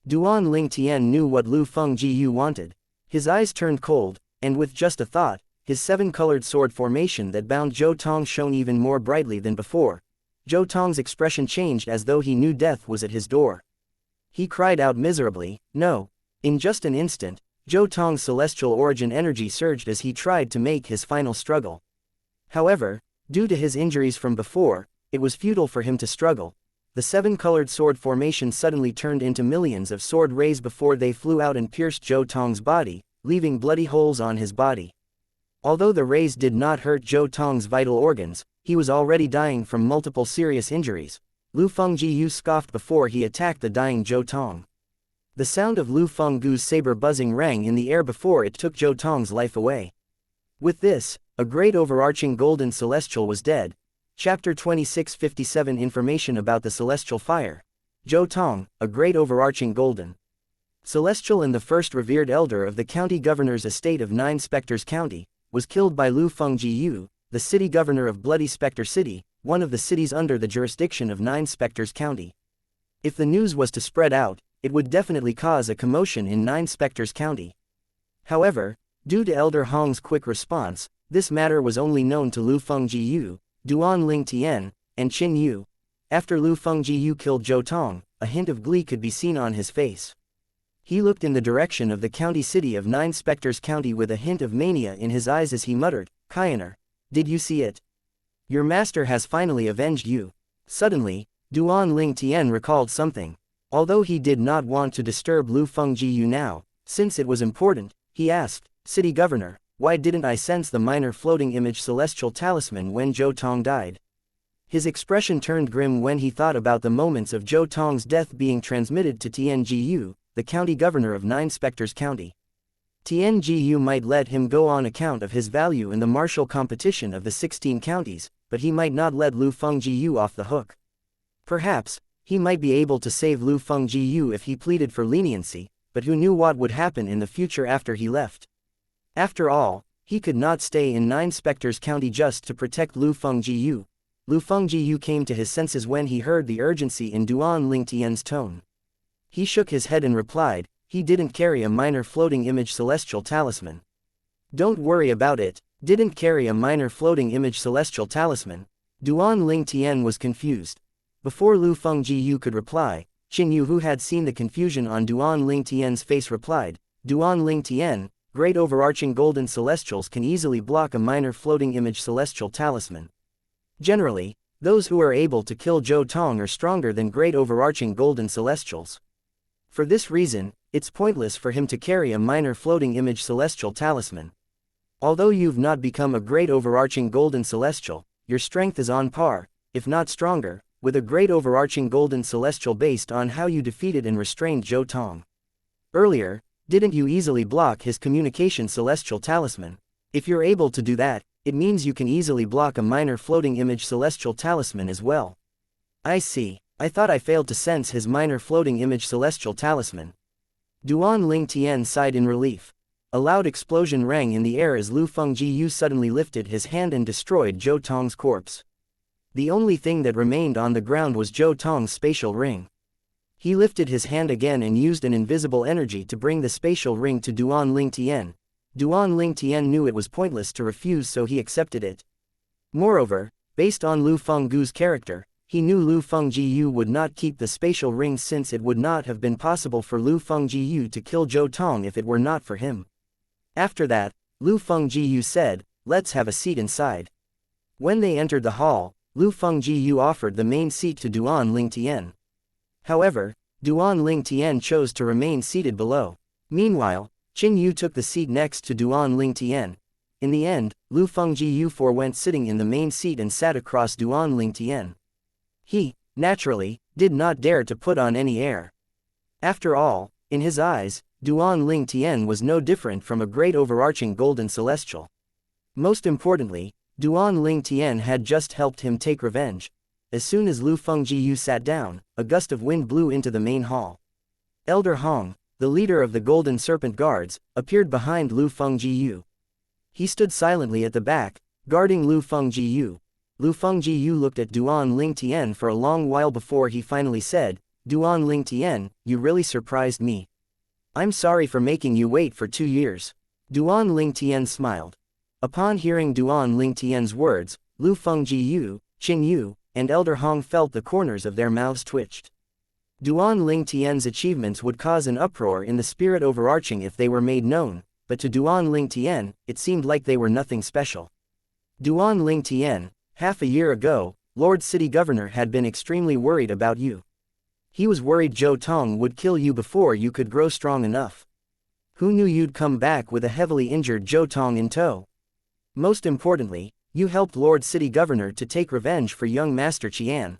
Duan Lingtian knew what Lu Fengjiu wanted. His eyes turned cold, and with just a thought, his seven-colored sword formation that bound Zhou Tong shone even more brightly than before. Zhou Tong's expression changed as though he knew death was at his door. He cried out miserably, "No!" In just an instant, Zhou Tong's celestial origin energy surged as he tried to make his final struggle. However, due to his injuries from before, it was futile for him to struggle. The seven-colored sword formation suddenly turned into millions of sword rays before they flew out and pierced Zhou Tong's body, leaving bloody holes on his body. Although the rays did not hurt Zhou Tong's vital organs, he was already dying from multiple serious injuries. Lu Fengjiu scoffed before he attacked the dying Zhou Tong. The sound of Lu Fenggu's saber buzzing rang in the air before it took Zhou Tong's life away. With this, a great overarching golden celestial was dead. Chapter 2657 Information about the Celestial Fire. Zhou Tong, a great overarching golden celestial and the first revered elder of the county governor's estate of Nine Spectres County, was killed by Lu Fengjiu, the city governor of Bloody Spectre City, one of the cities under the jurisdiction of Nine Spectres County. If the news was to spread out, it would definitely cause a commotion in Nine Spectres County. However, due to Elder Hong's quick response, this matter was only known to Lu Fengjiu, Duan Lingtian, and Qin Yu. After Lu Fengjiu killed Zhou Tong, a hint of glee could be seen on his face. He looked in the direction of the county city of Nine Spectres County with a hint of mania in his eyes as he muttered, "Kaianer, did you see it? Your master has finally avenged you." Suddenly, Duan Lingtian recalled something. Although he did not want to disturb Lu Fengjiu now, since it was important, he asked, "City Governor, why didn't I sense the minor floating image celestial talisman when Zhou Tong died?" His expression turned grim when he thought about the moments of Zhou Tong's death being transmitted to Tianjiu, the county governor of Nine Spectres County. Tianjiu might let him go on account of his value in the martial competition of the 16 counties, but he might not let Lu Fengjiu off the hook. Perhaps, he might be able to save Lu Fengjiu if he pleaded for leniency, but who knew what would happen in the future after he left? After all, he could not stay in Nine Spectres County just to protect Lu Fengjiu. Lu Fengjiu came to his senses when he heard the urgency in Duan Lingtian's tone. He shook his head and replied, "He didn't carry a minor floating image celestial talisman." "Don't worry about it, didn't carry a minor floating image celestial talisman." Duan Lingtian was confused. Before Lu Fengjiu could reply, Qin Yu, who had seen the confusion on Duan Lingtian's face, replied, "Duan Lingtian, great overarching golden celestials can easily block a minor floating image celestial talisman. Generally, those who are able to kill Zhou Tong are stronger than great overarching golden celestials. For this reason, it's pointless for him to carry a minor floating image celestial talisman. Although you've not become a great overarching golden celestial, your strength is on par, if not stronger, with a great overarching golden celestial based on how you defeated and restrained Zhou Tong. Earlier, didn't you easily block his communication celestial talisman? If you're able to do that, it means you can easily block a minor floating image celestial talisman as well." "I see, I thought I failed to sense his minor floating image celestial talisman." Duan Lingtian sighed in relief. A loud explosion rang in the air as Lu Fengjiu suddenly lifted his hand and destroyed Zhou Tong's corpse. The only thing that remained on the ground was Zhou Tong's spatial ring. He lifted his hand again and used an invisible energy to bring the spatial ring to Duan Lingtian. Duan Lingtian knew it was pointless to refuse, so he accepted it. Moreover, based on Lu Fenggu's character, he knew Lu Fengjiu would not keep the spatial ring, since it would not have been possible for Lu Fengjiu to kill Zhou Tong if it were not for him. After that, Lu Fengjiu said, "Let's have a seat inside." When they entered the hall, Lu Fengjiu offered the main seat to Duan Lingtian. However, Duan Lingtian chose to remain seated below. Meanwhile, Qin Yu took the seat next to Duan Lingtian. In the end, Lu Fengjiu forewent sitting in the main seat and sat across Duan Lingtian. He, naturally, did not dare to put on any air. After all, in his eyes, Duan Lingtian was no different from a great overarching golden celestial. Most importantly, Duan Lingtian had just helped him take revenge. As soon as Lu Fengjiu sat down, a gust of wind blew into the main hall. Elder Hong, the leader of the Golden Serpent Guards, appeared behind Lu Fengjiu. He stood silently at the back, guarding Lu Fengjiu. Lu Fengjiu looked at Duan Lingtian for a long while before he finally said, "Duan Lingtian, you really surprised me. I'm sorry for making you wait for 2 years." Duan Lingtian smiled. Upon hearing Duan Lingtian's words, Lu Fengjiu, Qin Yu, and Elder Hong felt the corners of their mouths twitched. Duan Lingtian's achievements would cause an uproar in the spirit overarching if they were made known, but to Duan Lingtian, it seemed like they were nothing special. Duan Lingtian, half a year ago, Lord City Governor had been extremely worried about you. He was worried Zhou Tong would kill you before you could grow strong enough. Who knew you'd come back with a heavily injured Zhou Tong in tow? Most importantly, you helped Lord City Governor to take revenge for young Master Qian.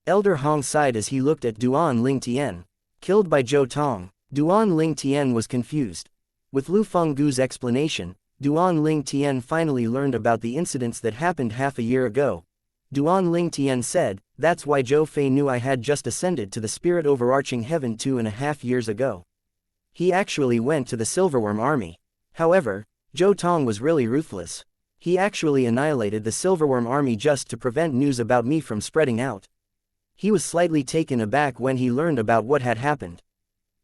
Elder Hong sighed as he looked at Duan Lingtian. Killed by Zhou Tong. Duan Lingtian was confused. With Lu Fenggu's explanation, Duan Lingtian finally learned about the incidents that happened half a year ago. Duan Lingtian said, "That's why Zhou Fei knew I had just ascended to the spirit overarching heaven 2.5 years ago. He actually went to the Silverworm army. However, Zhou Tong was really ruthless. He actually annihilated the Silverworm army just to prevent news about me from spreading out." He was slightly taken aback when he learned about what had happened.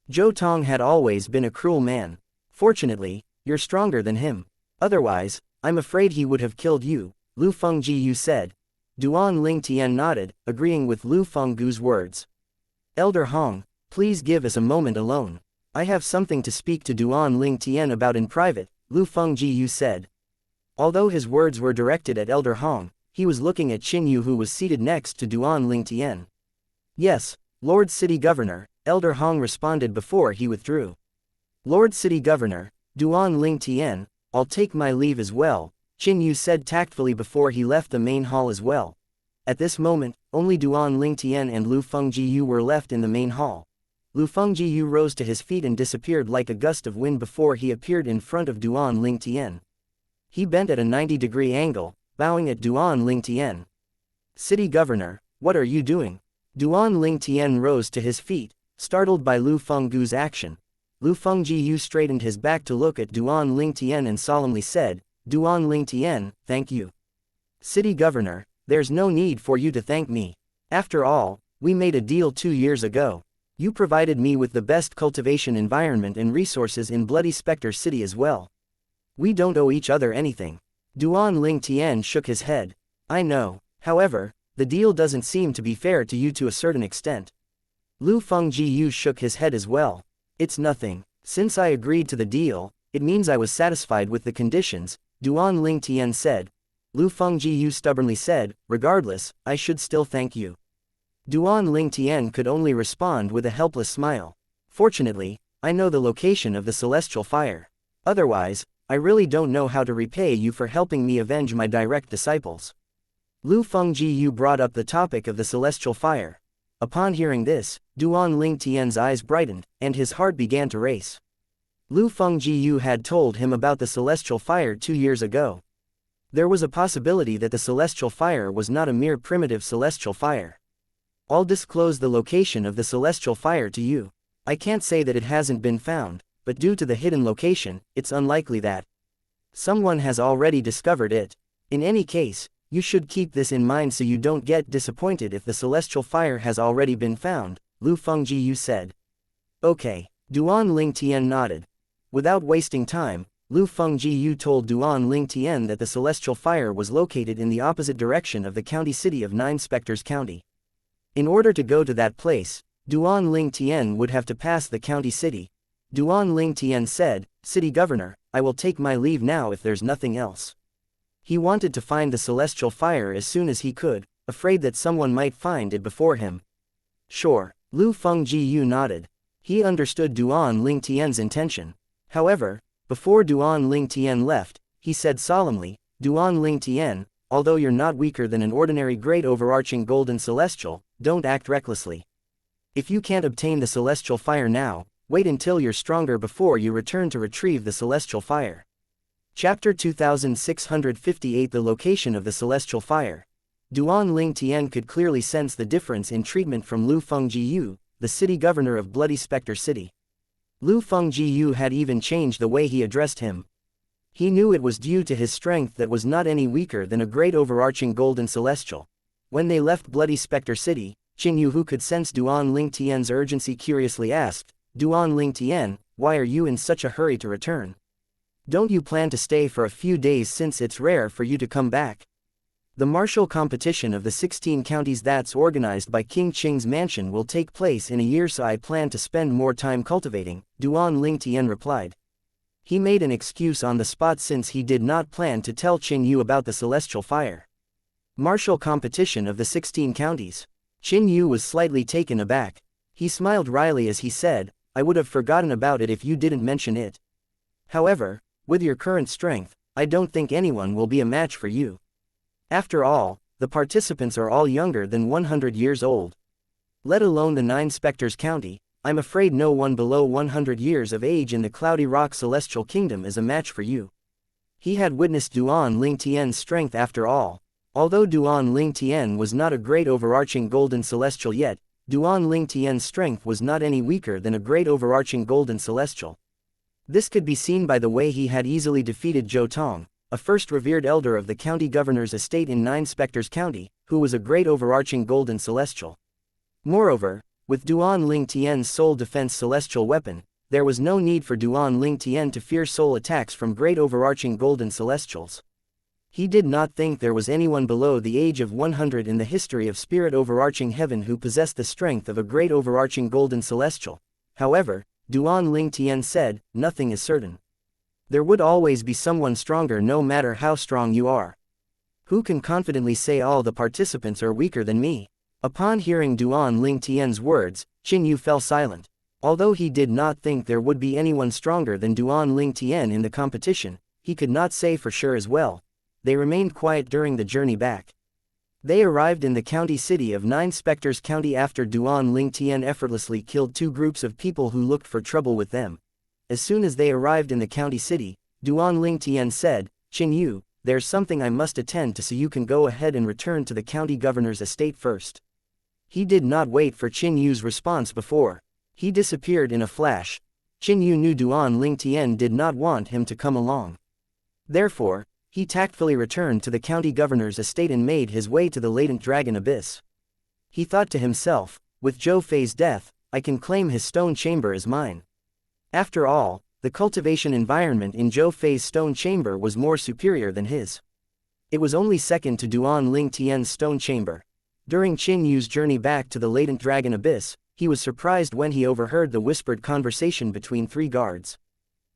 Zhou Tong had always been a cruel man. Fortunately, you're stronger than him. Otherwise, I'm afraid he would have killed you, Lu Fengjiu said. Duan Lingtian nodded, agreeing with Lu Fenggu's words. Elder Hong, please give us a moment alone. I have something to speak to Duan Lingtian about in private, Lu Fengjiu said. Although his words were directed at Elder Hong, he was looking at Qin Yu who was seated next to Duan Lingtian. Yes, Lord City Governor, Elder Hong responded before he withdrew. Lord City Governor, Duan Lingtian, I'll take my leave as well, Qin Yu said tactfully before he left the main hall as well. At this moment, only Duan Lingtian and Lu Fengjiu were left in the main hall. Lu Fengjiu rose to his feet and disappeared like a gust of wind before he appeared in front of Duan Lingtian. He bent at a 90-degree angle, bowing at Duan Lingtian. City Governor, what are you doing? Duan Lingtian rose to his feet, startled by Lu Fenggu's action. Lu Fengjiu straightened his back to look at Duan Lingtian and solemnly said, Duan Lingtian, thank you. City Governor, there's no need for you to thank me. After all, we made a deal 2 years ago. You provided me with the best cultivation environment and resources in Bloody Spectre City as well. We don't owe each other anything. Duan Lingtian shook his head. I know, however, the deal doesn't seem to be fair to you to a certain extent. Lu Fengjiu shook his head as well. It's nothing. Since I agreed to the deal, it means I was satisfied with the conditions, Duan Lingtian said. Lu Fengjiu stubbornly said, regardless, I should still thank you. Duan Lingtian could only respond with a helpless smile. Fortunately, I know the location of the celestial fire. Otherwise, I really don't know how to repay you for helping me avenge my direct disciples. Lu Fengjiu brought up the topic of the celestial fire. Upon hearing this, Duan Lingtian's eyes brightened, and his heart began to race. Lu Fengjiu had told him about the celestial fire 2 years ago. There was a possibility that the celestial fire was not a mere primitive celestial fire. I'll disclose the location of the celestial fire to you. I can't say that it hasn't been found, but due to the hidden location, it's unlikely that someone has already discovered it. In any case, you should keep this in mind so you don't get disappointed if the celestial fire has already been found, Lu Fengjiu said. Okay, Duan Lingtian nodded. Without wasting time, Lu Fengjiu told Duan Lingtian that the celestial fire was located in the opposite direction of the county city of Nine Spectres County. In order to go to that place, Duan Lingtian would have to pass the county city. Duan Lingtian said, City Governor, I will take my leave now if there's nothing else. He wanted to find the celestial fire as soon as he could, afraid that someone might find it before him. Sure, Lu Fengjiu nodded. He understood Duan Lingtian's intention. However, before Duan Lingtian left, he said solemnly, Duan Ling Tian, although you're not weaker than an ordinary great overarching golden celestial, don't act recklessly. If you can't obtain the celestial fire now, wait until you're stronger before you return to retrieve the celestial fire. Chapter 2658 The location of the celestial fire. Duan Ling Tian could clearly sense the difference in treatment from Lu Fengjiyu, the city governor of Bloody Spectre City. Lu Fengjiyu had even changed the way he addressed him. He knew it was due to his strength that was not any weaker than a great overarching golden celestial. When they left Bloody Spectre City, Qin Yu, who could sense Duan Ling Tian's urgency, curiously asked, Duan Ling Tian, why are you in such a hurry to return? Don't you plan to stay for a few days since it's rare for you to come back? The martial competition of the 16 counties that's organized by King Qing's mansion will take place in a year, so I plan to spend more time cultivating, Duan Ling Tian replied. He made an excuse on the spot since he did not plan to tell Qin Yu about the celestial fire. Martial competition of the 16 counties. Qin Yu was slightly taken aback. He smiled wryly as he said, I would have forgotten about it if you didn't mention it. However, with your current strength, I don't think anyone will be a match for you. After all, the participants are all younger than 100 years old. Let alone the 9 Spectres County, I'm afraid no one below 100 years of age in the Cloudy Rock Celestial Kingdom is a match for you. He had witnessed Duan Ling Tian's strength after all. Although Duan Ling Tian was not a great overarching golden celestial yet, Duan Ling Tian's strength was not any weaker than a great overarching golden celestial. This could be seen by the way he had easily defeated Zhou Tong, a first revered elder of the county governor's estate in 9 Spectres County, who was a great overarching golden celestial. Moreover, with Duan Ling Tian's soul defense celestial weapon, there was no need for Duan Ling Tian to fear soul attacks from great overarching golden celestials. He did not think there was anyone below the age of 100 in the history of spirit overarching heaven who possessed the strength of a great overarching golden celestial. However, Duan Ling Tian said, nothing is certain. There would always be someone stronger no matter how strong you are. Who can confidently say all the participants are weaker than me? Upon hearing Duan Ling Tian's words, Qin Yu fell silent. Although he did not think there would be anyone stronger than Duan Ling Tian in the competition, he could not say for sure as well. They remained quiet during the journey back. They arrived in the county city of 9 Spectres County after Duan Ling Tian effortlessly killed 2 groups of people who looked for trouble with them. As soon as they arrived in the county city, Duan Ling Tian said, Qin Yu, there's something I must attend to, so you can go ahead and return to the county governor's estate first. He did not wait for Qin Yu's response before. He disappeared in a flash. Qin Yu knew Duan Ling Tian did not want him to come along. Therefore, he tactfully returned to the county governor's estate and made his way to the latent dragon abyss. He thought to himself, with Zhou Fei's death, I can claim his stone chamber as mine. After all, the cultivation environment in Zhou Fei's stone chamber was more superior than his. It was only second to Duan Ling Tian's stone chamber. During Qin Yu's journey back to the latent dragon abyss, he was surprised when he overheard the whispered conversation between 3 guards.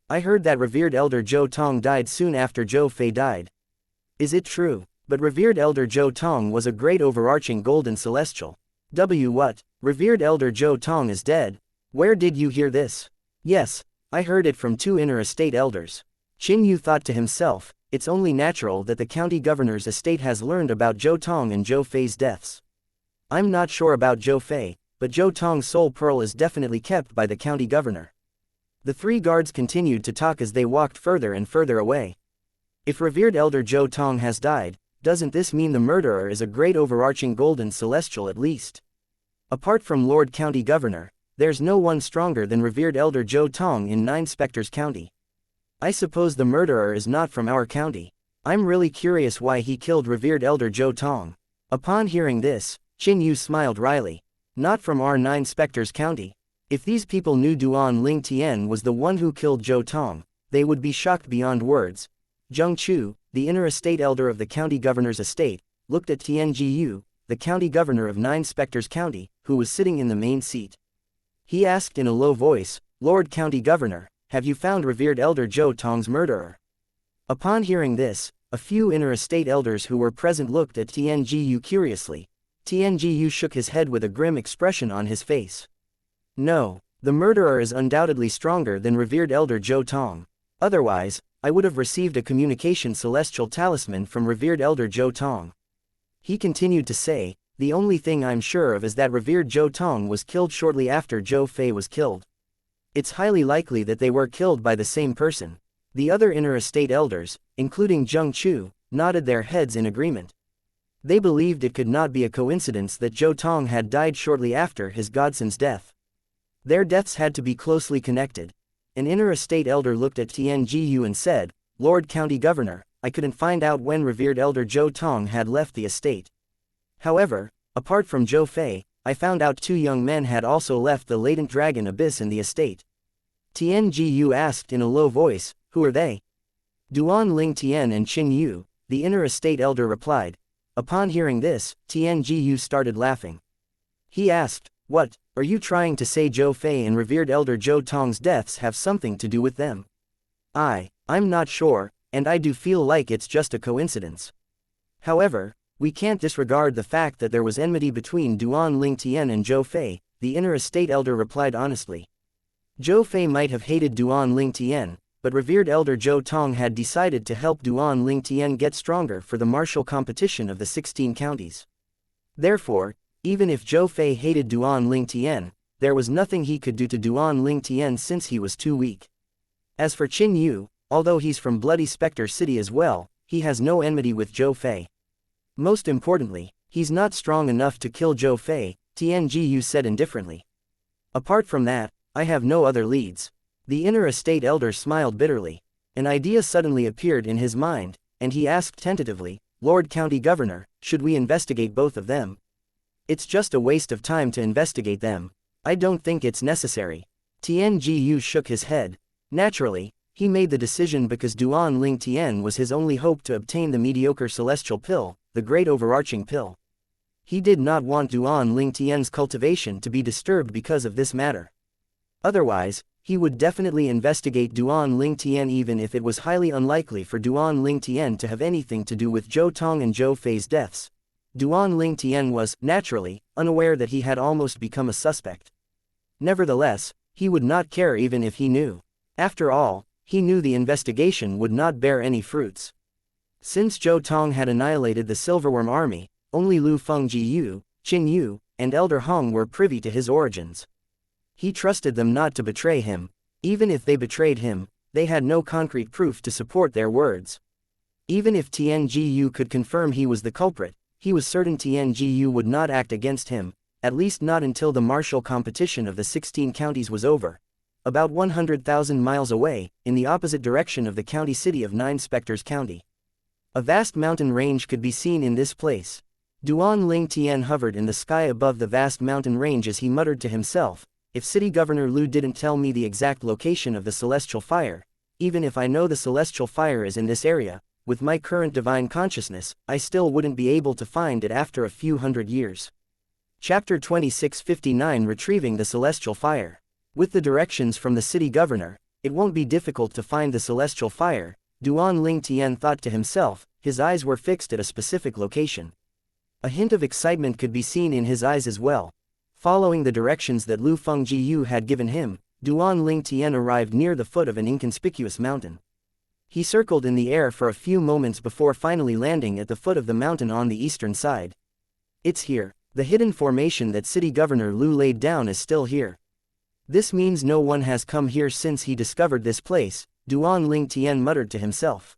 I heard that revered elder Zhou Tong died soon after Zhou Fei died. Is it true? But revered elder Zhou Tong was a great overarching golden celestial. What? Revered elder Zhou Tong is dead? Where did you hear this? Yes, I heard it from 2 inner estate elders. Qin Yu thought to himself, it's only natural that the county governor's estate has learned about Zhou Tong and Zhou Fei's deaths. I'm not sure about Zhou Fei, but Zhou Tong's soul pearl is definitely kept by the county governor. The 3 guards continued to talk as they walked further and further away. If revered elder Zhou Tong has died, doesn't this mean the murderer is a great overarching golden celestial at least? Apart from Lord County Governor, there's no one stronger than revered elder Zhou Tong in 9 Spectres County. I suppose the murderer is not from our county. I'm really curious why he killed revered elder Zhou Tong. Upon hearing this, Qin Yu smiled wryly. Not from our 9 Spectres County. If these people knew Duan Ling Tian was the one who killed Zhou Tong, they would be shocked beyond words. Zheng Chu, the inner estate elder of the county governor's estate, looked at Tianji Yu, the county governor of 9 Spectres County, who was sitting in the main seat. He asked in a low voice, Lord County Governor, have you found revered elder Zhou Tong's murderer? Upon hearing this, a few inner estate elders who were present looked at Tianji Yu curiously. Tianji Yu shook his head with a grim expression on his face. No, the murderer is undoubtedly stronger than revered elder Zhou Tong. Otherwise, I would have received a communication celestial talisman from revered elder Zhou Tong. He continued to say, the only thing I'm sure of is that revered Zhou Tong was killed shortly after Zhou Fei was killed. It's highly likely that they were killed by the same person. The other inner estate elders, including Zheng Chu, nodded their heads in agreement. They believed it could not be a coincidence that Zhou Tong had died shortly after his godson's death. Their deaths had to be closely connected. An inner estate elder looked at Tian Jiyu and said, Lord County Governor, I couldn't find out when revered elder Zhou Tong had left the estate. However, apart from Zhou Fei, I found out 2 young men had also left the latent dragon abyss in the estate. Tian Jiyu asked in a low voice, who are they? Duan Ling Tian and Qin Yu, the inner estate elder replied. Upon hearing this, Tian Jiyu started laughing. He asked, what, are you trying to say Zhou Fei and revered elder Zhou Tong's deaths have something to do with them? I'm not sure, and I do feel like it's just a coincidence. However, we can't disregard the fact that there was enmity between Duan Ling Tian and Zhou Fei, the inner estate elder replied honestly. Zhou Fei might have hated Duan Ling Tian, but revered elder Zhou Tong had decided to help Duan Ling Tian get stronger for the martial competition of the 16 counties. Therefore, even if Zhou Fei hated Duan Ling Tian, there was nothing he could do to Duan Ling Tian since he was too weak. As for Qin Yu, although he's from Bloody Spectre City as well, he has no enmity with Zhou Fei. Most importantly, he's not strong enough to kill Zhou Fei, Tian Jiyu said indifferently. Apart from that, I have no other leads. The inner estate elder smiled bitterly. An idea suddenly appeared in his mind, and he asked tentatively, Lord County Governor, should we investigate both of them? It's just a waste of time to investigate them. I don't think it's necessary. Tian Jiyu shook his head. Naturally, he made the decision because Duan Ling Tian was his only hope to obtain the mediocre celestial pill, the great overarching pill. He did not want Duan Ling Tian's cultivation to be disturbed because of this matter. Otherwise, he would definitely investigate Duan Ling Tian even if it was highly unlikely for Duan Ling Tian to have anything to do with Zhou Tong and Zhou Fei's deaths. Duan Ling Tian was, naturally, unaware that he had almost become a suspect. Nevertheless, he would not care even if he knew. After all, he knew the investigation would not bear any fruits. Since Zhou Tong had annihilated the Silverworm army, only Lu Fengji Yu, Qin Yu, and Elder Hong were privy to his origins. He trusted them not to betray him. Even if they betrayed him, they had no concrete proof to support their words. Even if Tian Jiyu could confirm he was the culprit, he was certain Tian Jiyu would not act against him, at least not until the martial competition of the 16 counties was over. About 100,000 miles away, in the opposite direction of the county city of Nine Spectres County. A vast mountain range could be seen in this place. Duan Ling Tian hovered in the sky above the vast mountain range as he muttered to himself, if City Governor Lu didn't tell me the exact location of the celestial fire, even if I know the celestial fire is in this area, with my current divine consciousness, I still wouldn't be able to find it after a few hundred years. Chapter 2659 Retrieving the Celestial Fire. With the directions from the city governor, it won't be difficult to find the celestial fire, Duan Ling Tian thought to himself, his eyes were fixed at a specific location. A hint of excitement could be seen in his eyes as well. Following the directions that Lu Fengji Yu had given him, Duan Ling Tian arrived near the foot of an inconspicuous mountain. He circled in the air for a few moments before finally landing at the foot of the mountain on the eastern side. It's here. The hidden formation that City Governor Lu laid down is still here. This means no one has come here since he discovered this place, Duan Ling Tian muttered to himself.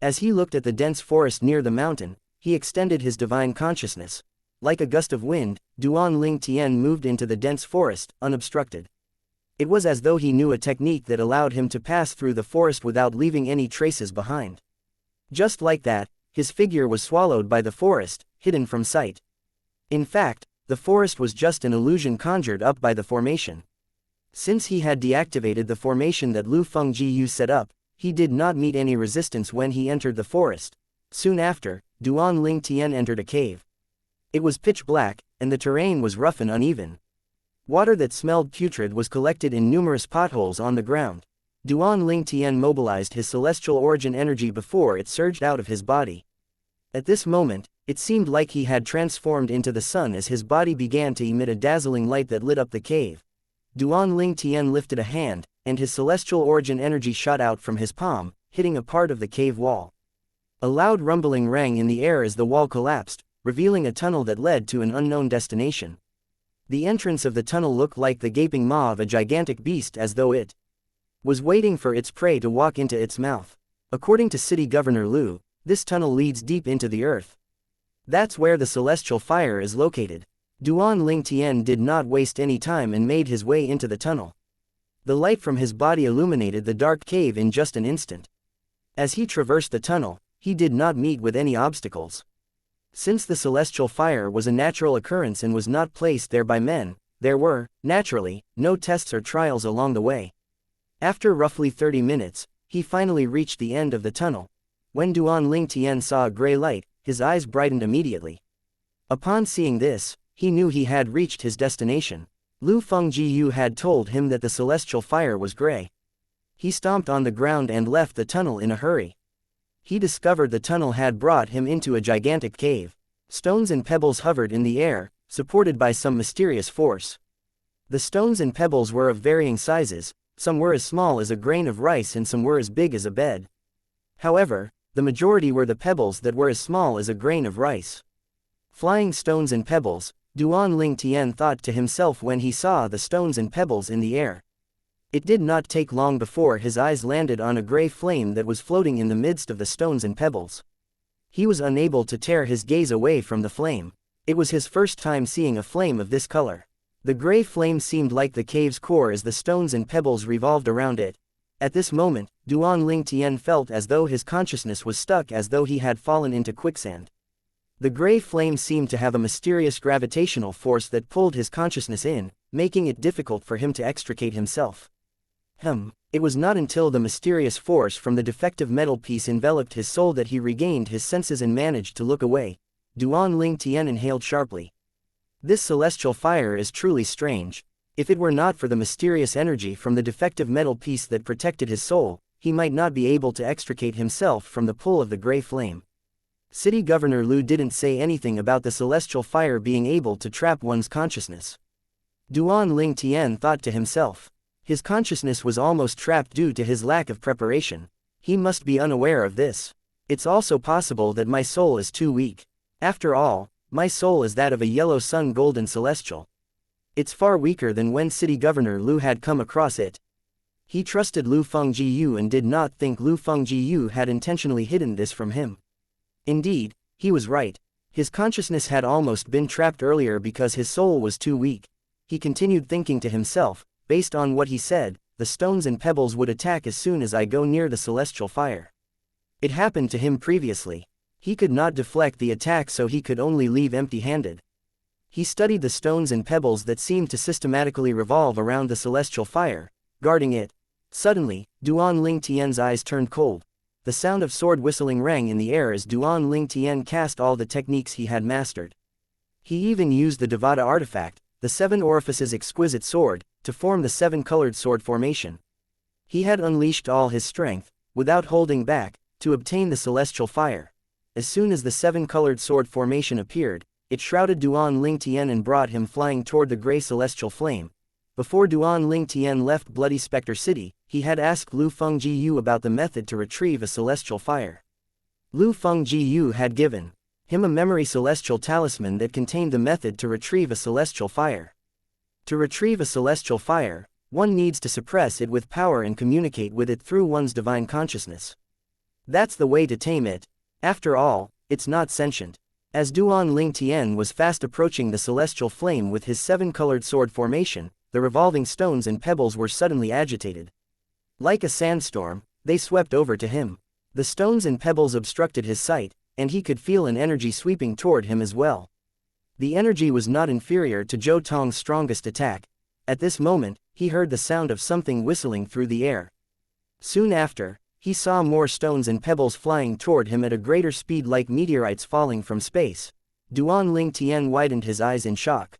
As he looked at the dense forest near the mountain, he extended his divine consciousness. Like a gust of wind, Duan Ling Tian moved into the dense forest, unobstructed. It was as though he knew a technique that allowed him to pass through the forest without leaving any traces behind. Just like that, his figure was swallowed by the forest, hidden from sight. In fact, the forest was just an illusion conjured up by the formation. Since he had deactivated the formation that Lu Fengji Yu set up, he did not meet any resistance when he entered the forest. Soon after, Duan Ling Tian entered a cave. It was pitch black, and the terrain was rough and uneven. Water that smelled putrid was collected in numerous potholes on the ground. Duan Ling Tian mobilized his celestial origin energy before it surged out of his body. At this moment, it seemed like he had transformed into the sun as his body began to emit a dazzling light that lit up the cave. Duan Ling Tian lifted a hand, and his celestial origin energy shot out from his palm, hitting a part of the cave wall. A loud rumbling rang in the air as the wall collapsed, revealing a tunnel that led to an unknown destination. The entrance of the tunnel looked like the gaping maw of a gigantic beast, as though it was waiting for its prey to walk into its mouth. According to City Governor Lu, this tunnel leads deep into the earth. That's where the celestial fire is located. Duan Lingtian did not waste any time and made his way into the tunnel. The light from his body illuminated the dark cave in just an instant. As he traversed the tunnel, he did not meet with any obstacles. Since the celestial fire was a natural occurrence and was not placed there by men, there were, naturally, no tests or trials along the way. After roughly 30 minutes, he finally reached the end of the tunnel. When Duan Lingtian saw a gray light, his eyes brightened immediately. Upon seeing this, he knew he had reached his destination. Lu Fengjiu had told him that the celestial fire was gray. He stomped on the ground and left the tunnel in a hurry. He discovered the tunnel had brought him into a gigantic cave. Stones and pebbles hovered in the air, supported by some mysterious force. The stones and pebbles were of varying sizes, some were as small as a grain of rice and some were as big as a bed. However, the majority were the pebbles that were as small as a grain of rice. Flying stones and pebbles, Duan Lingtian thought to himself when he saw the stones and pebbles in the air. It did not take long before his eyes landed on a gray flame that was floating in the midst of the stones and pebbles. He was unable to tear his gaze away from the flame. It was his first time seeing a flame of this color. The gray flame seemed like the cave's core as the stones and pebbles revolved around it. At this moment, Duan Lingtian felt as though his consciousness was stuck, as though he had fallen into quicksand. The gray flame seemed to have a mysterious gravitational force that pulled his consciousness in, making it difficult for him to extricate himself. It was not until the mysterious force from the defective metal piece enveloped his soul that he regained his senses and managed to look away. Duan Lingtian inhaled sharply. This celestial fire is truly strange. If it were not for the mysterious energy from the defective metal piece that protected his soul, he might not be able to extricate himself from the pull of the gray flame. City Governor Lu didn't say anything about the celestial fire being able to trap one's consciousness. Duan Lingtian thought to himself. His consciousness was almost trapped due to his lack of preparation. He must be unaware of this. It's also possible that my soul is too weak. After all, my soul is that of a yellow sun golden celestial. It's far weaker than when City Governor Lu had come across it. He trusted Lu Fengjiu and did not think Lu Fengjiu had intentionally hidden this from him. Indeed, he was right. His consciousness had almost been trapped earlier because his soul was too weak. He continued thinking to himself, based on what he said, the stones and pebbles would attack as soon as I go near the celestial fire. It happened to him previously. He could not deflect the attack, so he could only leave empty-handed. He studied the stones and pebbles that seemed to systematically revolve around the celestial fire, guarding it. Suddenly, Duan Lingtian's eyes turned cold. The sound of sword whistling rang in the air as Duan Lingtian cast all the techniques he had mastered. He even used the Devata artifact, the 7 orifices exquisite sword, to form the 7-colored sword formation. He had unleashed all his strength, without holding back, to obtain the celestial fire. As soon as the 7-colored sword formation appeared, it shrouded Duan Lingtian and brought him flying toward the gray celestial flame. Before Duan Lingtian left Bloody Spectre City, he had asked Lu Fengjiu about the method to retrieve a celestial fire. Lu Fengjiu had given him a memory celestial talisman that contained the method to retrieve a celestial fire. To retrieve a celestial fire, one needs to suppress it with power and communicate with it through one's divine consciousness. That's the way to tame it. After all, it's not sentient. As Duan Lingtian was fast approaching the celestial flame with his 7-colored sword formation, the revolving stones and pebbles were suddenly agitated. Like a sandstorm, they swept over to him. The stones and pebbles obstructed his sight, and he could feel an energy sweeping toward him as well. The energy was not inferior to Zhou Tong's strongest attack. At this moment, he heard the sound of something whistling through the air. Soon after, he saw more stones and pebbles flying toward him at a greater speed like meteorites falling from space. Duan Lingtian widened his eyes in shock.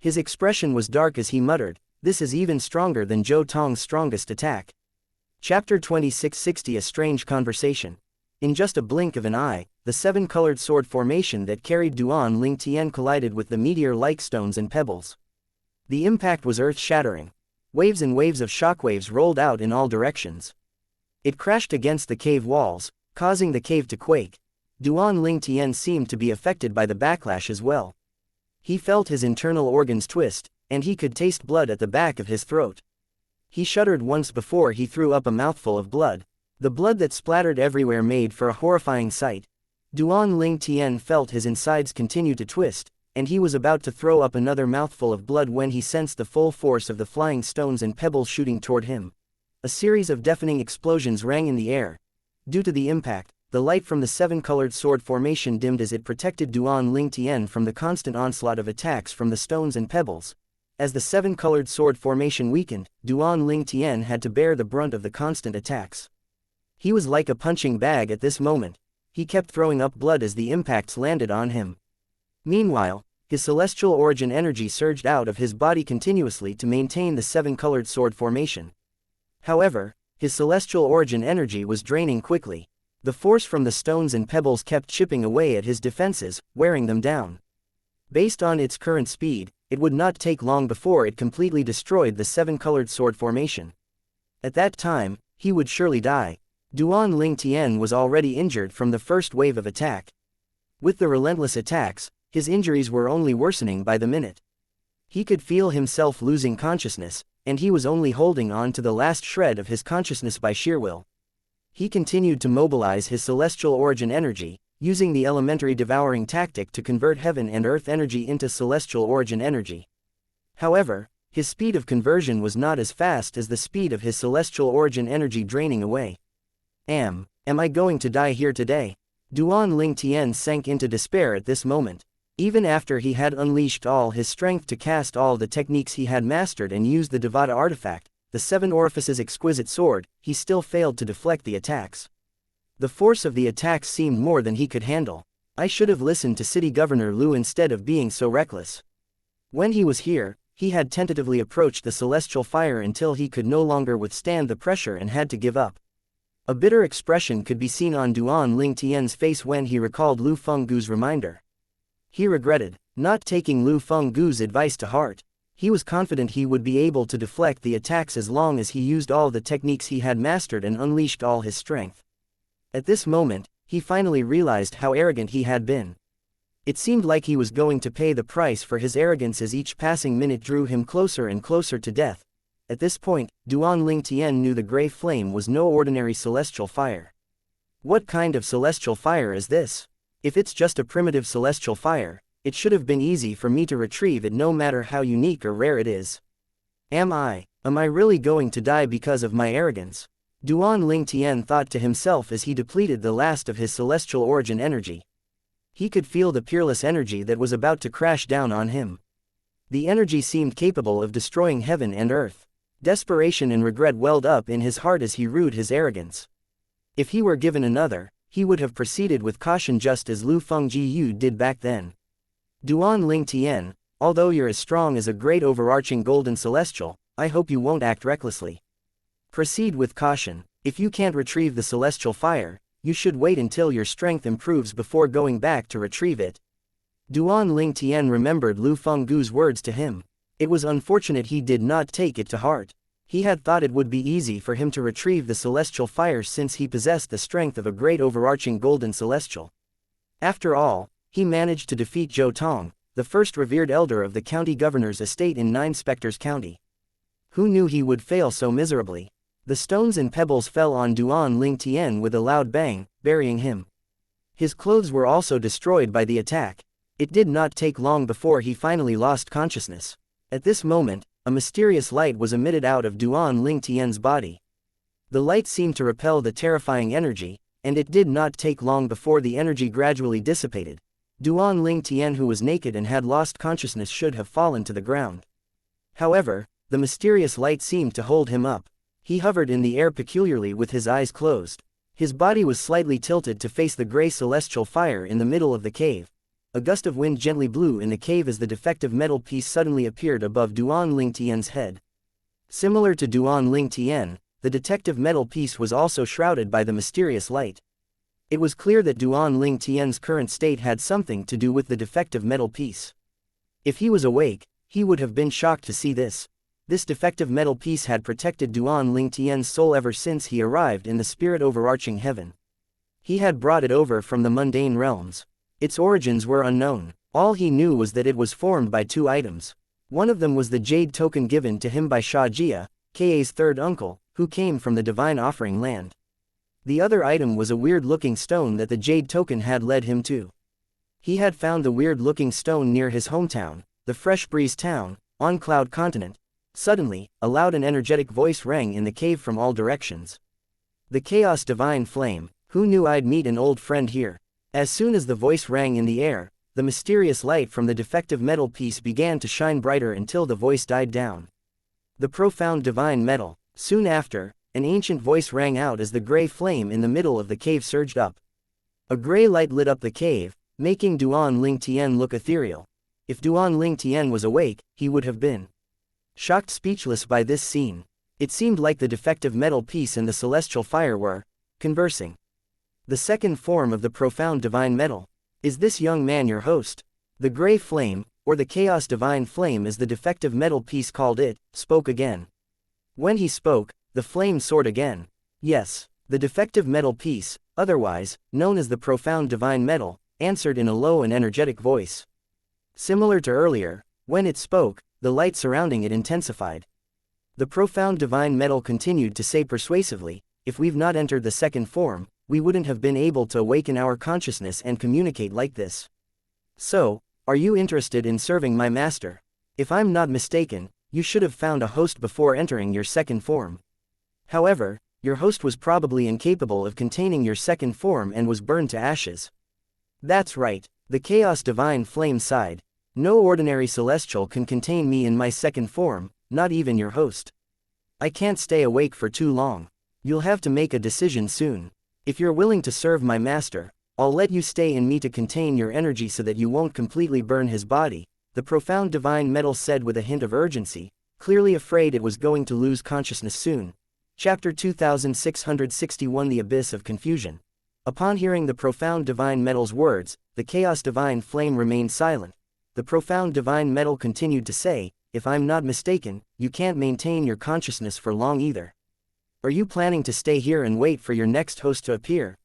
His expression was dark as he muttered, "This is even stronger than Zhou Tong's strongest attack." Chapter 2660 A Strange Conversation. In just a blink of an eye, the 7-colored sword formation that carried Duan Lingtian collided with the meteor-like stones and pebbles. The impact was earth-shattering. Waves and waves of shockwaves rolled out in all directions. It crashed against the cave walls, causing the cave to quake. Duan Lingtian seemed to be affected by the backlash as well. He felt his internal organs twist, and he could taste blood at the back of his throat. He shuddered once before he threw up a mouthful of blood. The blood that splattered everywhere made for a horrifying sight. Duan Lingtian felt his insides continue to twist, and he was about to throw up another mouthful of blood when he sensed the full force of the flying stones and pebbles shooting toward him. A series of deafening explosions rang in the air. Due to the impact, the light from the seven-colored sword formation dimmed as it protected Duan Lingtian from the constant onslaught of attacks from the stones and pebbles. As the seven-colored sword formation weakened, Duan Lingtian had to bear the brunt of the constant attacks. He was like a punching bag at this moment. He kept throwing up blood as the impacts landed on him. Meanwhile, his celestial origin energy surged out of his body continuously to maintain the seven-colored sword formation. However, his celestial origin energy was draining quickly. The force from the stones and pebbles kept chipping away at his defenses, wearing them down. Based on its current speed, it would not take long before it completely destroyed the seven-colored sword formation. At that time, he would surely die. Duan Lingtian was already injured from the first wave of attack. With the relentless attacks, his injuries were only worsening by the minute. He could feel himself losing consciousness, and he was only holding on to the last shred of his consciousness by sheer will. He continued to mobilize his celestial origin energy, using the elementary devouring tactic to convert heaven and earth energy into celestial origin energy. However, his speed of conversion was not as fast as the speed of his celestial origin energy draining away. Am I going to die here today? Duan Lingtian sank into despair at this moment. Even after he had unleashed all his strength to cast all the techniques he had mastered and used the Devata artifact, the Seven Orifices exquisite sword, he still failed to deflect the attacks. The force of the attacks seemed more than he could handle. I should have listened to City Governor Lu instead of being so reckless. When he was here, he had tentatively approached the celestial fire until he could no longer withstand the pressure and had to give up. A bitter expression could be seen on Duan Lingtian's face when he recalled Lu Fenggu's reminder. He regretted not taking Lu Fenggu's advice to heart. He was confident he would be able to deflect the attacks as long as he used all the techniques he had mastered and unleashed all his strength. At this moment, he finally realized how arrogant he had been. It seemed like he was going to pay the price for his arrogance as each passing minute drew him closer and closer to death. At this point, Duan Lingtian knew the gray flame was no ordinary celestial fire. What kind of celestial fire is this? If it's just a primitive celestial fire, it should have been easy for me to retrieve it no matter how unique or rare it is. Am I really going to die because of my arrogance? Duan Lingtian thought to himself as he depleted the last of his celestial origin energy. He could feel the peerless energy that was about to crash down on him. The energy seemed capable of destroying heaven and earth. Desperation and regret welled up in his heart as he rued his arrogance. If he were given another, he would have proceeded with caution just as Lu Fengjiu did back then. Duan Lingtian, although you're as strong as a great overarching golden celestial, I hope you won't act recklessly. Proceed with caution. If you can't retrieve the celestial fire, you should wait until your strength improves before going back to retrieve it. Duan Lingtian remembered Lu Fenggu's words to him. It was unfortunate he did not take it to heart. He had thought it would be easy for him to retrieve the celestial fire since he possessed the strength of a great overarching golden celestial. After all, he managed to defeat Zhou Tong, the first revered elder of the county governor's estate in Nine Spectres County. Who knew he would fail so miserably? The stones and pebbles fell on Duan Lingtian with a loud bang, burying him. His clothes were also destroyed by the attack. It did not take long before he finally lost consciousness. At this moment, a mysterious light was emitted out of Duan Lingtian's body. The light seemed to repel the terrifying energy, and it did not take long before the energy gradually dissipated. Duan Lingtian, who was naked and had lost consciousness, should have fallen to the ground. However, the mysterious light seemed to hold him up. He hovered in the air peculiarly with his eyes closed. His body was slightly tilted to face the gray celestial fire in the middle of the cave. A gust of wind gently blew in the cave as the defective metal piece suddenly appeared above Duan Lingtian's head. Similar to Duan Lingtian, the detective metal piece was also shrouded by the mysterious light. It was clear that Duan Lingtian's current state had something to do with the defective metal piece. If he was awake, he would have been shocked to see this. This defective metal piece had protected Duan Ling Tian's soul ever since he arrived in the spirit overarching heaven. He had brought it over from the mundane realms. Its origins were unknown. All he knew was that it was formed by two items. One of them was the jade token given to him by Xianxia, Ka's third uncle, who came from the divine offering land. The other item was a weird-looking stone that the jade token had led him to. He had found the weird-looking stone near his hometown, the Fresh Breeze town, on Cloud Continent. Suddenly, a loud and energetic voice rang in the cave from all directions. The Chaos Divine Flame. Who knew I'd meet an old friend here? As soon as the voice rang in the air, the mysterious light from the defective metal piece began to shine brighter until the voice died down. The profound divine metal. Soon after, an ancient voice rang out as the gray flame in the middle of the cave surged up. A gray light lit up the cave, making Duan Ling Tian look ethereal. If Duan Ling Tian was awake, he would have been shocked speechless by this scene. It seemed like the defective metal piece and the celestial fire were conversing. The second form of the profound divine metal. Is this young man your host? The gray flame, or the chaos divine flame as the defective metal piece called it, spoke again. When he spoke, the flame soared again. Yes, the defective metal piece, otherwise known as the profound divine metal, answered in a low and energetic voice. Similar to earlier, when it spoke, the light surrounding it intensified. The profound divine metal continued to say persuasively, if we've not entered the second form, we wouldn't have been able to awaken our consciousness and communicate like this. So, are you interested in serving my master? If I'm not mistaken, you should have found a host before entering your second form. However, your host was probably incapable of containing your second form and was burned to ashes. That's right, the Chaos Divine Flame sighed. No ordinary celestial can contain me in my second form, not even your host. I can't stay awake for too long. You'll have to make a decision soon. If you're willing to serve my master, I'll let you stay in me to contain your energy so that you won't completely burn his body, the profound divine metal said with a hint of urgency, clearly afraid it was going to lose consciousness soon. Chapter 2661 The Abyss of Confusion. Upon hearing the profound divine metal's words, the chaos divine flame remained silent. The profound divine metal continued to say, if I'm not mistaken, you can't maintain your consciousness for long either. Are you planning to stay here and wait for your next host to appear?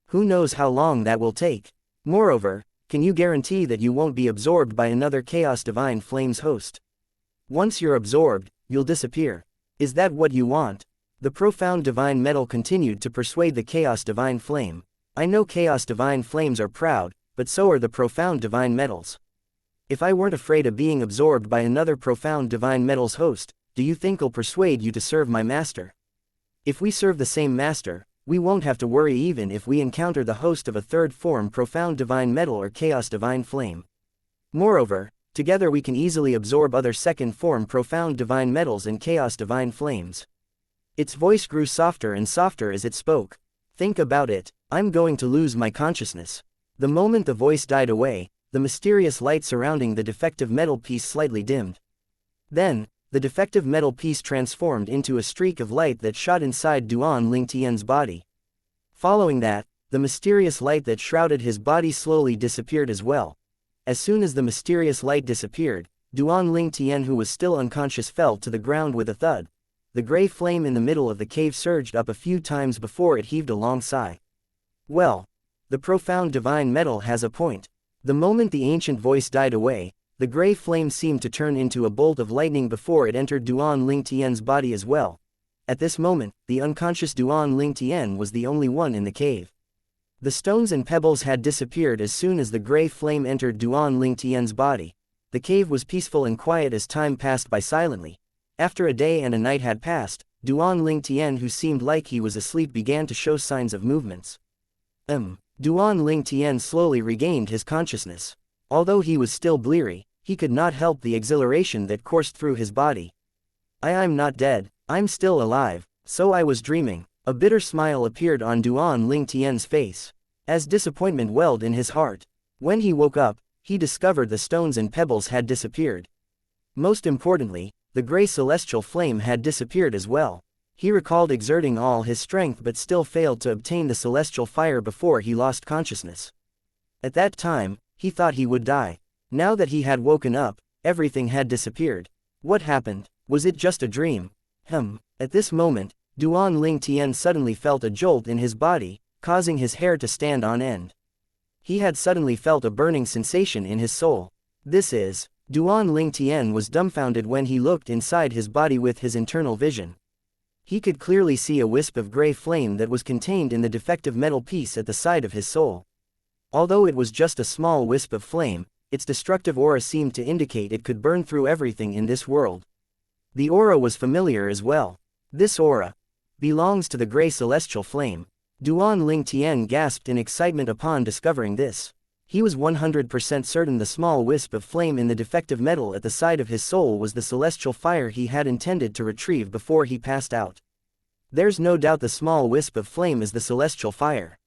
Who knows how long that will take? Moreover, can you guarantee that you won't be absorbed by another Chaos Divine Flame's host? Once you're absorbed, you'll disappear. Is that what you want? The profound divine metal continued to persuade the Chaos Divine Flame. I know Chaos Divine Flames are proud, but so are the profound divine metals. If I weren't afraid of being absorbed by another profound divine metal's host, do you think I'll persuade you to serve my master? If we serve the same master, we won't have to worry even if we encounter the host of a third form profound divine metal or chaos divine flame. Moreover, together we can easily absorb other second form profound divine metals and chaos divine flames. Its voice grew softer and softer as it spoke. Think about it, I'm going to lose my consciousness. The moment the voice died away, the mysterious light surrounding the defective metal piece slightly dimmed. Then, the defective metal piece transformed into a streak of light that shot inside Duan Ling Tian's body. Following that, the mysterious light that shrouded his body slowly disappeared as well. As soon as the mysterious light disappeared, Duan Ling Tian, who was still unconscious, fell to the ground with a thud. The gray flame in the middle of the cave surged up a few times before it heaved a long sigh. Well, the profound divine metal has a point. The moment the ancient voice died away, the gray flame seemed to turn into a bolt of lightning before it entered Duan Ling Tian's body as well. At this moment, the unconscious Duan Ling Tian was the only one in the cave. The stones and pebbles had disappeared as soon as the gray flame entered Duan Ling Tian's body. The cave was peaceful and quiet as time passed by silently. After a day and a night had passed, Duan Ling Tian, who seemed like he was asleep, began to show signs of movements. Duan Ling Tian slowly regained his consciousness. Although he was still bleary, he could not help the exhilaration that coursed through his body. I'm not dead, I'm still alive, so I was dreaming. A bitter smile appeared on Duan Ling Tian's face, as disappointment welled in his heart. When he woke up, he discovered the stones and pebbles had disappeared. Most importantly, the gray celestial flame had disappeared as well. He recalled exerting all his strength but still failed to obtain the celestial fire before he lost consciousness. At that time, he thought he would die. Now that he had woken up, everything had disappeared. What happened? Was it just a dream? At this moment, Duan Ling Tian suddenly felt a jolt in his body, causing his hair to stand on end. He had suddenly felt a burning sensation in his soul. Duan Ling Tian was dumbfounded when he looked inside his body with his internal vision. He could clearly see a wisp of gray flame that was contained in the defective metal piece at the side of his soul. Although it was just a small wisp of flame, its destructive aura seemed to indicate it could burn through everything in this world. The aura was familiar as well. This aura belongs to the gray celestial flame. Duan Ling Tian gasped in excitement upon discovering this. He was 100% certain the small wisp of flame in the defective metal at the side of his soul was the celestial fire he had intended to retrieve before he passed out. There's no doubt the small wisp of flame is the celestial fire.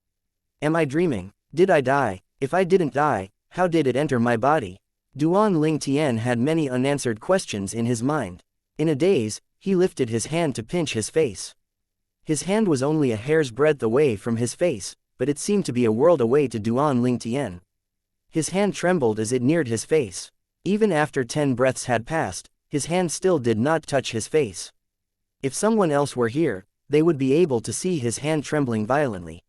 Am I dreaming? Did I die? If I didn't die, how did it enter my body? Duan Ling Tian had many unanswered questions in his mind. In a daze, he lifted his hand to pinch his face. His hand was only a hair's breadth away from his face, but it seemed to be a world away to Duan Ling Tian. His hand trembled as it neared his face. Even after 10 breaths had passed, his hand still did not touch his face. If someone else were here, they would be able to see his hand trembling violently.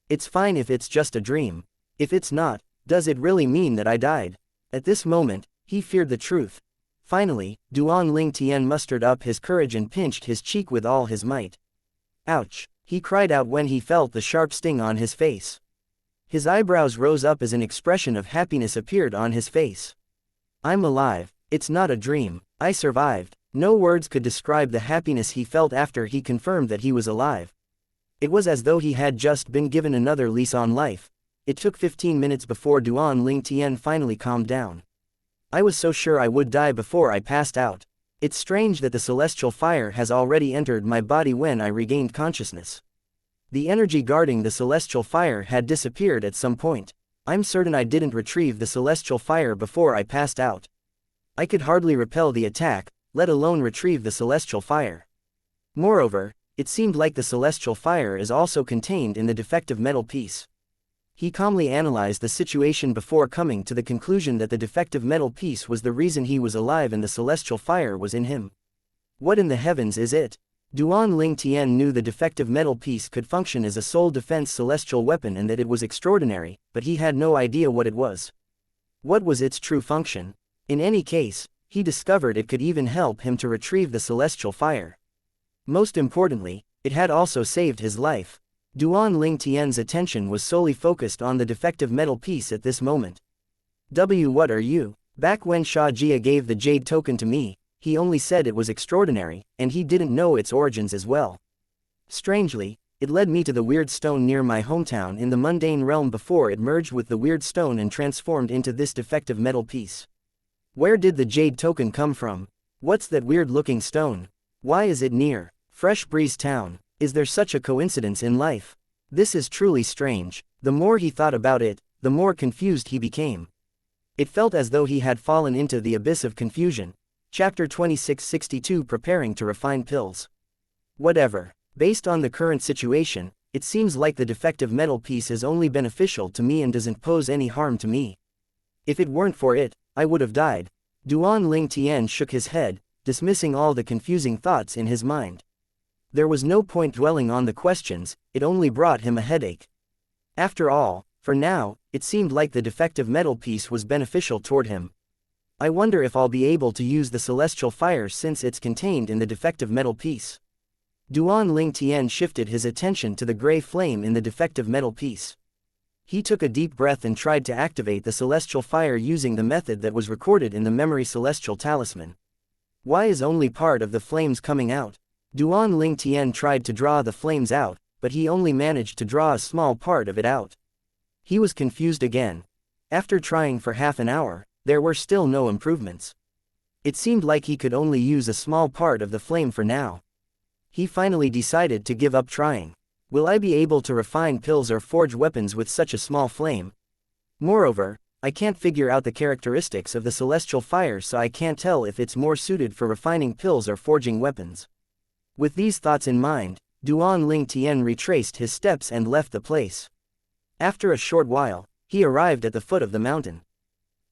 It's fine if it's just a dream. If it's not, does it really mean that I died? At this moment, he feared the truth. Finally, Duan Ling Tian mustered up his courage and pinched his cheek with all his might. Ouch! He cried out when he felt the sharp sting on his face. His eyebrows rose up as an expression of happiness appeared on his face. I'm alive. It's not a dream. I survived. No words could describe the happiness he felt after he confirmed that he was alive. It was as though he had just been given another lease on life. It took 15 minutes before Duan Ling Tian finally calmed down. I was so sure I would die before I passed out. It's strange that the celestial fire has already entered my body when I regained consciousness. The energy guarding the celestial fire had disappeared at some point. I'm certain I didn't retrieve the celestial fire before I passed out. I could hardly repel the attack, let alone retrieve the celestial fire. Moreover, it seemed like the celestial fire is also contained in the defective metal piece. He calmly analyzed the situation before coming to the conclusion that the defective metal piece was the reason he was alive and the celestial fire was in him. What in the heavens is it? Duan Ling Tian knew the defective metal piece could function as a sole defense celestial weapon and that it was extraordinary, but he had no idea what it was. What was its true function? In any case, he discovered it could even help him to retrieve the celestial fire. Most importantly, it had also saved his life. Duan Ling Tian's attention was solely focused on the defective metal piece at this moment. What are you? Back when Sha Jia gave the jade token to me, he only said it was extraordinary, and he didn't know its origins as well. Strangely, it led me to the weird stone near my hometown in the mundane realm before it merged with the weird stone and transformed into this defective metal piece. Where did the jade token come from? What's that weird-looking stone? Why is it near Fresh Breeze Town? Is there such a coincidence in life? This is truly strange. The more he thought about it, the more confused he became. It felt as though he had fallen into the abyss of confusion. Chapter 2662 Preparing to refine pills. Whatever. Based on the current situation, it seems like the defective metal piece is only beneficial to me and doesn't pose any harm to me. If it weren't for it, I would have died. Duan Ling Tian shook his head, dismissing all the confusing thoughts in his mind. There was no point dwelling on the questions, it only brought him a headache. After all, for now, it seemed like the defective metal piece was beneficial toward him. I wonder if I'll be able to use the celestial fire since it's contained in the defective metal piece. Duan Ling Tian shifted his attention to the gray flame in the defective metal piece. He took a deep breath and tried to activate the celestial fire using the method that was recorded in the memory celestial talisman. Why is only part of the flames coming out? Duan Ling Tian tried to draw the flames out, but he only managed to draw a small part of it out. He was confused again. After trying for half an hour, there were still no improvements. It seemed like he could only use a small part of the flame for now. He finally decided to give up trying. Will I be able to refine pills or forge weapons with such a small flame? Moreover, I can't figure out the characteristics of the celestial fire, so I can't tell if it's more suited for refining pills or forging weapons. With these thoughts in mind, Duan Ling Tian retraced his steps and left the place. After a short while, he arrived at the foot of the mountain.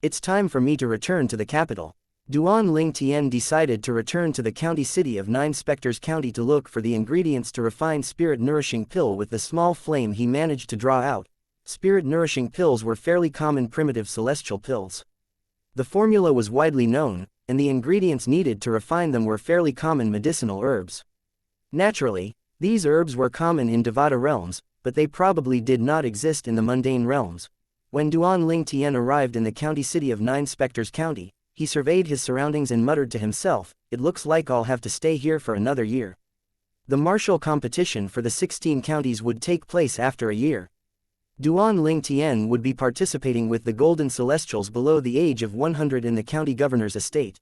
It's time for me to return to the capital. Duan Ling Tian decided to return to the county city of Nine Spectres County to look for the ingredients to refine spirit-nourishing pill with the small flame he managed to draw out. Spirit-nourishing pills were fairly common primitive celestial pills. The formula was widely known, and the ingredients needed to refine them were fairly common medicinal herbs. Naturally, these herbs were common in Devata realms, but they probably did not exist in the mundane realms. When Duan Ling Tian arrived in the county city of Nine Spectres County, he surveyed his surroundings and muttered to himself, "It looks like I'll have to stay here for another year." The martial competition for the 16 counties would take place after a year. Duan Ling Tian would be participating with the Golden Celestials below the age of 100 in the county governor's estate.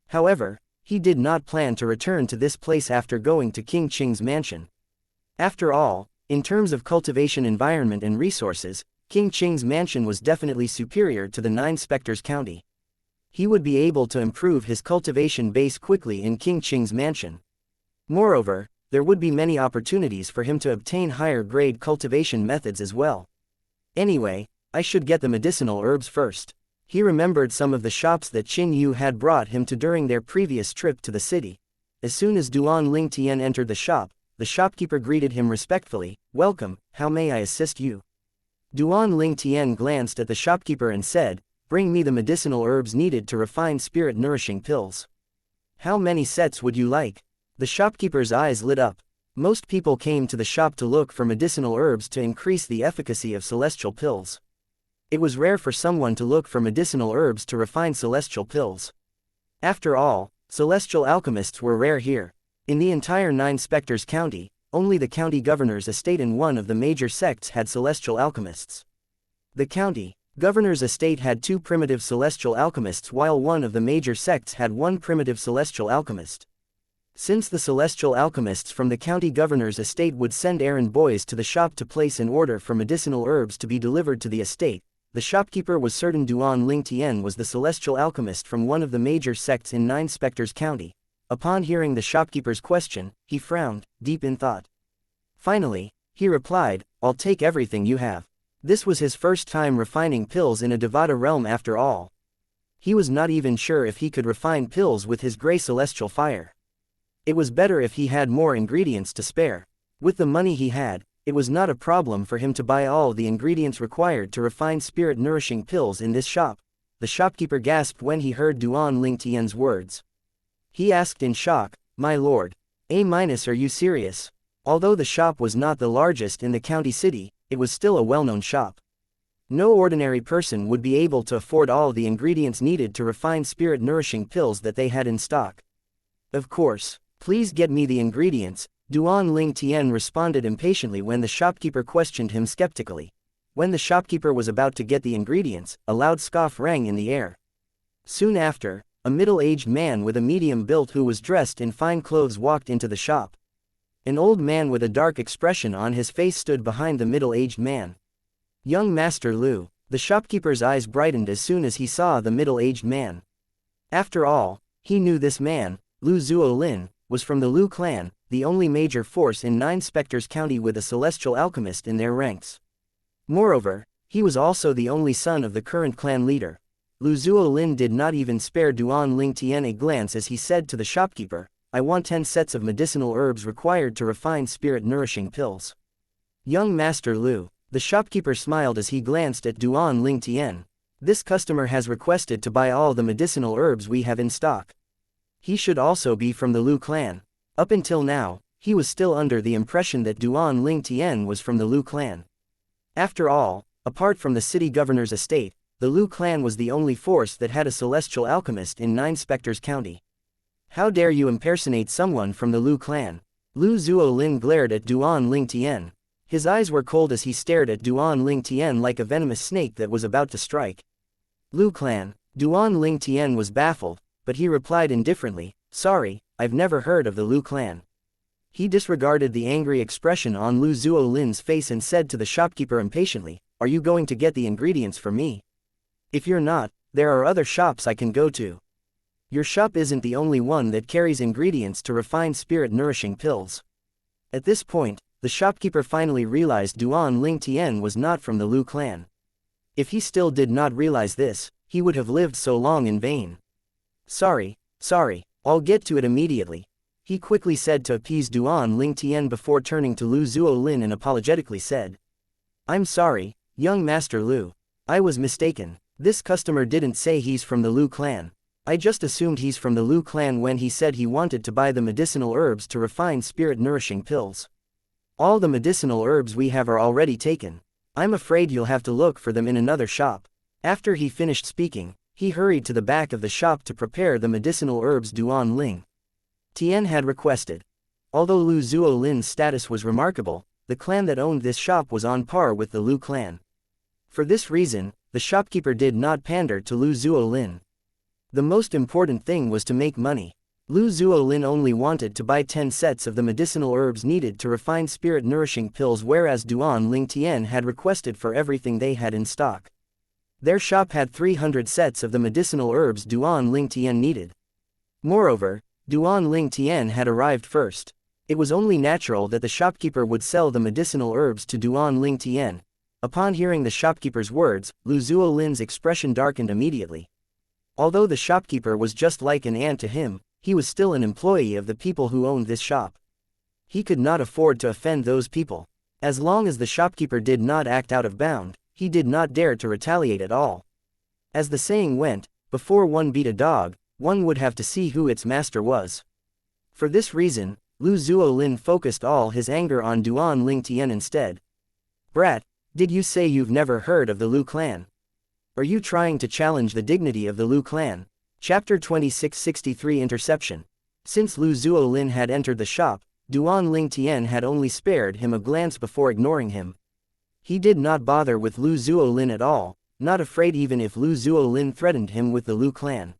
However, he did not plan to return to this place after going to King Qing's mansion. After all, in terms of cultivation environment and resources, King Qing's mansion was definitely superior to the Nine Spectres County. He would be able to improve his cultivation base quickly in King Qing's mansion. Moreover, there would be many opportunities for him to obtain higher-grade cultivation methods as well. Anyway, I should get the medicinal herbs first. He remembered some of the shops that Qin Yu had brought him to during their previous trip to the city. As soon as Duan Ling Tian entered the shop, the shopkeeper greeted him respectfully. "Welcome, how may I assist you?" Duan Ling Tian glanced at the shopkeeper and said, "Bring me the medicinal herbs needed to refine spirit-nourishing pills." "How many sets would you like?" The shopkeeper's eyes lit up. Most people came to the shop to look for medicinal herbs to increase the efficacy of celestial pills. It was rare for someone to look for medicinal herbs to refine celestial pills. After all, celestial alchemists were rare here. In the entire Nine Spectres County, only the county governor's estate and one of the major sects had celestial alchemists. The county governor's estate had 2 primitive celestial alchemists while one of the major sects had 1 primitive celestial alchemist. Since the celestial alchemists from the county governor's estate would send errand boys to the shop to place an order for medicinal herbs to be delivered to the estate, the shopkeeper was certain Duan Ling Tian was the celestial alchemist from one of the major sects in Nine Spectres County. Upon hearing the shopkeeper's question, he frowned, deep in thought. Finally, he replied, "I'll take everything you have." This was his first time refining pills in a Devata realm after all. He was not even sure if he could refine pills with his gray celestial fire. It was better if he had more ingredients to spare. With the money he had, it was not a problem for him to buy all the ingredients required to refine spirit-nourishing pills in this shop. The shopkeeper gasped when he heard Duan Ling Tian's words. He asked in shock, "My lord, are you serious?" Although the shop was not the largest in the county city, it was still a well-known shop. No ordinary person would be able to afford all the ingredients needed to refine spirit-nourishing pills that they had in stock. "Of course, please get me the ingredients," Duan Ling Tian responded impatiently when the shopkeeper questioned him skeptically. When the shopkeeper was about to get the ingredients, a loud scoff rang in the air. Soon after, a middle-aged man with a medium build who was dressed in fine clothes walked into the shop. An old man with a dark expression on his face stood behind the middle-aged man. "Young Master Lu." The shopkeeper's eyes brightened as soon as he saw the middle-aged man. After all, he knew this man, Lu Zuolin, was from the Lu clan, the only major force in Nine Spectres County with a celestial alchemist in their ranks. Moreover, he was also the only son of the current clan leader. Lu Zuolin did not even spare Duan Ling Tian a glance as he said to the shopkeeper, "I want 10 sets of medicinal herbs required to refine spirit-nourishing pills." "Young Master Lu." The shopkeeper smiled as he glanced at Duan Ling Tian. "This customer has requested to buy all the medicinal herbs we have in stock. He should also be from the Lu clan." Up until now, he was still under the impression that Duan Ling Tian was from the Lu clan. After all, apart from the city governor's estate, the Lu clan was the only force that had a celestial alchemist in Nine Spectres County. "How dare you impersonate someone from the Lu clan?" Lu Zuolin glared at Duan Ling Tian. His eyes were cold as he stared at Duan Ling Tian like a venomous snake that was about to strike. "Lu clan." Duan Ling Tian was baffled, but he replied indifferently, "Sorry, I've never heard of the Lu clan." He disregarded the angry expression on Lu Zuolin's face and said to the shopkeeper impatiently, "Are you going to get the ingredients for me? If you're not, there are other shops I can go to. Your shop isn't the only one that carries ingredients to refine spirit-nourishing pills." At this point, the shopkeeper finally realized Duan Ling Tian was not from the Lu clan. If he still did not realize this, he would have lived so long in vain. Sorry, I'll get to it immediately, he quickly said to appease Duan Ling Tian before turning to Lu Zuolin and apologetically said. I'm sorry, young Master Lu. I was mistaken. This customer didn't say he's from the Lu clan. I just assumed he's from the Lu clan when he said he wanted to buy the medicinal herbs to refine spirit-nourishing pills. All the medicinal herbs we have are already taken. I'm afraid you'll have to look for them in another shop. After he finished speaking, he hurried to the back of the shop to prepare the medicinal herbs Duan Ling Tian had requested. Although Lu Zuolin's status was remarkable, the clan that owned this shop was on par with the Lu clan. For this reason, the shopkeeper did not pander to Lu Zuolin. The most important thing was to make money. Lu Zuolin only wanted to buy 10 sets of the medicinal herbs needed to refine spirit-nourishing pills, whereas Duan Ling Tian had requested for everything they had in stock. Their shop had 300 sets of the medicinal herbs Duan Ling Tian needed. Moreover, Duan Ling Tian had arrived first. It was only natural that the shopkeeper would sell the medicinal herbs to Duan Ling Tian. Upon hearing the shopkeeper's words, Lu Zuolin's expression darkened immediately. Although the shopkeeper was just like an ant to him, he was still an employee of the people who owned this shop. He could not afford to offend those people. As long as the shopkeeper did not act out of bound, he did not dare to retaliate at all. As the saying went, before one beat a dog, one would have to see who its master was. For this reason, Lu Zuolin focused all his anger on Duan Ling Tian instead. Brat, did you say you've never heard of the Lu clan? Are you trying to challenge the dignity of the Lu clan? Chapter 2663 Interception. Since Lu Zuolin had entered the shop, Duan Ling Tian had only spared him a glance before ignoring him. He did not bother with Lu Zuolin at all, not afraid even if Lu Zuolin threatened him with the Lu clan.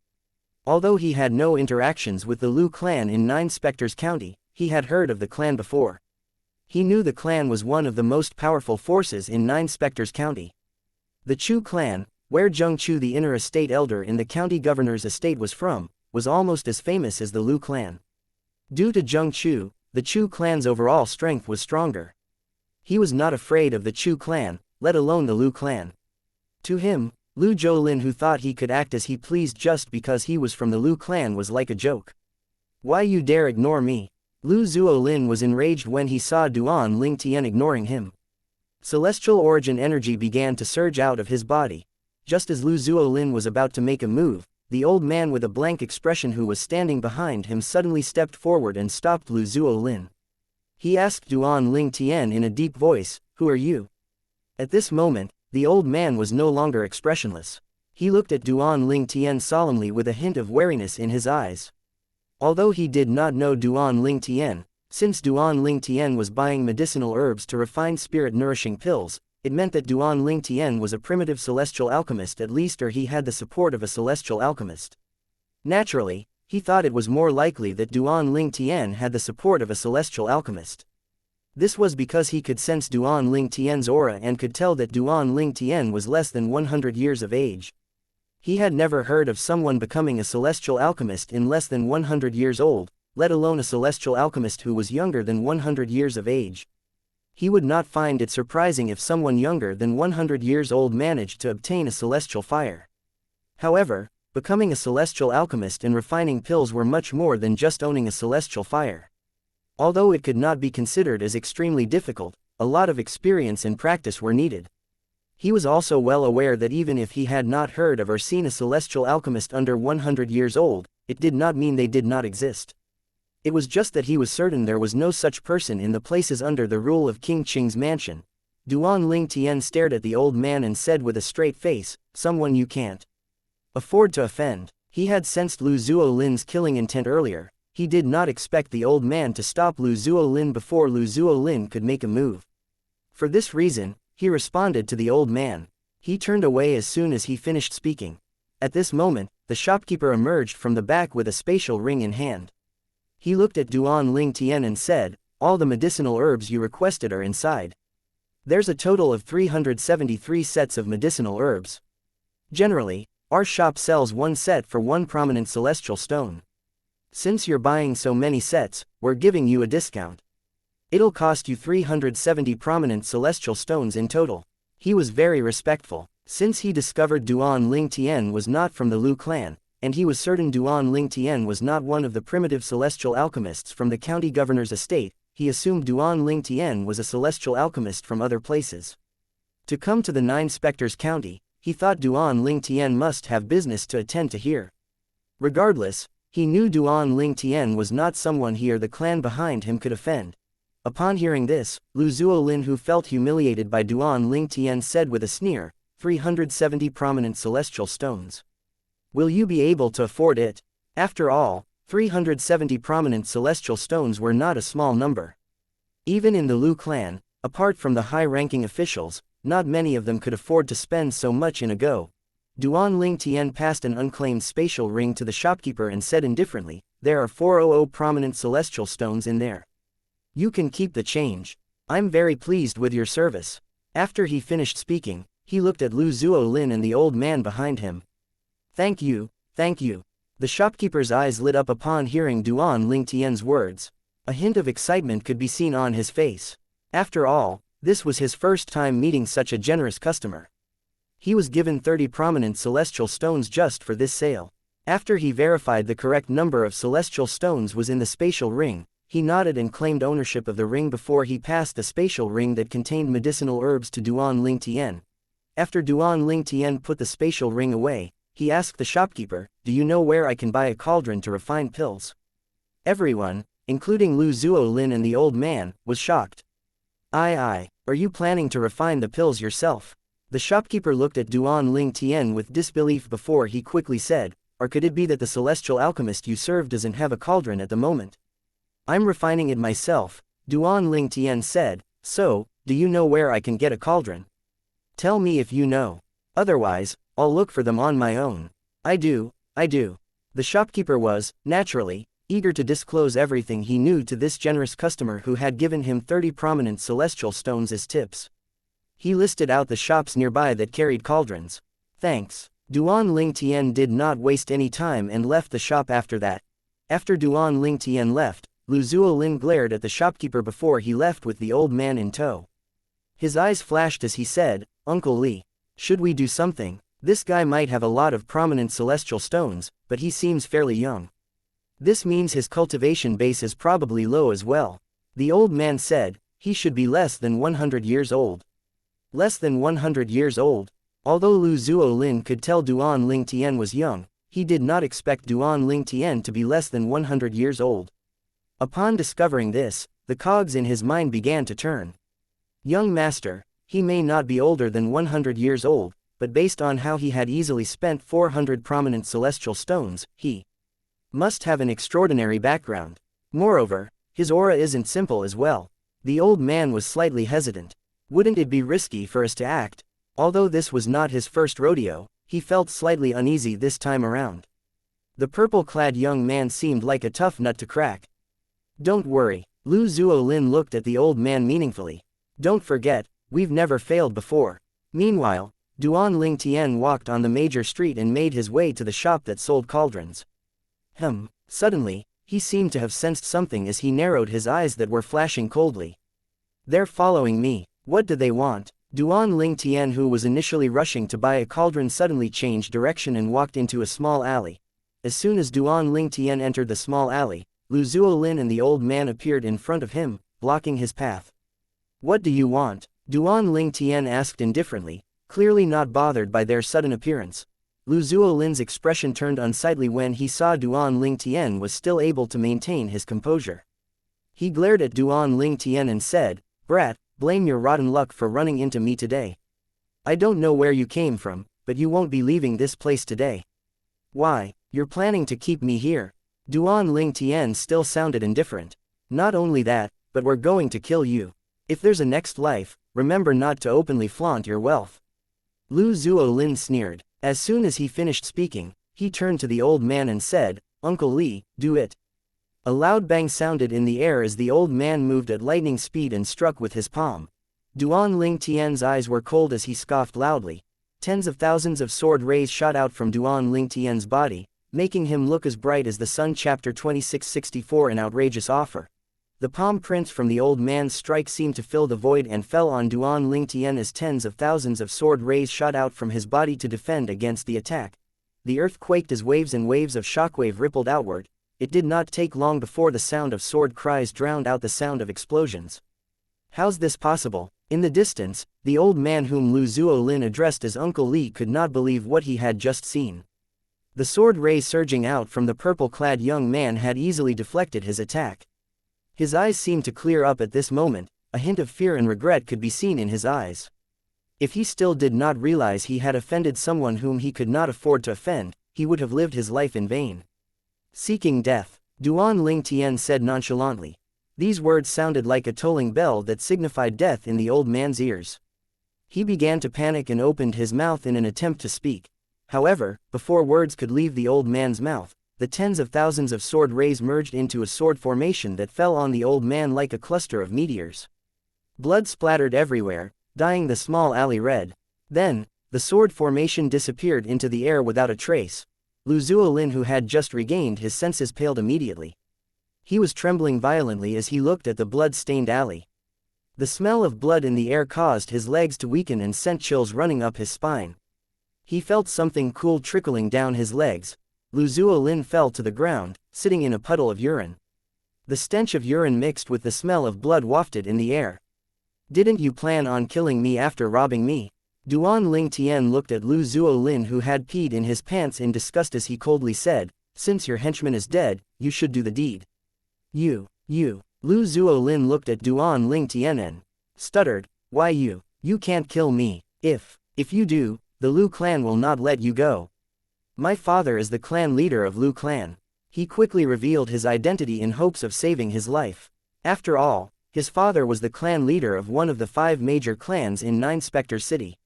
Although he had no interactions with the Lu clan in Nine Spectres County, he had heard of the clan before. He knew the clan was one of the most powerful forces in Nine Spectres County. The Chu clan, where Zheng Chu, the inner estate elder in the county governor's estate, was from, was almost as famous as the Lu clan. Due to Zheng Chu, the Chu clan's overall strength was stronger. He was not afraid of the Chu clan, let alone the Lu clan. To him, Lu Zhuolin, who thought he could act as he pleased just because he was from the Lu clan, was like a joke. Why you dare ignore me? Lu Zuolin was enraged when he saw Duan Ling Tian ignoring him. Celestial origin energy began to surge out of his body. Just as Lu Zuolin was about to make a move, the old man with a blank expression who was standing behind him suddenly stepped forward and stopped Lu Zuolin. He asked Duan Ling Tian in a deep voice, "Who are you?" At this moment, the old man was no longer expressionless. He looked at Duan Ling Tian solemnly with a hint of wariness in his eyes. Although he did not know Duan Ling Tian, since Duan Ling Tian was buying medicinal herbs to refine spirit-nourishing pills, it meant that Duan Ling Tian was a primitive celestial alchemist at least, or he had the support of a celestial alchemist. Naturally, he thought it was more likely that Duan Ling Tian had the support of a celestial alchemist. This was because he could sense Duan Ling Tian's aura and could tell that Duan Ling Tian was less than 100 years of age. He had never heard of someone becoming a celestial alchemist in less than 100 years old, let alone a celestial alchemist who was younger than 100 years of age. He would not find it surprising if someone younger than 100 years old managed to obtain a celestial fire. However, becoming a celestial alchemist and refining pills were much more than just owning a celestial fire. Although it could not be considered as extremely difficult, a lot of experience and practice were needed. He was also well aware that even if he had not heard of or seen a celestial alchemist under 100 years old, it did not mean they did not exist. It was just that he was certain there was no such person in the places under the rule of King Qing's mansion. Duan Ling Tian stared at the old man and said with a straight face, "Someone you can't afford to offend." He had sensed Lu Zuolin's killing intent earlier. He did not expect the old man to stop Lu Zuolin before Lu Zuolin could make a move. For this reason, he responded to the old man. He turned away as soon as he finished speaking. At this moment, the shopkeeper emerged from the back with a spatial ring in hand. He looked at Duan Ling Tian and said, "All the medicinal herbs you requested are inside. There's a total of 373 sets of medicinal herbs. Generally, our shop sells one set for one prominent celestial stone. Since you're buying so many sets, we're giving you a discount. It'll cost you 370 prominent celestial stones in total." He was very respectful. Since he discovered Duan Ling Tian was not from the Lu clan, and he was certain Duan Ling Tian was not one of the primitive celestial alchemists from the county governor's estate. He assumed Duan Ling Tian was a celestial alchemist from other places. To come to the Nine Spectres County, he thought Duan Ling Tian must have business to attend to here. Regardless, he knew Duan Ling Tian was not someone he or the clan behind him could offend. Upon hearing this, Lu Zuolin, who felt humiliated by Duan Ling Tian, said with a sneer, 370 prominent celestial stones. Will you be able to afford it? After all, 370 prominent celestial stones were not a small number. Even in the Lu clan, apart from the high-ranking officials, not many of them could afford to spend so much in a go. Duan Ling Tian passed an unclaimed spatial ring to the shopkeeper and said indifferently, there are 400 prominent celestial stones in there. You can keep the change. I'm very pleased with your service. After he finished speaking, he looked at Lu Zuolin and the old man behind him. Thank you, thank you. The shopkeeper's eyes lit up upon hearing Duan Ling Tian's words. A hint of excitement could be seen on his face. After all, this was his first time meeting such a generous customer. He was given 30 prominent celestial stones just for this sale. After he verified the correct number of celestial stones was in the spatial ring, he nodded and claimed ownership of the ring before he passed the spatial ring that contained medicinal herbs to Duan Ling Tian. After Duan Ling Tian put the spatial ring away, he asked the shopkeeper, do you know where I can buy a cauldron to refine pills? Everyone, including Lu Zuolin and the old man, was shocked. Aye, are you planning to refine the pills yourself? The shopkeeper looked at Duan Ling Tian with disbelief before he quickly said, or could it be that the celestial alchemist you serve doesn't have a cauldron at the moment? I'm refining it myself, Duan Ling Tian said, so, do you know where I can get a cauldron? Tell me if you know. Otherwise, I'll look for them on my own. I do. The shopkeeper was, naturally, eager to disclose everything he knew to this generous customer who had given him 30 prominent celestial stones as tips. He listed out the shops nearby that carried cauldrons. Thanks. Duan Ling Tian did not waste any time and left the shop after that. After Duan Ling Tian left, Lu Zuolin glared at the shopkeeper before he left with the old man in tow. His eyes flashed as he said, Uncle Li, should we do something? This guy might have a lot of prominent celestial stones, but he seems fairly young. This means his cultivation base is probably low as well. The old man said, he should be less than 100 years old. Less than 100 years old? Although Lu Zuolin could tell Duan Ling Tian was young, he did not expect Duan Ling Tian to be less than 100 years old. Upon discovering this, the cogs in his mind began to turn. Young master, he may not be older than 100 years old, but based on how he had easily spent 400 prominent celestial stones, he must have an extraordinary background. Moreover, his aura isn't simple as well. The old man was slightly hesitant. Wouldn't it be risky for us to act? Although this was not his first rodeo, he felt slightly uneasy this time around. The purple-clad young man seemed like a tough nut to crack. Don't worry, Lu Zuolin looked at the old man meaningfully. Don't forget, we've never failed before. Meanwhile, Duan Ling Tian walked on the major street and made his way to the shop that sold cauldrons. Suddenly, he seemed to have sensed something as he narrowed his eyes that were flashing coldly. They're following me. What do they want? Duan Ling Tian, who was initially rushing to buy a cauldron, suddenly changed direction and walked into a small alley. As soon as Duan Ling Tian entered the small alley, Lu Zuolin and the old man appeared in front of him, blocking his path. What do you want? Duan Ling Tian asked indifferently, clearly not bothered by their sudden appearance. Lu Zuolin's expression turned unsightly when he saw Duan Ling Tian was still able to maintain his composure. He glared at Duan Ling Tian and said, Brat, blame your rotten luck for running into me today. I don't know where you came from, but you won't be leaving this place today. Why, you're planning to keep me here? Duan Ling Tian still sounded indifferent. Not only that, but we're going to kill you. If there's a next life, remember not to openly flaunt your wealth. Lu Zuolin sneered. As soon as he finished speaking, he turned to the old man and said, Uncle Li, do it. A loud bang sounded in the air as the old man moved at lightning speed and struck with his palm. Duan Ling Tian's eyes were cold as he scoffed loudly. Tens of thousands of sword rays shot out from Duan Ling Tian's body, making him look as bright as the sun. Chapter 2664, An outrageous offer. The palm prints from the old man's strike seemed to fill the void and fell on Duan Ling Tian as tens of thousands of sword rays shot out from his body to defend against the attack. the earth quaked as waves and waves of shockwave rippled outward. It did not take long before the sound of sword cries drowned out the sound of explosions. How's this possible? In the distance, the old man whom Lu Zuolin addressed as Uncle Li could not believe what he had just seen. The sword rays surging out from the purple-clad young man had easily deflected his attack. His eyes seemed to clear up at this moment, a hint of fear and regret could be seen in his eyes. If he still did not realize he had offended someone whom he could not afford to offend, he would have lived his life in vain. Seeking death, Duan Ling Tian said nonchalantly. These words sounded like a tolling bell that signified death in the old man's ears. He began to panic and opened his mouth in an attempt to speak. However, before words could leave the old man's mouth, the tens of thousands of sword rays merged into a sword formation that fell on the old man like a cluster of meteors. Blood splattered everywhere, dyeing the small alley red. Then, the sword formation disappeared into the air without a trace. Lu Zuolin, who had just regained his senses, paled immediately. He was trembling violently as he looked at the blood-stained alley. The smell of blood in the air caused his legs to weaken and sent chills running up his spine. He felt something cool trickling down his legs. Lu Zuolin fell to the ground, sitting in a puddle of urine. The stench of urine mixed with the smell of blood wafted in the air. Didn't you plan on killing me after robbing me? Duan Ling Tian looked at Lu Zuolin, who had peed in his pants in disgust, as he coldly said, "Since your henchman is dead, you should do the deed." You. Lu Zuolin looked at Duan Ling Tian and stuttered, "Why you? You can't kill me. If you do, the Lu clan will not let you go. My father is the clan leader of Lu clan." He quickly revealed his identity in hopes of saving his life. After all, his father was the clan leader of one of the 5 major clans in Nine Spectre City.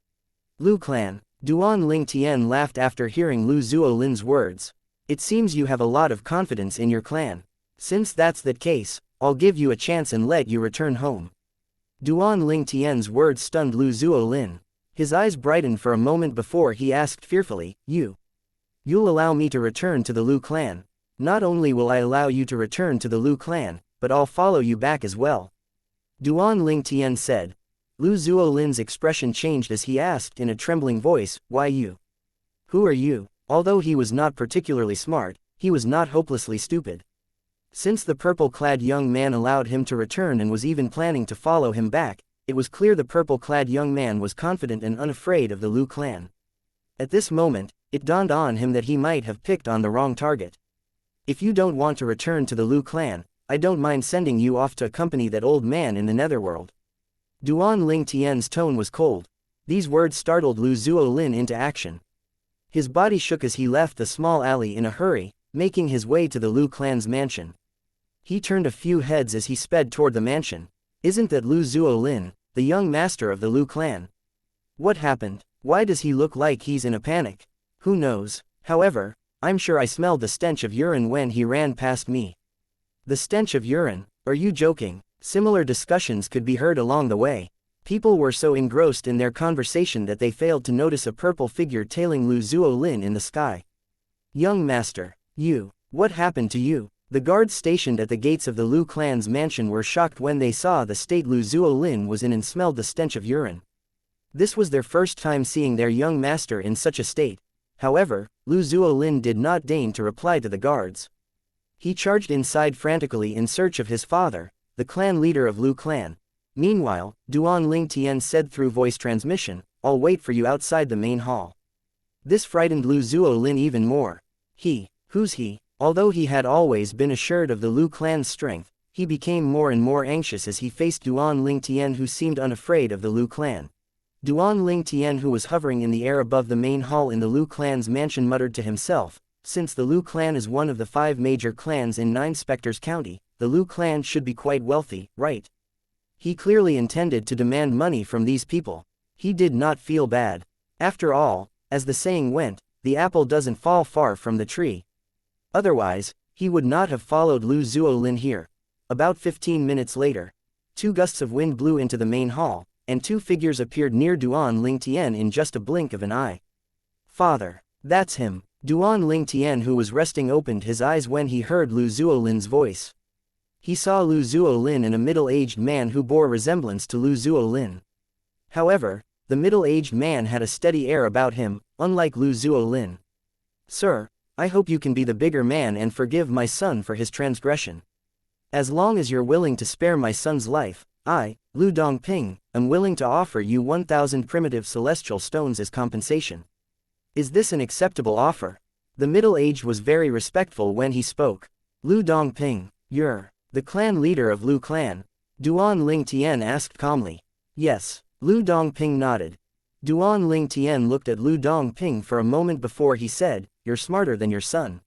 Lu clan. Duan Ling Tian laughed after hearing Lu Zuolin's words. "It seems you have a lot of confidence in your clan. Since that's the case, I'll give you a chance and let you return home." Duan Ling Tian's words stunned Lu Zuolin. His eyes brightened for a moment before he asked fearfully, You'll allow me to return to the Lu clan? Not only will I allow you to return to the Lu clan, but I'll follow you back as well." Duan Ling Tian said. Lu Zuolin's expression changed as he asked in a trembling voice, "Why you? Who are you?" Although he was not particularly smart, he was not hopelessly stupid. Since the purple-clad young man allowed him to return and was even planning to follow him back, it was clear the purple-clad young man was confident and unafraid of the Lu clan. At this moment, it dawned on him that he might have picked on the wrong target. "If you don't want to return to the Lu clan, I don't mind sending you off to accompany that old man in the netherworld." Duan Ling Tian's tone was cold. These words startled Lu Zuolin into action. His body shook as he left the small alley in a hurry, making his way to the Lu clan's mansion. He turned a few heads as he sped toward the mansion. Isn't that Lu Zuolin, the young master of the Lu clan? What happened? Why does he look like he's in a panic? Who knows? However, I'm sure I smelled the stench of urine when he ran past me. The stench of urine? Are you joking? Similar discussions could be heard along the way. People were so engrossed in their conversation that they failed to notice a purple figure tailing Lu Zuolin in the sky. "Young master, what happened to you?" The guards stationed at the gates of the Lu clan's mansion were shocked when they saw the state Lu Zuolin was in and smelled the stench of urine. This was their first time seeing their young master in such a state. However, Lu Zuolin did not deign to reply to the guards. He charged inside frantically in search of his father, the clan leader of Lu clan. Meanwhile, Duan Ling Tian said through voice transmission, "I'll wait for you outside the main hall." This frightened Lu Zuolin even more. Who's he? Although he had always been assured of the Lu clan's strength, he became more and more anxious as he faced Duan Ling Tian, who seemed unafraid of the Lu clan. Duan Ling Tian, who was hovering in the air above the main hall in the Lu clan's mansion, muttered to himself, "Since the Lu clan is one of the 5 major clans in Nine Spectres County, the Lu clan should be quite wealthy, right?" He clearly intended to demand money from these people. He did not feel bad. After all, as the saying went, the apple doesn't fall far from the tree. Otherwise, he would not have followed Lu Zuolin here. About 15 minutes later, 2 gusts of wind blew into the main hall, and 2 figures appeared near Duan Ling Tian in just a blink of an eye. "Father, that's him." Duan Ling Tian, who was resting, opened his eyes when he heard Lu Zuolin's voice. He saw Lu Zuolin and a middle-aged man who bore resemblance to Lu Zuolin. However, the middle-aged man had a steady air about him, unlike Lu Zuolin. Sir, I hope you can be the bigger man and forgive my son for his transgression. As long as you're willing to spare my son's life, I, Lu Dongping, am willing to offer you 1,000 primitive celestial stones as compensation. Is this an acceptable offer? The middle-aged was very respectful when he spoke. Lu Dongping, you're the clan leader of Lu clan? Duan Ling Tian asked calmly. Yes, Lu Dongping nodded. Duan Ling Tian looked at Lu Dongping for a moment before he said, you're smarter than your son.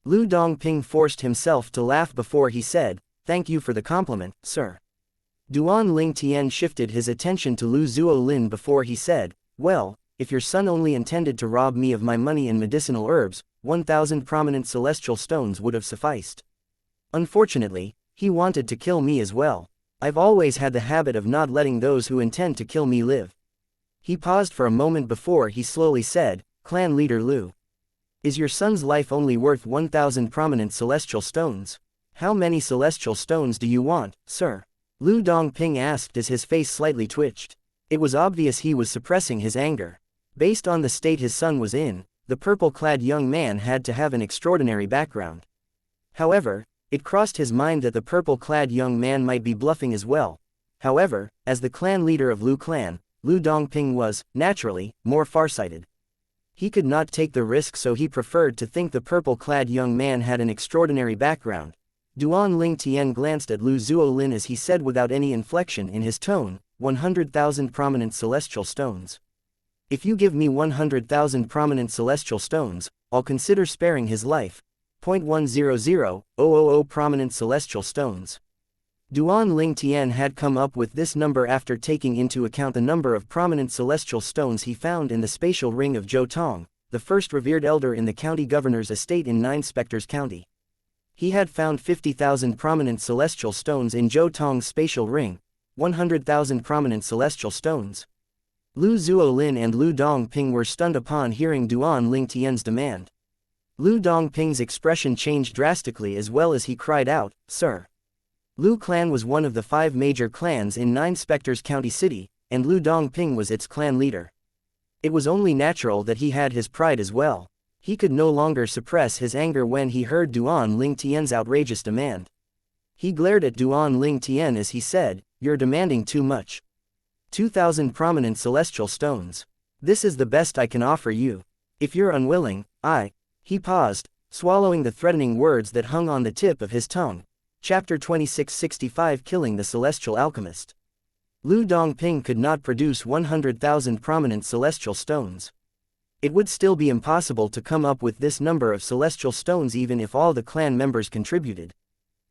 Lu Dongping forced himself to laugh before he said, thank you for the compliment, sir. Duan Ling Tian shifted his attention to Lu Zuolin before he said, well, if your son only intended to rob me of my money and medicinal herbs, 1,000 prominent celestial stones would have sufficed. Unfortunately, he wanted to kill me as well. I've always had the habit of not letting those who intend to kill me live. He paused for a moment before he slowly said, Clan leader Lu. Is your son's life only worth 1,000 prominent celestial stones? How many celestial stones do you want, sir? Lu Dongping asked as his face slightly twitched. It was obvious he was suppressing his anger. Based on the state his son was in, the purple-clad young man had to have an extraordinary background. However, it crossed his mind that the purple-clad young man might be bluffing as well. However, as the clan leader of Lu clan, Lu Dongping was, naturally, more farsighted. He could not take the risk, so he preferred to think the purple-clad young man had an extraordinary background. Duan Ling Tian glanced at Lu Zuolin as he said without any inflection in his tone, 100,000 prominent celestial stones. If you give me 100,000 prominent celestial stones, I'll consider sparing his life. 0.100,000 prominent celestial stones. Duan Ling Tian had come up with this number after taking into account the number of prominent celestial stones he found in the spatial ring of Zhou Tong, the first revered elder in the county governor's estate in Nine Spectres County. He had found 50,000 prominent celestial stones in Zhou Tong's spatial ring, 100,000 prominent celestial stones. Lu Zuolin and Lu Dongping were stunned upon hearing Duan Ling Tian's demand. Lu Dongping's expression changed drastically as well as he cried out, Sir! Lu clan was one of the 5 major clans in Nine Spectres County City, and Lu Dongping was its clan leader. It was only natural that he had his pride as well. He could no longer suppress his anger when he heard Duan Ling Tian's outrageous demand. He glared at Duan Ling Tian as he said, You're demanding too much. 2,000 prominent celestial stones. This is the best I can offer you. If you're unwilling, He paused, swallowing the threatening words that hung on the tip of his tongue. Chapter 2665 Killing the Celestial Alchemist. Lu Dongping could not produce 100,000 prominent celestial stones. It would still be impossible to come up with this number of celestial stones even if all the clan members contributed.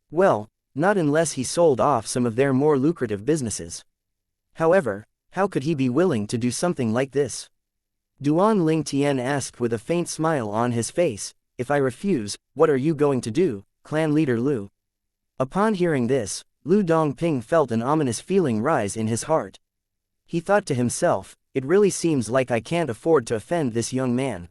Well, not unless he sold off some of their more lucrative businesses. However, how could he be willing to do something like this? Duan Ling Tian asked with a faint smile on his face, If I refuse, what are you going to do, clan leader Lu? Upon hearing this, Lu Dongping felt an ominous feeling rise in his heart. He thought to himself, It really seems like I can't afford to offend this young man.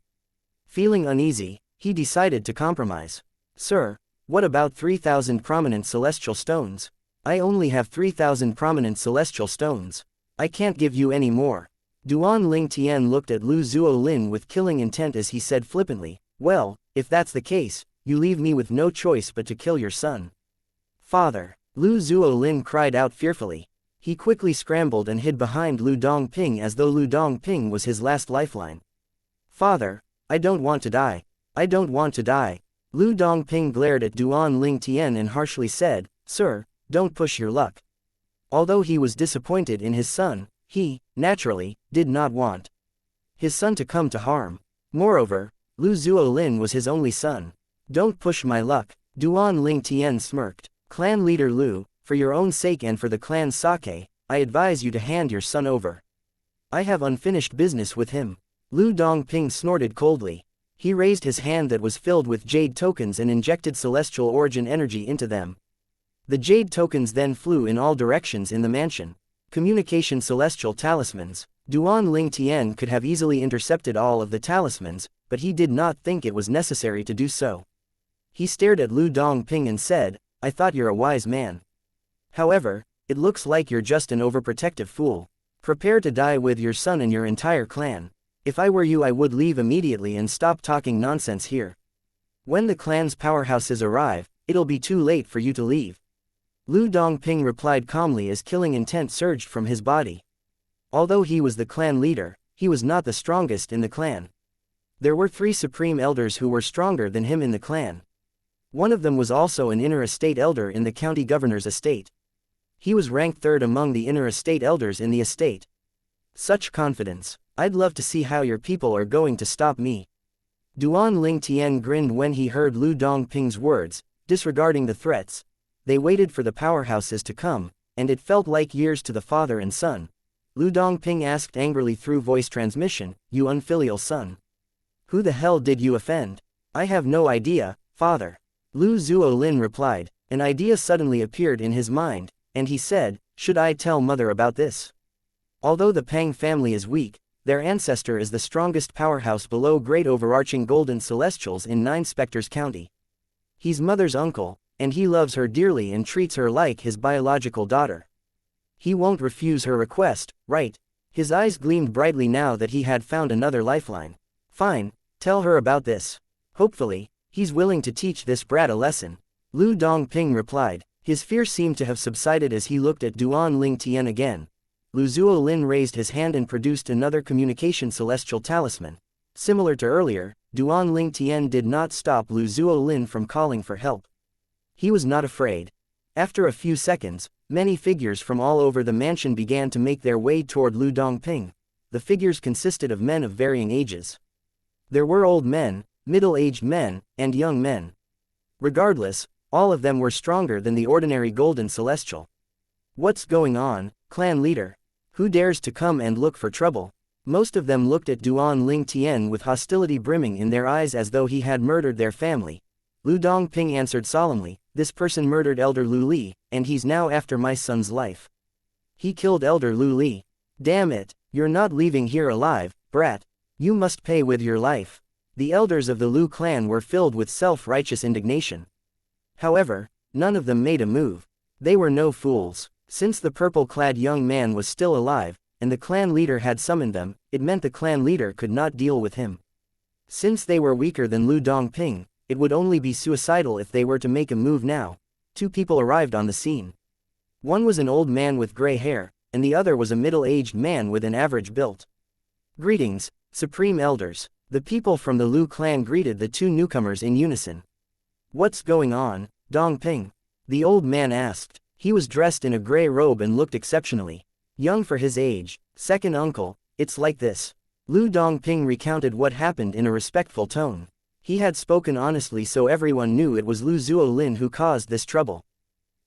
Feeling uneasy, he decided to compromise. Sir, what about 3,000 prominent celestial stones? I only have 3,000 prominent celestial stones. I can't give you any more. Duan Ling Tian looked at Lu Zuolin with killing intent as he said flippantly, Well, if that's the case, you leave me with no choice but to kill your son. Father! Lu Zuolin cried out fearfully. He quickly scrambled and hid behind Lu Dongping as though Lu Dongping was his last lifeline. Father! I don't want to die. I don't want to die. Lu Dongping glared at Duan Ling Tian and harshly said, Sir, don't push your luck. Although he was disappointed in his son, he, naturally, did not want his son to come to harm. Moreover, Lu Zuolin was his only son. Don't push my luck, Duan Ling Tian smirked. Clan leader Lu, for your own sake and for the clan's sake, I advise you to hand your son over. I have unfinished business with him. Lu Dongping snorted coldly. He raised his hand that was filled with jade tokens and injected celestial origin energy into them. The jade tokens then flew in all directions in the mansion. Communication celestial talismans. Duan Ling Tian could have easily intercepted all of the talismans, but he did not think it was necessary to do so. He stared at Lu Dongping and said, I thought you're a wise man. However, it looks like you're just an overprotective fool. Prepare to die with your son and your entire clan. If I were you, I would leave immediately and stop talking nonsense here. When the clan's powerhouses arrive, it'll be too late for you to leave. Lu Dongping replied calmly as killing intent surged from his body. Although he was the clan leader, he was not the strongest in the clan. There were 3 supreme elders who were stronger than him in the clan. One of them was also an inner estate elder in the county governor's estate. He was ranked 3rd among the inner estate elders in the estate. Such confidence. I'd love to see how your people are going to stop me. Duan Lingtian grinned when he heard Lu Dongping's words, disregarding the threats. They waited for the powerhouses to come, and it felt like years to the father and son. Lu Dongping asked angrily through voice transmission, "You unfilial son. Who the hell did you offend?" "I have no idea, father." Lu Zuolin replied. An idea suddenly appeared in his mind, and he said, "Should I tell mother about this?" Although the Pang family is weak, their ancestor is the strongest powerhouse below great overarching golden celestials in 9 Spectres County. He's mother's uncle, and he loves her dearly and treats her like his biological daughter. He won't refuse her request, right? His eyes gleamed brightly now that he had found another lifeline. Fine, tell her about this. Hopefully, he's willing to teach this brat a lesson. Lu Dongping replied. His fear seemed to have subsided as he looked at Duan Lingtian again. Lu Zuolin raised his hand and produced another communication celestial talisman. Similar to earlier, Duan Lingtian did not stop Lu Zuolin from calling for help. He was not afraid. After a few seconds, many figures from all over the mansion began to make their way toward Lu Dongping. The figures consisted of men of varying ages. There were old men, middle-aged men, and young men. Regardless, all of them were stronger than the ordinary golden celestial. "What's going on, clan leader? Who dares to come and look for trouble?" Most of them looked at Duan Lingtian with hostility brimming in their eyes as though he had murdered their family. Lu Dongping answered solemnly, "This person murdered Elder Lu Li, and he's now after my son's life. He killed Elder Lu Li. Damn it, you're not leaving here alive, brat. You must pay with your life." The elders of the Lu clan were filled with self-righteous indignation. However, none of them made a move. They were no fools. Since the purple-clad young man was still alive, and the clan leader had summoned them, it meant the clan leader could not deal with him. Since they were weaker than Lu Dongping, it would only be suicidal if they were to make a move now. 2 people arrived on the scene. One was an old man with gray hair, and the other was a middle-aged man with an average build. "Greetings, Supreme Elders." The people from the Lu clan greeted the 2 newcomers in unison. "What's going on, Dongping?" the old man asked. He was dressed in a gray robe and looked exceptionally young for his age. "Second uncle, it's like this." Lu Dongping recounted what happened in a respectful tone. He had spoken honestly, so everyone knew it was Lu Zuolin who caused this trouble.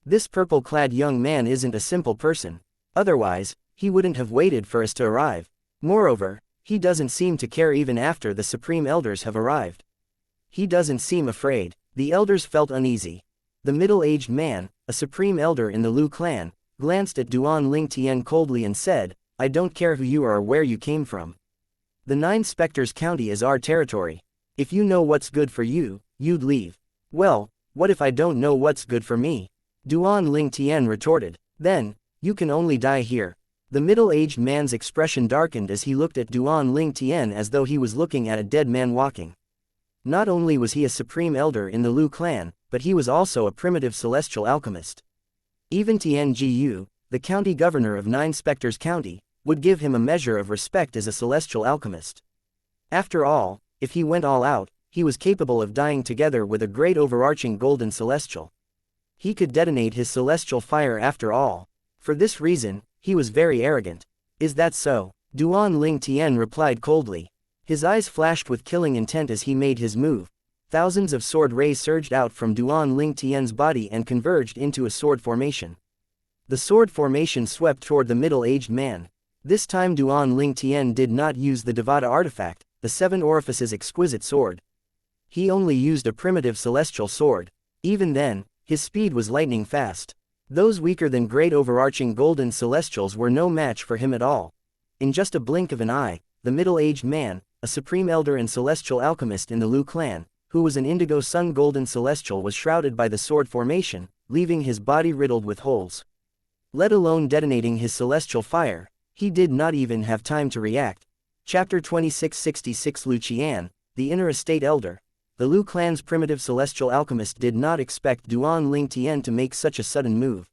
This purple-clad young man isn't a simple person. Otherwise, he wouldn't have waited for us to arrive. Moreover, he doesn't seem to care even after the Supreme Elders have arrived. He doesn't seem afraid. The elders felt uneasy. The middle-aged man, a Supreme Elder in the Lu clan, glanced at Duan Lingtian coldly and said, "I don't care who you are or where you came from. The 9 Spectres County is our territory. If you know what's good for you, you'd leave." "Well, what if I don't know what's good for me?" Duan Lingtian retorted. "Then, you can only die here." The middle-aged man's expression darkened as he looked at Duan Lingtian as though he was looking at a dead man walking. Not only was he a Supreme Elder in the Lu clan, but he was also a primitive celestial alchemist. Even Tianjiu, the county governor of 9 Spectres County, would give him a measure of respect as a celestial alchemist. After all, if he went all out, he was capable of dying together with a great overarching golden celestial. He could detonate his celestial fire after all. For this reason, he was very arrogant. "Is that so?" Duan Lingtian replied coldly. His eyes flashed with killing intent as he made his move. Thousands of sword rays surged out from Duan Lingtian's body and converged into a sword formation. The sword formation swept toward the middle-aged man. This time Duan Lingtian did not use the Devata artifact, the 7 orifices exquisite sword. He only used a primitive celestial sword. Even then, his speed was lightning fast. Those weaker than great overarching golden celestials were no match for him at all. In just a blink of an eye, the middle-aged man, a Supreme Elder and celestial alchemist in the Lu clan, who was an indigo sun golden celestial, was shrouded by the sword formation, leaving his body riddled with holes. Let alone detonating his celestial fire, he did not even have time to react. Chapter 2666 Lu Qian, the Inner Estate Elder. The Lu clan's primitive celestial alchemist did not expect Duan Ling Tian to make such a sudden move.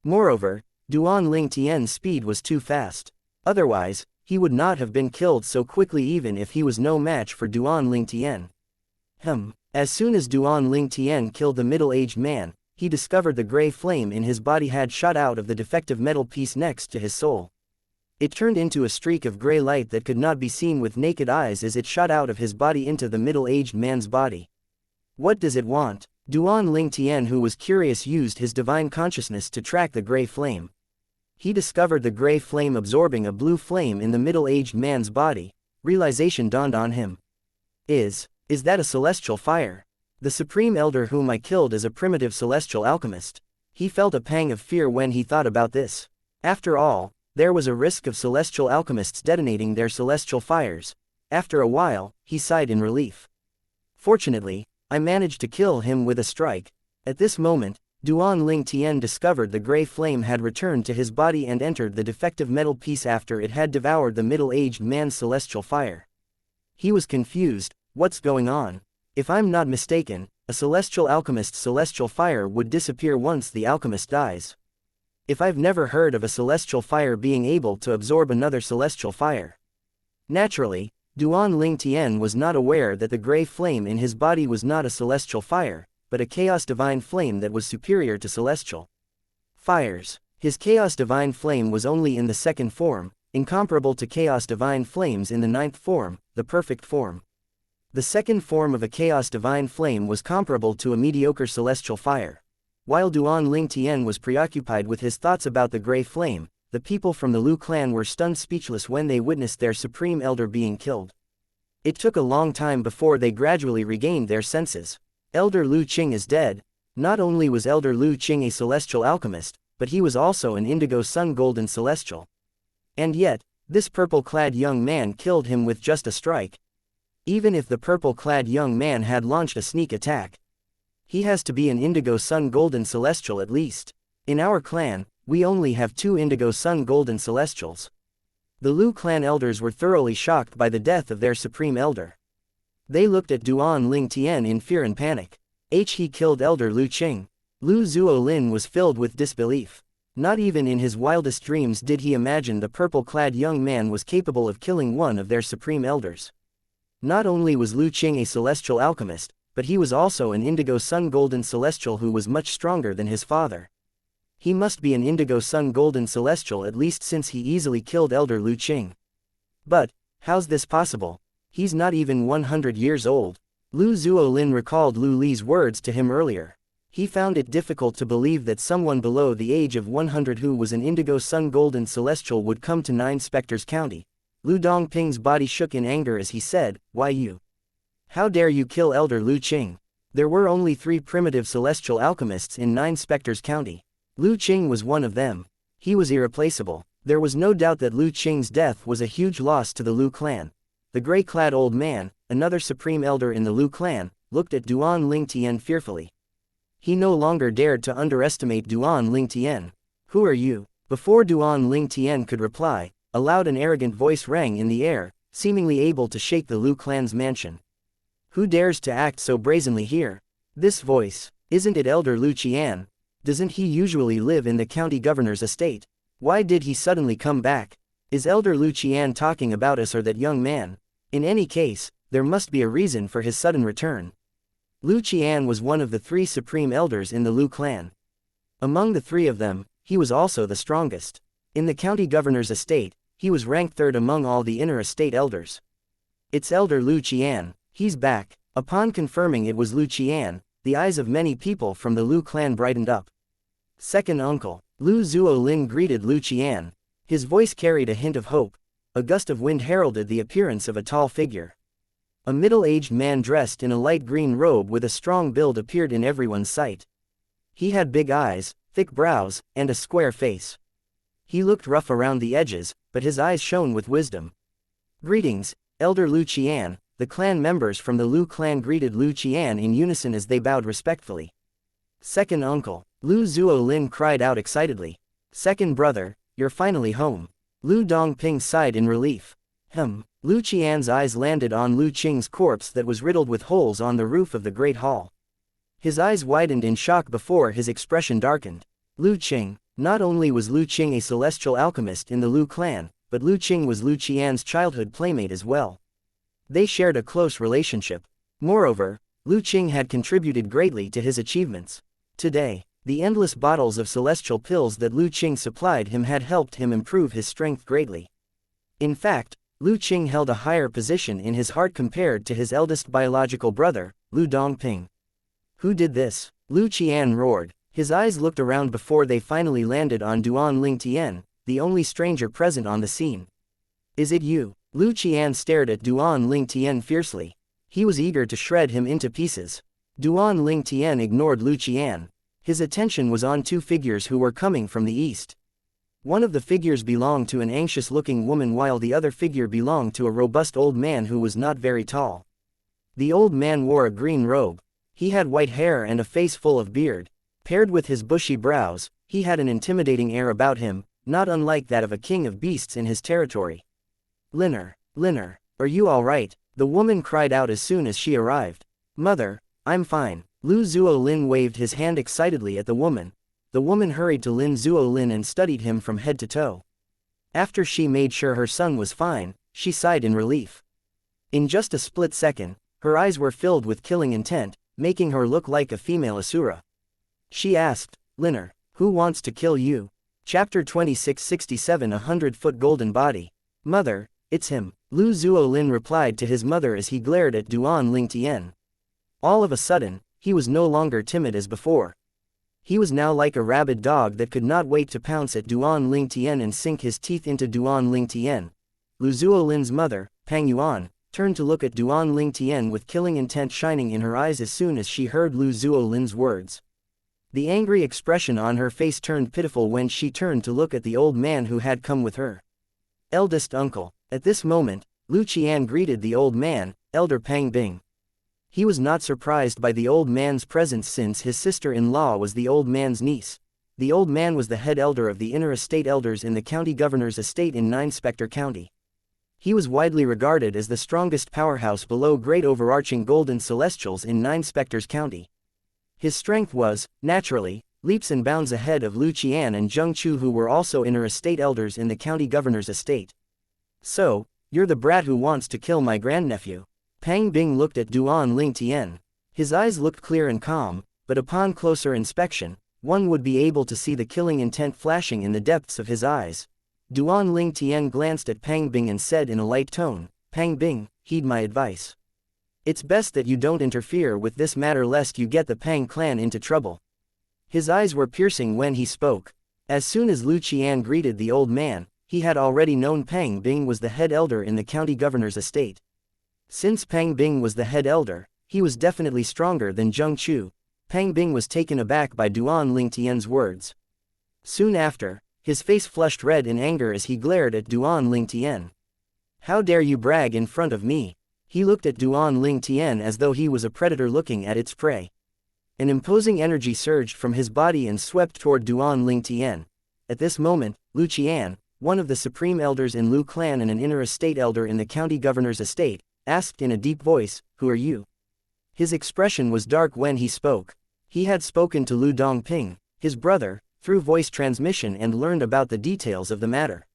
Moreover, Duan Ling Tian's speed was too fast. Otherwise, he would not have been killed so quickly even if he was no match for Duan Ling Tian. As soon as Duan Ling Tian killed the middle-aged man, he discovered the gray flame in his body had shot out of the defective metal piece next to his soul. It turned into a streak of gray light that could not be seen with naked eyes as it shot out of his body into the middle-aged man's body. What does it want? Duan Ling Tian, who was curious, used his divine consciousness to track the gray flame. He discovered the gray flame absorbing a blue flame in the middle-aged man's body. Realization dawned on him. Is that a celestial fire? The Supreme Elder whom I killed is a primitive celestial alchemist. He felt a pang of fear when he thought about this. After all, there was a risk of celestial alchemists detonating their celestial fires. After a while, he sighed in relief. Fortunately, I managed to kill him with a strike. At this moment, Duan Ling Tian discovered the gray flame had returned to his body and entered the defective metal piece after it had devoured the middle-aged man's celestial fire. He was confused. What's going on? If I'm not mistaken, a celestial alchemist's celestial fire would disappear once the alchemist dies. If I've never heard of a celestial fire being able to absorb another celestial fire. Naturally, Duan Ling Tian was not aware that the gray flame in his body was not a celestial fire, but a chaos divine flame that was superior to celestial fires. His chaos divine flame was only in the second form, incomparable to chaos divine flames in the ninth form, the perfect form. The second form of a chaos divine flame was comparable to a mediocre celestial fire. While Duan Ling Tian was preoccupied with his thoughts about the gray flame, the people from the Lu clan were stunned speechless when they witnessed their supreme elder being killed. It took a long time before they gradually regained their senses. Elder Lu Qing is dead. Not only was Elder Lu Qing a celestial alchemist, but he was also an indigo sun golden celestial. And yet, this purple-clad young man killed him with just a strike. Even if the purple-clad young man had launched a sneak attack, he has to be an indigo sun golden celestial at least. In our clan, we only have 2 indigo sun golden celestials. The Lu clan elders were thoroughly shocked by the death of their supreme elder. They looked at Duan Ling Tian in fear and panic. He killed Elder Lu Qing. Lu Zuolin was filled with disbelief. Not even in his wildest dreams did he imagine the purple-clad young man was capable of killing one of their supreme elders. Not only was Lu Qing a celestial alchemist, but he was also an indigo sun golden celestial who was much stronger than his father. He must be an indigo sun golden celestial at least, since he easily killed Elder Lu Qing. But how's this possible? He's not even 100 years old. Lu Zuolin recalled Lu Li's words to him earlier. He found it difficult to believe that someone below the age of 100 who was an indigo sun golden celestial would come to Nine Spectres County. Lu Dongping's body shook in anger as he said, "Why you? How dare you kill Elder Lu Qing?" There were only 3 primitive celestial alchemists in Nine Spectres County. Lu Qing was one of them. He was irreplaceable. There was no doubt that Lu Qing's death was a huge loss to the Lu clan. The gray-clad old man, another supreme elder in the Lu clan, looked at Duan Ling Tian fearfully. He no longer dared to underestimate Duan Ling Tian. "Who are you?" Before Duan Ling Tian could reply, a loud and arrogant voice rang in the air, seemingly able to shake the Lu clan's mansion. "Who dares to act so brazenly here?" This voice, isn't it Elder Lu Qian? Doesn't he usually live in the county governor's estate? Why did he suddenly come back? Is Elder Lu Qian talking about us or that young man? In any case, there must be a reason for his sudden return. Lu Qian was one of the 3 supreme elders in the Lu clan. Among the 3 of them, he was also the strongest. In the county governor's estate, he was ranked 3rd among all the inner estate elders. "It's Elder Lu Qian. He's back." Upon confirming it was Lu Qian, the eyes of many people from the Lu clan brightened up. "Second uncle." Lu Zuolin greeted Lu Qian. His voice carried a hint of hope. A gust of wind heralded the appearance of a tall figure. A middle-aged man dressed in a light green robe with a strong build appeared in everyone's sight. He had big eyes, thick brows, and a square face. He looked rough around the edges, but his eyes shone with wisdom. "Greetings, Elder Lu Qian." The clan members from the Lu clan greeted Lu Qian in unison as they bowed respectfully. "Second uncle," Lu Zuolin cried out excitedly. "Second brother, you're finally home." Lu Dongping sighed in relief. Lu Qian's eyes landed on Lu Qing's corpse that was riddled with holes on the roof of the Great Hall. His eyes widened in shock before his expression darkened. Lu Qing. Not only was Lu Qing a celestial alchemist in the Lu clan, but Lu Qing was Lu Qian's childhood playmate as well. They shared a close relationship. Moreover, Lu Qing had contributed greatly to his achievements. Today, the endless bottles of celestial pills that Lu Qing supplied him had helped him improve his strength greatly. In fact, Lu Qing held a higher position in his heart compared to his eldest biological brother, Lu Dongping. Who did this? Lu Qian roared. His eyes looked around before they finally landed on Duan Lingtian, the only stranger present on the scene. Is it you? Lu Qian stared at Duan Lingtian fiercely. He was eager to shred him into pieces. Duan Lingtian ignored Lu Qian. His attention was on two figures who were coming from the east. One of the figures belonged to an anxious-looking woman while the other figure belonged to a robust old man who was not very tall. The old man wore a green robe. He had white hair and a face full of beard. Paired with his bushy brows, he had an intimidating air about him, not unlike that of a king of beasts in his territory. Linner, are you all right? The woman cried out as soon as she arrived. Mother, I'm fine. Lu Zuolin waved his hand excitedly at the woman. The woman hurried to Lin Zuolin and studied him from head to toe. After she made sure her son was fine, she sighed in relief. In just a split second, her eyes were filled with killing intent, making her look like a female Asura. She asked, Linner, who wants to kill you? Chapter 2667 A 100-foot golden body. Mother, it's him. Lu Zuolin replied to his mother as he glared at Duan Lingtian. All of a sudden, he was no longer timid as before. He was now like a rabid dog that could not wait to pounce at Duan Lingtian and sink his teeth into Duan Lingtian. Lu Zuolin's mother, Pang Yuan, turned to look at Duan Lingtian with killing intent shining in her eyes as soon as she heard Lu Zuolin's words. The angry expression on her face turned pitiful when she turned to look at the old man who had come with her. Eldest uncle. At this moment, Lu Qian greeted the old man, Elder Pang Bing. He was not surprised by the old man's presence since his sister-in-law was the old man's niece. The old man was the head elder of the inner estate elders in the county governor's estate in Nine-Spectre County. He was widely regarded as the strongest powerhouse below great overarching golden celestials in Nine-Spectres County. His strength was, naturally, leaps and bounds ahead of Lu Qian and Zheng Chu, who were also inner estate elders in the county governor's estate. So, you're the brat who wants to kill my grandnephew. Pang Bing looked at Duan Lingtian. His eyes looked clear and calm, but upon closer inspection, one would be able to see the killing intent flashing in the depths of his eyes. Duan Lingtian glanced at Pang Bing and said in a light tone, Pang Bing, heed my advice. It's best that you don't interfere with this matter lest you get the Pang clan into trouble. His eyes were piercing when he spoke. As soon as Lu Qian greeted the old man, he had already known Pang Bing was the head elder in the county governor's estate. Since Pang Bing was the head elder, he was definitely stronger than Zheng Chu. Pang Bing was taken aback by Duan Lingtian's words. Soon after, his face flushed red in anger as he glared at Duan Lingtian. How dare you brag in front of me? He looked at Duan Lingtian as though he was a predator looking at its prey. An imposing energy surged from his body and swept toward Duan Lingtian. At this moment, Lu Qian, one of the supreme elders in Lu clan and an inner estate elder in the county governor's estate, asked in a deep voice, Who are you? His expression was dark when he spoke. He had spoken to Lu Dongping, his brother, through voice transmission and learned about the details of the matter.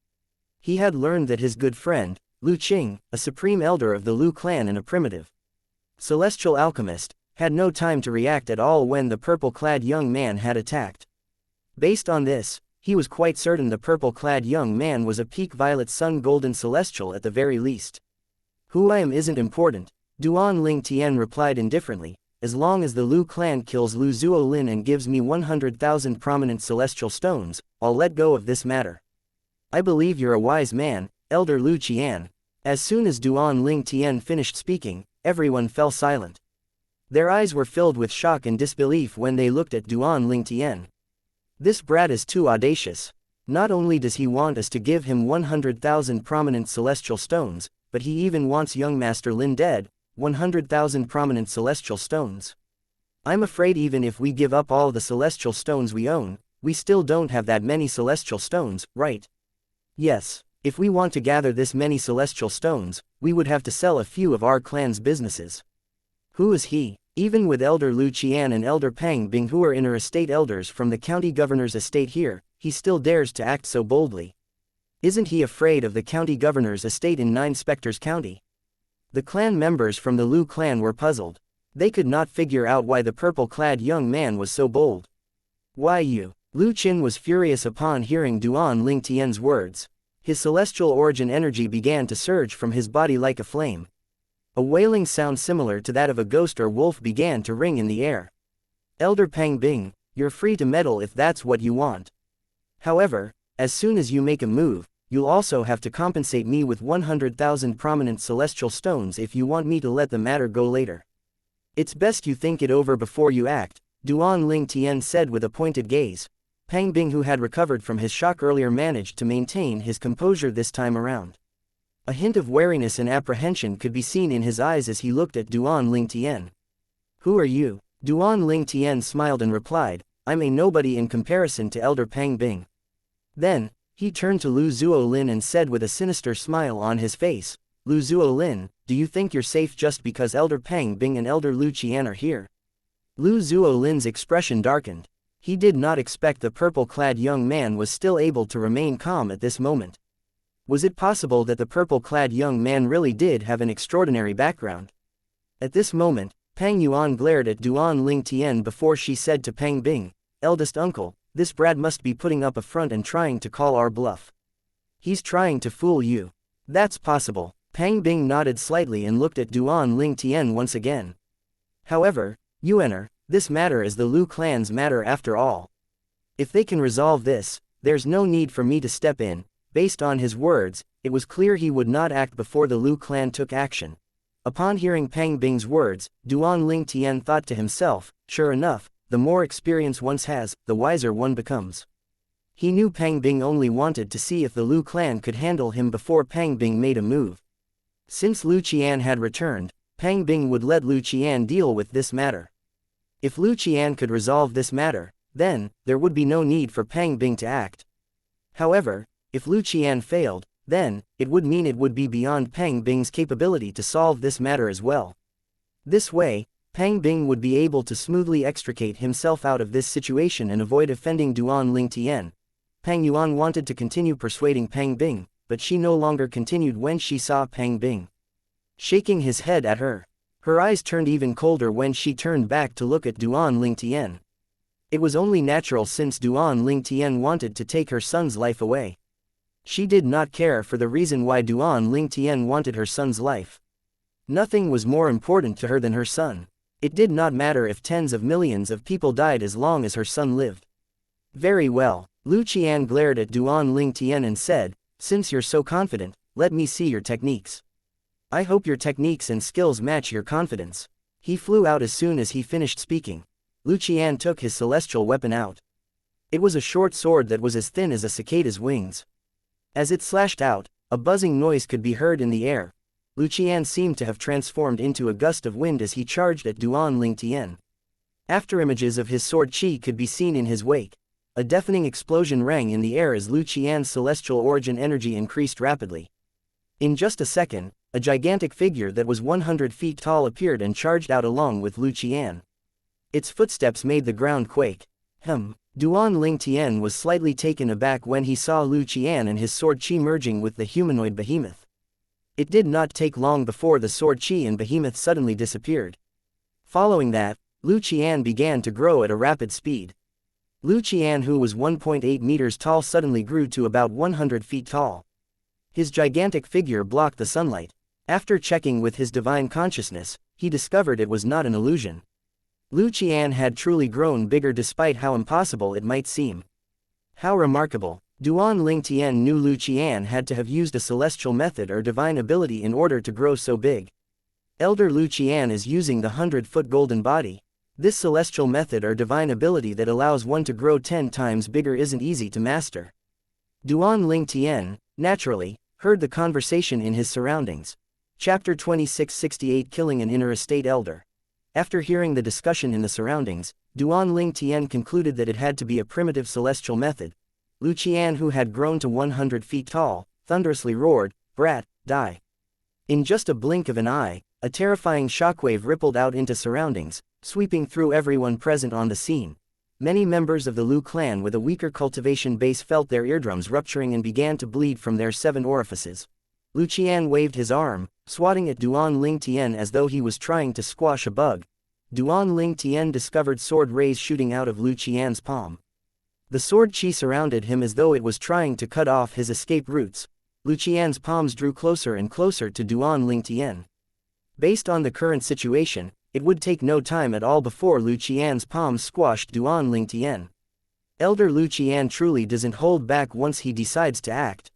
He had learned that his good friend, Lu Qing, a supreme elder of the Lu clan and a primitive celestial alchemist, had no time to react at all when the purple-clad young man had attacked. Based on this, he was quite certain the purple-clad young man was a peak violet sun golden celestial at the very least. Who I am isn't important, Duan Lingtian replied indifferently, as long as the Lu clan kills Lu Zuolin and gives me 100,000 prominent celestial stones, I'll let go of this matter. I believe you're a wise man, Elder Lu Qian. As soon as Duan Lingtian finished speaking, everyone fell silent. Their eyes were filled with shock and disbelief when they looked at Duan Lingtian. This brat is too audacious. Not only does he want us to give him 100,000 prominent celestial stones, but he even wants young Master Lin dead, 100,000 prominent celestial stones. I'm afraid even if we give up all the celestial stones we own, we still don't have that many celestial stones, right? Yes, If we want to gather this many celestial stones, we would have to sell a few of our clan's businesses. Who is he? Even with Elder Lu Qian and Elder Pang Bing, who are inner estate elders from the county governor's estate here, he still dares to act so boldly. Isn't he afraid of the county governor's estate in Nine Spectres County? The clan members from the Lu clan were puzzled. They could not figure out why the purple-clad young man was so bold. Why you? Lu Qin was furious upon hearing Duan Ling Tian's words. His celestial origin energy began to surge from his body like a flame. A wailing sound similar to that of a ghost or wolf began to ring in the air. Elder Pang Bing, you're free to meddle if that's what you want. However, as soon as you make a move, you'll also have to compensate me with 100,000 prominent celestial stones if you want me to let the matter go later. It's best you think it over before you act, Duan Ling Tian said with a pointed gaze. Pang Bing, who had recovered from his shock earlier, managed to maintain his composure this time around. A hint of wariness and apprehension could be seen in his eyes as he looked at Duan Ling Tian. Who are you? Duan Ling Tian smiled and replied, I'm a nobody in comparison to Elder Pang Bing. Then, he turned to Lu Zuolin and said with a sinister smile on his face, Lu Zuolin, do you think you're safe just because Elder Pang Bing and Elder Lu Qian are here? Lu Zuolin's expression darkened. He did not expect the purple-clad young man was still able to remain calm at this moment. Was it possible that the purple-clad young man really did have an extraordinary background? At this moment, Pang Yuan glared at Duan Ling Tian before she said to Pang Bing, eldest uncle, this Brad must be putting up a front and trying to call our bluff. He's trying to fool you. That's possible. Pang Bing nodded slightly and looked at Duan Ling Tian once again. However, Yuaner, this matter is the Lu clan's matter after all. If they can resolve this, there's no need for me to step in. Based on his words, it was clear he would not act before the Lu clan took action. Upon hearing Pang Bing's words, Duan Ling Tian thought to himself, sure enough, the more experience one has, the wiser one becomes. He knew Pang Bing only wanted to see if the Lu clan could handle him before Pang Bing made a move. Since Lu Qian had returned, Pang Bing would let Lu Qian deal with this matter. If Lu Qian could resolve this matter, then, there would be no need for Pang Bing to act. However, if Lu Qian failed, then, it would mean it would be beyond Pang Bing's capability to solve this matter as well. This way, Pang Bing would be able to smoothly extricate himself out of this situation and avoid offending Duan Ling Tian. Pang Yuan wanted to continue persuading Pang Bing, but she no longer continued when she saw Pang Bing shaking his head at her. Her eyes turned even colder when she turned back to look at Duan Ling Tian. It was only natural since Duan Ling Tian wanted to take her son's life away. She did not care for the reason why Duan Ling Tian wanted her son's life. Nothing was more important to her than her son. It did not matter if tens of millions of people died as long as her son lived. Very well, Lu Qian glared at Duan Ling Tian and said, since you're so confident, let me see your techniques. I hope your techniques and skills match your confidence. He flew out as soon as he finished speaking. Lu Qian took his celestial weapon out. It was a short sword that was as thin as a cicada's wings. As it slashed out, a buzzing noise could be heard in the air. Lu Qian seemed to have transformed into a gust of wind as he charged at Duan Ling Tian. Afterimages of his sword chi could be seen in his wake. A deafening explosion rang in the air as Lu Qian's celestial origin energy increased rapidly. In just a second, a gigantic figure that was 100 feet tall appeared and charged out along with Lu Qian. Its footsteps made the ground quake. Duan Ling Tian was slightly taken aback when he saw Lu Qian and his sword chi merging with the humanoid behemoth. It did not take long before the sword chi and behemoth suddenly disappeared. Following that, Lu Qian began to grow at a rapid speed. Lu Qian, who was 1.8 meters tall, suddenly grew to about 100 feet tall. His gigantic figure blocked the sunlight. After checking with his divine consciousness, he discovered it was not an illusion. Lu Qian had truly grown bigger despite how impossible it might seem. How remarkable! Duan Ling Tian knew Lu Qian had to have used a celestial method or divine ability in order to grow so big. Elder Lu Qian is using the 100-foot golden body. This celestial method or divine ability that allows one to grow 10 times bigger isn't easy to master. Duan Ling Tian, naturally, heard the conversation in his surroundings. Chapter 2668, Killing an Inner Estate Elder. After hearing the discussion in the surroundings, Duan Ling Tian concluded that it had to be a primitive celestial method. Lu Qian, who had grown to 100 feet tall, thunderously roared, "Brat, die." In just a blink of an eye, a terrifying shockwave rippled out into surroundings, sweeping through everyone present on the scene. Many members of the Lu clan with a weaker cultivation base felt their eardrums rupturing and began to bleed from their 7 orifices. Lu Qian waved his arm, swatting at Duan Ling Tian as though he was trying to squash a bug. Duan Ling Tian discovered sword rays shooting out of Lu Qian's palm. The sword chi surrounded him as though it was trying to cut off his escape routes. Lu Qian's palms drew closer and closer to Duan Ling Tian. Based on the current situation, it would take no time at all before Lu Qian's palms squashed Duan Ling Tian. Elder Lu Qian truly doesn't hold back once he decides to act.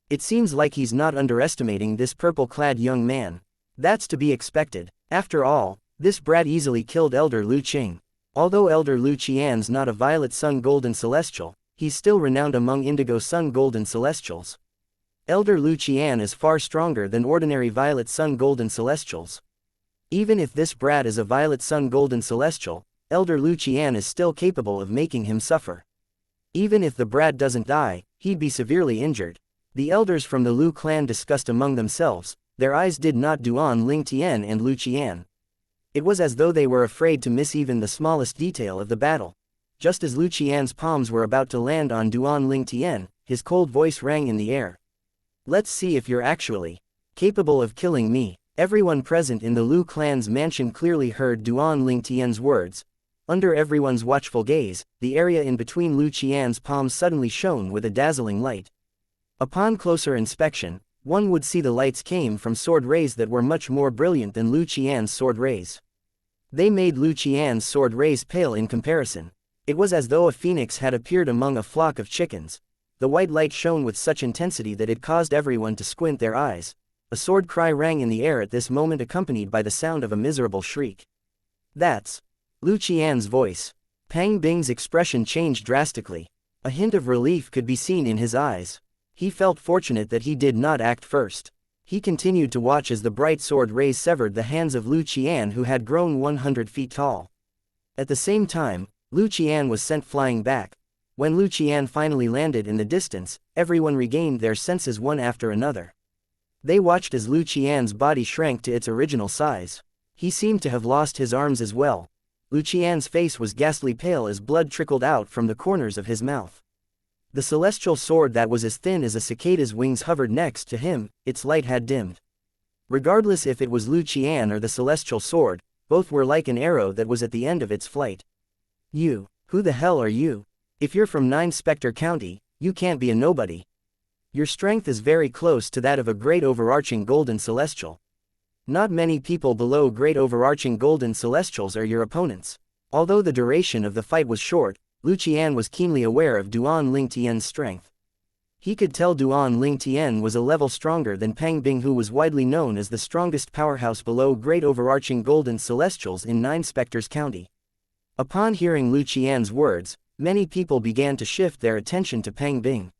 It seems like he's not underestimating this purple-clad young man. That's to be expected. After all, this brat easily killed Elder Lu Qing. Although Elder Lu Qian's not a Violet Sun Golden Celestial, he's still renowned among Indigo Sun Golden Celestials. Elder Lu Qian is far stronger than ordinary Violet Sun Golden Celestials. Even if this brat is a Violet Sun Golden Celestial, Elder Lu Qian is still capable of making him suffer. Even if the brat doesn't die, he'd be severely injured. The elders from the Lu clan discussed among themselves. Their eyes did not Duan Ling Tian and Lu Qian. It was as though they were afraid to miss even the smallest detail of the battle. Just as Lu Qian's palms were about to land on Duan Ling Tian, his cold voice rang in the air. "Let's see if you're actually capable of killing me." Everyone present in the Lu clan's mansion clearly heard Duan Ling Tian's words. Under everyone's watchful gaze, the area in between Lu Qian's palms suddenly shone with a dazzling light. Upon closer inspection, one would see the lights came from sword rays that were much more brilliant than Lu Qian's sword rays. They made Lu Qian's sword rays pale in comparison. It was as though a phoenix had appeared among a flock of chickens. The white light shone with such intensity that it caused everyone to squint their eyes. A sword cry rang in the air at this moment, accompanied by the sound of a miserable shriek. "That's Lu Qian's voice." Pang Bing's expression changed drastically. A hint of relief could be seen in his eyes. He felt fortunate that he did not act first. He continued to watch as the bright sword rays severed the hands of Lu Qian, who had grown 100 feet tall. At the same time, Lu Qian was sent flying back. When Lu Qian finally landed in the distance, everyone regained their senses one after another. They watched as Lu Qian's body shrank to its original size. He seemed to have lost his arms as well. Lu Qian's face was ghastly pale as blood trickled out from the corners of his mouth. The celestial sword that was as thin as a cicada's wings hovered next to him. Its light had dimmed. Regardless if it was Lu Qian or the celestial sword, both were like an arrow that was at the end of its flight. "You, who the hell are you? If you're from 9 Spectre County, you can't be a nobody. Your strength is very close to that of a great overarching golden celestial. Not many people below great overarching golden celestials are your opponents." Although the duration of the fight was short, Lu Qian was keenly aware of Duan Ling Tian's strength. He could tell Duan Ling Tian was a level stronger than Pang Bing, who was widely known as the strongest powerhouse below great overarching golden celestials in 9 Spectres County. Upon hearing Lu Qian's words, many people began to shift their attention to Pang Bing.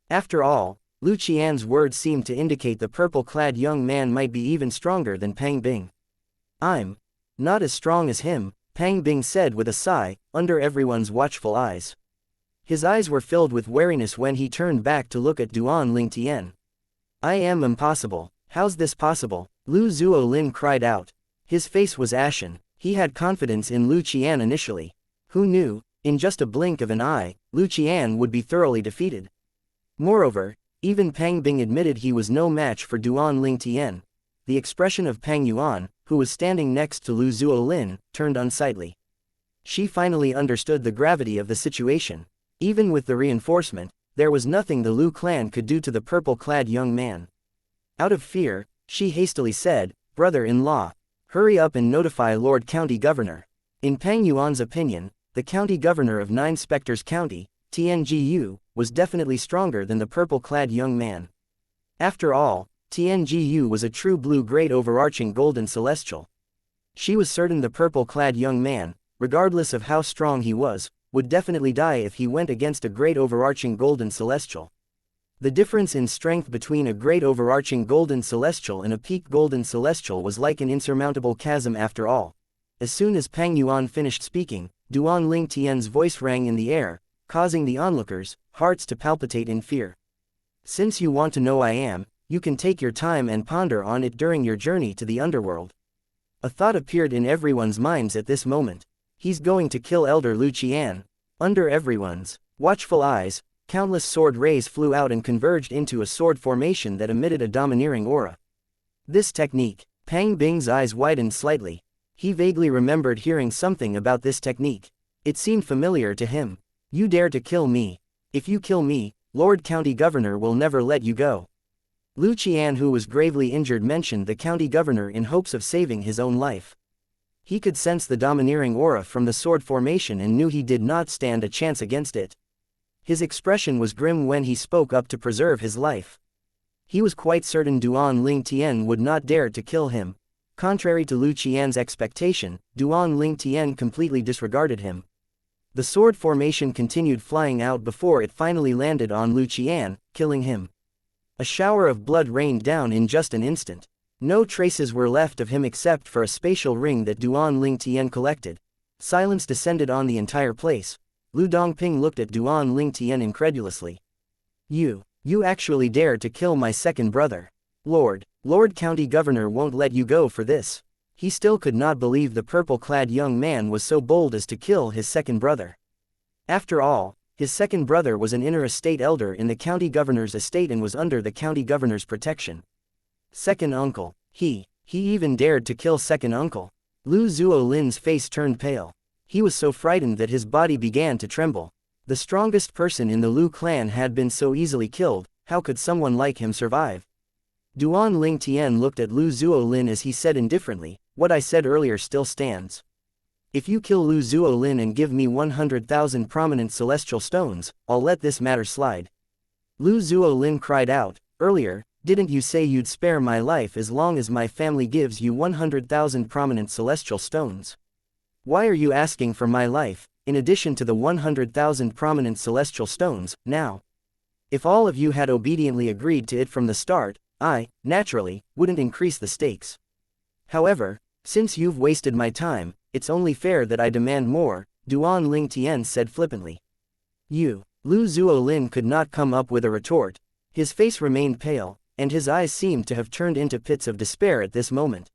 After all, Lu Qian's words seemed to indicate the purple-clad young man might be even stronger than Pang Bing. "I'm not as strong as him," Pang Bing said with a sigh, under everyone's watchful eyes. His eyes were filled with wariness when he turned back to look at Duan Ling Tian. "I am impossible. How's this possible?" Lu Zuolin cried out. His face was ashen. He had confidence in Lu Qian initially. Who knew, in just a blink of an eye, Lu Qian would be thoroughly defeated. Moreover, even Pang Bing admitted he was no match for Duan Ling Tian. The expression of Pang Yuan, who was standing next to Lu Zuolin, turned unsightly. She finally understood the gravity of the situation. Even with the reinforcement, there was nothing the Lu clan could do to the purple-clad young man. Out of fear, she hastily said, "Brother-in-law, hurry up and notify Lord County Governor." In Pang Yuan's opinion, the county governor of 9 Spectres County, Tiangu, was definitely stronger than the purple-clad young man. After all, Tiangu was a true blue great overarching golden celestial. She was certain the purple-clad young man, regardless of how strong he was, would definitely die if he went against a great overarching golden celestial. The difference in strength between a great overarching golden celestial and a peak golden celestial was like an insurmountable chasm after all. As soon as Pang Yuan finished speaking, Duan Ling Tian's voice rang in the air, causing the onlookers' hearts to palpitate in fear. Since you want to know I am, you can take your time and ponder on it during your journey to the underworld. A thought appeared in everyone's minds at this moment. He's going to kill Elder Lu Qian. Under everyone's watchful eyes, countless sword rays flew out and converged into a sword formation that emitted a domineering aura. This technique, Pang Bing's eyes widened slightly. He vaguely remembered hearing something about this technique. It seemed familiar to him. You dare to kill me. If you kill me, Lord County Governor will never let you go. Lu Qian, who was gravely injured, mentioned the county governor in hopes of saving his own life. He could sense the domineering aura from the sword formation and knew he did not stand a chance against it. His expression was grim when he spoke up to preserve his life. He was quite certain Duan Ling Tian would not dare to kill him. Contrary to Lu Qian's expectation, Duan Ling Tian completely disregarded him. The sword formation continued flying out before it finally landed on Lu Qian, killing him. A shower of blood rained down in just an instant. No traces were left of him except for a spatial ring that Duan Ling Tian collected. Silence descended on the entire place. Lu Dongping looked at Duan Ling Tian incredulously. You actually dared to kill my second brother. Lord County Governor won't let you go for this. He still could not believe the purple-clad young man was so bold as to kill his second brother. After all, his second brother was an inner estate elder in the county governor's estate and was under the county governor's protection. Second uncle. He even dared to kill second uncle. Lu Zuolin's face turned pale. He was so frightened that his body began to tremble. The strongest person in the Lu clan had been so easily killed. How could someone like him survive? Duan Ling Tian looked at Lu Zuolin as he said indifferently, "What I said earlier still stands. If you kill Lu Zuolin and give me 100,000 prominent celestial stones, I'll let this matter slide." Lu Zuolin cried out, "Earlier, didn't you say you'd spare my life as long as my family gives you 100,000 prominent celestial stones? Why are you asking for my life, in addition to the 100,000 prominent celestial stones, now? If all of you had obediently agreed to it from the start, I, naturally, wouldn't increase the stakes. However, since you've wasted my time, it's only fair that I demand more," Duan Ling Tian said flippantly. Lu Zuolin could not come up with a retort. His face remained pale, and his eyes seemed to have turned into pits of despair at this moment.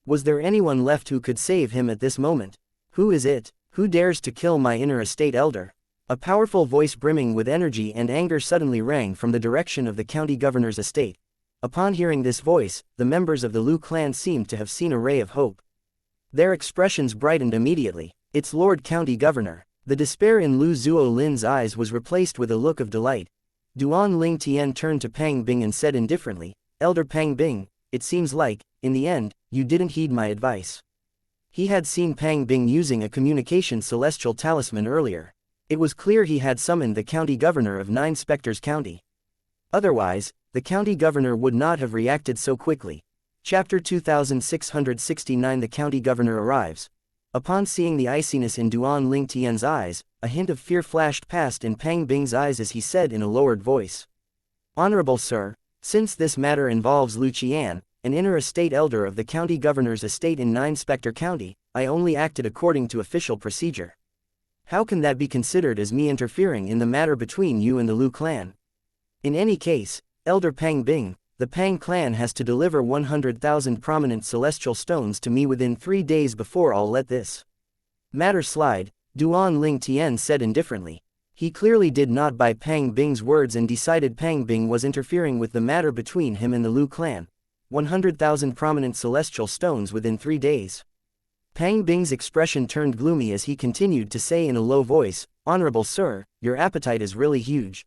Was there anyone left who could save him at this moment? Who is it? Who dares to kill my inner estate elder? A powerful voice brimming with energy and anger suddenly rang from the direction of the county governor's estate. Upon hearing this voice, the members of the Lu clan seemed to have seen a ray of hope. Their expressions brightened immediately. "It's Lord County Governor." The despair in Lu Zuolin's eyes was replaced with a look of delight. Duan Ling Tian turned to Pang Bing and said indifferently, "Elder Pang Bing, it seems like, in the end, you didn't heed my advice." He had seen Pang Bing using a communication celestial talisman earlier. It was clear he had summoned the county governor of Nine Spectres County. Otherwise, the county governor would not have reacted so quickly. Chapter 2669. The county governor arrives. Upon seeing the iciness in Duan Ling Tian's eyes, a hint of fear flashed past in Pang Bing's eyes as he said in a lowered voice, "Honorable sir, since this matter involves Lu Qian, an inner estate elder of the county governor's estate in Nine Spectre County, I only acted according to official procedure. How can that be considered as me interfering in the matter between you and the Lu clan? In any case, Elder Pang Bing, the Pang clan has to deliver 100,000 prominent celestial stones to me within 3 days before I'll let this matter slide," Duan Ling Tian said indifferently. He clearly did not buy Pang Bing's words and decided Pang Bing was interfering with the matter between him and the Lu clan. 100,000 prominent celestial stones within 3 days. Pang Bing's expression turned gloomy as he continued to say in a low voice, "Honorable sir, your appetite is really huge.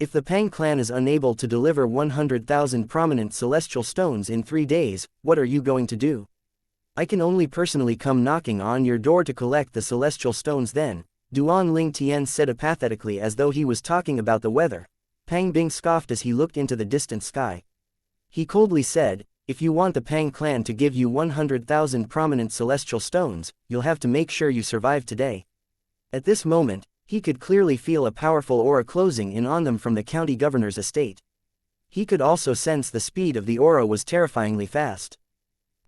If the Pang clan is unable to deliver 100,000 prominent celestial stones in 3 days, what are you going to do? I can only personally come knocking on your door to collect the celestial stones then," Duan Ling Tian said apathetically as though he was talking about the weather. Pang Bing scoffed as he looked into the distant sky. He coldly said, "If you want the Pang clan to give you 100,000 prominent celestial stones, you'll have to make sure you survive today." At this moment, he could clearly feel a powerful aura closing in on them from the county governor's estate. He could also sense the speed of the aura was terrifyingly fast.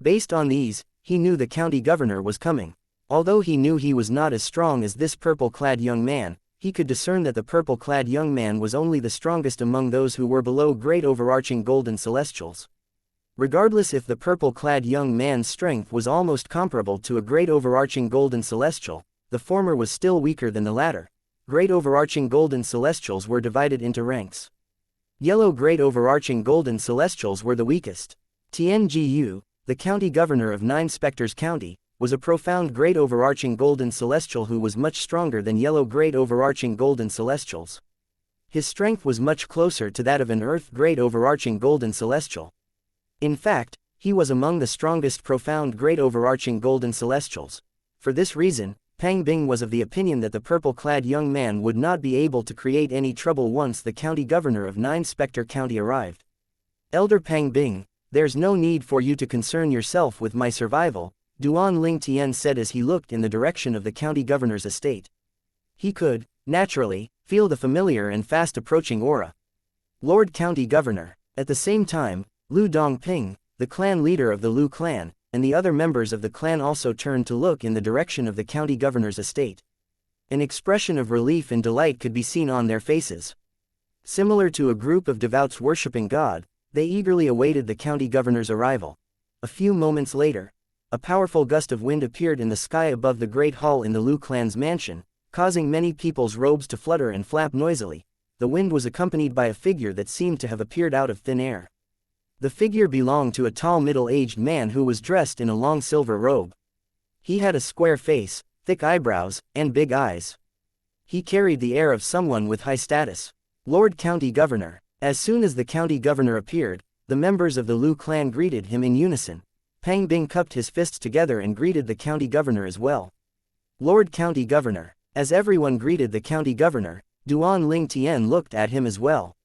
Based on these, he knew the county governor was coming. Although he knew he was not as strong as this purple-clad young man, he could discern that the purple-clad young man was only the strongest among those who were below great overarching golden celestials. Regardless if the purple-clad young man's strength was almost comparable to a great overarching golden celestial, the former was still weaker than the latter. Great overarching golden celestials were divided into ranks. Yellow great overarching golden celestials were the weakest. Tiangu, the county governor of Nine Spectres County, was a profound great overarching golden celestial who was much stronger than yellow great overarching golden celestials. His strength was much closer to that of an earth great overarching golden celestial. In fact, he was among the strongest profound great overarching golden celestials. For this reason, Pang Bing was of the opinion that the purple-clad young man would not be able to create any trouble once the county governor of Nine Spectre County arrived. Elder Pang Bing, there's no need for you to concern yourself with my survival, Duan Ling Tian said as he looked in the direction of the county governor's estate. He could, naturally, feel the familiar and fast-approaching aura. Lord County Governor. At the same time, Lu Dongping, the clan leader of the Lu clan, and the other members of the clan also turned to look in the direction of the county governor's estate. An expression of relief and delight could be seen on their faces. Similar to a group of devout worshipping God, they eagerly awaited the county governor's arrival. A few moments later, a powerful gust of wind appeared in the sky above the great hall in the Lu clan's mansion, causing many people's robes to flutter and flap noisily. The wind was accompanied by a figure that seemed to have appeared out of thin air. The figure belonged to a tall middle-aged man who was dressed in a long silver robe. He had a square face, thick eyebrows, and big eyes. He carried the air of someone with high status. Lord County Governor. As soon as the county governor appeared, the members of the Lu clan greeted him in unison. Pang Bing cupped his fists together and greeted the county governor as well. Lord County Governor. As everyone greeted the county governor, Duan Ling Tian looked at him as well.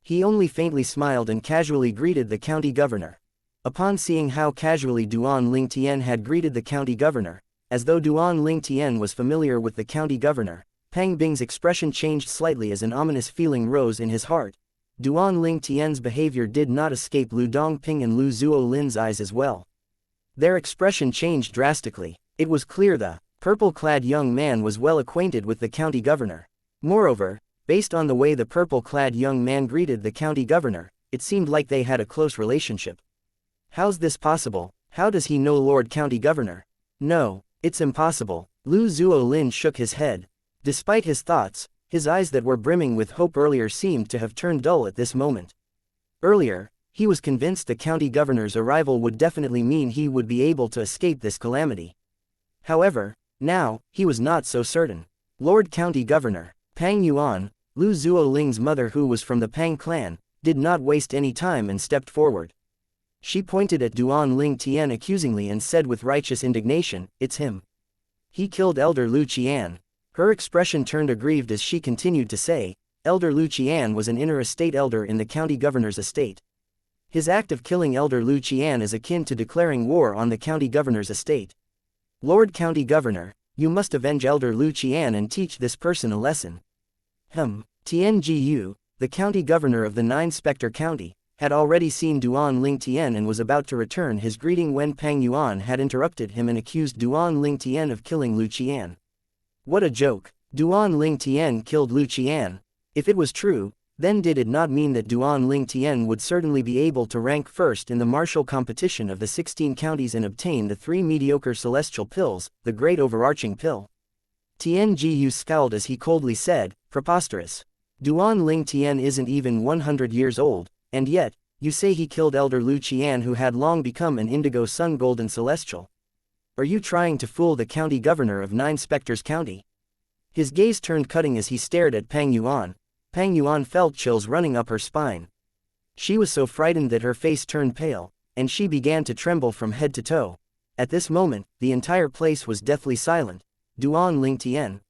He only faintly smiled and casually greeted the county governor. Upon seeing how casually Duan Ling Tian had greeted the county governor, as though Duan Ling Tian was familiar with the county governor, Pang Bing's expression changed slightly as an ominous feeling rose in his heart. Duan Ling Tian's behavior did not escape Lu Dongping and Lu Zuolin's eyes as well. Their expression changed drastically. It was clear the purple-clad young man was well acquainted with the county governor. Moreover, based on the way the purple-clad young man greeted the county governor, it seemed like they had a close relationship. How's this possible? How does he know Lord County Governor? No, it's impossible. Lu Zuolin shook his head. Despite his thoughts, his eyes that were brimming with hope earlier seemed to have turned dull at this moment. Earlier, he was convinced the county governor's arrival would definitely mean he would be able to escape this calamity. However, now, he was not so certain. Lord County Governor, Pang Yuan, Lu Zuoling's mother who was from the Pang clan, did not waste any time and stepped forward. She pointed at Duan Ling Tian accusingly and said with righteous indignation, "It's him. He killed Elder Lu Qian." Her expression turned aggrieved as she continued to say, Elder Lu Qian was an inner estate elder in the county governor's estate. His act of killing Elder Lu Qian is akin to declaring war on the county governor's estate. Lord County Governor, you must avenge Elder Lu Qian and teach this person a lesson. Tiangu, the county governor of the Nine Spectre County, had already seen Duan Ling Tian and was about to return his greeting when Pang Yuan had interrupted him and accused Duan Ling Tian of killing Lu Qian. What a joke! Duan Ling Tian killed Lu Qian. If it was true, then did it not mean that Duan Ling Tian would certainly be able to rank first in the martial competition of the 16 counties and obtain the 3 mediocre celestial pills, the great overarching pill? Tiangu scowled as he coldly said, preposterous. Duan Ling Tian isn't even 100 years old, and yet, you say he killed Elder Lu Qian who had long become an indigo sun golden celestial. Are you trying to fool the county governor of Nine Spectres County? His gaze turned cutting as he stared at Pang Yuan. Pang Yuan felt chills running up her spine. She was so frightened that her face turned pale, and she began to tremble from head to toe. At this moment, the entire place was deathly silent. Duan Ling Tian.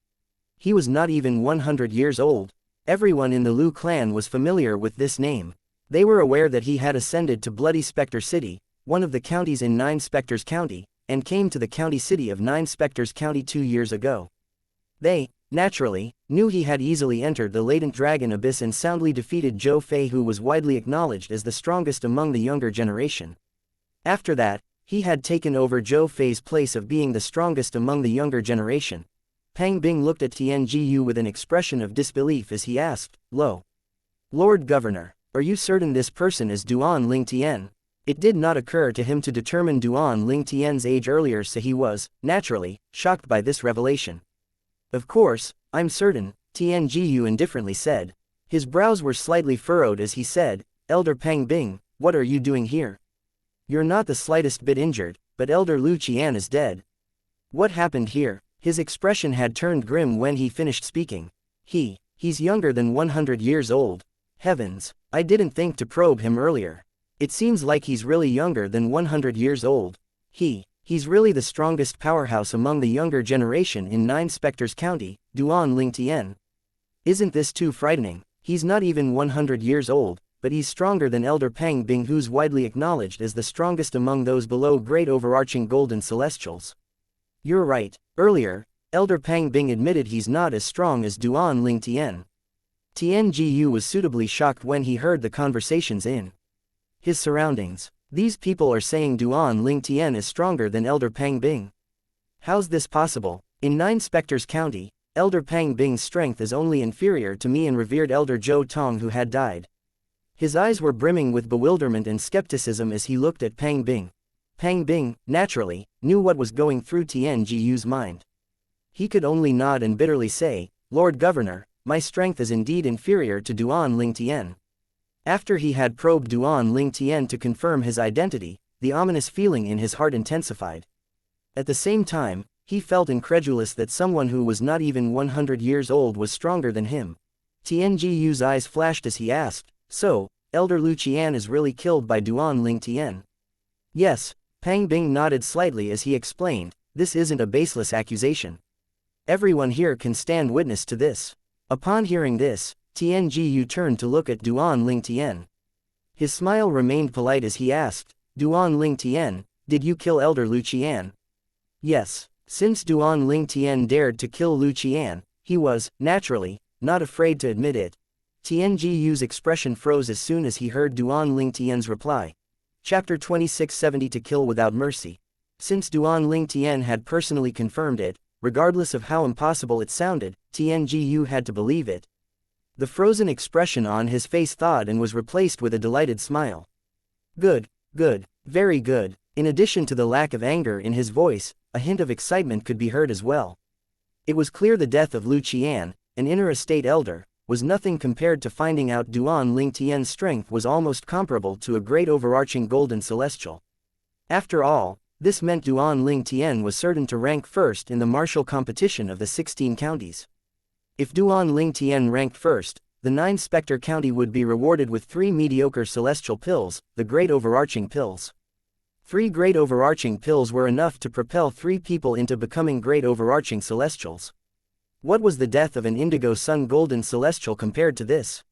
He was not even 100 years old. Everyone in the Lu clan was familiar with this name. They were aware that he had ascended to Bloody Spectre City, one of the counties in Nine Spectres County, and came to the county city of Nine Spectres County 2 years ago. They, naturally, knew he had easily entered the latent dragon abyss and soundly defeated Zhou Fei, who was widely acknowledged as the strongest among the younger generation. After that, he had taken over Zhou Fei's place of being the strongest among the younger generation. Pang Bing looked at Tianjiyu with an expression of disbelief as he asked, "Lo, Lord Governor, are you certain this person is Duan Ling Tian?" It did not occur to him to determine Duan Ling Tian's age earlier, so he was, naturally, shocked by this revelation. "Of course, I'm certain," Tianjiyu indifferently said. His brows were slightly furrowed as he said, "Elder Pang Bing, what are you doing here? You're not the slightest bit injured, but Elder Lu Qian is dead." "What happened here?" His expression had turned grim when he finished speaking. He's younger than 100 years old. Heavens, I didn't think to probe him earlier. It seems like he's really younger than 100 years old. He's really the strongest powerhouse among the younger generation in Nine Spectres County, Duan Ling Tian. Isn't this too frightening? He's not even 100 years old, but he's stronger than Elder Pang Bing, who's widely acknowledged as the strongest among those below great overarching golden celestials. You're right, earlier, Elder Pang Bing admitted he's not as strong as Duan Ling Tian. Tianjiyu was suitably shocked when he heard the conversations in his surroundings. These people are saying Duan Ling Tian is stronger than Elder Pang Bing. How's this possible? In Nine Spectres County, Elder Pang Bing's strength is only inferior to me and revered Elder Zhou Tong, who had died. His eyes were brimming with bewilderment and skepticism as he looked at Pang Bing. Pang Bing, naturally, knew what was going through Tianjiyu's mind. He could only nod and bitterly say, "Lord Governor, my strength is indeed inferior to Duan Ling Tian." After he had probed Duan Ling Tian to confirm his identity, the ominous feeling in his heart intensified. At the same time, he felt incredulous that someone who was not even 100 years old was stronger than him. Tianjiyu's eyes flashed as he asked, "So, Elder Lu Qian is really killed by Duan Ling Tian?" "Yes," Pang Bing nodded slightly as he explained, "this isn't a baseless accusation. Everyone here can stand witness to this." Upon hearing this, Tianjiyu turned to look at Duan Ling Tian. His smile remained polite as he asked, "Duan Ling Tian, did you kill Elder Lu Qian?" "Yes." Since Duan Ling Tian dared to kill Lu Qian, he was, naturally, not afraid to admit it. Tianjiyu's expression froze as soon as he heard Duan Ling Tian's reply. Chapter 2670 To Kill Without Mercy. Since Duan Ling Tian had personally confirmed it, regardless of how impossible it sounded, Tianjiyu had to believe it. The frozen expression on his face thawed and was replaced with a delighted smile. "Good, good, very good." In addition to the lack of anger in his voice, a hint of excitement could be heard as well. It was clear the death of Lu Qian, an inner estate elder, was nothing compared to finding out Duan Ling Tian's strength was almost comparable to a great overarching golden celestial. After all, this meant Duan Ling Tian was certain to rank first in the martial competition of the 16 counties. If Duan Ling Tian ranked first, the 9 Spectre County would be rewarded with 3 mediocre celestial pills, the Great Overarching Pills. 3 Great Overarching Pills were enough to propel 3 people into becoming Great Overarching Celestials. What was the death of an Indigo Sun Golden Celestial compared to this?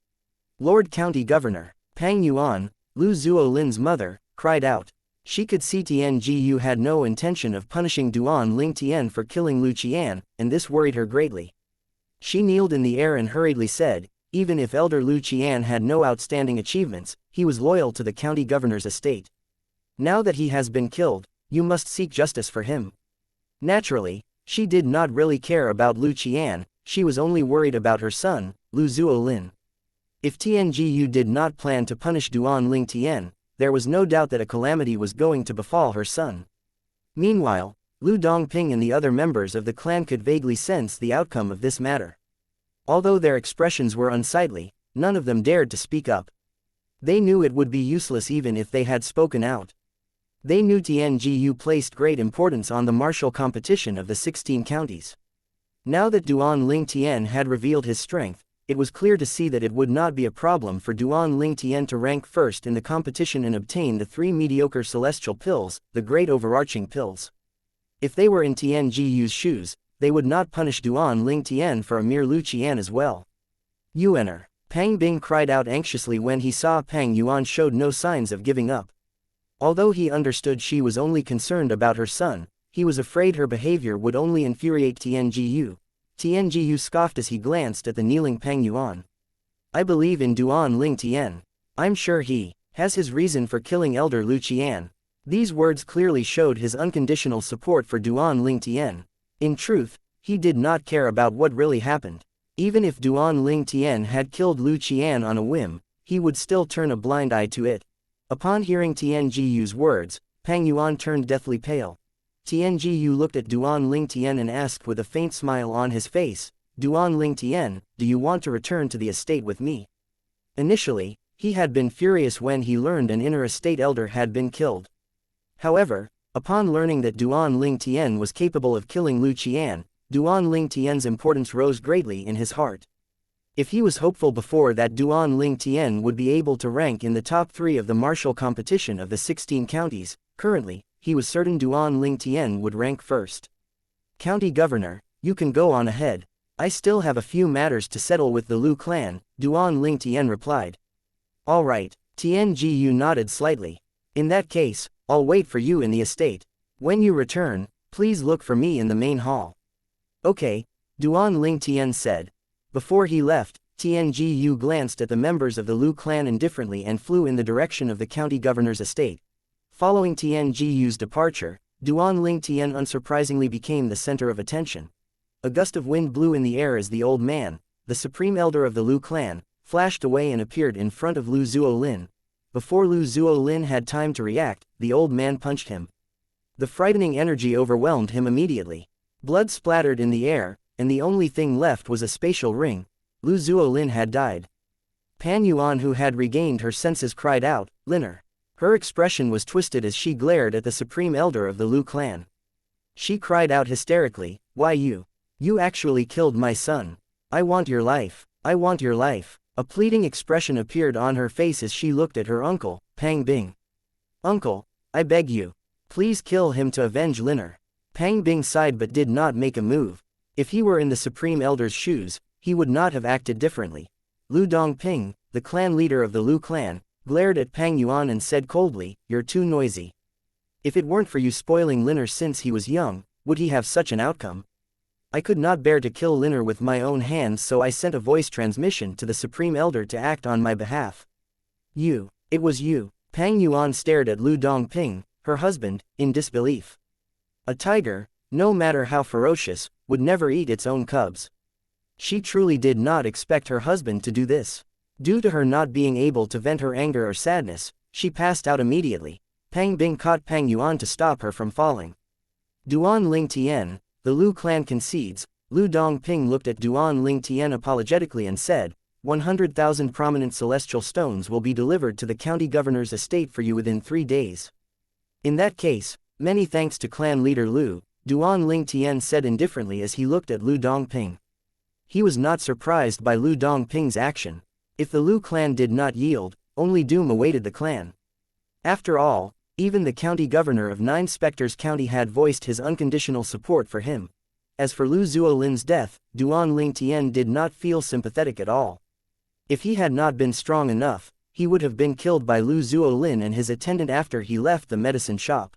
Lord County Governor, Pang Yuan, Lu Zuolin's mother, cried out. She could see Tianjiyu had no intention of punishing Duan Ling Tian for killing Lu Qian, and this worried her greatly. She kneeled in the air and hurriedly said, "Even if Elder Lu Qian had no outstanding achievements, he was loyal to the county governor's estate. Now that he has been killed, you must seek justice for him." Naturally, she did not really care about Lu Qian, she was only worried about her son, Lu Zuolin. If Tianjiyu did not plan to punish Duan Ling Tian, there was no doubt that a calamity was going to befall her son. Meanwhile, Lu Dongping and the other members of the clan could vaguely sense the outcome of this matter. Although their expressions were unsightly, none of them dared to speak up. They knew it would be useless even if they had spoken out. They knew Tianjiyu placed great importance on the martial competition of the 16 counties. Now that Duan Ling Tian had revealed his strength, it was clear to see that it would not be a problem for Duan Ling Tian to rank first in the competition and obtain the 3 mediocre celestial pills, the Great Overarching Pills. If they were in Tianjiyu's shoes, they would not punish Duan Ling Tian for a mere Lu Qian as well. "Yuaner," Pang Bing cried out anxiously when he saw Pang Yuan showed no signs of giving up. Although he understood she was only concerned about her son, he was afraid her behavior would only infuriate Tianjiyu. Tianjiyu scoffed as he glanced at the kneeling Pang Yuan. "I believe in Duan Ling Tian. I'm sure he has his reason for killing Elder Lu Qian." These words clearly showed his unconditional support for Duan Ling Tian. In truth, He did not care about what really happened. Even if Duan Ling Tian had killed Lu Qian on a whim, he would still turn a blind eye to it. Upon hearing Tian Jiyu's words, Pang Yuan turned deathly pale. Tian Jiyu looked at Duan Ling Tian and asked with a faint smile on his face, "Duan Ling Tian, do you want to return to the estate with me?" Initially, he had been furious when he learned an inner estate elder had been killed. However, upon learning that Duan Ling Tian was capable of killing Lu Qian, Duan Ling Tian's importance rose greatly in his heart. If he was hopeful before that Duan Ling Tian would be able to rank in the top 3 of the martial competition of the 16 counties, currently, he was certain Duan Ling Tian would rank first. "County Governor, you can go on ahead. I still have a few matters to settle with the Lu clan," Duan Ling Tian replied. "All right," Tian Jiyu nodded slightly. "In that case, I'll wait for you in the estate. When you return, please look for me in the main hall." "Okay," Duan Ling Tian said. Before he left, Tian Jiyu glanced at the members of the Lu clan indifferently and flew in the direction of the county governor's estate. Following Tian Jiyu's departure, Duan Ling Tian unsurprisingly became the center of attention. A gust of wind blew in the air as the old man, the supreme elder of the Lu clan, flashed away and appeared in front of Lu Zuolin. Before Lu Zuolin had time to react, the old man punched him. The frightening energy overwhelmed him immediately. Blood splattered in the air, and the only thing left was a spatial ring. Lu Zuolin had died. Pan Yuan, who had regained her senses, cried out, "Liner!" Her expression was twisted as she glared at the supreme elder of the Lu clan. She cried out hysterically, "Why you? You actually killed my son. I want your life. I want your life." A pleading expression appeared on her face as she looked at her uncle, Pang Bing. "Uncle, I beg you. Please kill him to avenge Liner." Pang Bing sighed but did not make a move. If he were in the supreme elder's shoes, he would not have acted differently. Lu Dongping, the clan leader of the Lu clan, glared at Pang Yuan and said coldly, "You're too noisy. If it weren't for you spoiling Liner since he was young, would he have such an outcome? I could not bear to kill Liner with my own hands, so I sent a voice transmission to the supreme elder to act on my behalf." It was you." Pang Yuan stared at Lu Dongping, her husband, in disbelief. A tiger, no matter how ferocious, would never eat its own cubs. She truly did not expect her husband to do this. Due to her not being able to vent her anger or sadness, she passed out immediately. Pang Bing caught Pang Yuan to stop her from falling. "Duan Ling Tian, the Lu clan concedes." Lu Dongping looked at Duan Ling Tian apologetically and said, 100,000 prominent celestial stones will be delivered to the county governor's estate for you within 3 days. "In that case, many thanks to clan leader Lu," Duan Ling Tian said indifferently as he looked at Lu Dongping. He was not surprised by Lu Dongping's action. If the Lu clan did not yield, only doom awaited the clan. After all, even the county governor of 9 Spectres County had voiced his unconditional support for him. As for Lu Zuolin's death, Duan Ling Tian did not feel sympathetic at all. If he had not been strong enough, he would have been killed by Lu Zuolin and his attendant after he left the medicine shop.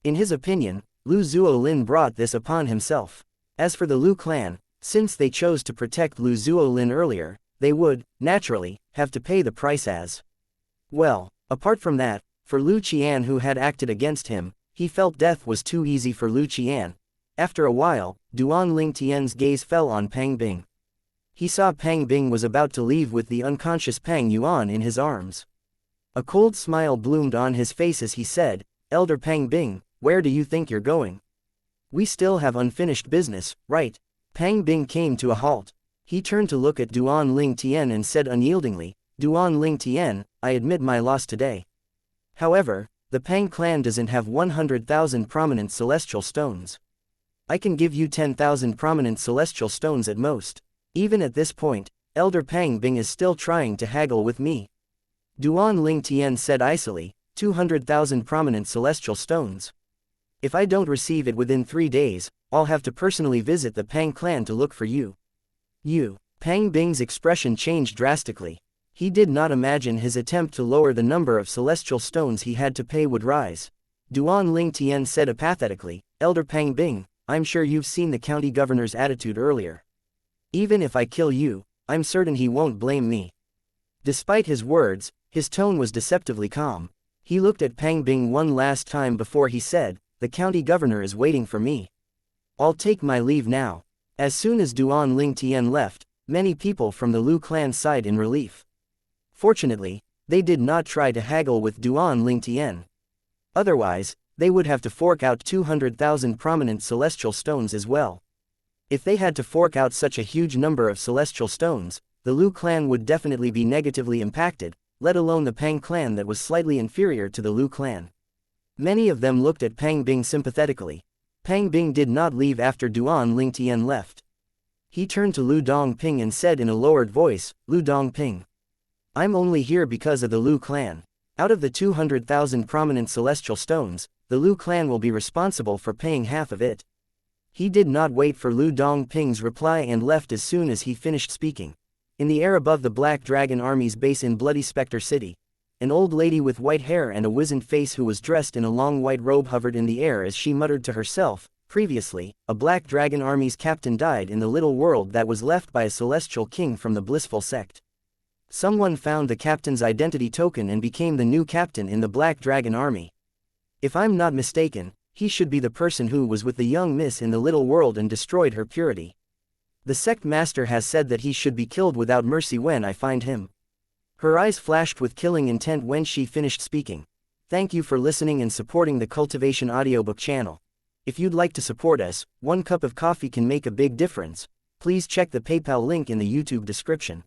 In his opinion, Lu Zuolin brought this upon himself. As for the Lu clan, since they chose to protect Lu Zuolin earlier, they would, naturally, have to pay the price as well. Apart from that, for Lu Qian, who had acted against him, he felt death was too easy for Lu Qian. After a while, Duan Ling Tian's gaze fell on Pang Bing. He saw Pang Bing was about to leave with the unconscious Pang Yuan in his arms. A cold smile bloomed on his face as he said, "Elder Pang Bing, where do you think you're going? We still have unfinished business, right?" Pang Bing came to a halt. He turned to look at Duan Ling Tian and said unyieldingly, "Duan Ling Tian, I admit my loss today. However, the Pang clan doesn't have 100,000 prominent celestial stones. I can give you 10,000 prominent celestial stones at most. Even at this point, Elder Pang Bing is still trying to haggle with me." Duan Ling Tian said icily, 200,000 prominent celestial stones. If I don't receive it within 3 days, I'll have to personally visit the Pang clan to look for you. Pang Bing's expression changed drastically. He did not imagine his attempt to lower the number of celestial stones he had to pay would rise. Duan Ling Tian said apathetically, "Elder Pang Bing, I'm sure you've seen the county governor's attitude earlier. Even if I kill you, I'm certain he won't blame me." Despite his words, his tone was deceptively calm. He looked at Pang Bing one last time before he said, "The county governor is waiting for me. I'll take my leave now." As soon as Duan Ling Tian left, many people from the Lu clan sighed in relief. Fortunately, they did not try to haggle with Duan Ling Tian. Otherwise, they would have to fork out 200,000 prominent celestial stones as well. If they had to fork out such a huge number of celestial stones, the Lu clan would definitely be negatively impacted, let alone the Pang clan that was slightly inferior to the Lu clan. Many of them looked at Pang Bing sympathetically. Pang Bing did not leave after Duan Ling Tian left. He turned to Lu Dongping and said in a lowered voice, "Lu Dongping, I'm only here because of the Lu clan. Out of the 200,000 prominent celestial stones, the Lu clan will be responsible for paying half of it." He did not wait for Lu Dongping's reply and left as soon as he finished speaking. In the air above the Black Dragon Army's base in Bloody Spectre City, an old lady with white hair and a wizened face who was dressed in a long white robe hovered in the air as she muttered to herself, "Previously, a Black Dragon Army's captain died in the little world that was left by a celestial king from the blissful sect. Someone found the captain's identity token and became the new captain in the Black Dragon Army. If I'm not mistaken, he should be the person who was with the young miss in the little world and destroyed her purity. The sect master has said that he should be killed without mercy when I find him." Her eyes flashed with killing intent when she finished speaking. Thank you for listening and supporting the Cultivation Audiobook channel. If you'd like to support us, 1 cup of coffee can make a big difference. Please check the PayPal link in the YouTube description.